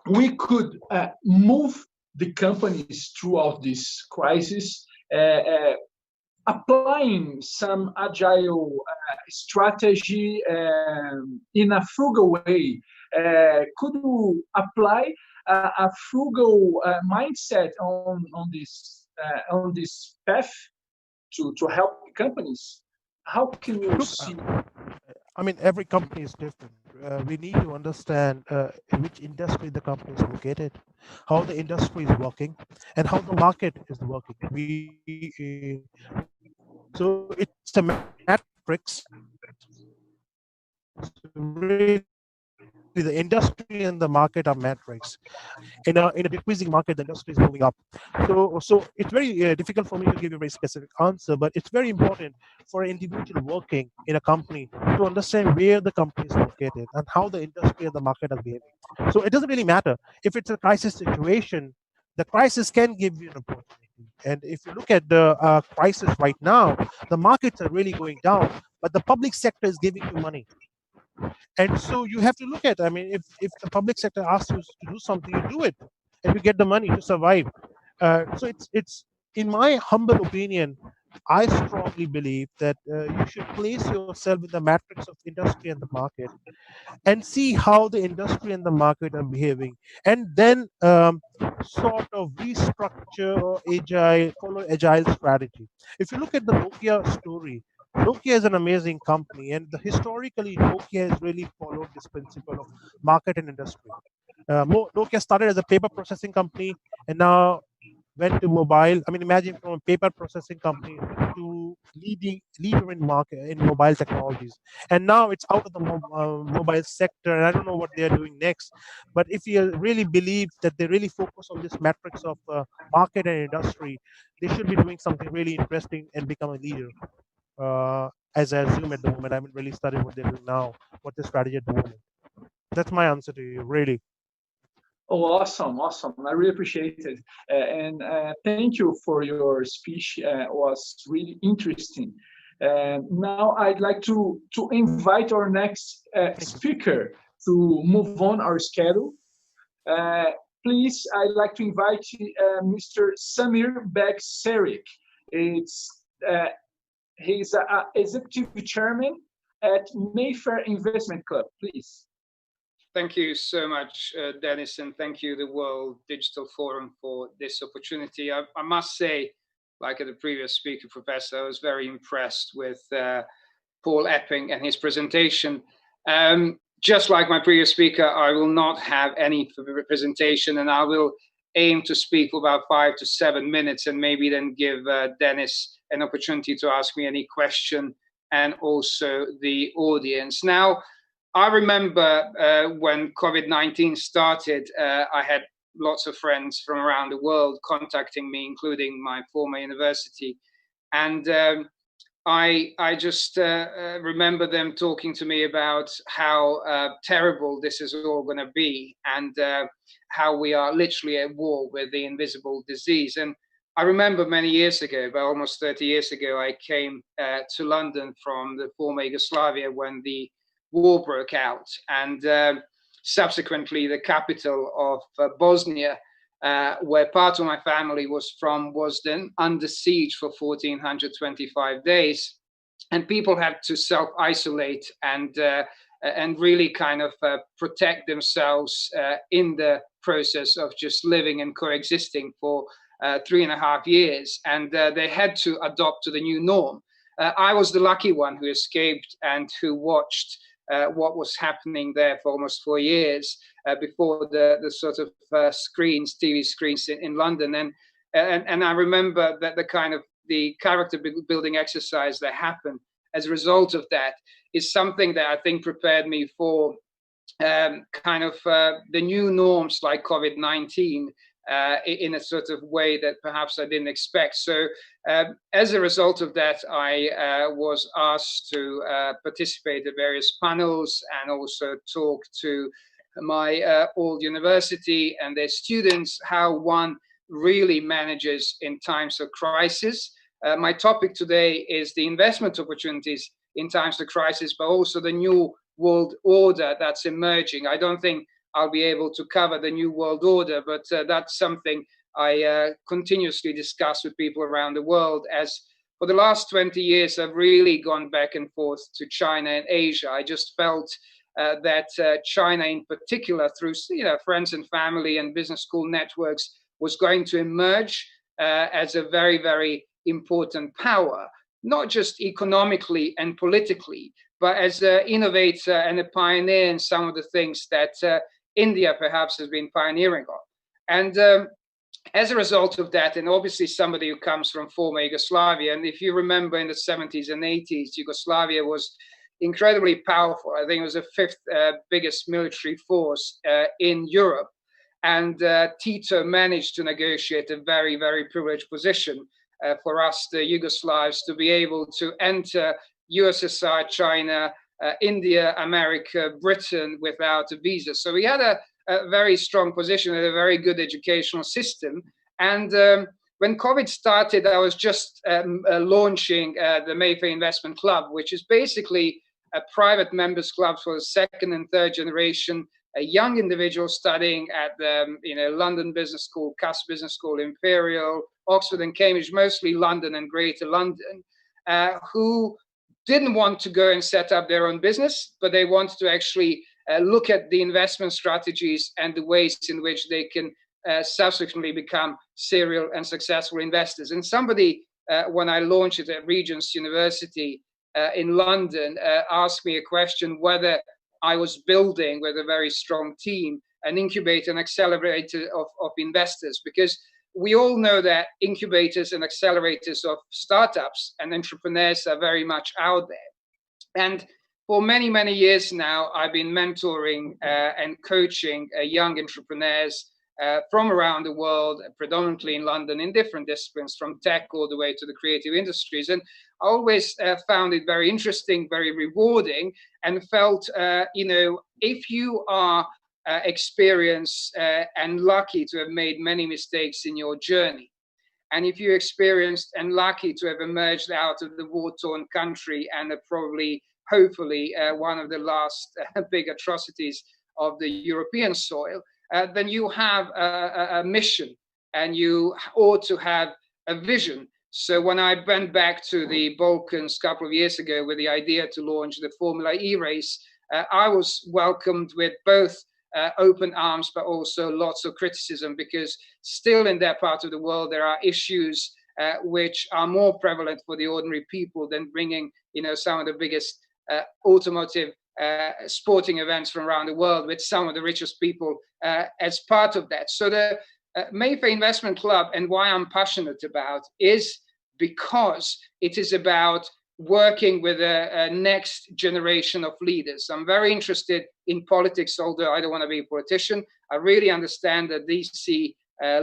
Speaker 21: we could move the companies throughout this crisis, applying some agile strategy in a frugal way. Could you apply a frugal mindset on this path to help companies? How can you see?
Speaker 6: I mean, every company is different. We need to understand in which industry the company is located, how the industry is working, and how the market is working. So it's a matrix. So really, the industry and the market are matrix. In a decreasing market, the industry is moving up. So it's very difficult for me to give you a very specific answer, but it's very important for an individual working in a company to understand where the company is located and how the industry and the market are behaving. So it doesn't really matter if it's a crisis situation. The crisis can give you an opportunity. And if you look at the crisis right now, the markets are really going down, but the public sector is giving you money. And so you have to look at, I mean, if the public sector asks you to do something, you do it, and you get the money to survive. So it's in my humble opinion, I strongly believe that you should place yourself in the matrix of industry and the market, and see how the industry and the market are behaving, and then sort of restructure or follow agile strategy. If you look at the Nokia story, Nokia is an amazing company, and historically Nokia has really followed this principle of market and industry. Nokia started as a paper processing company, and now went to mobile. I mean, imagine from a paper processing company to leader in market in mobile technologies, and now it's out of the mobile sector. And I don't know what they are doing next. But if you really believe that they really focus on this matrix of market and industry, they should be doing something really interesting and become a leader. As I assume at the moment, I haven't really studied what they're doing now, what the strategy at the moment. That's my answer to you, really.
Speaker 21: Oh, awesome, awesome. I really appreciate it. And thank you for your speech. Was really interesting. Now I'd like to invite our next speaker to move on our schedule. Please, I'd like to invite Mr. Samir Beg Serik. He's an executive chairman at Mayfair Investment Club. Please.
Speaker 8: Thank you so much, Dennis, and thank you, the World Digital Forum, for this opportunity. I must say, like the previous speaker, Professor, I was very impressed with Paul Epping and his presentation. Just like my previous speaker, I will not have any presentation, and I will aim to speak for about 5 to 7 minutes, and maybe then give Dennis an opportunity to ask me any question, and also the audience. Now, I remember when COVID-19 started, I had lots of friends from around the world contacting me, including my former university. And I just remember them talking to me about how terrible this is all going to be, and how we are literally at war with the invisible disease. And I remember many years ago, about almost 30 years ago, I came to London from the former Yugoslavia when the war broke out, and subsequently the capital of Bosnia, where part of my family was from, was then under siege for 1425 days, and people had to self-isolate and really kind of protect themselves in the process of just living and coexisting for 3.5 years, and they had to adopt to the new norm. I was the lucky one who escaped and who watched what was happening there for almost 4 years before the sort of TV screens in London, and I remember that the character building exercise that happened as a result of that is something that I think prepared me for the new norms like COVID-19 in a sort of way that perhaps I didn't expect. So as a result of that, I was asked to participate at various panels and also talk to my old university and their students how one really manages in times of crisis. My topic today is the investment opportunities in times of crisis, but also the new world order that's emerging. I don't think I'll be able to cover the new world order, but that's something I continuously discuss with people around the world, as for the last 20 years, I've really gone back and forth to China and Asia. I just felt that China in particular, through friends and family and business school networks, was going to emerge as a very, very important power, not just economically and politically, but as an innovator and a pioneer in some of the things that India perhaps has been pioneering on. And as a result of that, and obviously somebody who comes from former Yugoslavia, and if you remember in the 70s and 80s, Yugoslavia was incredibly powerful. I think it was the fifth biggest military force in Europe. And Tito managed to negotiate a very, very privileged position for us, the Yugoslavs, to be able to enter USSR, China, India, America, Britain without a visa. So we had a very strong position and a very good educational system. And when COVID started, I was just launching the Mayfair Investment Club, which is basically a private members club for the second and third generation, a young individual studying at the London Business School, Cass Business School, Imperial, Oxford and Cambridge, mostly London and Greater London, who didn't want to go and set up their own business, but they wanted to actually look at the investment strategies and the ways in which they can subsequently become serial and successful investors. And somebody, when I launched it at Regent's University in London, asked me a question whether I was building with a very strong team an incubator and accelerator of investors, because we all know that incubators and accelerators of startups and entrepreneurs are very much out there. And for many, many years now, I've been mentoring and coaching young entrepreneurs from around the world, predominantly in London, in different disciplines, from tech all the way to the creative industries. And I always found it very interesting, very rewarding, and felt, if you are experienced and lucky to have made many mistakes in your journey, and if you're experienced and lucky to have emerged out of the war-torn country and probably, hopefully, one of the last big atrocities of the European soil, then you have a mission and you ought to have a vision. So when I went back to the Balkans a couple of years ago with the idea to launch the Formula E race, I was welcomed with both open arms, but also lots of criticism, because still in that part of the world, there are issues which are more prevalent for the ordinary people than bringing, some of the biggest automotive sporting events from around the world with some of the richest people as part of that. So the Mayfair Investment Club, and why I'm passionate about, is because it is about working with a next generation of leaders. I'm very interested in politics, although I don't want to be a politician. I really understand that DC,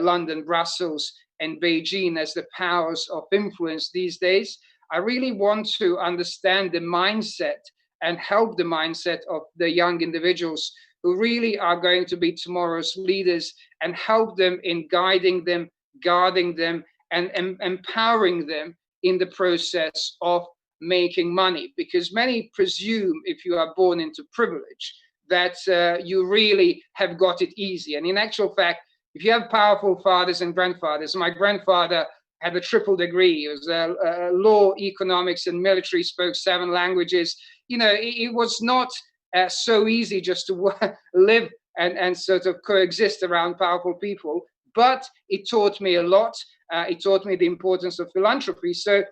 Speaker 8: London, Brussels, and Beijing as the powers of influence these days. I really want to understand the mindset and help the mindset of the young individuals who really are going to be tomorrow's leaders, and help them in guiding them, guarding them, and empowering them in the process of making money, because many presume if you are born into privilege that you really have got it easy. And in actual fact, if you have powerful fathers and grandfathers, my grandfather had a triple degree. He was law, economics, and military, spoke 7 languages. You know, it was not so easy just to live and sort of coexist around powerful people. But it taught me a lot. It taught me the importance of philanthropy. So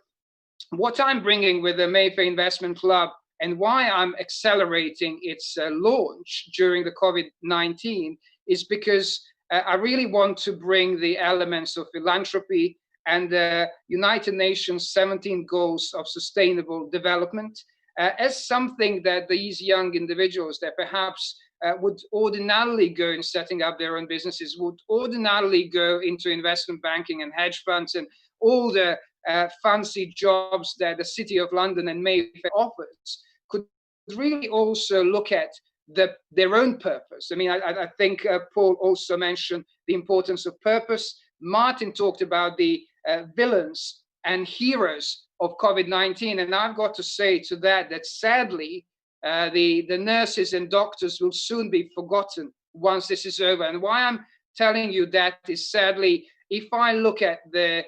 Speaker 8: what I'm bringing with the Mayfair Investment Club and why I'm accelerating its launch during the COVID-19 is because I really want to bring the elements of philanthropy and the United Nations 17 Goals of Sustainable Development as something that these young individuals that perhaps would ordinarily go in setting up their own businesses, would ordinarily go into investment banking and hedge funds and all the fancy jobs that the City of London and Mayfair offers, could really also look at their own purpose. I mean, I think Paul also mentioned the importance of purpose. Martin talked about the villains and heroes of COVID-19, and I've got to say to that sadly, the nurses and doctors will soon be forgotten once this is over. And why I'm telling you that is sadly, if I look at the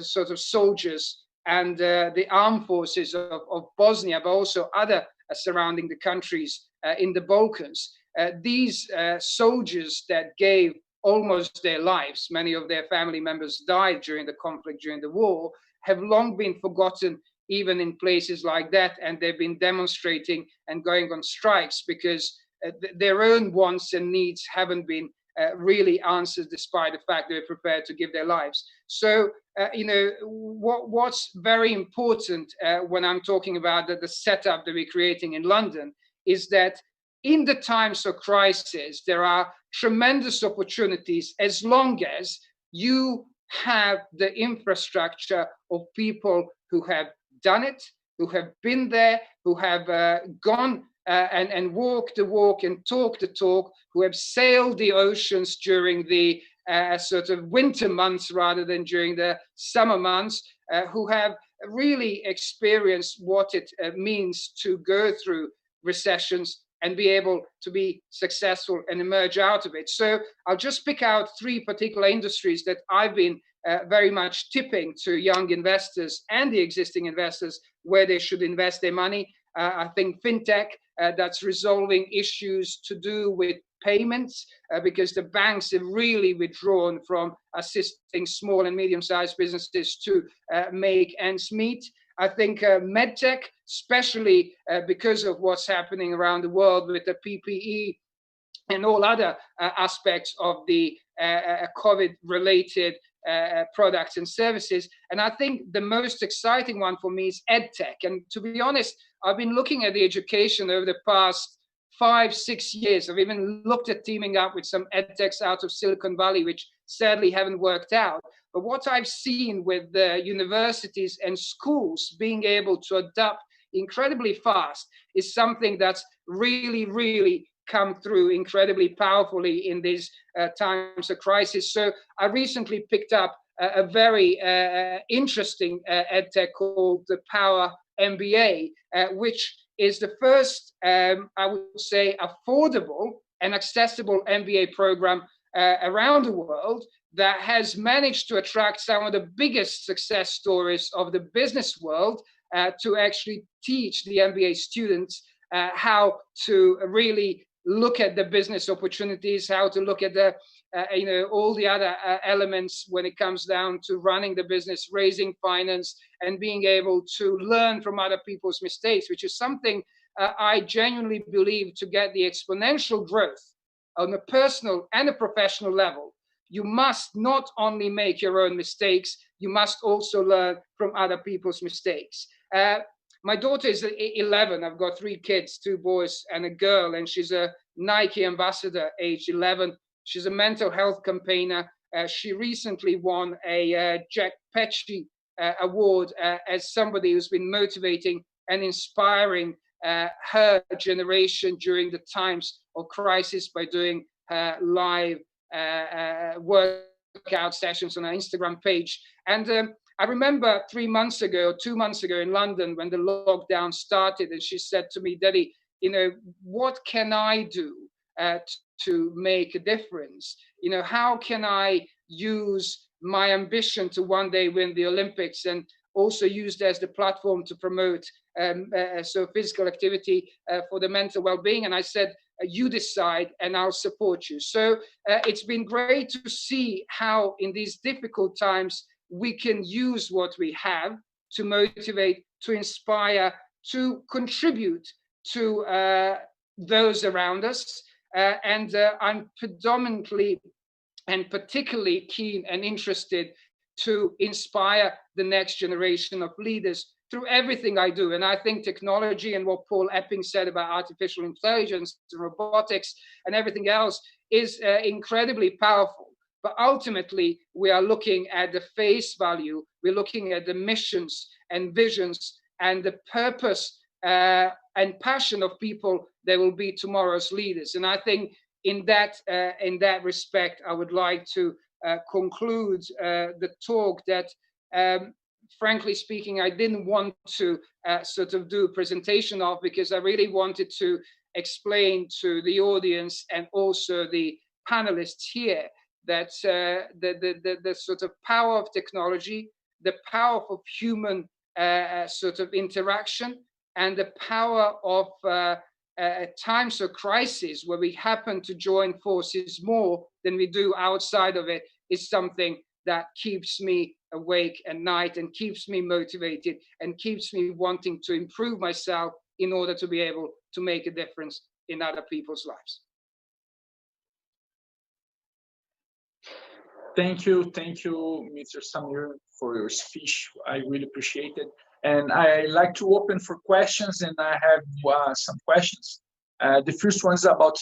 Speaker 8: sort of soldiers and the armed forces of Bosnia, but also other surrounding the countries in the Balkans, these soldiers that gave almost their lives, many of their family members died during the conflict, during the war, have long been forgotten even in places like that, and they've been demonstrating and going on strikes because their own wants and needs haven't been really answered, despite the fact they're prepared to give their lives. So, you know, what's very important when I'm talking about the setup that we're creating in London is that in the times of crisis, there are tremendous opportunities as long as you have the infrastructure of people who have done it, who have been there, who have gone and walked the walk and talked the talk, who have sailed the oceans during the sort of winter months rather than during the summer months, who have really experienced what it means to go through recessions and be able to be successful and emerge out of it. So I'll just pick out 3 particular industries that I've been very much tipping to young investors and the existing investors where they should invest their money. I think fintech, that's resolving issues to do with payments because the banks have really withdrawn from assisting small and medium-sized businesses to make ends meet. I think medtech, especially because of what's happening around the world with the PPE and all other aspects of the COVID-related products and services. And I think the most exciting one for me is EdTech. And to be honest, I've been looking at the education over the past 5-6 years. I've even looked at teaming up with some EdTechs out of Silicon Valley, which sadly haven't worked out. But what I've seen with the universities and schools being able to adapt incredibly fast is something that's really, really come through incredibly powerfully in these times of crisis. So I recently picked up a very interesting EdTech called the Power MBA, which is the first, I would say, affordable and accessible MBA program around the world that has managed to attract some of the biggest success stories of the business world to actually teach the MBA students how to really look at the business opportunities, how to look at the all the other elements when it comes down to running the business, raising finance, and being able to learn from other people's mistakes, which is something I genuinely believe to get the exponential growth on a personal and a professional level. You must not only make your own mistakes, you must also learn from other people's mistakes. My daughter is 11. I've got 3 kids, 2 boys and a girl, and she's a Nike ambassador, age 11. She's a mental health campaigner. She recently won a Jack Petchy award as somebody who's been motivating and inspiring her generation during the times of crisis by doing live workout sessions on our Instagram page. And I remember 3 months ago, 2 months ago in London when the lockdown started, and she said to me, Daddy, you know, what can I do to make a difference? You know, how can I use my ambition to one day win the Olympics and also used as the platform to promote so physical activity for the mental well-being? And I said, you decide and I'll support you. So it's been great to see how in these difficult times we can use what we have to motivate, to inspire, to contribute to those around us. And I'm predominantly and particularly keen and interested to inspire the next generation of leaders through everything I do. And I think technology and what Paul Epping said about artificial intelligence and robotics and everything else is incredibly powerful. But ultimately, we are looking at the face value. We're looking at the missions and visions and the purpose and passion of people that will be tomorrow's leaders. And I think in that respect, I would like to conclude the talk that, frankly speaking, I didn't want to sort of do a presentation of, because I really wanted to explain to the audience and also the panelists here that the sort of power of technology, the power of human sort of interaction, and the power of times of crisis where we happen to join forces more than we do outside of it is something that keeps me awake at night and keeps me motivated and keeps me wanting to improve myself in order to be able to make a difference in other people's lives.
Speaker 21: Thank you, Mr. Samir, for your speech. I really appreciate it. And I like to open for questions, and I have some questions. The first one is about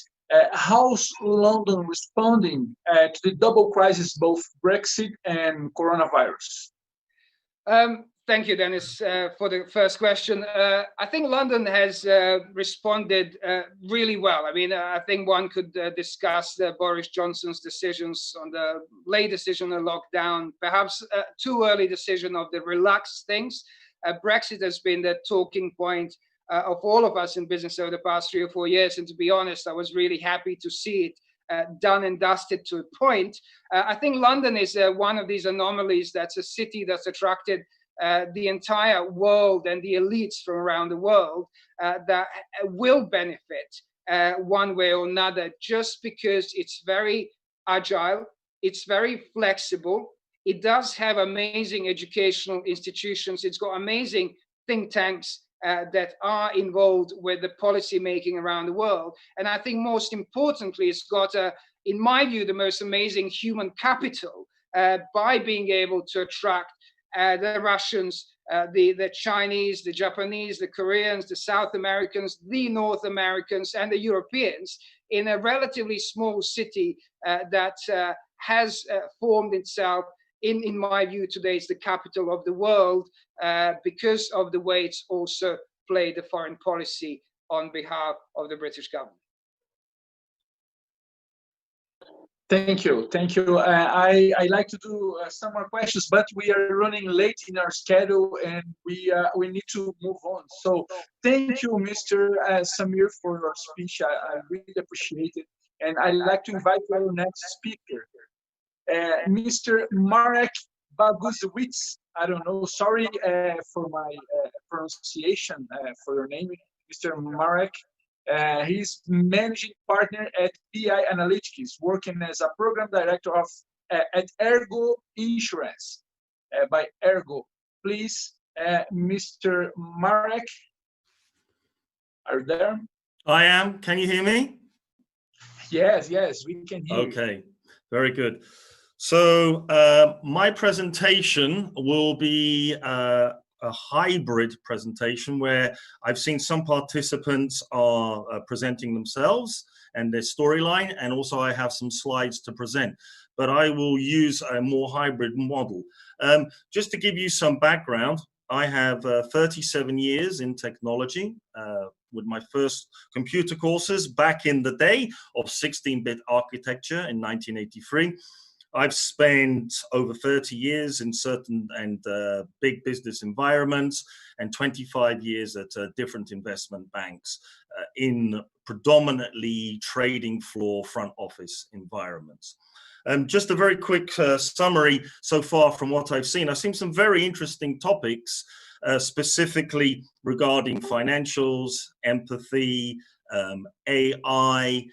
Speaker 21: how's London responding to the double crisis, both Brexit and coronavirus?
Speaker 8: Thank you, Dennis, for the first question. I think London has responded really well. I mean, I think one could discuss Boris Johnson's decisions on the late decision on lockdown, perhaps too early decision of the relaxed things. Brexit has been the talking point of all of us in business over the past 3 or 4 years. And to be honest, I was really happy to see it done and dusted to a point. I think London is one of these anomalies. That's a city that's attracted the entire world and the elites from around the world that will benefit one way or another, just because it's very agile, it's very flexible. It does have amazing educational institutions. It's got amazing think tanks that are involved with the policy making around the world. And I think most importantly, it's got, in my view, the most amazing human capital by being able to attract the Russians, the Chinese, the Japanese, the Koreans, the South Americans, the North Americans, and the Europeans in a relatively small city that has formed itself in my view, today is the capital of the world because of the way it's also played the foreign policy on behalf of the British government.
Speaker 21: Thank you. I like to do some more questions, but we are running late in our schedule and we need to move on. So thank you, Mr. Samir, for your speech. I really appreciate it. And I'd like to invite our next speaker, Mr. Marek Baguzewicz. I don't know, sorry for my pronunciation for your name, Mr. Marek. He's managing partner at PI Analytics, working as a program director of at Ergo Insurance by Ergo. Please, Mr. Marek, are you there?
Speaker 10: I am. Can you hear me?
Speaker 21: Yes, we can hear you.
Speaker 10: Okay, very good. So my presentation will be a hybrid presentation where I've seen some participants are presenting themselves and their storyline, and also I have some slides to present, but I will use a more hybrid model. Just to give you some background, I have 37 years in technology with my first computer courses back in the day of 16-bit architecture in 1983. I've spent over 30 years in certain and big business environments and 25 years at different investment banks in predominantly trading floor front office environments. Just a very quick summary so far from what I've seen. I've seen some very interesting topics, specifically regarding financials, empathy, AI,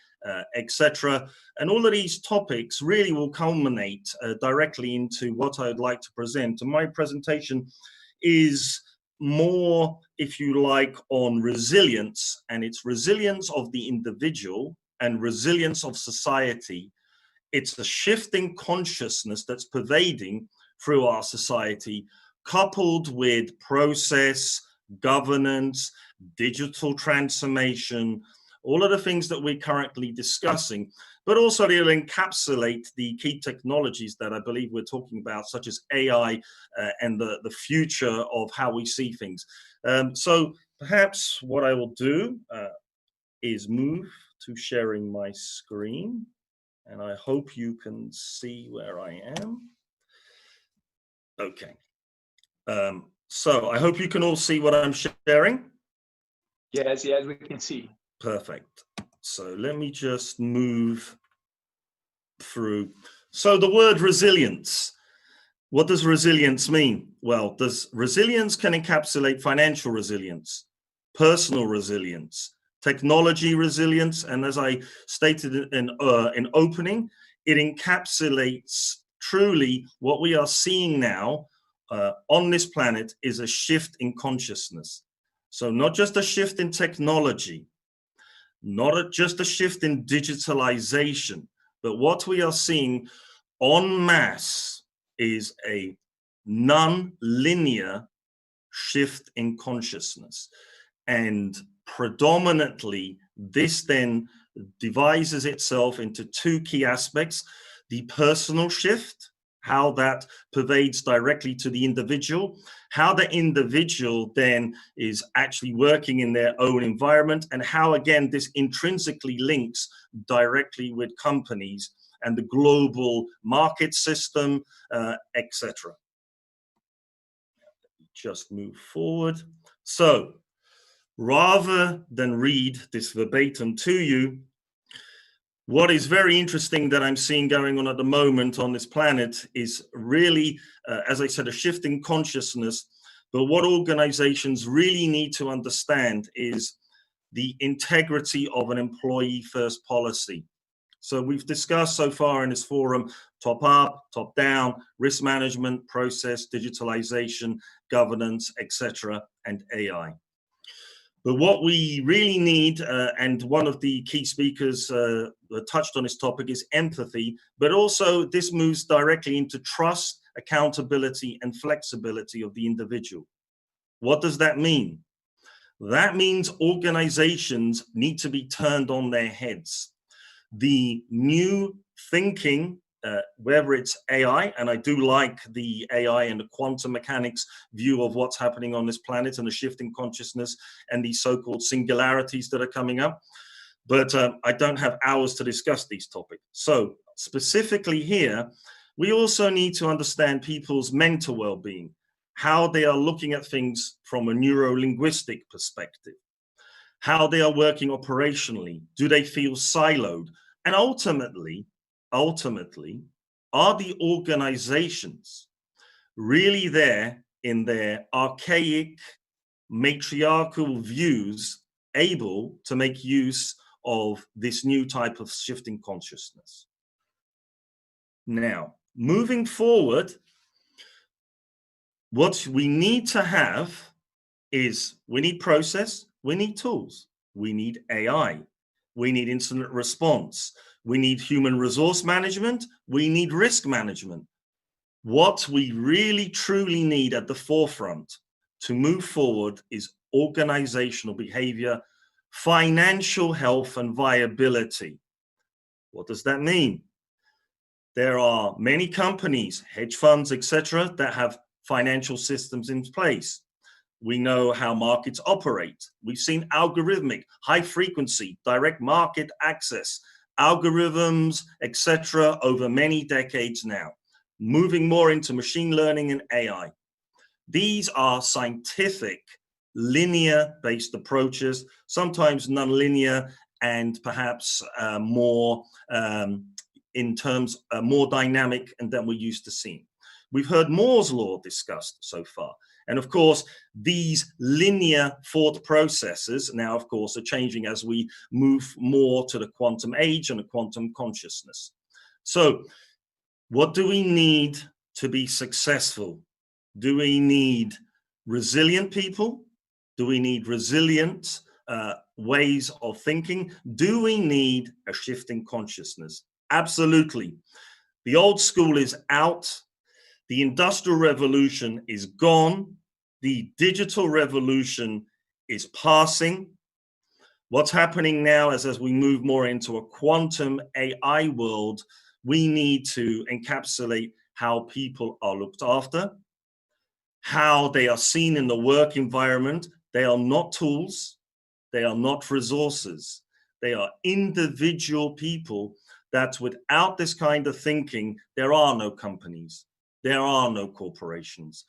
Speaker 10: etc. And all of these topics really will culminate directly into what I'd like to present. And my presentation is more, if you like, on resilience, and it's resilience of the individual and resilience of society. It's a shifting consciousness that's pervading through our society, coupled with process, governance, digital transformation, all of the things that we're currently discussing, but also they'll encapsulate the key technologies that I believe we're talking about, such as AI and the future of how we see things. So perhaps what I will do is move to sharing my screen, and I hope you can see where I am. Okay. So I hope you can all see what I'm sharing.
Speaker 21: Yes, yes, we can see.
Speaker 10: Perfect. So let me just move through. So the word resilience, what does resilience mean? Well, resilience can encapsulate financial resilience, personal resilience, technology resilience, and as I stated in opening, it encapsulates truly what we are seeing now on this planet is a shift in consciousness. So not just a shift in technology, not just a shift in digitalization, but what we are seeing en masse is a non-linear shift in consciousness. And predominantly, this then divides itself into two key aspects: the personal shift, how that pervades directly to the individual, how the individual then is actually working in their own environment, and how, again, this intrinsically links directly with companies and the global market system, etc. Just move forward. So rather than read this verbatim to you, what is very interesting that I'm seeing going on at the moment on this planet is really, as I said, a shift in consciousness. But what organizations really need to understand is the integrity of an employee-first policy. So we've discussed so far in this forum, top-up, top-down, risk management, process, digitalization, governance, etc., and AI. But what we really need, and one of the key speakers touched on this topic, is empathy, but also this moves directly into trust, accountability, and flexibility of the individual. What does that mean? That means organizations need to be turned on their heads. The new thinking, whether it's AI, and I do like the AI and the quantum mechanics view of what's happening on this planet and the shift in consciousness and these so-called singularities that are coming up, but I don't have hours to discuss these topics. So specifically here, we also need to understand people's mental well-being, how they are looking at things from a neuro-linguistic perspective, how they are working operationally, do they feel siloed, and ultimately, are the organizations really there in their archaic, matriarchal views able to make use of this new type of shifting consciousness? Now, moving forward, what we need to have is we need process, we need tools, we need AI, we need incident response, we need human resource management, we need risk management. What we really truly need at the forefront to move forward is organizational behavior, financial health, and viability. What does that mean? There are many companies, hedge funds, etc., that have financial systems in place. We know how markets operate. We've seen algorithmic, high frequency, direct market access algorithms, etc., over many decades now, moving more into machine learning and AI. These are scientific, linear-based approaches, sometimes nonlinear, and perhaps more in terms more dynamic than we're used to seeing. We've heard Moore's law discussed so far. And of course, these linear thought processes now, of course, are changing as we move more to the quantum age and the quantum consciousness. So what do we need to be successful? Do we need resilient people? Do we need resilient ways of thinking? Do we need a shift in consciousness? Absolutely. The old school is out. The Industrial Revolution is gone. The digital revolution is passing. What's happening now is as we move more into a quantum AI world, we need to encapsulate how people are looked after, how they are seen in the work environment. They are not tools. They are not resources. They are individual people that without this kind of thinking, there are no companies. There are no corporations,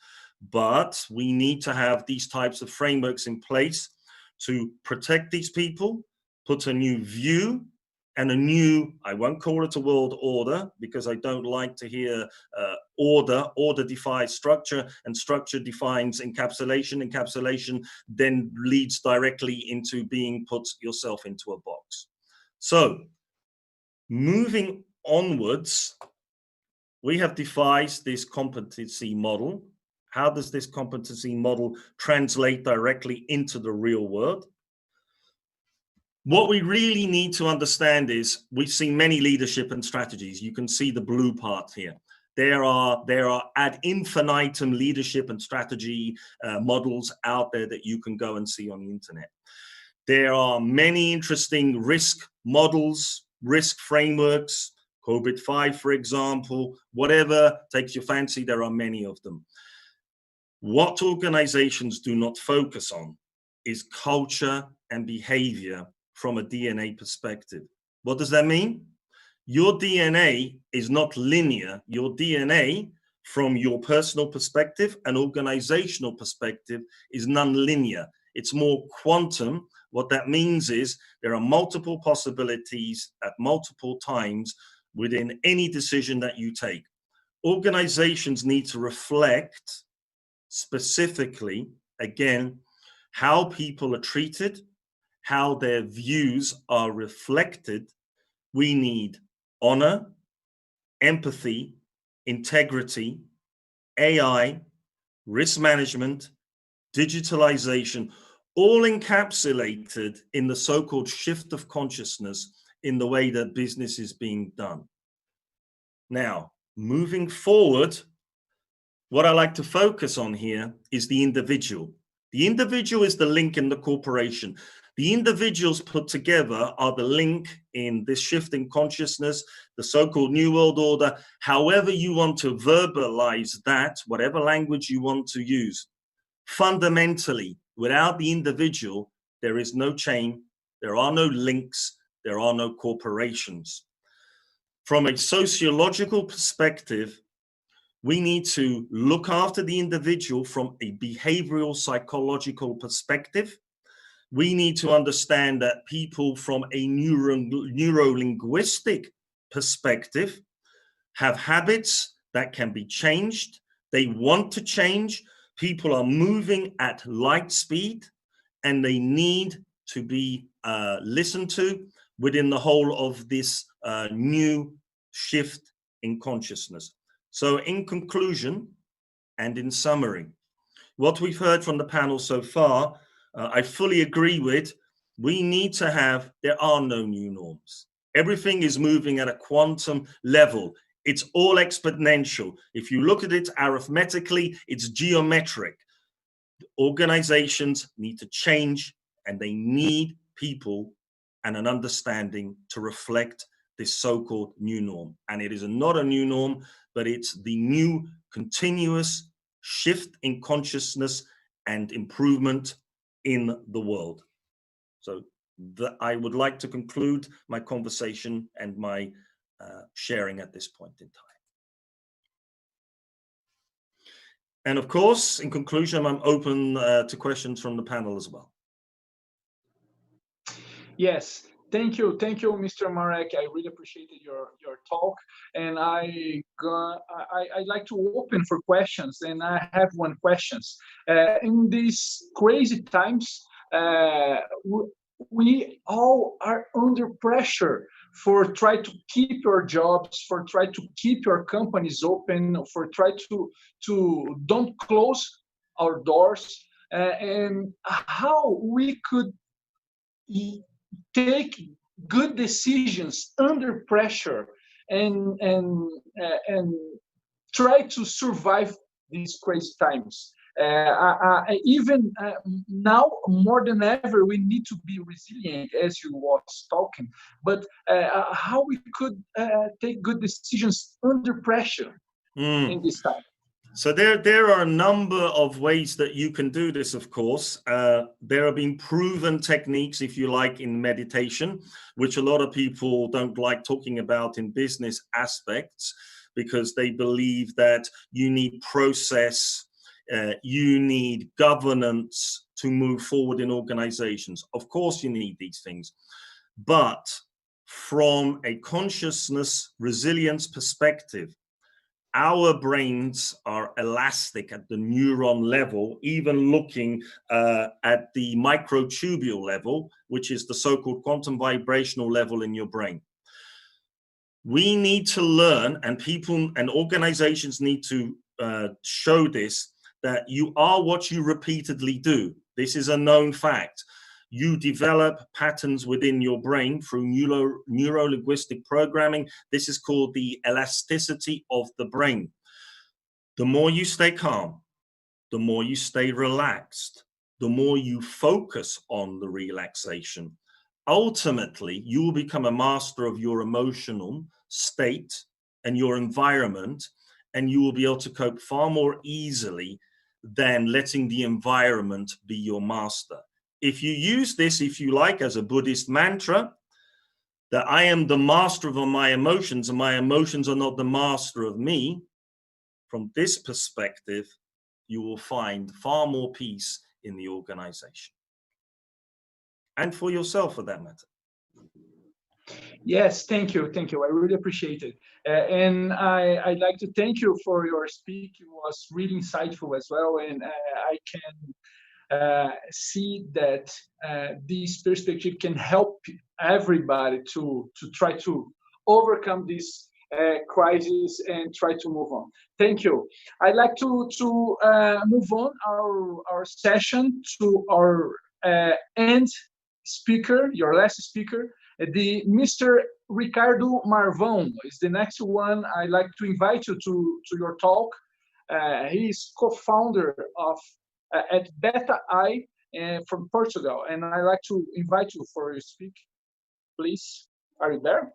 Speaker 10: but we need to have these types of frameworks in place to protect these people, put a new view and a new, I won't call it a world order because I don't like to hear order defies structure, and structure defines encapsulation. Encapsulation then leads directly into being put yourself into a box. So moving onwards, we have devised this competency model. How does this competency model translate directly into the real world? What we really need to understand is we've seen many leadership and strategies. You can see the blue part here. There are ad infinitum leadership and strategy models out there that you can go and see on the internet. There are many interesting risk models, risk frameworks, COVID-5, for example, whatever takes your fancy, there are many of them. What organizations do not focus on is culture and behavior from a DNA perspective. What does that mean? Your DNA is not linear. Your DNA from your personal perspective and organizational perspective is non-linear. It's more quantum. What that means is there are multiple possibilities at multiple times within any decision that you take. Organizations need to reflect specifically, again, how people are treated, how their views are reflected. We need honor, empathy, integrity, AI, risk management, digitalization, all encapsulated in the so-called shift of consciousness in the way that business is being done. Now, moving forward, what I like to focus on here is the individual. The individual is the link in the corporation. The individuals put together are the link in this shift in consciousness, the so-called New World Order, however you want to verbalize that, whatever language you want to use. Fundamentally, without the individual, there is no chain, there are no links, there are no corporations. From a sociological perspective, we need to look after the individual from a behavioral psychological perspective. We need to understand that people from a neuro-linguistic perspective have habits that can be changed. They want to change. People are moving at light speed and they need to be listened to within the whole of this new shift in consciousness. So in conclusion and in summary, what we've heard from the panel so far, I fully agree with. We need to have, there are no new norms. Everything is moving at a quantum level. It's all exponential. If you look at it arithmetically, it's geometric. Organizations need to change and they need people and an understanding to reflect this so-called new norm. And it is not a new norm, but it's the new continuous shift in consciousness and improvement in the world. So I would like to conclude my conversation and my sharing at this point in time. And of course, in conclusion, I'm open to questions from the panel as well.
Speaker 21: Yes, thank you, Mr. Marek. I really appreciated your talk, and I'd like to open for questions. And I have one question. In these crazy times, we all are under pressure for try to keep your jobs, for try to keep your companies open, for try to don't close our doors, and how we could take good decisions under pressure and try to survive these crazy times. Even now, more than ever, we need to be resilient, as you was talking. But how we could take good decisions under pressure in this time?
Speaker 10: So there are a number of ways that you can do this, of course. There have been proven techniques, if you like, in meditation, which a lot of people don't like talking about in business aspects, because they believe that you need process, you need governance to move forward in organizations. Of course, you need these things. But from a consciousness resilience perspective, our brains are elastic at the neuron level, even looking at the microtubule level, which is the so-called quantum vibrational level in your brain. We need to learn, and people and organizations need to show this, that you are what you repeatedly do. This is a known fact. You develop patterns within your brain through neuro-linguistic programming. This is called the elasticity of the brain. The more you stay calm, the more you stay relaxed, the more you focus on the relaxation, ultimately, you will become a master of your emotional state and your environment, and you will be able to cope far more easily than letting the environment be your master. If you use this, if you like, as a Buddhist mantra, that I am the master of my emotions and my emotions are not the master of me, from this perspective, you will find far more peace in the organization. And for yourself, for that matter.
Speaker 21: Yes, thank you. I really appreciate it. And I'd like to thank you for your speech. It was really insightful as well. And I can see that this perspective can help everybody to try to overcome this crisis and try to move on. Thank you. I'd like to move on our session to our end speaker, your last speaker. The Mr. Ricardo Marvão is the next one. I'd like to invite you to your talk. He is co-founder of at Beta I from Portugal, and I'd like to invite you for your speak. Please, are you there?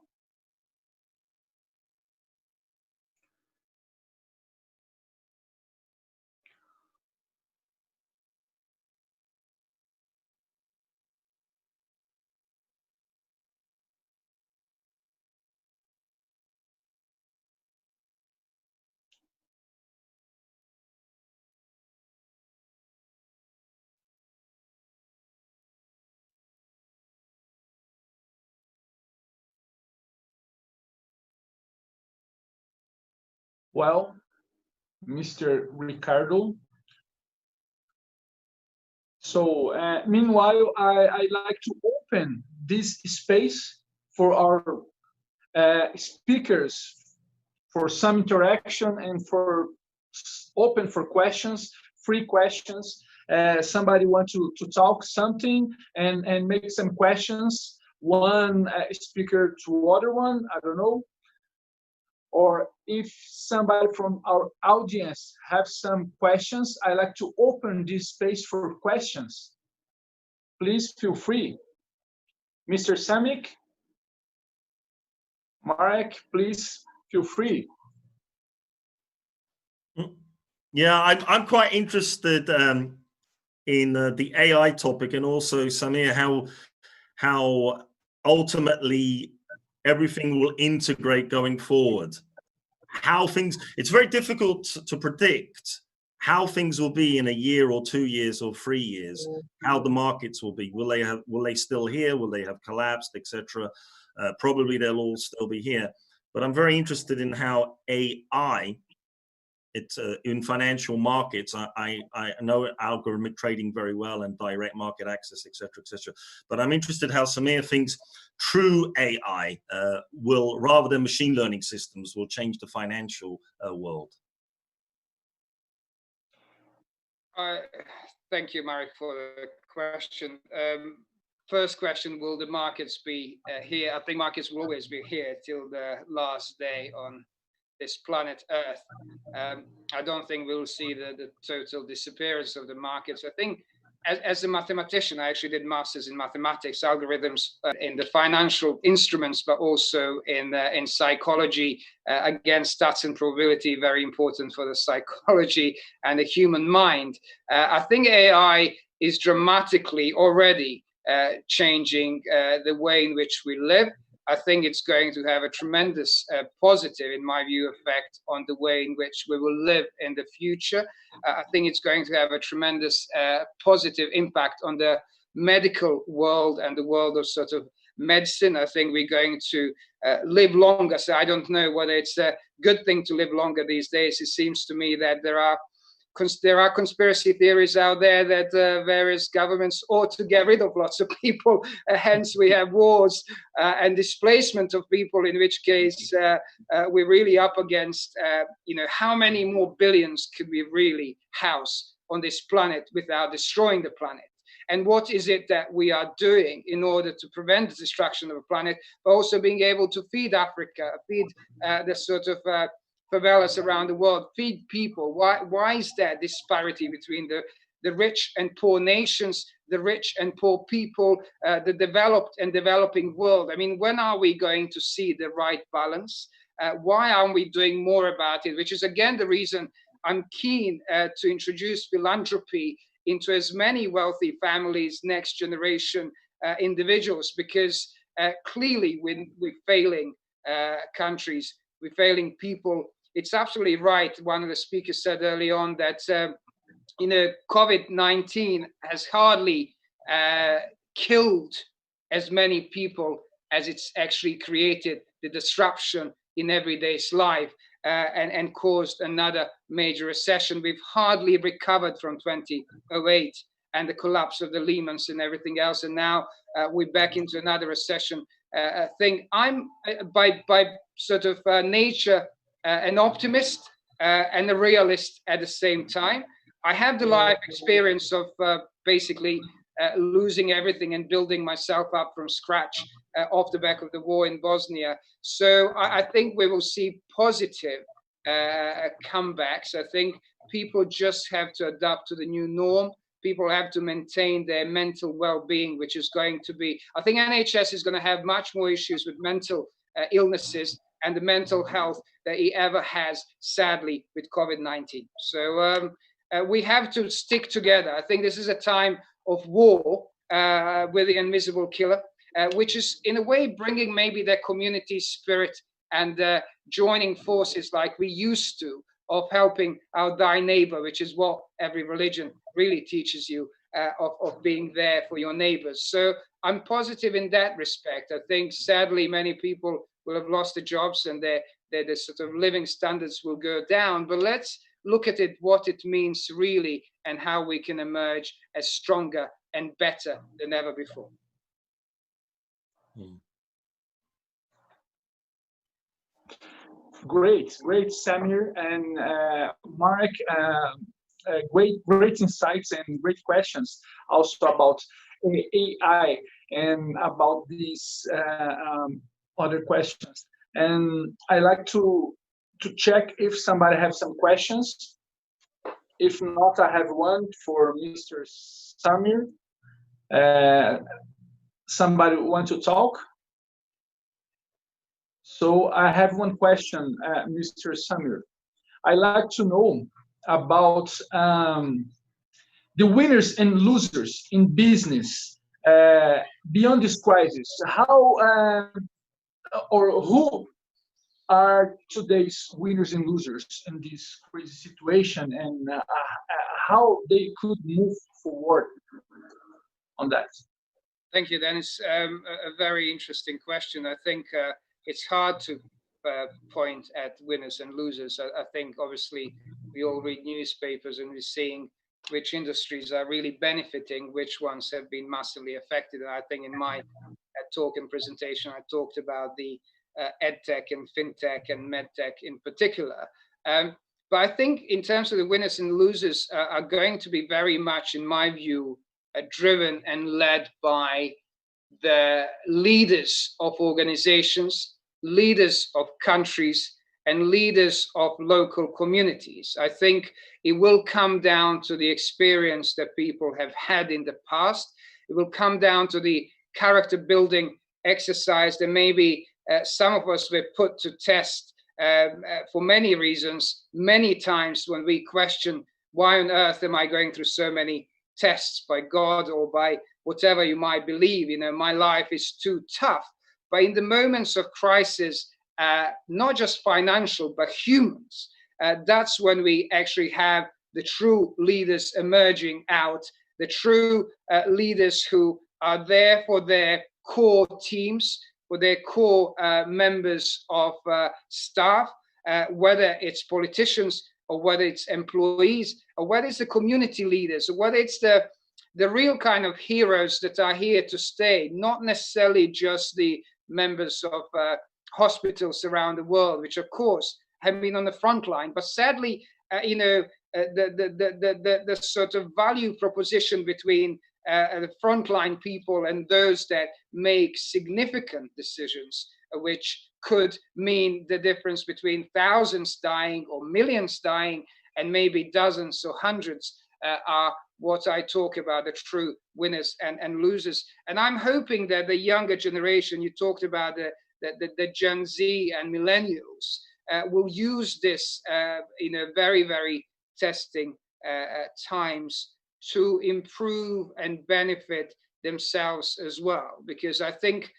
Speaker 21: Well, Mr. Ricardo. So meanwhile, I'd like to open this space for our speakers for some interaction and for open for questions, free questions. Somebody want to talk something and make some questions. One speaker to other one, I don't know. Or if somebody from our audience have some questions, I like to open this space for questions. Please feel free. Mr. Samik, Marek, please feel free.
Speaker 10: Yeah, I'm quite interested in the AI topic, and also, Samir, how ultimately everything will integrate going forward. How things, it's very difficult to predict how things will be in a year or 2 years or 3 years, how the markets will be. Will they still here? Will they have collapsed, etc.? Probably they'll all still be here. But I'm very interested in how AI, it's in financial markets. I know algorithmic trading very well and direct market access, etc., etc. But I'm interested how Samir thinks true AI will, rather than machine learning systems, will change the financial world.
Speaker 8: Thank you, Marek, for the question. First question, will the markets be here? I think markets will always be here till the last day on this planet Earth. I don't think we'll see the total disappearance of the markets. I think as a mathematician, I actually did masters in mathematics, algorithms in the financial instruments, but also in psychology. Again, stats and probability, very important for the psychology and the human mind. I think AI is dramatically already changing the way in which we live. I think it's going to have a tremendous positive, in my view, effect on the way in which we will live in the future. I think it's going to have a tremendous positive impact on the medical world and the world of sort of medicine. I think we're going to live longer. So I don't know whether it's a good thing to live longer these days. It seems to me that there are conspiracy theories out there that various governments ought to get rid of lots of people. Hence, we have wars and displacement of people, in which case we're really up against, how many more billions could we really house on this planet without destroying the planet? And what is it that we are doing in order to prevent the destruction of the planet, but also being able to feed Africa, feed the sort of favelas around the world, feed people? Why is there disparity between the rich and poor nations, the rich and poor people, the developed and developing world? I mean, when are we going to see the right balance? Why aren't we doing more about it? Which is, again, the reason I'm keen to introduce philanthropy into as many wealthy families, next generation individuals, because clearly we're failing countries, we're failing people. It's absolutely right. One of the speakers said early on that, COVID-19 has hardly killed as many people as it's actually created the disruption in everyday's life and caused another major recession. We've hardly recovered from 2008 and the collapse of the Lehman's and everything else. And now we're back into another recession thing. I'm by sort of nature an optimist and a realist at the same time. I have the life experience of basically losing everything and building myself up from scratch off the back of the war in Bosnia. So I think we will see positive comebacks. I think people just have to adapt to the new norm. People have to maintain their mental well-being, which is going to be, I think NHS is going to have much more issues with mental illnesses and the mental health that he ever has, sadly, with COVID-19. So we have to stick together. I think this is a time of war with the invisible killer, which is in a way bringing maybe their community spirit and joining forces like we used to, of helping our thy neighbor, which is what every religion really teaches you, of being there for your neighbors. So I'm positive in that respect. I think sadly many people will have lost their jobs and their sort of living standards will go down. But let's look at it, what it means really, and how we can emerge as stronger and better than ever before.
Speaker 21: Great, Samir and Marek. Great insights and great questions also about AI and about these other questions. And I like to check if somebody has some questions. If not, I have one for Mr. Samir. Somebody want to talk? So I have one question, Mr. Samir. I'd like to know about the winners and losers in business beyond this crisis, how or who are today's winners and losers in this crazy situation, and how they could move forward on that?
Speaker 8: Thank you, Dennis. A very interesting question. I think it's hard to point at winners and losers. I think obviously we all read newspapers and we're seeing which industries are really benefiting, which ones have been massively affected. And I think in my talk and presentation, I talked about the edtech and fintech and medtech in particular. But I think in terms of the winners and losers are going to be very much, in my view, driven and led by the leaders of organizations, leaders of countries, and leaders of local communities. I think it will come down to the experience that people have had in the past. It will come down to the character building exercise that maybe some of us were put to test for many reasons, many times when we question, why on earth am I going through so many tests by God or by whatever you might believe? You know, my life is too tough. But in the moments of crisis, not just financial, but humans, that's when we actually have the true leaders emerging out, the true leaders who are there for their core teams, for their core members of staff, whether it's politicians or whether it's employees, or whether it's the community leaders, or whether it's the real kind of heroes that are here to stay, not necessarily just the members of hospitals around the world, which of course have been on the front line. But sadly, you know, the sort of value proposition between the frontline people and those that make significant decisions, which could mean the difference between thousands dying or millions dying and maybe dozens or hundreds, are what I talk about, the true winners and losers. And I'm hoping that the younger generation, you talked about the Gen Z and millennials, will use this in a very, very testing times to improve and benefit themselves as well. Because I think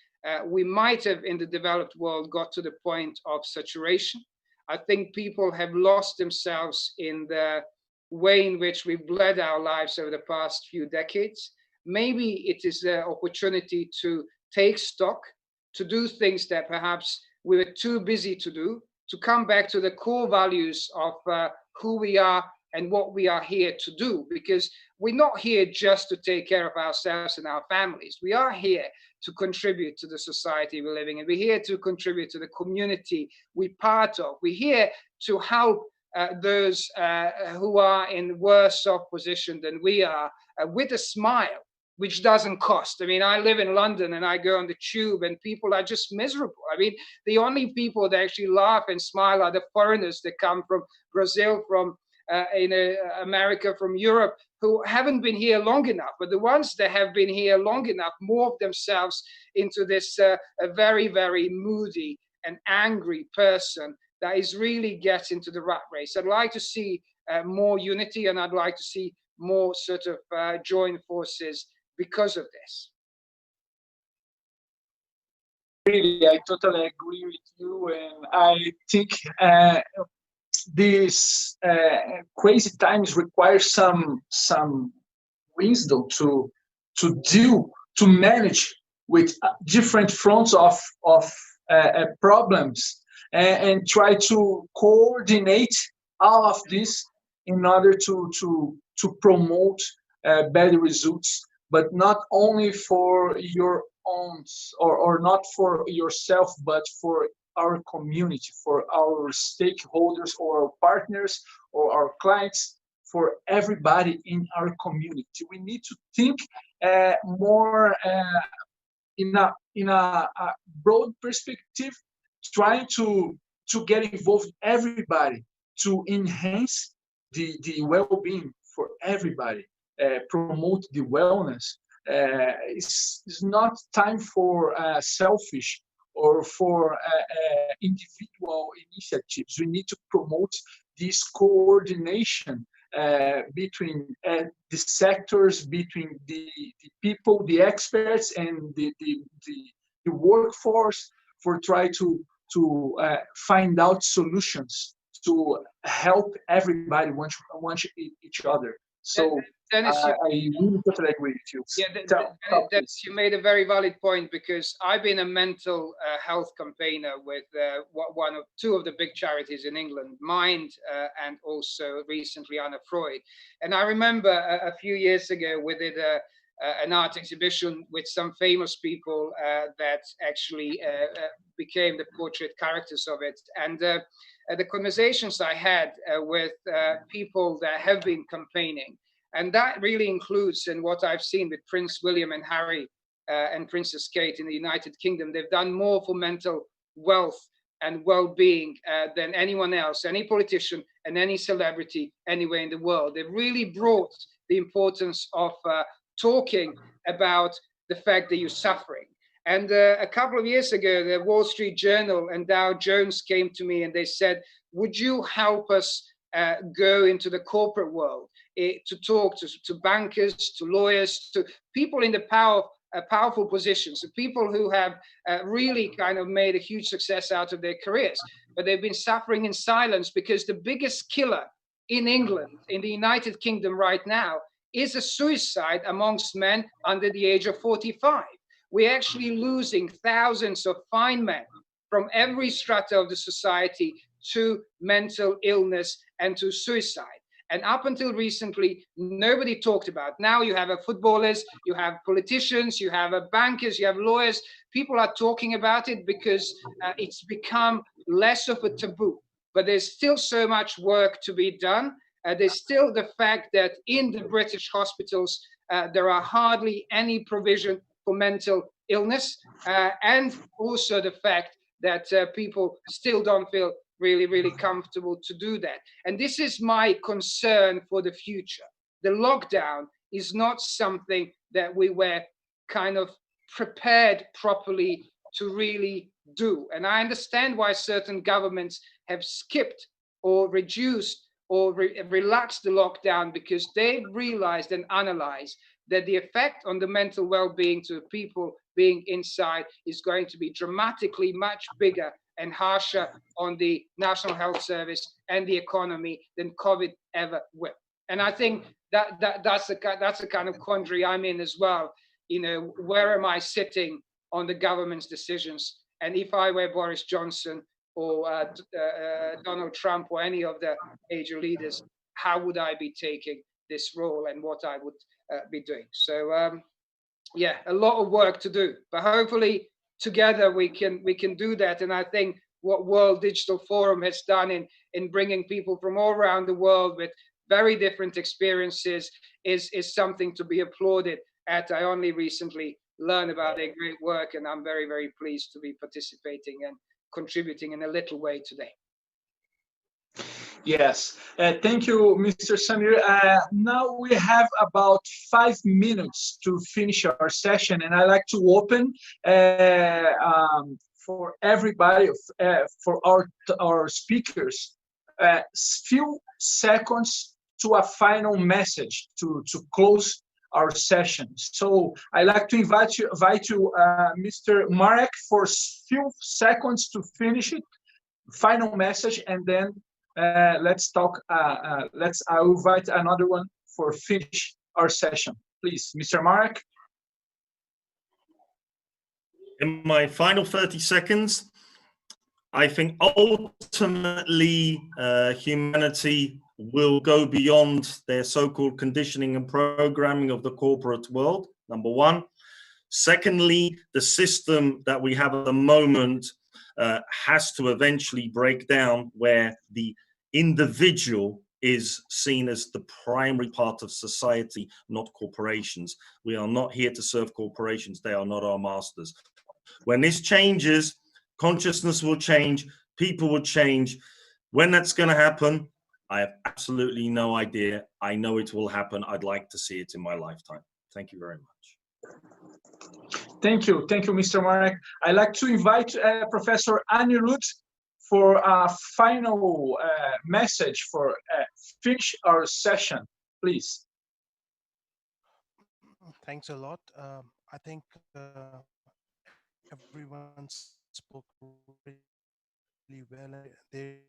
Speaker 8: we might have in the developed world got to the point of saturation. I think people have lost themselves in the way in which we've led our lives over the past few decades. Maybe it is the opportunity to take stock, to do things that perhaps we were too busy to do, to come back to the core values of who we are and what we are here to do. Because we're not here just to take care of ourselves and our families. We are here to contribute to the society we're living in. We're here to contribute to the community we're part of. We're here to help those who are in worse off position than we are, with a smile, which doesn't cost. I mean, I live in London and I go on the tube and people are just miserable. I mean, the only people that actually laugh and smile are the foreigners that come from Brazil, from America, from Europe, who haven't been here long enough. But the ones that have been here long enough morph themselves into this a very, very moody and angry person that is really getting into the rat race. I'd like to see more unity, and I'd like to see more sort of joint forces because of this.
Speaker 21: Really, I totally agree with you, and I think these crazy times require some wisdom to manage with different fronts of problems, and try to coordinate all of this in order to promote better results, but not only for your own or not for yourself, but for our community, for our stakeholders or our partners or our clients, for everybody in our community. We need to think more in a broad perspective, trying to get involved everybody to enhance the well-being for everybody, promote the wellness. It's not time for selfish or for individual initiatives. We need to promote this coordination between the sectors, between the people, the experts, and the workforce for try to find out solutions to help everybody want each other. So
Speaker 8: Dennis,
Speaker 21: I really totally agree with you.
Speaker 8: Yeah, Dennis, you made a very valid point, because I've been a mental health campaigner with two of the big charities in England, Mind and also recently Anna Freud. And I remember a few years ago we did an art exhibition with some famous people that actually became the portrait characters of it. And the conversations I had with people that have been campaigning, and that really includes, and what I've seen with Prince William and Harry and Princess Kate in the United Kingdom, they've done more for mental wealth and well-being than anyone else, any politician and any celebrity anywhere in the world. They've really brought the importance of talking about the fact that you're suffering. And a couple of years ago, the Wall Street Journal and Dow Jones came to me and they said, would you help us go into the corporate world to talk to bankers, to lawyers, to people in the powerful positions, the people who have really kind of made a huge success out of their careers, but they've been suffering in silence, because the biggest killer in England, in the United Kingdom right now, is a suicide amongst men under the age of 45. We're actually losing thousands of fine men from every strata of the society to mental illness and to suicide. And up until recently, nobody talked about. Now you have footballers, you have politicians, you have bankers, you have lawyers. People are talking about it because it's become less of a taboo. But there's still so much work to be done. There's still the fact that in the British hospitals, there are hardly any provision for mental illness. And also the fact that people still don't feel really comfortable to do that. And this is my concern for the future. The lockdown is not something that we were kind of prepared properly to really do. And I understand why certain governments have skipped or reduced or relaxed the lockdown, because they've realized and analyzed that the effect on the mental well-being to people being inside is going to be dramatically much bigger and harsher on the National Health Service and the economy than COVID ever will. And I think that's the kind of quandary I'm in as well. You know, where am I sitting on the government's decisions? And if I were Boris Johnson or Donald Trump or any of the major leaders, how would I be taking this role and what I would be doing? So yeah, a lot of work to do, but hopefully together we can do that. And I think what World Digital Forum has done in bringing people from all around the world with very different experiences is something to be applauded at. I only recently learned about their great work, and I'm very pleased to be participating and contributing in a little way today.
Speaker 21: Yes, thank you, Mr. Samir. Now we have about 5 minutes to finish our session, and I'd like to open for everybody, for our speakers, few seconds to a final message to close our session. So I'd like to invite you, Mr. Marek, for few seconds to finish it, final message, and then let's talk. I'll invite another one for finish our session. Please, Mr. Marek.
Speaker 10: In my final 30 seconds, I think ultimately humanity will go beyond their so-called conditioning and programming of the corporate world, number one. Secondly, the system that we have at the moment has to eventually break down, where the individual is seen as the primary part of society, not corporations. We are not here to serve corporations. They are not our masters. When this changes, consciousness will change, people will change. When that's going to happen, I have absolutely no idea. I know it will happen. I'd like to see it in my lifetime. Thank you very much.
Speaker 21: Thank you, Mr. Marek. I'd like to invite Professor Anirudh for a final message for finish our session, please.
Speaker 6: Thanks a lot. I think everyone spoke really well. They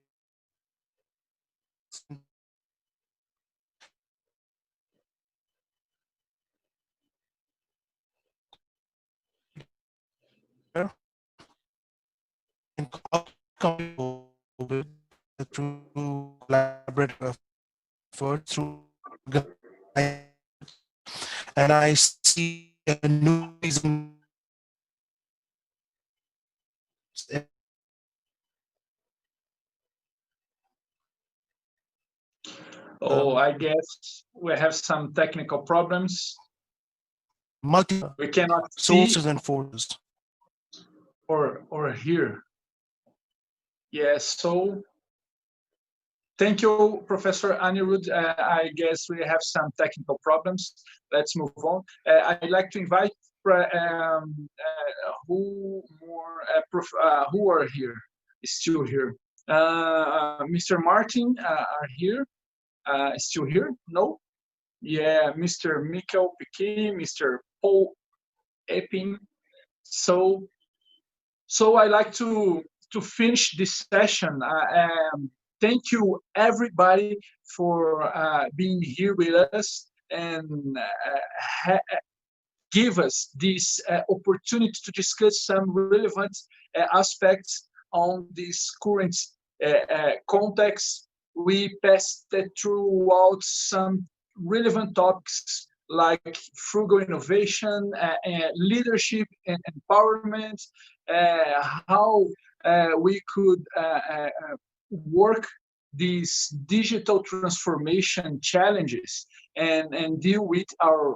Speaker 6: with through collaborative effort through and I see a new reason.
Speaker 21: Oh, I guess we have some technical problems. We cannot
Speaker 6: sources
Speaker 21: see
Speaker 6: and forces.
Speaker 21: or hear. Yes, so thank you, Professor Anirudh. I guess we have some technical problems. Let's move on. I'd like to invite who are here, still here. Mr. Martin are here, still here? No? Yeah, Mr. Mikkel Piquet, Mr. Paul Epping. So I'd like to finish this session. Thank you everybody for being here with us and give us this opportunity to discuss some relevant aspects on this current context. We passed throughout some relevant topics like frugal innovation, leadership and empowerment, how we could work these digital transformation challenges and deal with our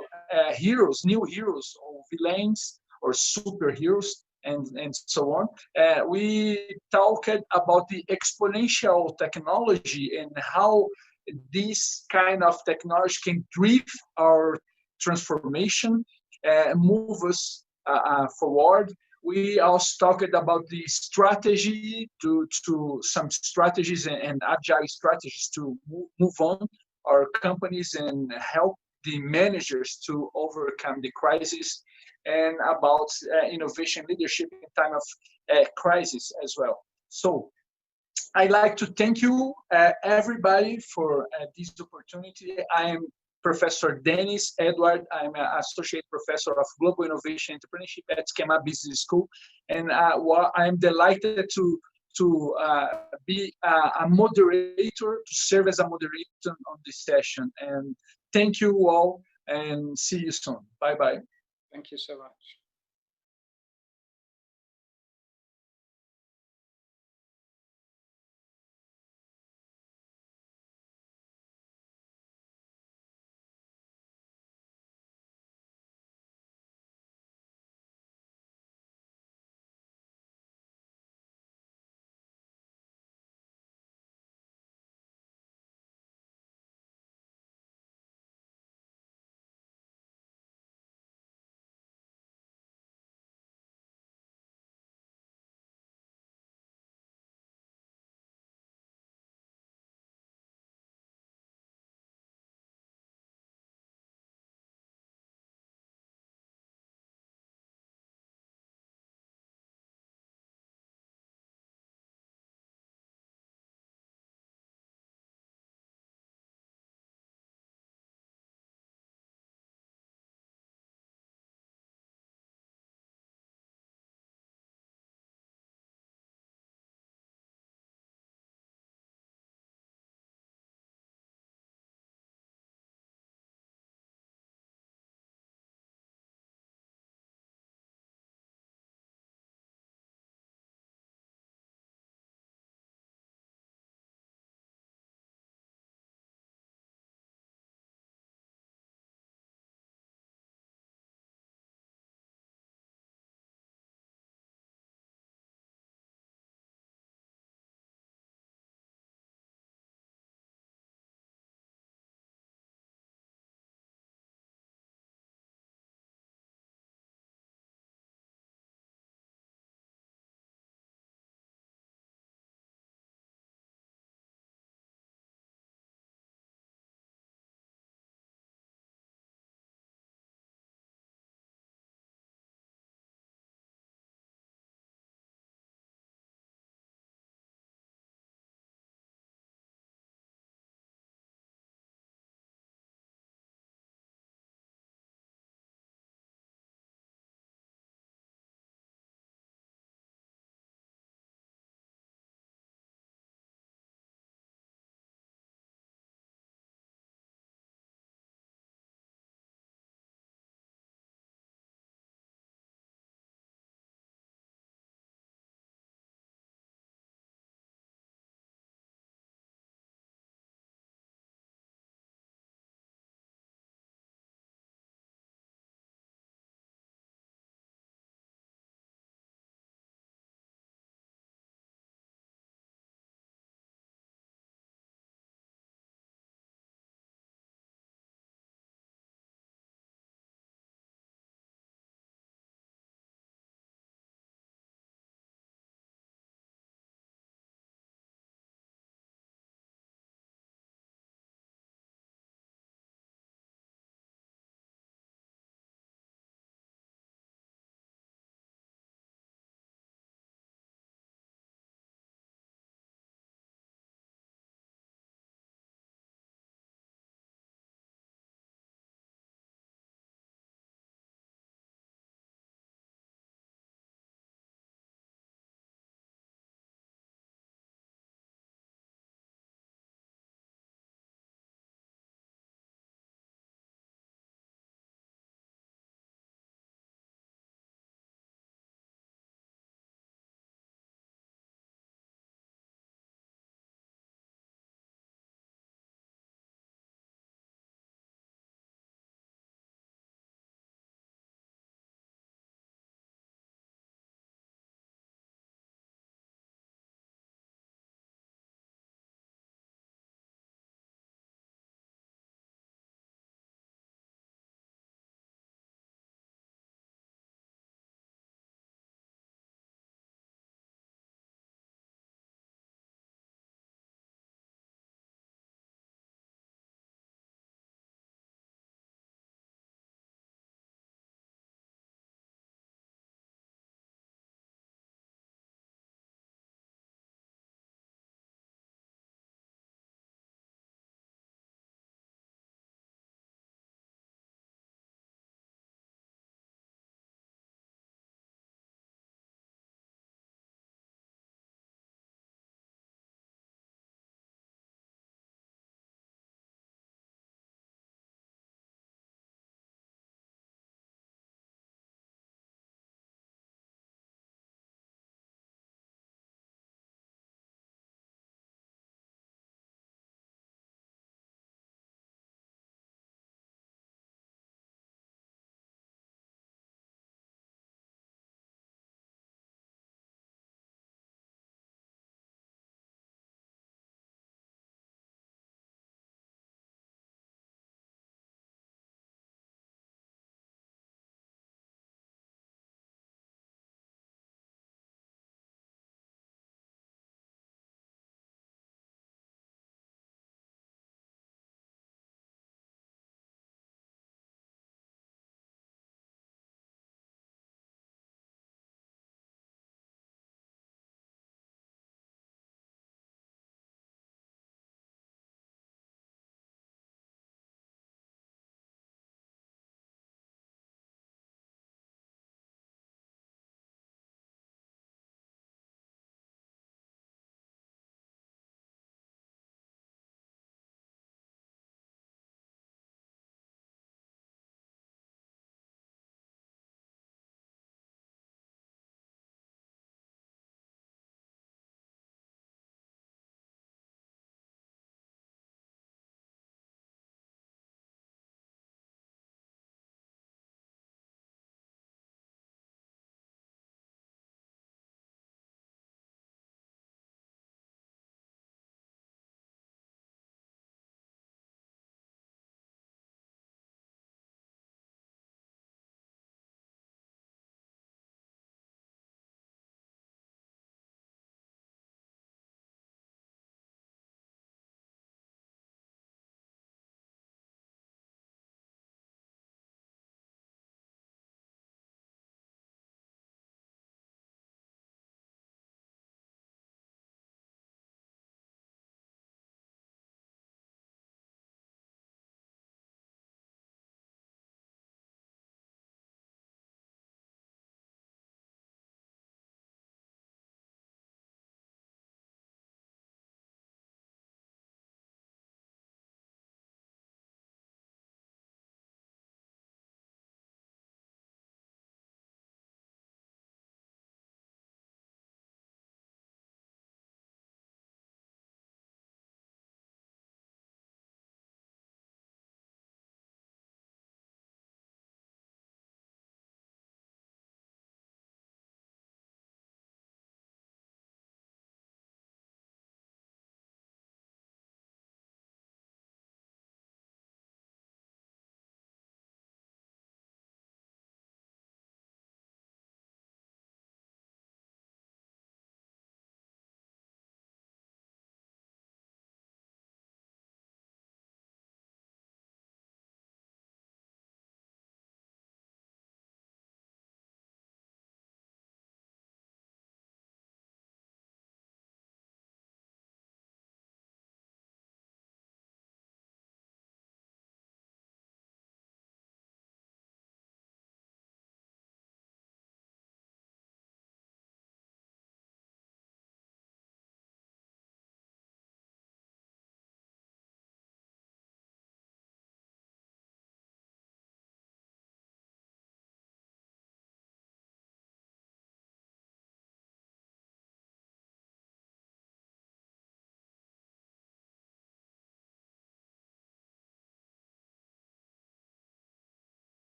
Speaker 21: heroes, new heroes, or villains, or superheroes, and so on. We talked about the exponential technology and how this kind of technology can drive our transformation, move us forward. We also talked about the strategy to some strategies and agile strategies to move on our companies and help the managers to overcome the crisis, and about innovation leadership in time of crisis as well. So I'd like to thank you, everybody, for this opportunity. I am Professor Dennis Edward. I'm an Associate Professor of Global Innovation Entrepreneurship at Schema Business School. And I'm delighted to be a moderator, to serve as a moderator on this session. And thank you all, and see you soon. Bye-bye.
Speaker 8: Thank you so much.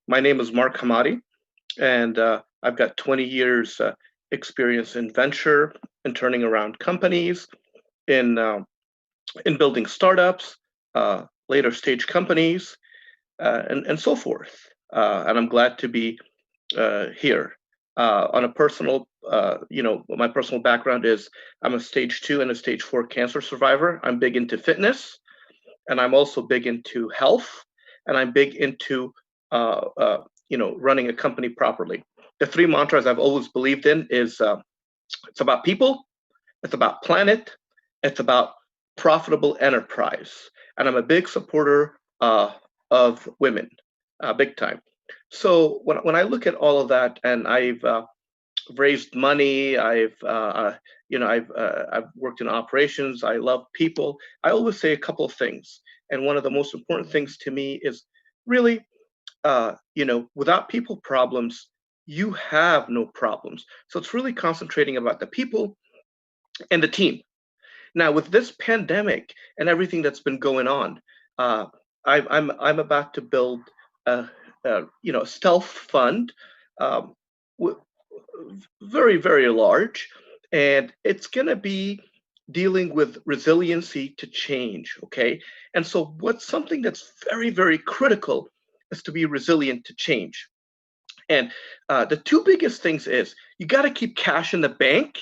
Speaker 11: My name is Mark Hamadi, and I've got 20 years experience in venture and turning around companies, in building startups, later stage companies, and so forth. And I'm glad to be here. On a personal, my personal background is I'm a stage 2 and a stage 4 cancer survivor. I'm big into fitness, and I'm also big into health, and I'm big into running a company properly. The 3 mantras I've always believed in is it's about people, it's about planet, it's about profitable enterprise. And I'm a big supporter of women, big time. So when I look at all of that, and I've raised money, I've worked in operations, I love people, I always say a couple of things. And one of the most important things to me is really, without people problems, you have no problems. So it's really concentrating about the people and the team. Now, with this pandemic and everything that's been going on, I'm about to build a stealth fund, very, very large, and it's going to be dealing with resiliency to change. Okay, and so what's something that's very, very critical is to be resilient to change. And the 2 biggest things is you got to keep cash in the bank,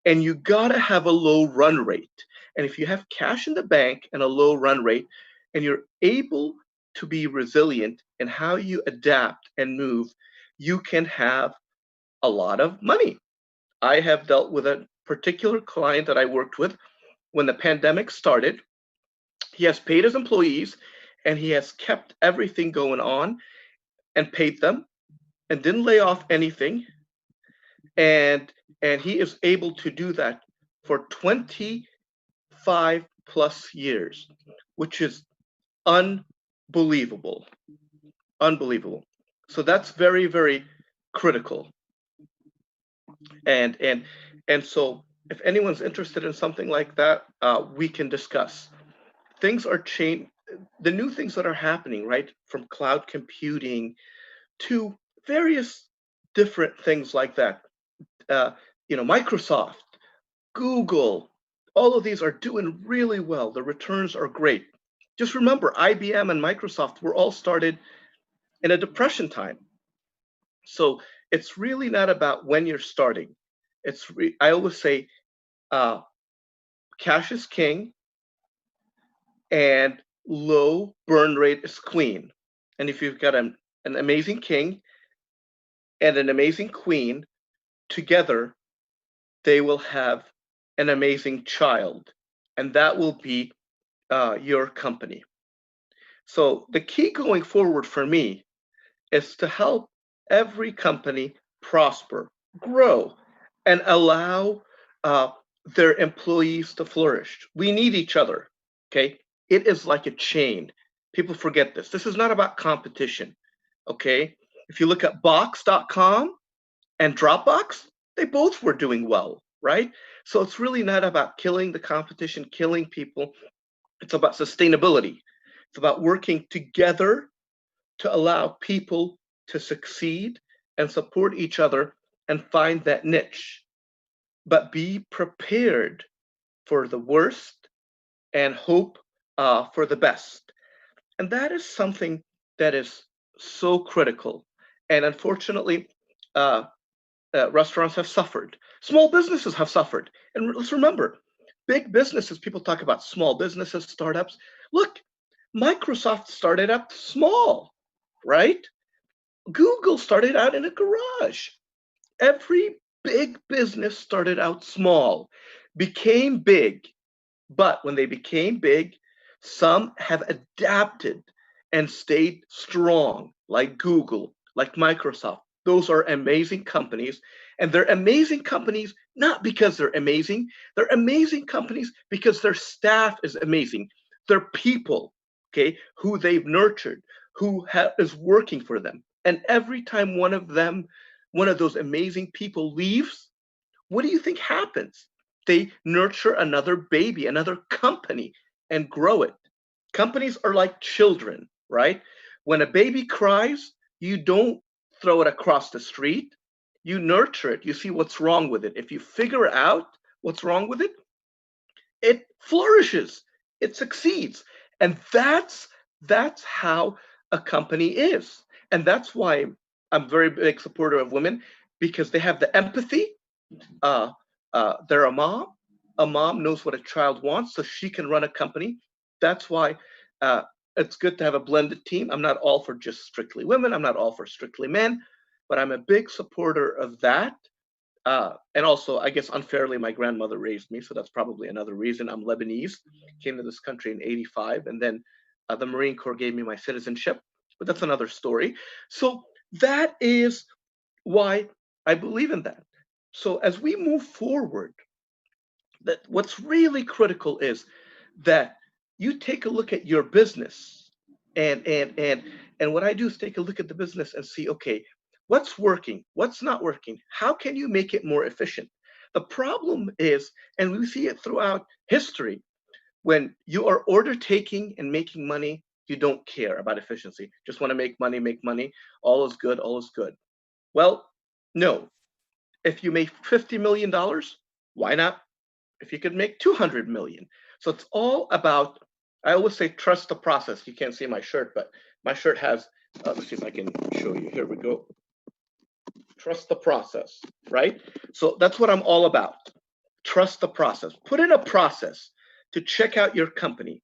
Speaker 11: and you got to have a low run rate. And if you have cash in the bank and a low run rate, and you're able to be resilient in how you adapt and move, you can have a lot of money. I have dealt with a particular client that I worked with when the pandemic started. He has paid his employees, and he has kept everything going on and paid them and didn't lay off anything. And he is able to do that for 25 plus years, which is unbelievable. Unbelievable. So that's very, very critical. And so if anyone's interested in something like that, we can discuss. Things are changing. The new things that are happening, right, from cloud computing to various different things like that. Microsoft, Google, all of these are doing really well. The returns are great. Just remember, IBM and Microsoft were all started in a depression time. So it's really not about when you're starting. I always say, cash is king and low burn rate is queen. And if you've got an amazing king and an amazing queen, together, they will have an amazing child, and that will be your company. So the key going forward for me is to help every company prosper, grow, and allow their employees to flourish. We need each other, okay? It is like a chain. People forget this. This is not about competition, okay? If you look at Box.com and Dropbox, they both were doing well, right? So it's really not about killing the competition, killing people. It's about sustainability. It's about working together to allow people to succeed and support each other and find that niche. But be prepared for the worst and hope for the best. And that is something that is so critical. And unfortunately, restaurants have suffered. Small businesses have suffered. And let's remember, big businesses, people talk about small businesses, startups. Look, Microsoft started up small, right? Google started out in a garage. Every big business started out small, became big. But when they became big, some have adapted and stayed strong, like Google, like Microsoft. Those are amazing companies. And they're amazing companies not because they're amazing companies because their staff is amazing. Their people, okay, who they've nurtured, who is working for them. And every time one of those amazing people leaves, what do you think happens? They nurture another baby, another company, and grow it. Companies are like children, right? When a baby cries, You don't throw it across the street. You nurture it. You see what's wrong with it. If you figure out what's wrong with it, it flourishes. It succeeds. And that's how a company is. And that's why I'm very big supporter of women, because they have the empathy. They're a mom. A mom knows what a child wants, so she can run a company. That's why it's good to have a blended team. I'm not all for just strictly women. I'm not all for strictly men, but I'm a big supporter of that. And also, I guess unfairly, my grandmother raised me, so that's probably another reason. I'm Lebanese, came to this country in '85, and then the Marine Corps gave me my citizenship, but that's another story. So that is why I believe in that. So as we move forward, that what's really critical is that you take a look at your business, and what I do is take a look at the business and see, okay, what's working, what's not working, how can you make it more efficient? The problem is, and we see it throughout history, when you are order taking and making money, you don't care about efficiency. Just want to make money, all is good, all is good. Well, no. If you make $50 million, why not? If you could make 200 million. So it's all about, I always say, trust the process. You can't see my shirt, but my shirt has, let's see if I can show you. Here we go. Trust the process, right? So that's what I'm all about. Trust the process. Put in a process to check out your company.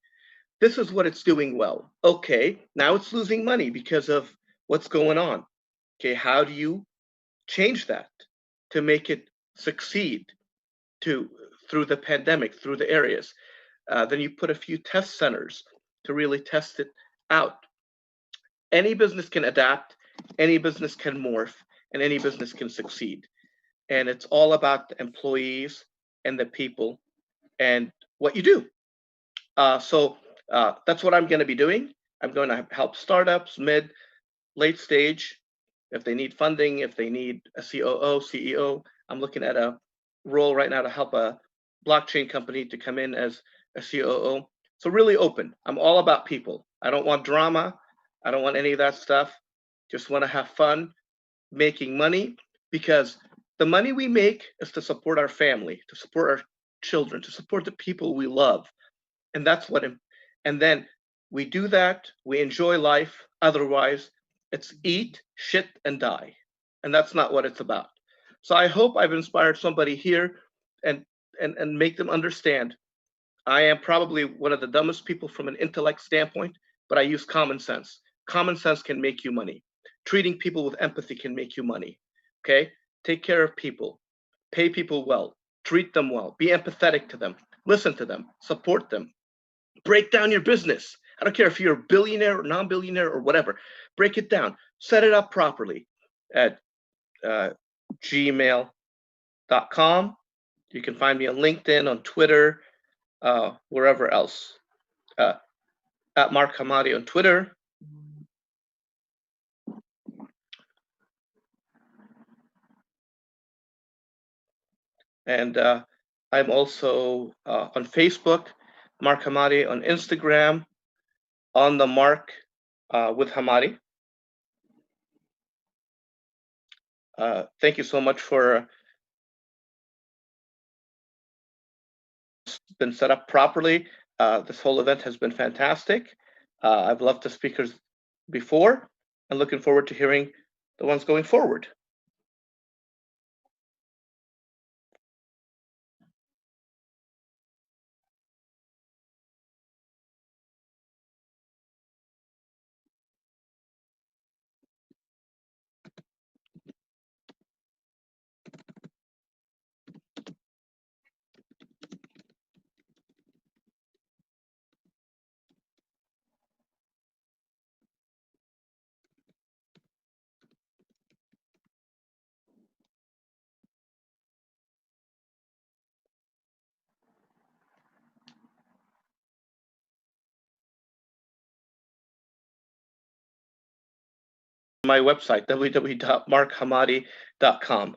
Speaker 11: This is what it's doing well. Okay, now it's losing money because of what's going on. Okay, how do you change that to make it succeed through the pandemic, through the areas? Then you put a few test centers to really test it out. Any business can adapt, any business can morph, and any business can succeed. And it's all about the employees and the people and what you do. So that's what I'm going to be doing. I'm going to help startups, mid, late stage. If they need funding, if they need a COO, CEO, I'm looking at a role right now to help a blockchain company to come in as a COO. So really open. I'm all about people. I don't want drama. I don't want any of that stuff. Just want to have fun making money, because the money we make is to support our family, to support our children, to support the people we love. And that's what, and then we do that, we enjoy life. Otherwise, it's eat, shit, and die. And that's not what it's about. So I hope I've inspired somebody here and make them understand. I am probably one of the dumbest people from an intellect standpoint, but I use common sense. Common sense can make you money. Treating people with empathy can make you money. Okay? Take care of people. Pay people well. Treat them well. Be empathetic to them. Listen to them. Support them. Break down your business. I don't care if you're a billionaire or non-billionaire or whatever. Break it down. Set it up properly at gmail.com. You can find me on LinkedIn, on Twitter, wherever else. At Mark Hamadi on Twitter. And I'm also on Facebook, Mark Hamadi, on Instagram, on the Mark with Hamadi. Thank you so much for been set up properly. This whole event has been fantastic. I've loved the speakers before and looking forward to hearing the ones going forward. My website, www.markhamadi.com.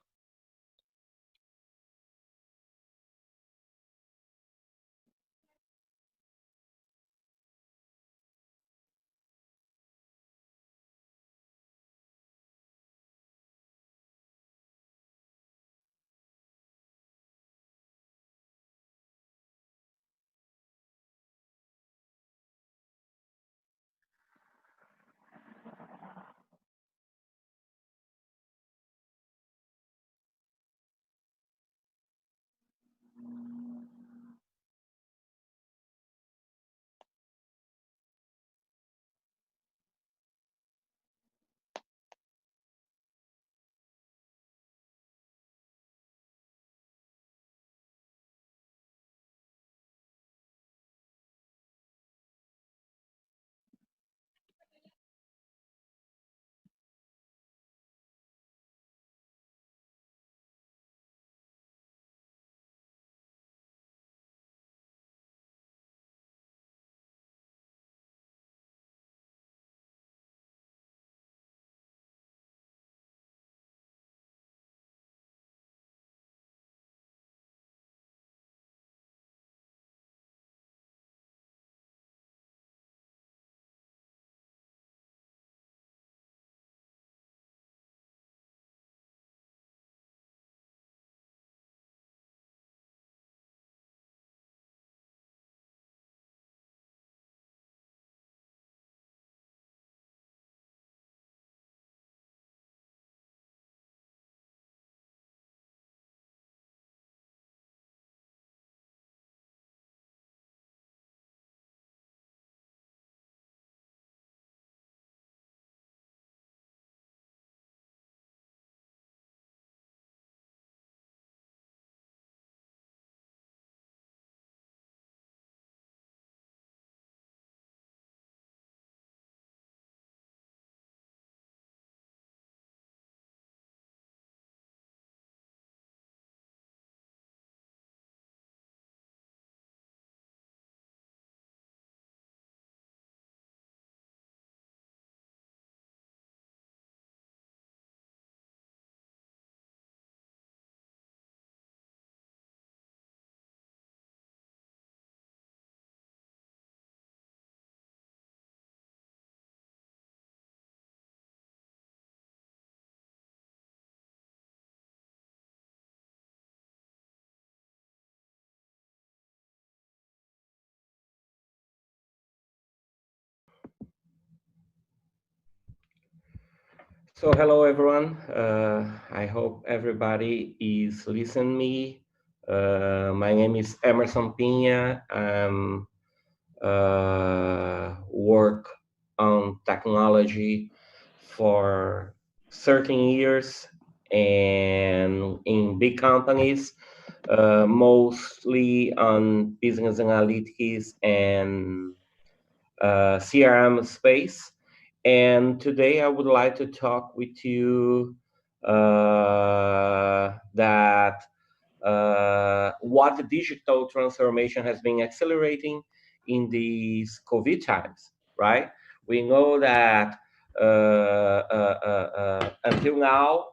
Speaker 9: So hello everyone. I hope everybody is listening me. My name is Emerson Pina. I'm work on technology for 13 years and in big companies, mostly on business analytics and CRM space. And today I would like to talk with you that what the digital transformation has been accelerating in these COVID times, right? We know that until now,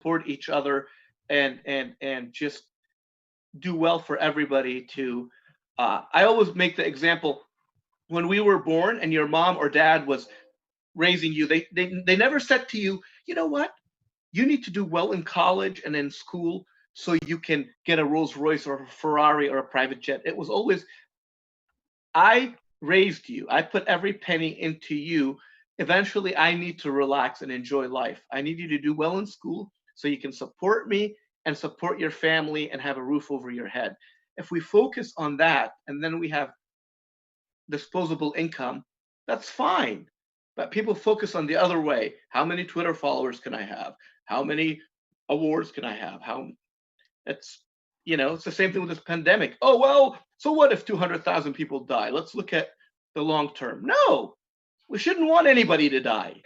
Speaker 11: support each other and just do well for everybody to I always make the example, when we were born and your mom or dad was raising you, they never said to you, you know what, you need to do well in college and in school so you can get a Rolls Royce or a Ferrari or a private jet. It was always, I raised you, I put every penny into you. Eventually I need to relax and enjoy life. I need you to do well in school so you can support me and support your family and have a roof over your head. If we focus on that and then we have disposable income, that's fine. But people focus on the other way. How many Twitter followers can I have? How many awards can I have? It's the same thing with this pandemic. Oh, well, so what if 200,000 people die? Let's look at the long term. No, we shouldn't want anybody to die.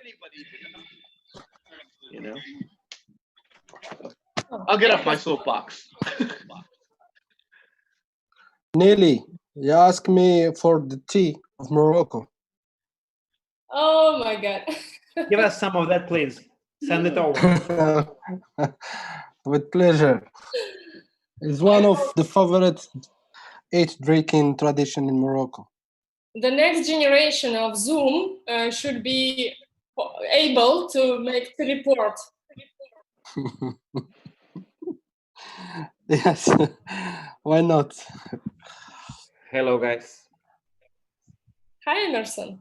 Speaker 11: I'll get off my soapbox.
Speaker 5: Nelly, you asked me for the tea of Morocco.
Speaker 22: Oh my God.
Speaker 23: Give us some of that, please. Send it over.
Speaker 5: With pleasure. It's one of the favorite drinking tradition in Morocco.
Speaker 22: The next generation of Zoom should be able to make the report.
Speaker 5: Yes, why not?
Speaker 9: Hello, guys.
Speaker 22: Hi, Emerson.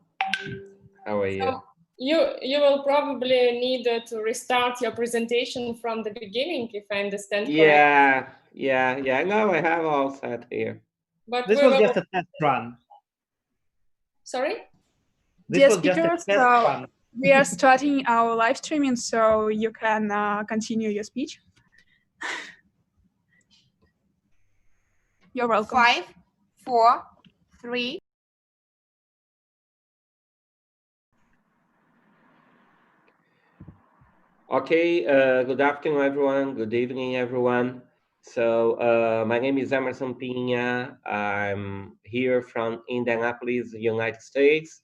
Speaker 9: How are you?
Speaker 22: So you will probably need to restart your presentation from the beginning, if I understand correctly.
Speaker 9: Yeah. No, I have all set here.
Speaker 22: But
Speaker 23: this was just a test run.
Speaker 22: Sorry?
Speaker 23: This was just a test run.
Speaker 24: We are starting our live streaming, so you can continue your speech. You're welcome.
Speaker 25: 5, 4, 3.
Speaker 9: Okay, good afternoon, everyone. Good evening, everyone. So my name is Emerson Pina. I'm here from Indianapolis, United States.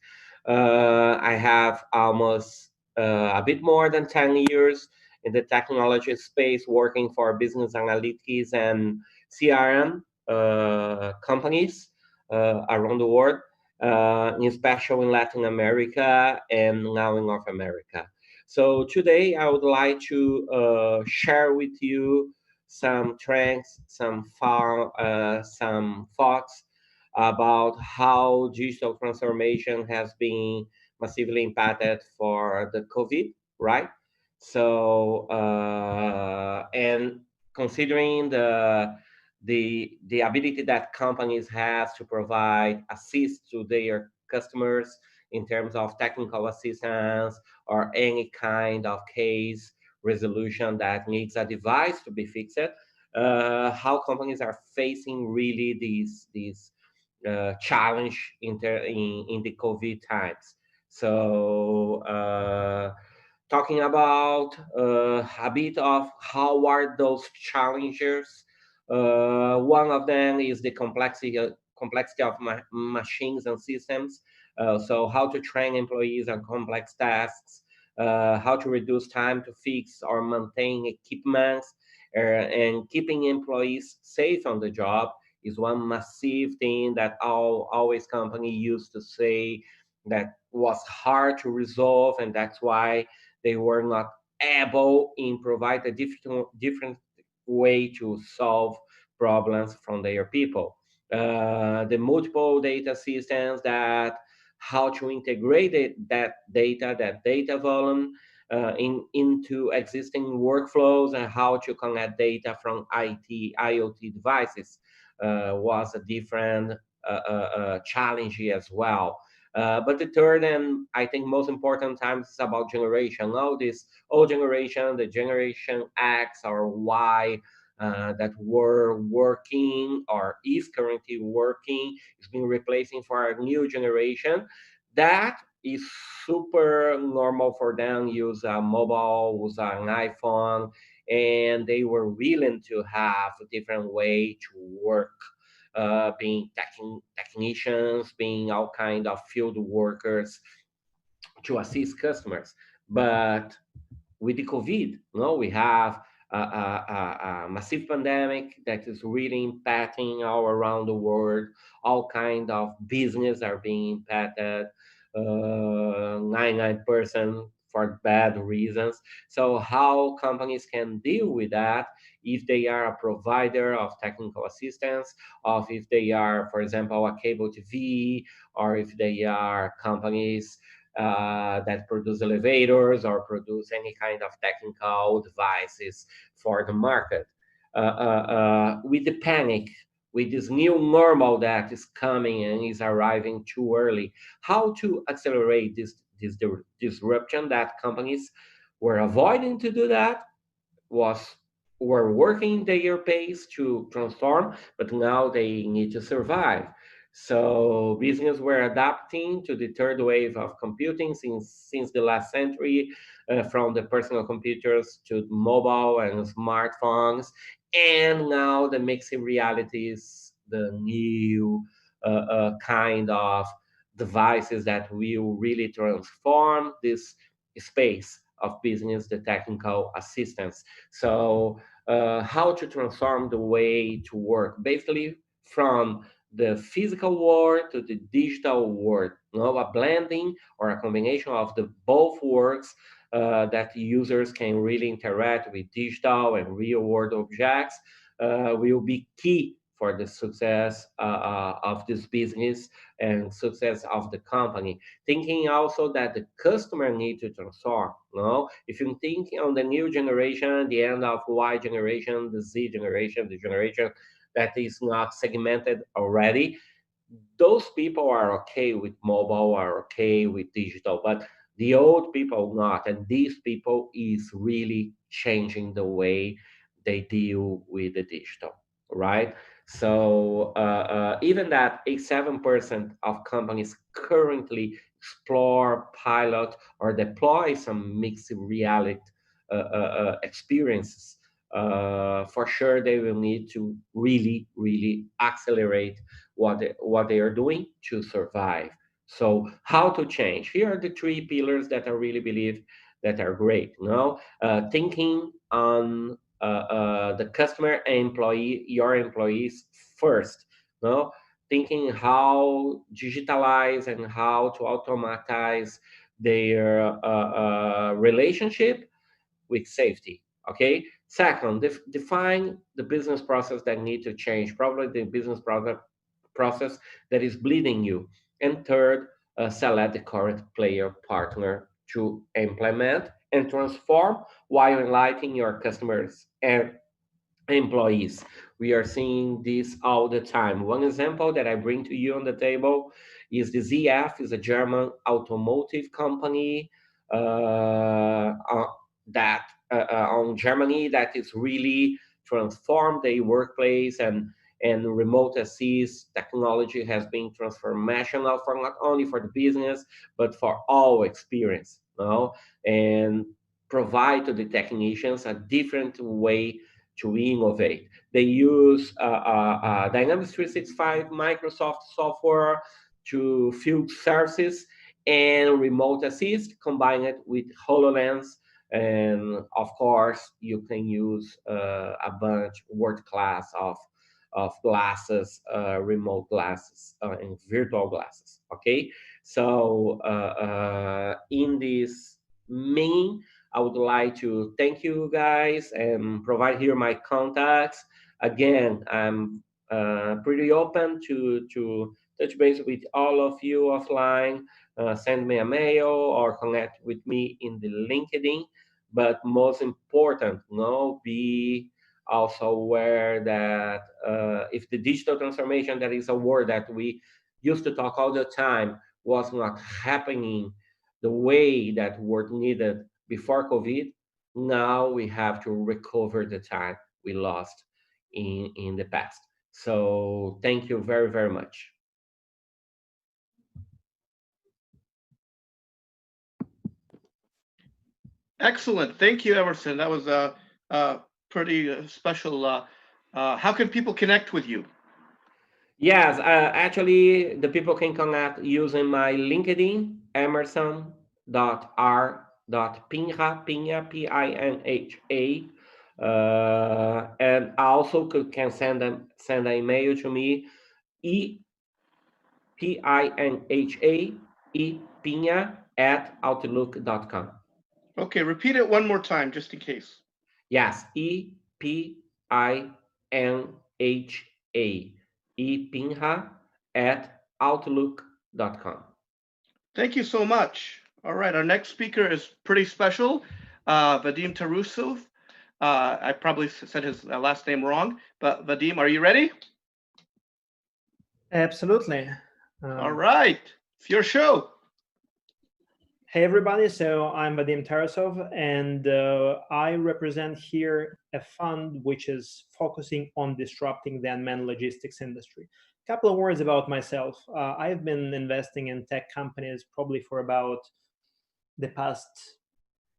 Speaker 9: I have almost a bit more than 10 years in the technology space, working for business analytics and CRM companies around the world, especially in Latin America and now in North America. So today I would like to share with you some trends, some thoughts about how digital transformation has been massively impacted for the COVID, right? So and considering the ability that companies have to provide assist to their customers in terms of technical assistance or any kind of case resolution that needs a device to be fixed, how companies are facing really these challenge in the COVID times. So talking about a bit of how are those challenges. One of them is the complexity of machines and systems. So how to train employees on complex tasks, how to reduce time to fix or maintain equipment, and keeping employees safe on the job is one massive thing that always company used to say that was hard to resolve, and that's why they were not able in provide a different way to solve problems from their people. The multiple data systems, that how to integrate that data volume into existing workflows, and how to connect data from IoT devices was a different challenge as well. But the third and I think most important times is about generation. Now this old generation, the generation X or Y, that were working or is currently working, is being replacing for a new generation that is super normal for them, use a mobile, use an iPhone, and they were willing to have a different way to work, being technicians, being all kind of field workers to assist customers. But with the COVID, we have massive pandemic that is really impacting all around the world. All kind of business are being impacted, 99% for bad reasons. So how companies can deal with that if they are a provider of technical assistance, or if they are, for example, a cable TV, or if they are companies that produce elevators or produce any kind of technical devices for the market. With the panic, with this new normal that is coming and is arriving too early, how to accelerate this disruption that companies were avoiding to do that, were working their pace to transform, but now they need to survive. So business were adapting to the third wave of computing since the last century, from the personal computers to mobile and smartphones, and now the mixed realities, the new kind of devices that will really transform this space of business, the technical assistance. So how to transform the way to work, basically from the physical world to the digital world, a blending or a combination of the both worlds, that users can really interact with digital and real world objects, will be key for the success of this business and success of the company. Thinking also that the customer need to transform. If you think on the new generation, the end of Y generation, the Z generation, the generation that is not segmented already, those people are okay with mobile, are okay with digital, but the old people not. And these people is really changing the way they deal with the digital, right? So even that 87% of companies currently explore, pilot, or deploy some mixed reality experiences, for sure they will need to really, really accelerate what they are doing to survive. So how to change? Here are the three pillars that I really believe that are great. Thinking on the customer and employee, your employees first. Thinking how digitalize and how to automatize their relationship with safety. Okay. Second, define the business process that need to change. Probably the business process that is bleeding you. And third, select the correct player partner to implement and transform while enlightening your customers and employees. We are seeing this all the time. One example that I bring to you on the table is the ZF, is a German automotive company that on Germany that is really transformed their workplace, and remote assist technology has been transformational for not only for the business but for all experience, and provide to the technicians a different way to innovate. They use Dynamics 365 Microsoft software to field services and remote assist, combine it with HoloLens, and of course you can use a bunch world class of glasses, remote glasses, and virtual glasses. Okay, so in this main, I would like to thank you guys and provide here my contacts. Again, I'm pretty open to touch base with all of you offline. Send me a mail or connect with me in the LinkedIn. But most important, be also aware that if the digital transformation, that is a word that we used to talk all the time, was not happening the way that were needed before COVID, now we have to recover the time we lost in the past. So thank you very, very much.
Speaker 11: Excellent. Thank you, Emerson. That was a pretty special. How can people connect with you?
Speaker 9: Yes, actually, the people can connect using my LinkedIn, emerson.r.pinha, Pinha, Pinha, And also can send an email to me, epinha@outlook.com.
Speaker 11: Okay, repeat it one more time, just in case.
Speaker 9: Yes, epinha, epinha@outlook.com.
Speaker 11: Thank you so much. All right, our next speaker is pretty special, Vadim Tarusov. I probably said his last name wrong, but Vadim, are you ready?
Speaker 23: Absolutely.
Speaker 11: All right, it's your show.
Speaker 23: Hey everybody, so I'm Vadim Tarasov, and I represent here a fund which is focusing on disrupting the unmanned logistics industry. A couple of words about myself. I've been investing in tech companies probably for about the past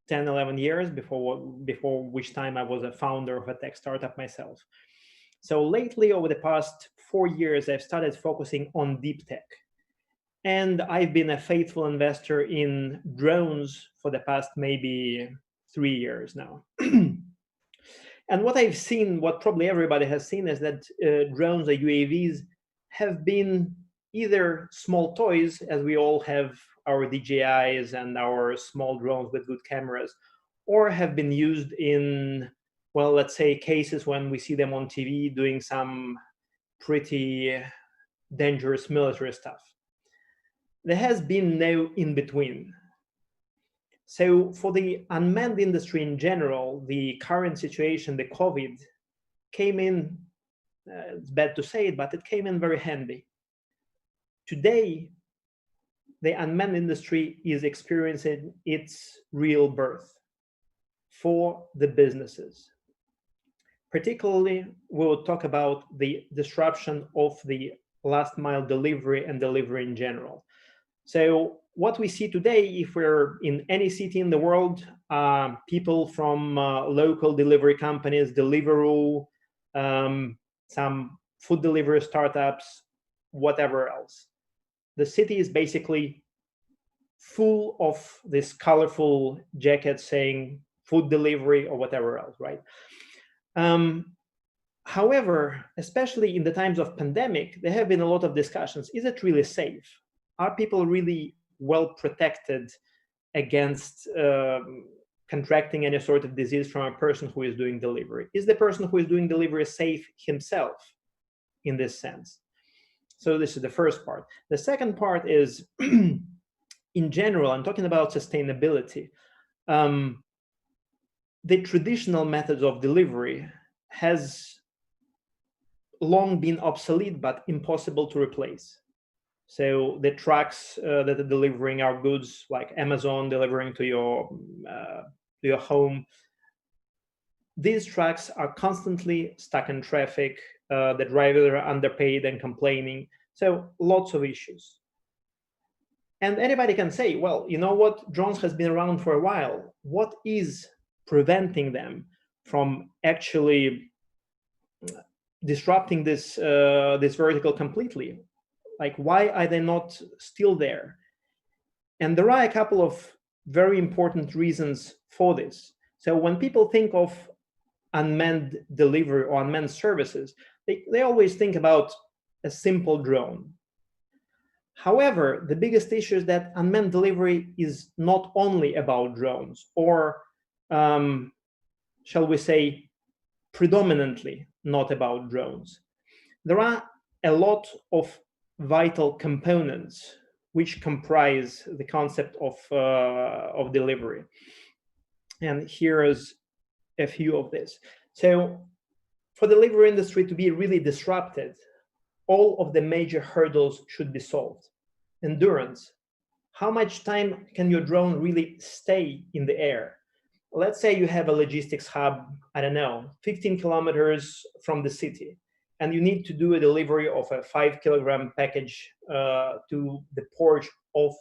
Speaker 23: 10, 11 years, before which time I was a founder of a tech startup myself. So lately, over the past 4 years, I've started focusing on deep tech. And I've been a faithful investor in drones for the past maybe 3 years now. And what I've seen, what probably everybody has seen, is that drones or UAVs have been either small toys, as we all have our DJIs and our small drones with good cameras, or have been used in, well, let's say cases when we see them on TV doing some pretty dangerous military stuff. There has been no in between. So for the unmanned industry in general, the current situation, the COVID, came in, it's bad to say it, but it came in very handy. Today, the unmanned industry is experiencing its real birth for the businesses. Particularly, we will talk about the disruption of the last mile delivery and delivery in general. So what we see today, if we're in any city in the world, people from local delivery companies, Deliveroo, some food delivery startups, whatever else. The city is basically full of this colorful jacket saying food delivery or whatever else, right? However, especially in the times of pandemic, there have been a lot of discussions. Is it really safe? Are people really well protected against contracting any sort of disease from a person who is doing delivery? Is the person who is doing delivery safe himself in this sense? So this is the first part. The second part is, in general, I'm talking about sustainability. The traditional methods of delivery has long been obsolete but impossible to replace. So the trucks that are delivering our goods, like Amazon delivering to your home, these trucks are constantly stuck in traffic. The drivers are underpaid and complaining. So lots of issues. And anybody can say, well, you know what? Drones has been around for a while. What is preventing them from actually disrupting this vertical completely? Like, why are they not still there? And there are a couple of very important reasons for this. So when people think of unmanned delivery or unmanned services, they always think about a simple drone. However, the biggest issue is that unmanned delivery is not only about drones, or shall we say, predominantly not about drones. There are a lot of vital components which comprise the concept of delivery. And here is a few of this. So for the delivery industry to be really disrupted, all of the major hurdles should be solved. Endurance. How much time can your drone really stay in the air? Let's say you have a logistics hub, I don't know, 15 kilometers from the city, and you need to do a delivery of a 5-kilogram package to the porch of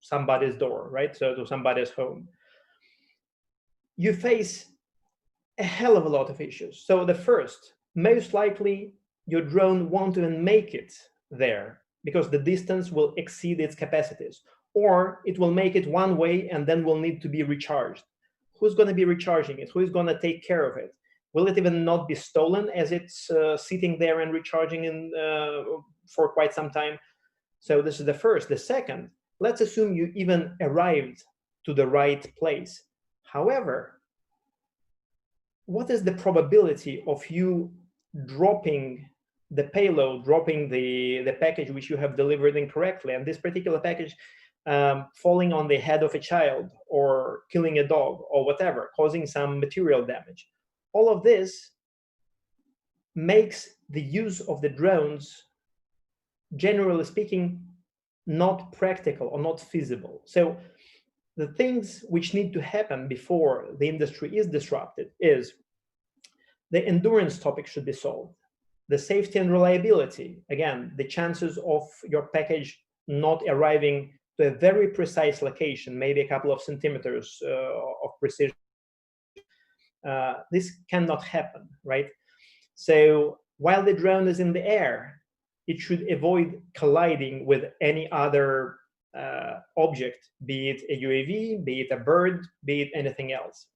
Speaker 23: somebody's door, right? So to somebody's home. You face a hell of a lot of issues. So the first, most likely your drone won't even make it there because the distance will exceed its capacities, or it will make it one way and then will need to be recharged. Who's going to be recharging it? Who is going to take care of it? Will it even not be stolen as it's sitting there and recharging for quite some time? So this is the first. The second, let's assume you even arrived to the right place. However, what is the probability of you dropping the payload, dropping the package which you have delivered incorrectly, and this particular package falling on the head of a child or killing a dog or whatever, causing some material damage? All of this makes the use of the drones, generally speaking, not practical or not feasible. So the things which need to happen before the industry is disrupted is the endurance topic should be solved. The safety and reliability, again, the chances of your package not arriving to a very precise location, maybe a couple of centimeters of precision, this cannot happen, right? So while the drone is in the air, it should avoid colliding with any other object, be it a UAV, be it a bird, be it anything else.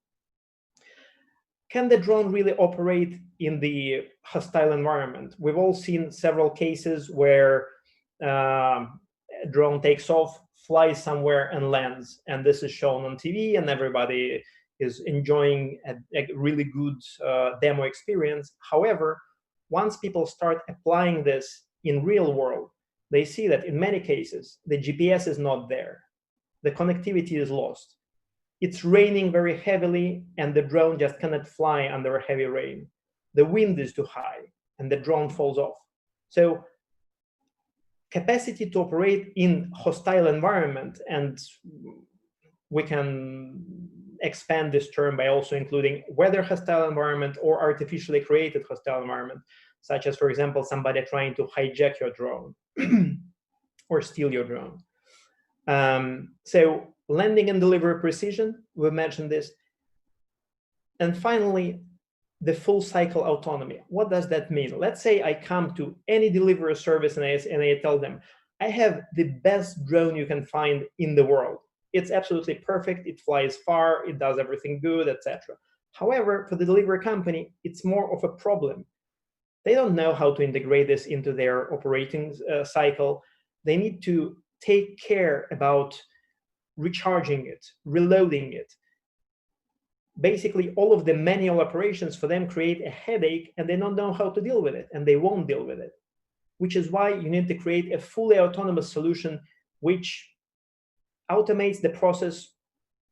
Speaker 23: Can the drone really operate in the hostile environment? We've all seen several cases where a drone takes off, flies somewhere and lands, and this is shown on TV and everybody is enjoying a really good demo experience. However, once people start applying this in real world, they see that in many cases, the GPS is not there. The connectivity is lost. It's raining very heavily and the drone just cannot fly under heavy rain. The wind is too high and the drone falls off. So capacity to operate in hostile environment, and we can expand this term by also including whether hostile environment or artificially created hostile environment, such as, for example, somebody trying to hijack your drone or steal your drone. So landing and delivery precision, we mentioned this. And finally, the full cycle autonomy. What does that mean? Let's say I come to any delivery service and I tell them, I have the best drone you can find in the world. It's absolutely perfect. It flies far. It does everything good, etc. However, for the delivery company, it's more of a problem. They don't know how to integrate this into their operating cycle. They need to take care about recharging it, reloading it. Basically, all of the manual operations for them create a headache and they don't know how to deal with it, and they won't deal with it, which is why you need to create a fully autonomous solution which automates the process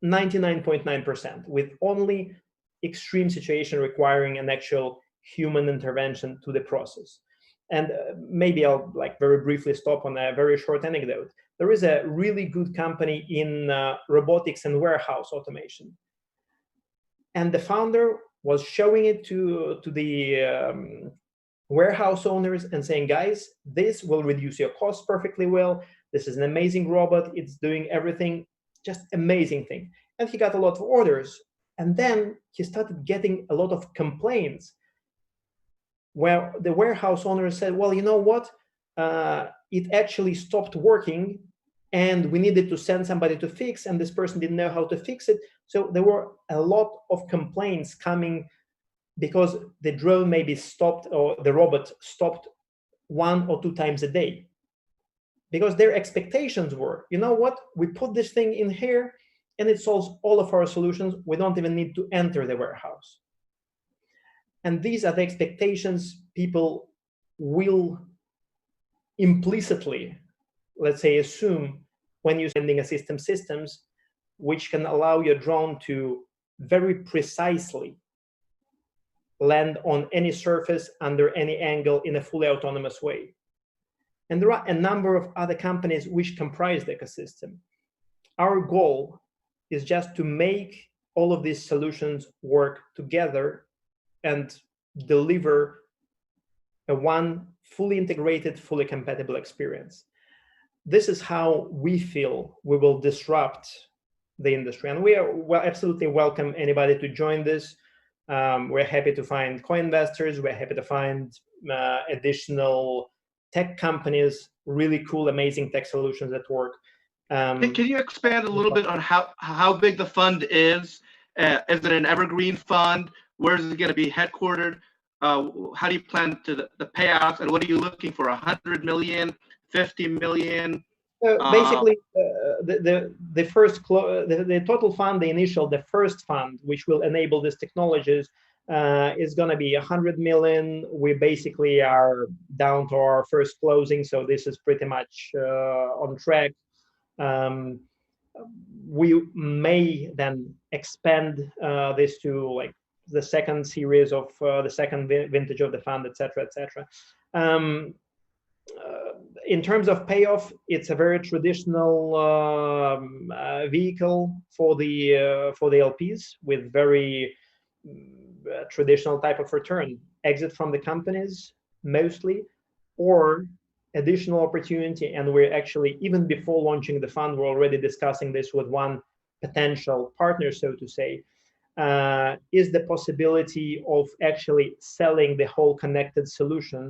Speaker 23: 99.9% with only extreme situation requiring an actual human intervention to the process. And maybe I'll very briefly stop on a very short anecdote. There is a really good company in robotics and warehouse automation. And the founder was showing it to the warehouse owners and saying, guys, this will reduce your costs perfectly well. This is an amazing robot. It's doing everything, just amazing thing. And he got a lot of orders. And then he started getting a lot of complaints where the warehouse owner said, well, you know what? It actually stopped working and we needed to send somebody to fix, and this person didn't know how to fix it. So there were a lot of complaints coming because the drone maybe stopped, or the robot stopped 1 or 2 times a day. Because their expectations were, you know what? We put this thing in here and it solves all of our solutions. We don't even need to enter the warehouse. And these are the expectations people will implicitly, let's say, assume when you're sending a systems, which can allow your drone to very precisely land on any surface under any angle in a fully autonomous way. And there are a number of other companies which comprise the ecosystem. Our goal is just to make all of these solutions work together and deliver a one fully integrated, fully compatible experience. This is how we feel we will disrupt the industry. And we absolutely welcome anybody to join this. We're happy to find co-investors. We're happy to find additional tech companies, really cool, amazing tech solutions at work.
Speaker 11: Can you expand a little bit on how big the fund is? Is it an evergreen fund? Where is it going to be headquartered? How do you plan to the payouts, and what are you looking for? 100 million, 50 million?
Speaker 23: Basically, the total fund, the first fund, which will enable these technologies, is going to be 100 million. We basically are down to our first closing, so this is pretty much on track. We may then expand this to like the second series of the second vintage of the fund, etc., etc. In terms of payoff, it's a very traditional vehicle for the LPs with very traditional type of return: exit from the companies mostly, or additional opportunity. And we're actually, even before launching the fund, we're already discussing this with one potential partner, so to say, is the possibility of actually selling the whole connected solution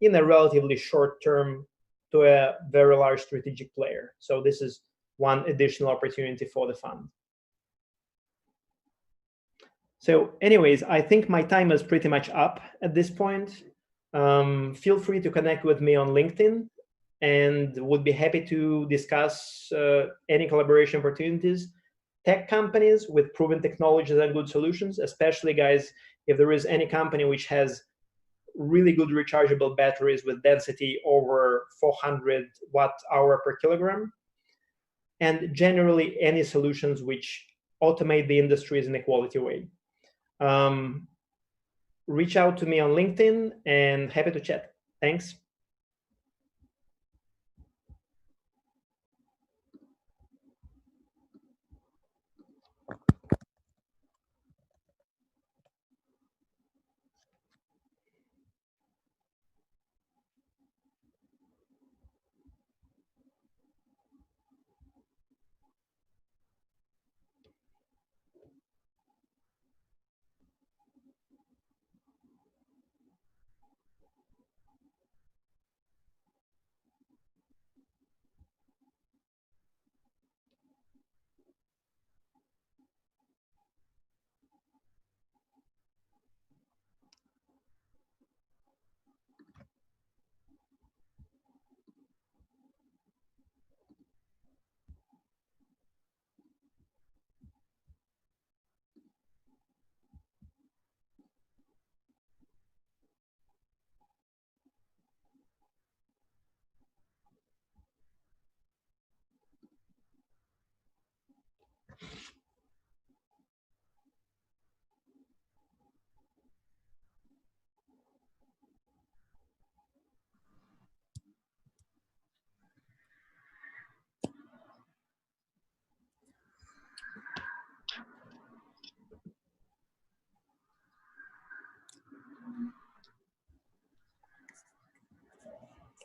Speaker 23: in a relatively short term to a very large strategic player. So this is one additional opportunity for the fund. So anyways, I think my time is pretty much up at this point. Feel free to connect with me on LinkedIn, and would be happy to discuss any collaboration opportunities. Tech companies with proven technologies and good solutions, especially guys, if there is any company which has really good rechargeable batteries with density over 400 watt-hour per kilogram, and generally any solutions which automate the industries in a quality way. Reach out to me on LinkedIn, and happy to chat. Thanks.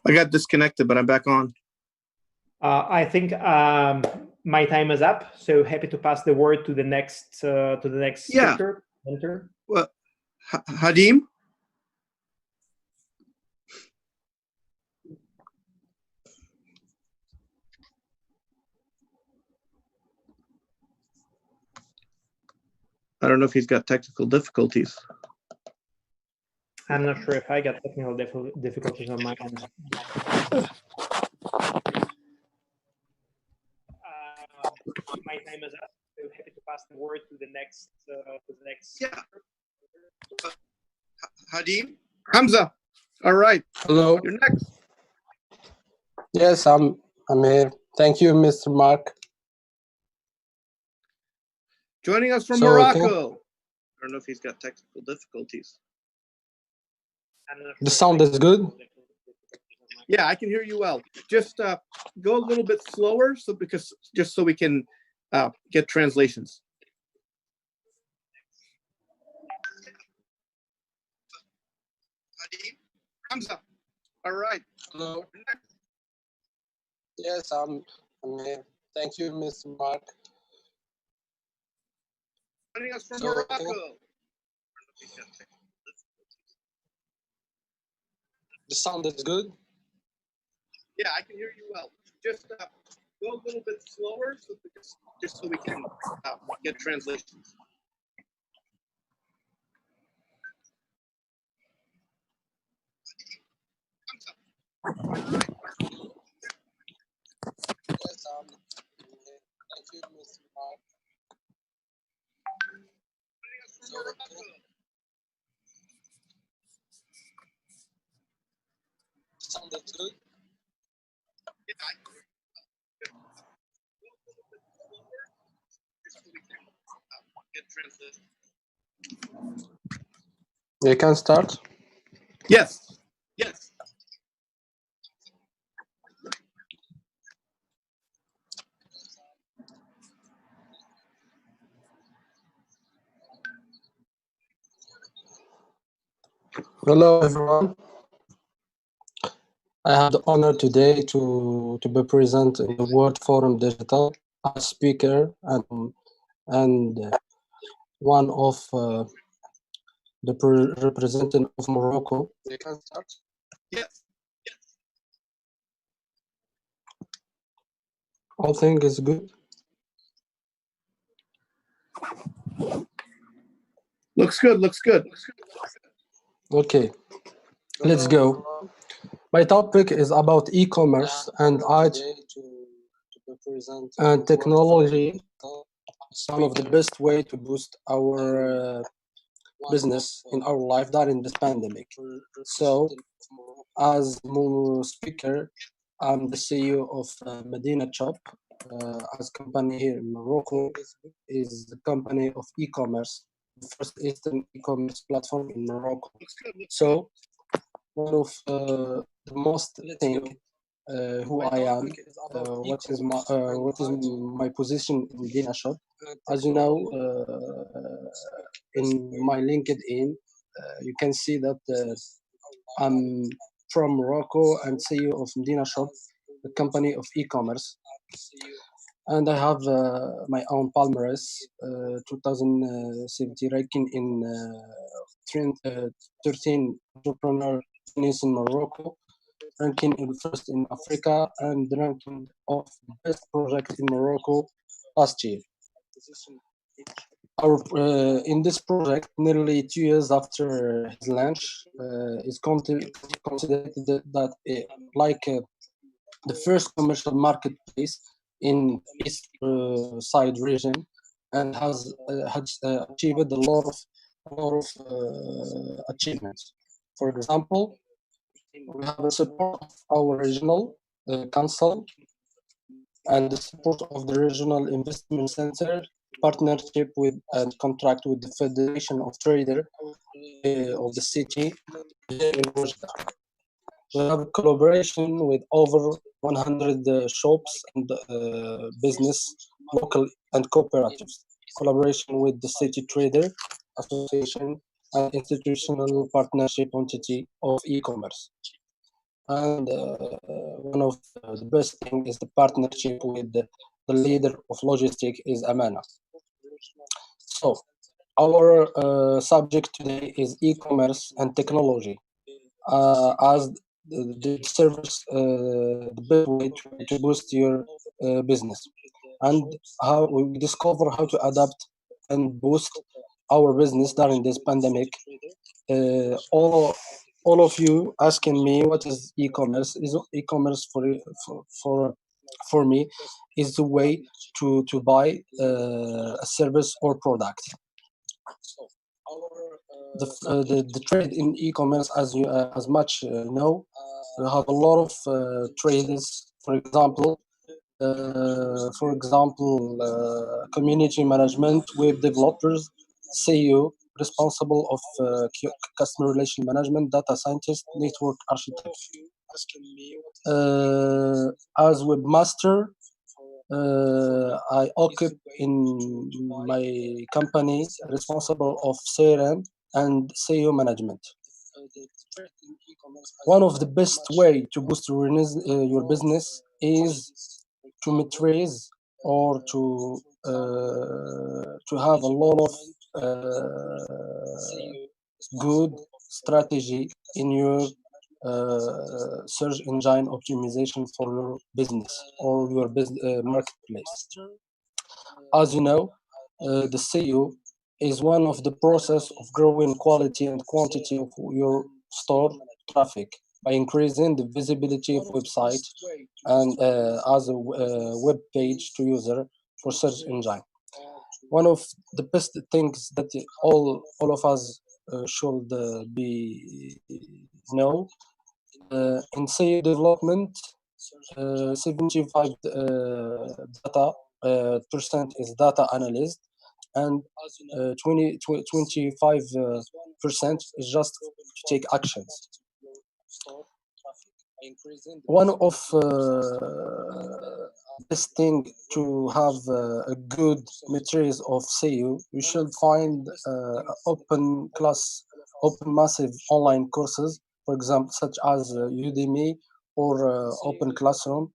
Speaker 11: I got disconnected, but I'm back on.
Speaker 23: I think my time is up, so happy to pass the word to the next speaker. Enter.
Speaker 11: Well, Hadim? I don't know if he's got technical difficulties.
Speaker 23: I'm not sure if I got technical difficulties on my end. My time is up, so happy to pass the word to the next.
Speaker 11: Yeah. Hadim? Hamza. All right.
Speaker 5: Hello.
Speaker 11: You're next.
Speaker 5: Yes, I'm here. Thank you, Mr. Mark.
Speaker 11: Joining us from
Speaker 5: So,
Speaker 11: Morocco. I don't know if he's got technical difficulties.
Speaker 5: The sound is good.
Speaker 11: Yeah, I can hear you well. Just go a little bit slower, just so we can get translations. Hamza. All right.
Speaker 5: Hello. Yes, I'm here. Thank you, Mr. Mark.
Speaker 11: Joining us from
Speaker 5: So,
Speaker 11: Morocco.
Speaker 5: The sound is good.
Speaker 11: Yeah, I can hear you well. Just go a little bit slower, just so we can get translations.
Speaker 5: Sounded good. You can start.
Speaker 11: Yes. Yes.
Speaker 5: Hello, everyone. I have the honor today to be present in the World Forum.Digital as speaker and one of the representative of Morocco. You can start.
Speaker 11: Yes.
Speaker 5: All things is good.
Speaker 11: Looks good. Looks good.
Speaker 5: Okay, let's go. My topic is about e-commerce and IT and technology. One of the best way to boost our business in our life during this pandemic. So, as speaker, I'm the CEO of Medina Shop. As company here in Morocco is the company of e-commerce, the first Eastern e-commerce platform in Morocco. So, one of the most thing who I am, what is my position in Medina Shop. As you know, in my LinkedIn, you can see that I'm from Morocco and CEO of Medina Shop, the company of e-commerce. And I have my own palmarès, 2017 ranking in 13 entrepreneur companies in Morocco, ranking in first in Africa, and ranking of best project in Morocco last year. Our in this project, nearly 2 years after his launch, is considered that the first commercial marketplace in East Side region, and has achieved a lot of achievements. For example, we have the support of our regional council and the support of the regional investment center, partnership with and contract with the Federation of Traders of the city here in Oujda. We have a collaboration with over 100 shops and business, local and cooperatives. Collaboration with the City Trader Association and institutional partnership entity of e-commerce. And one of the best thing is the partnership with the leader of logistics is Amana. So our subject today is e-commerce and technology as the service, the best way to boost your business, and how we discover how to adapt and boost our business during this pandemic. All of you asking me what is e-commerce? Is e-commerce for me is the way to buy a service or product. The trade in e-commerce, as you as much know, we have a lot of traders. For example, community management, web developers, SEO, responsible of customer relation management, data scientist, network architect. As webmaster, I occupy in my company responsible of CRM and SEO management. One of the best way to boost your business is to matrize or to have a lot of good strategy in your search engine optimization for your business or your marketplace. As you know, the SEO is one of the process of growing quality and quantity of your store traffic by increasing the visibility of website and as a web page to user for search engine. One of the best things that all of us should be know in SEO development, 75 data percent is data analyst, and 25% is just to take actions. One of this thing to have a good materials of SEO, you should find open massive online courses, for example, such as Udemy or Open Classroom.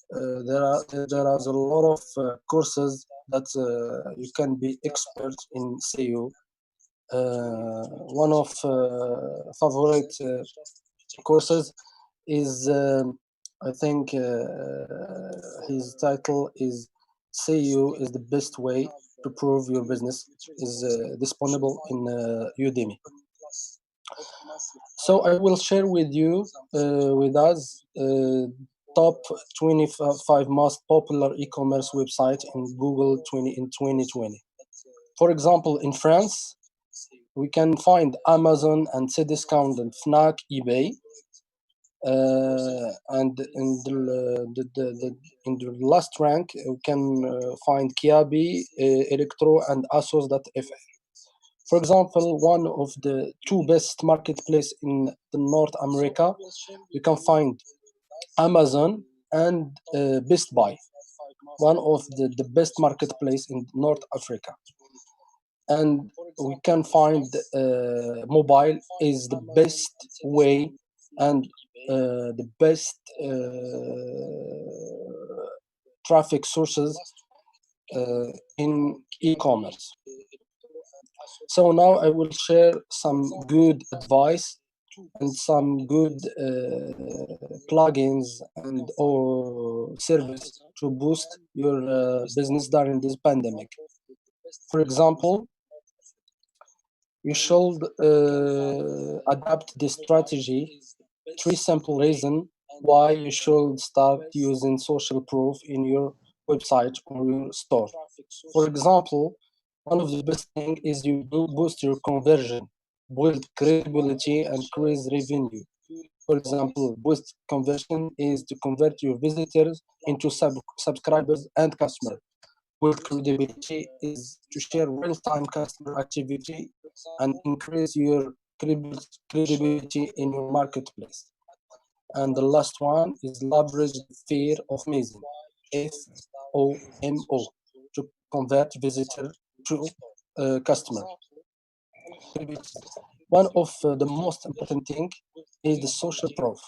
Speaker 5: There are a lot of courses that you can be expert in SEO. One of favorite courses is I think his title is SEO is the best way to prove your business, is disponible in Udemy. So I will share with you with us top 25 most popular e-commerce websites in Google in 2020. For example, in France, we can find Amazon and Cdiscount and Fnac, eBay. And in the last rank, we can find Kiabi, Electro, and Asos.fr. For example, one of the two best marketplaces in the North America, you can find Amazon and Best Buy, one of the best marketplace in North Africa. And we can find mobile is the best way and the best traffic sources in e-commerce. So now I will share some good advice and some good plugins and or service to boost your business during this pandemic. For example, you should adapt this strategy. 3 simple reasons why you should start using social proof in your website or your store. For example, one of the best things is you boost your conversion, build credibility, and increase revenue. For example, boost conversion is to convert your visitors into subscribers and customers. Build credibility is to share real-time customer activity and increase your credibility in your marketplace. And the last one is leverage the fear of missing, FOMO, to convert visitor to customer. One of the most important thing is the social proof.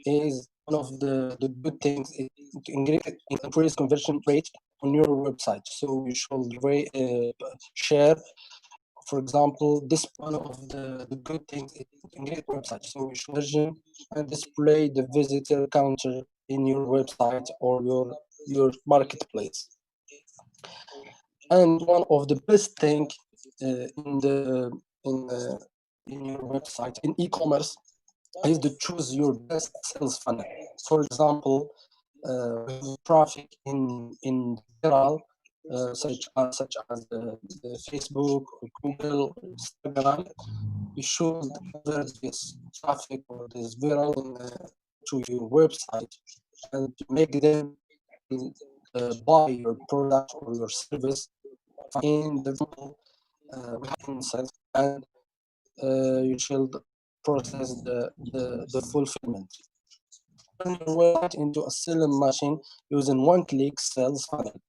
Speaker 5: Is one of the good things to increase conversion rate on your website. So you should share. For example, this one of the good things is increase website. So you should and display the visitor counter in your website or your marketplace. And one of the best thing in your website in e-commerce is to choose your best sales funnel. For example, traffic in viral, such as the Facebook, or Google, or Instagram. You should convert this traffic or this viral to your website and to make them buy your product or your service in the and you should process the fulfillment. Turn your website into a selling machine using one-click sales funnel.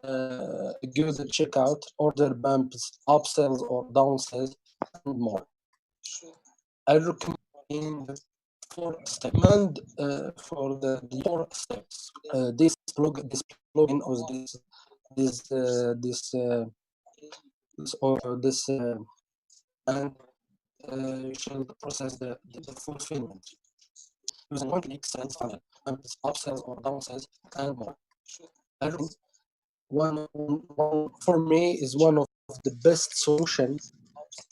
Speaker 5: Good checkout, order bumps, upsells or downsells, and more. I recommend the 4 steps. And for the 4 steps, this plugin or this and you should process the fulfillment using one-click sales funnel, upsells or downsells, and more. One for me is one of the best solutions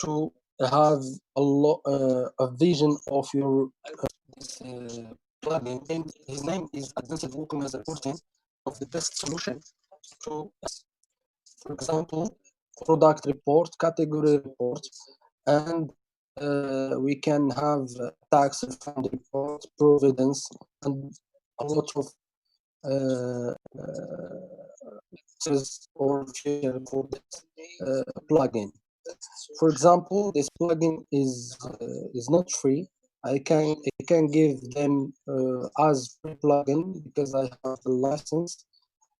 Speaker 5: to have a vision of your this, plugin, and his name is Advanced WooCommerce Reporting, of the best solution to, for example, product report, category report, and we can have tax refund report, providence, and a lot of or feature for this plugin. For example, this plugin is not free. I can give them as free plugin because I have the license.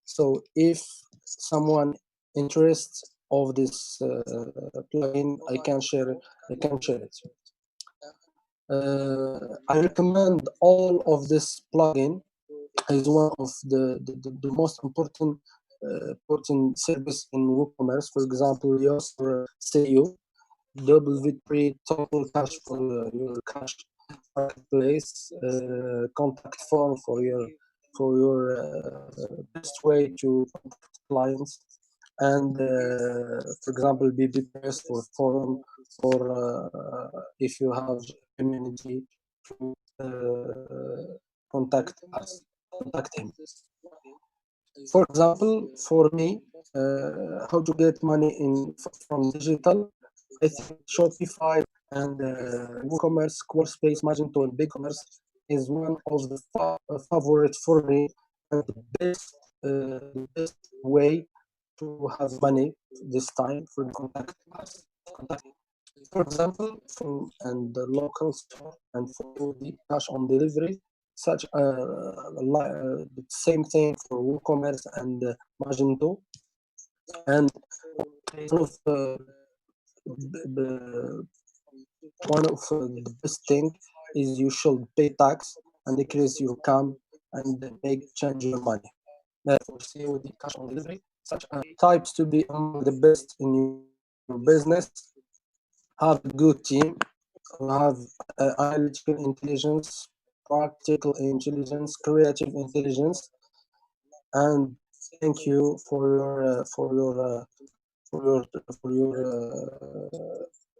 Speaker 5: So if someone interested of this plugin, I can share it. I recommend all of this plugin is one of the most important service in WooCommerce. For example, your SEO, double victory, total cash for your cash marketplace, contact form for your best way to contact clients, and for example, BBPS for forum, or if you have community to contact him. For example, for me, how to get money from digital, I think Shopify and WooCommerce, Squarespace, Magento, and BigCommerce is one of the favorite for me, and the best way to have money this time for contact us. For example, and the local store and for the cash on delivery, such the same thing for WooCommerce and Magento. And one of the best thing is you should pay tax and decrease your income and change your money. Therefore, COD, cash on delivery, such types to be among the best in your business. Have a good team, have analytical intelligence, practical intelligence, creative intelligence, and thank you for your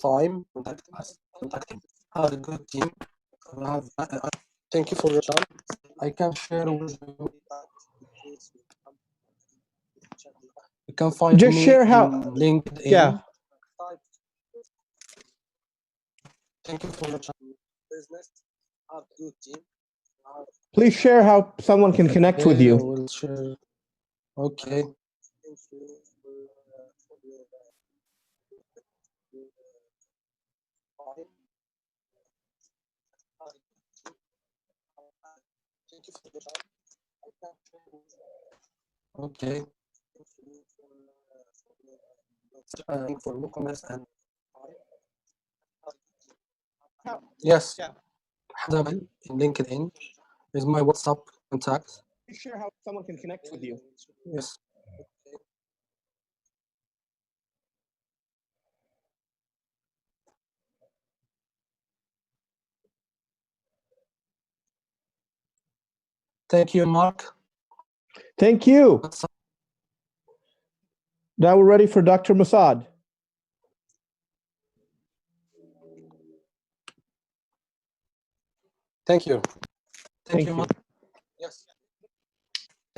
Speaker 5: time. Contact him. Have a good team. Thank you for your time. I can share with you. You can find
Speaker 23: Just
Speaker 5: me
Speaker 23: share how.
Speaker 5: in LinkedIn.
Speaker 23: Yeah.
Speaker 5: Thank you for your time. Business. Have a good team.
Speaker 23: Please share how someone can connect with
Speaker 5: I
Speaker 23: you.
Speaker 5: will share. Okay. Okay. For WooCommerce and yes, Hamza in LinkedIn is my WhatsApp contact.
Speaker 23: Please share how someone can connect with you.
Speaker 5: Yes. Thank you, Mark.
Speaker 23: Thank you. Now we're ready for Dr. Masad.
Speaker 5: Thank you.
Speaker 23: Thank you.
Speaker 5: Mark. Yes.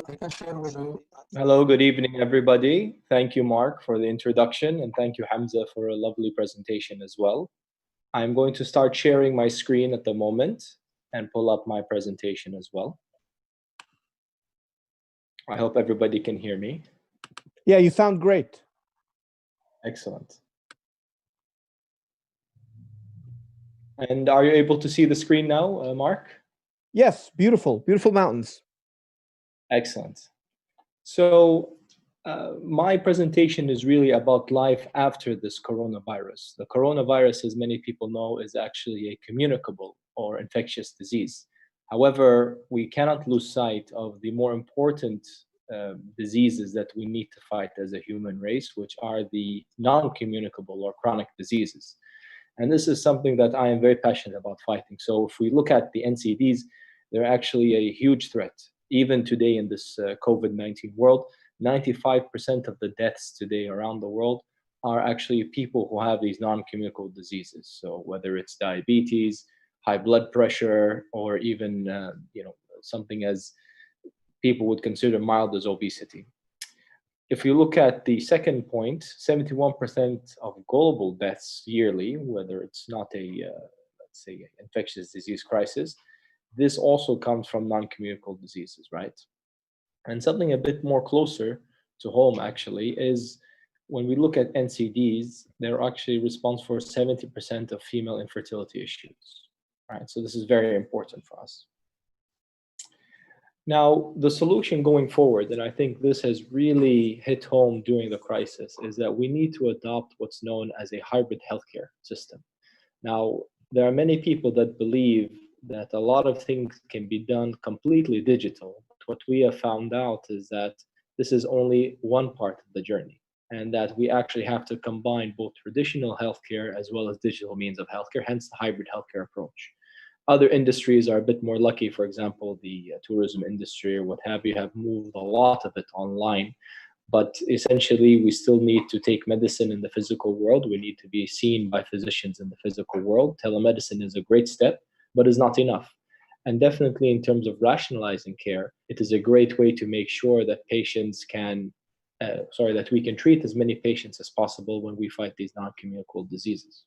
Speaker 5: I can share with you.
Speaker 1: Hello, good evening, everybody. Thank you, Mark, for the introduction, and thank you, Hamza, for a lovely presentation as well. I'm going to start sharing my screen at the moment and pull up my presentation as well. I hope everybody can hear me.
Speaker 23: Yeah, you sound great.
Speaker 1: Excellent. And are you able to see the screen now, Mark?
Speaker 23: Yes, beautiful, beautiful mountains.
Speaker 1: Excellent. So my presentation is really about life after this coronavirus. The coronavirus, as many people know, is actually a communicable or infectious disease. However, we cannot lose sight of the more important diseases that we need to fight as a human race, which are the non-communicable or chronic diseases. And this is something that I am very passionate about fighting. So if we look at the NCDs, they're actually a huge threat. Even today in this COVID-19 world, 95% of the deaths today around the world are actually people who have these non-communicable diseases. So whether it's diabetes, high blood pressure, or even something as people would consider mild as obesity. If you look at the second point, 71% of global deaths yearly, whether it's not a, let's say, infectious disease crisis, this also comes from non-communicable diseases, right? And something a bit more closer to home, actually, is when we look at NCDs, they're actually responsible for 70% of female infertility issues, right? So this is very important for us. Now, the solution going forward, and I think this has really hit home during the crisis, is that we need to adopt what's known as a hybrid healthcare system. Now, there are many people that believe that a lot of things can be done completely digital. But what we have found out is that this is only one part of the journey, and that we actually have to combine both traditional healthcare as well as digital means of healthcare, hence the hybrid healthcare approach. Other industries are a bit more lucky. For example, the tourism industry or what have you have moved a lot of it online. But essentially, we still need to take medicine in the physical world. We need to be seen by physicians in the physical world. Telemedicine is a great step, but is not enough. And definitely in terms of rationalizing care, it is a great way to make sure that patients can, that we can treat as many patients as possible when we fight these non-communicable diseases.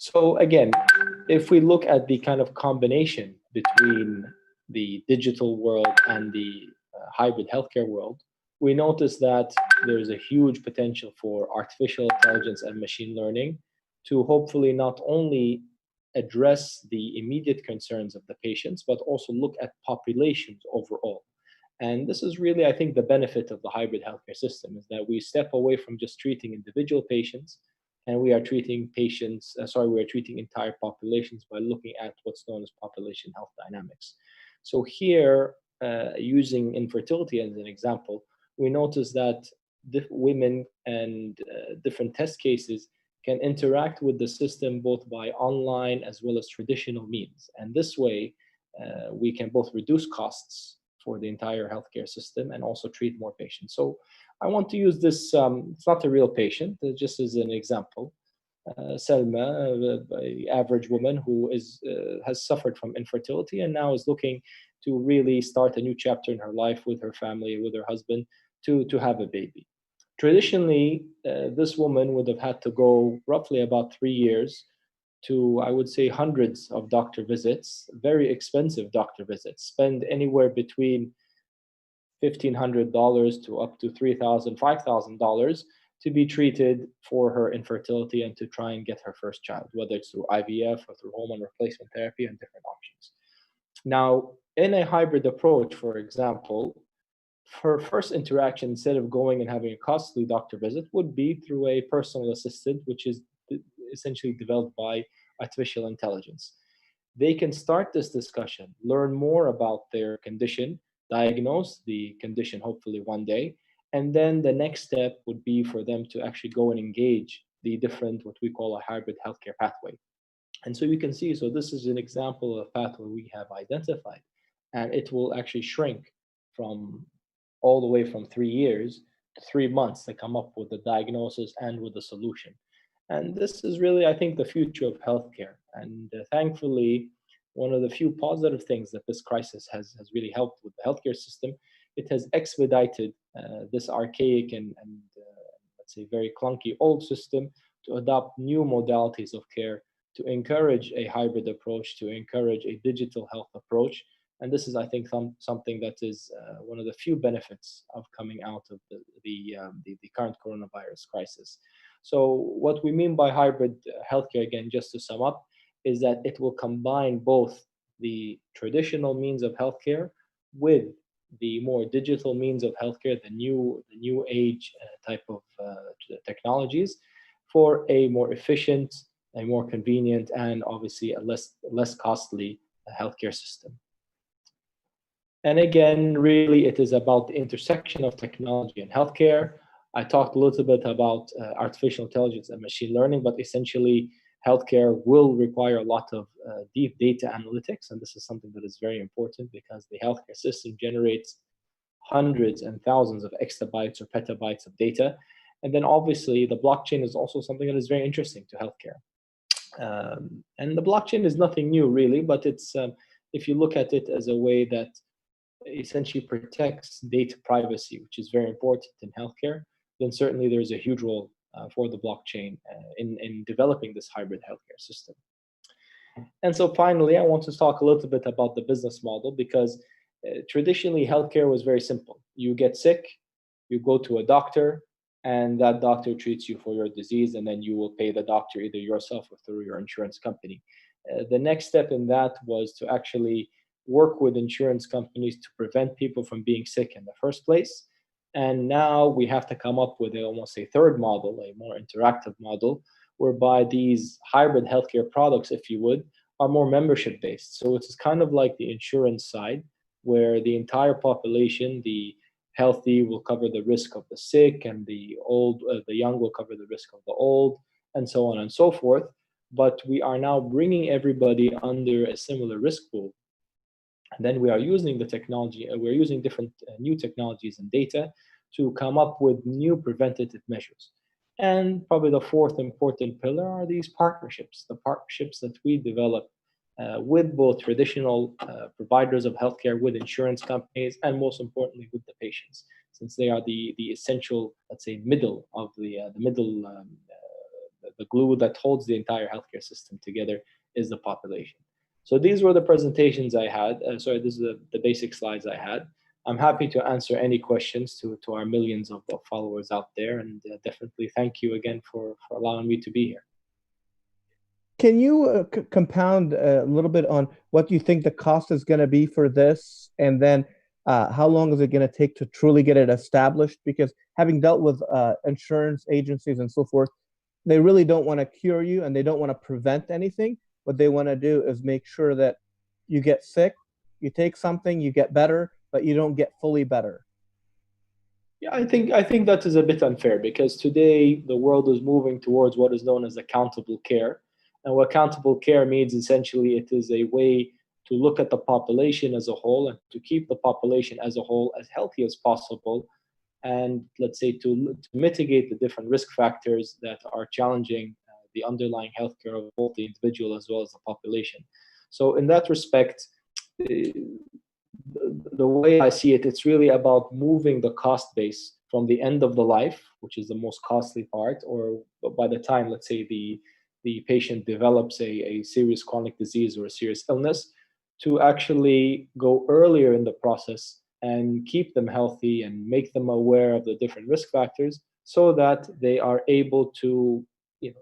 Speaker 1: So again, if we look at the kind of combination between the digital world and the hybrid healthcare world, we notice that there's a huge potential for artificial intelligence and machine learning to hopefully not only address the immediate concerns of the patients, but also look at populations overall. And this is really, I think, the benefit of the hybrid healthcare system, is that we step away from just treating individual patients, and we are treating patients, we are treating entire populations by looking at what's known as population health dynamics. So here, using infertility as an example, we notice that women and different test cases can interact with the system both by online as well as traditional means. And this way, we can both reduce costs for the entire healthcare system and also treat more patients. So I want to use this, it's not a real patient, just as an example. Selma, an average woman who has suffered from infertility and now is looking to really start a new chapter in her life with her family, with her husband, to have a baby. Traditionally, this woman would have had to go roughly about 3 years to, I would say, hundreds of doctor visits, very expensive doctor visits, spend anywhere between $1,500 to up to $3,000, $5,000 to be treated for her infertility and to try and get her first child, whether it's through IVF or through hormone replacement therapy and different options. Now, in a hybrid approach, for example, her first interaction, instead of going and having a costly doctor visit, would be through a personal assistant, which is essentially developed by artificial intelligence. They can start this discussion, learn more about their condition, diagnose the condition hopefully one day, and then the next step would be for them to actually go and engage the different, what we call a hybrid healthcare pathway. And so you can see, so this is an example of a pathway we have identified, and it will actually shrink from all the way from 3 years to 3 months to come up with the diagnosis and with the solution. And this is really, I think, the future of healthcare. And thankfully, one of the few positive things that this crisis has really helped with the healthcare system, it has expedited this archaic and let's say very clunky old system to adopt new modalities of care, to encourage a hybrid approach, to encourage a digital health approach. And this is, I think, something that is one of the few benefits of coming out of the current coronavirus crisis. So what we mean by hybrid healthcare, again, just to sum up, is that it will combine both the traditional means of healthcare with the more digital means of healthcare, the new age type of technologies, for a more efficient, a more convenient, and obviously a less costly healthcare system. And again, really, it is about the intersection of technology and healthcare. I talked a little bit about artificial intelligence and machine learning, but essentially, healthcare will require a lot of deep data analytics. And this is something that is very important because the healthcare system generates hundreds and thousands of exabytes or petabytes of data. And then obviously the blockchain is also something that is very interesting to healthcare. And the blockchain is nothing new really, but it's if you look at it as a way that essentially protects data privacy, which is very important in healthcare, then certainly there's a huge role for the blockchain in developing this hybrid healthcare system. And so finally, I want to talk a little bit about the business model, because traditionally healthcare was very simple. You get sick, you go to a doctor, and that doctor treats you for your disease, and then you will pay the doctor either yourself or through your insurance company. The next step in that was to actually work with insurance companies to prevent people from being sick in the first place. And now we have to come up with almost a third model, a more interactive model, whereby these hybrid healthcare products, if you would, are more membership based. So it's kind of like the insurance side, where the entire population, the healthy will cover the risk of the sick, and the old, the young will cover the risk of the old, and so on and so forth. But we are now bringing everybody under a similar risk pool. And then we are using the technology, we're using different new technologies and data to come up with new preventative measures. And probably the fourth important pillar are these partnerships, the partnerships that we develop with both traditional providers of healthcare, with insurance companies, and most importantly with the patients, since they are the essential, let's say, middle of the glue that holds the entire healthcare system together is the population. So these were the presentations I had. Sorry, this is the basic slides I had. I'm happy to answer any questions to our millions of followers out there, and definitely thank you again for allowing me to be here.
Speaker 7: Can you compound a little bit on what you think the cost is going to be for this, and then how long is it going to take to truly get it established? Because having dealt with insurance agencies and so forth, they really don't want to cure you, and they don't want to prevent anything. What they want to do is make sure that you get sick, you take something, you get better, but you don't get fully better.
Speaker 1: Yeah, I think that is a bit unfair, because today the world is moving towards what is known as accountable care. And what accountable care means, essentially, it is a way to look at the population as a whole and to keep the population as a whole as healthy as possible, and let's say to mitigate the different risk factors that are challenging the underlying healthcare of both the individual as well as the population. So in that respect, the way I see it, it's really about moving the cost base from the end of the life, which is the most costly part, or by the time, let's say, the patient develops a serious chronic disease or a serious illness, to actually go earlier in the process and keep them healthy and make them aware of the different risk factors, so that they are able to,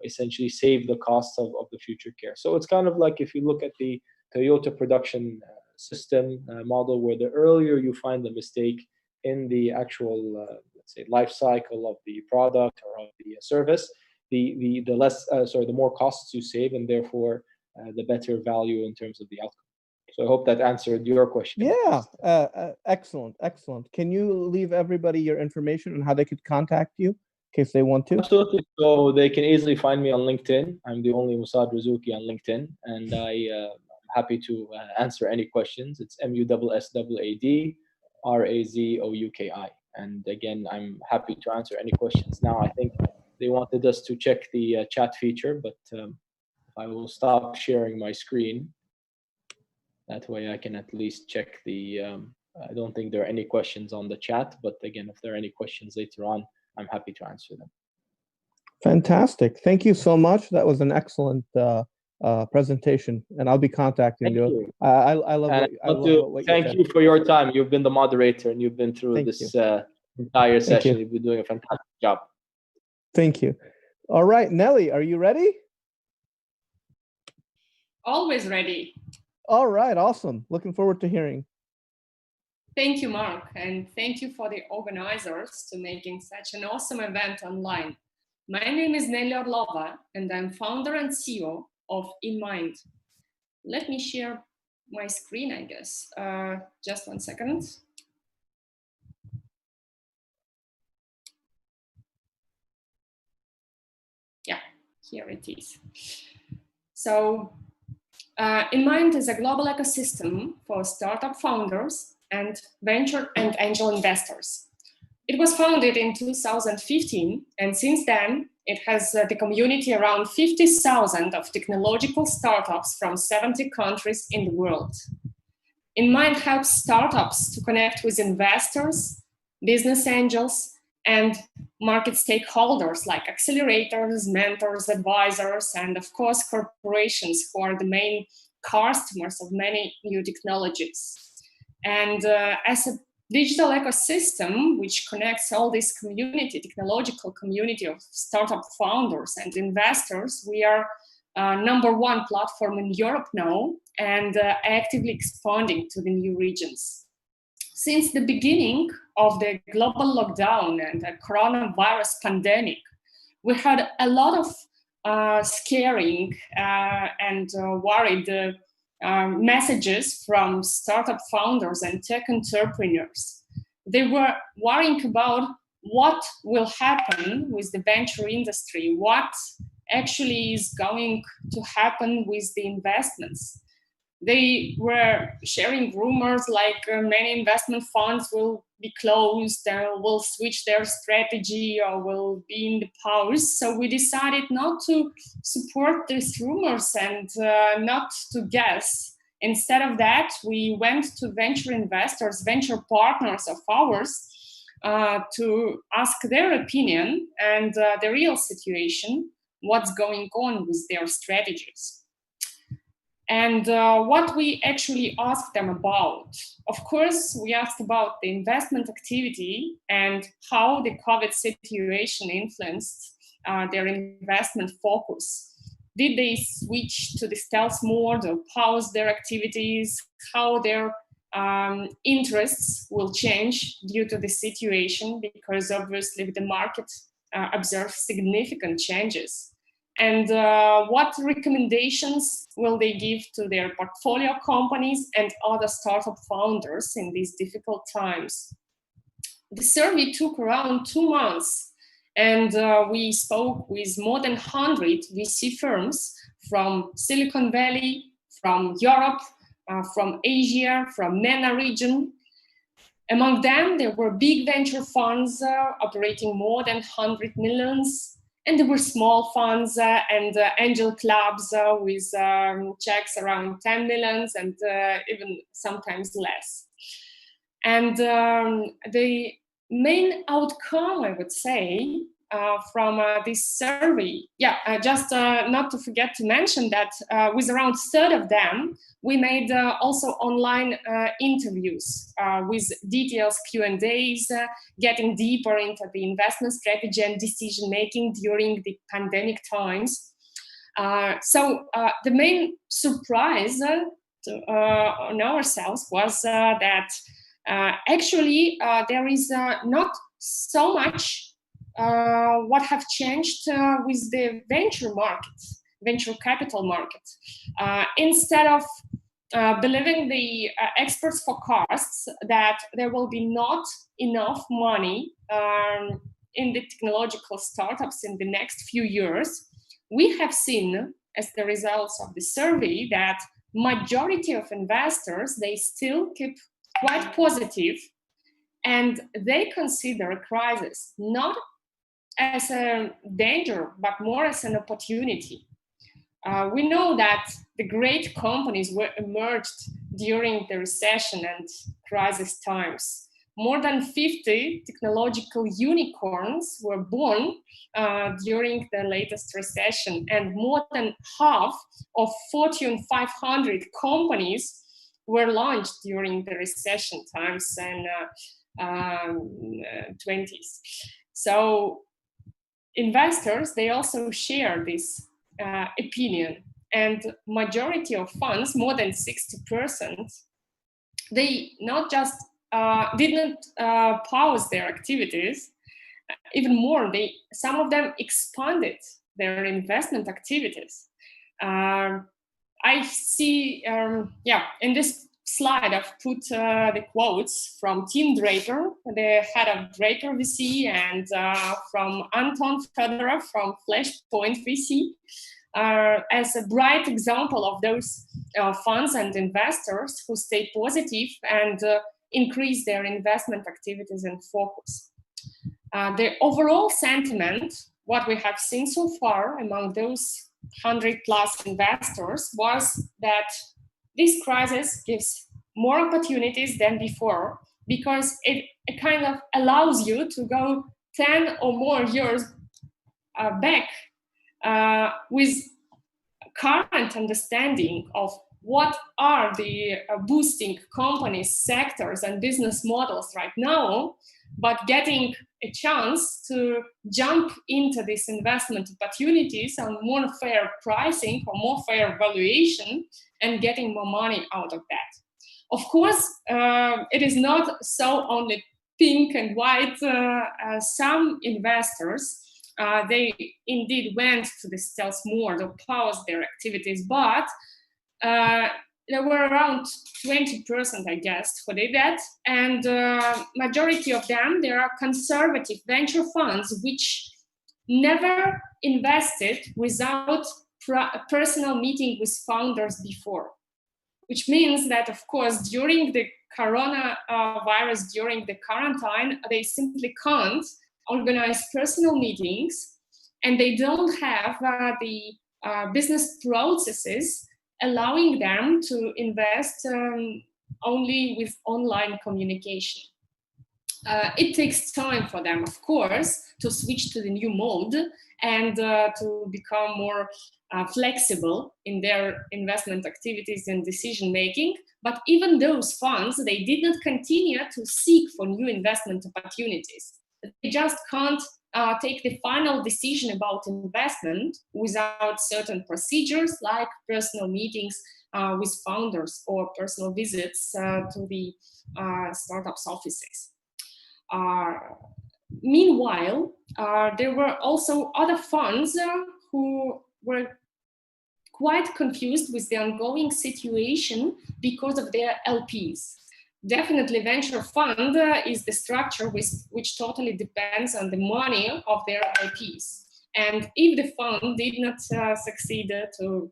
Speaker 1: essentially save the costs of the future care. So it's kind of like if you look at the Toyota production system model, where the earlier you find the mistake in the actual, let's say, life cycle of the product or of the service, the less, the more costs you save, and therefore the better value in terms of the outcome. So I hope that answered your question.
Speaker 7: Yeah, excellent. Can you leave everybody your information and how they could contact you in case they want to?
Speaker 1: Absolutely. So they can easily find me on LinkedIn. I'm the only Musad Razouki on LinkedIn, and I'm happy to answer any questions. It's MUSSAD RAZOUKI. And again, I'm happy to answer any questions. Now, I think they wanted us to check the chat feature, but I will stop sharing my screen. That way I can at least check the, I don't think there are any questions on the chat, but again, if there are any questions later on, I'm happy to answer them.
Speaker 7: Fantastic. Thank you so much. That was an excellent presentation, and I'll be contacting you. I love what you
Speaker 1: thank
Speaker 7: said.
Speaker 1: you for your time. You've been the moderator, and you've been through this entire session. You've been doing a fantastic job.
Speaker 7: Thank you. All right, Nelly, are you ready?
Speaker 22: Always ready.
Speaker 7: All right, awesome. Looking forward to hearing.
Speaker 22: Thank you, Mark, and thank you for the organizers to making such an awesome event online. My name is Nelly Orlova, and I'm founder and CEO of InMind. Let me share my screen, I guess. Just 1 second. Yeah, here it is. So InMind is a global ecosystem for startup founders and venture and angel investors. It was founded in 2015, and since then, it has the community around 50,000 of technological startups from 70 countries in the world. InMind helps startups to connect with investors, business angels, and market stakeholders like accelerators, mentors, advisors, and of course, corporations who are the main customers of many new technologies. And as a digital ecosystem, which connects all this community, technological community of startup founders and investors, we are #1 platform in Europe now and actively expanding to the new regions. Since the beginning of the global lockdown and the coronavirus pandemic, we had a lot of scaring and worried messages from startup founders and tech entrepreneurs. They were worrying about what will happen with the venture industry, what actually is going to happen with the investments. They were sharing rumors like many investment funds will be closed, will switch their strategy, or will be in the pause. So we decided not to support these rumors and not to guess. Instead of that, we went to venture investors, venture partners of ours, to ask their opinion and the real situation, what's going on with their strategies. And what we actually asked them about. Of course, we asked about the investment activity and how the COVID situation influenced their investment focus. Did they switch to the stealth mode or pause their activities? How their interests will change due to the situation, because obviously the market observes significant changes. And what recommendations will they give to their portfolio companies and other startup founders in these difficult times? The survey took around 2 months, and we spoke with more than 100 VC firms from Silicon Valley, from Europe, from Asia, from MENA region. Among them, there were big venture funds operating more than 100 millions. And there were small funds and angel clubs with checks around 10 millions and even sometimes less. And the main outcome, I would say, from this survey, just not to forget to mention that with around a third of them, we made also online interviews with details, Q&As, getting deeper into the investment strategy and decision-making during the pandemic times. So the main surprise on ourselves was that actually there is not so much what have changed with the venture market, venture capital market. Instead of believing the experts' forecasts that there will be not enough money in the technological startups in the next few years, we have seen, as the results of the survey, that majority of investors, they still keep quite positive, and they consider a crisis not as a danger, but more as an opportunity. We know that the great companies were emerged during the recession and crisis times. More than 50 technological unicorns were born during the latest recession, and more than half of Fortune 500 companies were launched during the recession times and 20s. So investors, they also share this opinion, and majority of funds, more than 60%, they not just didn't pause their activities, even more, some of them expanded their investment activities. I see, in this slide, I've put the quotes from Tim Draper, the head of Draper VC, and from Anton Fedorov from Flashpoint VC, as a bright example of those funds and investors who stay positive and increase their investment activities and focus. The overall sentiment, what we have seen so far among those 100+ investors, was that this crisis gives more opportunities than before, because it kind of allows you to go 10 or more years back with current understanding of what are the boosting companies, sectors, and business models right now, but getting a chance to jump into these investment opportunities on more fair pricing or more fair valuation and getting more money out of that. Of course, it is not so only pink and white. Some investors, they indeed went to the stealth mode or paused their activities, but there were around 20%, I guess, who did that. And majority of them, there are conservative venture funds which never invested without a personal meeting with founders before. Which means that, of course, during the coronavirus, during the quarantine, they simply can't organize personal meetings, and they don't have the business processes allowing them to invest only with online communication. It takes time for them, of course, to switch to the new mode and to become more flexible in their investment activities and decision making. But even those funds, they did not continue to seek for new investment opportunities. They just can't take the final decision about investment without certain procedures like personal meetings with founders or personal visits to the startups' offices. Meanwhile, there were also other funds who were quite confused with the ongoing situation because of their LPs. Definitely, venture fund is the structure which totally depends on the money of their LPs. And if the fund did not succeed to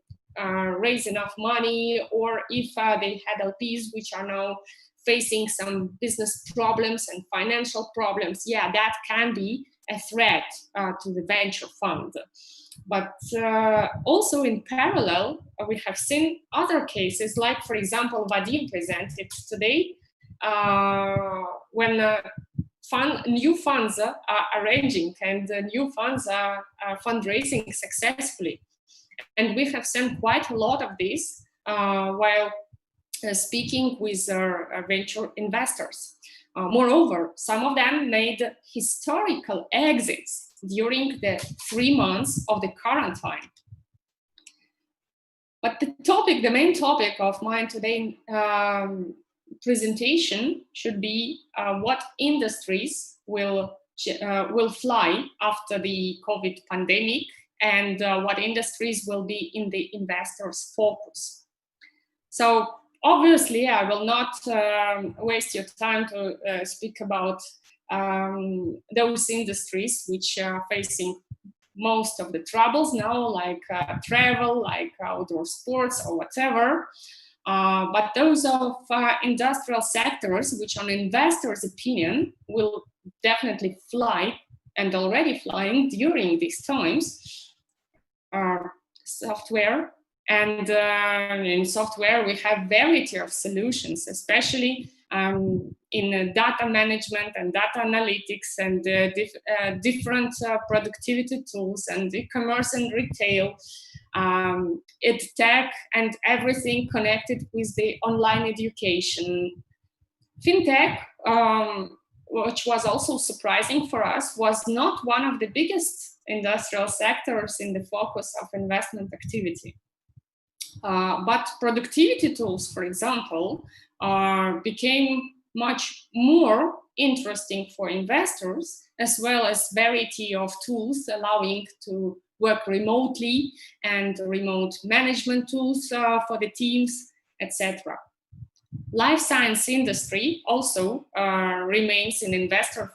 Speaker 22: raise enough money, or if they had LPs which are now facing some business problems and financial problems, yeah, that can be a threat to the venture fund. But also in parallel, we have seen other cases, like, for example, Vadim presented today, when new funds are arranging and new funds are fundraising successfully. And we have seen quite a lot of this while speaking with venture investors. Moreover, some of them made historical exits during the 3 months of the quarantine. But the main topic of mine today presentation should be what industries will fly after the COVID pandemic, and what industries will be in the investors' focus. So obviously, I will not waste your time to speak about those industries which are facing most of the troubles now, like travel, like outdoor sports or whatever. But those of industrial sectors, which on investors' opinion will definitely fly and already flying during these times, are software. And in software, we have variety of solutions, especially in data management and data analytics and different productivity tools and e-commerce and retail, EdTech, and everything connected with the online education. FinTech, which was also surprising for us, was not one of the biggest industrial sectors in the focus of investment activity. But productivity tools, for example, became much more interesting for investors, as well as variety of tools allowing to work remotely and remote management tools for the teams, etc. Life science industry also remains in investors'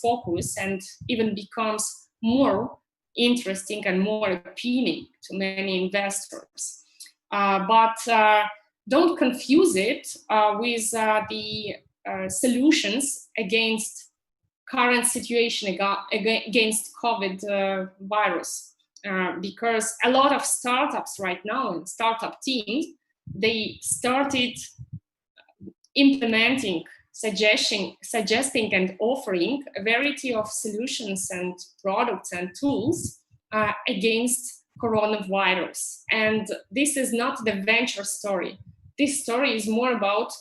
Speaker 22: focus and even becomes more interesting and more appealing to many investors. But don't confuse it with the solutions against current situation, against COVID virus. Because a lot of startups right now and startup teams, they started implementing, suggesting and offering a variety of solutions and products and tools against coronavirus. And this is not the venture story. This story is more about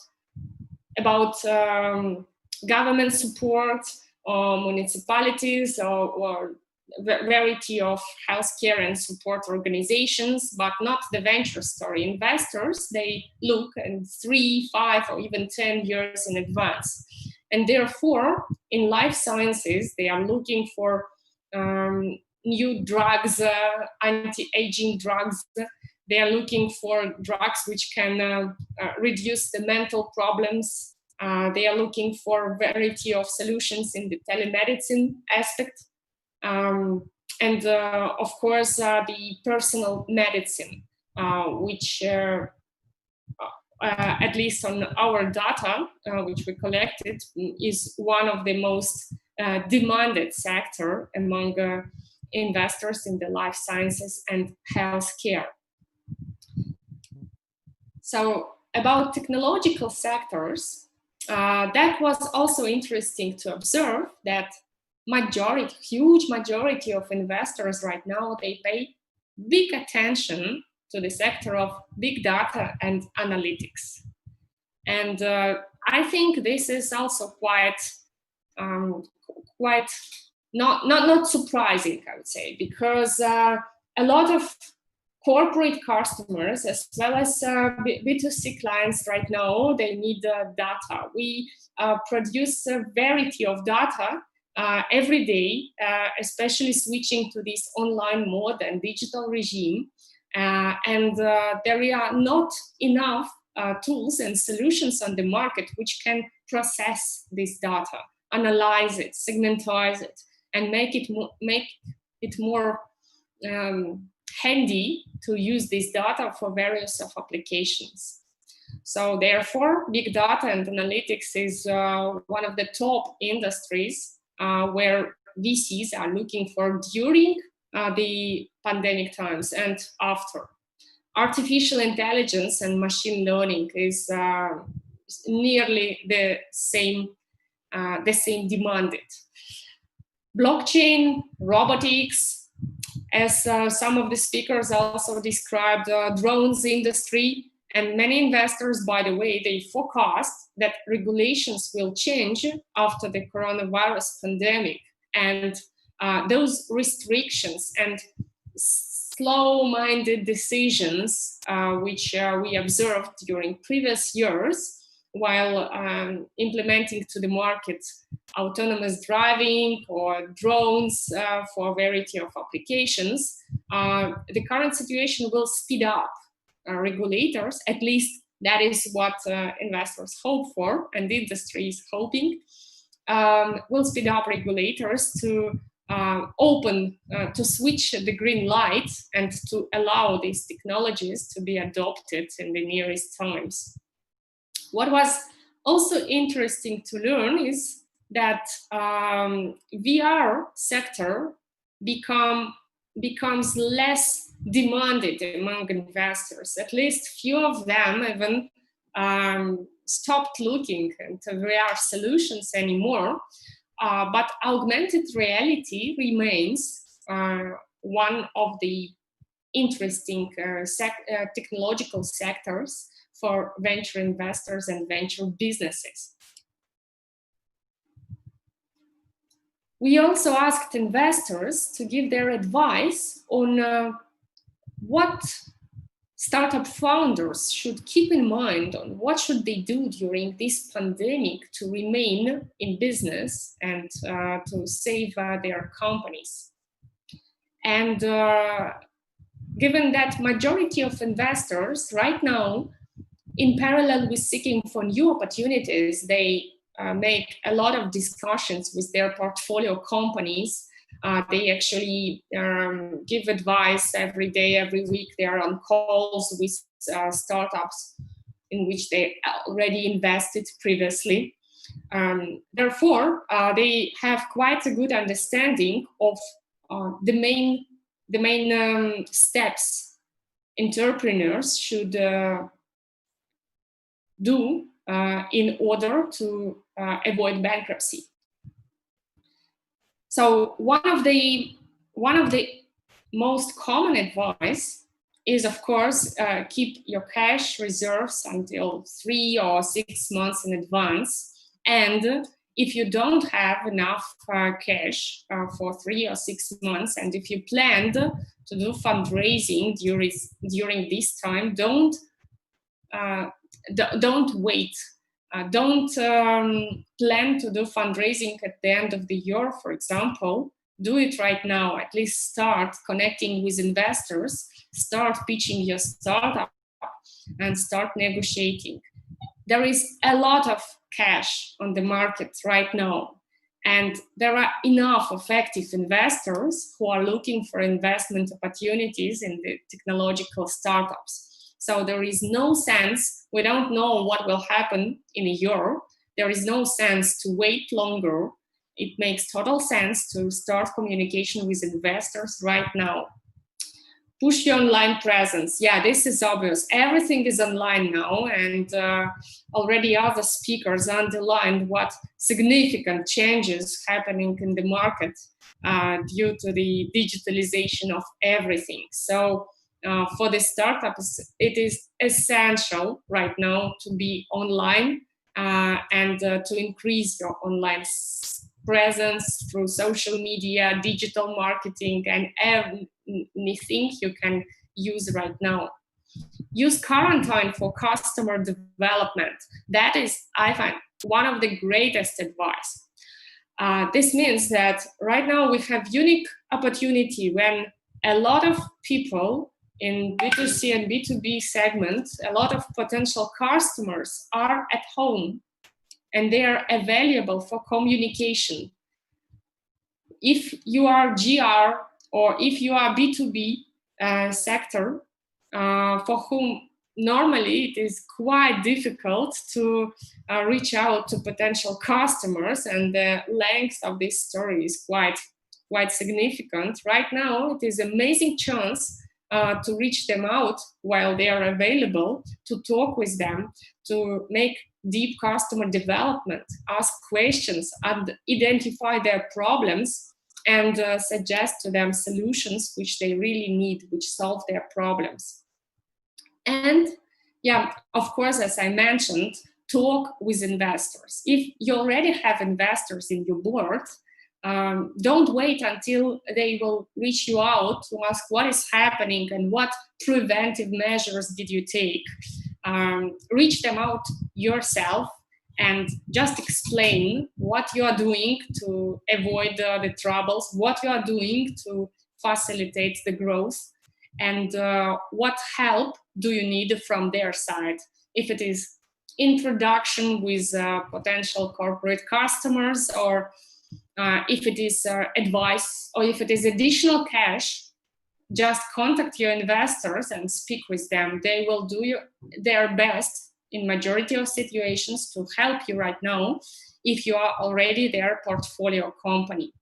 Speaker 22: government support, or municipalities, or variety of healthcare and support organizations, but not the venture story. Investors, they look in 3, 5, or even 10 years in advance. And therefore, in life sciences, they are looking for new drugs, anti-aging drugs. They are looking for drugs which can reduce the mental problems. They are looking for a variety of solutions in the telemedicine aspect. And of course, the personal medicine, which at least on our data, which we collected, is one of the most demanded sector among investors in the life sciences and healthcare. So about technological sectors, that was also interesting to observe that huge majority of investors right now, they pay big attention to the sector of big data and analytics. And I think this is also quite not surprising, I would say, because a lot of corporate customers, as well as B2C clients right now, they need data. We produce a variety of data every day, especially switching to this online mode and digital regime. And there are not enough tools and solutions on the market which can process this data, analyze it, segmentize it, and make it more handy to use this data for various of applications. So therefore, big data and analytics is one of the top industries where VCs are looking for during the pandemic times and after. Artificial intelligence and machine learning is nearly the same demanded. Blockchain, robotics, as some of the speakers also described, drones industry, and many investors, by the way, they forecast that regulations will change after the coronavirus pandemic, and those restrictions and slow-minded decisions which we observed during previous years while implementing to the market autonomous driving or drones for a variety of applications, the current situation will speed up regulators, at least that is what investors hope for and the industry is hoping, will speed up regulators to to switch the green light and to allow these technologies to be adopted in the nearest times. What was also interesting to learn is that VR sector becomes less demanded among investors. At least few of them even stopped looking into VR solutions anymore. But augmented reality remains one of the interesting technological sectors for venture investors and venture businesses. We also asked investors to give their advice on what startup founders should keep in mind on what should they do during this pandemic to remain in business and to save their companies. And given that majority of investors right now, in parallel with seeking for new opportunities, they make a lot of discussions with their portfolio companies. They actually give advice every day, every week. They are on calls with startups in which they already invested previously. Therefore, they have quite a good understanding of the main steps entrepreneurs should do in order to avoid bankruptcy. So one of the most common advice is, of course, keep your cash reserves until 3 or 6 months in advance. And if you don't have enough cash for 3 or 6 months, and if you planned to do fundraising during this time, don't wait. Don't plan to do fundraising at the end of the year, for example. Do it right now. At least start connecting with investors, start pitching your startup, and start negotiating. There is a lot of cash on the market right now, and there are enough effective investors who are looking for investment opportunities in the technological startups. So there is no sense, we don't know what will happen in a year. There is no sense to wait longer. It makes total sense to start communication with investors right now. Push your online presence. Yeah, this is obvious. Everything is online now, and already other speakers underlined what significant changes happening in the market due to the digitalization of everything. So for the startups, it is essential right now to be online and to increase your online presence through social media, digital marketing, and anything you can use right now. Use quarantine for customer development. That is, I find, one of the greatest advice. This means that right now we have unique opportunity when a lot of people in B2C and B2B segments, a lot of potential customers are at home and they are available for communication. If you are GR or if you are B2B sector, for whom normally it is quite difficult to reach out to potential customers, and the length of this story is quite significant. Right now, it is an amazing chance to reach them out while they are available, to talk with them, to make deep customer development, ask questions, and identify their problems, and suggest to them solutions which they really need, which solve their problems. And yeah, of course, as I mentioned, talk with investors. If you already have investors in your board, don't wait until they will reach you out to ask what is happening and what preventive measures did you take. Reach them out yourself and just explain what you are doing to avoid the troubles, what you are doing to facilitate the growth, and what help do you need from their side. If it is introduction with potential corporate customers, or if it is advice, or if it is additional cash, just contact your investors and speak with them. They will do their best in majority of situations to help you right now if you are already their portfolio company.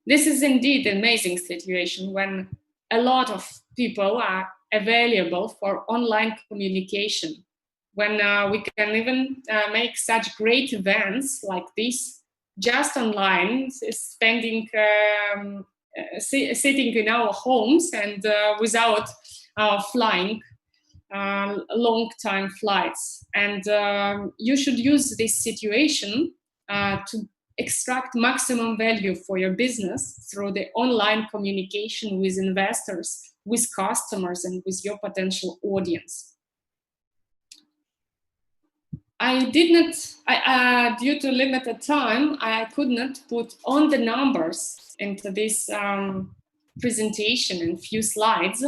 Speaker 22: This is indeed an amazing situation when a lot of people are available for online communication, when we can even make such great events like this just online, spending sitting in our homes and without flying long-time flights. And you should use this situation to extract maximum value for your business through the online communication with investors, with customers, and with your potential audience. I did not, due to limited time, I could not put on the numbers into this presentation in few slides.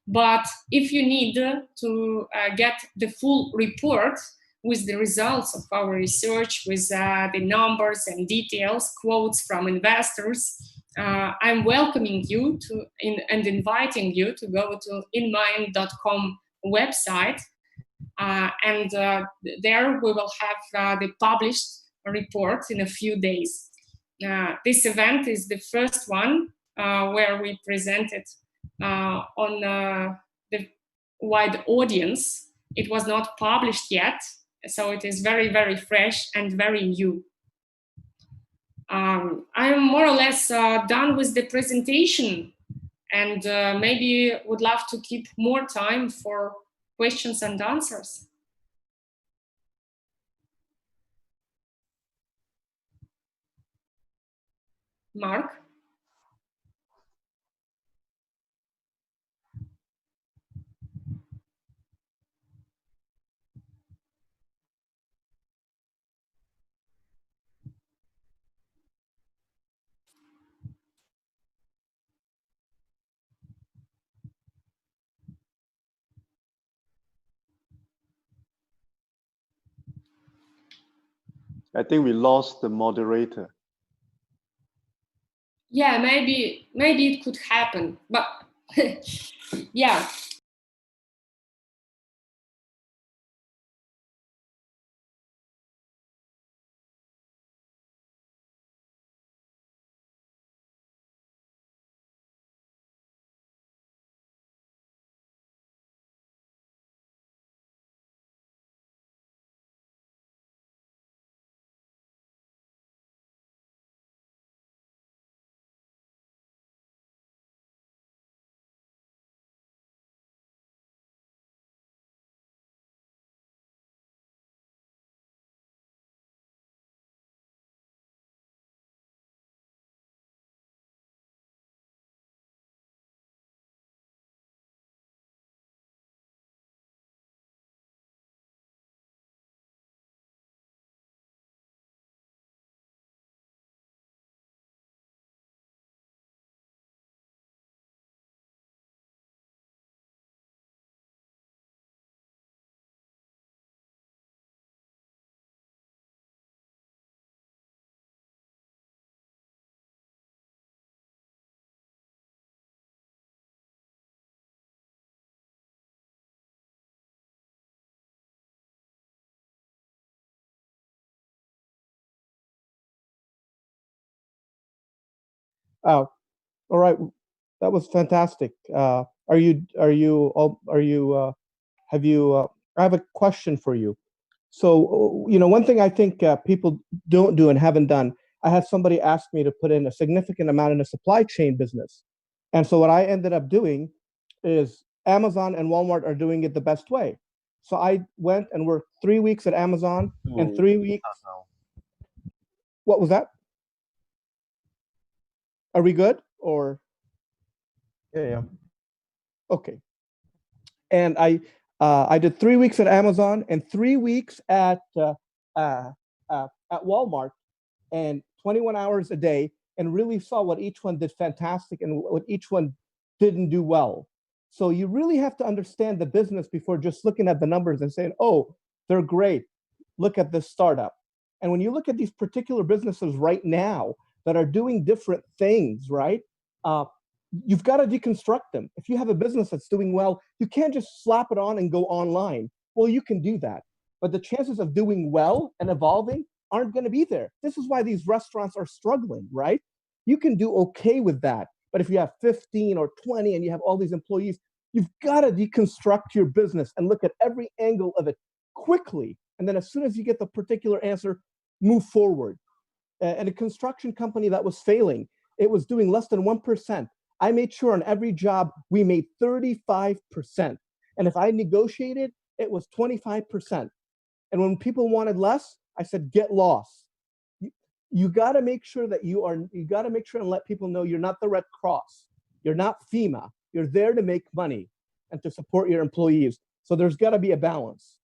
Speaker 22: But if you need to get the full report with the results of our research, with the numbers and details, quotes from investors, I'm welcoming you to and inviting you to go to inmind.com website And there we will have the published report in a few days. This event is the first one where we presented on the wide audience. It was not published yet, so it is very, very fresh and very new. I am more or less done with the presentation, and maybe would love to keep more time for questions and answers. Mark?
Speaker 13: I think we lost the moderator.
Speaker 22: Yeah, maybe it could happen, but yeah.
Speaker 7: Oh, all right. That was fantastic. Have you, I have a question for you. So, one thing I think people don't do and haven't done, I had somebody ask me to put in a significant amount in a supply chain business. And so what I ended up doing is Amazon and Walmart are doing it the best way. So I went and worked 3 weeks at Amazon and 3 weeks. What was that? Are we good or? Yeah. Okay. And I did 3 weeks at Amazon and 3 weeks at Walmart, and 21 hours a day, and really saw what each one did fantastic and what each one didn't do well. So you really have to understand the business before just looking at the numbers and saying, oh, they're great. Look at this startup. And when you look at these particular businesses right now that are doing different things, right? You've got to deconstruct them. If you have a business that's doing well, you can't just slap it on and go online. Well, you can do that, but the chances of doing well and evolving aren't going to be there. This is why these restaurants are struggling, right? You can do okay with that, but if you have 15 or 20 and you have all these employees, you've got to deconstruct your business and look at every angle of it quickly. And then as soon as you get the particular answer, move forward. And a construction company that was failing, it was doing less than 1%. I made sure on every job we made 35%. And if I negotiated, it was 25%. And when people wanted less, I said, get lost. You got to make sure that you got to make sure and let people know you're not the Red Cross. You're not FEMA. You're there to make money and to support your employees. So there's got to be a balance.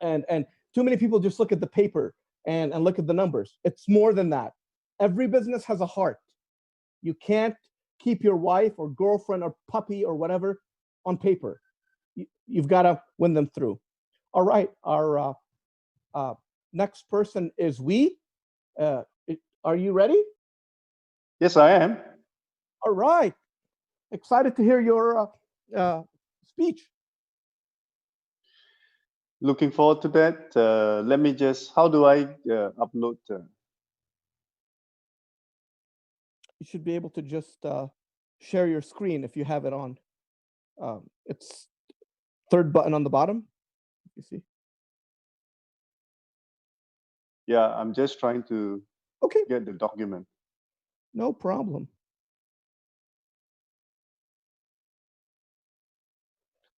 Speaker 7: And too many people just look at the paper and look at the numbers. It's more than that. Every business has a heart. You can't keep your wife or girlfriend or puppy or whatever on paper. You've got to win them through. All right, our next person is are you ready?
Speaker 13: Yes, I am.
Speaker 7: All right, excited to hear your speech.
Speaker 13: Looking forward to that. Let me just, how do I upload?
Speaker 7: You should be able to just share your screen if you have it on. It's third button on the bottom. You see?
Speaker 13: Yeah, I'm just trying to get the document.
Speaker 7: No problem.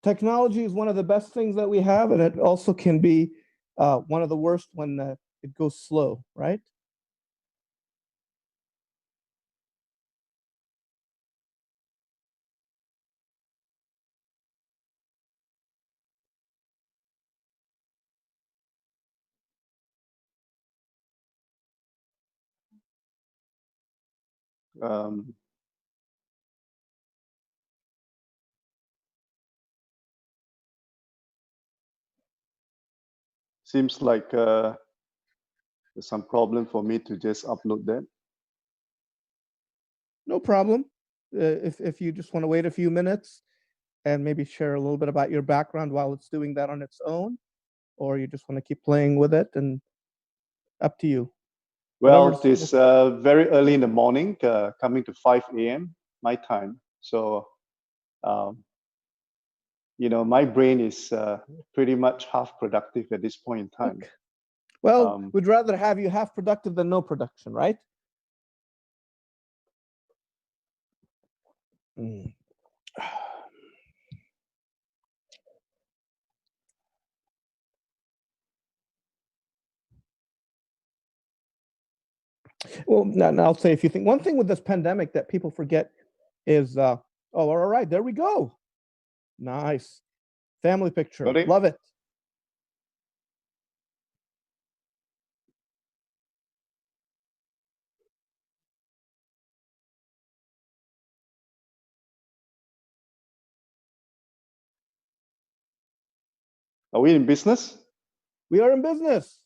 Speaker 7: Technology is one of the best things that we have, and it also can be one of the worst when it goes slow, right?
Speaker 13: Seems like there's some problem for me to just upload that.
Speaker 7: No problem. If you just want to wait a few minutes and maybe share a little bit about your background while it's doing that on its own, or you just want to keep playing with it, and up to you.
Speaker 13: Well, it's very early in the morning, coming to 5 a.m. my time. So, you know, my brain is pretty much half productive at this point in time.
Speaker 7: Okay. Well, we'd rather have you half productive than no production, right? Mm. Well, now I'll say a few things. One thing with this pandemic that people forget is, oh, all right, there we go. Nice. Family picture. Love it.
Speaker 13: Are we in business?
Speaker 7: We are in business.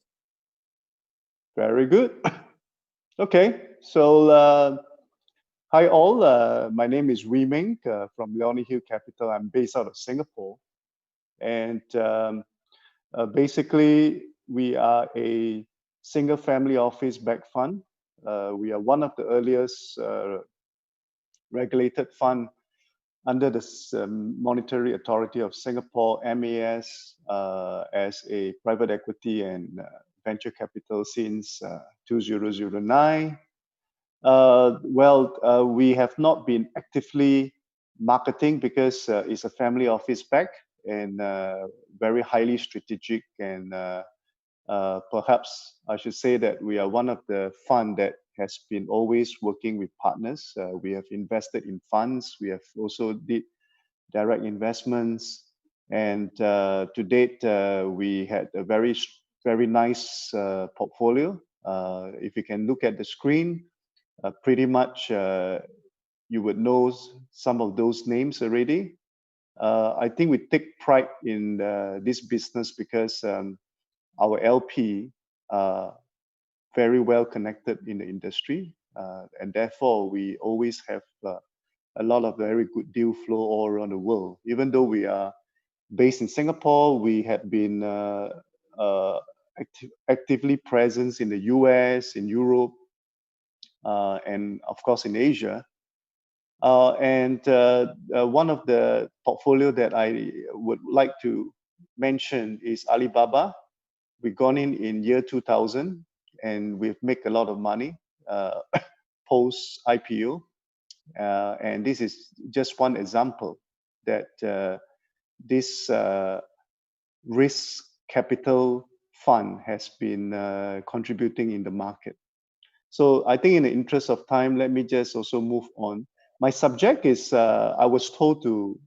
Speaker 13: Very good. Okay, so hi all. My name is Wee Ming from Leonie Hill Capital. I'm based out of Singapore, and basically we are a single family office backed fund. We are one of the earliest regulated fund under the Monetary Authority of Singapore, MAS, as a private equity and venture capital since 2009. We have not been actively marketing because it's a family office back and very highly strategic, and perhaps I should say that we are one of the fund that has been always working with partners. We have invested in funds. We have also did direct investments, and to date we had a very nice portfolio. If you can look at the screen, pretty much you would know some of those names already. I think we take pride in this business because our LP are very well connected in the industry, and therefore we always have a lot of very good deal flow all around the world. Even though we are based in Singapore, we have been actively present in the US, in Europe, and of course in Asia. One of the portfolio that I would like to mention is Alibaba. We've gone in year 2000, and we've made a lot of money post IPO. And this is just one example that this risk capital fund has been contributing in the market. So I think in the interest of time, let me just also move on. My subject is, I was told to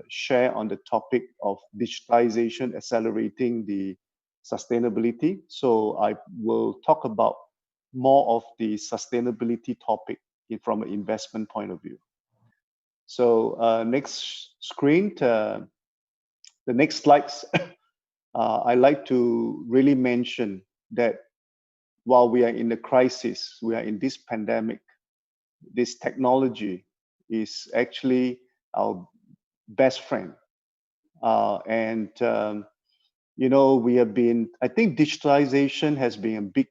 Speaker 13: share on the topic of digitalization, accelerating the sustainability. So I will talk about more of the sustainability topic from an investment point of view. So next screen, the next slides, I like to really mention that while we are in the crisis, we are in this pandemic, this technology is actually our best friend. we have been, I think digitalization has been a big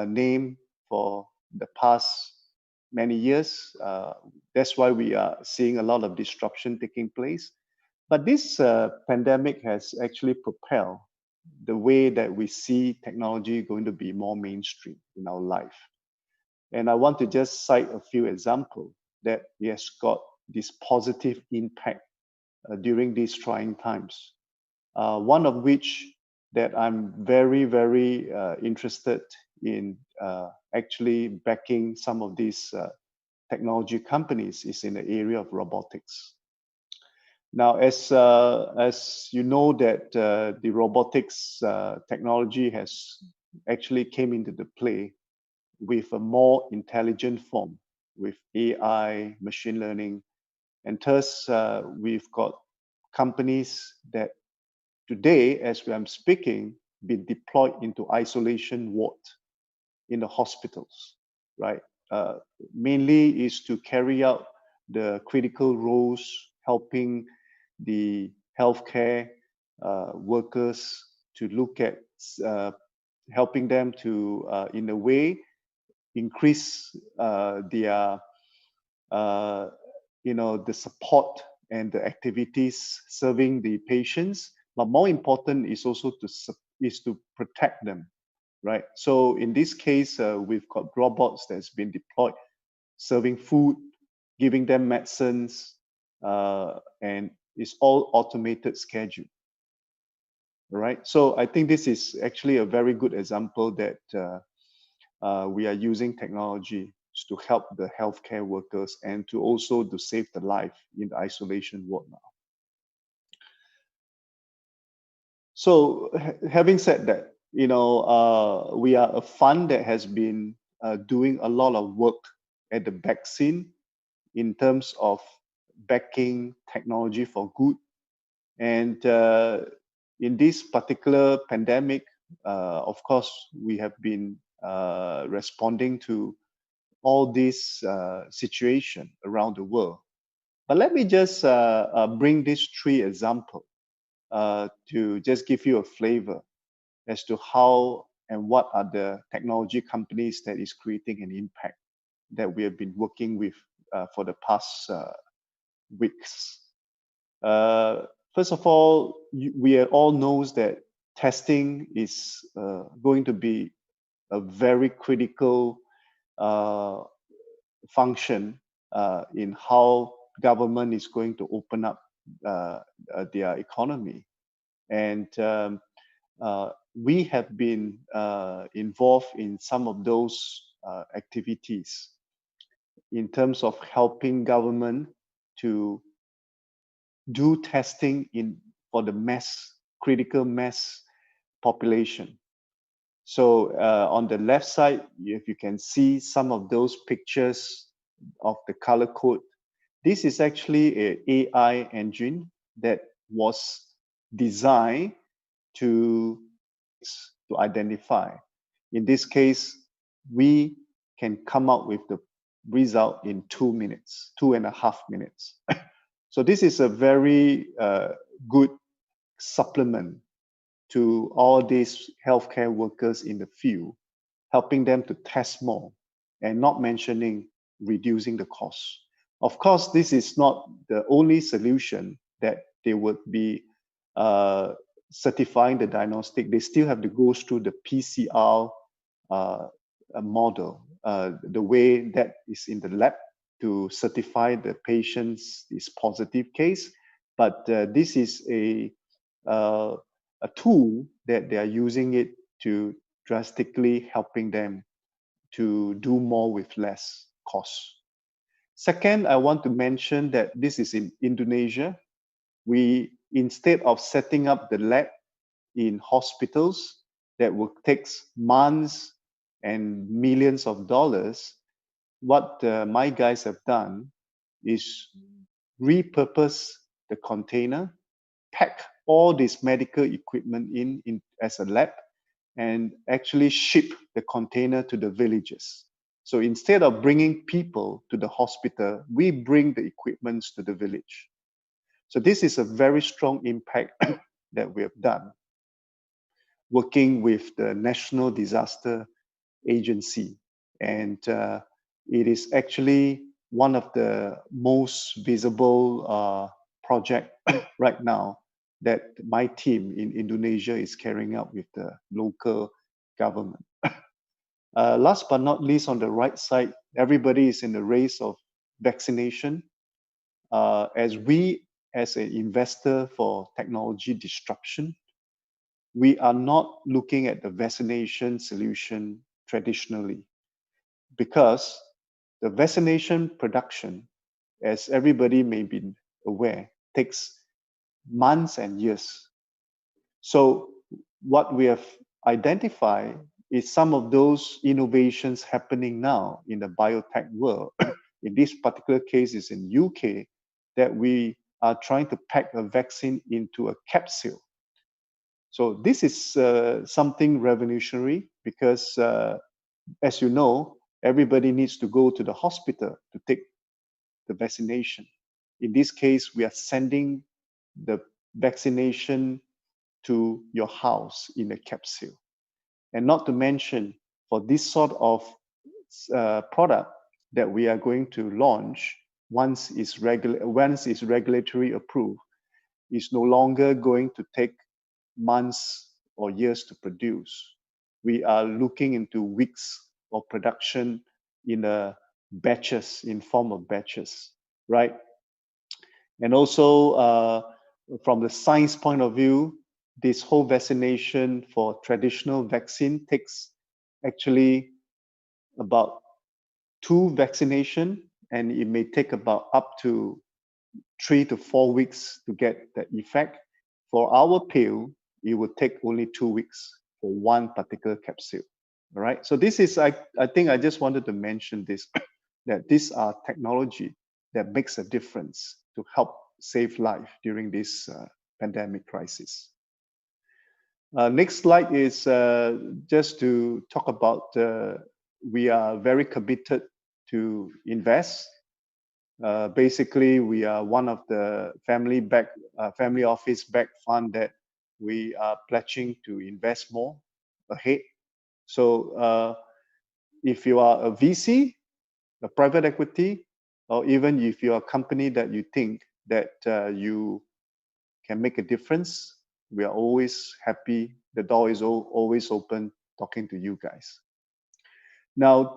Speaker 13: name for the past many years. That's why we are seeing a lot of disruption taking place. But this pandemic has actually propelled the way that we see technology going to be more mainstream in our life. And I want to just cite a few examples that it has got this positive impact during these trying times. One of which that I'm very, very interested in actually backing some of these technology companies is in the area of robotics. Now, as you know that the robotics technology has actually came into the play with a more intelligent form, with AI, machine learning, and thus we've got companies that today, as I'm speaking, be deployed into isolation ward in the hospitals, right? Mainly is to carry out the critical roles, helping the healthcare workers to look at helping them to, in a way, increase their, the support and the activities serving the patients. But more important is also to protect them, right? So in this case, we've got robots that's been deployed, serving food, giving them medicines, and it's all automated schedule, right? So I think this is actually a very good example that we are using technology to help the healthcare workers and to also to save the life in the isolation ward now. So having said that, we are a fund that has been doing a lot of work at the back scene in terms of backing technology for good. And in this particular pandemic, of course, we have been responding to all this situation around the world. But let me just bring these three examples to just give you a flavor as to how and what are the technology companies that is creating an impact that we have been working with for the past weeks. First of all, we all knows that testing is going to be a very critical function in how government is going to open up their economy. And we have been involved in some of those activities in terms of helping government to do testing for the critical mass population. So on the left side, if you can see some of those pictures of the color code, this is actually an AI engine that was designed to identify. In this case, we can come out with the result in 2 minutes, 2.5 minutes. So this is a very good supplement to all these healthcare workers in the field, helping them to test more, and not mentioning reducing the cost. Of course, this is not the only solution that they would be certifying the diagnostic. They still have to go through the PCR model, the way that is in the lab to certify the patient's positive case. But this is a tool that they are using it to drastically helping them to do more with less cost. Second, I want to mention that this is in Indonesia. We, instead of setting up the lab in hospitals that will take months and millions of dollars, what my guys have done is repurpose the container, pack all this medical equipment in as a lab, and actually ship the container to the villages. So instead of bringing people to the hospital, we bring the equipments to the village. So this is a very strong impact that we have done. working with the National Disaster Agency. And it is actually one of the most visible project right now that my team in Indonesia is carrying out with the local government. Last but not least, on the right side, everybody is in the race of vaccination. As we, as an investor for technology disruption, we are not looking at the vaccination solution traditionally, because the vaccination production, as everybody may be aware, takes months and years. So what we have identified is some of those innovations happening now in the biotech world. In this particular case, is in UK, that we are trying to pack a vaccine into a capsule. So this is something revolutionary, because as you know, everybody needs to go to the hospital to take the vaccination. In this case, we are sending the vaccination to your house in a capsule. And not to mention, for this sort of product that we are going to launch, once it's regulatory approved, is no longer going to take months or years to produce. We are looking into weeks of production in batches, in form of batches, right? And also from the science point of view, this whole vaccination for traditional vaccine takes actually about 2 vaccination, and it may take about up to 3 to 4 weeks to get the effect. For our pill, it would take only 2 weeks for one particular capsule. All right. So this is, I think I just wanted to mention this, that these are technology that makes a difference to help save life during this pandemic crisis. Next slide is just to talk about, we are very committed to invest. Basically, we are one of the family office-backed fund that we are pledging to invest more ahead. So if you are a VC, a private equity, or even if you're a company that you think that you can make a difference, we are always happy. The door is always open talking to you guys. Now,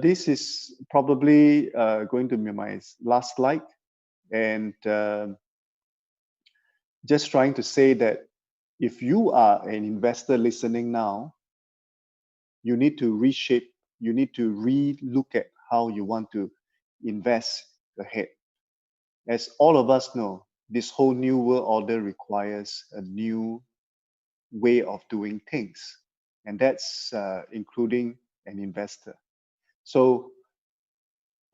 Speaker 13: this is probably going to be my last slide. And just trying to say that if you are an investor listening now, you need to reshape, you need to re-look at how you want to invest ahead. As all of us know, this whole new world order requires a new way of doing things, and that's including an investor. So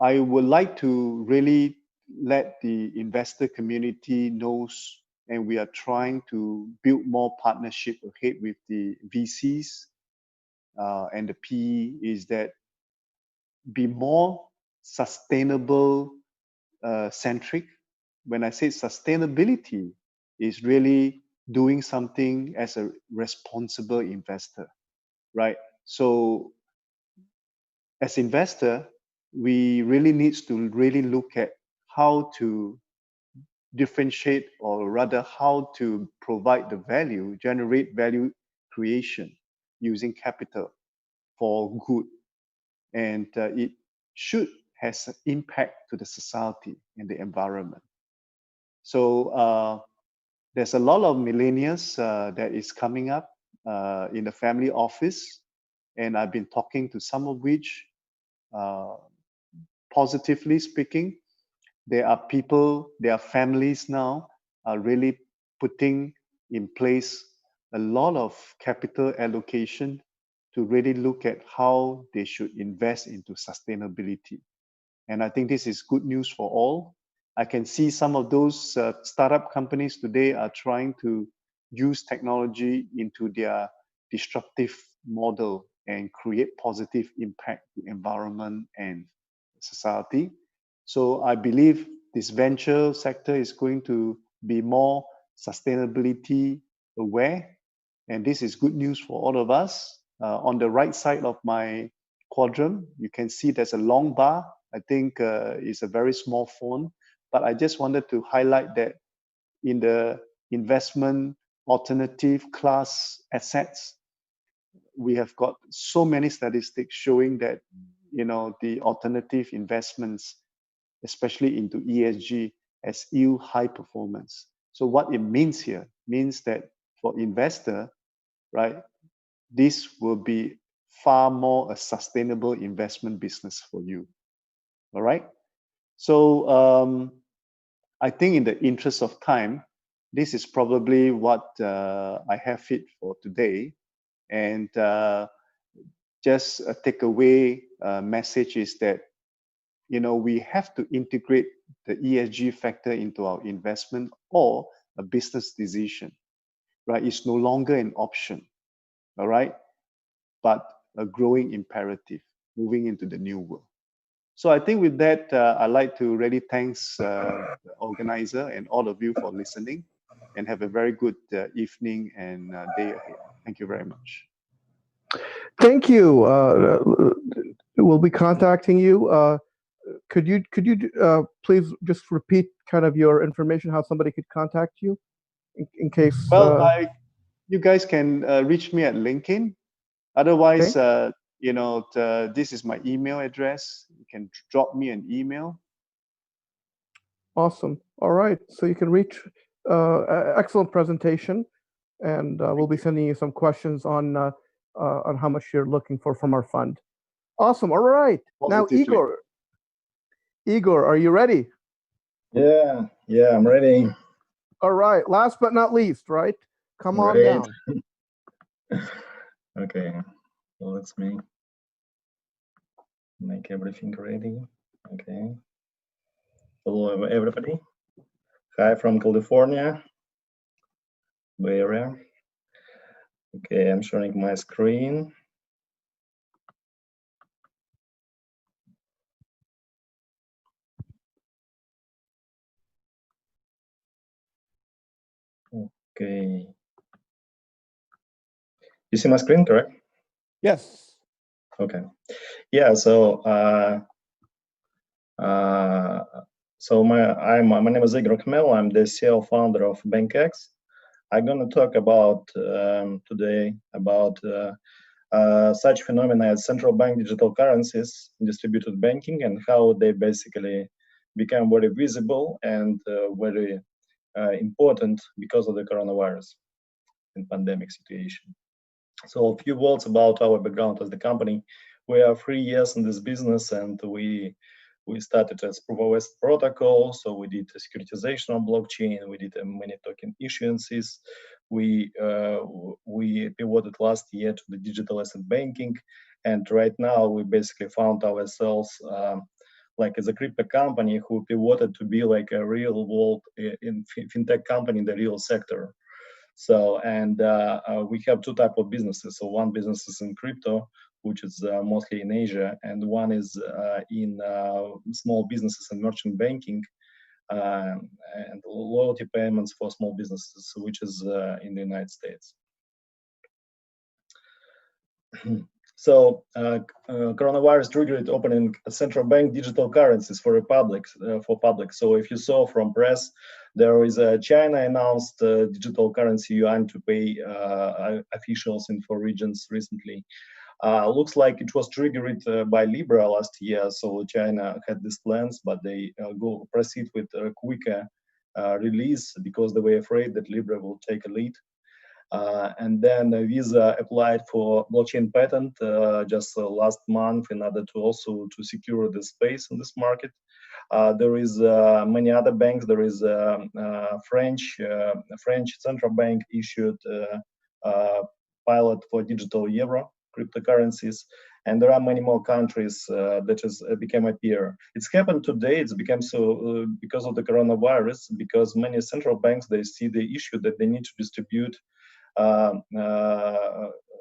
Speaker 13: I would like to really let the investor community knows, and we are trying to build more partnership ahead with the VCs and the PE, is that be more sustainable centric. When I say sustainability, is really doing something as a responsible investor, right? So as investor, we really needs to really look at how to differentiate, or rather how to provide the value, generate value creation using capital for good. And it should has an impact to the society and the environment. So there's a lot of millennials that is coming up in the family office, and I've been talking to some of which, positively speaking, there are people, there are families now are really putting in place a lot of capital allocation to really look at how they should invest into sustainability. And I think this is good news for all. I can see some of those startup companies today are trying to use technology into their disruptive model and create positive impact to environment and society. So I believe this venture sector is going to be more sustainability aware, And this is good news for all of us. On the right side of my quadrant, you can see there's a long bar. I think it's a very small font, but I just wanted to highlight that in the investment alternative class assets, we have got so many statistics showing that, you know, the alternative investments, especially into ESG, has yield high performance. So what it means here means that for investor, right, this will be far more a sustainable investment business for you. All right. So I think in the interest of time, this is probably what I have it for today. And just a takeaway message is that, you know, we have to integrate the ESG factor into our investment or a business decision, right? It's no longer an option, all right? But a growing imperative moving into the new world. So I think with that, I'd like to really thanks the organizer and all of you for listening, and have a very good evening and day ahead. Thank you very much.
Speaker 7: Thank you. We'll be contacting you. Could you please just repeat kind of your information, how somebody could contact you in case?
Speaker 13: Well, you guys can reach me at LinkedIn. Otherwise, okay. You know, this is my email address. You can drop me an email.
Speaker 7: Awesome. All right. So you can reach, excellent presentation. And we'll be sending you some questions on how much you're looking for from our fund. Awesome. All right. Now, Igor, are you ready?
Speaker 15: Yeah, I'm ready.
Speaker 7: All right. Last but not least, right? Come on down.
Speaker 15: Okay. So let's make everything ready. Okay. Hello, everybody. Hi from California, Bay Area. Okay, I'm sharing my screen. Okay. You see my screen, correct?
Speaker 7: Yes.
Speaker 15: Okay. Yeah. So my name is Igor Khmel. I'm the CEO founder of BankX. I'm going to talk about today about such phenomena as central bank digital currencies, distributed banking, and how they basically become very visible and very important because of the coronavirus and pandemic situation. So a few words about our background as the company. We are 3 years in this business, and we started as proof of work protocol. So we did a securitization on blockchain. We did many token issuances. We pivoted last year to the digital asset banking, and right now we basically found ourselves like as a crypto company who pivoted to be like a real world in fintech company in the real sector. So, and we have two types of businesses. So one business is in crypto, which is mostly in Asia, and one is in small businesses and merchant banking and loyalty payments for small businesses, which is in the United States. So coronavirus triggered opening central bank digital currencies for public. So if you saw from press, there is a China announced digital currency yuan to pay officials in 4 regions recently. Looks like it was triggered by Libra last year. So China had these plans, but they proceed with a quicker release because they were afraid that Libra will take a lead. And then Visa applied for blockchain patent just last month in order to also to secure the space in this market. There is many other banks. There is French central bank issued pilot for digital euro cryptocurrencies, and there are many more countries that has become appear. It's happened today. It's become so because of the coronavirus, because many central banks, they see the issue that they need to distribute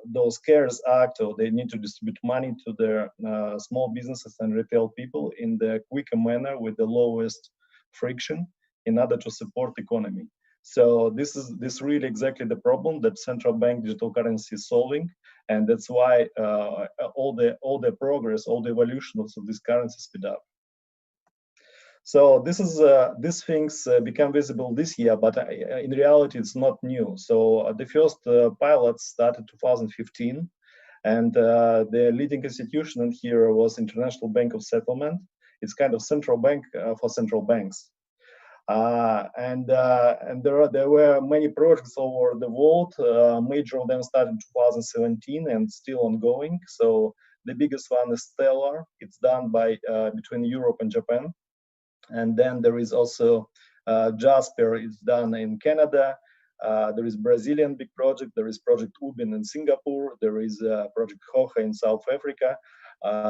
Speaker 15: those CARES Act, or they need to distribute money to their small businesses and retail people in the quicker manner with the lowest friction in order to support the economy. So this really exactly the problem that central bank digital currency is solving, and that's why all the progress, all the evolution of this currency speed up. So these things become visible this year, but in reality it's not new. So the first pilots started 2015, and the leading institution here was International Bank of Settlement. It's kind of central bank for central banks. And there were many projects all over the world. Major of them started in 2017 and still ongoing. So the biggest one is Stellar. It's done by between Europe and Japan. And then there is also Jasper. It's done in Canada. There is Brazilian big project. There is Project Ubin in Singapore. There is Project Hoja in South Africa.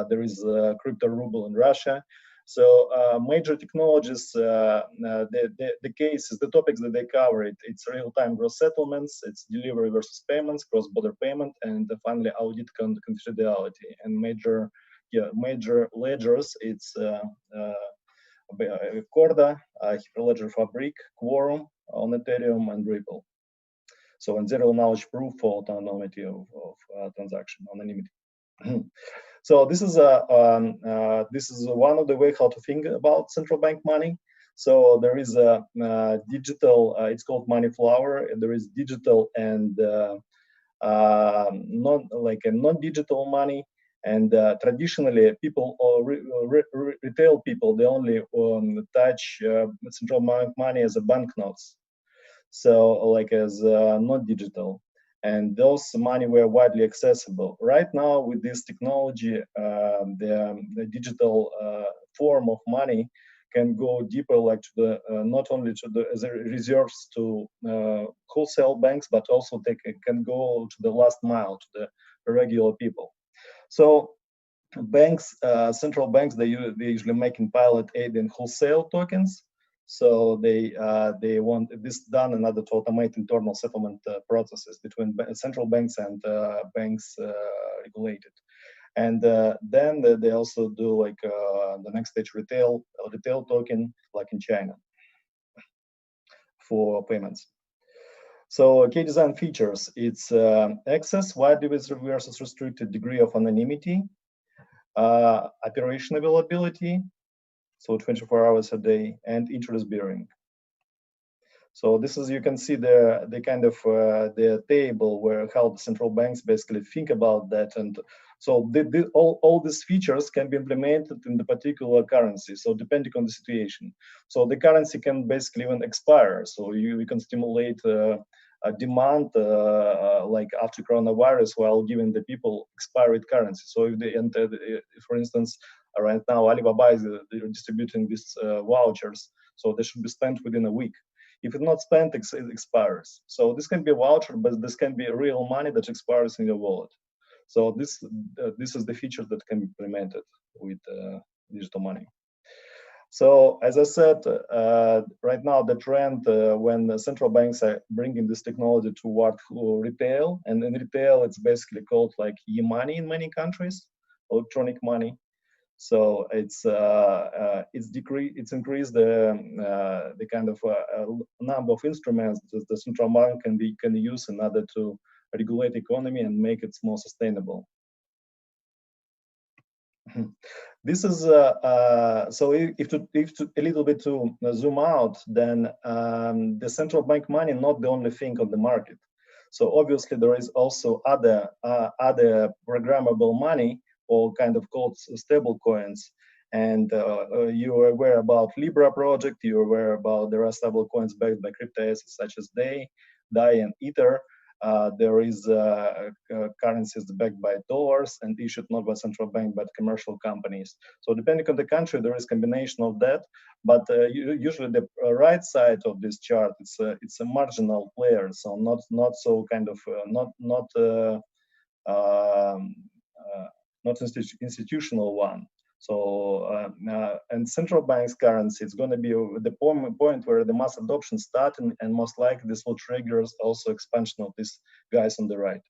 Speaker 15: There is Crypto Ruble in Russia. So major technologies, the cases, the topics that they cover, it's real-time gross settlements, it's delivery versus payments, cross-border payment, and finally audit confidentiality. And major ledgers, it's Corda, Hyperledger Fabric, Quorum on Ethereum, and Ripple. So and zero knowledge proof for anonymity of transaction, anonymity. So this is one of the way how to think about central bank money. So there is a digital, it's called money flower. There is digital and non-digital money. And traditionally, people or retail people, they only touch central bank money as a banknotes. So like as not digital. And those money were widely accessible. Right now, with this technology, the digital form of money can go deeper, like to the not only to the as a reserves to wholesale banks, but also they can go to the last mile to the regular people. So banks, central banks, they usually making pilot aid and wholesale tokens. So they want this done in order to automate internal settlement processes between central banks and banks regulated. And then they also do like the next stage retail token, like in China, for payments. So key design features, it's access, widely versus restricted, degree of anonymity, operation availability, so 24 hours a day, and interest bearing. So this is, you can see the kind of the table where how the central banks basically think about that. And so all these features can be implemented in the particular currency, so depending on the situation. So the currency can basically even expire, so you can stimulate a demand like after coronavirus while giving the people expired currency. So if they enter, for instance, right now Alibaba is distributing these vouchers, so they should be spent within a week. If it's not spent, it expires. So this can be a voucher, but this can be real money that expires in your wallet. So this is the feature that can be implemented with digital money. So as I said, right now the trend when the central banks are bringing this technology toward retail, and in retail it's basically called like e-money in many countries, electronic money. So it's increased the kind of number of instruments that the central bank can use in order to regulate the economy and make it more sustainable. This is so if a little bit to zoom out, then the central bank money not the only thing on the market. So obviously there is also other programmable money, or kind of called stable coins. And you are aware about Libra project, you're aware about there are stable coins backed by crypto assets such as DAI and Ether. There is currencies backed by dollars and issued not by central bank but commercial companies. So depending on the country, there is combination of that. But usually the right side of this chart, it's a marginal player, so not so kind of not institutional one. So and central bank's currency, it's going to be the point where the mass adoption starting, and most likely this will trigger also expansion of these guys on the right,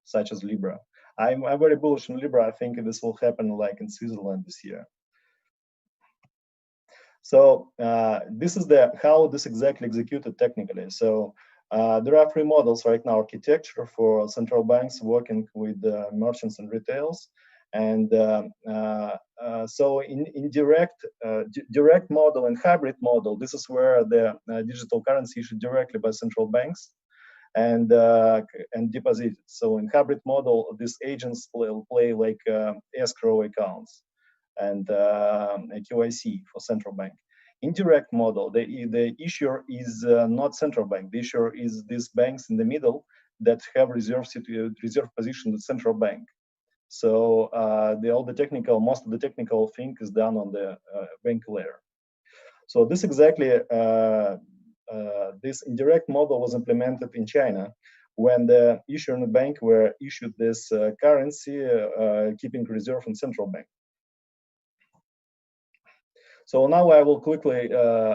Speaker 15: such as Libra. I'm very bullish on Libra. I think this will happen like in Switzerland this year. So this is how this exactly executed technically. So there are three models right now: architecture for central banks working with merchants and retails. And so in direct model and hybrid model, this is where the digital currency issued directly by central banks and deposited. So in hybrid model, these agents play like escrow accounts and KYC for central bank. Indirect model, the issuer is not central bank. The issuer is these banks in the middle that have reserve position with central bank. So most of the technical thing is done on the bank layer. So this exactly, this indirect model was implemented in China when the issuer and the bank were issued this currency, keeping reserve in central bank. So now I will quickly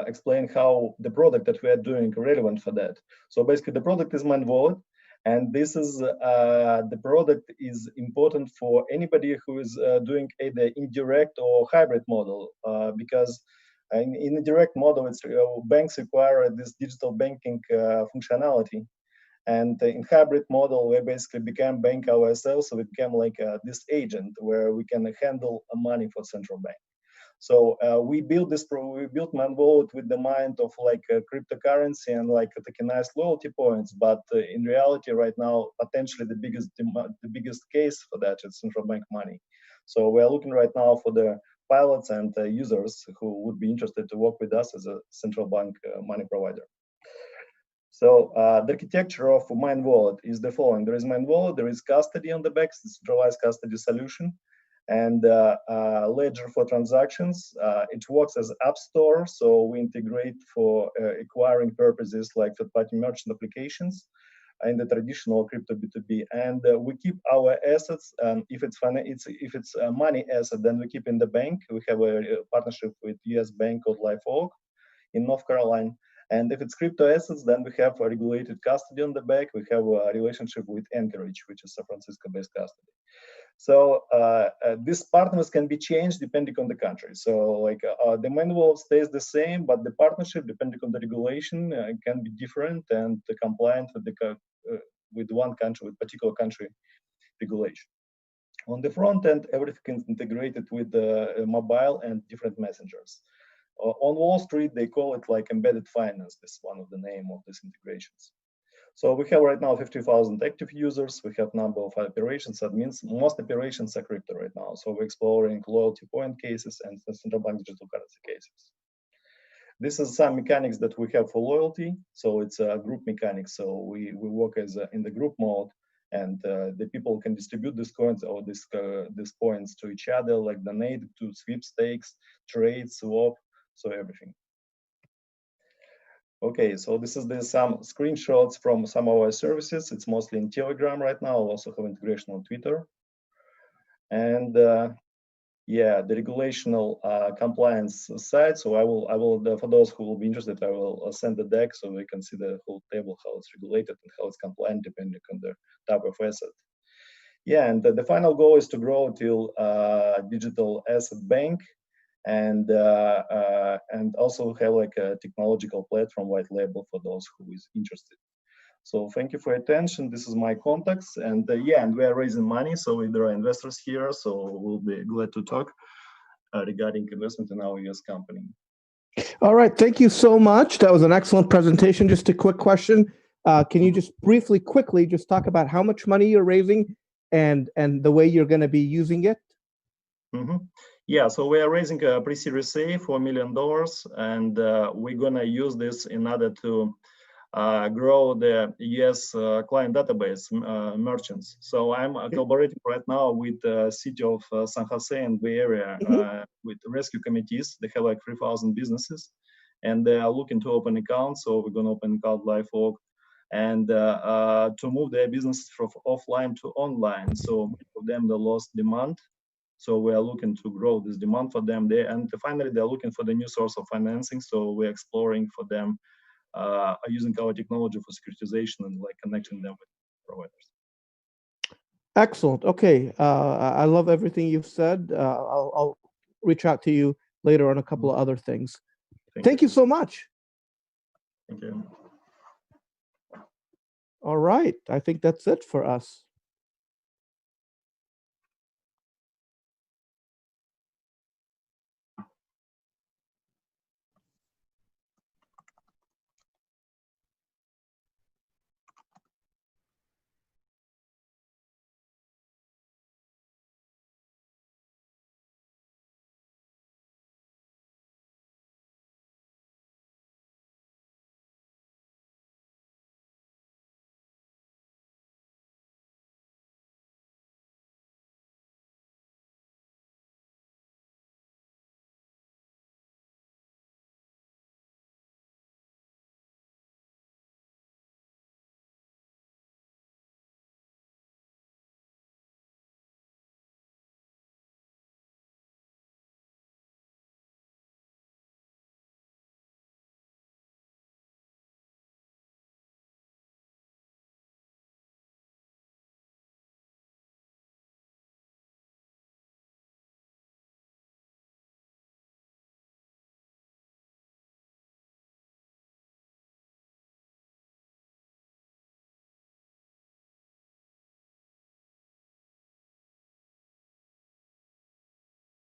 Speaker 15: explain how the product that we are doing relevant for that. So basically the product is Man Wallet, and this is the product is important for anybody who is doing either indirect or hybrid model, because in the direct model, it's banks require this digital banking functionality. And in hybrid model, we basically became bank ourselves, so we became like this agent where we can handle money for central bank. So we built Man Wallet with the mind of like cryptocurrency and like tokenized loyalty points, but in reality, right now, potentially the biggest case for that is central bank money. So we are looking right now for the pilots and users who would be interested to work with us as a central bank money provider. So the architecture of Man Wallet is the following: there is Man Wallet, there is custody on the back, centralized custody solution, and ledger for transactions. It works as app store, so we integrate for acquiring purposes like third-party merchant applications in the traditional crypto B2B, and we keep our assets. If it's a money asset, then we keep in the bank. We have a partnership with US bank called Live Oak in North Carolina. And if it's crypto assets, then we have a regulated custody on the back. We have a relationship with Anchorage, which is San Francisco-based custody. So these partners can be changed depending on the country. So like the Man Wallet stays the same, but the partnership, depending on the regulation, can be different and compliant with one country, with particular country regulation. On the front end, everything is integrated with the mobile and different messengers. On Wall Street, they call it like embedded finance. This is one of the name of these integrations. So we have right now 50,000 active users. We have number of operations. That means most operations are crypto right now. So we're exploring loyalty point cases and central bank digital currency cases. This is some mechanics that we have for loyalty. So it's a group mechanics. So we work as in the group mode, and the people can distribute these coins or these points to each other, like donate to sweepstakes, trade, swap, so everything. Okay, so this is some screenshots from some of our services. It's mostly in Telegram right now. We also have integration on Twitter. And yeah, the regulational compliance side. So I will, for those who will be interested, I will send the deck so we can see the whole table, how it's regulated and how it's compliant depending on the type of asset. Yeah, and the final goal is to grow till digital asset bank, and also have like a technological platform white label for those who is interested. So thank you for your attention. This is my contacts, and yeah, and we are raising money. So there are investors here, so we'll be glad to talk regarding investment in our US company.
Speaker 7: All right, thank you so much. That was an excellent presentation. Just a quick question. Can you just briefly, quickly, just talk about how much money you're raising and the way you're going to be using it?
Speaker 15: Mm-hmm. Yeah, so we are raising a pre-series A, $4 million, and we're going to use this in order to grow the US client database merchants. So I'm collaborating right now with the city of San Jose and Bay Area with rescue committees. They have like 3,000 businesses, and they are looking to open accounts. So we're going to open account Live Oak, and to move their business from offline to online. So for them, they lost demand. So we are looking to grow this demand for them there. And finally, they're looking for the new source of financing. So we're exploring for them using our technology for securitization and like connecting them with providers.
Speaker 7: Excellent. Okay. I love everything you've said. I'll reach out to you later on a couple of other things. Thank you so much.
Speaker 15: Thank you.
Speaker 7: All right, I think that's it for us.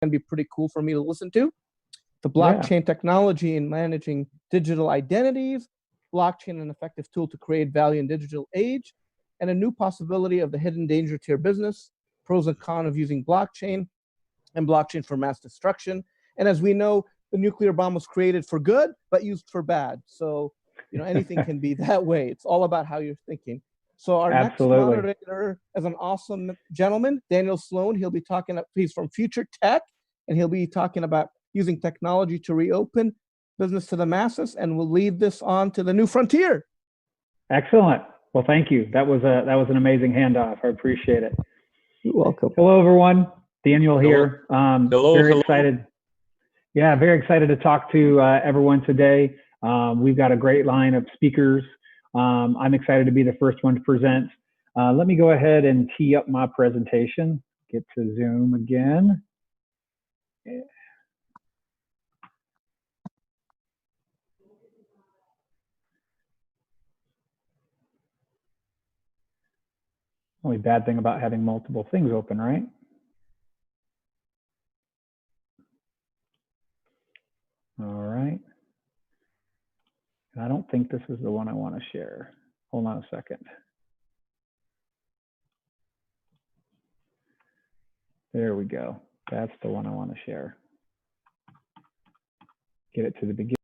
Speaker 7: Can be pretty cool for me to listen to. The blockchain technology in managing digital identities, blockchain an effective tool to create value in digital age, and a new possibility of the hidden danger to your business, pros and cons of using blockchain, and blockchain for mass destruction. And as we know, the nuclear bomb was created for good, but used for bad. So, anything can be that way. It's all about how you're thinking. So our next moderator is an awesome gentleman, Daniel Sloan. He'll be talking, he's from Future Tech, and he'll be talking about using technology to reopen business to the masses, and we'll lead this on to the new frontier.
Speaker 16: Excellent. Well, thank you. That was an amazing handoff. I appreciate it.
Speaker 7: You're welcome.
Speaker 16: Hello, everyone. Daniel here.
Speaker 17: Hello.
Speaker 16: Very excited. Yeah, very excited to talk to everyone today. We've got a great line of speakers. I'm excited to be the first one to present. Let me go ahead and tee up my presentation. Get to Zoom again. Only bad thing about having multiple things open, right? All right. I don't think this is the one I want to share. Hold on a second. There we go. That's the one I want to share. Get it to the beginning.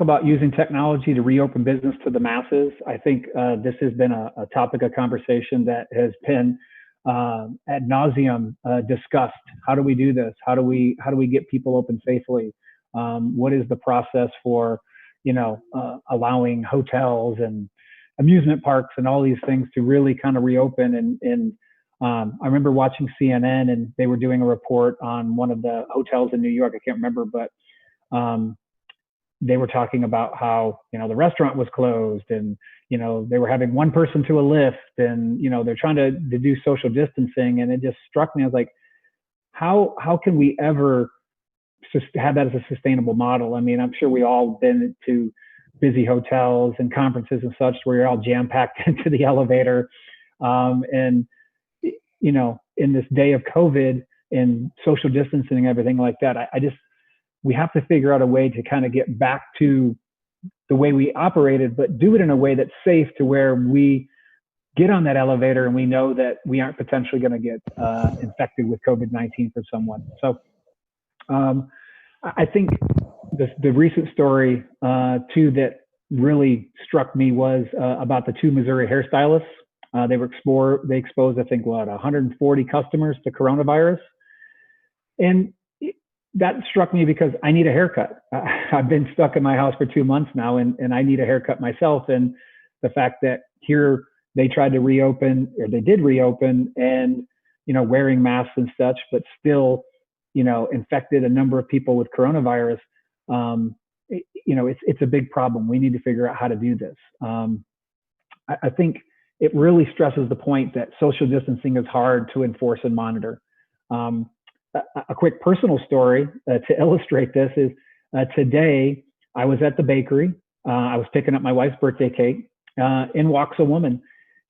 Speaker 16: About using technology to reopen business to the masses. I think this has been a topic of conversation that has been ad nauseum discussed. How do we do this? How do we get people open safely? What is the process for, allowing hotels and amusement parks and all these things to really kind of reopen? And I remember watching CNN, and they were doing a report on one of the hotels in New York. I can't remember, but they were talking about how, the restaurant was closed, and, they were having one person to a lift, and, they're trying to do social distancing. And it just struck me. I was like, how can we ever have that as a sustainable model? I mean, I'm sure we all been to busy hotels and conferences and such where you're all jam packed into the elevator. And, in this day of COVID and social distancing and everything like that, we have to figure out a way to kind of get back to the way we operated, but do it in a way that's safe, to where we get on that elevator and we know that we aren't potentially going to get infected with COVID-19 for someone. So I think the recent story too that really struck me was about the two Missouri hairstylists. They exposed, I think, 140 customers to coronavirus. And that struck me because I need a haircut. I've been stuck in my house for 2 months now, and I need a haircut myself. And the fact that here they tried to reopen, or they did reopen, and wearing masks and such, but still, infected a number of people with coronavirus. It's a big problem. We need to figure out how to do this. I think it really stresses the point that social distancing is hard to enforce and monitor. A quick personal story to illustrate this is today I was at the bakery. I was picking up my wife's birthday cake. In walks a woman.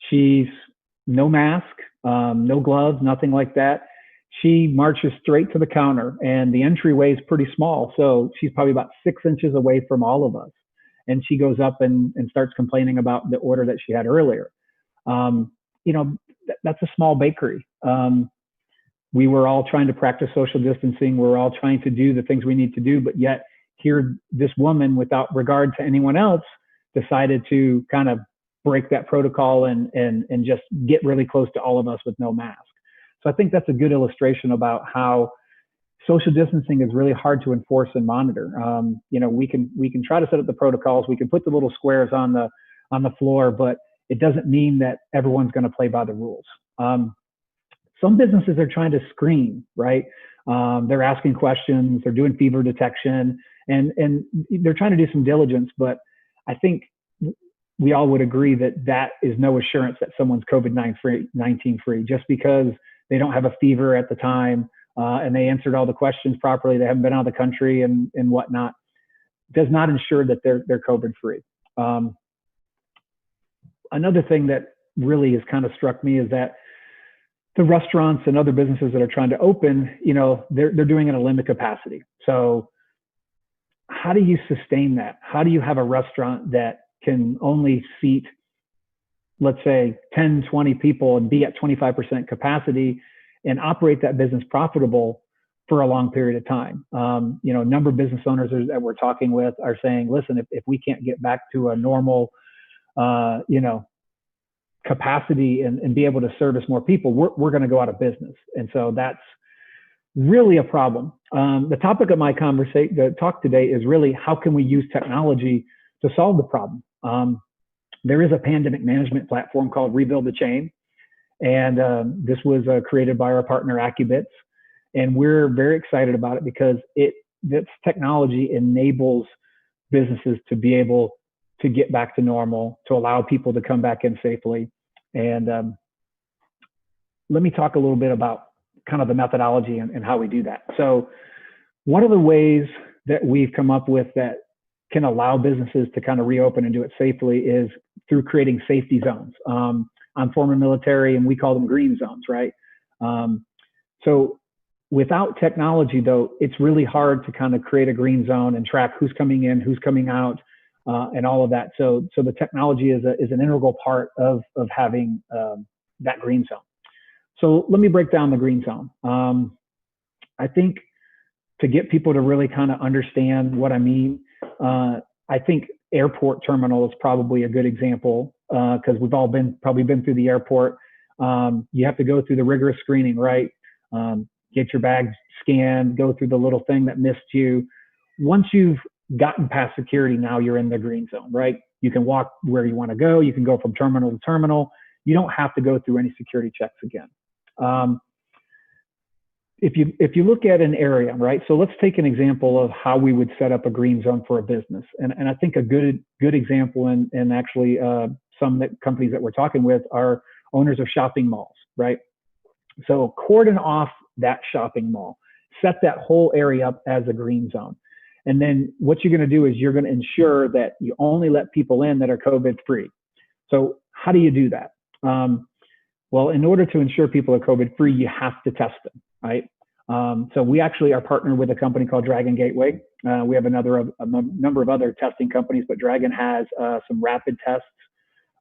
Speaker 16: She's no mask, no gloves, nothing like that. She marches straight to the counter, and the entryway is pretty small. So she's probably about 6 inches away from all of us. And she goes up and starts complaining about the order that she had earlier. That's a small bakery. We were all trying to practice social distancing. We're all trying to do the things we need to do, but yet here, this woman, without regard to anyone else, decided to kind of break that protocol and just get really close to all of us with no mask. So I think that's a good illustration about how social distancing is really hard to enforce and monitor. We can try to set up the protocols. We can put the little squares on the floor, but it doesn't mean that everyone's going to play by the rules. Some businesses are trying to screen, right? They're asking questions, they're doing fever detection, and they're trying to do some diligence. But I think we all would agree that is no assurance that someone's COVID-19 free. Just because they don't have a fever at the time and they answered all the questions properly, they haven't been out of the country and whatnot, does not ensure that they're COVID free. Another thing that really has kind of struck me is that the restaurants and other businesses that are trying to open, they're doing it at a limited capacity. So how do you sustain that? How do you have a restaurant that can only seat, let's say, 10, 20 people and be at 25% capacity and operate that business profitable for a long period of time? A number of business owners that we're talking with are saying, listen, if we can't get back to a normal, capacity and be able to service more people, we're going to go out of business. And so that's really a problem. The topic of my talk today is really how can we use technology to solve the problem. There is a pandemic management platform called Rebuild the Chain, and this was created by our partner Accubits, and we're very excited about it because this technology enables businesses to be able to get back to normal, to allow people to come back in safely. And let me talk a little bit about kind of the methodology and how we do that. So one of the ways that we've come up with that can allow businesses to kind of reopen and do it safely is through creating safety zones. I'm former military, and we call them green zones, right? So without technology, though, it's really hard to kind of create a green zone and track who's coming in, who's coming out, and all of that. So the technology is an integral part of having that green zone. So let me break down the green zone. I think to get people to really kind of understand what I mean, I think airport terminal is probably a good example because we've all probably been through the airport. You have to go through the rigorous screening, right? Get your bags scanned, go through the little thing that missed you. Once you've gotten past security, now you're in the green zone, right? You can walk where you want to go. You can go from terminal to terminal. You don't have to go through any security checks again. If you look at an area, right? So let's take an example of how we would set up a green zone for a business. And I think a good example, and actually some companies that we're talking with are owners of shopping malls, right? So cordon off that shopping mall, set that whole area up as a green zone. And then what you're going to do is you're going to ensure that you only let people in that are COVID free. So how do you do that? Well, in order to ensure people are COVID free, you have to test them, right? So we actually are partnered with a company called Dragon Gateway. We have a number of other testing companies, but Dragon has some rapid tests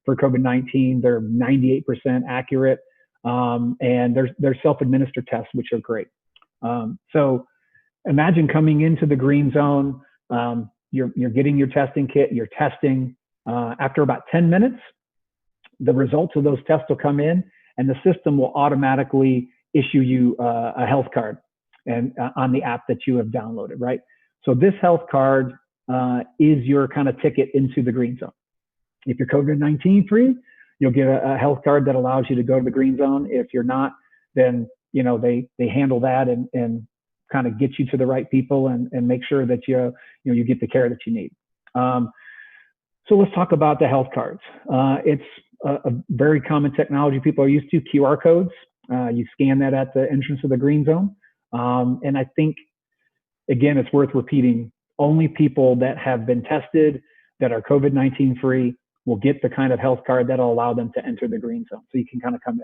Speaker 16: for COVID-19. They're 98% accurate, and they're self-administered tests, which are great. So imagine coming into the green zone, you're getting your testing kit, you're testing. After about 10 minutes, the results of those tests will come in, and the system will automatically issue you a health card and on the app that you have downloaded, right? So this health card is your kind of ticket into the green zone. If you're COVID-19 free, you'll get a health card that allows you to go to the green zone. If you're not, then they handle that and kind of get you to the right people and make sure that you get the care that you need. So let's talk about the health cards. It's a very common technology people are used to, QR codes. You scan that at the entrance of the green zone. And I think, again, it's worth repeating, only people that have been tested, that are COVID-19 free, will get the kind of health card that'll allow them to enter the green zone. So you can kind of come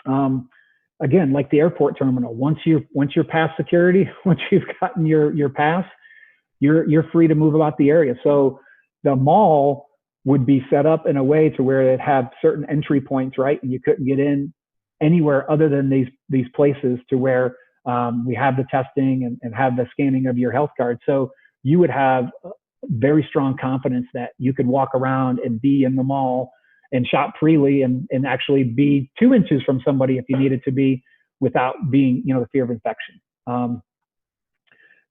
Speaker 16: in. Again, like the airport terminal, once you're past security, once you've gotten your pass, you're free to move about the area. So the mall would be set up in a way to where it have certain entry points, right? And you couldn't get in anywhere other than these places to where we have the testing and have the scanning of your health card. So you would have very strong confidence that you could walk around and be in the mall and shop freely and actually be 2 inches from somebody if you needed to be, without being, the fear of infection.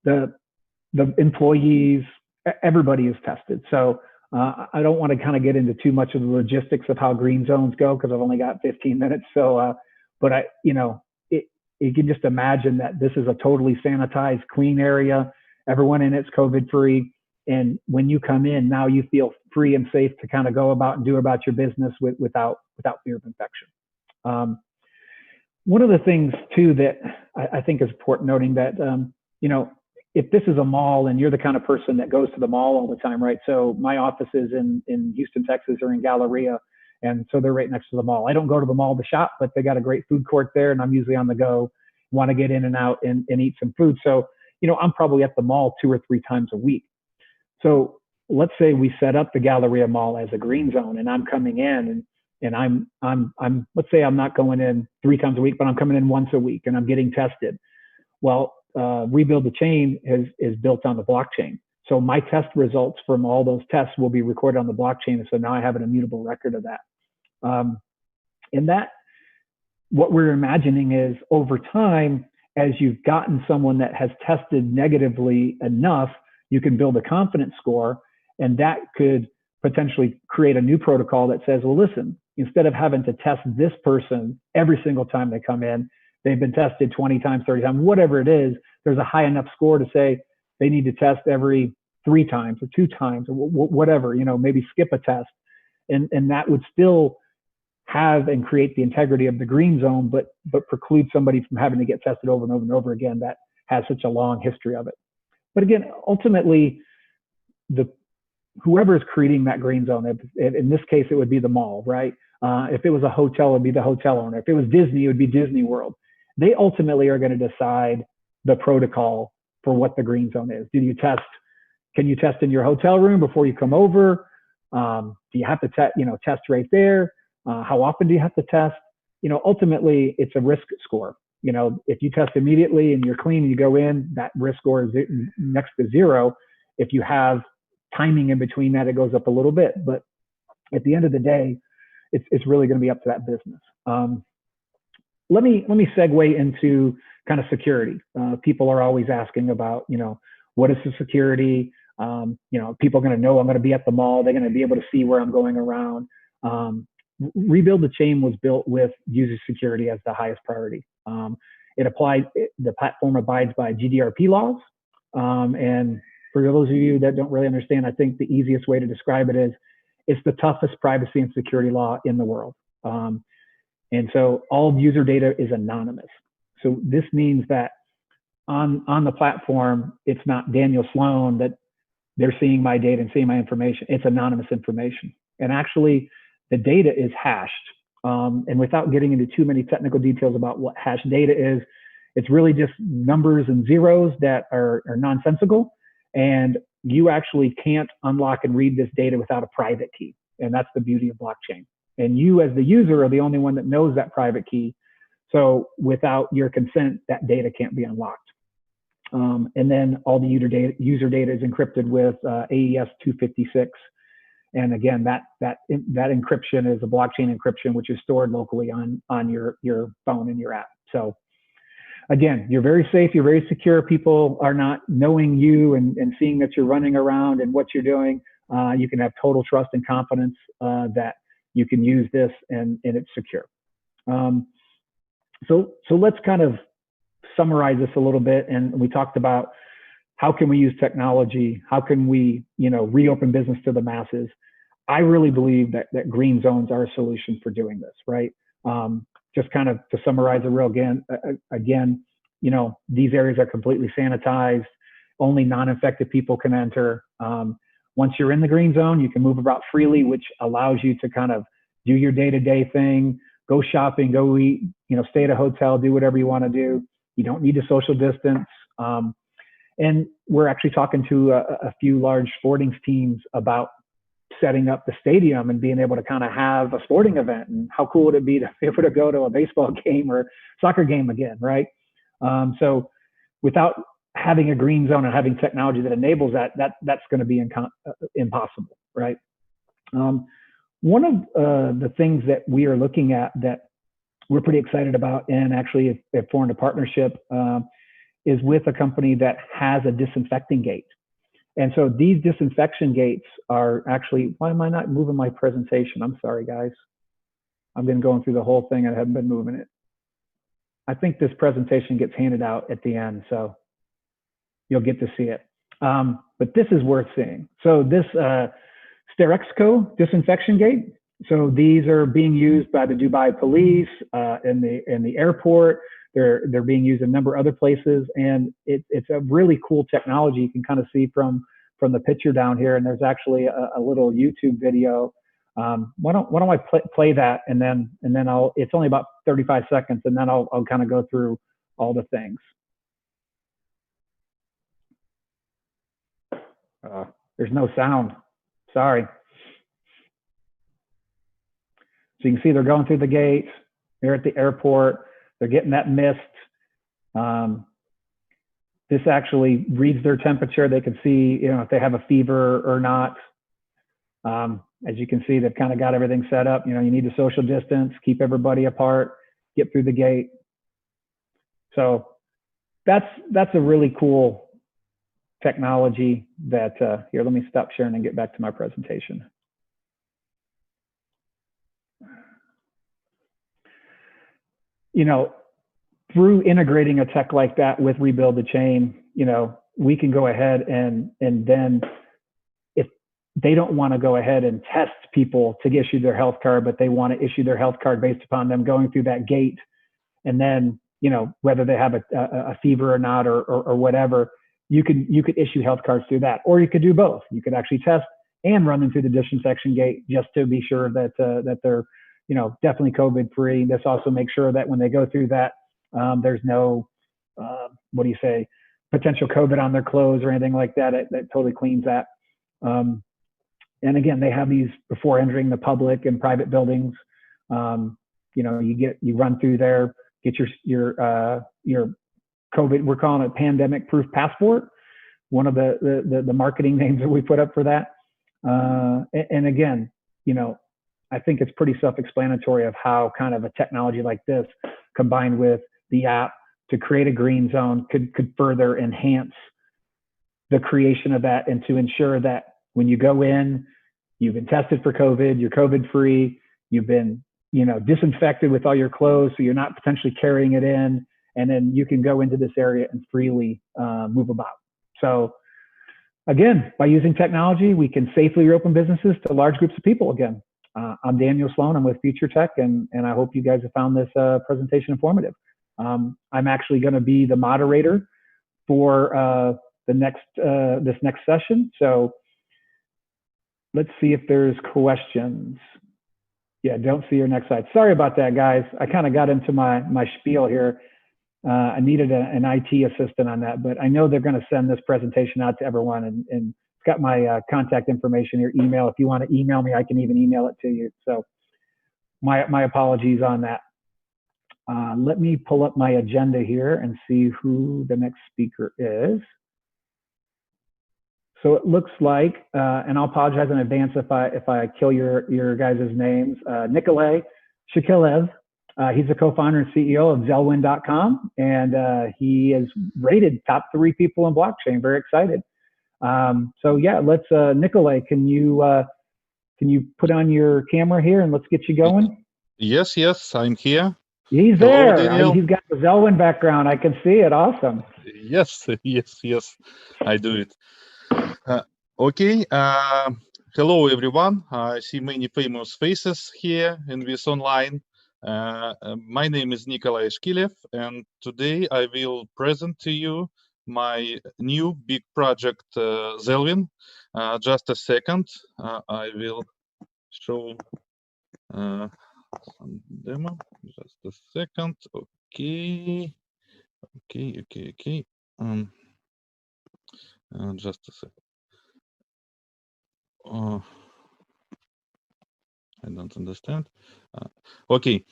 Speaker 16: The employees, everybody is tested. So I don't want to kind of get into too much of the logistics of how green zones go, because I've only got 15 minutes. So, but you can just imagine that this is a totally sanitized, clean area. Everyone in it's COVID free. And when you come in, now you feel free and safe to kind of go about and do about your business without fear of infection. One of the things too that I think is important noting that, if this is a mall and you're the kind of person that goes to the mall all the time, right? So my office is in Houston, Texas, or in Galleria. And so they're right next to the mall. I don't go to the mall to shop, but they got a great food court there, and I'm usually on the go, want to get in and out and eat some food. So, I'm probably at the mall 2 or 3 times a week. So let's say we set up the Galleria Mall as a green zone, and I'm coming in and I'm let's say I'm not going in 3 times a week, but I'm coming in once a week and I'm getting tested. Well, Rebuild the Chain is built on the blockchain. So my test results from all those tests will be recorded on the blockchain. And so now I have an immutable record of that. And that, what we're imagining is, over time, as you've gotten someone that has tested negatively enough, you can build a confidence score, and that could potentially create a new protocol that says, well, listen, instead of having to test this person every single time they come in, they've been tested 20 times, 30 times, whatever it is, there's a high enough score to say they need to test every 3 times or 2 times or whatever, maybe skip a test. And that would still have and create the integrity of the green zone, but preclude somebody from having to get tested over and over and over again that has such a long history of it. But again, ultimately, whoever is creating that green zone, in this case, it would be the mall, right? If it was a hotel, it would be the hotel owner. If it was Disney, it would be Disney World. They ultimately are going to decide the protocol for what the green zone is. Can you test in your hotel room before you come over? Do you have to test right there? How often do you have to test? Ultimately, it's a risk score. If you test immediately and you're clean and you go in, that risk score is next to 0. If you have timing in between that, it goes up a little bit. But at the end of the day, it's really going to be up to that business. Let me segue into kind of security. People are always asking about, what is the security? People are going to know I'm going to be at the mall. They're going to be able to see where I'm going around. Rebuild the Chain was built with user security as the highest priority. The platform abides by GDPR laws. And for those of you that don't really understand, I think the easiest way to describe it is it's the toughest privacy and security law in the world. And so all user data is anonymous. So this means that on the platform, it's not Daniel Sloan that they're seeing my data and seeing my information. It's anonymous information. And actually, the data is hashed. And without getting into too many technical details about what hashed data is, it's really just numbers and zeros that are nonsensical. And you actually can't unlock and read this data without a private key. And that's the beauty of blockchain. And you as the user are the only one that knows that private key. So without your consent, that data can't be unlocked. And then all the user data is encrypted with AES 256. And again, that encryption is a blockchain encryption, which is stored locally on your phone and your app. So again, you're very safe, you're very secure. People are not knowing you and seeing that you're running around and what you're doing. You can have total trust and confidence that you can use this and it's secure. So let's kind of summarize this a little bit. And we talked about how can we use technology? How can we, reopen business to the masses? I really believe that green zones are a solution for doing this, right? Just kind of to summarize it again, these areas are completely sanitized. Only non-infected people can enter. Once you're in the green zone, you can move about freely, which allows you to kind of do your day-to-day thing, go shopping, go eat, stay at a hotel, do whatever you want to do. You don't need to social distance. And we're actually talking to a few large sporting teams about setting up the stadium and being able to kind of have a sporting event. And how cool would it be to be able to go to a baseball game or soccer game again, right? So without having a green zone and having technology that enables that's going to be impossible, right? One of the things that we are looking at that we're pretty excited about, and actually have formed a partnership, is with a company that has a disinfecting gate. And so these disinfection gates are actually, why am I not moving my presentation? I'm sorry, guys. I've been going through the whole thing and I haven't been moving it. I think this presentation gets handed out at the end, so you'll get to see it. But this is worth seeing. So this Sterexco disinfection gate. So these are being used by the Dubai police in the airport. They're being used in a number of other places, and it's a really cool technology. You can kind of see from the picture down here, and there's actually a little YouTube video. Why don't I play that, and then it's only about 35 seconds, and then I'll kind of go through all the things. There's no sound. Sorry. So you can see they're going through the gates. They're at the airport. They're getting that mist. This actually reads their temperature. They can see, if they have a fever or not. As you can see, they've kind of got everything set up. You need to social distance, keep everybody apart, get through the gate. So that's a really cool technology that, here, let me stop sharing and get back to my presentation. Through integrating a tech like that with Rebuild the Chain, we can go ahead and then if they don't want to go ahead and test people to issue their health card, but they want to issue their health card based upon them going through that gate, and then, whether they have a fever or not, or whatever, you could issue health cards through that, or you could do both. You could actually test and run them through the disinfection gate just to be sure that they're, definitely COVID free. This also makes sure that when they go through that, there's no, potential COVID on their clothes or anything like that. It totally cleans that. And again, they have these before entering the public and private buildings. You run through there, get your COVID, we're calling it pandemic proof passport. One of the marketing names that we put up for that. And again, I think it's pretty self-explanatory of how kind of a technology like this combined with the app to create a green zone could further enhance the creation of that, and to ensure that when you go in, you've been tested for COVID, you're COVID free, you've been, disinfected with all your clothes, so you're not potentially carrying it in, and then you can go into this area and freely move about. So again, by using technology, we can safely reopen businesses to large groups of people again. I'm Daniel Sloan, I'm with Future Tech, and I hope you guys have found this presentation informative. I'm actually going to be the moderator for this next session. So let's see if there's questions. Yeah, don't see your next slide. Sorry about that, guys. I kind of got into my spiel here. I needed an IT assistant on that, but I know they're going to send this presentation out to everyone, and it's got my contact information, your email. If you want to email me, I can even email it to you. So my apologies on that. Let me pull up my agenda here and see who the next speaker is. So it looks like, and I'll apologize in advance if I kill your guys' names. Nikolay Shkilev, he's the co-founder and CEO of Zelwyn.com, and he is rated top 3 people in blockchain. Very excited. So yeah, let's Nikolay, can you put on your camera here and let's get you going?
Speaker 12: Yes, I'm here.
Speaker 16: He's
Speaker 12: Hello,
Speaker 16: there.
Speaker 12: Daniel.
Speaker 16: He's got the Zelwyn background. I can see it. Awesome.
Speaker 12: Yes, yes, I do it. Okay. Hello, everyone. I see many famous faces here in this online. My name is Nikolai Shkilev, and today I will present to you my new big project, Zelwyn. Just a second. I will show some demo. Just a second. Okay. Okay. Just a second. I don't understand. Okay,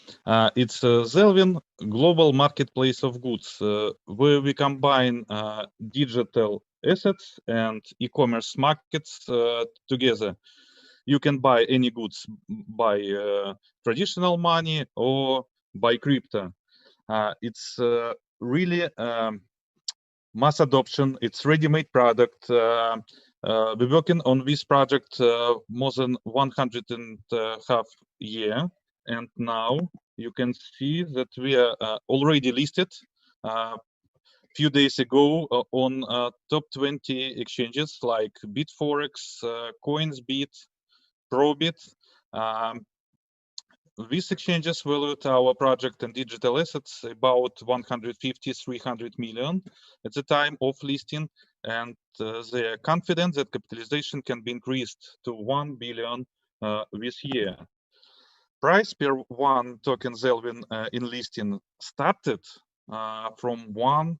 Speaker 12: it's Zelwyn global marketplace of goods, where we combine digital assets and e-commerce markets together. You can buy any goods by traditional money or by crypto. It's really mass adoption. It's ready-made product. We're working on this project more than 1.5 years, and now you can see that we are already listed few days ago on top 20 exchanges like Bitforex, CoinsBit, Probit. These exchanges valued our project and digital assets about 150-300 million at the time of listing, and they are confident that capitalization can be increased to 1 billion this year. Price per one token Zelwyn in listing started from $1,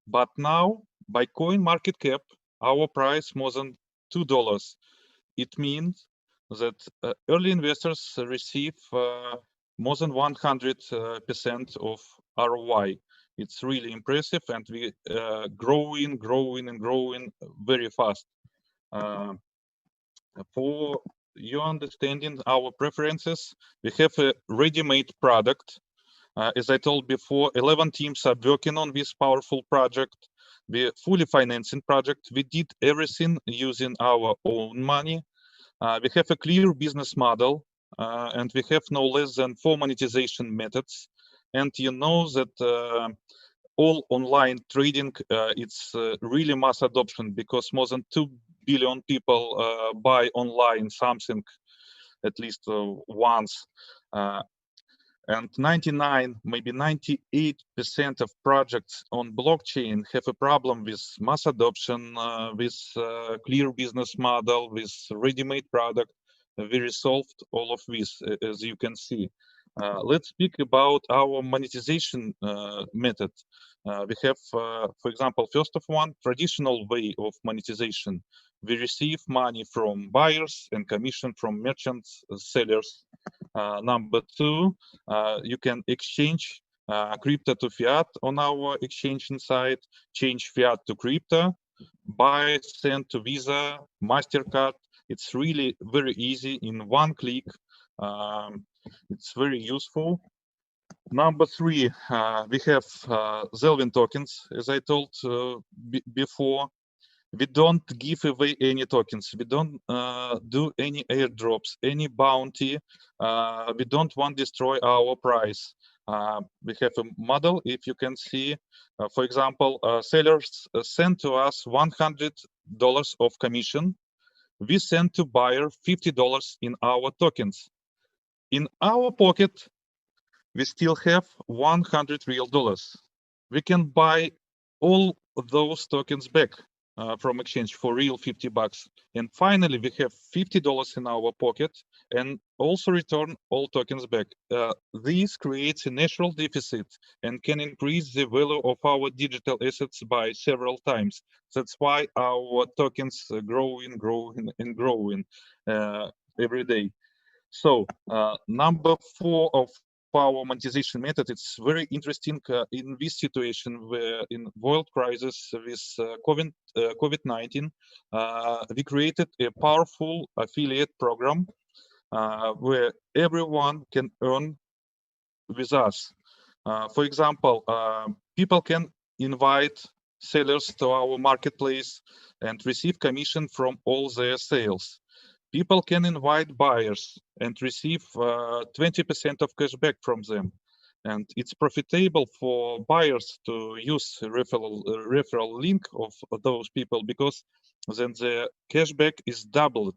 Speaker 12: but now by coin market cap, our price more than $2. It means that early investors receive more than 100% of ROI. It's really impressive, and we growing very fast. For your understanding our preferences, we have a ready-made product. As I told before, 11 teams are working on this powerful project. We're fully financing project. We did everything using our own money. We have a clear business model, and we have no less than 4 monetization methods. And you know that all online trading, it's really mass adoption, because more than 2 billion people buy online something at least once. And 99, maybe 98% of projects on blockchain have a problem with mass adoption, with clear business model, with ready-made product. We resolved all of this, as you can see. Let's speak about our monetization method. We have, for example, first of one, traditional way of monetization. We receive money from buyers and commission from merchants, sellers. Number two, you can exchange crypto to fiat on our exchange site, change fiat to crypto, buy, send to Visa, MasterCard. It's really very easy in one click. It's very useful. Number three, we have Zelwyn tokens, as I told before. We don't give away any tokens. We don't do any airdrops, any bounty. We don't want to destroy our price. We have a model. If you can see, for example, sellers send to us $100 of commission. We send to buyer $50 in our tokens. In our pocket, we still have 100 real dollars. We can buy all those tokens back from exchange for real $50. And finally, we have $50 in our pocket and also return all tokens back. This creates a natural deficit and can increase the value of our digital assets by several times. That's why our tokens growing every day. So number four of our monetization method, it's very interesting in this situation where in world crisis with COVID-19, we created a powerful affiliate program where everyone can earn with us. For example, people can invite sellers to our marketplace and receive commission from all their sales. People can invite buyers and receive 20% of cashback from them. and it's profitable for buyers to use referral link of those people, because then the cashback is doubled.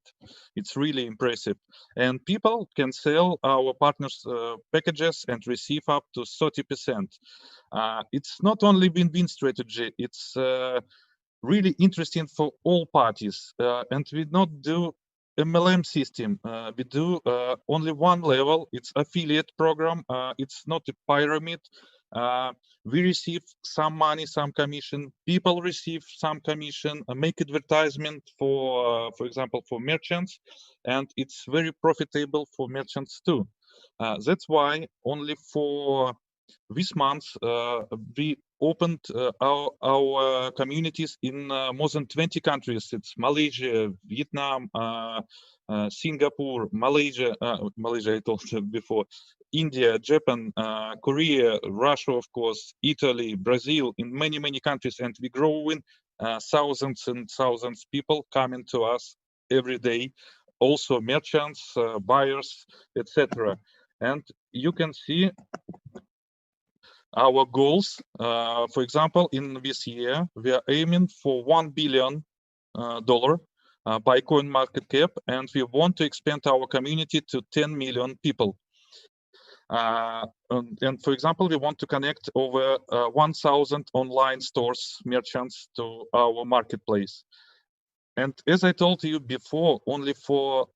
Speaker 12: It's really impressive, and people can sell our partners packages and receive up to 30%. It's not only win-win strategy, it's really interesting for all parties, and we not do MLM system. We do only one level. It's affiliate program. It's not a pyramid. We receive some money, some commission. People receive some commission. Make advertisement for example, for merchants, and it's very profitable for merchants too. That's why only for this month we opened our communities in more than 20 countries. It's Malaysia, Vietnam, Singapore, Malaysia, I told you before, India, Japan, Korea, Russia, of course, Italy, Brazil, in many countries, and we growing thousands and thousands people coming to us every day. Also merchants, buyers, etc. And you can see our goals. For example, in this year, we are aiming for $1 billion by coin market cap, and we want to expand our community to 10 million people. And for example, we want to connect over 1,000 online stores, merchants to our marketplace. And as I told you before, only for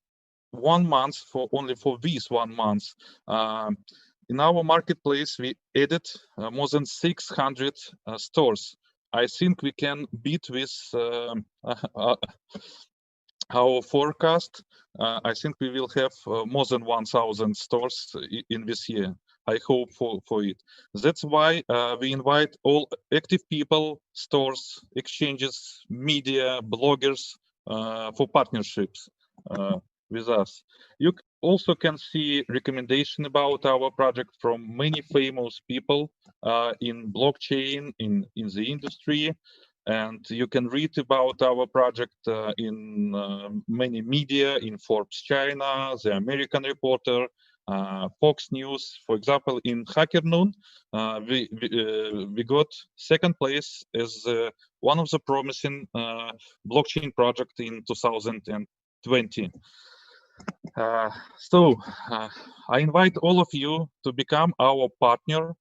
Speaker 12: 1 month, only for this 1 month, in our marketplace, we added more than 600 stores. I think we can beat with our forecast. I think we will have more than 1,000 stores in this year. I hope for it. That's why we invite all active people, stores, exchanges, media, bloggers for partnerships with us. You also can see recommendation about our project from many famous people in blockchain, in the industry, and you can read about our project in many media, in Forbes China, the American Reporter, Fox News. For example, in Hacker Noon, we got second place as one of the promising blockchain project in 2020. So I invite all of you to become our partner.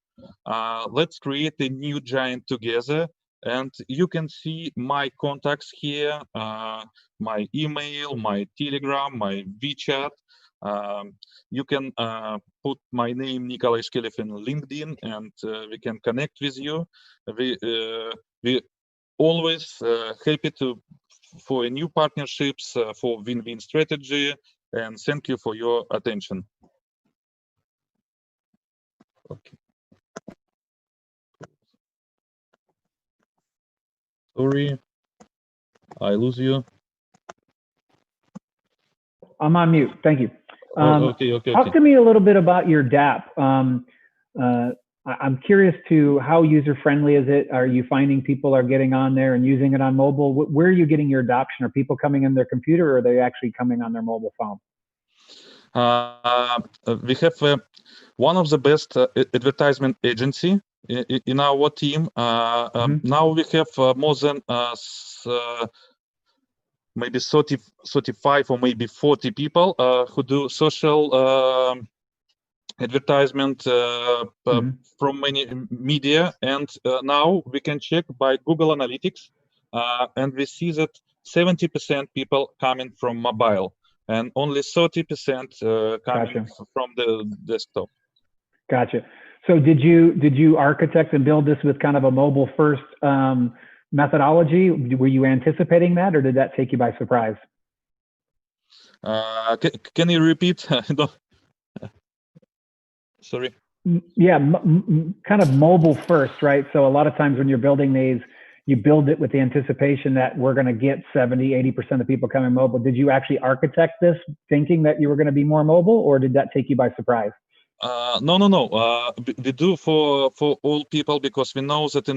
Speaker 12: Let's create a new giant together. And you can see my contacts here, my email, my Telegram, my WeChat. You can put my name, Nikolai Shkelev, in LinkedIn, and we can connect with you. We always happy for new partnerships, for win-win strategy, and thank you for your attention. Okay. Sorry, I lose you.
Speaker 16: I'm on mute. Thank you.
Speaker 12: Okay.
Speaker 16: Talk to me a little bit about your DApp. I'm curious to how user-friendly is it? Are you finding people are getting on there and using it on mobile? Where are you getting your adoption? Are people coming in their computer, or are they actually coming on their mobile phone?
Speaker 12: We have one of the best advertisement agency in our team. Now we have more than maybe 30, 35 or maybe 40 people who do social advertisement from many media, and now we can check by Google Analytics, and we see that 70% people coming from mobile and only 30% coming from the desktop.
Speaker 16: Gotcha. So did you architect and build this with kind of a mobile first methodology? Were you anticipating that, or did that take you by surprise?
Speaker 12: Can you repeat? Sorry.
Speaker 16: Yeah, kind of mobile first, right? So a lot of times when you're building these, you build it with the anticipation that we're going to get 70, 80% of people coming mobile. Did you actually architect this thinking that you were going to be more mobile, or did that take you by surprise?
Speaker 12: No. We do for all people, because we know that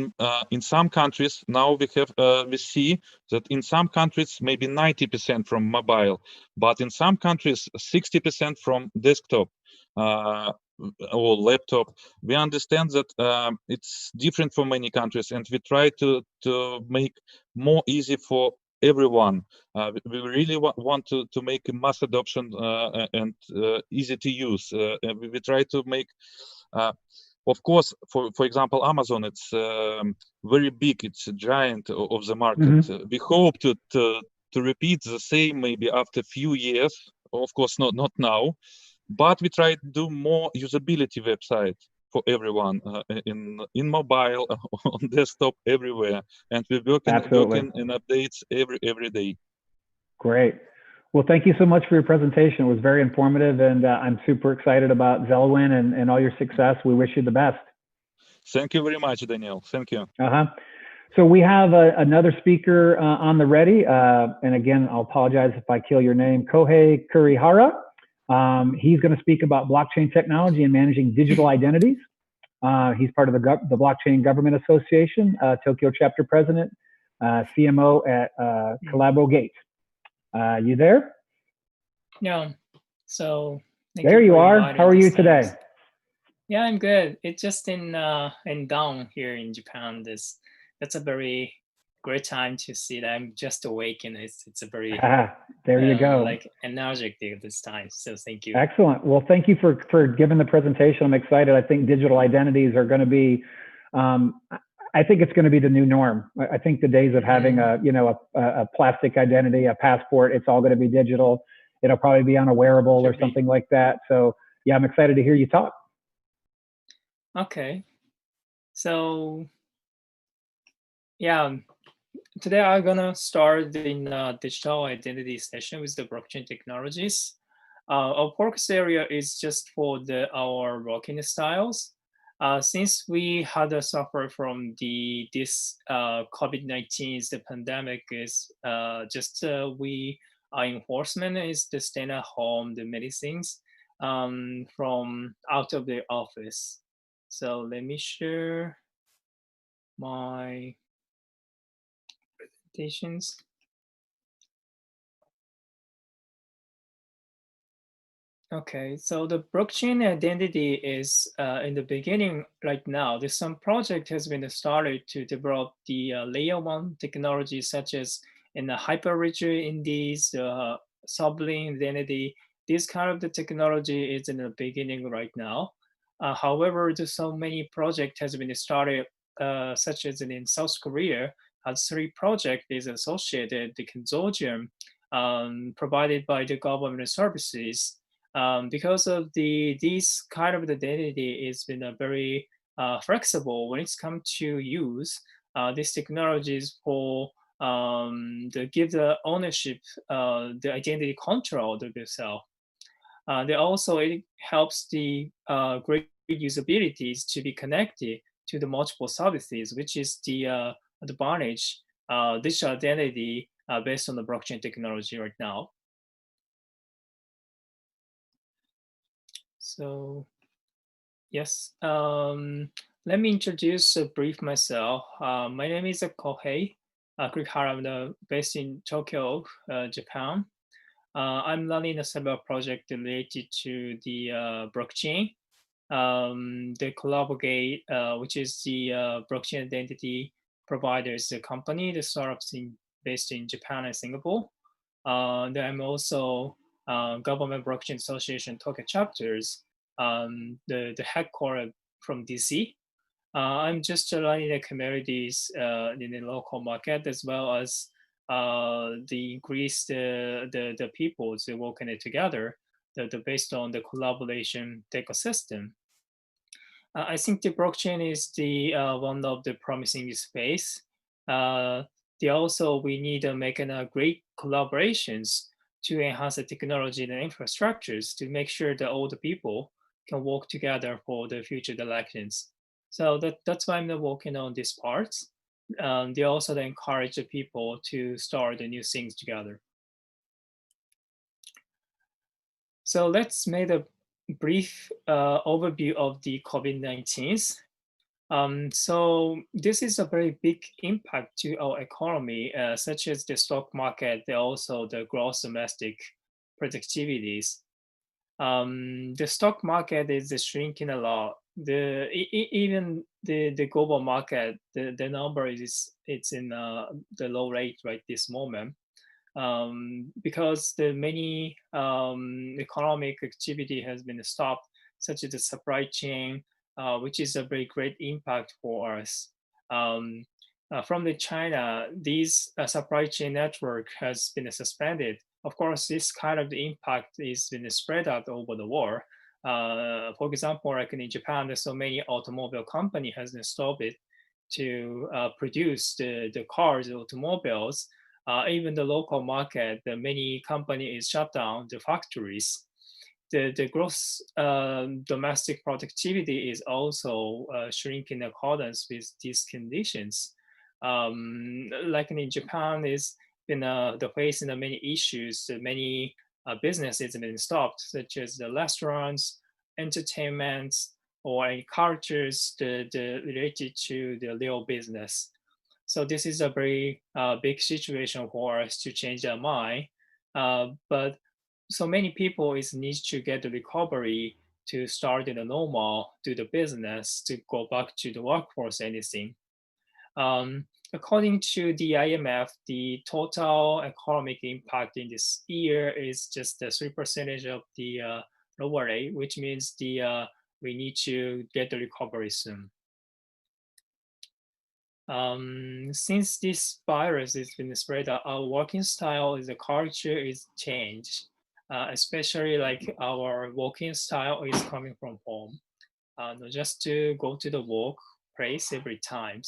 Speaker 12: in some countries now we see that in some countries maybe 90% from mobile, but in some countries 60% from desktop. or laptop. We understand that it's different for many countries, and we try to make more easy for everyone. We really want to make a mass adoption and easy to use. We try to make, of course, for example, Amazon, it's very big, it's a giant of the market. We hope to repeat the same maybe after a few years, of course not now, but we try to do more usability website for everyone in mobile, on desktop, everywhere, and we're working in updates every day.
Speaker 16: Great. Well, thank you so much for your presentation. It was very informative, and I'm super excited about Zelwyn and all your success. We wish you the best.
Speaker 12: Thank you very much, Daniel. Thank you.
Speaker 16: So we have another speaker on the ready, and again, I'll apologize if I kill your name, Kohei Kurihara. He's going to speak about blockchain technology and managing digital identities. He's part of the Blockchain Government Association, Tokyo chapter president, CMO at Collabo Gate. You there?
Speaker 14: No. So
Speaker 16: there you are. How are you today?
Speaker 14: Yeah, I'm good. It's just in dawn here in Japan. That's a very great time to see that I'm just awake, and it's a very
Speaker 16: there you go,
Speaker 14: like energetic at this time. So thank you.
Speaker 16: Excellent. Well, thank you for giving the presentation. I'm excited. I think digital identities are going to be I think it's going to be the new norm. I think the days of having a plastic identity, a passport, it's all going to be digital. It'll probably be on a wearable or something like that. So yeah, I'm excited to hear you talk.
Speaker 14: Okay. So yeah, today I'm gonna start the digital identity session with the blockchain technologies. Our focus area is just for our working styles. Since we had to suffer from this COVID-19, the pandemic is our enforcement is to stay at home, the medicines from out of the office. So let me share my presentations. Okay, so the blockchain identity is in the beginning right now. There's some project has been started to develop the layer one technology, such as in the hyperledger indices, sublink identity. This kind of the technology is in the beginning right now. However, there's so many projects has been started, such as in South Korea, has 3 projects is associated the consortium provided by the government services. Because of this kind of identity has been a very flexible when it's come to use these technologies for to give the ownership, the identity control of yourself. It helps the great usabilities to be connected to the multiple services, which is the advantage digital identity based on the blockchain technology right now. So, yes, let me introduce brief myself. My name is Kohei Kurihara. I'm based in Tokyo, Japan. I'm running a several project related to the blockchain. The Collabo-Gate, which is the blockchain identity providers, the company, the startups based in Japan and Singapore. Then I'm also Government Blockchain Association Tokyo chapters, the headquarters from DC. I'm just running the communities in the local market, as well as the increase the people working together based on the collaboration ecosystem. I think the blockchain is the one of the promising space. We need to make great collaborations to enhance the technology and infrastructures to make sure that all the people can work together for the future elections. So that's why I'm working on this part. They also encourage the people to start the new things together. So let's make a brief overview of the COVID-19. So this is a very big impact to our economy, such as the stock market, also the gross domestic productivities. The stock market is shrinking a lot. Even the global market, the number is it's in the low rate right this moment, because the many economic activity has been stopped, such as the supply chain, which is a very great impact for us. From the China, these supply chain network has been suspended. Of course, this kind of impact is been spread out over the world. For example, like in Japan, there's so many automobile company has been stopped to produce the cars, the automobiles. Even the local market, the many companies shut down the factories. The gross domestic productivity is also shrinking in accordance with these conditions. Like in Japan, is been the facing many issues. Many businesses have been stopped, such as the restaurants, entertainment, or any cultures related to the real business. So this is a very big situation for us to change our mind. But so many people is need to get the recovery to start in the normal, do the business, to go back to the workforce, anything. According to the IMF, the total economic impact in this year is just 3% of the lower rate, which means we need to get the recovery soon. Since this virus has been spread, our working style, the culture is changed. Especially like our working style is coming from home, not just to go to the workplace every time.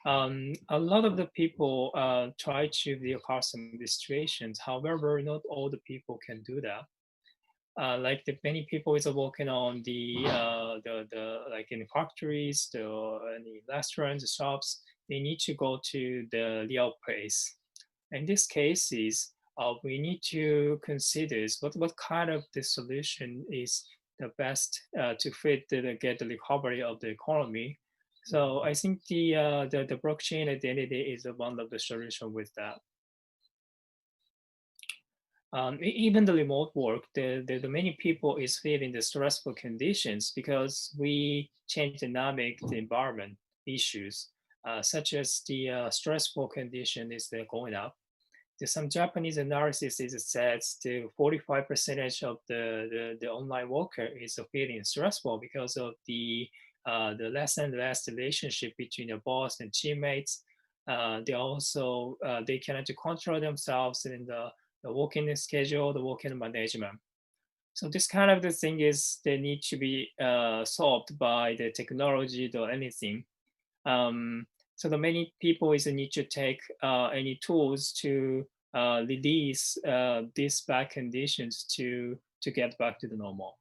Speaker 14: A lot of the people try to overcome some situations. However, not all the people can do that. Like the many people is working on the like in factories, any restaurants, shops. They need to go to the real place. In this cases, we need to consider what kind of the solution is the best to fit get the recovery of the economy. So I think the blockchain identity is one of the solution with that. Even the remote work, the many people is feeling the stressful conditions because we change dynamic the environment issues, such as the stressful condition is going up. Some Japanese analysis is said the 45% of the online worker is feeling stressful because of the less and less relationship between the boss and teammates. They also they cannot control themselves in the working schedule, the working management. So this kind of the thing is they need to be solved by the technology or anything. So the many people is need to take any tools to release these bad conditions to get back to the normal.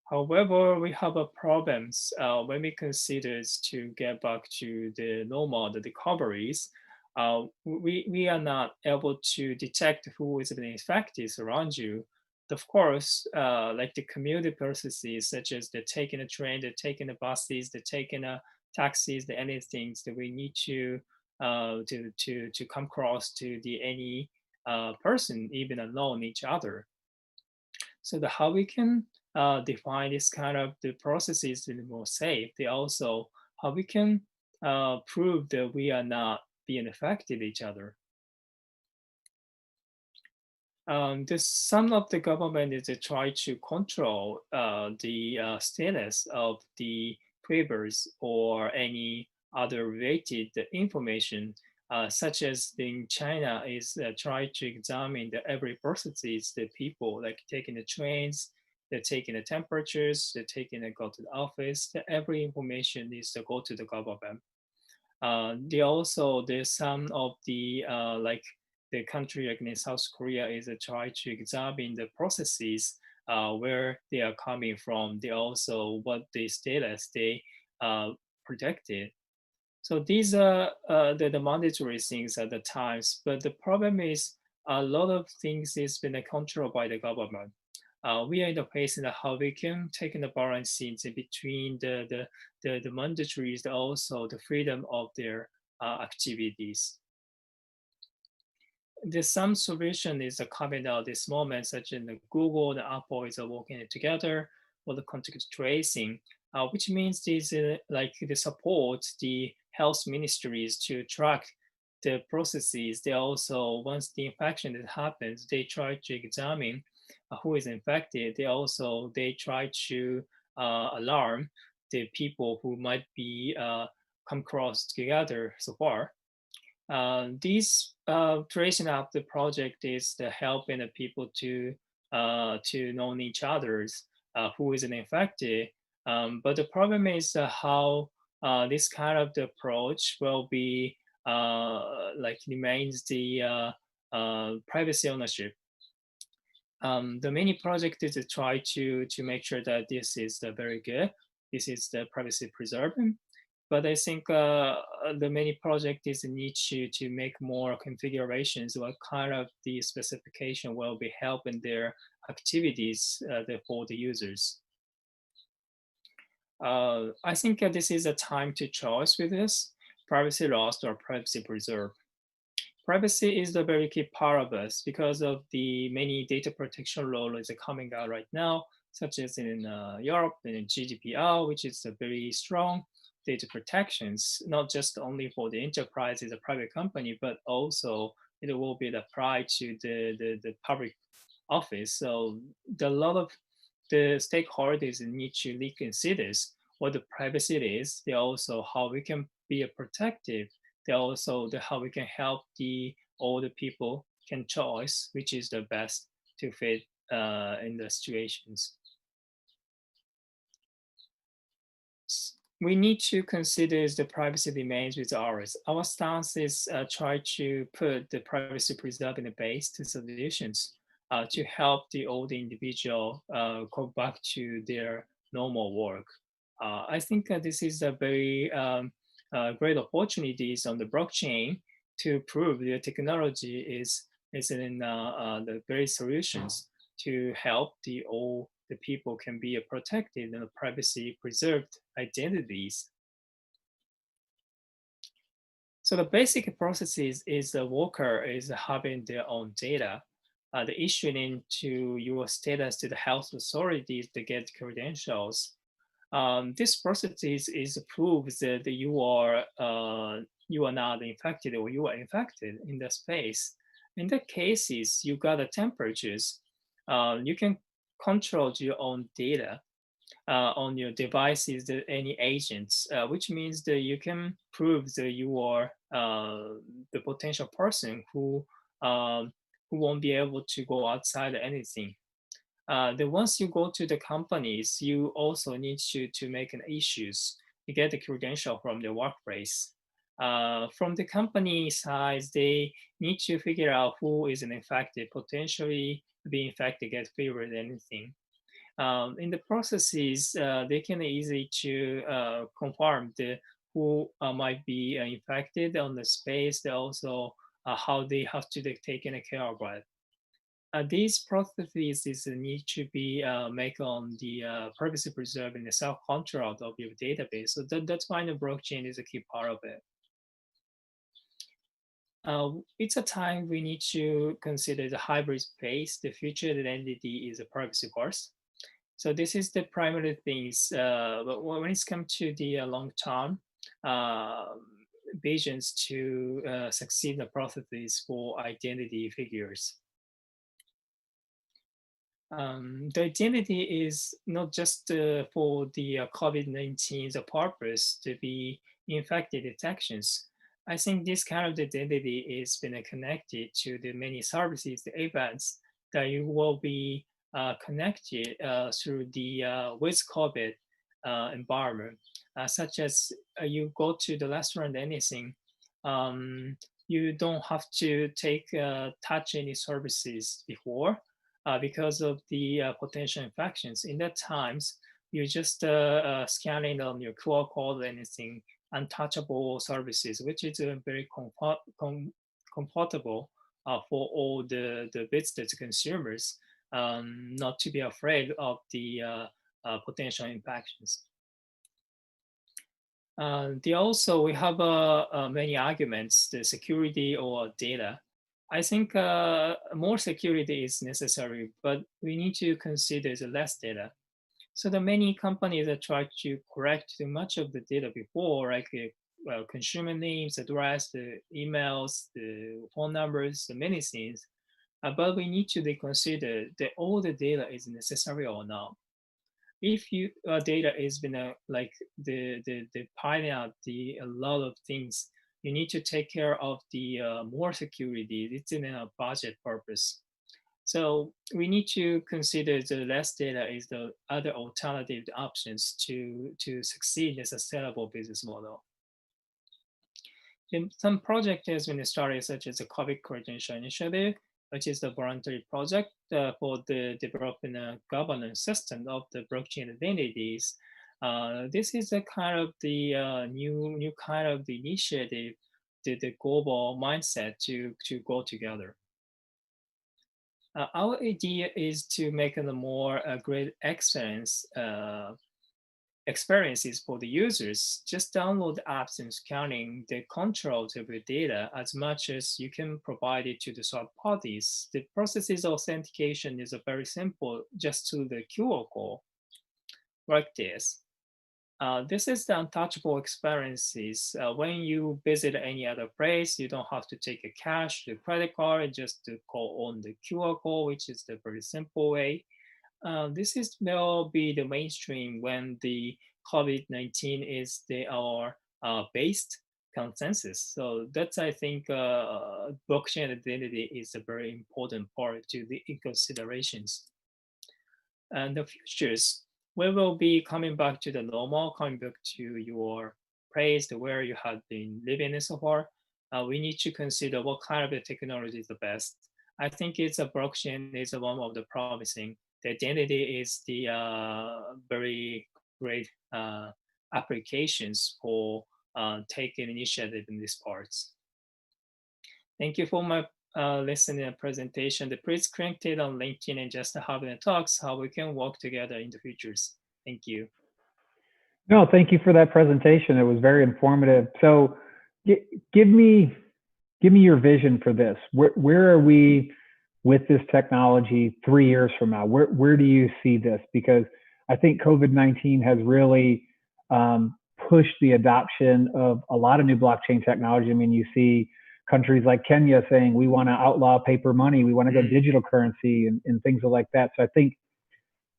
Speaker 14: However, we have a problems when we consider to get back to the normal, the recoveries. We are not able to detect who is being infected around you. Of course, like the community processes, such as the taking a train, the taking the buses, the taking a taxis, the anything that we need to come across to the any person, even alone each other. So the how we can define this kind of the processes to be more safe. They also how we can prove that we are not being affected each other. Some of the government is to try to control the status of the papers or any other related information, such as in China is try to examine the every processes the people like taking the trains, they're taking the temperatures, they're taking the go to the office, every information needs to go to the government. They also there's some of the like the country like in South Korea is try to examine the processes where they are coming from. They also what the status they protected. So these are the mandatory things at the times, but the problem is a lot of things is been controlled by the government. We are in the place in how we can take in the balance in between the mandatories, also the freedom of their activities. there's some solution is coming out this moment, such as the Google and Apple is working together for the contact tracing, which means this like the support the health ministries to track the processes. They also, once the infection happens, they try to examine who is infected. They try to alarm the people who might be come across together so far. This tracing up the project is the helping the people to know each other's who is infected. But the problem is how this kind of the approach will be like remains the privacy ownership. The many project is to try to make sure that this is very good. This is the privacy preserving. But I think the many project is need to make more configurations. What kind of the specification will be helping their activities for the users. I think this is a time to choose with this privacy lost or privacy preserve. Privacy is the very key part of us because of the many data protection laws coming out right now, such as in Europe and in GDPR, which is a very strong data protections, not just only for the enterprise as a private company, but also it will be applied to the public office. So a lot of the stakeholders need to reconsider what the privacy is. They also how we can be protective. They also how we can help all the people can choose which is the best to fit in the situations. We need to consider the privacy remains with ours. Our stance is try to put the privacy preserving based solutions to help the old individual go back to their normal work. I think this is a very great opportunities on the blockchain to prove the technology is in the very solutions to help all the people can be protected and privacy preserved identities. So the basic processes is the worker is having their own data. The issuing to your status to the health authorities to get credentials. This process is proves that you are not infected or you are infected in the space. In that cases, you got the temperatures. You can control your own data on your devices, any agents, which means that you can prove that you are the potential person who won't be able to go outside anything. Then once you go to the companies, you also need to make an issues to get the credential from the workplace. From the company side, they need to figure out who is infected, potentially be infected, get fever, anything. In the processes, they can easily to confirm who might be infected on the space. They also how they have to take care of it. These processes need to be make on the privacy preserve and the self-control of your database. So that's why the blockchain is a key part of it. It's a time we need to consider the hybrid space. The future identity is a privacy first. So this is the primary things. But when it's come to the long-term visions to succeed the processes for identity figures. The identity is not just for the COVID-19's purpose to be infected detections. I think this kind of identity is been connected to the many services, the events that you will be connected through the with COVID environment, such as you go to the restaurant, anything. You don't have to touch any services before. Because of the potential infections. In that times, you just scanning on your QR code or anything, untouchable services, which is very comfortable for all the business consumers, not to be afraid of the potential infections. We have many arguments, the security or data. I think more security is necessary, but we need to consider the less data. So the many companies that try to collect too much of the data before, like well, consumer names, address, the emails, the phone numbers, the many things. But we need to consider that all the data is necessary or not. If you data is been like the piling out the a lot of things, you need to take care of the more security. It's in a budget purpose. So we need to consider the less data is the other alternative options to succeed as a scalable business model. In some project has been started, such as the COVID Credential Initiative, which is the voluntary project for the developing a governance system of the blockchain identities. This is a kind of the new kind of the initiative, the global mindset to go together. Our idea is to make a more great experiences for the users. Just download the apps and scanning the controls of your data as much as you can provide it to the third parties. The processes of authentication is a very simple, just to the QR code like this. This is the untouchable experiences. When you visit any other place, you don't have to take a cash, the credit card, just to call on the QR code, which is the very simple way. This will be the mainstream when the COVID-19 is our based consensus. So that's, I think, blockchain identity is a very important part to the considerations. And the futures, we will be coming back to the normal, coming back to your place, where you have been living so far. We need to consider what kind of the technology is the best. I think it's a blockchain is one of the promising. The identity is the very great applications for taking initiative in these parts. Thank you for my listening and presentation. Please connect it on LinkedIn and just having talks how we can work together in the futures. Thank you.
Speaker 16: No, thank you for that presentation. It was very informative. So give me your vision for this. Where are we with this technology 3 years from now? Where do you see this? Because I think COVID-19 has really pushed the adoption of a lot of new blockchain technology. I mean, you see countries like Kenya saying, we want to outlaw paper money, we want to go digital currency and things like that. So I think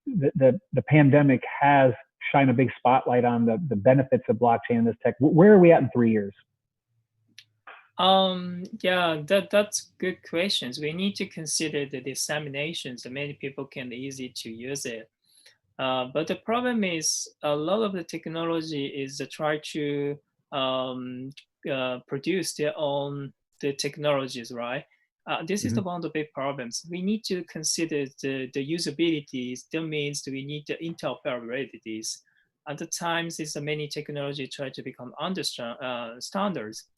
Speaker 16: the pandemic has shined a big spotlight on the benefits of blockchain and this tech. Where are we at in 3 years?
Speaker 14: Yeah, that's good questions. We need to consider the disseminations that many people can easy to use it. But the problem is a lot of the technology is to try to produce their own technologies, right? This is the one of the big problems. We need to consider the usability. Still means that we need the interoperabilities. At the times, is many technology try to become standards.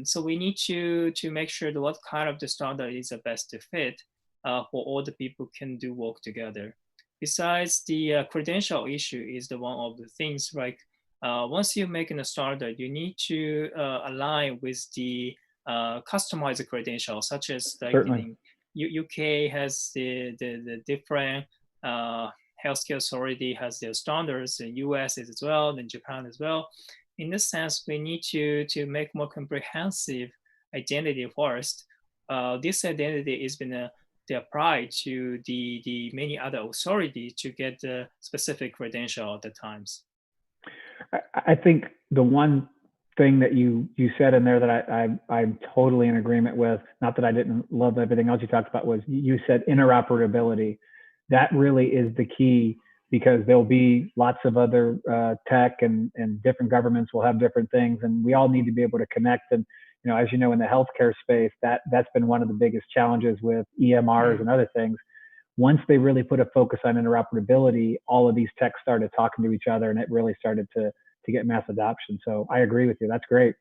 Speaker 14: So we need to make sure that what kind of the standard is the best to fit for all the people can do work together. Besides, the credential issue is the one of the things like once you make a standard, you need to align with the customized credentials, such as like in UK has the different healthcare authority has their standards, and US is as well, and Japan as well. In this sense, we need to make more comprehensive identity first. This identity is been applied to the many other authorities to get the specific credential at the times.
Speaker 16: I think the one thing that you said in there that I'm totally in agreement with, not that I didn't love everything else you talked about, was you said interoperability. That really is the key, because there'll be lots of other tech and different governments will have different things, and we all need to be able to connect. And you know, as you know, in the healthcare space, that's been one of the biggest challenges with EMRs and other things. Once they really put a focus on interoperability, all of these techs started talking to each other, and it really started to get mass adoption. So I agree with you. That's great.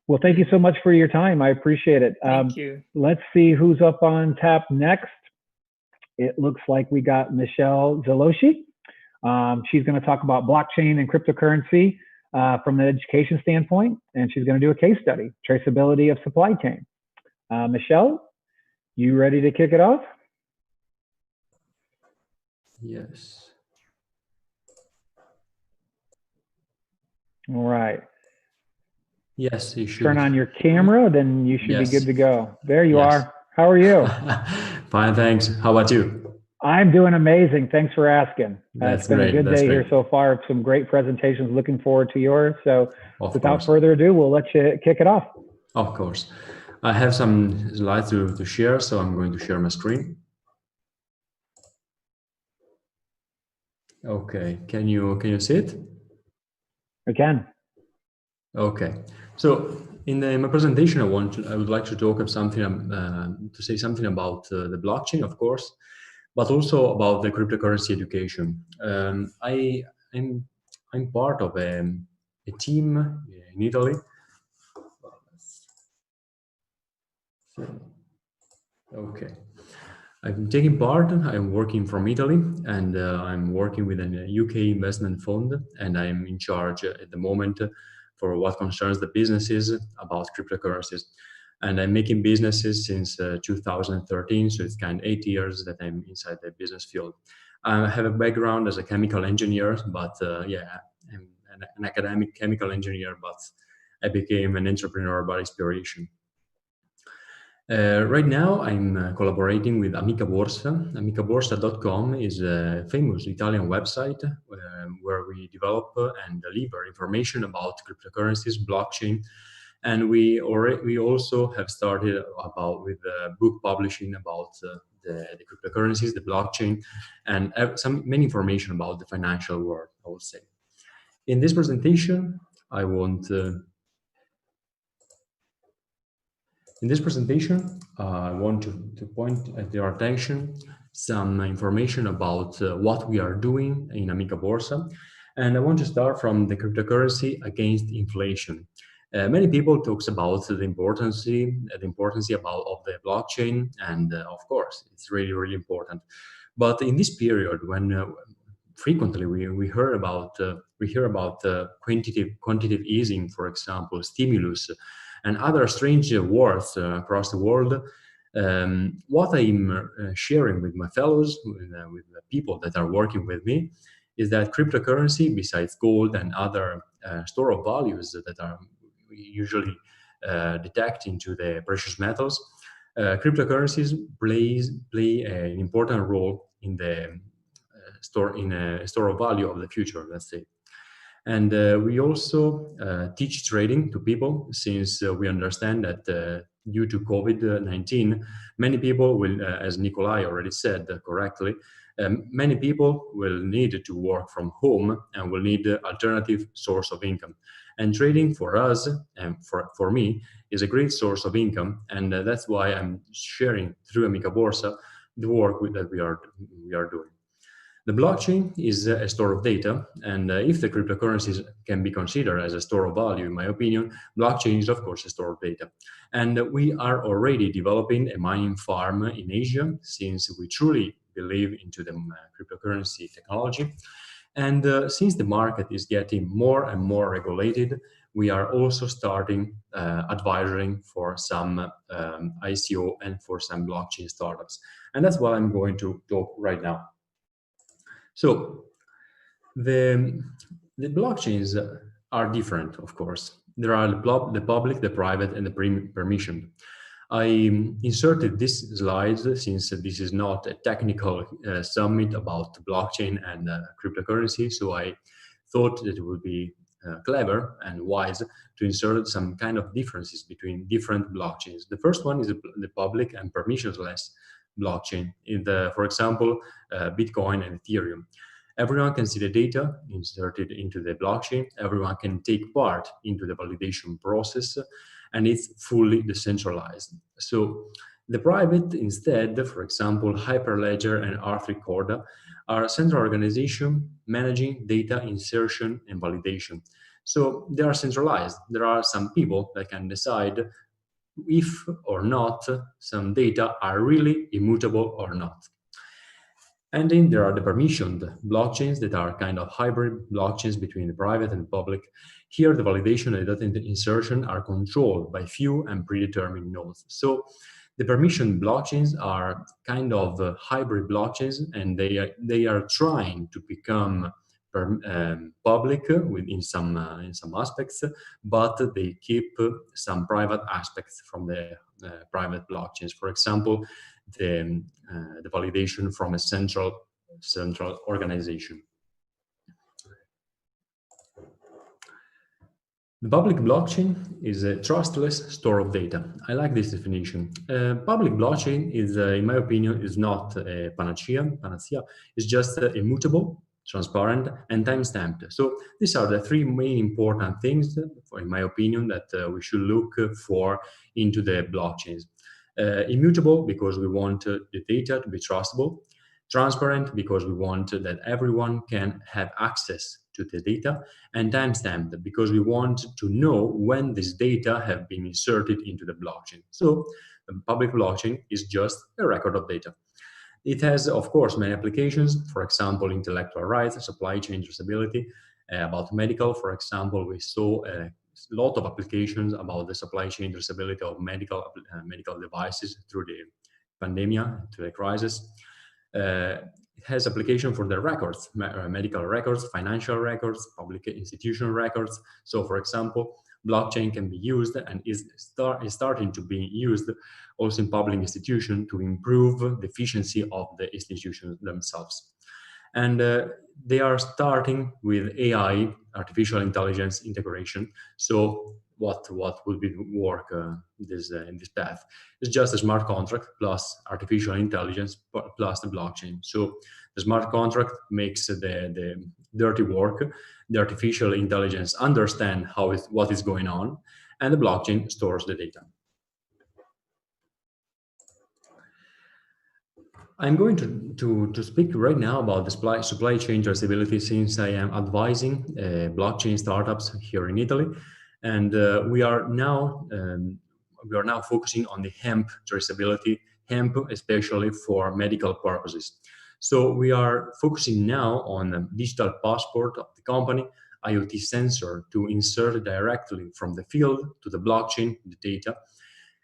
Speaker 16: Well, thank you so much for your time. I appreciate it.
Speaker 14: Thank you.
Speaker 16: Let's see who's up on tap next. It looks like we got Michelle Zaloshi. She's going to talk about blockchain and cryptocurrency from the education standpoint, and she's going to do a case study, traceability of supply chain. Michelle, you ready to kick it off?
Speaker 2: Yes.
Speaker 16: All right.
Speaker 2: Yes, you should.
Speaker 16: Turn on your camera, then you should be
Speaker 2: Yes.
Speaker 16: good to go. There you
Speaker 2: Yes.
Speaker 16: are. How are you?
Speaker 2: Fine, thanks. How about you?
Speaker 16: I'm doing amazing. Thanks for asking.
Speaker 2: That's
Speaker 16: It's been
Speaker 2: great.
Speaker 16: a good
Speaker 2: That's
Speaker 16: day
Speaker 2: great.
Speaker 16: here so far. Some great presentations. Looking forward to yours. So
Speaker 2: Of
Speaker 16: without
Speaker 2: course.
Speaker 16: further ado, we'll let you kick it off.
Speaker 2: Of course. I have some slides to share, so I'm going to share my screen. Okay, can you see it?
Speaker 16: I can.
Speaker 2: Okay, so in my presentation, I would like to talk of something to say something about the blockchain, of course, but also about the cryptocurrency education. I'm part of a team in Italy. So, okay. I'm taking part. I'm working from Italy, and I'm working with a UK investment fund, and I'm in charge at the moment for what concerns the businesses about cryptocurrencies. And I'm making businesses since 2013, so it's kind of 8 years that I'm inside the business field. I have a background as a chemical engineer, but yeah, I'm an academic chemical engineer, but I became an entrepreneur by inspiration. Right now, I'm collaborating with Amica Borsa. AmicaBorsa.com is a famous Italian website where we develop and deliver information about cryptocurrencies, blockchain, and we also have started with book publishing about the cryptocurrencies, the blockchain, and many information about the financial world, I would say. In this presentation, I want to point at your attention some information about what we are doing in Amica Borsa. And I want to start from the cryptocurrency against inflation. Many people talk about the importance of the blockchain, and of course, it's really, really important. But in this period, when frequently we hear about quantitative easing, for example, stimulus, and other strange words across the world. What I'm sharing with my fellows, with the people that are working with me, is that cryptocurrency, besides gold and other store of values that are usually detect into the precious metals, cryptocurrencies play an important role in the store of value of the future, let's say. And we also teach trading to people, since we understand that due to COVID-19, many people will, as Nikolai already said correctly, many people will need to work from home and will need alternative source of income. And trading for us, and for me, is a great source of income. And that's why I'm sharing through Amica Borsa the work that we are doing. The blockchain is a store of data, and if the cryptocurrencies can be considered as a store of value, in my opinion, blockchain is of course a store of data. And we are already developing a mining farm in Asia, since we truly believe into the cryptocurrency technology. And since the market is getting more and more regulated, we are also starting advising for some ICO and for some blockchain startups. And that's what I'm going to talk right now. So the blockchains are different, of course. There are the public, the private, and the permission. I inserted this slide since this is not a technical summit about blockchain and cryptocurrency, so I thought that it would be clever and wise to insert some kind of differences between different blockchains. The first one is the public and permissionless blockchain. For example, Bitcoin and Ethereum. Everyone can see the data inserted into the blockchain. Everyone can take part into the validation process, and it's fully decentralized. So the private, instead, for example, Hyperledger and R3 are central organizations managing data insertion and validation. So they are centralized. There are some people that can decide if or not some data are really immutable or not. And then there are the permissioned blockchains that are kind of hybrid blockchains between the private and public. Here, the validation and data insertion are controlled by few and predetermined nodes. So the permission blockchains are kind of hybrid blockchains, and they are trying to become public in some aspects, but they keep some private aspects from the private blockchains. For example, the validation from a central organization. The public blockchain is a trustless store of data. I like this definition. Public blockchain is, in my opinion, is not a panacea. It's just immutable, transparent, and time-stamped. So these are the three main important things, in my opinion, that we should look for into the blockchains. Immutable, because we want the data to be trustable. Transparent, because we want that everyone can have access to the data, and timestamped, because we want to know when this data have been inserted into the blockchain. So the public blockchain is just a record of data. It has, of course, many applications, for example, intellectual rights, supply chain traceability. About medical, for example, we saw a lot of applications about the supply chain traceability of medical devices through the pandemic, through the crisis. It has application for the records, medical records, financial records, public institutional records. So, for example, blockchain can be used and is starting to be used also in public institutions to improve the efficiency of the institutions themselves. And they are starting with AI, artificial intelligence integration. So what will be work in this path? It's just a smart contract plus artificial intelligence plus the blockchain. So the smart contract makes the dirty work. The artificial intelligence understand what is going on, and the blockchain stores the data. I'm going to speak right now about the supply chain traceability, since I am advising blockchain startups here in Italy, and we are now focusing on the hemp traceability, hemp especially for medical purposes. So we are focusing now on a digital passport of the company, IoT sensor to insert directly from the field to the blockchain the data.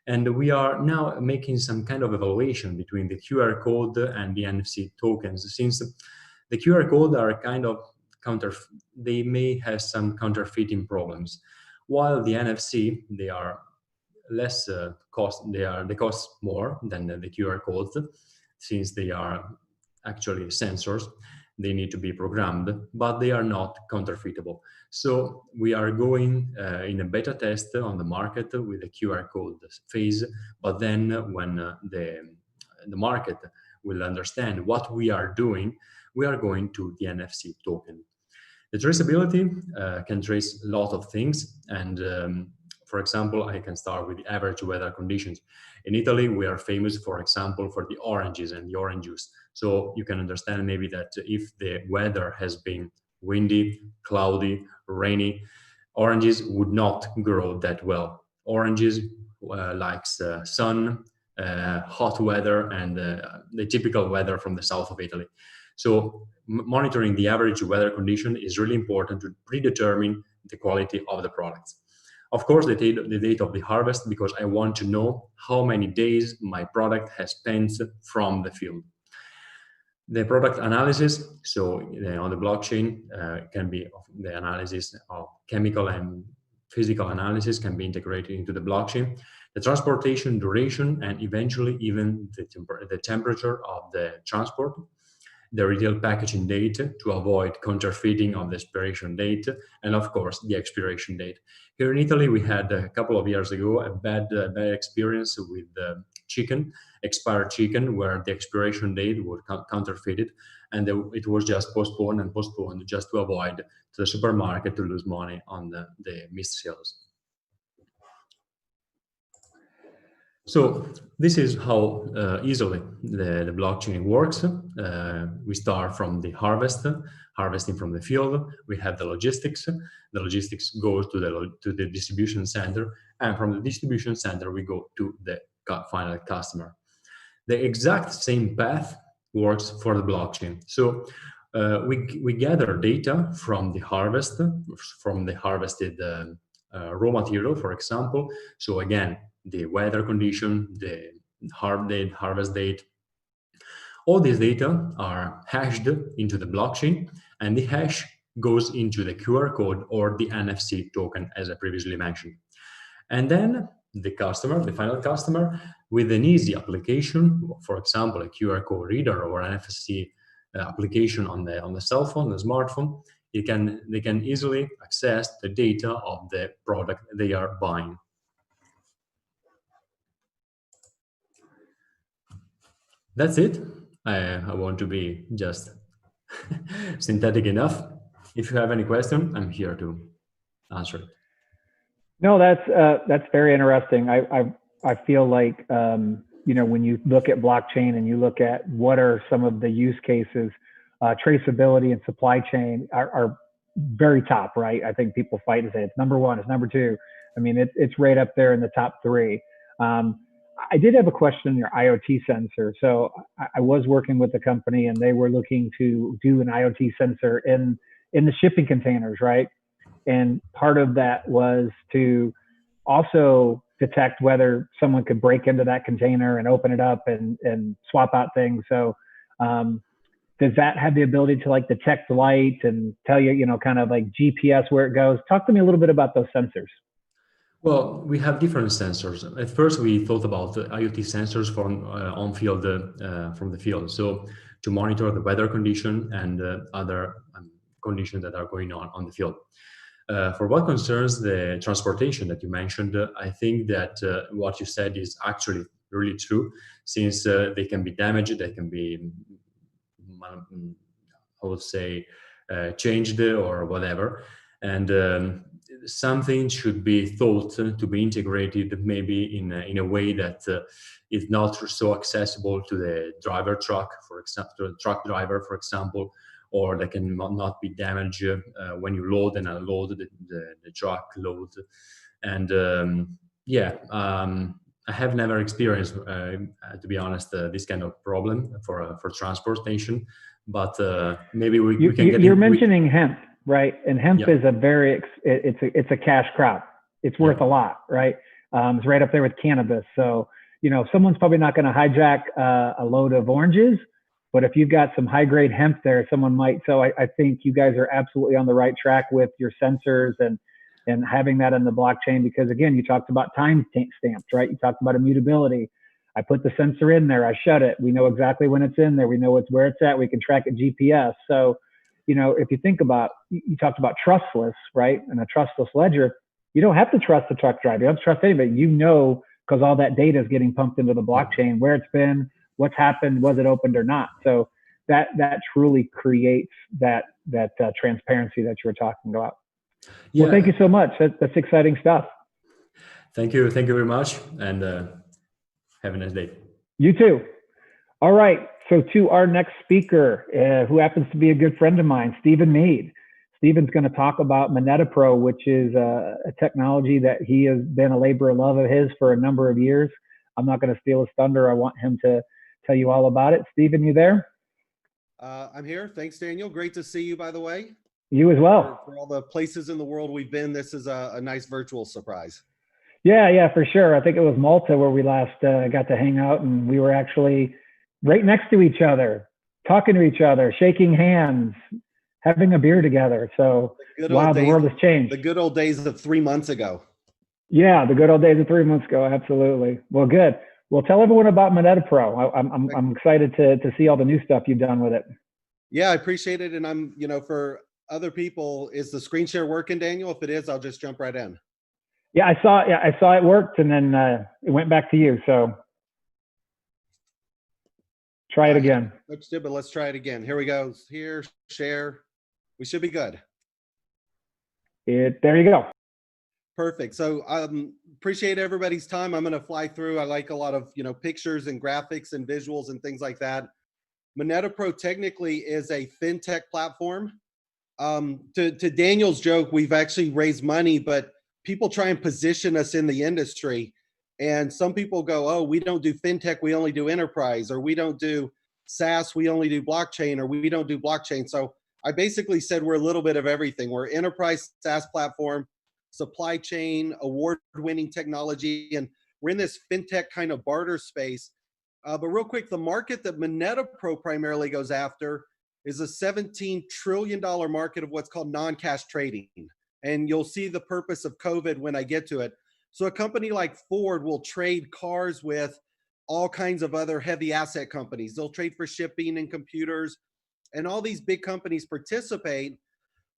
Speaker 2: And we are now making some kind of evaluation between the QR code and the NFC tokens, since the QR code are kind of they may have some counterfeiting problems, while the NFC, they are less they cost more than the QR codes, since they are actually sensors. They need to be programmed, but they are not counterfeitable. So we are going in a beta test on the market with the QR code phase, but then when the market will understand what we are doing, we are going to the NFC token. The traceability can trace a lot of things, and for example, I can start with the average weather conditions. In Italy, we are famous, for example, for the oranges and the orange juice. So you can understand maybe that if the weather has been windy, cloudy, rainy, oranges would not grow that well. Oranges likes sun, hot weather, and the typical weather from the south of Italy. So monitoring the average weather condition is really important to predetermine the quality of the products. Of course, the date of the harvest, because I want to know how many days my product has spent from the field. The product analysis, so on the blockchain, can be the analysis of chemical and physical analysis can be integrated into the blockchain. The transportation duration, and eventually even the temperature of the transport. The retail packaging date to avoid counterfeiting of the expiration date, and of course the expiration date. Here in Italy, we had a couple of years ago a bad experience with chicken, expired chicken, where the expiration date was counterfeited, and it was just postponed and postponed just to avoid the supermarket to lose money on the missed sales. So this is how easily the blockchain works. We start from the harvesting from the field. We have the logistics. The logistics goes to the distribution center, and from the distribution center we go to the final customer. The exact same path works for the blockchain. So we gather data from the harvest, from the harvested raw material, for example. So again, the weather condition, the harvest date, all these data are hashed into the blockchain, and the hash goes into the QR code or the NFC token, as I previously mentioned. And then the customer, the final customer, with an easy application, for example, a QR code reader or an NFC application on the cell phone, the smartphone, they can easily access the data of the product they are buying. That's it. I want to be just synthetic enough. If you have any question, I'm here to answer it.
Speaker 16: No, that's very interesting. I feel like you know, when you look at blockchain and you look at what are some of the use cases, traceability and supply chain are very top, right? I think people fight to say it's number one, it's number two. I mean, it's right up there in the top three. I did have a question on your IoT sensor. So I was working with the company and they were looking to do an IoT sensor in the shipping containers, right? And part of that was to also detect whether someone could break into that container and open it up and swap out things. So does that have the ability to like detect light and tell you, you know, kind of like GPS where it goes? Talk to me a little bit about those sensors.
Speaker 2: Well, we have different sensors. At first, we thought about IoT sensors from on-field, from the field. So to monitor the weather condition and other conditions that are going on the field. For what concerns the transportation that you mentioned, I think that what you said is actually really true, since they can be damaged, they can be, I would say, changed or whatever. And something should be thought to be integrated maybe in a way that is not so accessible to the truck, for example, to the truck driver, for example, or that can not be damaged when you load and unload the truck load. And I have never experienced, to be honest, this kind of problem for transportation. But maybe we can get.
Speaker 16: You're mentioning hemp, right? And hemp is a very it's a cash crop. It's worth a lot, right? It's right up there with cannabis. So you know, someone's probably not going to hijack a load of oranges. But if you've got some high grade hemp there, someone might. So I think you guys are absolutely on the right track with your sensors and having that in the blockchain, because again, you talked about time stamps, right? You talked about immutability. I put the sensor in there, I shut it. We know exactly when it's in there. We know where it's at. We can track it GPS. So, you know, if you think about, you talked about trustless, right? And a trustless ledger, you don't have to trust the truck driver. You don't have to trust anybody. You know, because all that data is getting pumped into the blockchain, where it's been, what's happened, was it opened or not? So that truly creates that transparency that you were talking about. Yeah. Well, thank you so much. That's exciting stuff.
Speaker 2: Thank you very much, and have a nice day.
Speaker 16: You too. All right. So to our next speaker, who happens to be a good friend of mine, Stephen Mead. Stephen's going to talk about MonetaPro, which is a technology that he has been a labor of love of his for a number of years. I'm not going to steal his thunder. I want him to tell you all about it. Stephen, you there?
Speaker 4: I'm here. Thanks, Daniel. Great to see you, by the way.
Speaker 16: You as well.
Speaker 4: For all the places in the world we've been, this is a nice virtual surprise.
Speaker 16: Yeah, for sure. I think it was Malta where we last got to hang out, and we were actually right next to each other, talking to each other, shaking hands, having a beer together. So, wow, the world has changed.
Speaker 4: The good old days of 3 months ago.
Speaker 16: Yeah, the good old days of 3 months ago. Absolutely. Well, good. Well, tell everyone about MonetaPro. I'm excited to see all the new stuff you've done with it.
Speaker 4: Yeah, I appreciate it. And I'm, for other people, is the screen share working, Daniel? If it is, I'll just jump right in.
Speaker 16: Yeah, I saw it worked, and then it went back to you. So try it again.
Speaker 4: Looks good, but let's try it again. Here we go. Here, share. We should be good.
Speaker 16: There you go.
Speaker 4: Perfect. So appreciate everybody's time. I'm going to fly through. I like a lot of, pictures and graphics and visuals and things like that. MonetaPro technically is a fintech platform. To Daniel's joke, we've actually raised money, but people try and position us in the industry. And some people go, oh, we don't do fintech, we only do enterprise, or we don't do SaaS, we only do blockchain, or we don't do blockchain. So I basically said we're a little bit of everything. We're enterprise SaaS platform, supply chain, award-winning technology, and we're in this fintech kind of barter space. But real quick, the market that Moneta Pro primarily goes after is a $17 trillion market of what's called non-cash trading. And you'll see the purpose of COVID when I get to it. So a company like Ford will trade cars with all kinds of other heavy asset companies. They'll trade for shipping and computers, and all these big companies participate,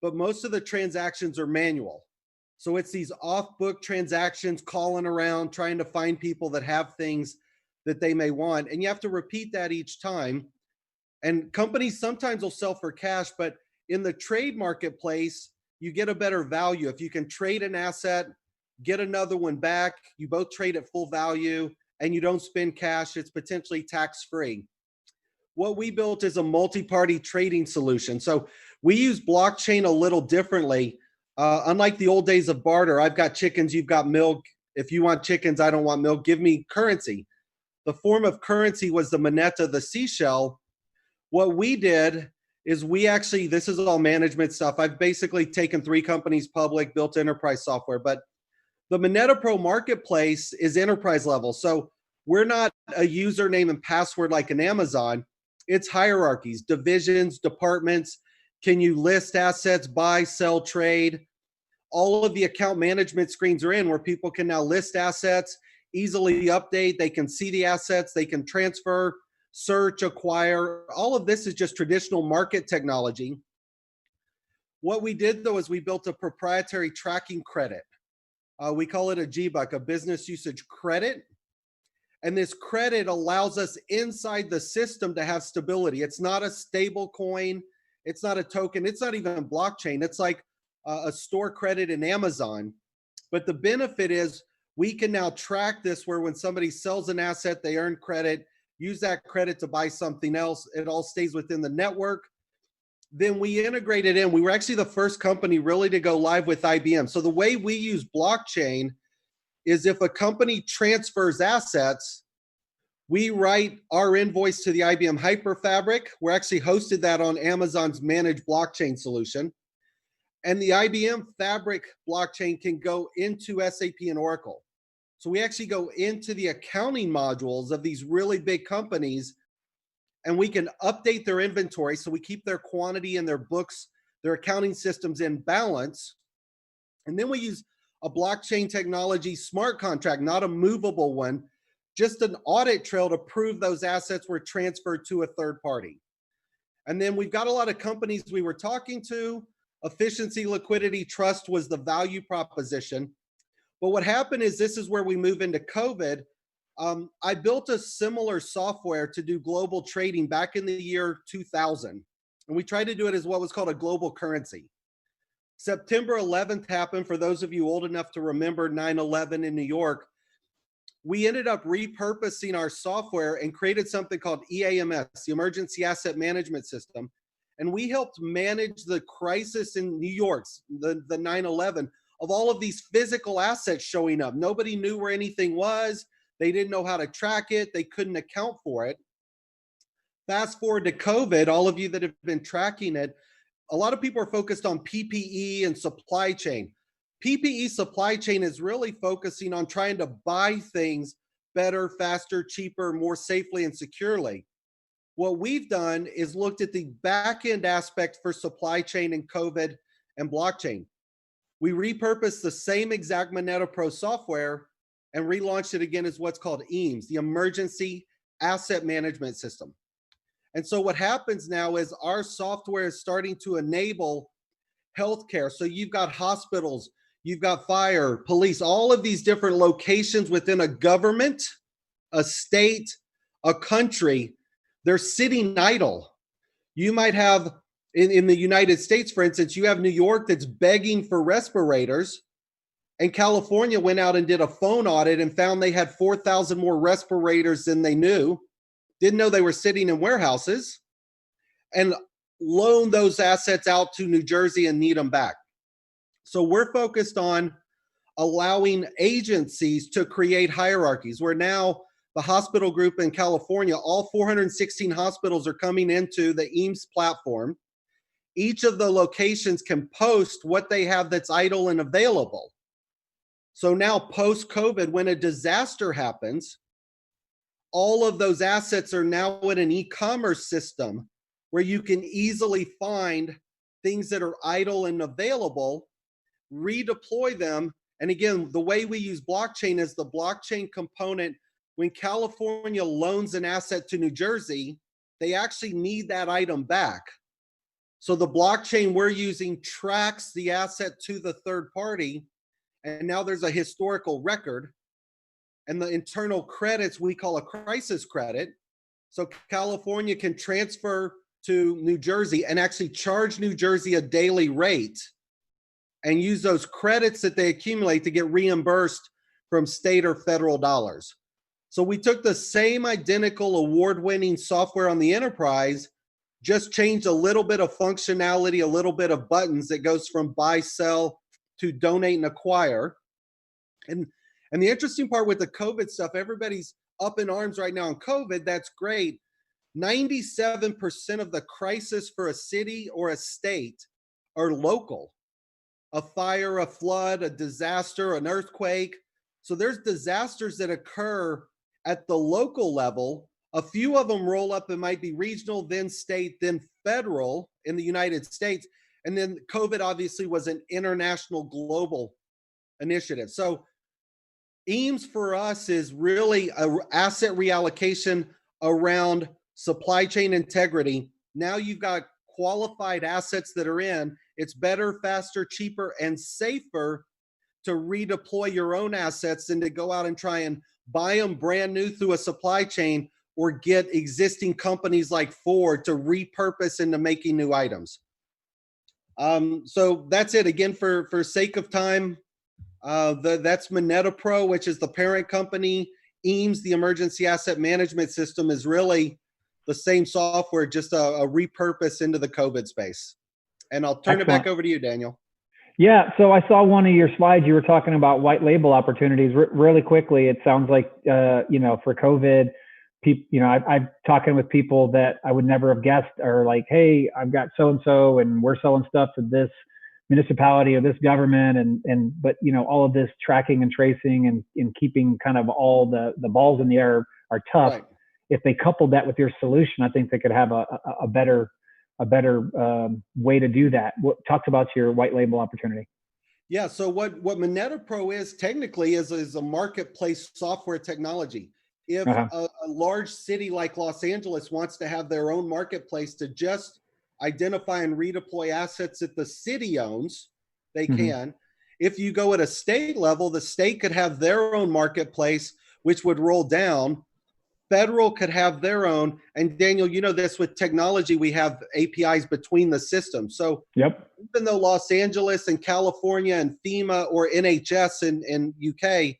Speaker 4: but most of the transactions are manual. So it's these off-book transactions, calling around, trying to find people that have things that they may want. And you have to repeat that each time. And companies sometimes will sell for cash, but in the trade marketplace, you get a better value. If you can trade an asset, get another one back, you both trade at full value, and you don't spend cash, it's potentially tax-free. What we built is a multi-party trading solution. So we use blockchain a little differently. Unlike the old days of barter, I've got chickens, you've got milk. If you want chickens, I don't want milk, give me currency. The form of currency was the moneta, the seashell. What we did is we actually, this is all management stuff. I've basically taken 3 companies public, built enterprise software, but the Moneta Pro marketplace is enterprise level. So we're not a username and password like an Amazon. It's hierarchies, divisions, departments. Can you list assets, buy, sell, trade? All of the account management screens are in where people can now list assets, easily update. They can see the assets, they can transfer, search, acquire. All of this is just traditional market technology. What we did though is we built a proprietary tracking credit. We call it a GBUC, a business usage credit. And this credit allows us inside the system to have stability. It's not a stable coin. It's not a token. It's not even blockchain. It's like a store credit in Amazon. But the benefit is we can now track this where when somebody sells an asset, they earn credit, use that credit to buy something else. It all stays within the network. Then we integrate it in. We were actually the first company really to go live with IBM. So the way we use blockchain is if a company transfers assets, we write our invoice to the IBM Hyperfabric. We're actually hosted that on Amazon's managed blockchain solution. And the IBM Fabric blockchain can go into SAP and Oracle. So we actually go into the accounting modules of these really big companies, and we can update their inventory. So we keep their quantity and their books, their accounting systems in balance. And then we use a blockchain technology smart contract, not a movable one, just an audit trail to prove those assets were transferred to a third party. And then we've got a lot of companies we were talking to. Efficiency, liquidity, trust was the value proposition. But what happened is this is where we move into COVID. I built a similar software to do global trading back in the year 2000. And we tried to do it as what was called a global currency. September 11th happened, for those of you old enough to remember 9/11 in New York. We ended up repurposing our software and created something called EAMS, the Emergency Asset Management System. And we helped manage the crisis in New York, the 9/11, of all of these physical assets showing up. Nobody knew where anything was. They didn't know how to track it. They couldn't account for it. Fast forward to COVID, all of you that have been tracking it, a lot of people are focused on PPE and supply chain. PPE supply chain is really focusing on trying to buy things better, faster, cheaper, more safely and securely. What we've done is looked at the back-end aspect for supply chain and COVID and blockchain. We repurposed the same exact Moneta Pro software and relaunched it again as what's called EAMS, the Emergency Asset Management System. And so what happens now is our software is starting to enable healthcare. So you've got hospitals, you've got fire, police, all of these different locations within a government, a state, a country. They're sitting idle. You might have, in the United States, for instance, you have New York that's begging for respirators, and California went out and did a phone audit and found they had 4,000 more respirators than they knew, didn't know they were sitting in warehouses, and loaned those assets out to New Jersey and need them back. So we're focused on allowing agencies to create hierarchies where now the hospital group in California, all 416 hospitals are coming into the EAMS platform. Each of the locations can post what they have that's idle and available. So now post-COVID, when a disaster happens, all of those assets are now in an e-commerce system where you can easily find things that are idle and available, redeploy them. And again, the way we use blockchain is the blockchain component. When California loans an asset to New Jersey, they actually need that item back. So the blockchain we're using tracks the asset to the third party, and now there's a historical record. And the internal credits we call a crisis credit. So California can transfer to New Jersey and actually charge New Jersey a daily rate and use those credits that they accumulate to get reimbursed from state or federal dollars. So we took the same identical award-winning software on the enterprise, just changed a little bit of functionality, a little bit of buttons that goes from buy, sell to donate and acquire. And the interesting part with the COVID stuff, everybody's up in arms right now on COVID. That's great. 97% of the crisis for a city or a state are local. A fire, a flood, a disaster, an earthquake. So there's disasters that occur at the local level. A few of them roll up and might be regional, then state, then federal in the United States. And then COVID obviously was an international global initiative. So EAMS for us is really an asset reallocation around supply chain integrity. Now you've got qualified assets that are in. It's better, faster, cheaper, and safer to redeploy your own assets than to go out and try and buy them brand new through a supply chain or get existing companies like Ford to repurpose into making new items. So that's it. Again, for sake of time, that's Moneta Pro, which is the parent company. EAMS, the emergency asset management system, is really the same software, just a repurpose into the COVID space. And I'll turn it back over to you, Daniel.
Speaker 16: Yeah, so I saw one of your slides. You were talking about white label opportunities. Really quickly, it sounds like for COVID, people, I'm talking with people that I would never have guessed are like, hey, I've got so and so, and we're selling stuff to this municipality or this government, but all of this tracking and tracing and keeping kind of all the balls in the air are tough. Right. If they coupled that with your solution, I think they could have a better way to do that. What talks about your white label opportunity?
Speaker 4: Yeah. So what Moneta Pro is technically is a marketplace software technology. If a large city like Los Angeles wants to have their own marketplace to just identify and redeploy assets that the city owns, they can. If you go at a state level, the state could have their own marketplace, which would roll down. Federal could have their own. And Daniel, you know this, with technology, we have APIs between the systems. So even though Los Angeles and California and FEMA or NHS in UK,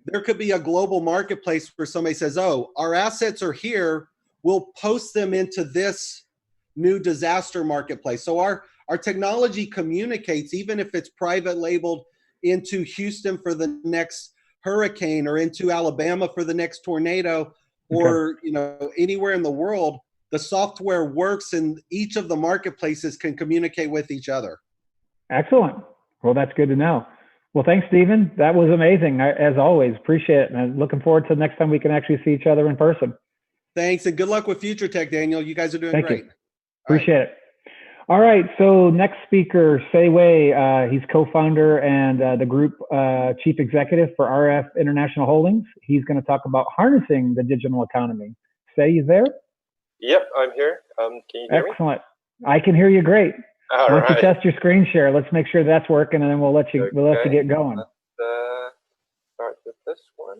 Speaker 4: there could be a global marketplace where somebody says, oh, our assets are here, we'll post them into this new disaster marketplace. So our technology communicates, even if it's private labeled, into Houston for the next hurricane or into Alabama for the next tornado, or anywhere in the world. The software works and each of the marketplaces can communicate with each other.
Speaker 16: Excellent. Well, that's good to know. Well, thanks, Stephen. That was amazing. As always, appreciate it. And I'm looking forward to the next time we can actually see each other in person.
Speaker 4: Thanks, and good luck with Future Tech, Daniel. You guys are doing great.
Speaker 16: You. Appreciate it. All right, so next speaker, Sei Wei. He's co-founder and the group chief executive for RF International Holdings. He's going to talk about harnessing the digital economy. Sei, you there?
Speaker 3: Yep, I'm here. Can you hear me?
Speaker 16: Excellent. I can hear you great.
Speaker 3: All
Speaker 16: Why don't
Speaker 3: right.
Speaker 16: you test your screen share? Let's make sure that's working, and then we'll let you get going.
Speaker 3: Let's start with this one.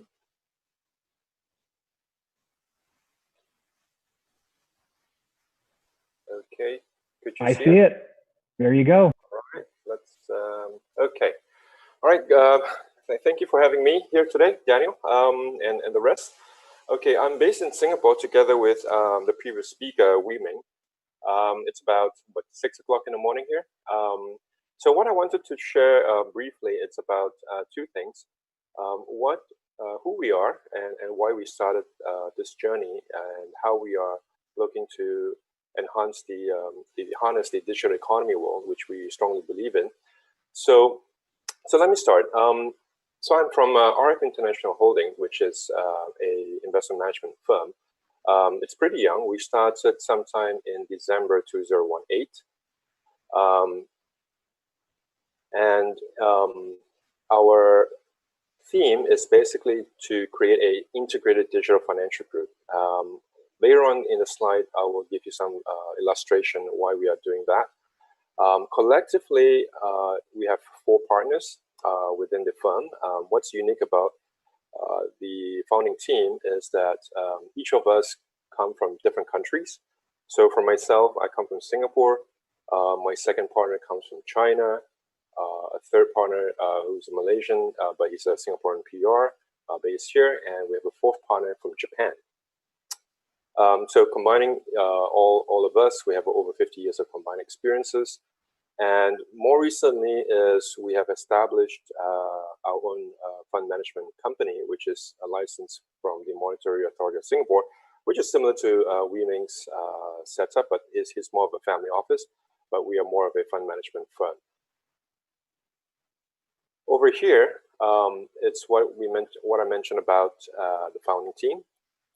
Speaker 3: Okay. Could you see
Speaker 16: see it? There you go.
Speaker 3: All right. Let's. Okay. All right. Thank you for having me here today, Daniel, and the rest. Okay, I'm based in Singapore together with the previous speaker, Wei Ming. It's about 6 o'clock in the morning here. So what I wanted to share briefly, it's about two things. What who we are and why we started this journey and how we are looking to enhance harness the digital economy world, which we strongly believe in. So let me start. So I'm from RF International Holding, which is a investment management firm. It's pretty young. We started sometime in December 2018. Our theme is basically to create an integrated digital financial group. Later on in the slide, I will give you some illustration why we are doing that. Collectively, we have 4 partners within the firm. What's unique about the founding team is that each of us come from different countries. So for myself, I come from Singapore. My second partner comes from China. A third partner who's a Malaysian, but he's a Singaporean PR based here. And we have a fourth partner from Japan. So combining all of us, we have over 50 years of combined experiences. And more recently is we have established our own fund management company, which is a license from the Monetary Authority of Singapore, which is similar to Wee Ming's setup, but he's more of a family office, but we are more of a fund management firm. Over here, it's what I mentioned about the founding team,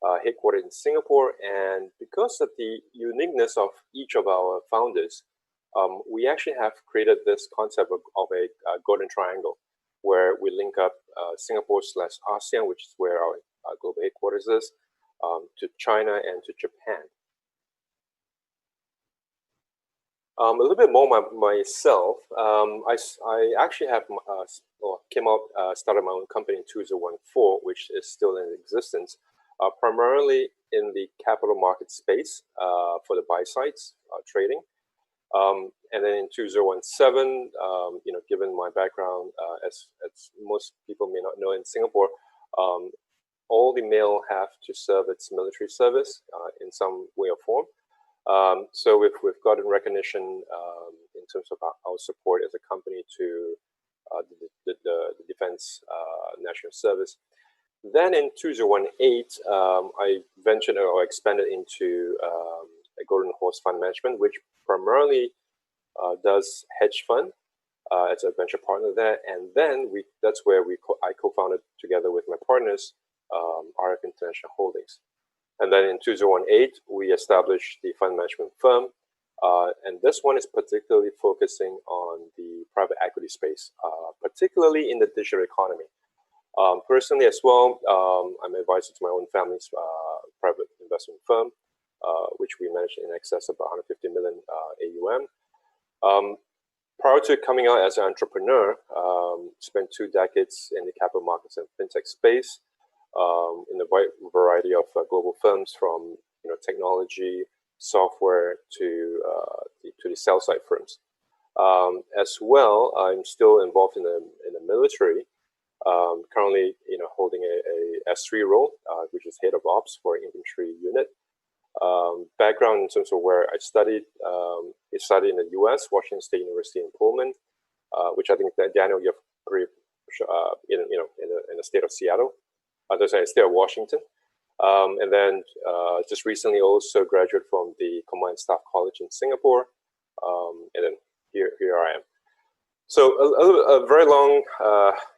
Speaker 3: headquartered in Singapore, and because of the uniqueness of each of our founders, we actually have created this concept of a golden triangle, where we link up Singapore/ASEAN, which is where our global headquarters is, to China and to Japan. A little bit more myself. I actually have started my own company in 2014, which is still in existence, primarily in the capital market space for the buy sides trading. And then in 2017, given my background, as most people may not know, in Singapore, all the male have to serve its military service in some way or form. So we've gotten recognition in terms of our support as a company to the Defense National Service. Then in 2018, I ventured or expanded into a Golden Horse Fund Management, which primarily does hedge fund as a venture partner there. And then that's where I co-founded together with my partners, RF International Holdings. And then in 2018, we established the fund management firm. And this one is particularly focusing on the private equity space, particularly in the digital economy. Personally as well, I'm advisor to my own family's private investment firm, which we manage in excess of 150 million AUM. Prior to coming out as an entrepreneur, spent 2 decades in the capital markets and fintech space, in a wide variety of global firms, from technology, software to the sell side firms. As well, I'm still involved in the military. Currently, holding a S3 role, which is head of ops for infantry unit. Background in terms of where I studied, I studied in the U.S., Washington State University in Pullman, which I think that Daniel, you're pretty in the state of Seattle. State of Washington. And then just recently also graduated from the Combined Staff College in Singapore. And then here I am. So a very long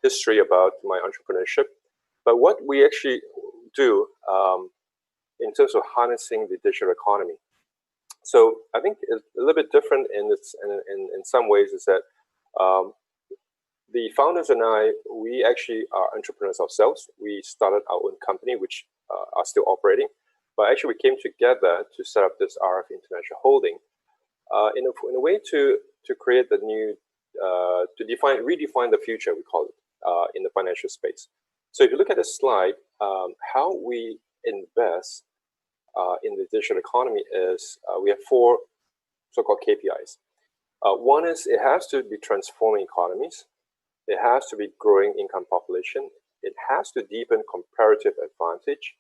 Speaker 3: history about my entrepreneurship. But what we actually do in terms of harnessing the digital economy. So I think it's a little bit different in some ways, is that the founders and I, we actually are entrepreneurs ourselves. We started our own company, which are still operating. But actually, we came together to set up this RF International Holding in a way to create the new, to redefine the future, we call it, in the financial space. So if you look at the slide, how we invest in the digital economy is we have 4 so-called KPIs. One is it has to be transforming economies. It has to be growing income population. It has to deepen comparative advantage.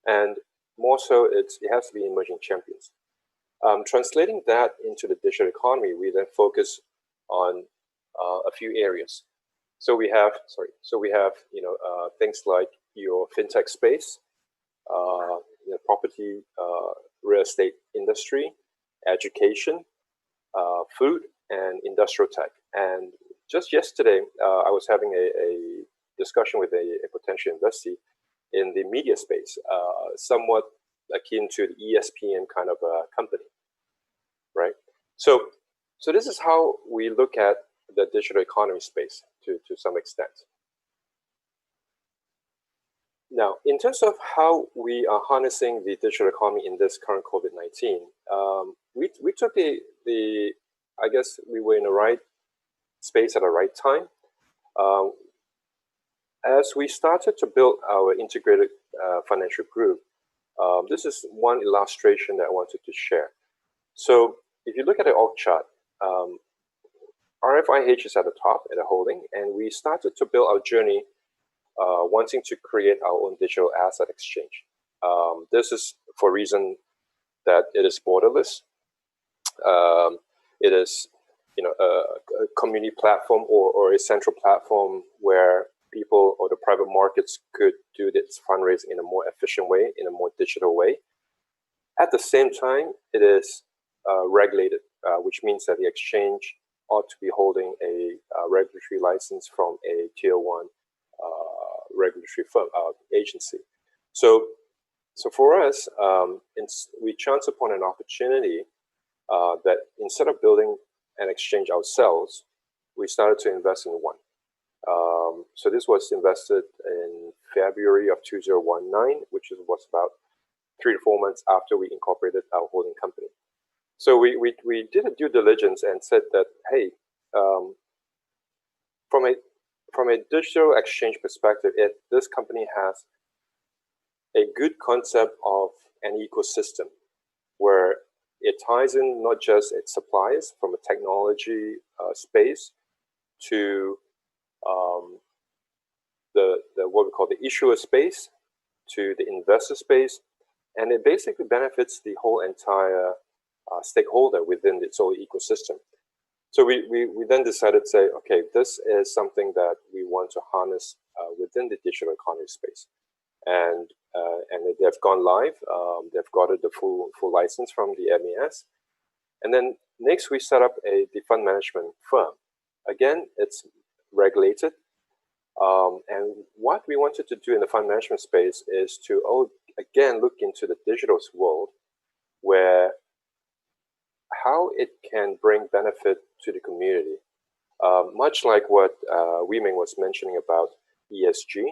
Speaker 3: And more so, it has to be emerging champions. Translating that into the digital economy, we then focus on a few areas. So we have, things like your fintech space, property, real estate industry, education, food, and industrial tech. And just yesterday, I was having a discussion with a potential investee in the media space, somewhat akin to the ESPN kind of a company, right? So this is how we look at the digital economy space to some extent. Now, in terms of how we are harnessing the digital economy in this current COVID-19, we took I guess we were in the right space at the right time. As we started to build our integrated financial group, this is one illustration that I wanted to share. So if you look at the org chart, RFIH is at the top, at the holding, and we started to build our journey wanting to create our own digital asset exchange. This is for a reason that it is borderless. It is, a community platform or a central platform where people or the private markets could do this fundraising in a more efficient way, in a more digital way. At the same time, it is regulated, which means that the exchange ought to be holding a regulatory license from a tier 1 regulatory firm, agency. So for us, we chanced upon an opportunity that instead of building an exchange ourselves, we started to invest in one. So this was invested in February of 2019, which was about 3 to 4 months after we incorporated our holding company. So we did a due diligence and said that, hey, from a digital exchange perspective, this company has a good concept of an ecosystem where it ties in not just its suppliers from a technology space to the what we call the issuer space to the investor space, and it basically benefits the whole entire stakeholder within its own ecosystem. So we then decided to say, okay, this is something that we want to harness within the digital economy space, and they've gone live. They've got the full license from the MES, and then next we set up the fund management firm. Again, it's regulated, and what we wanted to do in the fund management space is to again look into the digital world, where how it can bring benefit to the community, much like what Wei Ming was mentioning about ESG.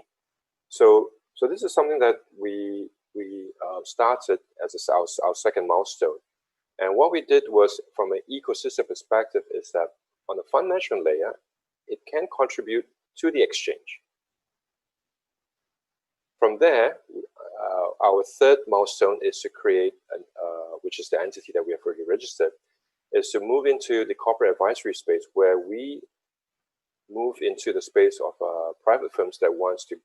Speaker 3: So this is something that we started as our second milestone. And what we did was, from an ecosystem perspective, is that on the fund management layer, it can contribute to the exchange. From there, our third milestone is to create, which is the entity that we have already registered, is to move into the corporate advisory space, where we move into the space of private firms that wants to,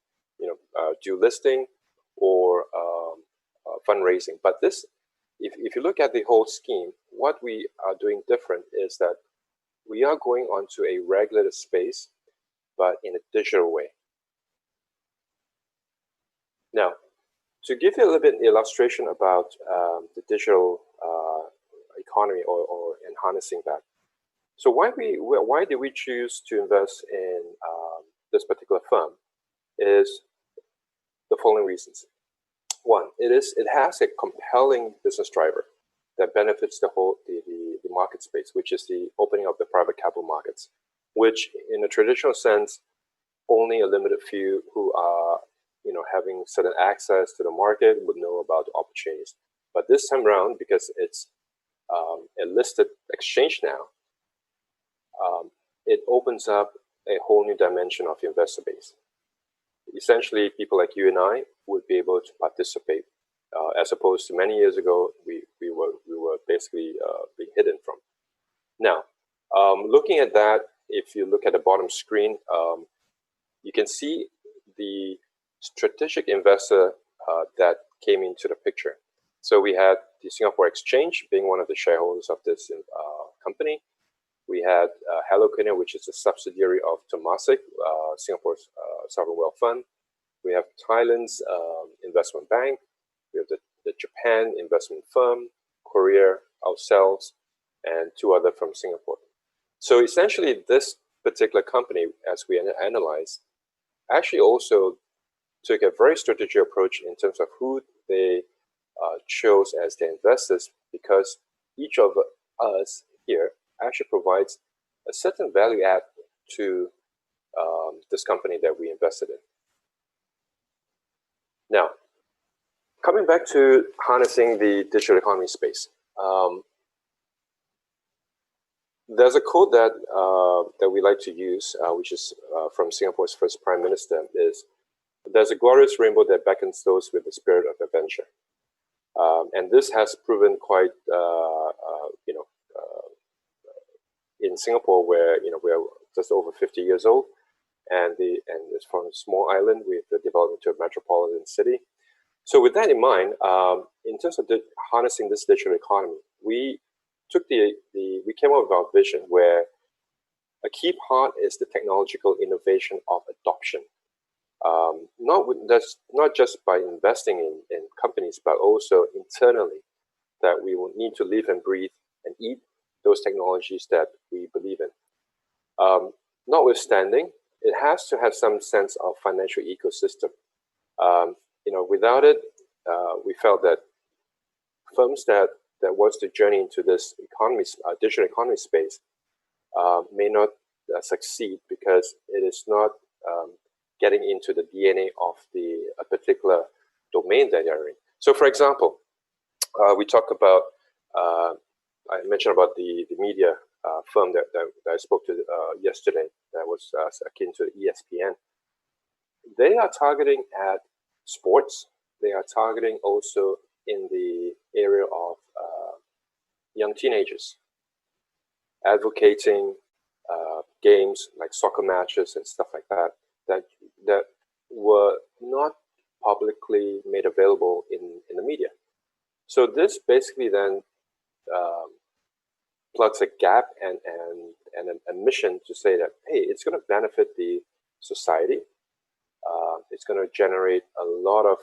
Speaker 3: do listing or fundraising. But this, if you look at the whole scheme, what we are doing different is that we are going onto a regulated space, but in a digital way. Now, to give you a little bit of illustration about the digital economy or in harnessing that. So why did we choose to invest in this particular firm is the following reasons. One, it has a compelling business driver that benefits the whole the market space, which is the opening of the private capital markets, which in a traditional sense, only a limited few who are having certain access to the market would know about the opportunities. But this time around, because it's a listed exchange now, it opens up a whole new dimension of investor base. Essentially, people like you and I would be able to participate, as opposed to many years ago, we were basically being hidden from. Now, looking at that, if you look at the bottom screen, you can see the strategic investor that came into the picture. So we had the Singapore Exchange being one of the shareholders of this company. We had Hello Kenya, which is a subsidiary of Temasek, Singapore's sovereign wealth fund. We have Thailand's investment bank. We have the Japan investment firm, Korea, ourselves, and 2 other from Singapore. So essentially, this particular company, as we analyzed, actually also took a very strategic approach in terms of who they chose as their investors, because each of us here actually provides a certain value add to this company that we invested in. Now, coming back to harnessing the digital economy space, there's a quote that that we like to use, which is from Singapore's first Prime Minister, is, "There's a glorious rainbow that beckons those with the spirit of adventure." And this has proven quite, in Singapore, where we are just over 50 years old, and it's from a small island, we've developed into a metropolitan city. So with that in mind, in terms of harnessing this digital economy, we took we came up with our vision, where a key part is the technological innovation of adoption. Not just by investing in companies, but also internally, that we will need to live and breathe and eat those technologies that we believe in. Notwithstanding, it has to have some sense of financial ecosystem. Without it, we felt that firms that wants to journey into this economy, digital economy space, may not succeed, because it is not getting into the DNA of a particular domain that you're in. So, for example, we talk about, I mentioned about the media firm that I spoke to yesterday, that was akin to ESPN. They are targeting at sports. They are targeting also in the area of young teenagers, advocating games like soccer matches and stuff like that, that were not publicly made available in the media. So this basically then plugs a gap and a mission to say that, hey, it's going to benefit the society. It's going to generate a lot of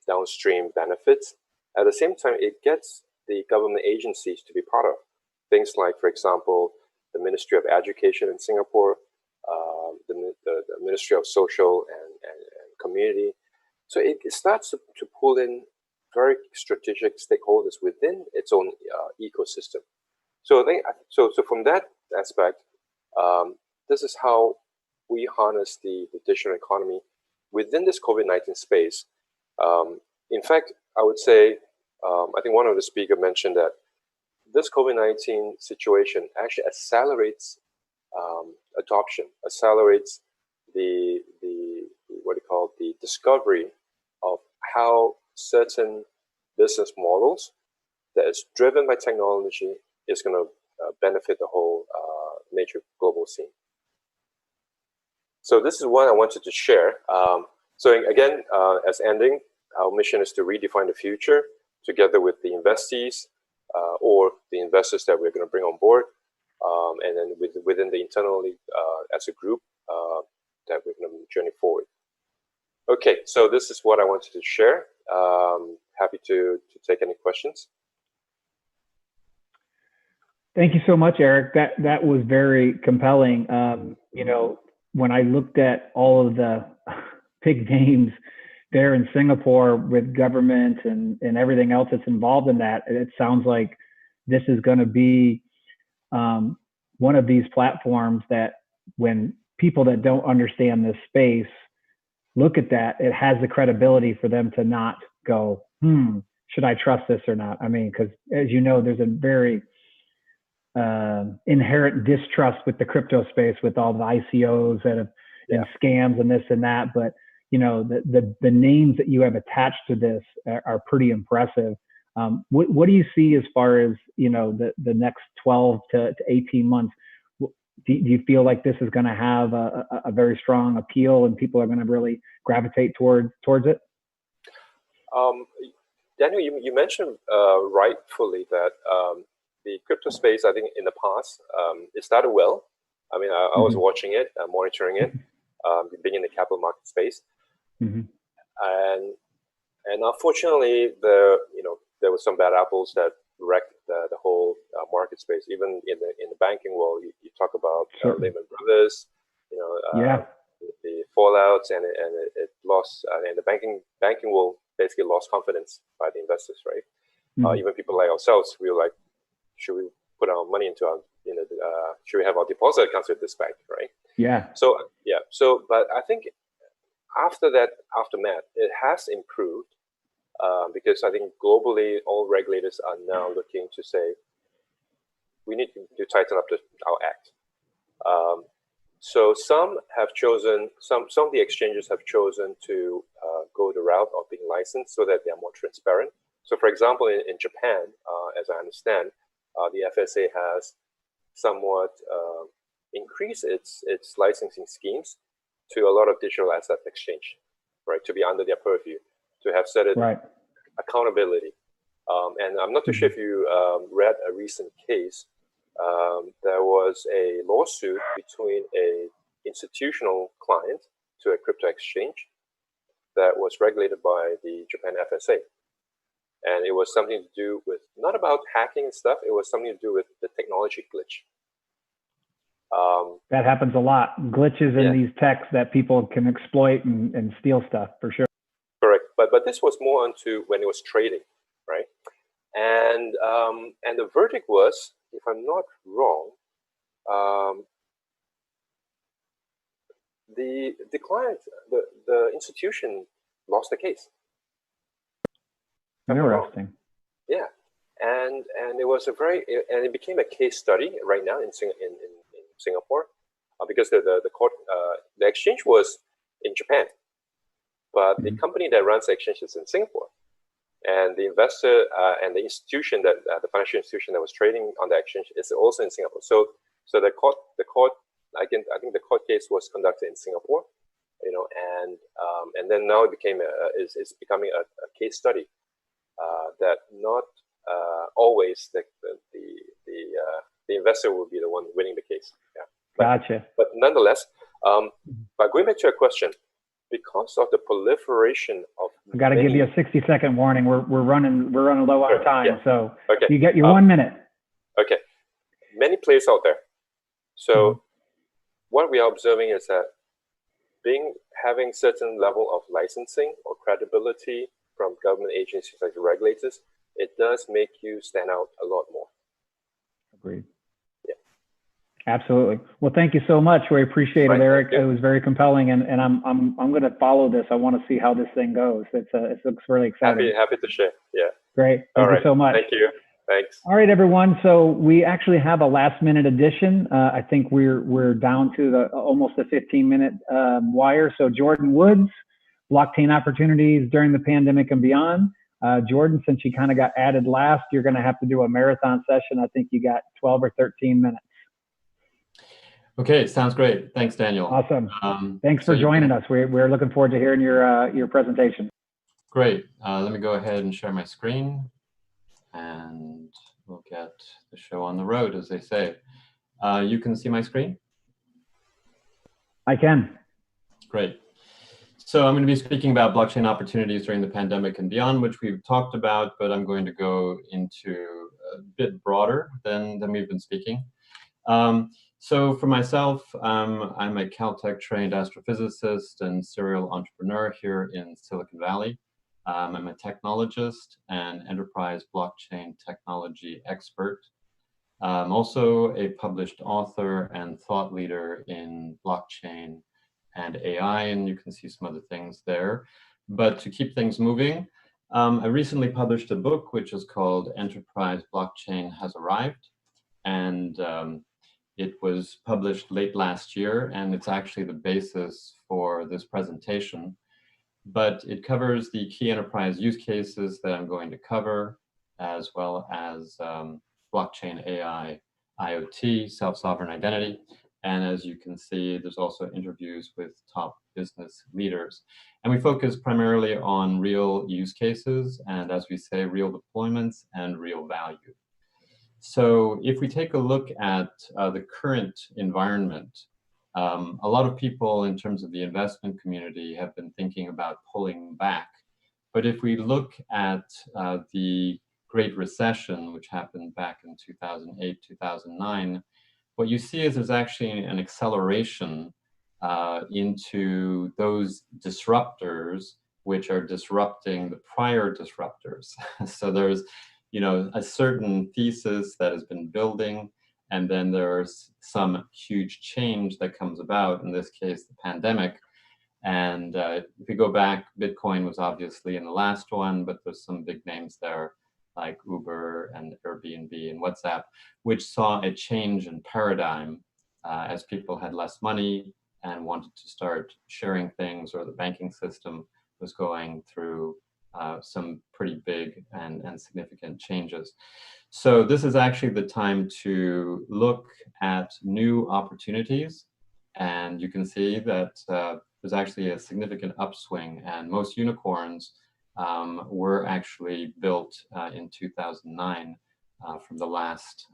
Speaker 3: downstream benefits. At the same time, it gets the government agencies to be part of things like, for example, the Ministry of Education in Singapore, the Ministry of Social and Community. So it starts to pull in very strategic stakeholders within its own ecosystem. So I think, so from that aspect, this is how we harness the digital economy within this COVID-19 space. In fact, I would say, I think one of the speakers mentioned that this COVID-19 situation actually accelerates adoption, accelerates the discovery of how certain business models that is driven by technology is going to benefit the whole major global scene. So this is what I wanted to share. So again, as ending, our mission is to redefine the future together with the investees or the investors that we're going to bring on board, and then within the internally as a group that we're going to journey forward. Okay, so this is what I wanted to share. Happy to take any questions.
Speaker 16: Thank you so much, Eric. That was very compelling. When I looked at all of the big names there in Singapore with government and everything else that's involved in that, it sounds like this is going to be one of these platforms that when people that don't understand this space look at that, it has the credibility for them to not go, should I trust this or not? I mean, because as you know, there's a very inherent distrust with the crypto space, with all the ICOs that have and scams and this and that. But the names that you have attached to this are pretty impressive. What do you see as far as the next 12 to 18 months? Do you feel like this is going to have a very strong appeal and people are going to really gravitate towards it?
Speaker 3: Daniel, you mentioned rightfully that crypto space, I think in the past, it started well. I mean, I was watching it, monitoring it, being in the capital market space, and unfortunately, there were some bad apples that wrecked the whole market space. Even in the banking world, you talk about Lehman Brothers, the fallouts, and it lost, and the banking world basically lost confidence by the investors, right? Even people like ourselves, we were like, should we put our money into our, should we have our deposit accounts with this bank, right?
Speaker 16: Yeah.
Speaker 3: So but I think after that aftermath, it has improved because I think globally all regulators are now looking to say we need to tighten up our act. So some have chosen, some of the exchanges have chosen to go the route of being licensed so that they are more transparent. So for example, in Japan, as I understand, the FSA has somewhat increased its licensing schemes to a lot of digital asset exchange, right, to be under their purview, to have certain accountability. And I'm not too sure if you read a recent case. There was a lawsuit between a institutional client to a crypto exchange that was regulated by the Japan FSA. And it was something to do with, not about hacking and stuff, it was something to do with the technology glitch.
Speaker 16: That happens a lot. Glitches in these techs that people can exploit and steal stuff, for sure.
Speaker 3: Correct. But this was more onto when it was trading, right? And the verdict was, if I'm not wrong, the client, the institution lost the case.
Speaker 16: Interesting.
Speaker 3: Yeah, and it was and it became a case study right now in Singapore, because the court, the exchange was in Japan, but the company that runs the exchange is in Singapore, and the investor and the institution that the financial institution that was trading on the exchange is also in Singapore. So the court, I think the court case was conducted in Singapore, and then now it became is becoming a case study. That not always the investor will be the one winning the case. Yeah.
Speaker 16: Gotcha.
Speaker 3: But nonetheless, but going back to your question, because of the proliferation of,
Speaker 16: I got to give you a 60-second warning. We're running low on time, so you get your 1 minute.
Speaker 3: Okay. Many players out there. So what we are observing is that having certain level of licensing or credibility from government agencies like the regulators, it does make you stand out a lot more.
Speaker 16: Agreed. Yeah. Absolutely. Well, thank you so much. We appreciate it, Eric. It was very compelling, and I'm going to follow this. I want to see how this thing goes. It looks really exciting.
Speaker 3: Happy to share. Yeah.
Speaker 16: Great. Thank you so much.
Speaker 3: Thank you. Thanks.
Speaker 16: All right, everyone. So we actually have a last-minute addition. I think we're down to almost a 15-minute wire. So Jordan Woods, blockchain opportunities during the pandemic and beyond. Jordan, since you kind of got added last, you're going to have to do a marathon session. I think you got 12 or 13 minutes.
Speaker 2: Okay, sounds great. Thanks, Daniel.
Speaker 16: Awesome. Thanks for joining us. We're looking forward to hearing your presentation.
Speaker 2: Great. Let me go ahead and share my screen, and we'll get the show on the road, as they say. You can see my screen?
Speaker 16: I can.
Speaker 2: Great. So I'm going to be speaking about blockchain opportunities during the pandemic and beyond, which we've talked about, but I'm going to go into a bit broader than we've been speaking. So for myself, I'm a Caltech trained astrophysicist and serial entrepreneur here in Silicon Valley. I'm a technologist and enterprise blockchain technology expert. I'm also a published author and thought leader in blockchain and AI, and you can see some other things there. But to keep things moving, I recently published a book which is called Enterprise Blockchain Has Arrived, and it was published late last year, and it's actually the basis for this presentation. But it covers the key enterprise use cases that I'm going to cover, as well as blockchain, AI, IoT, self-sovereign identity. And as you can see, there's also interviews with top business leaders. And we focus primarily on real use cases, and as we say, real deployments and real value.
Speaker 10: So if we take a look at the current environment, a lot of people in terms of the investment community have been thinking about pulling back. But if we look at the Great Recession, which happened back in 2008, 2009, what you see is there's actually an acceleration into those disruptors which are disrupting the prior disruptors. So there's, you know, a certain thesis that has been building, and then there's some huge change that comes about, in this case, the pandemic. And if we go back, Bitcoin was obviously in the last one, but there's some big names there like Uber and Airbnb and WhatsApp, which saw a change in paradigm as people had less money and wanted to start sharing things, or the banking system was going through some pretty big and significant changes. So this is actually the time to look at new opportunities. And you can see that there's actually a significant upswing, and most unicorns were actually built in 2009 from the last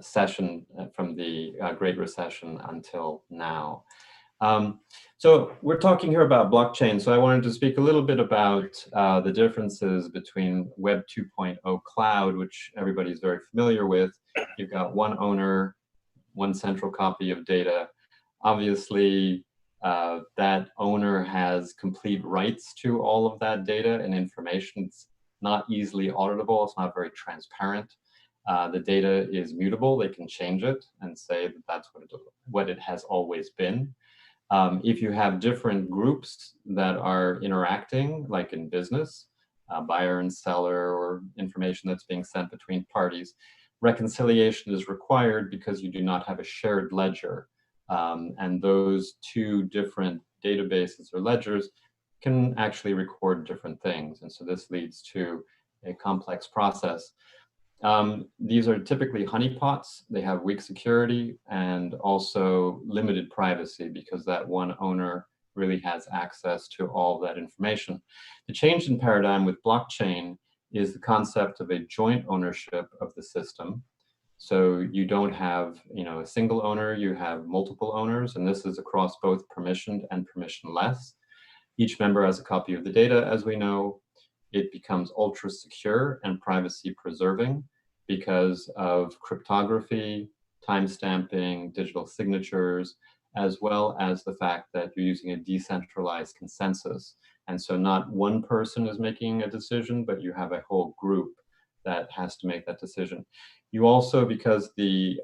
Speaker 10: session from the Great Recession until now. So we're talking here about blockchain. So I wanted to speak a little bit about the differences between Web 2.0 cloud, which everybody's very familiar with. You've got one owner, one central copy of data. Obviously, that owner has complete rights to all of that data and information. It's not easily auditable. It's not very transparent. The data is mutable. They can change it and say that that's what it has always been. If you have different groups that are interacting, like in business, buyer and seller, or information that's being sent between parties, reconciliation is required because you do not have a shared ledger. And those two different databases or ledgers can actually record different things. And so this leads to a complex process. These are typically honeypots. They have weak security and also limited privacy because that one owner really has access to all that information. The change in paradigm with blockchain is the concept of a joint ownership of the system. So you don't have, you know, a single owner, you have multiple owners, and this is across both permissioned and permissionless. Each member has a copy of the data, as we know. It becomes ultra secure and privacy preserving because of cryptography, timestamping, digital signatures, as well as the fact that you're using a decentralized consensus. And so not one person is making a decision, but you have a whole group that has to make that decision. You also, because the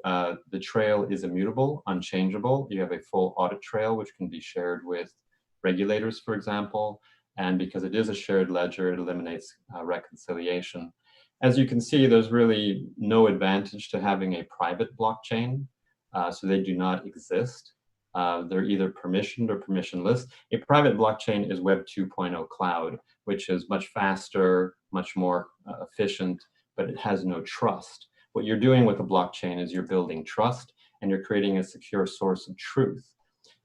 Speaker 10: trail is immutable, unchangeable, you have a full audit trail, which can be shared with regulators, for example. And because it is a shared ledger, it eliminates reconciliation. As you can see, there's really no advantage to having a private blockchain, so they do not exist. They're either permissioned or permissionless. A private blockchain is Web 2.0 cloud, which is much faster, much more efficient, but it has no trust. What you're doing with a blockchain is you're building trust, and you're creating a secure source of truth.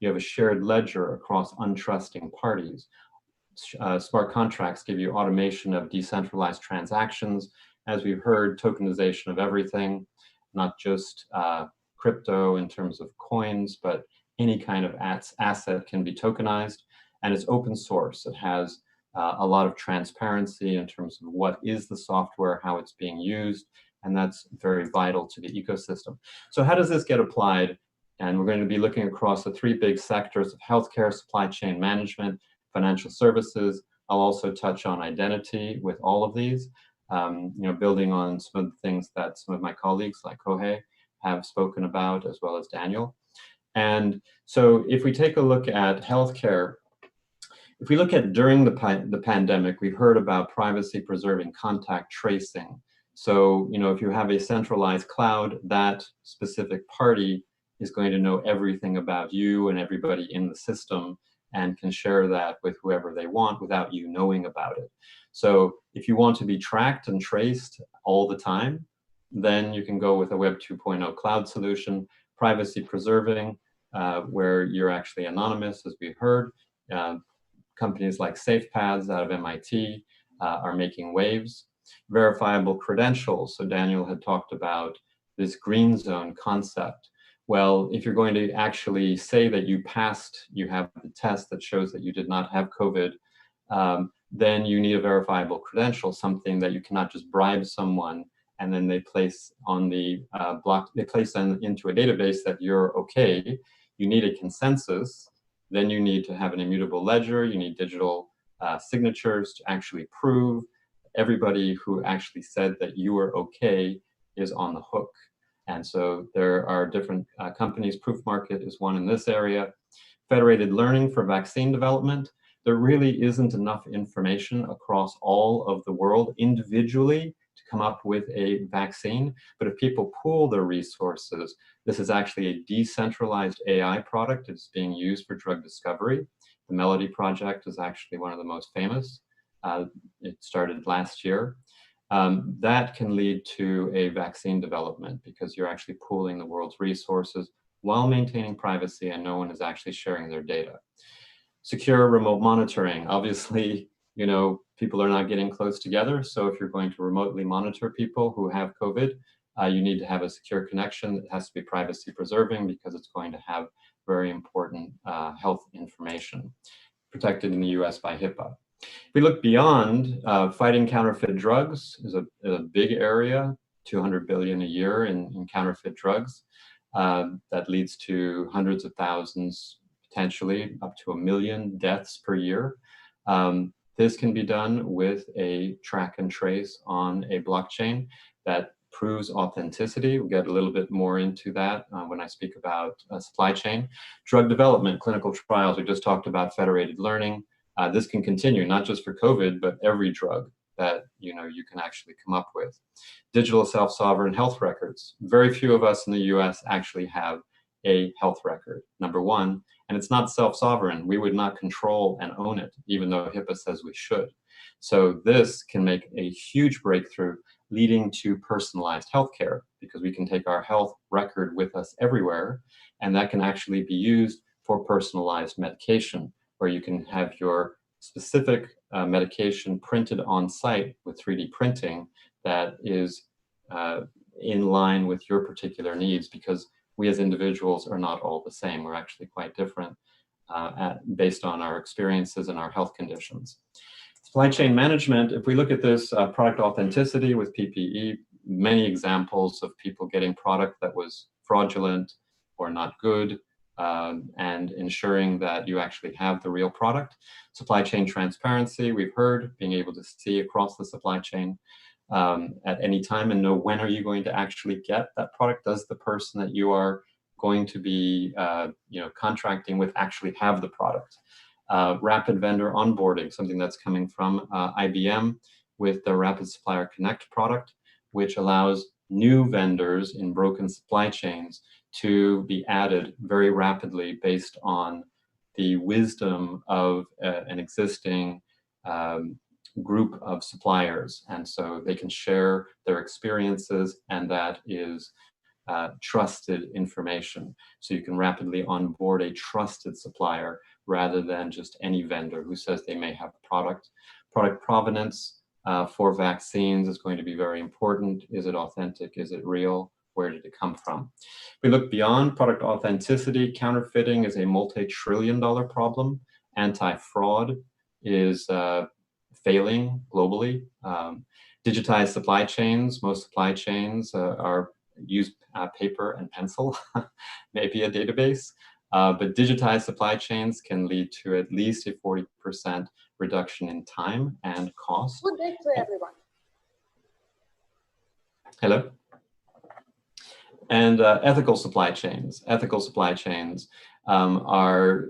Speaker 10: You have a shared ledger across untrusting parties. Smart contracts give you automation of decentralized transactions. As we've heard, tokenization of everything, not just crypto in terms of coins, but any kind of asset can be tokenized. And it's open source. It has a lot of transparency in terms of what is the software, how it's being used, and that's very vital to the ecosystem. So how does this get applied? And we're going to be looking across the three big sectors of healthcare, supply chain management, financial services. I'll also touch on identity with all of these, you know, building on some of the things that some of my colleagues like Kohei have spoken about, as well as Daniel. And so if we take a look at healthcare, if we look at during the pandemic, we've heard about privacy preserving contact tracing. So, you know, if you have a centralized cloud, that specific party is going to know everything about you and everybody in the system and can share that with whoever they want without you knowing about it. So if you want to be tracked and traced all the time, then you can go with a Web 2.0 cloud solution, privacy preserving, where you're actually anonymous, as we heard. Companies like SafePaths out of MIT are making waves. Verifiable credentials. So Daniel had talked about this green zone concept. Well, if you're going to actually say that you passed, you have the test that shows that you did not have COVID, then you need a verifiable credential, something that you cannot just bribe someone and then they place on the they place them into a database that you're okay. You need a consensus. Then you need to have an immutable ledger. You need digital signatures to actually prove everybody who actually said that you were okay is on the hook. And so there are different companies. Proof Market is one in this area. Federated learning for vaccine development. There really isn't enough information across all of the world individually to come up with a vaccine. But if people pool their resources, this is actually a decentralized AI product. It's being used for drug discovery. The Melody Project is actually one of the most famous. It started last year. That can lead to a vaccine development because you're actually pooling the world's resources while maintaining privacy and no one is actually sharing their data. Secure remote monitoring. Obviously, you know, people are not getting close together. So if you're going to remotely monitor people who have COVID, you need to have a secure connection that has to be privacy preserving because it's going to have very important health information protected in the US by HIPAA. If we look beyond, fighting counterfeit drugs is a big area, 200 billion a year in counterfeit drugs. That leads to hundreds of thousands, potentially up to 1 million deaths per year. This can be done with a track and trace on a blockchain that proves authenticity. We'll get a little bit more into that when I speak about supply chain. Drug development, clinical trials, we just talked about federated learning. This can continue, not just for COVID, but every drug that you can actually come up with. Digital self-sovereign health records. Very few of us in the US actually have a health record, number one, and it's not self-sovereign. We would not control and own it, even though HIPAA says we should. So this can make a huge breakthrough leading to personalized healthcare because we can take our health record with us everywhere, and that can actually be used for personalized medication, where you can have your specific medication printed on site with 3D printing that is in line with your particular needs, because we as individuals are not all the same. We're actually quite different based on our experiences and our health conditions. Supply chain management, if we look at this product authenticity with PPE, many examples of people getting product that was fraudulent or not good, and ensuring that you actually have the real product. Supply chain transparency, we've heard, being able to see across the supply chain at any time and know when are you going to actually get that product. Does the person that you are going to be contracting with actually have the product? Rapid vendor onboarding, something that's coming from IBM with the Rapid Supplier Connect product, which allows new vendors in broken supply chains to be added very rapidly based on the wisdom of an existing group of suppliers. And so they can share their experiences, and that is trusted information. So you can rapidly onboard a trusted supplier rather than just any vendor who says they may have a product. Product provenance for vaccines is going to be very important. Is it authentic? Is it real? Where did it come from? If we look beyond product authenticity, counterfeiting is a multi-trillion-dollar problem. Anti-fraud is failing globally. Digitized supply chains, most supply chains use paper and pencil, maybe a database. But digitized supply chains can lead to at least a 40% reduction in time and cost.
Speaker 6: Good day to everyone.
Speaker 10: Hello. And ethical supply chains. Ethical supply chains are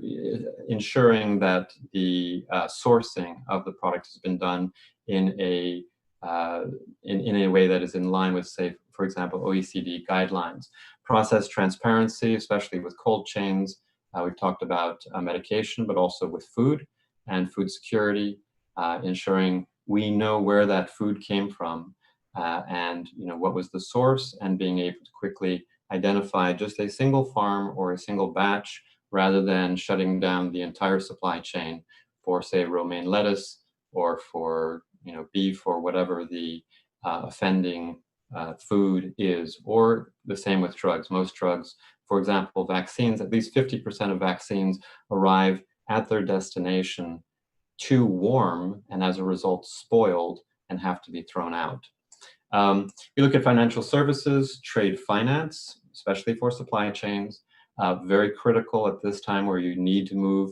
Speaker 10: ensuring that the sourcing of the product has been done in a way that is in line with, say, for example, OECD guidelines. Process transparency, especially with cold chains. We've talked about medication, but also with food and food security, ensuring we know where that food came from. And what was the source, and being able to quickly identify just a single farm or a single batch rather than shutting down the entire supply chain for, say, romaine lettuce or for beef or whatever the offending food is, or the same with drugs. Most drugs, for example, vaccines, at least 50% of vaccines arrive at their destination too warm and as a result spoiled and have to be thrown out. We look at financial services, trade finance, especially for supply chains, very critical at this time where you need to move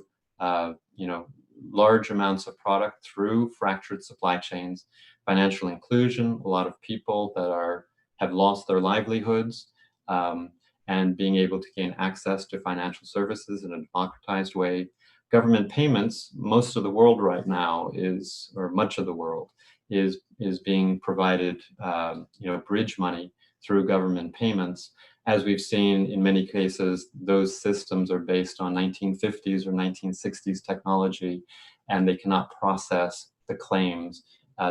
Speaker 10: large amounts of product through fractured supply chains. Financial inclusion, a lot of people that have lost their livelihoods, and being able to gain access to financial services in a democratized way. Government payments, most of the world right now or much of the world is being provided, bridge money through government payments. As we've seen in many cases, those systems are based on 1950s or 1960s technology, and they cannot process the claims.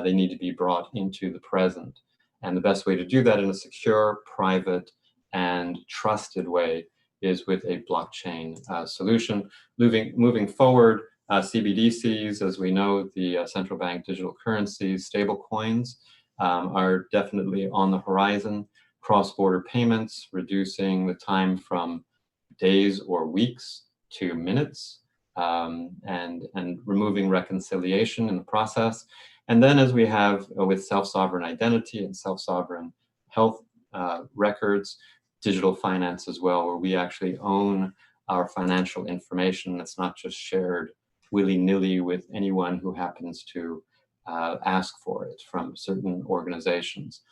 Speaker 10: They need to be brought into the present. And the best way to do that in a secure, private, and trusted way is with a blockchain solution. Moving forward, CBDCs, as we know, the central bank digital currencies, stable coins are definitely on the horizon. Cross-border payments, reducing the time from days or weeks to minutes, and removing reconciliation in the process. And then as we have with self-sovereign identity and self-sovereign health records, digital finance as well, where we actually own our financial information. It's not just shared willy-nilly with anyone who happens to ask for it from certain organizations.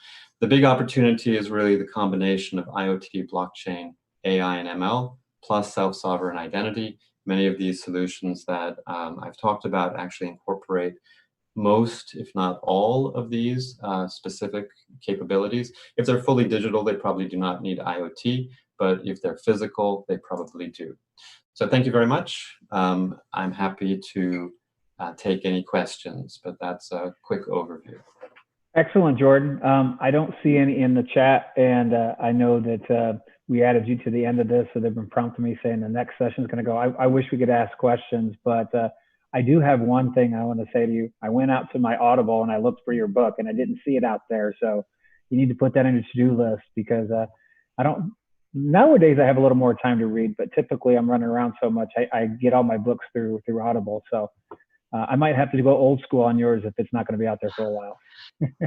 Speaker 10: The big opportunity is really the combination of IoT, blockchain, AI, and ML, plus self-sovereign identity. Many of these solutions that I've talked about actually incorporate most, if not all, of these specific capabilities. If they're fully digital, they probably do not need IoT, but if they're physical, they probably do. So thank you very much. I'm happy to take any questions, but that's a quick overview.
Speaker 16: Excellent, Jordan. I don't see any in the chat, and I know that we added you to the end of this, so they've been prompting me saying the next session is going to go. I wish we could ask questions, but I do have one thing I want to say to you. I went out to my Audible and I looked for your book, and I didn't see it out there, so you need to put that in your to-do list, because nowadays I have a little more time to read, but typically I'm running around so much, I get all my books through Audible, so I might have to go old school on yours if it's not going to be out there for a while.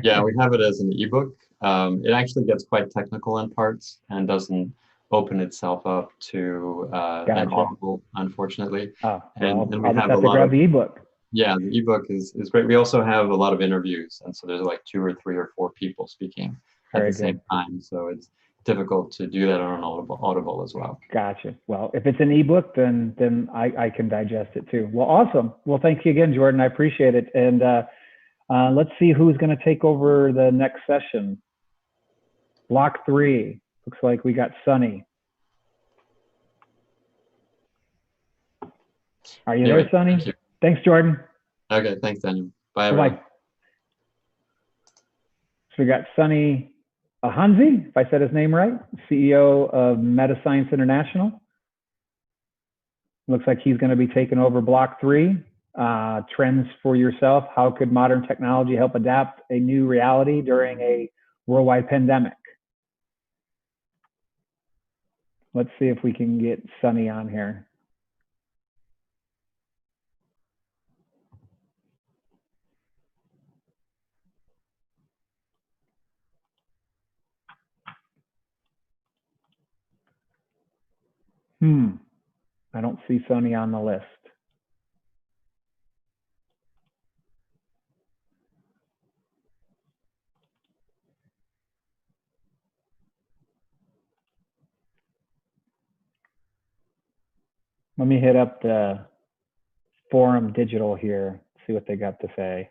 Speaker 10: Yeah, we have it as an ebook. It actually gets quite technical in parts and doesn't open itself up to an Audible, unfortunately.
Speaker 16: Oh,
Speaker 10: and we
Speaker 16: I'll just
Speaker 10: have
Speaker 16: have to grab the ebook.
Speaker 10: Yeah, the ebook is great. We also have a lot of interviews, and so there's like 2 or 3 or 4 people speaking at the same time. So it's difficult to do that on an Audible as well.
Speaker 16: Gotcha. Well, if it's an ebook, then I can digest it too. Well, awesome. Well, thank you again, Jordan. I appreciate it. And let's see who's going to take over the next session. Block 3. Looks like we got Sunny. Are you there, Sunny?
Speaker 10: Thank you.
Speaker 16: Thanks, Jordan.
Speaker 10: Okay, thanks, Daniel. Bye, everyone.
Speaker 16: Bye. So we got Sunny Ahanzi, if I said his name right, CEO of MetaScience International. Looks like he's going to be taking over Block 3. Trends for yourself. How could modern technology help adapt a new reality during a worldwide pandemic? Let's see if we can get Sunny on here. I don't see Sunny on the list. Let me hit up the Forum.Digital here, see what they got to say.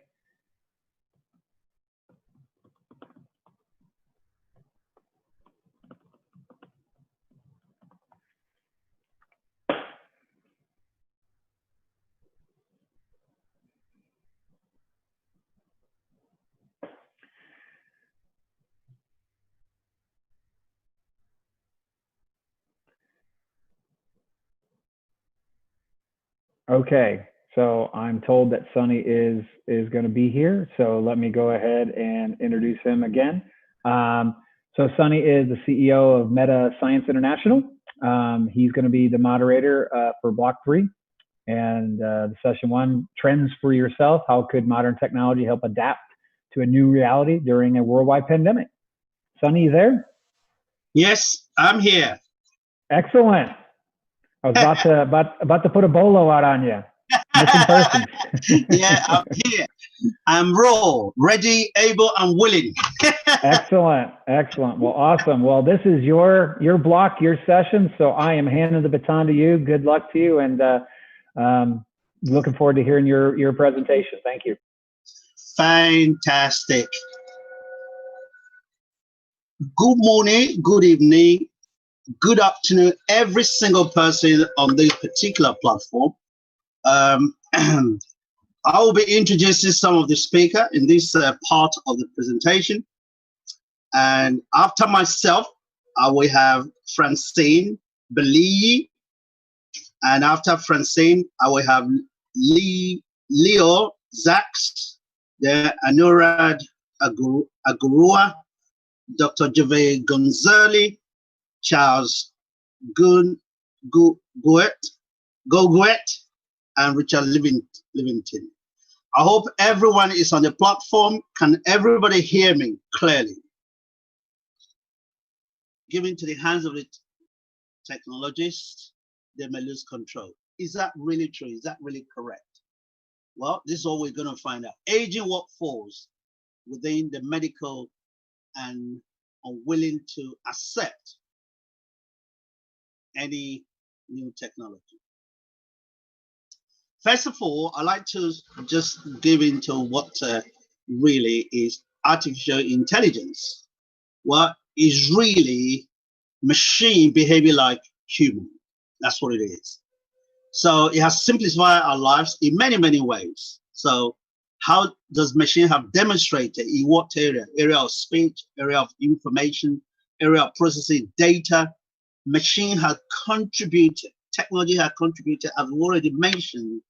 Speaker 16: Okay, So I'm told that Sonny is going to be here. So let me go ahead and introduce him again. So Sonny is the CEO of Meta Science International. He's going to be the moderator for Block 3. And the session 1, Trends for Yourself. How could modern technology help adapt to a new reality during a worldwide pandemic? Sonny, you there?
Speaker 6: Yes, I'm here.
Speaker 16: Excellent. I was about to put a bolo out on you. Missing persons.
Speaker 6: Yeah, I'm here. I'm raw, ready, able, and willing.
Speaker 16: Excellent, excellent. Well, awesome. Well, this is your block, your session. So I am handing the baton to you. Good luck to you, and looking forward to hearing your presentation. Thank you.
Speaker 6: Fantastic. Good morning, good evening, good afternoon, every single person on this particular platform. I will be introducing some of the speakers in this part of the presentation. And after myself, I will have Francine Beliyi. And after Francine, I will have Leo Zaks, then Anurad Agurua, Dr. Jove Gonzalez, Charles Goguet, and Richard Livington. I hope everyone is on the platform. Can everybody hear me clearly? Given to the hands of the technologists, they may lose control. Is that really true? Is that really correct? Well, this is what we're going to find out. Aging workforce within the medical and unwilling to accept any new technology. First of all, I'd like to just give into what really is artificial intelligence. Well, it's really machine behaving like human. That's what it is. So it has simplified our lives in many, many ways. So how does machine have demonstrated in what area? Area of speech, area of information, area of processing data. Machine has contributed, technology has contributed, as we already mentioned,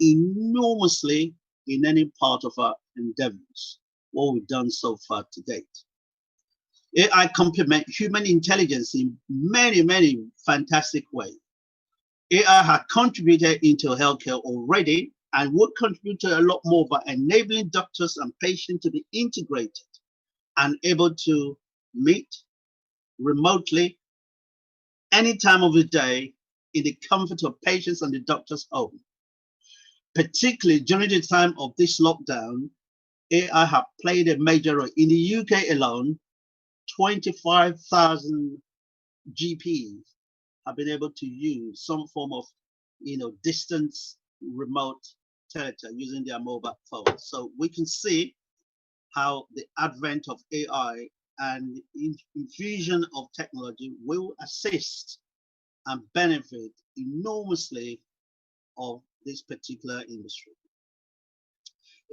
Speaker 6: enormously in any part of our endeavors, what we've done so far to date. AI complement human intelligence in many, many fantastic ways. AI has contributed into healthcare already and would contribute to a lot more by enabling doctors and patients to be integrated and able to meet remotely any time of the day in the comfort of patients and the doctor's home. Particularly during the time of this lockdown, AI have played a major role. In the UK alone, 25,000 GPs have been able to use some form of, distance remote telehealth using their mobile phones. So we can see how the advent of AI and infusion of technology will assist and benefit enormously of this particular industry.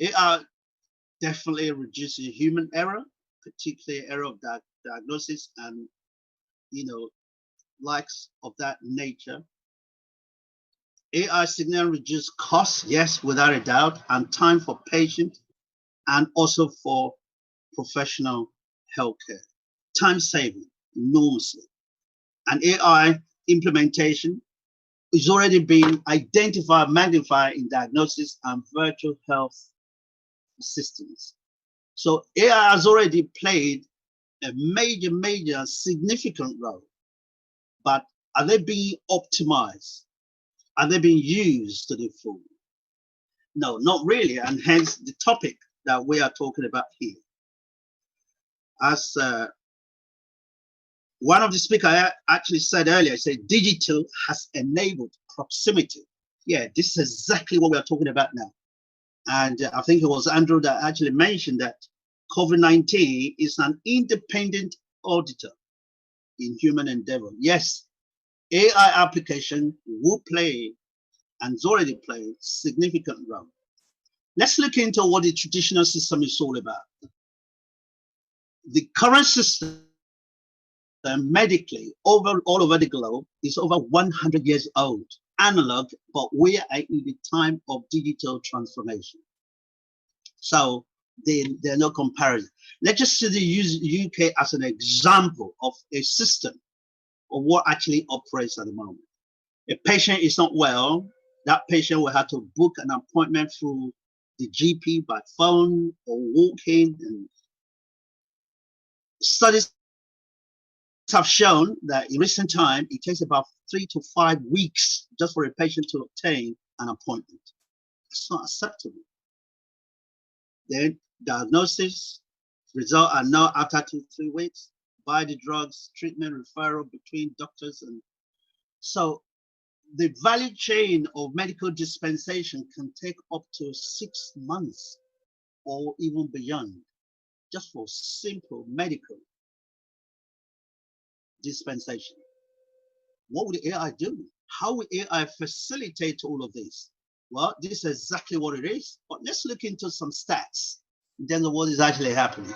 Speaker 6: AI definitely reduces human error, particularly error of diagnosis and likes of that nature. AI signal reduce costs, yes, without a doubt, and time for patients and also for professional healthcare. Time saving enormously. And AI implementation is already being identified, magnified in diagnosis and virtual health systems. So AI has already played a major, significant role. But are they being optimized? Are they being used to the full? No, not really, and hence the topic that we are talking about here. As one of the speakers actually said earlier, said digital has enabled proximity. Yeah, this is exactly what we are talking about now. And I think it was Andrew that actually mentioned that COVID-19 is an independent auditor in human endeavor. Yes, AI application will play and has already played significant role. Let's look into what the traditional system is all about. The current system medically all over the globe is over 100 years old. analog, but we are in the time of digital transformation. So there are no comparison. Let's just see the UK as an example of a system of what actually operates at the moment. A patient is not well, that patient will have to book an appointment through the GP by phone or walk in. And studies have shown that in recent time, it takes about 3 to 5 weeks just for a patient to obtain an appointment. It's not acceptable. Then diagnosis, results are now after 2 to 3 weeks. Buy the drugs, treatment referral between doctors. And so the value chain of medical dispensation can take up to 6 months or even beyond, just for simple medical dispensation. What would AI do? How will AI facilitate all of this? Well, this is exactly what it is, but let's look into some stats in terms of what is actually happening.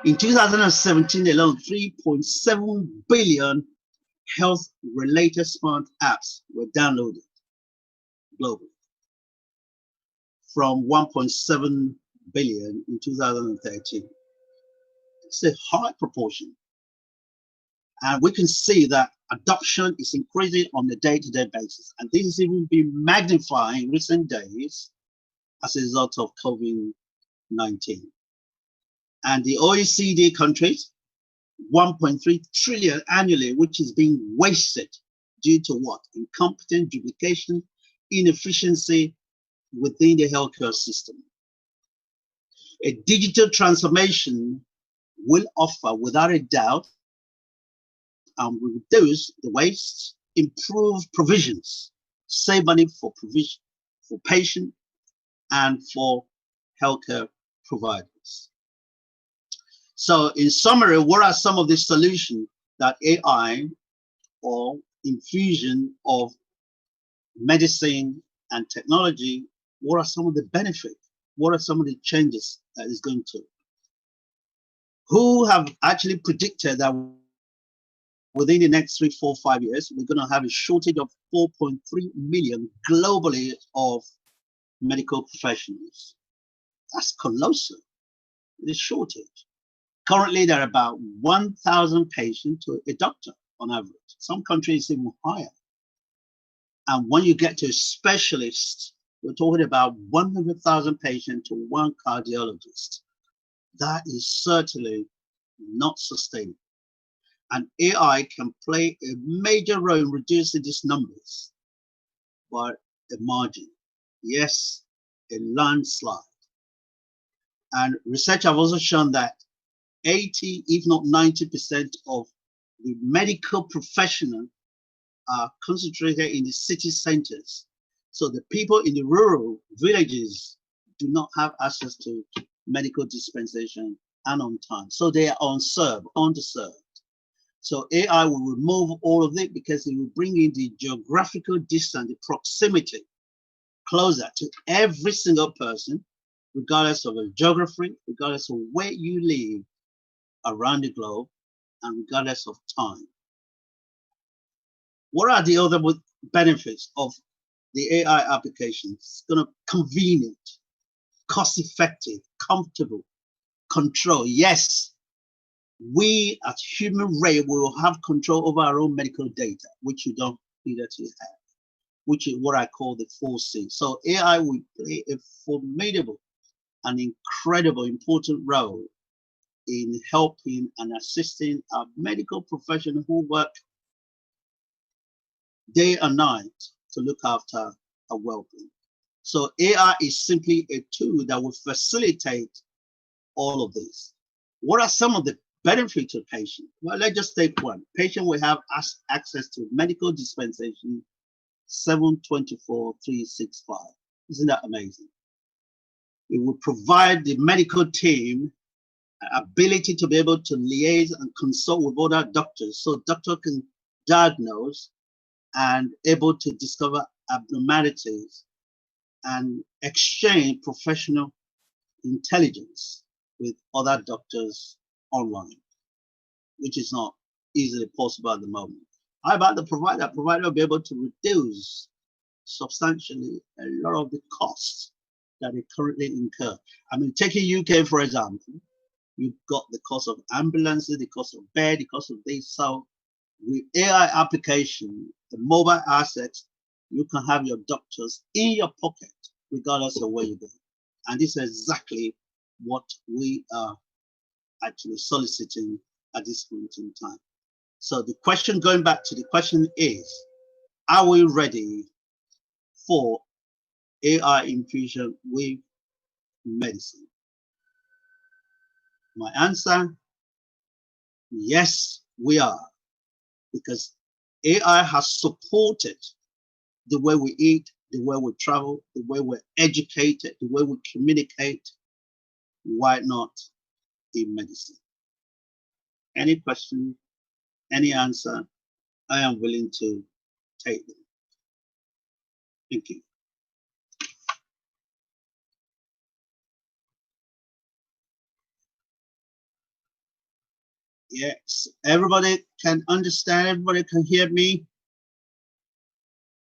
Speaker 6: In 2017 alone, 3.7 billion health-related smart apps were downloaded globally, from 1.7 billion in 2013. It's a high proportion. And we can see that adoption is increasing on a day-to-day basis. And this has even been magnified in recent days as a result of COVID-19. And the OECD countries, 1.3 trillion annually, which is being wasted due to what? Incompetent duplication, inefficiency within the healthcare system. A digital transformation will offer, without a doubt, reduce the waste, improve provisions, save money for provision, for patient and for healthcare providers. So in summary, what are some of the solutions that AI or infusion of medicine and technology, what are some of the benefits? What are some of the changes that is going to? Who have actually predicted that within the next 3, 4, 5 years, we're going to have a shortage of 4.3 million globally of medical professionals? That's colossal, the shortage. Currently, there are about 1,000 patients to a doctor on average. Some countries even higher. And when you get to a specialist, we're talking about 100,000 patients to one cardiologist. That is certainly not sustainable. And AI can play a major role in reducing these numbers by a margin. Yes, a landslide. And research have also shown that 80, if not 90% of the medical professionals are concentrated in the city centers. So the people in the rural villages do not have access to medical dispensation and on time. So they are underserved. So AI will remove all of it because it will bring in the geographical distance, the proximity closer to every single person, regardless of the geography, regardless of where you live around the globe, and regardless of time. What are the other benefits of the AI applications? It's going to convenient, cost-effective, comfortable, control. Yes, we as human race will have control over our own medical data, which you don't need to have, which is what I call the 4C. So AI will play a formidable and incredible important role in helping and assisting our medical professionals who work day and night to look after our well-being. So AI is simply a tool that will facilitate all of this. What are some of the benefits to patient? Well, let's just take one. Patient will have access to medical dispensation 7/24/365. Isn't that amazing? It will provide the medical team ability to be able to liaise and consult with other doctors, so doctor can diagnose and able to discover abnormalities and exchange professional intelligence with other doctors online, which is not easily possible at the moment. How about the provider? Provider will be able to reduce substantially a lot of the costs that they currently incur. I mean, taking UK, for example, you've got the cost of ambulances, the cost of bed, the cost of this. So with AI application, the mobile assets, you can have your doctors in your pocket, regardless of where you go. And this is exactly what we are actually soliciting at this point in time. So the question, going back to the question is, are we ready for AI infusion with medicine? My answer, yes, we are, because AI has supported the way we eat, the way we travel, the way we're educated, the way we communicate. Why not in medicine? Any question, any answer, I am willing to take them. Thank you. Yes, everybody can understand, everybody can hear me.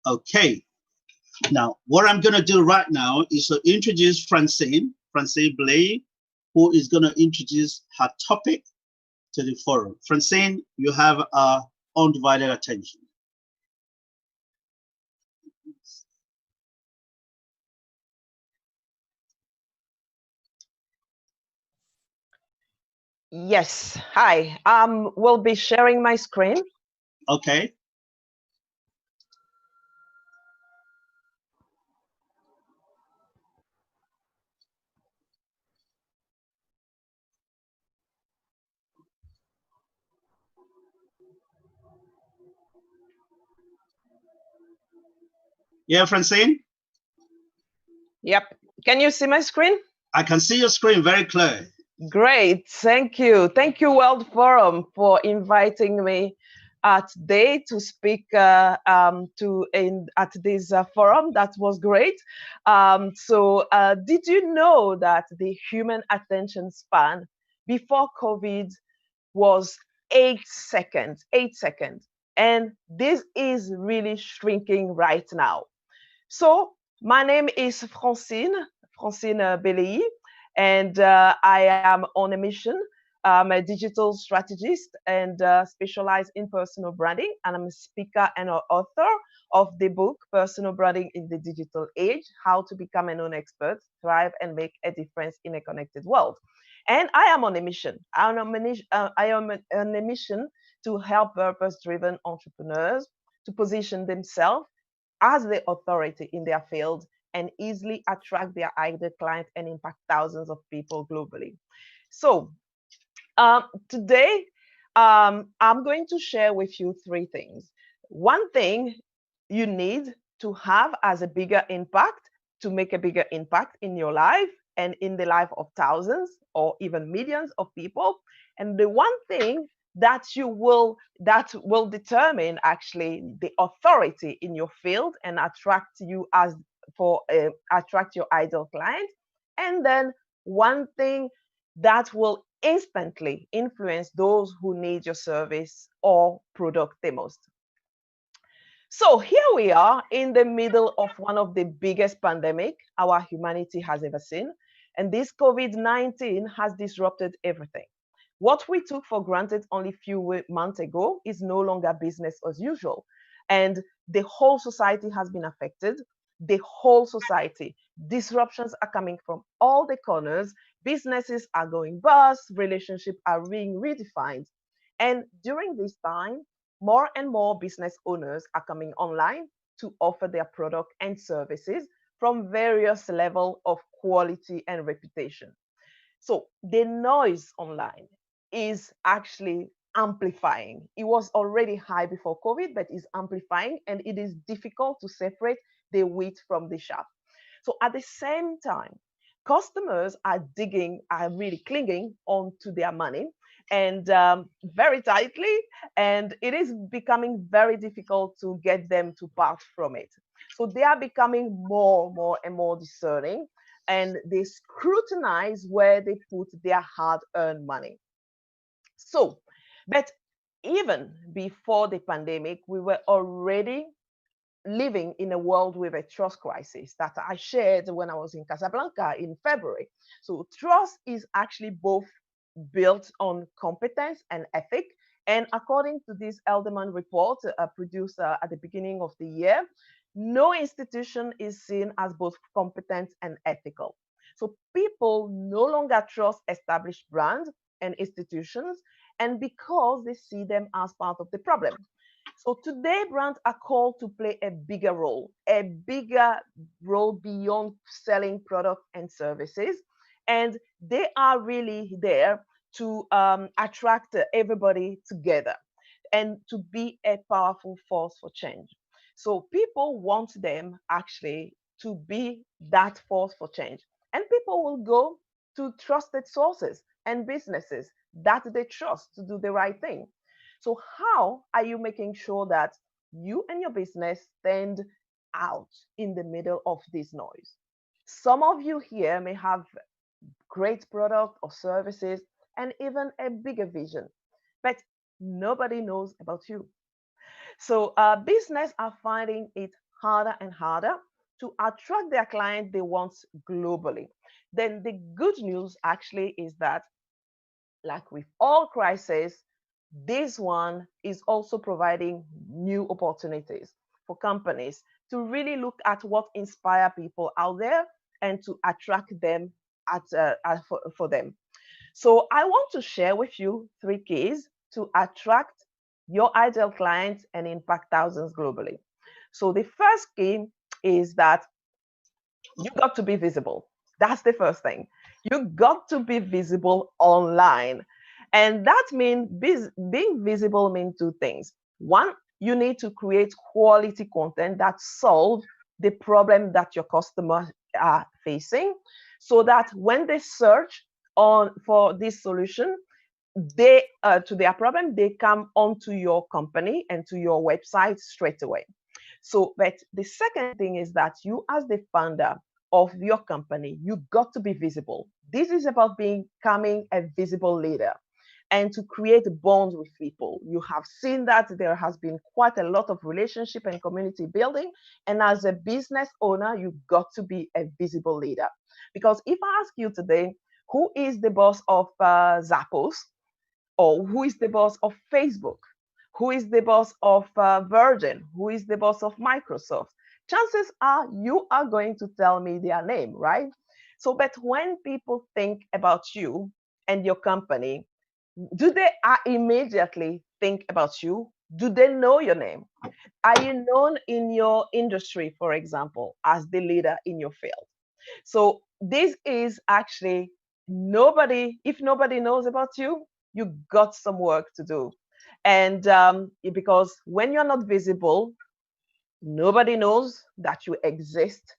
Speaker 6: Okay, now what I'm gonna do right now is to introduce Francine Blay, who is gonna introduce her topic to the forum. Francine, you have our undivided attention.
Speaker 17: Yes, hi. We'll be sharing my screen.
Speaker 6: Okay. Yeah, Francine?
Speaker 17: Yep. Can you see my screen?
Speaker 6: I can see your screen very clear.
Speaker 17: Great. Thank you. Thank you, World Forum, for inviting me today to speak at this forum. That was great. Did you know that the human attention span before COVID was 8 seconds, 8 seconds. And this is really shrinking right now. So my name is Francine Belei, and I am on a mission. I'm a digital strategist and specialize in personal branding. And I'm a speaker and an author of the book, Personal Branding in the Digital Age, How to Become a Known Expert, Thrive and Make a Difference in a Connected World. And I am on a mission. I am on a mission to help purpose-driven entrepreneurs to position themselves as the authority in their field and easily attract their ideal clients and impact thousands of people globally. So today, I'm going to share with you 3 things. One thing you need to have as a bigger impact, to make a bigger impact in your life and in the life of thousands or even millions of people. And the one thing that will determine actually the authority in your field and attract you attract your ideal client. And then one thing that will instantly influence those who need your service or product the most. So here we are in the middle of one of the biggest pandemic our humanity has ever seen. And this COVID-19 has disrupted everything. What we took for granted only a few months ago is no longer business as usual. And the whole society has been affected. The whole society. Disruptions are coming from all the corners. Businesses are going bust. Relationships are being redefined. And during this time, more and more business owners are coming online to offer their product and services from various levels of quality and reputation. So the noise online is actually amplifying. It was already high before COVID, but is amplifying, and it is difficult to separate the wheat from the chaff. So at the same time, customers are really clinging onto their money and very tightly, and it is becoming very difficult to get them to part from it. So they are becoming more and more discerning, and they scrutinize where they put their hard-earned money. So, but even before the pandemic, we were already living in a world with a trust crisis that I shared when I was in Casablanca in February. So trust is actually both built on competence and ethic. And according to this Elderman report produced at the beginning of the year, no institution is seen as both competent and ethical. So people no longer trust established brands and institutions, and because they see them as part of the problem. So today, brands are called to play a bigger role beyond selling products and services. And they are really there to attract everybody together and to be a powerful force for change. So people want them actually to be that force for change. And people will go to trusted sources and businesses that they trust to do the right thing. So how are you making sure that you and your business stand out in the middle of this noise? Some of you here may have great product or services and even a bigger vision, but nobody knows about you. So business are finding it harder and harder to attract their clients they want globally. Then the good news actually is that, like with all crises, this one is also providing new opportunities for companies to really look at what inspire people out there and to attract them for them. So I want to share with you 3 keys to attract your ideal clients and impact thousands globally. So the first key is that you got to be visible. That's the first thing. You got to be visible online. And that means being visible means 2 things. One, you need to create quality content that solve the problem that your customers are facing, so that when they search for this solution, they to their problem, they come onto your company and to your website straight away. So, but the second thing is that you, as the founder of your company, you got to be visible. This is about becoming a visible leader and to create bonds with people. You have seen that there has been quite a lot of relationship and community building. And as a business owner, you got to be a visible leader. Because if I ask you today, who is the boss of Zappos? Or who is the boss of Facebook? Who is the boss of Virgin? Who is the boss of Microsoft? Chances are you are going to tell me their name, right? So, but when people think about you and your company, do they immediately think about you? Do they know your name? Are you known in your industry, for example, as the leader in your field? So this is actually if nobody knows about you, you got some work to do. And because when you're not visible, nobody knows that you exist.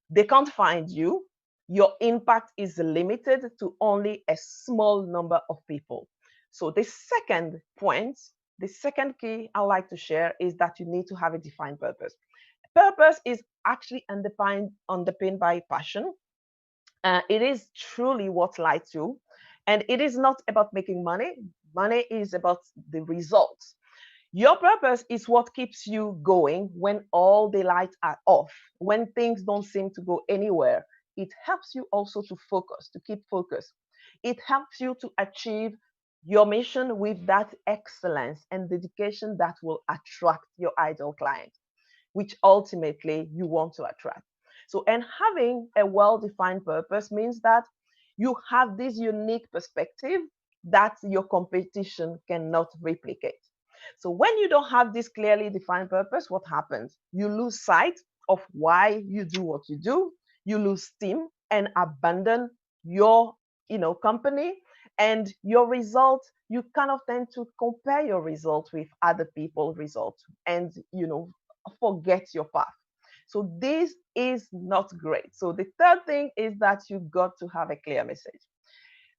Speaker 17: They can't find you. Your impact is limited to only a small number of people. So the second point, the second key I like to share is that you need to have a defined purpose. Purpose is actually underpinned by passion. It is truly what lights you. And it is not about making money. Money is about the results. Your purpose is what keeps you going when all the lights are off, when things don't seem to go anywhere. It helps you also to focus, to keep focus. It helps you to achieve your mission with that excellence and dedication that will attract your ideal client, which ultimately you want to attract. So, and having a well-defined purpose means that you have this unique perspective that your competition cannot replicate. So when you don't have this clearly defined purpose, what happens? You lose sight of why you do what you do. You lose steam and abandon your company and your results. You kind of tend to compare your results with other people's results and forget your path. So this is not great. So the third thing is that you got to have a clear message.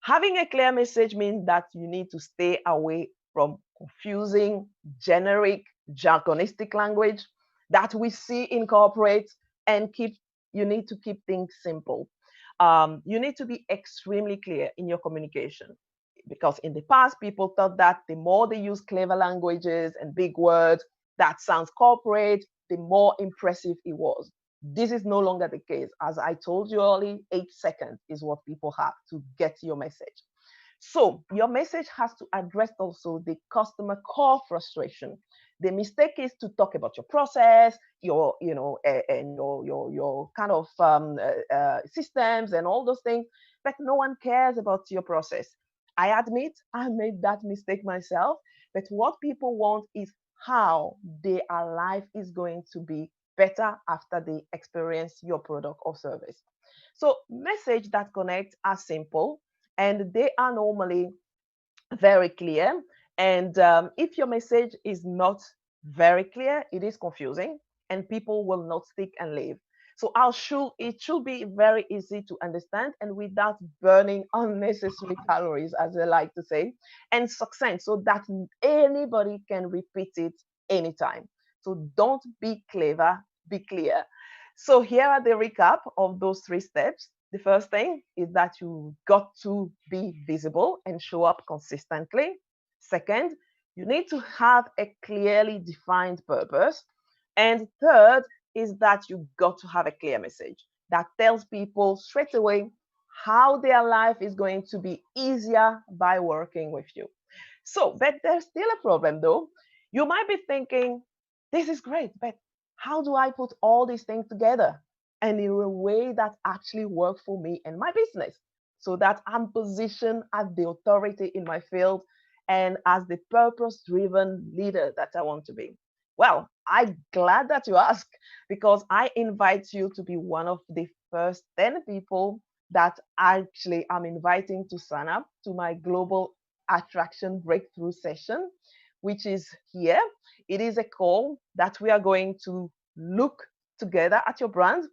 Speaker 17: Having a clear message means that you need to stay away from confusing, generic, jargonistic language that we see in corporates, and you need to keep things simple. You need to be extremely clear in your communication, because in the past, people thought that the more they use clever languages and big words, that sounds corporate, the more impressive it was. This is no longer the case. As I told you earlier, 8 seconds is what people have to get your message. So your message has to address also the customer core frustration. The mistake is to talk about your process, your, and your kind of systems and all those things, but no one cares about your process. I admit I made that mistake myself, but what people want is how their life is going to be better after they experience your product or service. So message that connect are simple, and they are normally very clear. And if your message is not very clear, it is confusing and people will not stick and leave. So it should be very easy to understand and without burning unnecessary calories, as I like to say, and succinct so that anybody can repeat it anytime. So don't be clever, be clear. So here are the recap of those 3 steps. The first thing is that you got to be visible and show up consistently. Second, you need to have a clearly defined purpose. And third is that you got to have a clear message that tells people straight away how their life is going to be easier by working with you. So, but there's still a problem though. You might be thinking, this is great, but how do I put all these things together and in a way that actually work for me and my business so that I'm positioned as the authority in my field and as the purpose-driven leader that I want to be? Well, I'm glad that you asked, because I invite you to be one of the first 10 people that actually I'm inviting to sign up to my global attraction breakthrough session, which is here. It is a call that we are going to look together at your brand,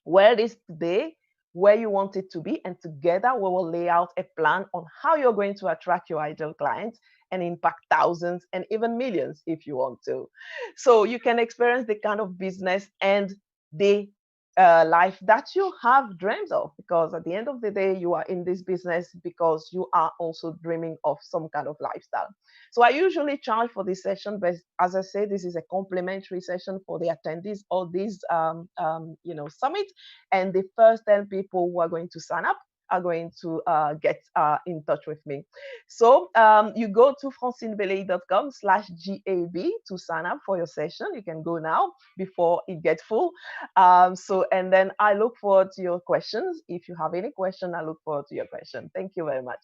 Speaker 17: where it is today, where you want it to be, and together we will lay out a plan on how you're going to attract your ideal clients and impact thousands and even millions if you want to. So you can experience the kind of business and the life that you have dreams of, because at the end of the day, you are in this business because you are also dreaming of some kind of lifestyle. So I usually charge for this session, but as I say, this is a complimentary session for the attendees of this summit. And the first 10 people who are going to sign up are going to get in touch with me. So you go to francinebelay.com/GAB to sign up for your session. You can go now before it gets full. And then I look forward to your questions. If you have any question, I look forward to your question. Thank you very much.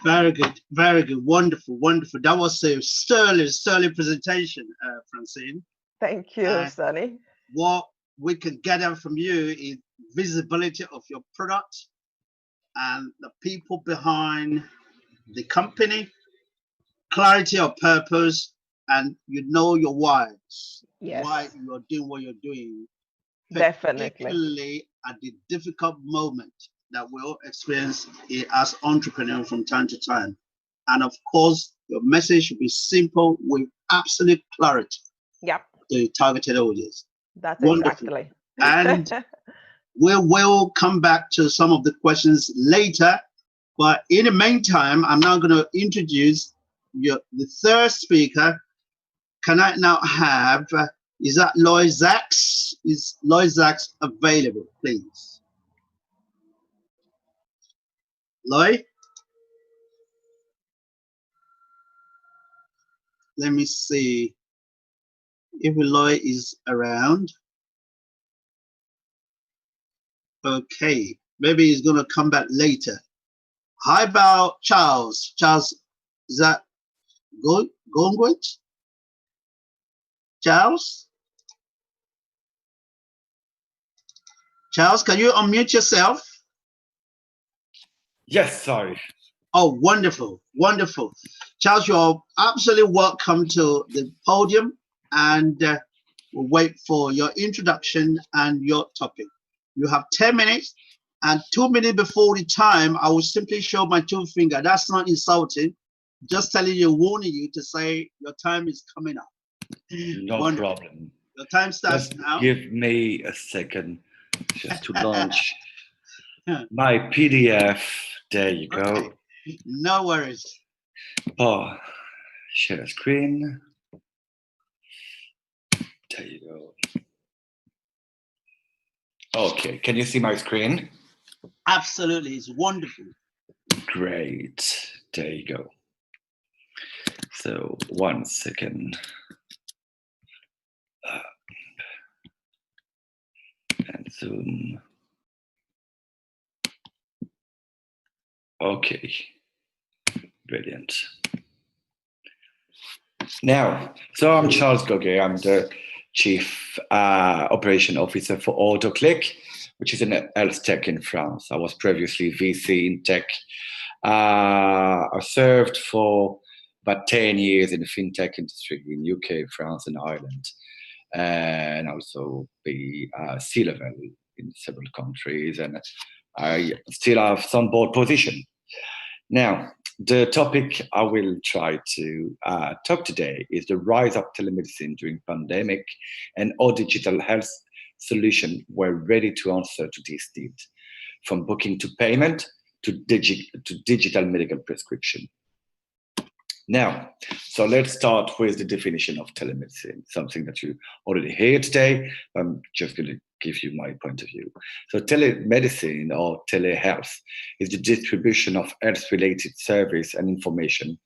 Speaker 6: Very good, very good, wonderful, wonderful. That was a sterling presentation, Francine.
Speaker 17: Thank you, Sunny.
Speaker 6: What we can gather from you is visibility of your product and the people behind the company, clarity of purpose, and you know your whys.
Speaker 17: Yes.
Speaker 6: Why you are doing what you're doing.
Speaker 17: Definitely.
Speaker 6: Particularly at the difficult moment that we'll experience as entrepreneurs from time to time. And of course, your message should be simple with absolute clarity.
Speaker 17: Yep.
Speaker 6: To the targeted audience.
Speaker 17: That's
Speaker 6: wonderful.
Speaker 17: Exactly.
Speaker 6: And we will come back to some of the questions later. But in the meantime, I'm now going to introduce the third speaker. Can I now have, is that Loy Zaks? Is Loy Zaks available, please? Loy? Let me see if Loy is around. Okay, maybe he's going to come back later. How about Charles? Charles, is that going good? Charles? Charles, can you unmute yourself?
Speaker 8: Yes, sorry.
Speaker 6: Oh, wonderful, wonderful. Charles, you're absolutely welcome to the podium, and we'll wait for your introduction and your topic. You have 10 minutes, and 2 minutes before the time, I will simply show my 2 finger. That's not insulting. Just telling you, warning you to say your time is coming up.
Speaker 8: No
Speaker 6: wonderful.
Speaker 8: Problem.
Speaker 6: Your time starts
Speaker 8: Just
Speaker 6: now.
Speaker 8: give me a second just to launch my PDF. There you go.
Speaker 6: No worries.
Speaker 8: Oh, share screen. There you go. Okay, can you see my screen?
Speaker 6: Absolutely, it's wonderful.
Speaker 8: Great, there you go. So 1 second. And zoom. Okay, brilliant. Now, so I'm Charles Goguet. I'm the Chief Operation Officer for AutoClick, which is an health tech in France. I was previously VC in tech. I served for about 10 years in the fintech industry in UK, France, and Ireland, and also be C-level in several countries. And I still have some board position. Now, the topic I will try to talk today is the rise of telemedicine during pandemic and how digital health solutions were ready to answer to this need, from booking to payment to digital medical prescription. Now, so let's start with the definition of telemedicine, something that you already heard today. I'm just going to give you my point of view. So telemedicine or telehealth is the distribution of health-related service and information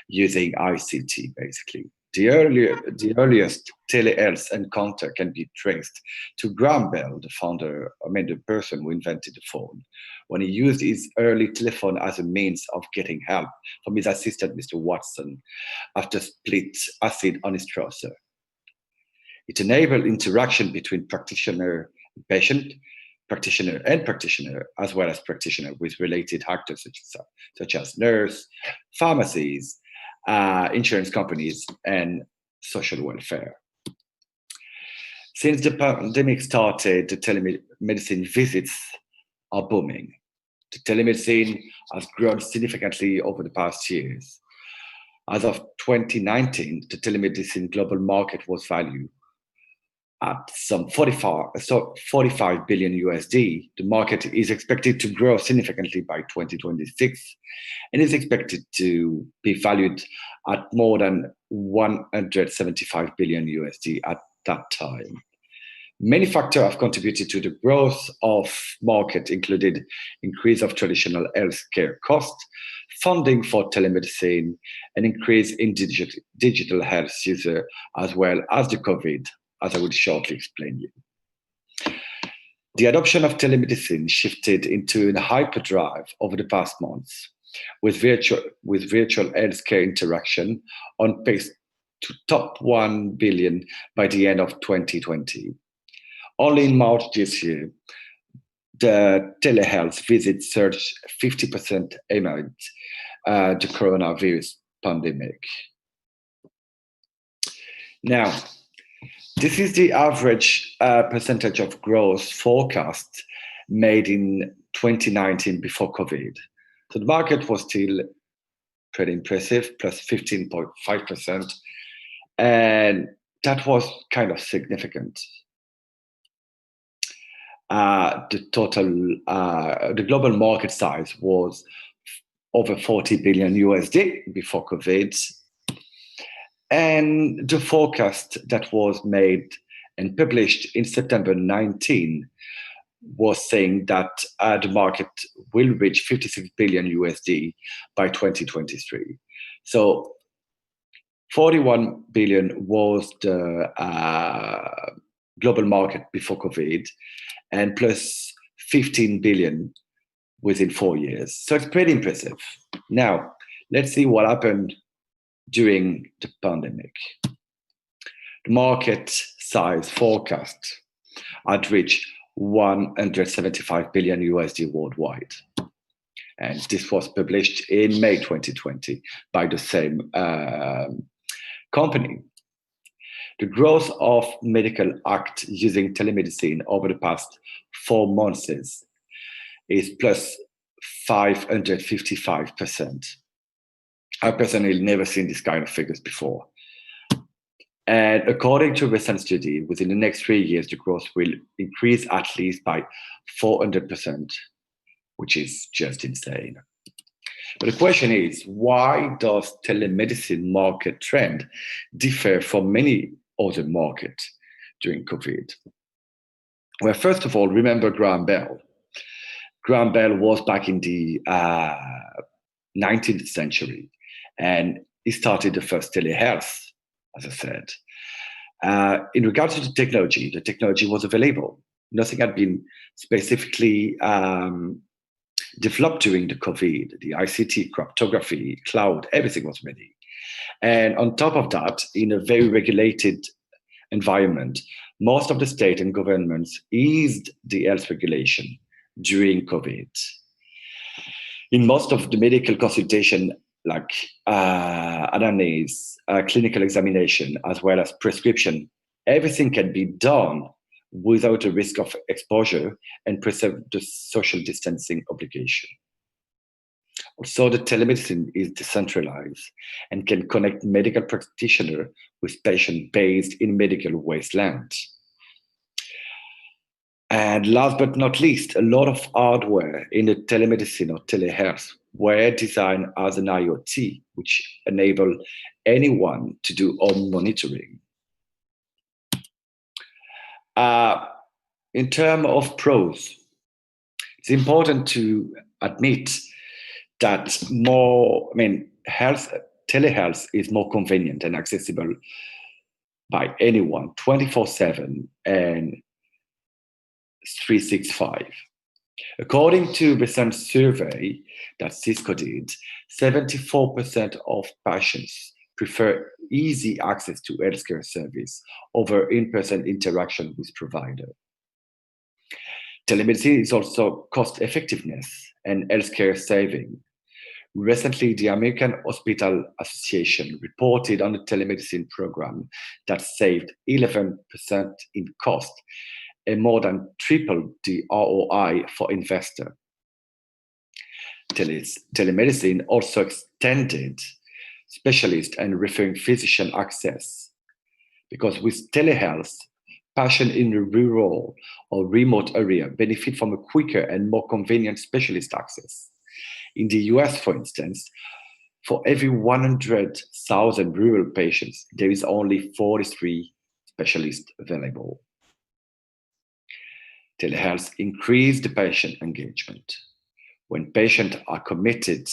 Speaker 8: using ICT, basically. The earliest telehealth encounter can be traced to Graham Bell, the person who invented the phone, when he used his early telephone as a means of getting help from his assistant, Mr. Watson, after split acid on his trouser. It enabled interaction between practitioner and patient, practitioner and practitioner, as well as practitioner with related actors such as nurse, pharmacies, insurance companies, and social welfare. Since the pandemic started, the telemedicine visits are booming. The telemedicine has grown significantly over the past years. As of 2019, the telemedicine global market was valued at some 45 billion USD. The market is expected to grow significantly by 2026 and is expected to be valued at more than 175 billion USD at that time. Many factors have contributed to the growth of market, included increase of traditional healthcare costs, funding for telemedicine, and increase in digital health user, as well as the COVID, as I will shortly explain you. The adoption of telemedicine shifted into a hyperdrive over the past months, with virtual healthcare interaction on pace to top 1 billion by the end of 2020. Only in March this year, the telehealth visits surged 50% amid the coronavirus pandemic. Now, this is the average percentage of growth forecast made in 2019 before COVID. So the market was still pretty impressive, plus 15.5%. And that was kind of significant. The global market size was over 40 billion USD before COVID. And the forecast that was made and published in September 19 was saying that the market will reach 56 billion USD by 2023. So 41 billion was the global market before COVID, and plus 15 billion within 4 years. So it's pretty impressive. Now, let's see what happened during the pandemic. The market size forecast had reached 175 billion USD worldwide. And this was published in May 2020 by the same company. The growth of medical act using telemedicine over the past 4 months is plus 555%. I personally never seen this kind of figures before. And according to a recent study, within the next 3 years, the growth will increase at least by 400%, which is just insane. But the question is, why does telemedicine market trend differ from many other markets? during COVID? Well, first of all, remember Graham Bell. Graham Bell was back in the 19th century, and he started the first telehealth, as I said. In regards to the technology was available. Nothing had been specifically developed during the COVID. The ICT, cryptography, cloud, everything was ready. And on top of that, in a very regulated environment, most of the state and governments eased the health regulation during COVID. In most of the medical consultation, like anamnesis, clinical examination, as well as prescription, everything can be done without a risk of exposure and preserve the social distancing obligation. Also, the telemedicine is decentralized and can connect medical practitioner with patient based in medical wasteland. And last but not least, a lot of hardware in the telemedicine or telehealth were designed as an IoT, which enable anyone to do home monitoring. In terms of pros, it's important to admit that telehealth is more convenient and accessible by anyone 24/7 and 365. According to a recent survey that Cisco did, 74% of patients prefer easy access to healthcare service over in-person interaction with provider. Telemedicine is also cost effectiveness and healthcare saving. Recently, the American Hospital Association reported on the telemedicine program that saved 11% in cost and more than tripled the ROI for investor. Telemedicine also extended specialist and referring physician access, because with telehealth, patients in a rural or remote area benefit from a quicker and more convenient specialist access. In the US, for instance, for every 100,000 rural patients, there is only 43 specialists available. Telehealth increases the patient engagement. When patients are committed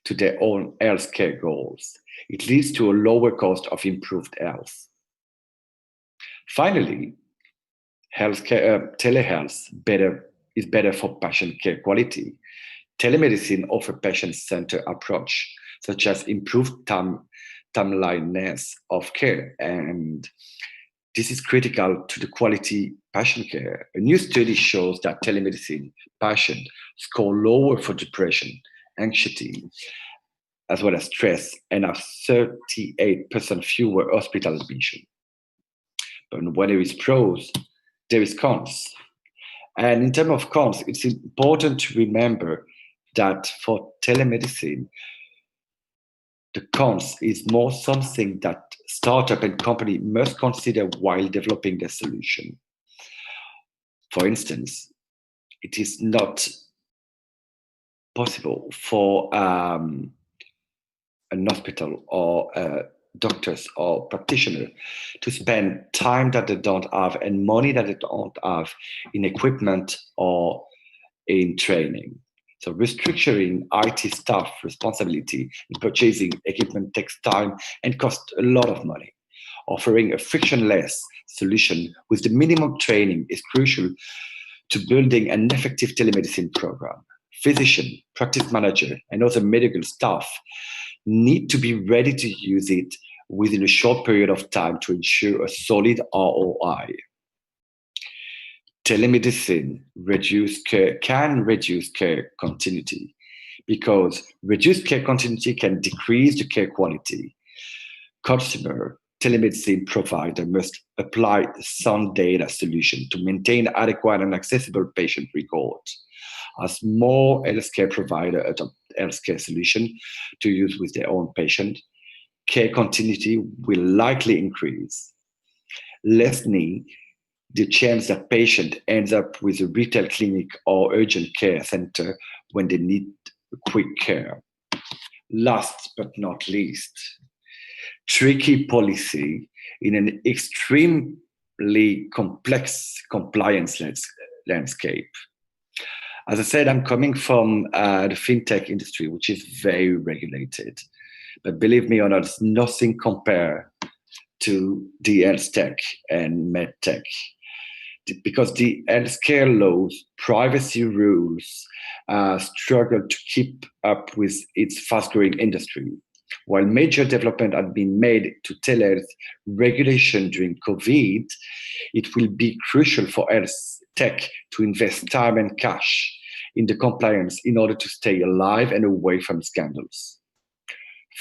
Speaker 8: to their own healthcare goals, it leads to a lower cost of improved health. Finally, telehealth is better for patient care quality. Telemedicine offers a patient-centered approach, such as improved timeliness of care, and this is critical to the quality patient care. A new study shows that telemedicine patients score lower for depression, anxiety, as well as stress, and have 38% fewer hospital admissions. But when there is pros, there is cons. And in terms of cons, it's important to remember that for telemedicine, the cons is more something that startup and company must consider while developing their solution. For instance, it is not possible for an hospital or doctors or practitioner to spend time that they don't have and money that they don't have in equipment or in training. So restructuring IT staff responsibility in purchasing equipment takes time and costs a lot of money. Offering a frictionless solution with the minimum training is crucial to building an effective telemedicine program. Physician, practice manager, and other medical staff need to be ready to use it within a short period of time to ensure a solid ROI. Telemedicine can reduce care continuity, because reduced care continuity can decrease the care quality. Consumer telemedicine provider must apply sound data solution to maintain adequate and accessible patient records. As more healthcare providers adopt healthcare solution to use with their own patient, care continuity will likely increase, lessening the chance that patient ends up with a retail clinic or urgent care center when they need quick care. Last but not least, tricky policy in an extreme complex compliance landscape. As I said, I'm coming from the fintech industry, which is very regulated. But believe me or not, it's nothing compared to the health tech and med tech. Because the healthcare laws, privacy rules struggle to keep up with its fast-growing industry. While major development had been made to telehealth regulation during COVID, it will be crucial for health tech to invest time and cash in the compliance in order to stay alive and away from scandals.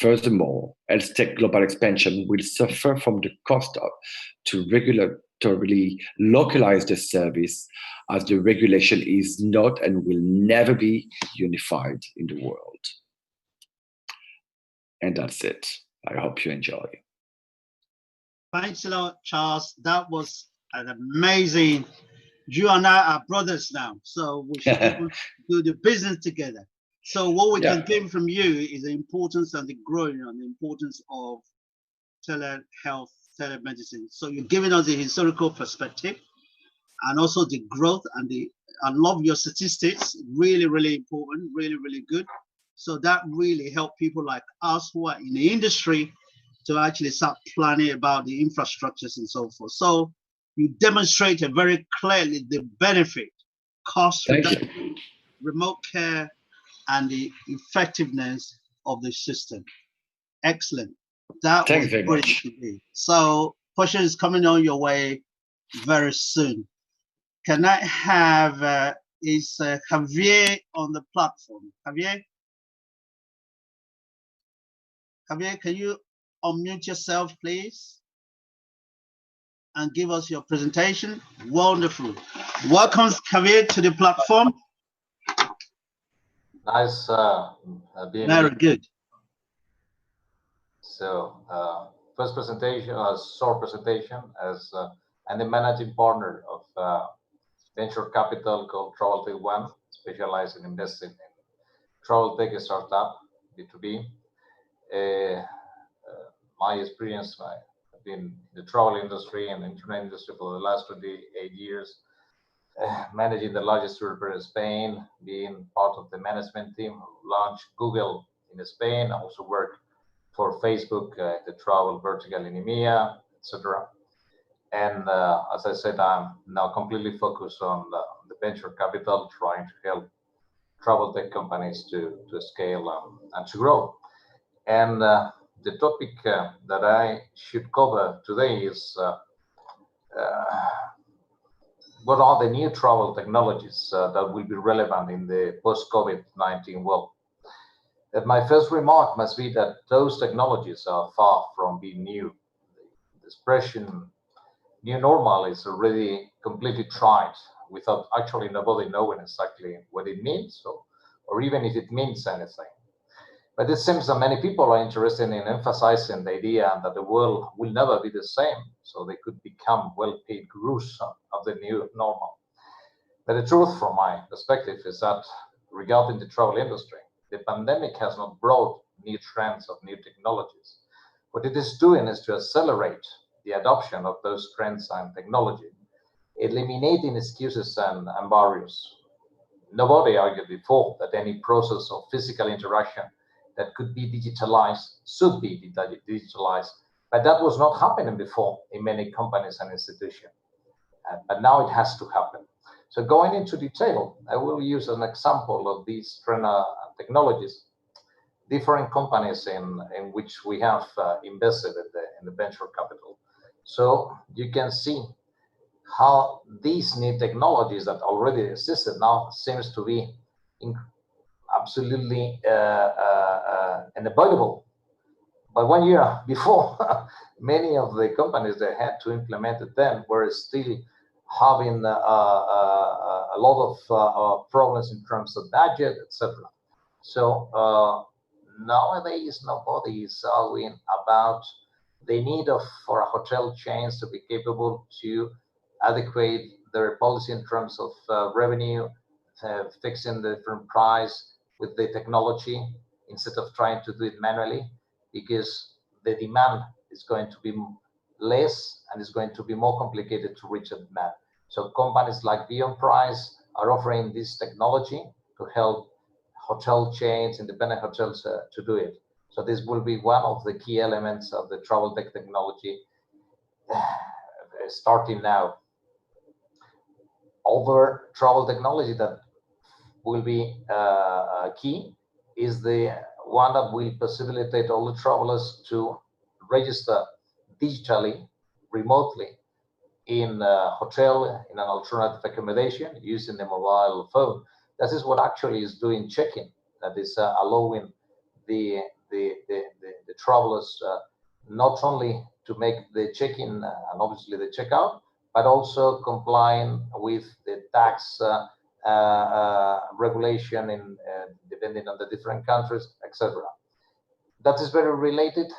Speaker 8: Furthermore, health tech global expansion will suffer from the cost to regulatorily localize the service, as the regulation is not and will never be unified in the world. And that's it. I hope you enjoy.
Speaker 6: Thanks a lot, Charles. That was an amazing. You and I are brothers now, so we should do the business together. So what we can gain from you is the importance and the growing and the importance of telehealth, telemedicine. So you're giving us the historical perspective and also the growth and I love your statistics, really, really important, really, really good. So that really help people like us who are in the industry to actually start planning about the infrastructures and so forth. So you demonstrated very clearly the benefit, cost reduction, remote care, and the effectiveness of the system. Excellent. That was brilliant to me. So questions coming on your way very soon. Can I have, is Javier on the platform? Javier, can you unmute yourself, please? And give us your presentation. Wonderful. Welcome, Javier, to the platform.
Speaker 18: Nice being
Speaker 6: very good.
Speaker 18: So first presentation, short presentation, as I'm the managing partner of venture capital called Travel Tech One, specialized in investing in travel tech startup, B2B. My experience, I've been in the travel industry and internet industry for the last 28 years, managing the largest tour operator in Spain, being part of the management team who launched Google in Spain. I also worked for Facebook, the travel vertical in EMEA, etc. And as I said, I'm now completely focused on the venture capital, trying to help travel tech companies to scale and to grow. And the topic that I should cover today is what are the new travel technologies that will be relevant in the post-COVID-19 world. And my first remark must be that those technologies are far from being new. The expression new normal is already completely tried without actually nobody knowing exactly what it means or even if it means anything. But it seems that many people are interested in emphasizing the idea that the world will never be the same, so they could become well-paid gurus of the new normal. But the truth from my perspective is that regarding the travel industry, the pandemic has not brought new trends of new technologies. What it is doing is to accelerate the adoption of those trends and technology, eliminating excuses and barriers. Nobody argued before that any process of physical interaction that could be digitalized should be digitalized, but that was not happening before in many companies and institutions. But now it has to happen. So going into detail, I will use an example of these trend technologies, different companies in which we have invested in the venture capital. So you can see how these new technologies that already existed now seems to be absolutely unavoidable. But 1 year before, many of the companies that had to implement them were still having a lot of problems in terms of budget, etc. So nowadays, nobody is arguing about the need for hotel chains to be capable to adequate their policy in terms of revenue, fixing the different price with the technology instead of trying to do it manually, because the demand is going to be less, and it's going to be more complicated to reach a demand. So companies like Beyond Price are offering this technology to help hotel chains, independent hotels to do it. So this will be one of the key elements of the travel tech technology starting now. Other travel technology that will be key is the one that will facilitate all the travelers to register digitally, remotely, in a hotel, in an alternative accommodation, using the mobile phone. This is what actually is doing check-in, that is allowing the travelers not only to make the check-in and obviously the checkout, but also complying with the tax regulation in depending on the different countries, etc. That is very related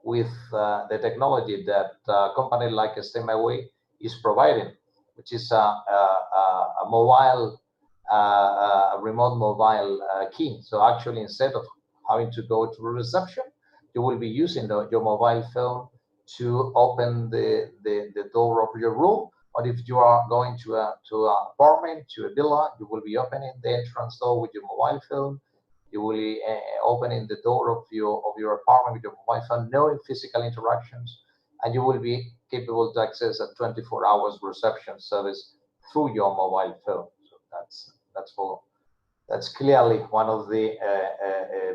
Speaker 18: with the technology that a company like STMIWay is providing, which is a mobile, a remote mobile key. So actually, instead of having to go to a reception, you will be using your mobile phone to open the door of your room. Or if you are going to an apartment, to a villa, you will be opening the entrance door with your mobile phone. You will be opening the door of your apartment with your mobile phone, no physical interactions, and you will be capable to access a 24 hours reception service through your mobile phone. So that's clearly one of the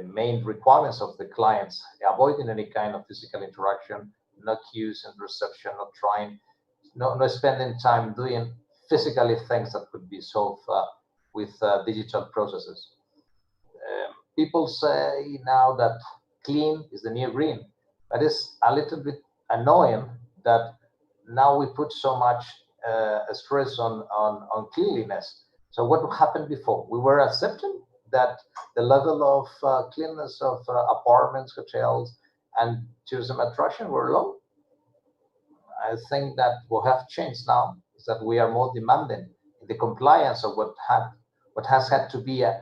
Speaker 18: main requirements of the clients, avoiding any kind of physical interaction, no queues and reception, no spending time doing physically things that could be solved with digital processes. People say now that clean is the new green. That is a little bit annoying that now we put so much stress on cleanliness. So what happened before? We were accepting that the level of cleanness of apartments, hotels, and tourism attraction were low. I think that what have changed now is that we are more demanding in the compliance of what has had to be a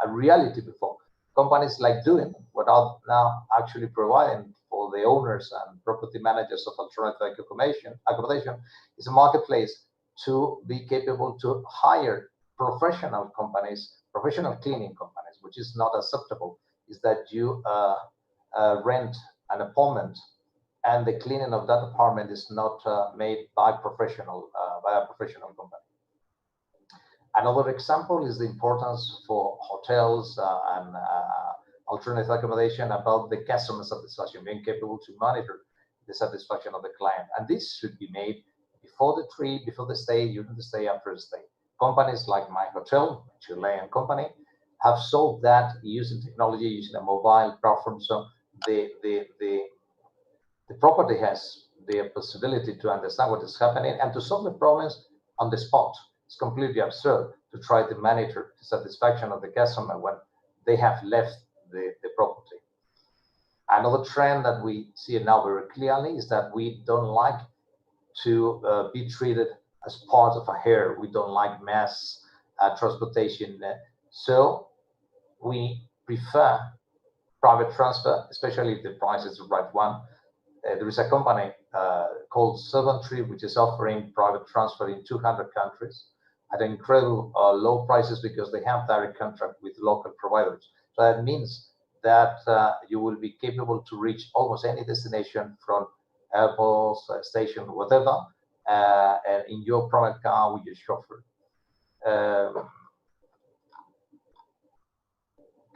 Speaker 18: reality before. Companies like doing what are now actually providing for the owners and property managers of alternative accommodation is a marketplace to be capable to hire professional companies, professional cleaning companies, which is not acceptable, is that you rent an apartment and the cleaning of that apartment is not made by a professional company. Another example is the importance for hotels and alternative accommodation about the customer satisfaction, being capable to monitor the satisfaction of the client. And this should be made before the trip, before the stay, during the stay, after the stay. Companies like My Hotel, a Chilean company, have solved that using technology, using a mobile platform. So the property has the possibility to understand what is happening and to solve the problems on the spot. It's completely absurd to try to monitor the satisfaction of the customer when they have left the property. Another trend that we see now very clearly is that we don't like to be treated as part of a herd. We don't like mass transportation. So we prefer private transfer, especially if the price is the right one. There is a company called Trip, which is offering private transfer in 200 countries at incredible low prices because they have direct contract with local providers. So that means that you will be capable to reach almost any destination from airports, station, whatever, and in your private car with your chauffeur.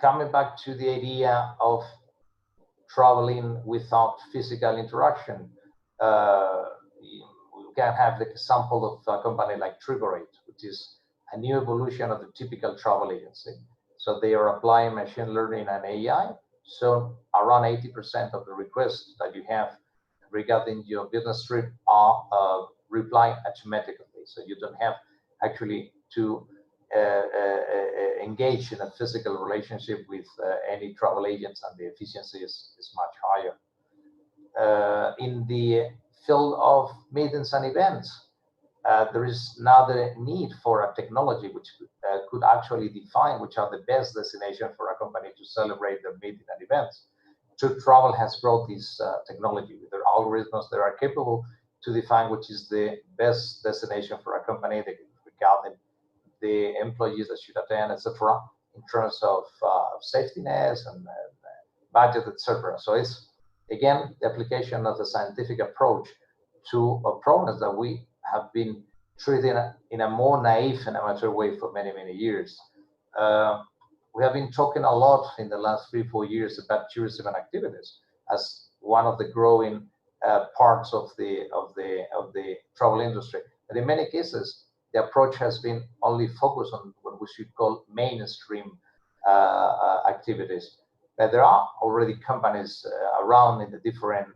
Speaker 18: Coming back to the idea of traveling without physical interaction, we can have the example of a company like Triborate, which is a new evolution of the typical travel agency. So they are applying machine learning and AI. So around 80% of the requests that you have regarding your business trip are replied automatically. So you don't have actually to engage in a physical relationship with any travel agents, and the efficiency is much higher. In the field of meetings and events, there is now the need for a technology which could actually define which are the best destinations for a company to celebrate their meeting and events. to travel has brought this technology with their algorithms that are capable to define which is the best destination for a company regarding the employees that should attend, etc., in terms of safety nets and budget, etc. So it's, again, the application of the scientific approach to problems that we have been treating in a more naive and amateur way for many, many years. We have been talking a lot in the last 3-4 years about tourism and activities as one of the growing parts of the travel industry. But in many cases, the approach has been only focused on what we should call mainstream activities. But there are already companies around in the different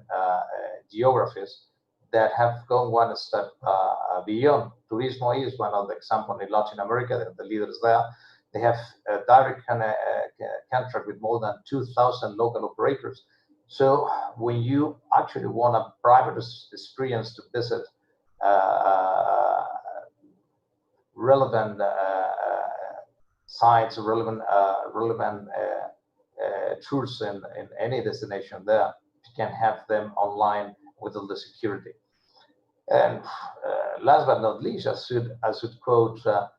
Speaker 18: geographies that have gone one step beyond. Turismo is one of the examples in Latin America. They're the leaders there. They have a direct contract with more than 2,000 local operators. So when you actually want a private experience to visit relevant sites, relevant tours in any destination there, you can have them online with all the security. And last but not least, I should quote a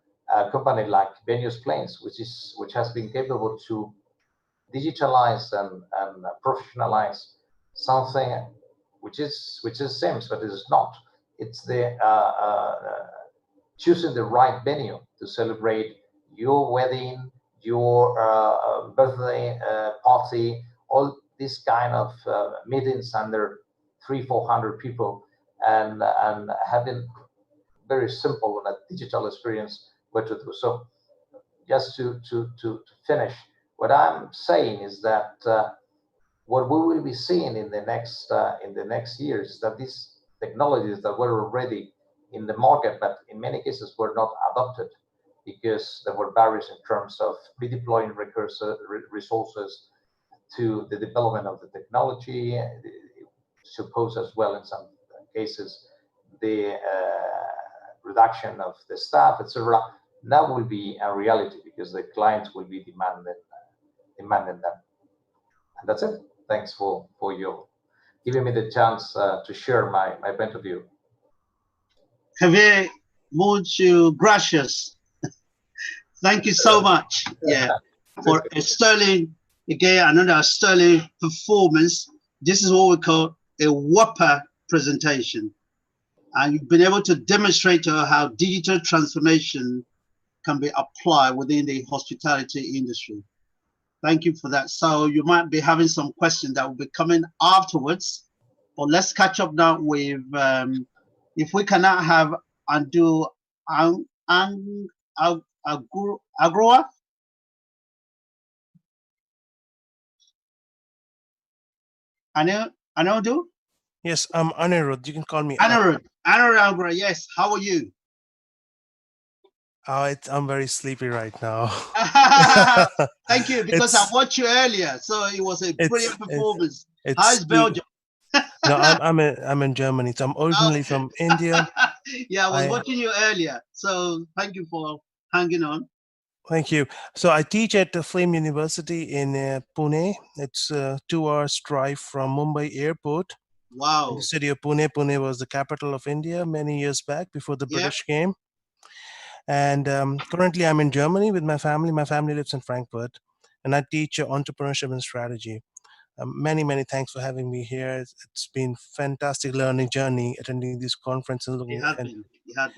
Speaker 18: company like Venus Planes, which has been capable to digitalize and professionalize something which seems, but it is not. It's the choosing the right venue to celebrate your wedding, your birthday party, all these kind of meetings under 300-400 people, and having very simple and a digital experience what to do. So just to finish, what I'm saying is that what we will be seeing in the next years is that these technologies that were already in the market, but in many cases were not adopted because there were barriers in terms of redeploying resources to the development of the technology. Suppose as well in some cases the reduction of the staff, etc. That will be a reality because the clients will be demanding them. And that's it. Thanks for your giving me the chance to share my point of view.
Speaker 6: Javier, mucho gracias. Thank you so much. Yeah, for a sterling, again, another sterling performance. This is what we call a whopper presentation. And you've been able to demonstrate how digital transformation can be applied within the hospitality industry. Thank you for that. So you might be having some questions that will be coming afterwards, but let's catch up now with, if we cannot have Andu Agroa. Anadu?
Speaker 19: Yes, I'm Anirudh. You can call me
Speaker 6: Anirudh. Anirudh Agroa, yes. How are you?
Speaker 19: I'm very sleepy right now.
Speaker 6: Thank you, because I watched you earlier, so it was a brilliant performance. How's Belgium?
Speaker 19: No, I'm in Germany. So I'm originally from India.
Speaker 6: Yeah, I was watching you earlier, so thank you for hanging on.
Speaker 19: Thank you. So I teach at the Flame University in Pune. It's a 2 hours drive from Mumbai airport.
Speaker 6: Wow.
Speaker 19: In the city of Pune. Pune was the capital of India many years back before the British came. And currently I'm in Germany with my family. My family lives in Frankfurt, and I teach entrepreneurship and strategy. Many thanks for having me here. It's been fantastic learning journey attending these conferences,
Speaker 6: It has been, yes.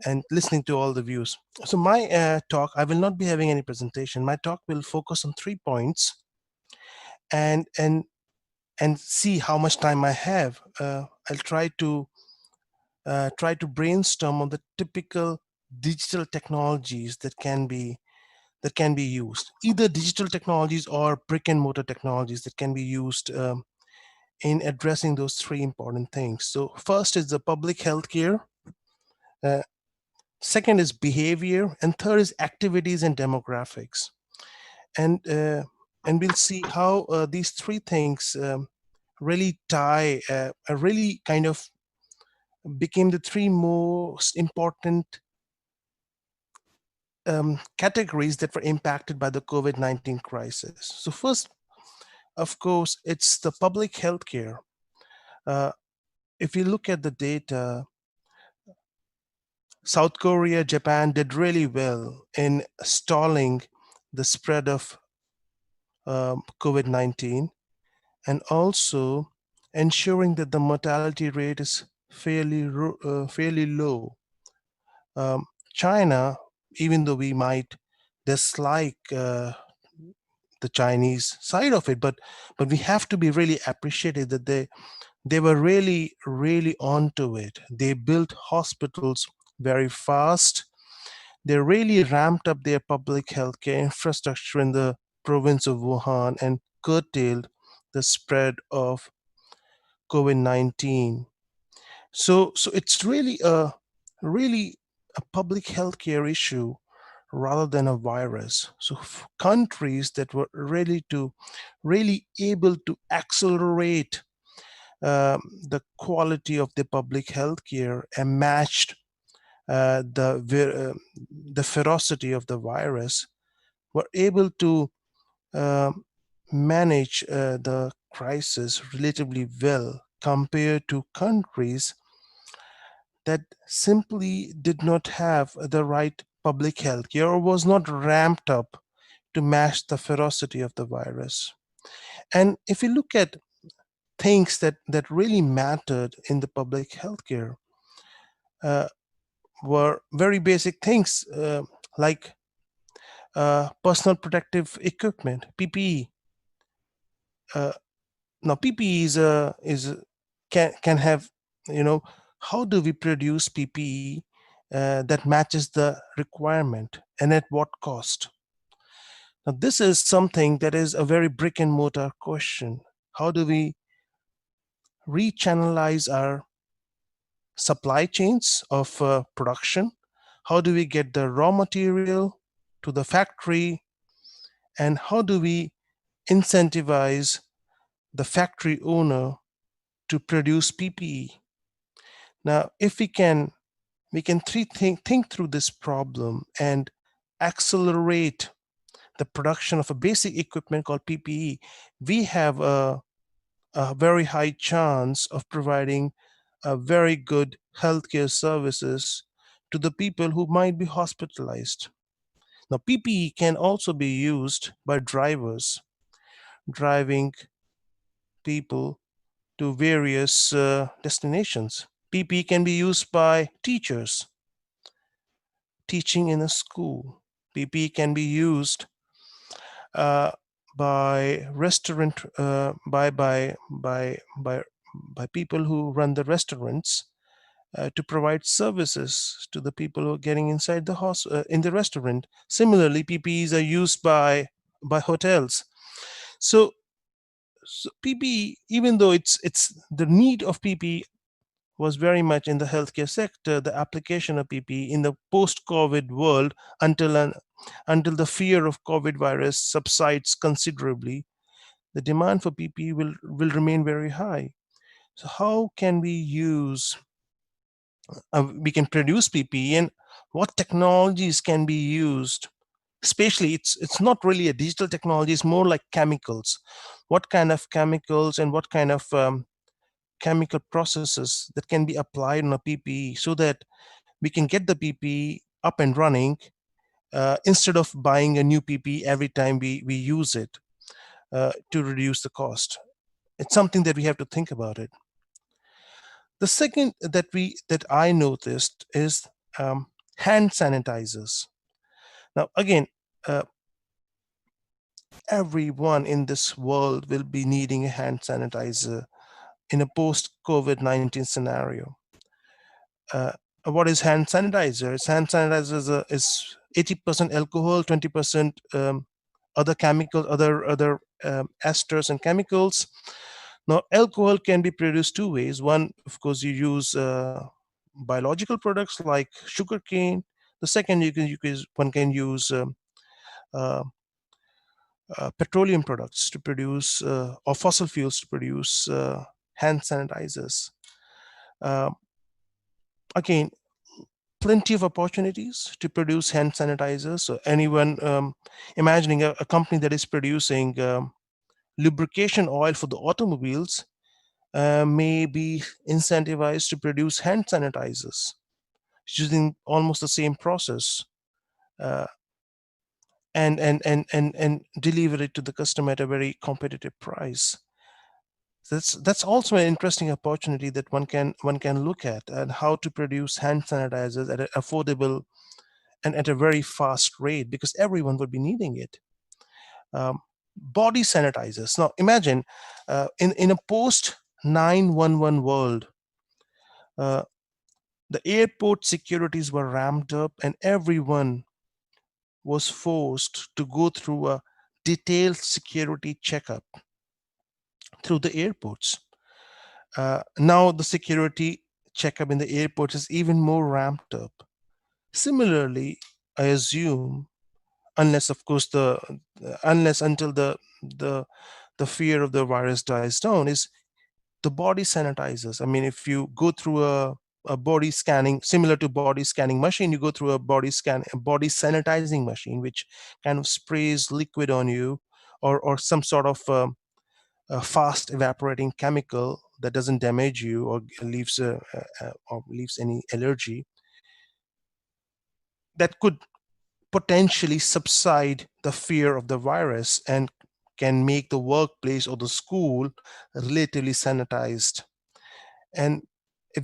Speaker 19: and listening to all the views. So my talk, I will not be having any presentation. My talk will focus on 3 points, and see how much time I have. I'll try to brainstorm on the typical digital technologies that can be used, either digital technologies or brick and mortar technologies that can be used in addressing those 3 important things. So first is the public healthcare, second is behavior, and third is activities and demographics. And we'll see how these 3 things really tie, really kind of became the 3 most important categories that were impacted by the COVID-19 crisis. So first, of course, it's the public healthcare. If you look at the data, South Korea, Japan did really well in stalling the spread of COVID-19 and also ensuring that the mortality rate is fairly low. China, even though we might dislike the Chinese side of it, but we have to be really appreciative that they were really onto it. They built hospitals very fast. They really ramped up their public healthcare infrastructure in the province of Wuhan and curtailed the spread of COVID-19. So it's really a public healthcare issue rather than a virus. So countries that were really able to accelerate the quality of the public healthcare and matched the ferocity of the virus were able to uh, manage the crisis relatively well compared to countries that simply did not have the right public health care or was not ramped up to match the ferocity of the virus. And if you look at things that really mattered in the public healthcare, were very basic things like personal protective equipment, PPE. Now, PPE can have, how do we produce PPE that matches the requirement and at what cost? Now, this is something that is a very brick and mortar question. How do we rechannelize our supply chains of production? How do we get the raw material to the factory? And how do we incentivize the factory owner to produce PPE? Now, if we can think through this problem and accelerate the production of a basic equipment called PPE, we have a very high chance of providing a very good healthcare services to the people who might be hospitalized. Now, PPE can also be used by drivers driving people to various destinations. PPE can be used by teachers teaching in a school. PPE can be used by restaurant by people who run the restaurants to provide services to the people who are getting inside the house in the restaurant. Similarly, PPEs are used by hotels. So PPE, even though it's the need of PPE was very much in the healthcare sector, the application of PPE in the post-COVID world until the fear of COVID virus subsides considerably, the demand for PPE will remain very high. So how can we can produce PPE, and what technologies can be used? Especially, it's not really a digital technology, it's more like chemicals. What kind of chemicals and what kind of chemical processes that can be applied on a PPE so that we can get the PPE up and running instead of buying a new PPE every time we use it to reduce the cost. It's something that we have to think about it. The second that I noticed is hand sanitizers. Now, again, everyone in this world will be needing a hand sanitizer in a post-COVID-19 scenario. What is hand sanitizer? Hand sanitizer is 80% alcohol, 20% other chemicals, other esters and chemicals. Now, alcohol can be produced two ways. One, of course, you use biological products like sugarcane. The second, one can use uh, petroleum products to produce or fossil fuels to produce hand sanitizers. Again, plenty of opportunities to produce hand sanitizers. So anyone imagining a company that is producing lubrication oil for the automobiles may be incentivized to produce hand sanitizers using almost the same process, uh, and deliver it to the customer at a very competitive price. That's also an interesting opportunity that one can look at, and how to produce hand sanitizers at an affordable and at a very fast rate, because everyone would be needing it. Um, Body sanitizers. Now imagine in a post 911 world, uh, the airport securities were ramped up and everyone was forced to go through a detailed security checkup through the airports. Now the security checkup in the airports is even more ramped up. Similarly, I assume, unless of course unless until the the fear of the virus dies down, is the body sanitizers. I mean, if you go through a body scanning, similar to body scanning machine, you go through a body sanitizing machine, which kind of sprays liquid on you, or some sort of a fast evaporating chemical that doesn't damage you or leaves any allergy, that could potentially subside the fear of the virus and can make the workplace or the school relatively sanitized. And if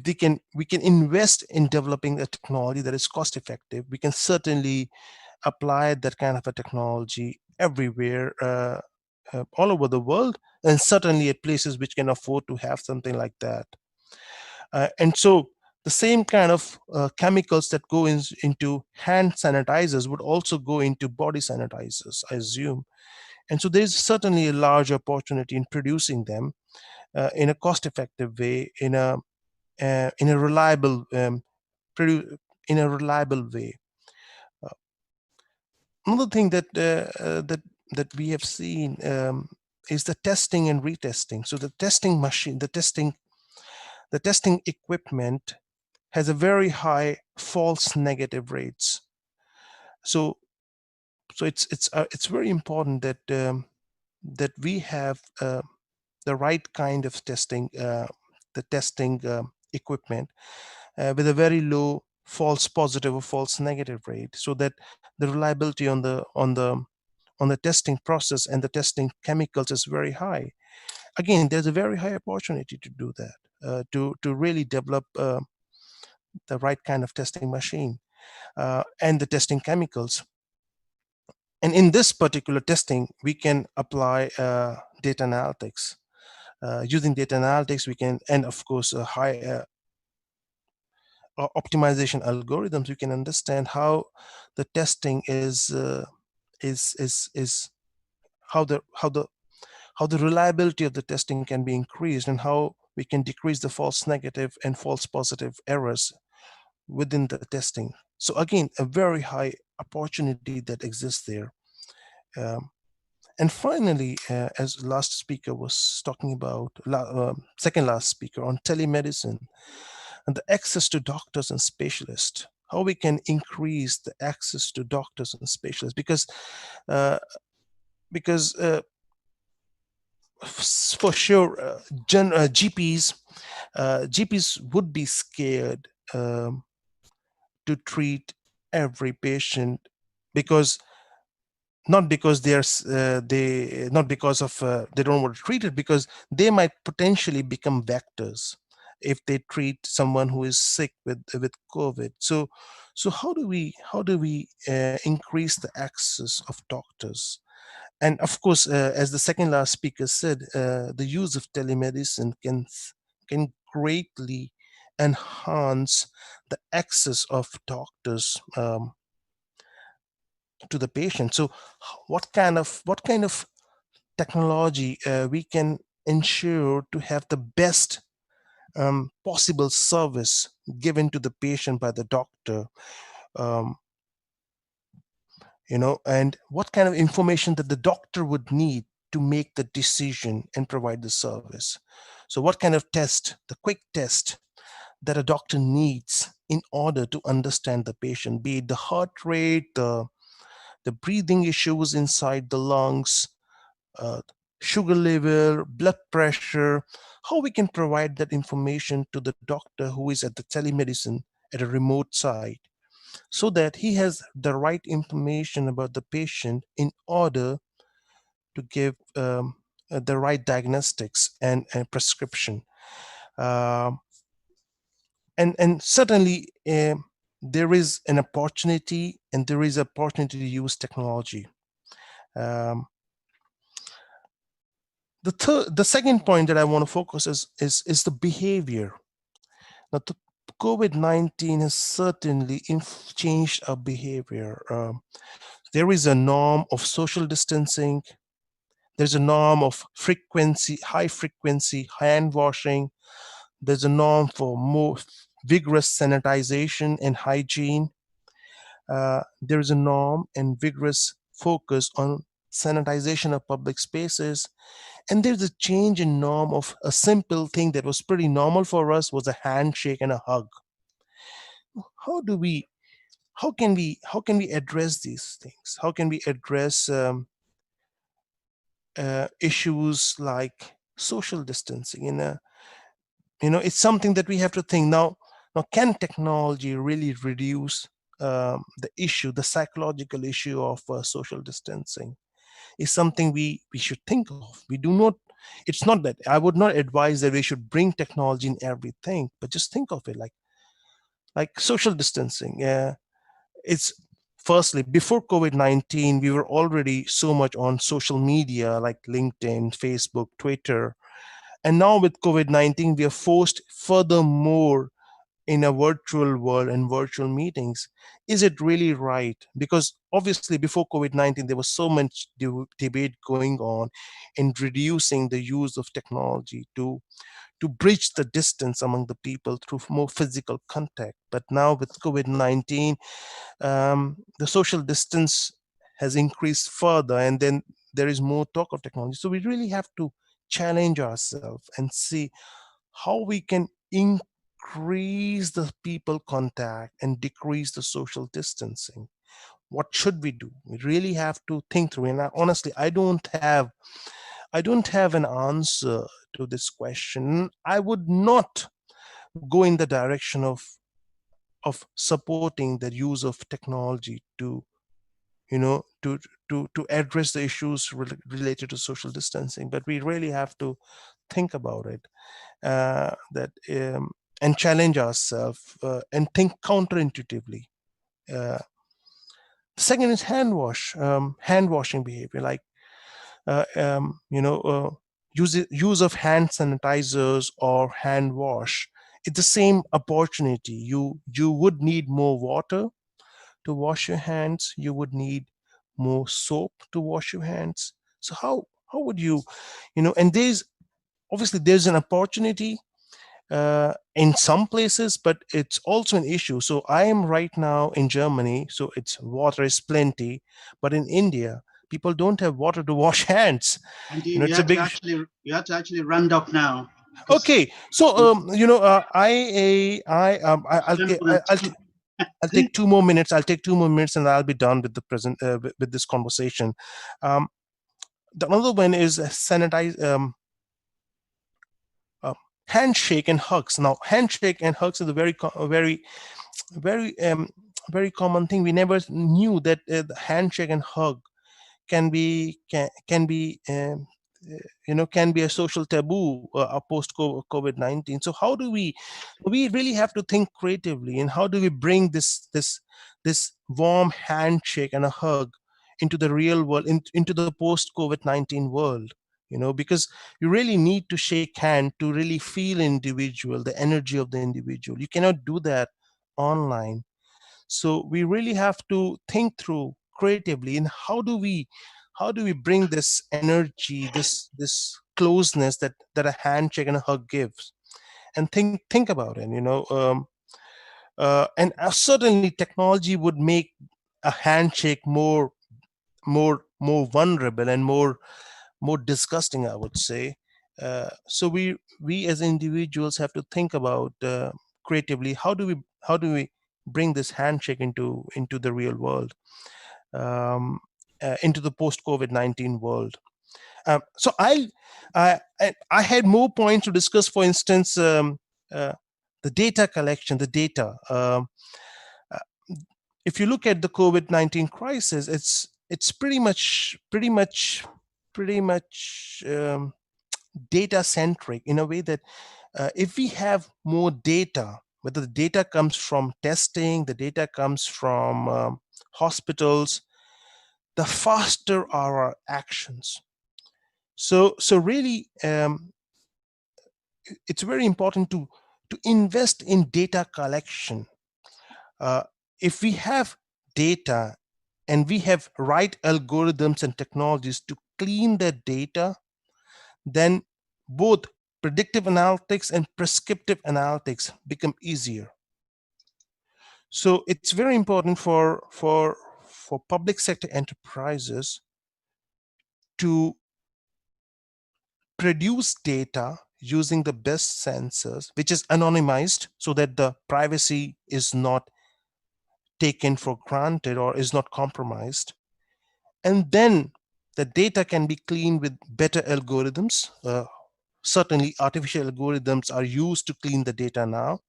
Speaker 19: we can invest in developing a technology that is cost effective, we can certainly apply that kind of a technology everywhere, all over the world, and certainly at places which can afford to have something like that. And so the same kind of chemicals that go into hand sanitizers would also go into body sanitizers, I assume. And so there's certainly a large opportunity in producing them in a cost-effective way, in a reliable in a reliable way. Another thing that we have seen is the testing and retesting. So the testing equipment has a very high false negative rates. So it's very important that we have the right kind of testing, the testing equipment with a very low false positive or false negative rate, so that the reliability on the testing process and the testing chemicals is very high. Again, there's a very high opportunity to do that, to really develop the right kind of testing machine and the testing chemicals. And in this particular testing, we can apply data analytics. Using data analytics, we can, and of course, high optimization algorithms, we can understand how the testing is how the reliability of the testing can be increased, and how we can decrease the false negative and false positive errors within the testing. So again, a very high opportunity that exists there. And finally, as last speaker was talking about, second last speaker, on telemedicine and the access to doctors and specialists, how we can increase the access to doctors and specialists, because for sure, GPs would be scared to treat every patient, because not because not because of they don't want to treat it, because they might potentially become vectors if they treat someone who is sick with COVID. So how do we increase the access of doctors? And of course, as the second last speaker said, the use of telemedicine can greatly enhance the access of doctors to the patient. So what kind of technology we can ensure to have the best possible service given to the patient by the doctor, um, and what kind of information that the doctor would need to make the decision and provide the service. So what kind of test, the quick test that a doctor needs in order to understand the patient, be it the heart rate, the breathing issues inside the lungs, sugar level, blood pressure, how we can provide that information to the doctor who is at the telemedicine at a remote site, so that he has the right information about the patient in order to give the right diagnostics and prescription. Um and certainly there is an opportunity, and there is opportunity to use technology. Um, the second point that I want to focus is the behavior. Now, the COVID-19 has certainly changed our behavior. There is a norm of social distancing. There's a norm of high frequency hand washing. There's a norm for more vigorous sanitization and hygiene. There is a norm and vigorous focus on sanitization of public spaces. And there's a change in norm of a simple thing that was pretty normal for us was a handshake and a hug. How do we, how can we address these things? How can we address issues like social distancing? It's something that we have to think now. Now, can technology really reduce the psychological issue of social distancing? Is something we should think of. We do not. It's not that I would not advise that we should bring technology in everything, but just think of it like social distancing. Yeah, it's firstly before COVID-19, we were already so much on social media like LinkedIn, Facebook, Twitter, and now with COVID-19, we are forced furthermore in a virtual world and virtual meetings. Is it really right? Because obviously before COVID-19, there was so much debate going on in reducing the use of technology to bridge the distance among the people through more physical contact. But now with COVID-19, the social distance has increased further, and then there is more talk of technology. So we really have to challenge ourselves and see how we can increase the people contact and decrease the social distancing. What should we do? We really have to think through. And honestly, I don't have an answer to this question. I would not go in the direction of supporting the use of technology to you know to to address the issues related to social distancing, but we really have to think about it, that and challenge ourselves and think counterintuitively. uh, the second is hand washing behavior, like uh, um, you know uh, use of hand sanitizers or hand wash. It's the same opportunity. You would need more water to wash your hands. You would need more soap to wash your hands. So how would and there's an opportunity in some places, but it's also an issue. So I am right now in Germany, so it's water is plenty, but in India, people don't have water to wash hands.
Speaker 6: And
Speaker 19: It's a big.
Speaker 6: you have to actually round up now.
Speaker 19: Okay, so I'll take 2 more minutes. I'll take 2 more minutes, and I'll be done with the present with this conversation. Um, the another one is sanitize. Uh, Handshake and hugs. Now, handshake and hugs is a very very common thing. We never knew that the handshake and hug can be can be a social taboo post COVID-19. So how do we really have to think creatively, and how do we bring this warm handshake and a hug into the real world, into the post COVID-19 world? Because you really need to shake hand to really feel individual, the energy of the individual. You cannot do that online. So we really have to think through creatively in how do we bring this energy, this closeness that a handshake and a hug gives, and think about it. And certainly technology would make a handshake more vulnerable and more disgusting, I would say. So we as individuals have to think about creatively, how do we bring this handshake into the real world, into the post COVID-19 world. So I had more points to discuss. For instance, the data collection, the data. If you look at the COVID-19 crisis, it's pretty much data centric in a way that if we have more data, whether the data comes from testing, the data comes from hospitals, the faster are our actions. So really, it's very important to invest in data collection. If we have data and we have right algorithms and technologies to clean that data, then both predictive analytics and prescriptive analytics become easier. So it's very important for public sector enterprises to produce data using the best sensors, which is anonymized so that the privacy is not taken for granted or is not compromised. And then the data can be cleaned with better algorithms. Certainly artificial algorithms are used to clean the data now.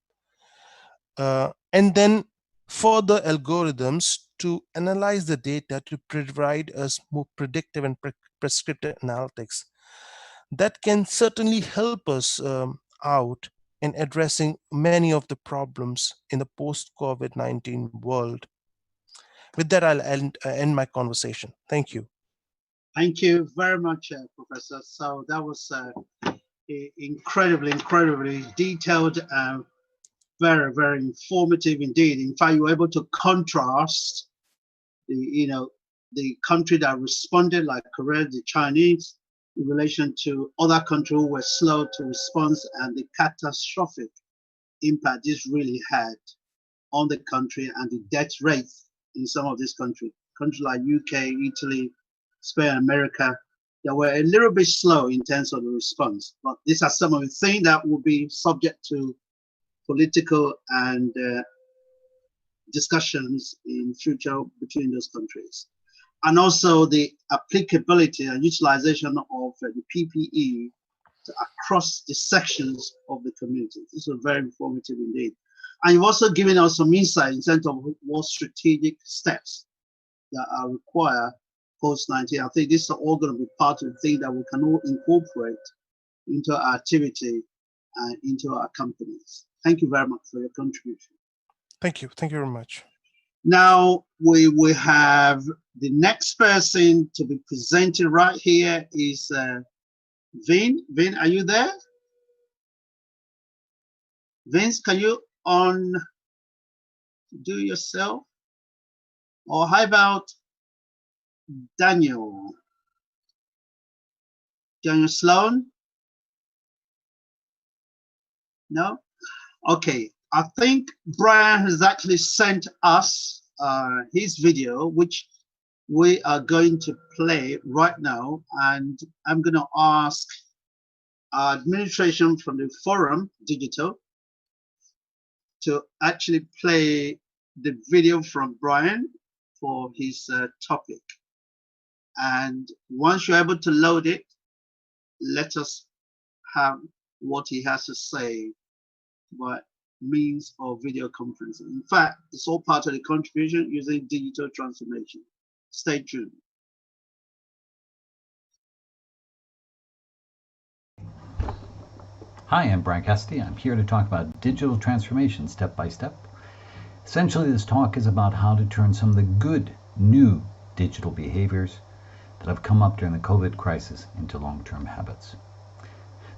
Speaker 19: And then further algorithms to analyze the data to provide us more predictive and prescriptive analytics. That can certainly help us out in addressing many of the problems in the post-COVID-19 world. With that, I'll end my conversation. Thank you.
Speaker 6: Thank you very much, Professor. So that was incredibly detailed and very, very informative indeed. In fact, you were able to contrast the country that responded, like Korea, the Chinese, in relation to other countries who were slow to respond, and the catastrophic impact this really had on the country and the death rate in some of these countries like UK, Italy, Spain, America, that were a little bit slow in terms of the response. But these are some of the things that will be subject to political and discussions in future between those countries. And also the applicability and utilization of the PPE across the sections of the community. This is very informative indeed. And you've also given us some insight in terms of what strategic steps that are required post-19. I think this is all going to be part of the thing that we can all incorporate into our activity and into our companies. Thank you very much for your contribution.
Speaker 19: Thank you. Thank you very much.
Speaker 6: Now we will have the next person to be presented right here is Vin. Vin, are you there? Vince, can you do yourself? Or how about Daniel? Daniel Sloan? No? Okay. I think Brian has actually sent us his video, which we are going to play right now. And I'm going to ask our administration from the Forum.Digital to actually play the video from Brian for his topic. And once you're able to load it, let us have what he has to say by means of video conferencing. In fact, it's all part of the contribution using digital transformation. Stay tuned.
Speaker 9: Hi, I'm Brian Cassidy. I'm here to talk about digital transformation step by step. Essentially, this talk is about how to turn some of the good, new digital behaviors that have come up during the COVID crisis into long-term habits.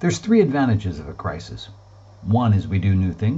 Speaker 9: There's 3 advantages of a crisis. One is we do new things.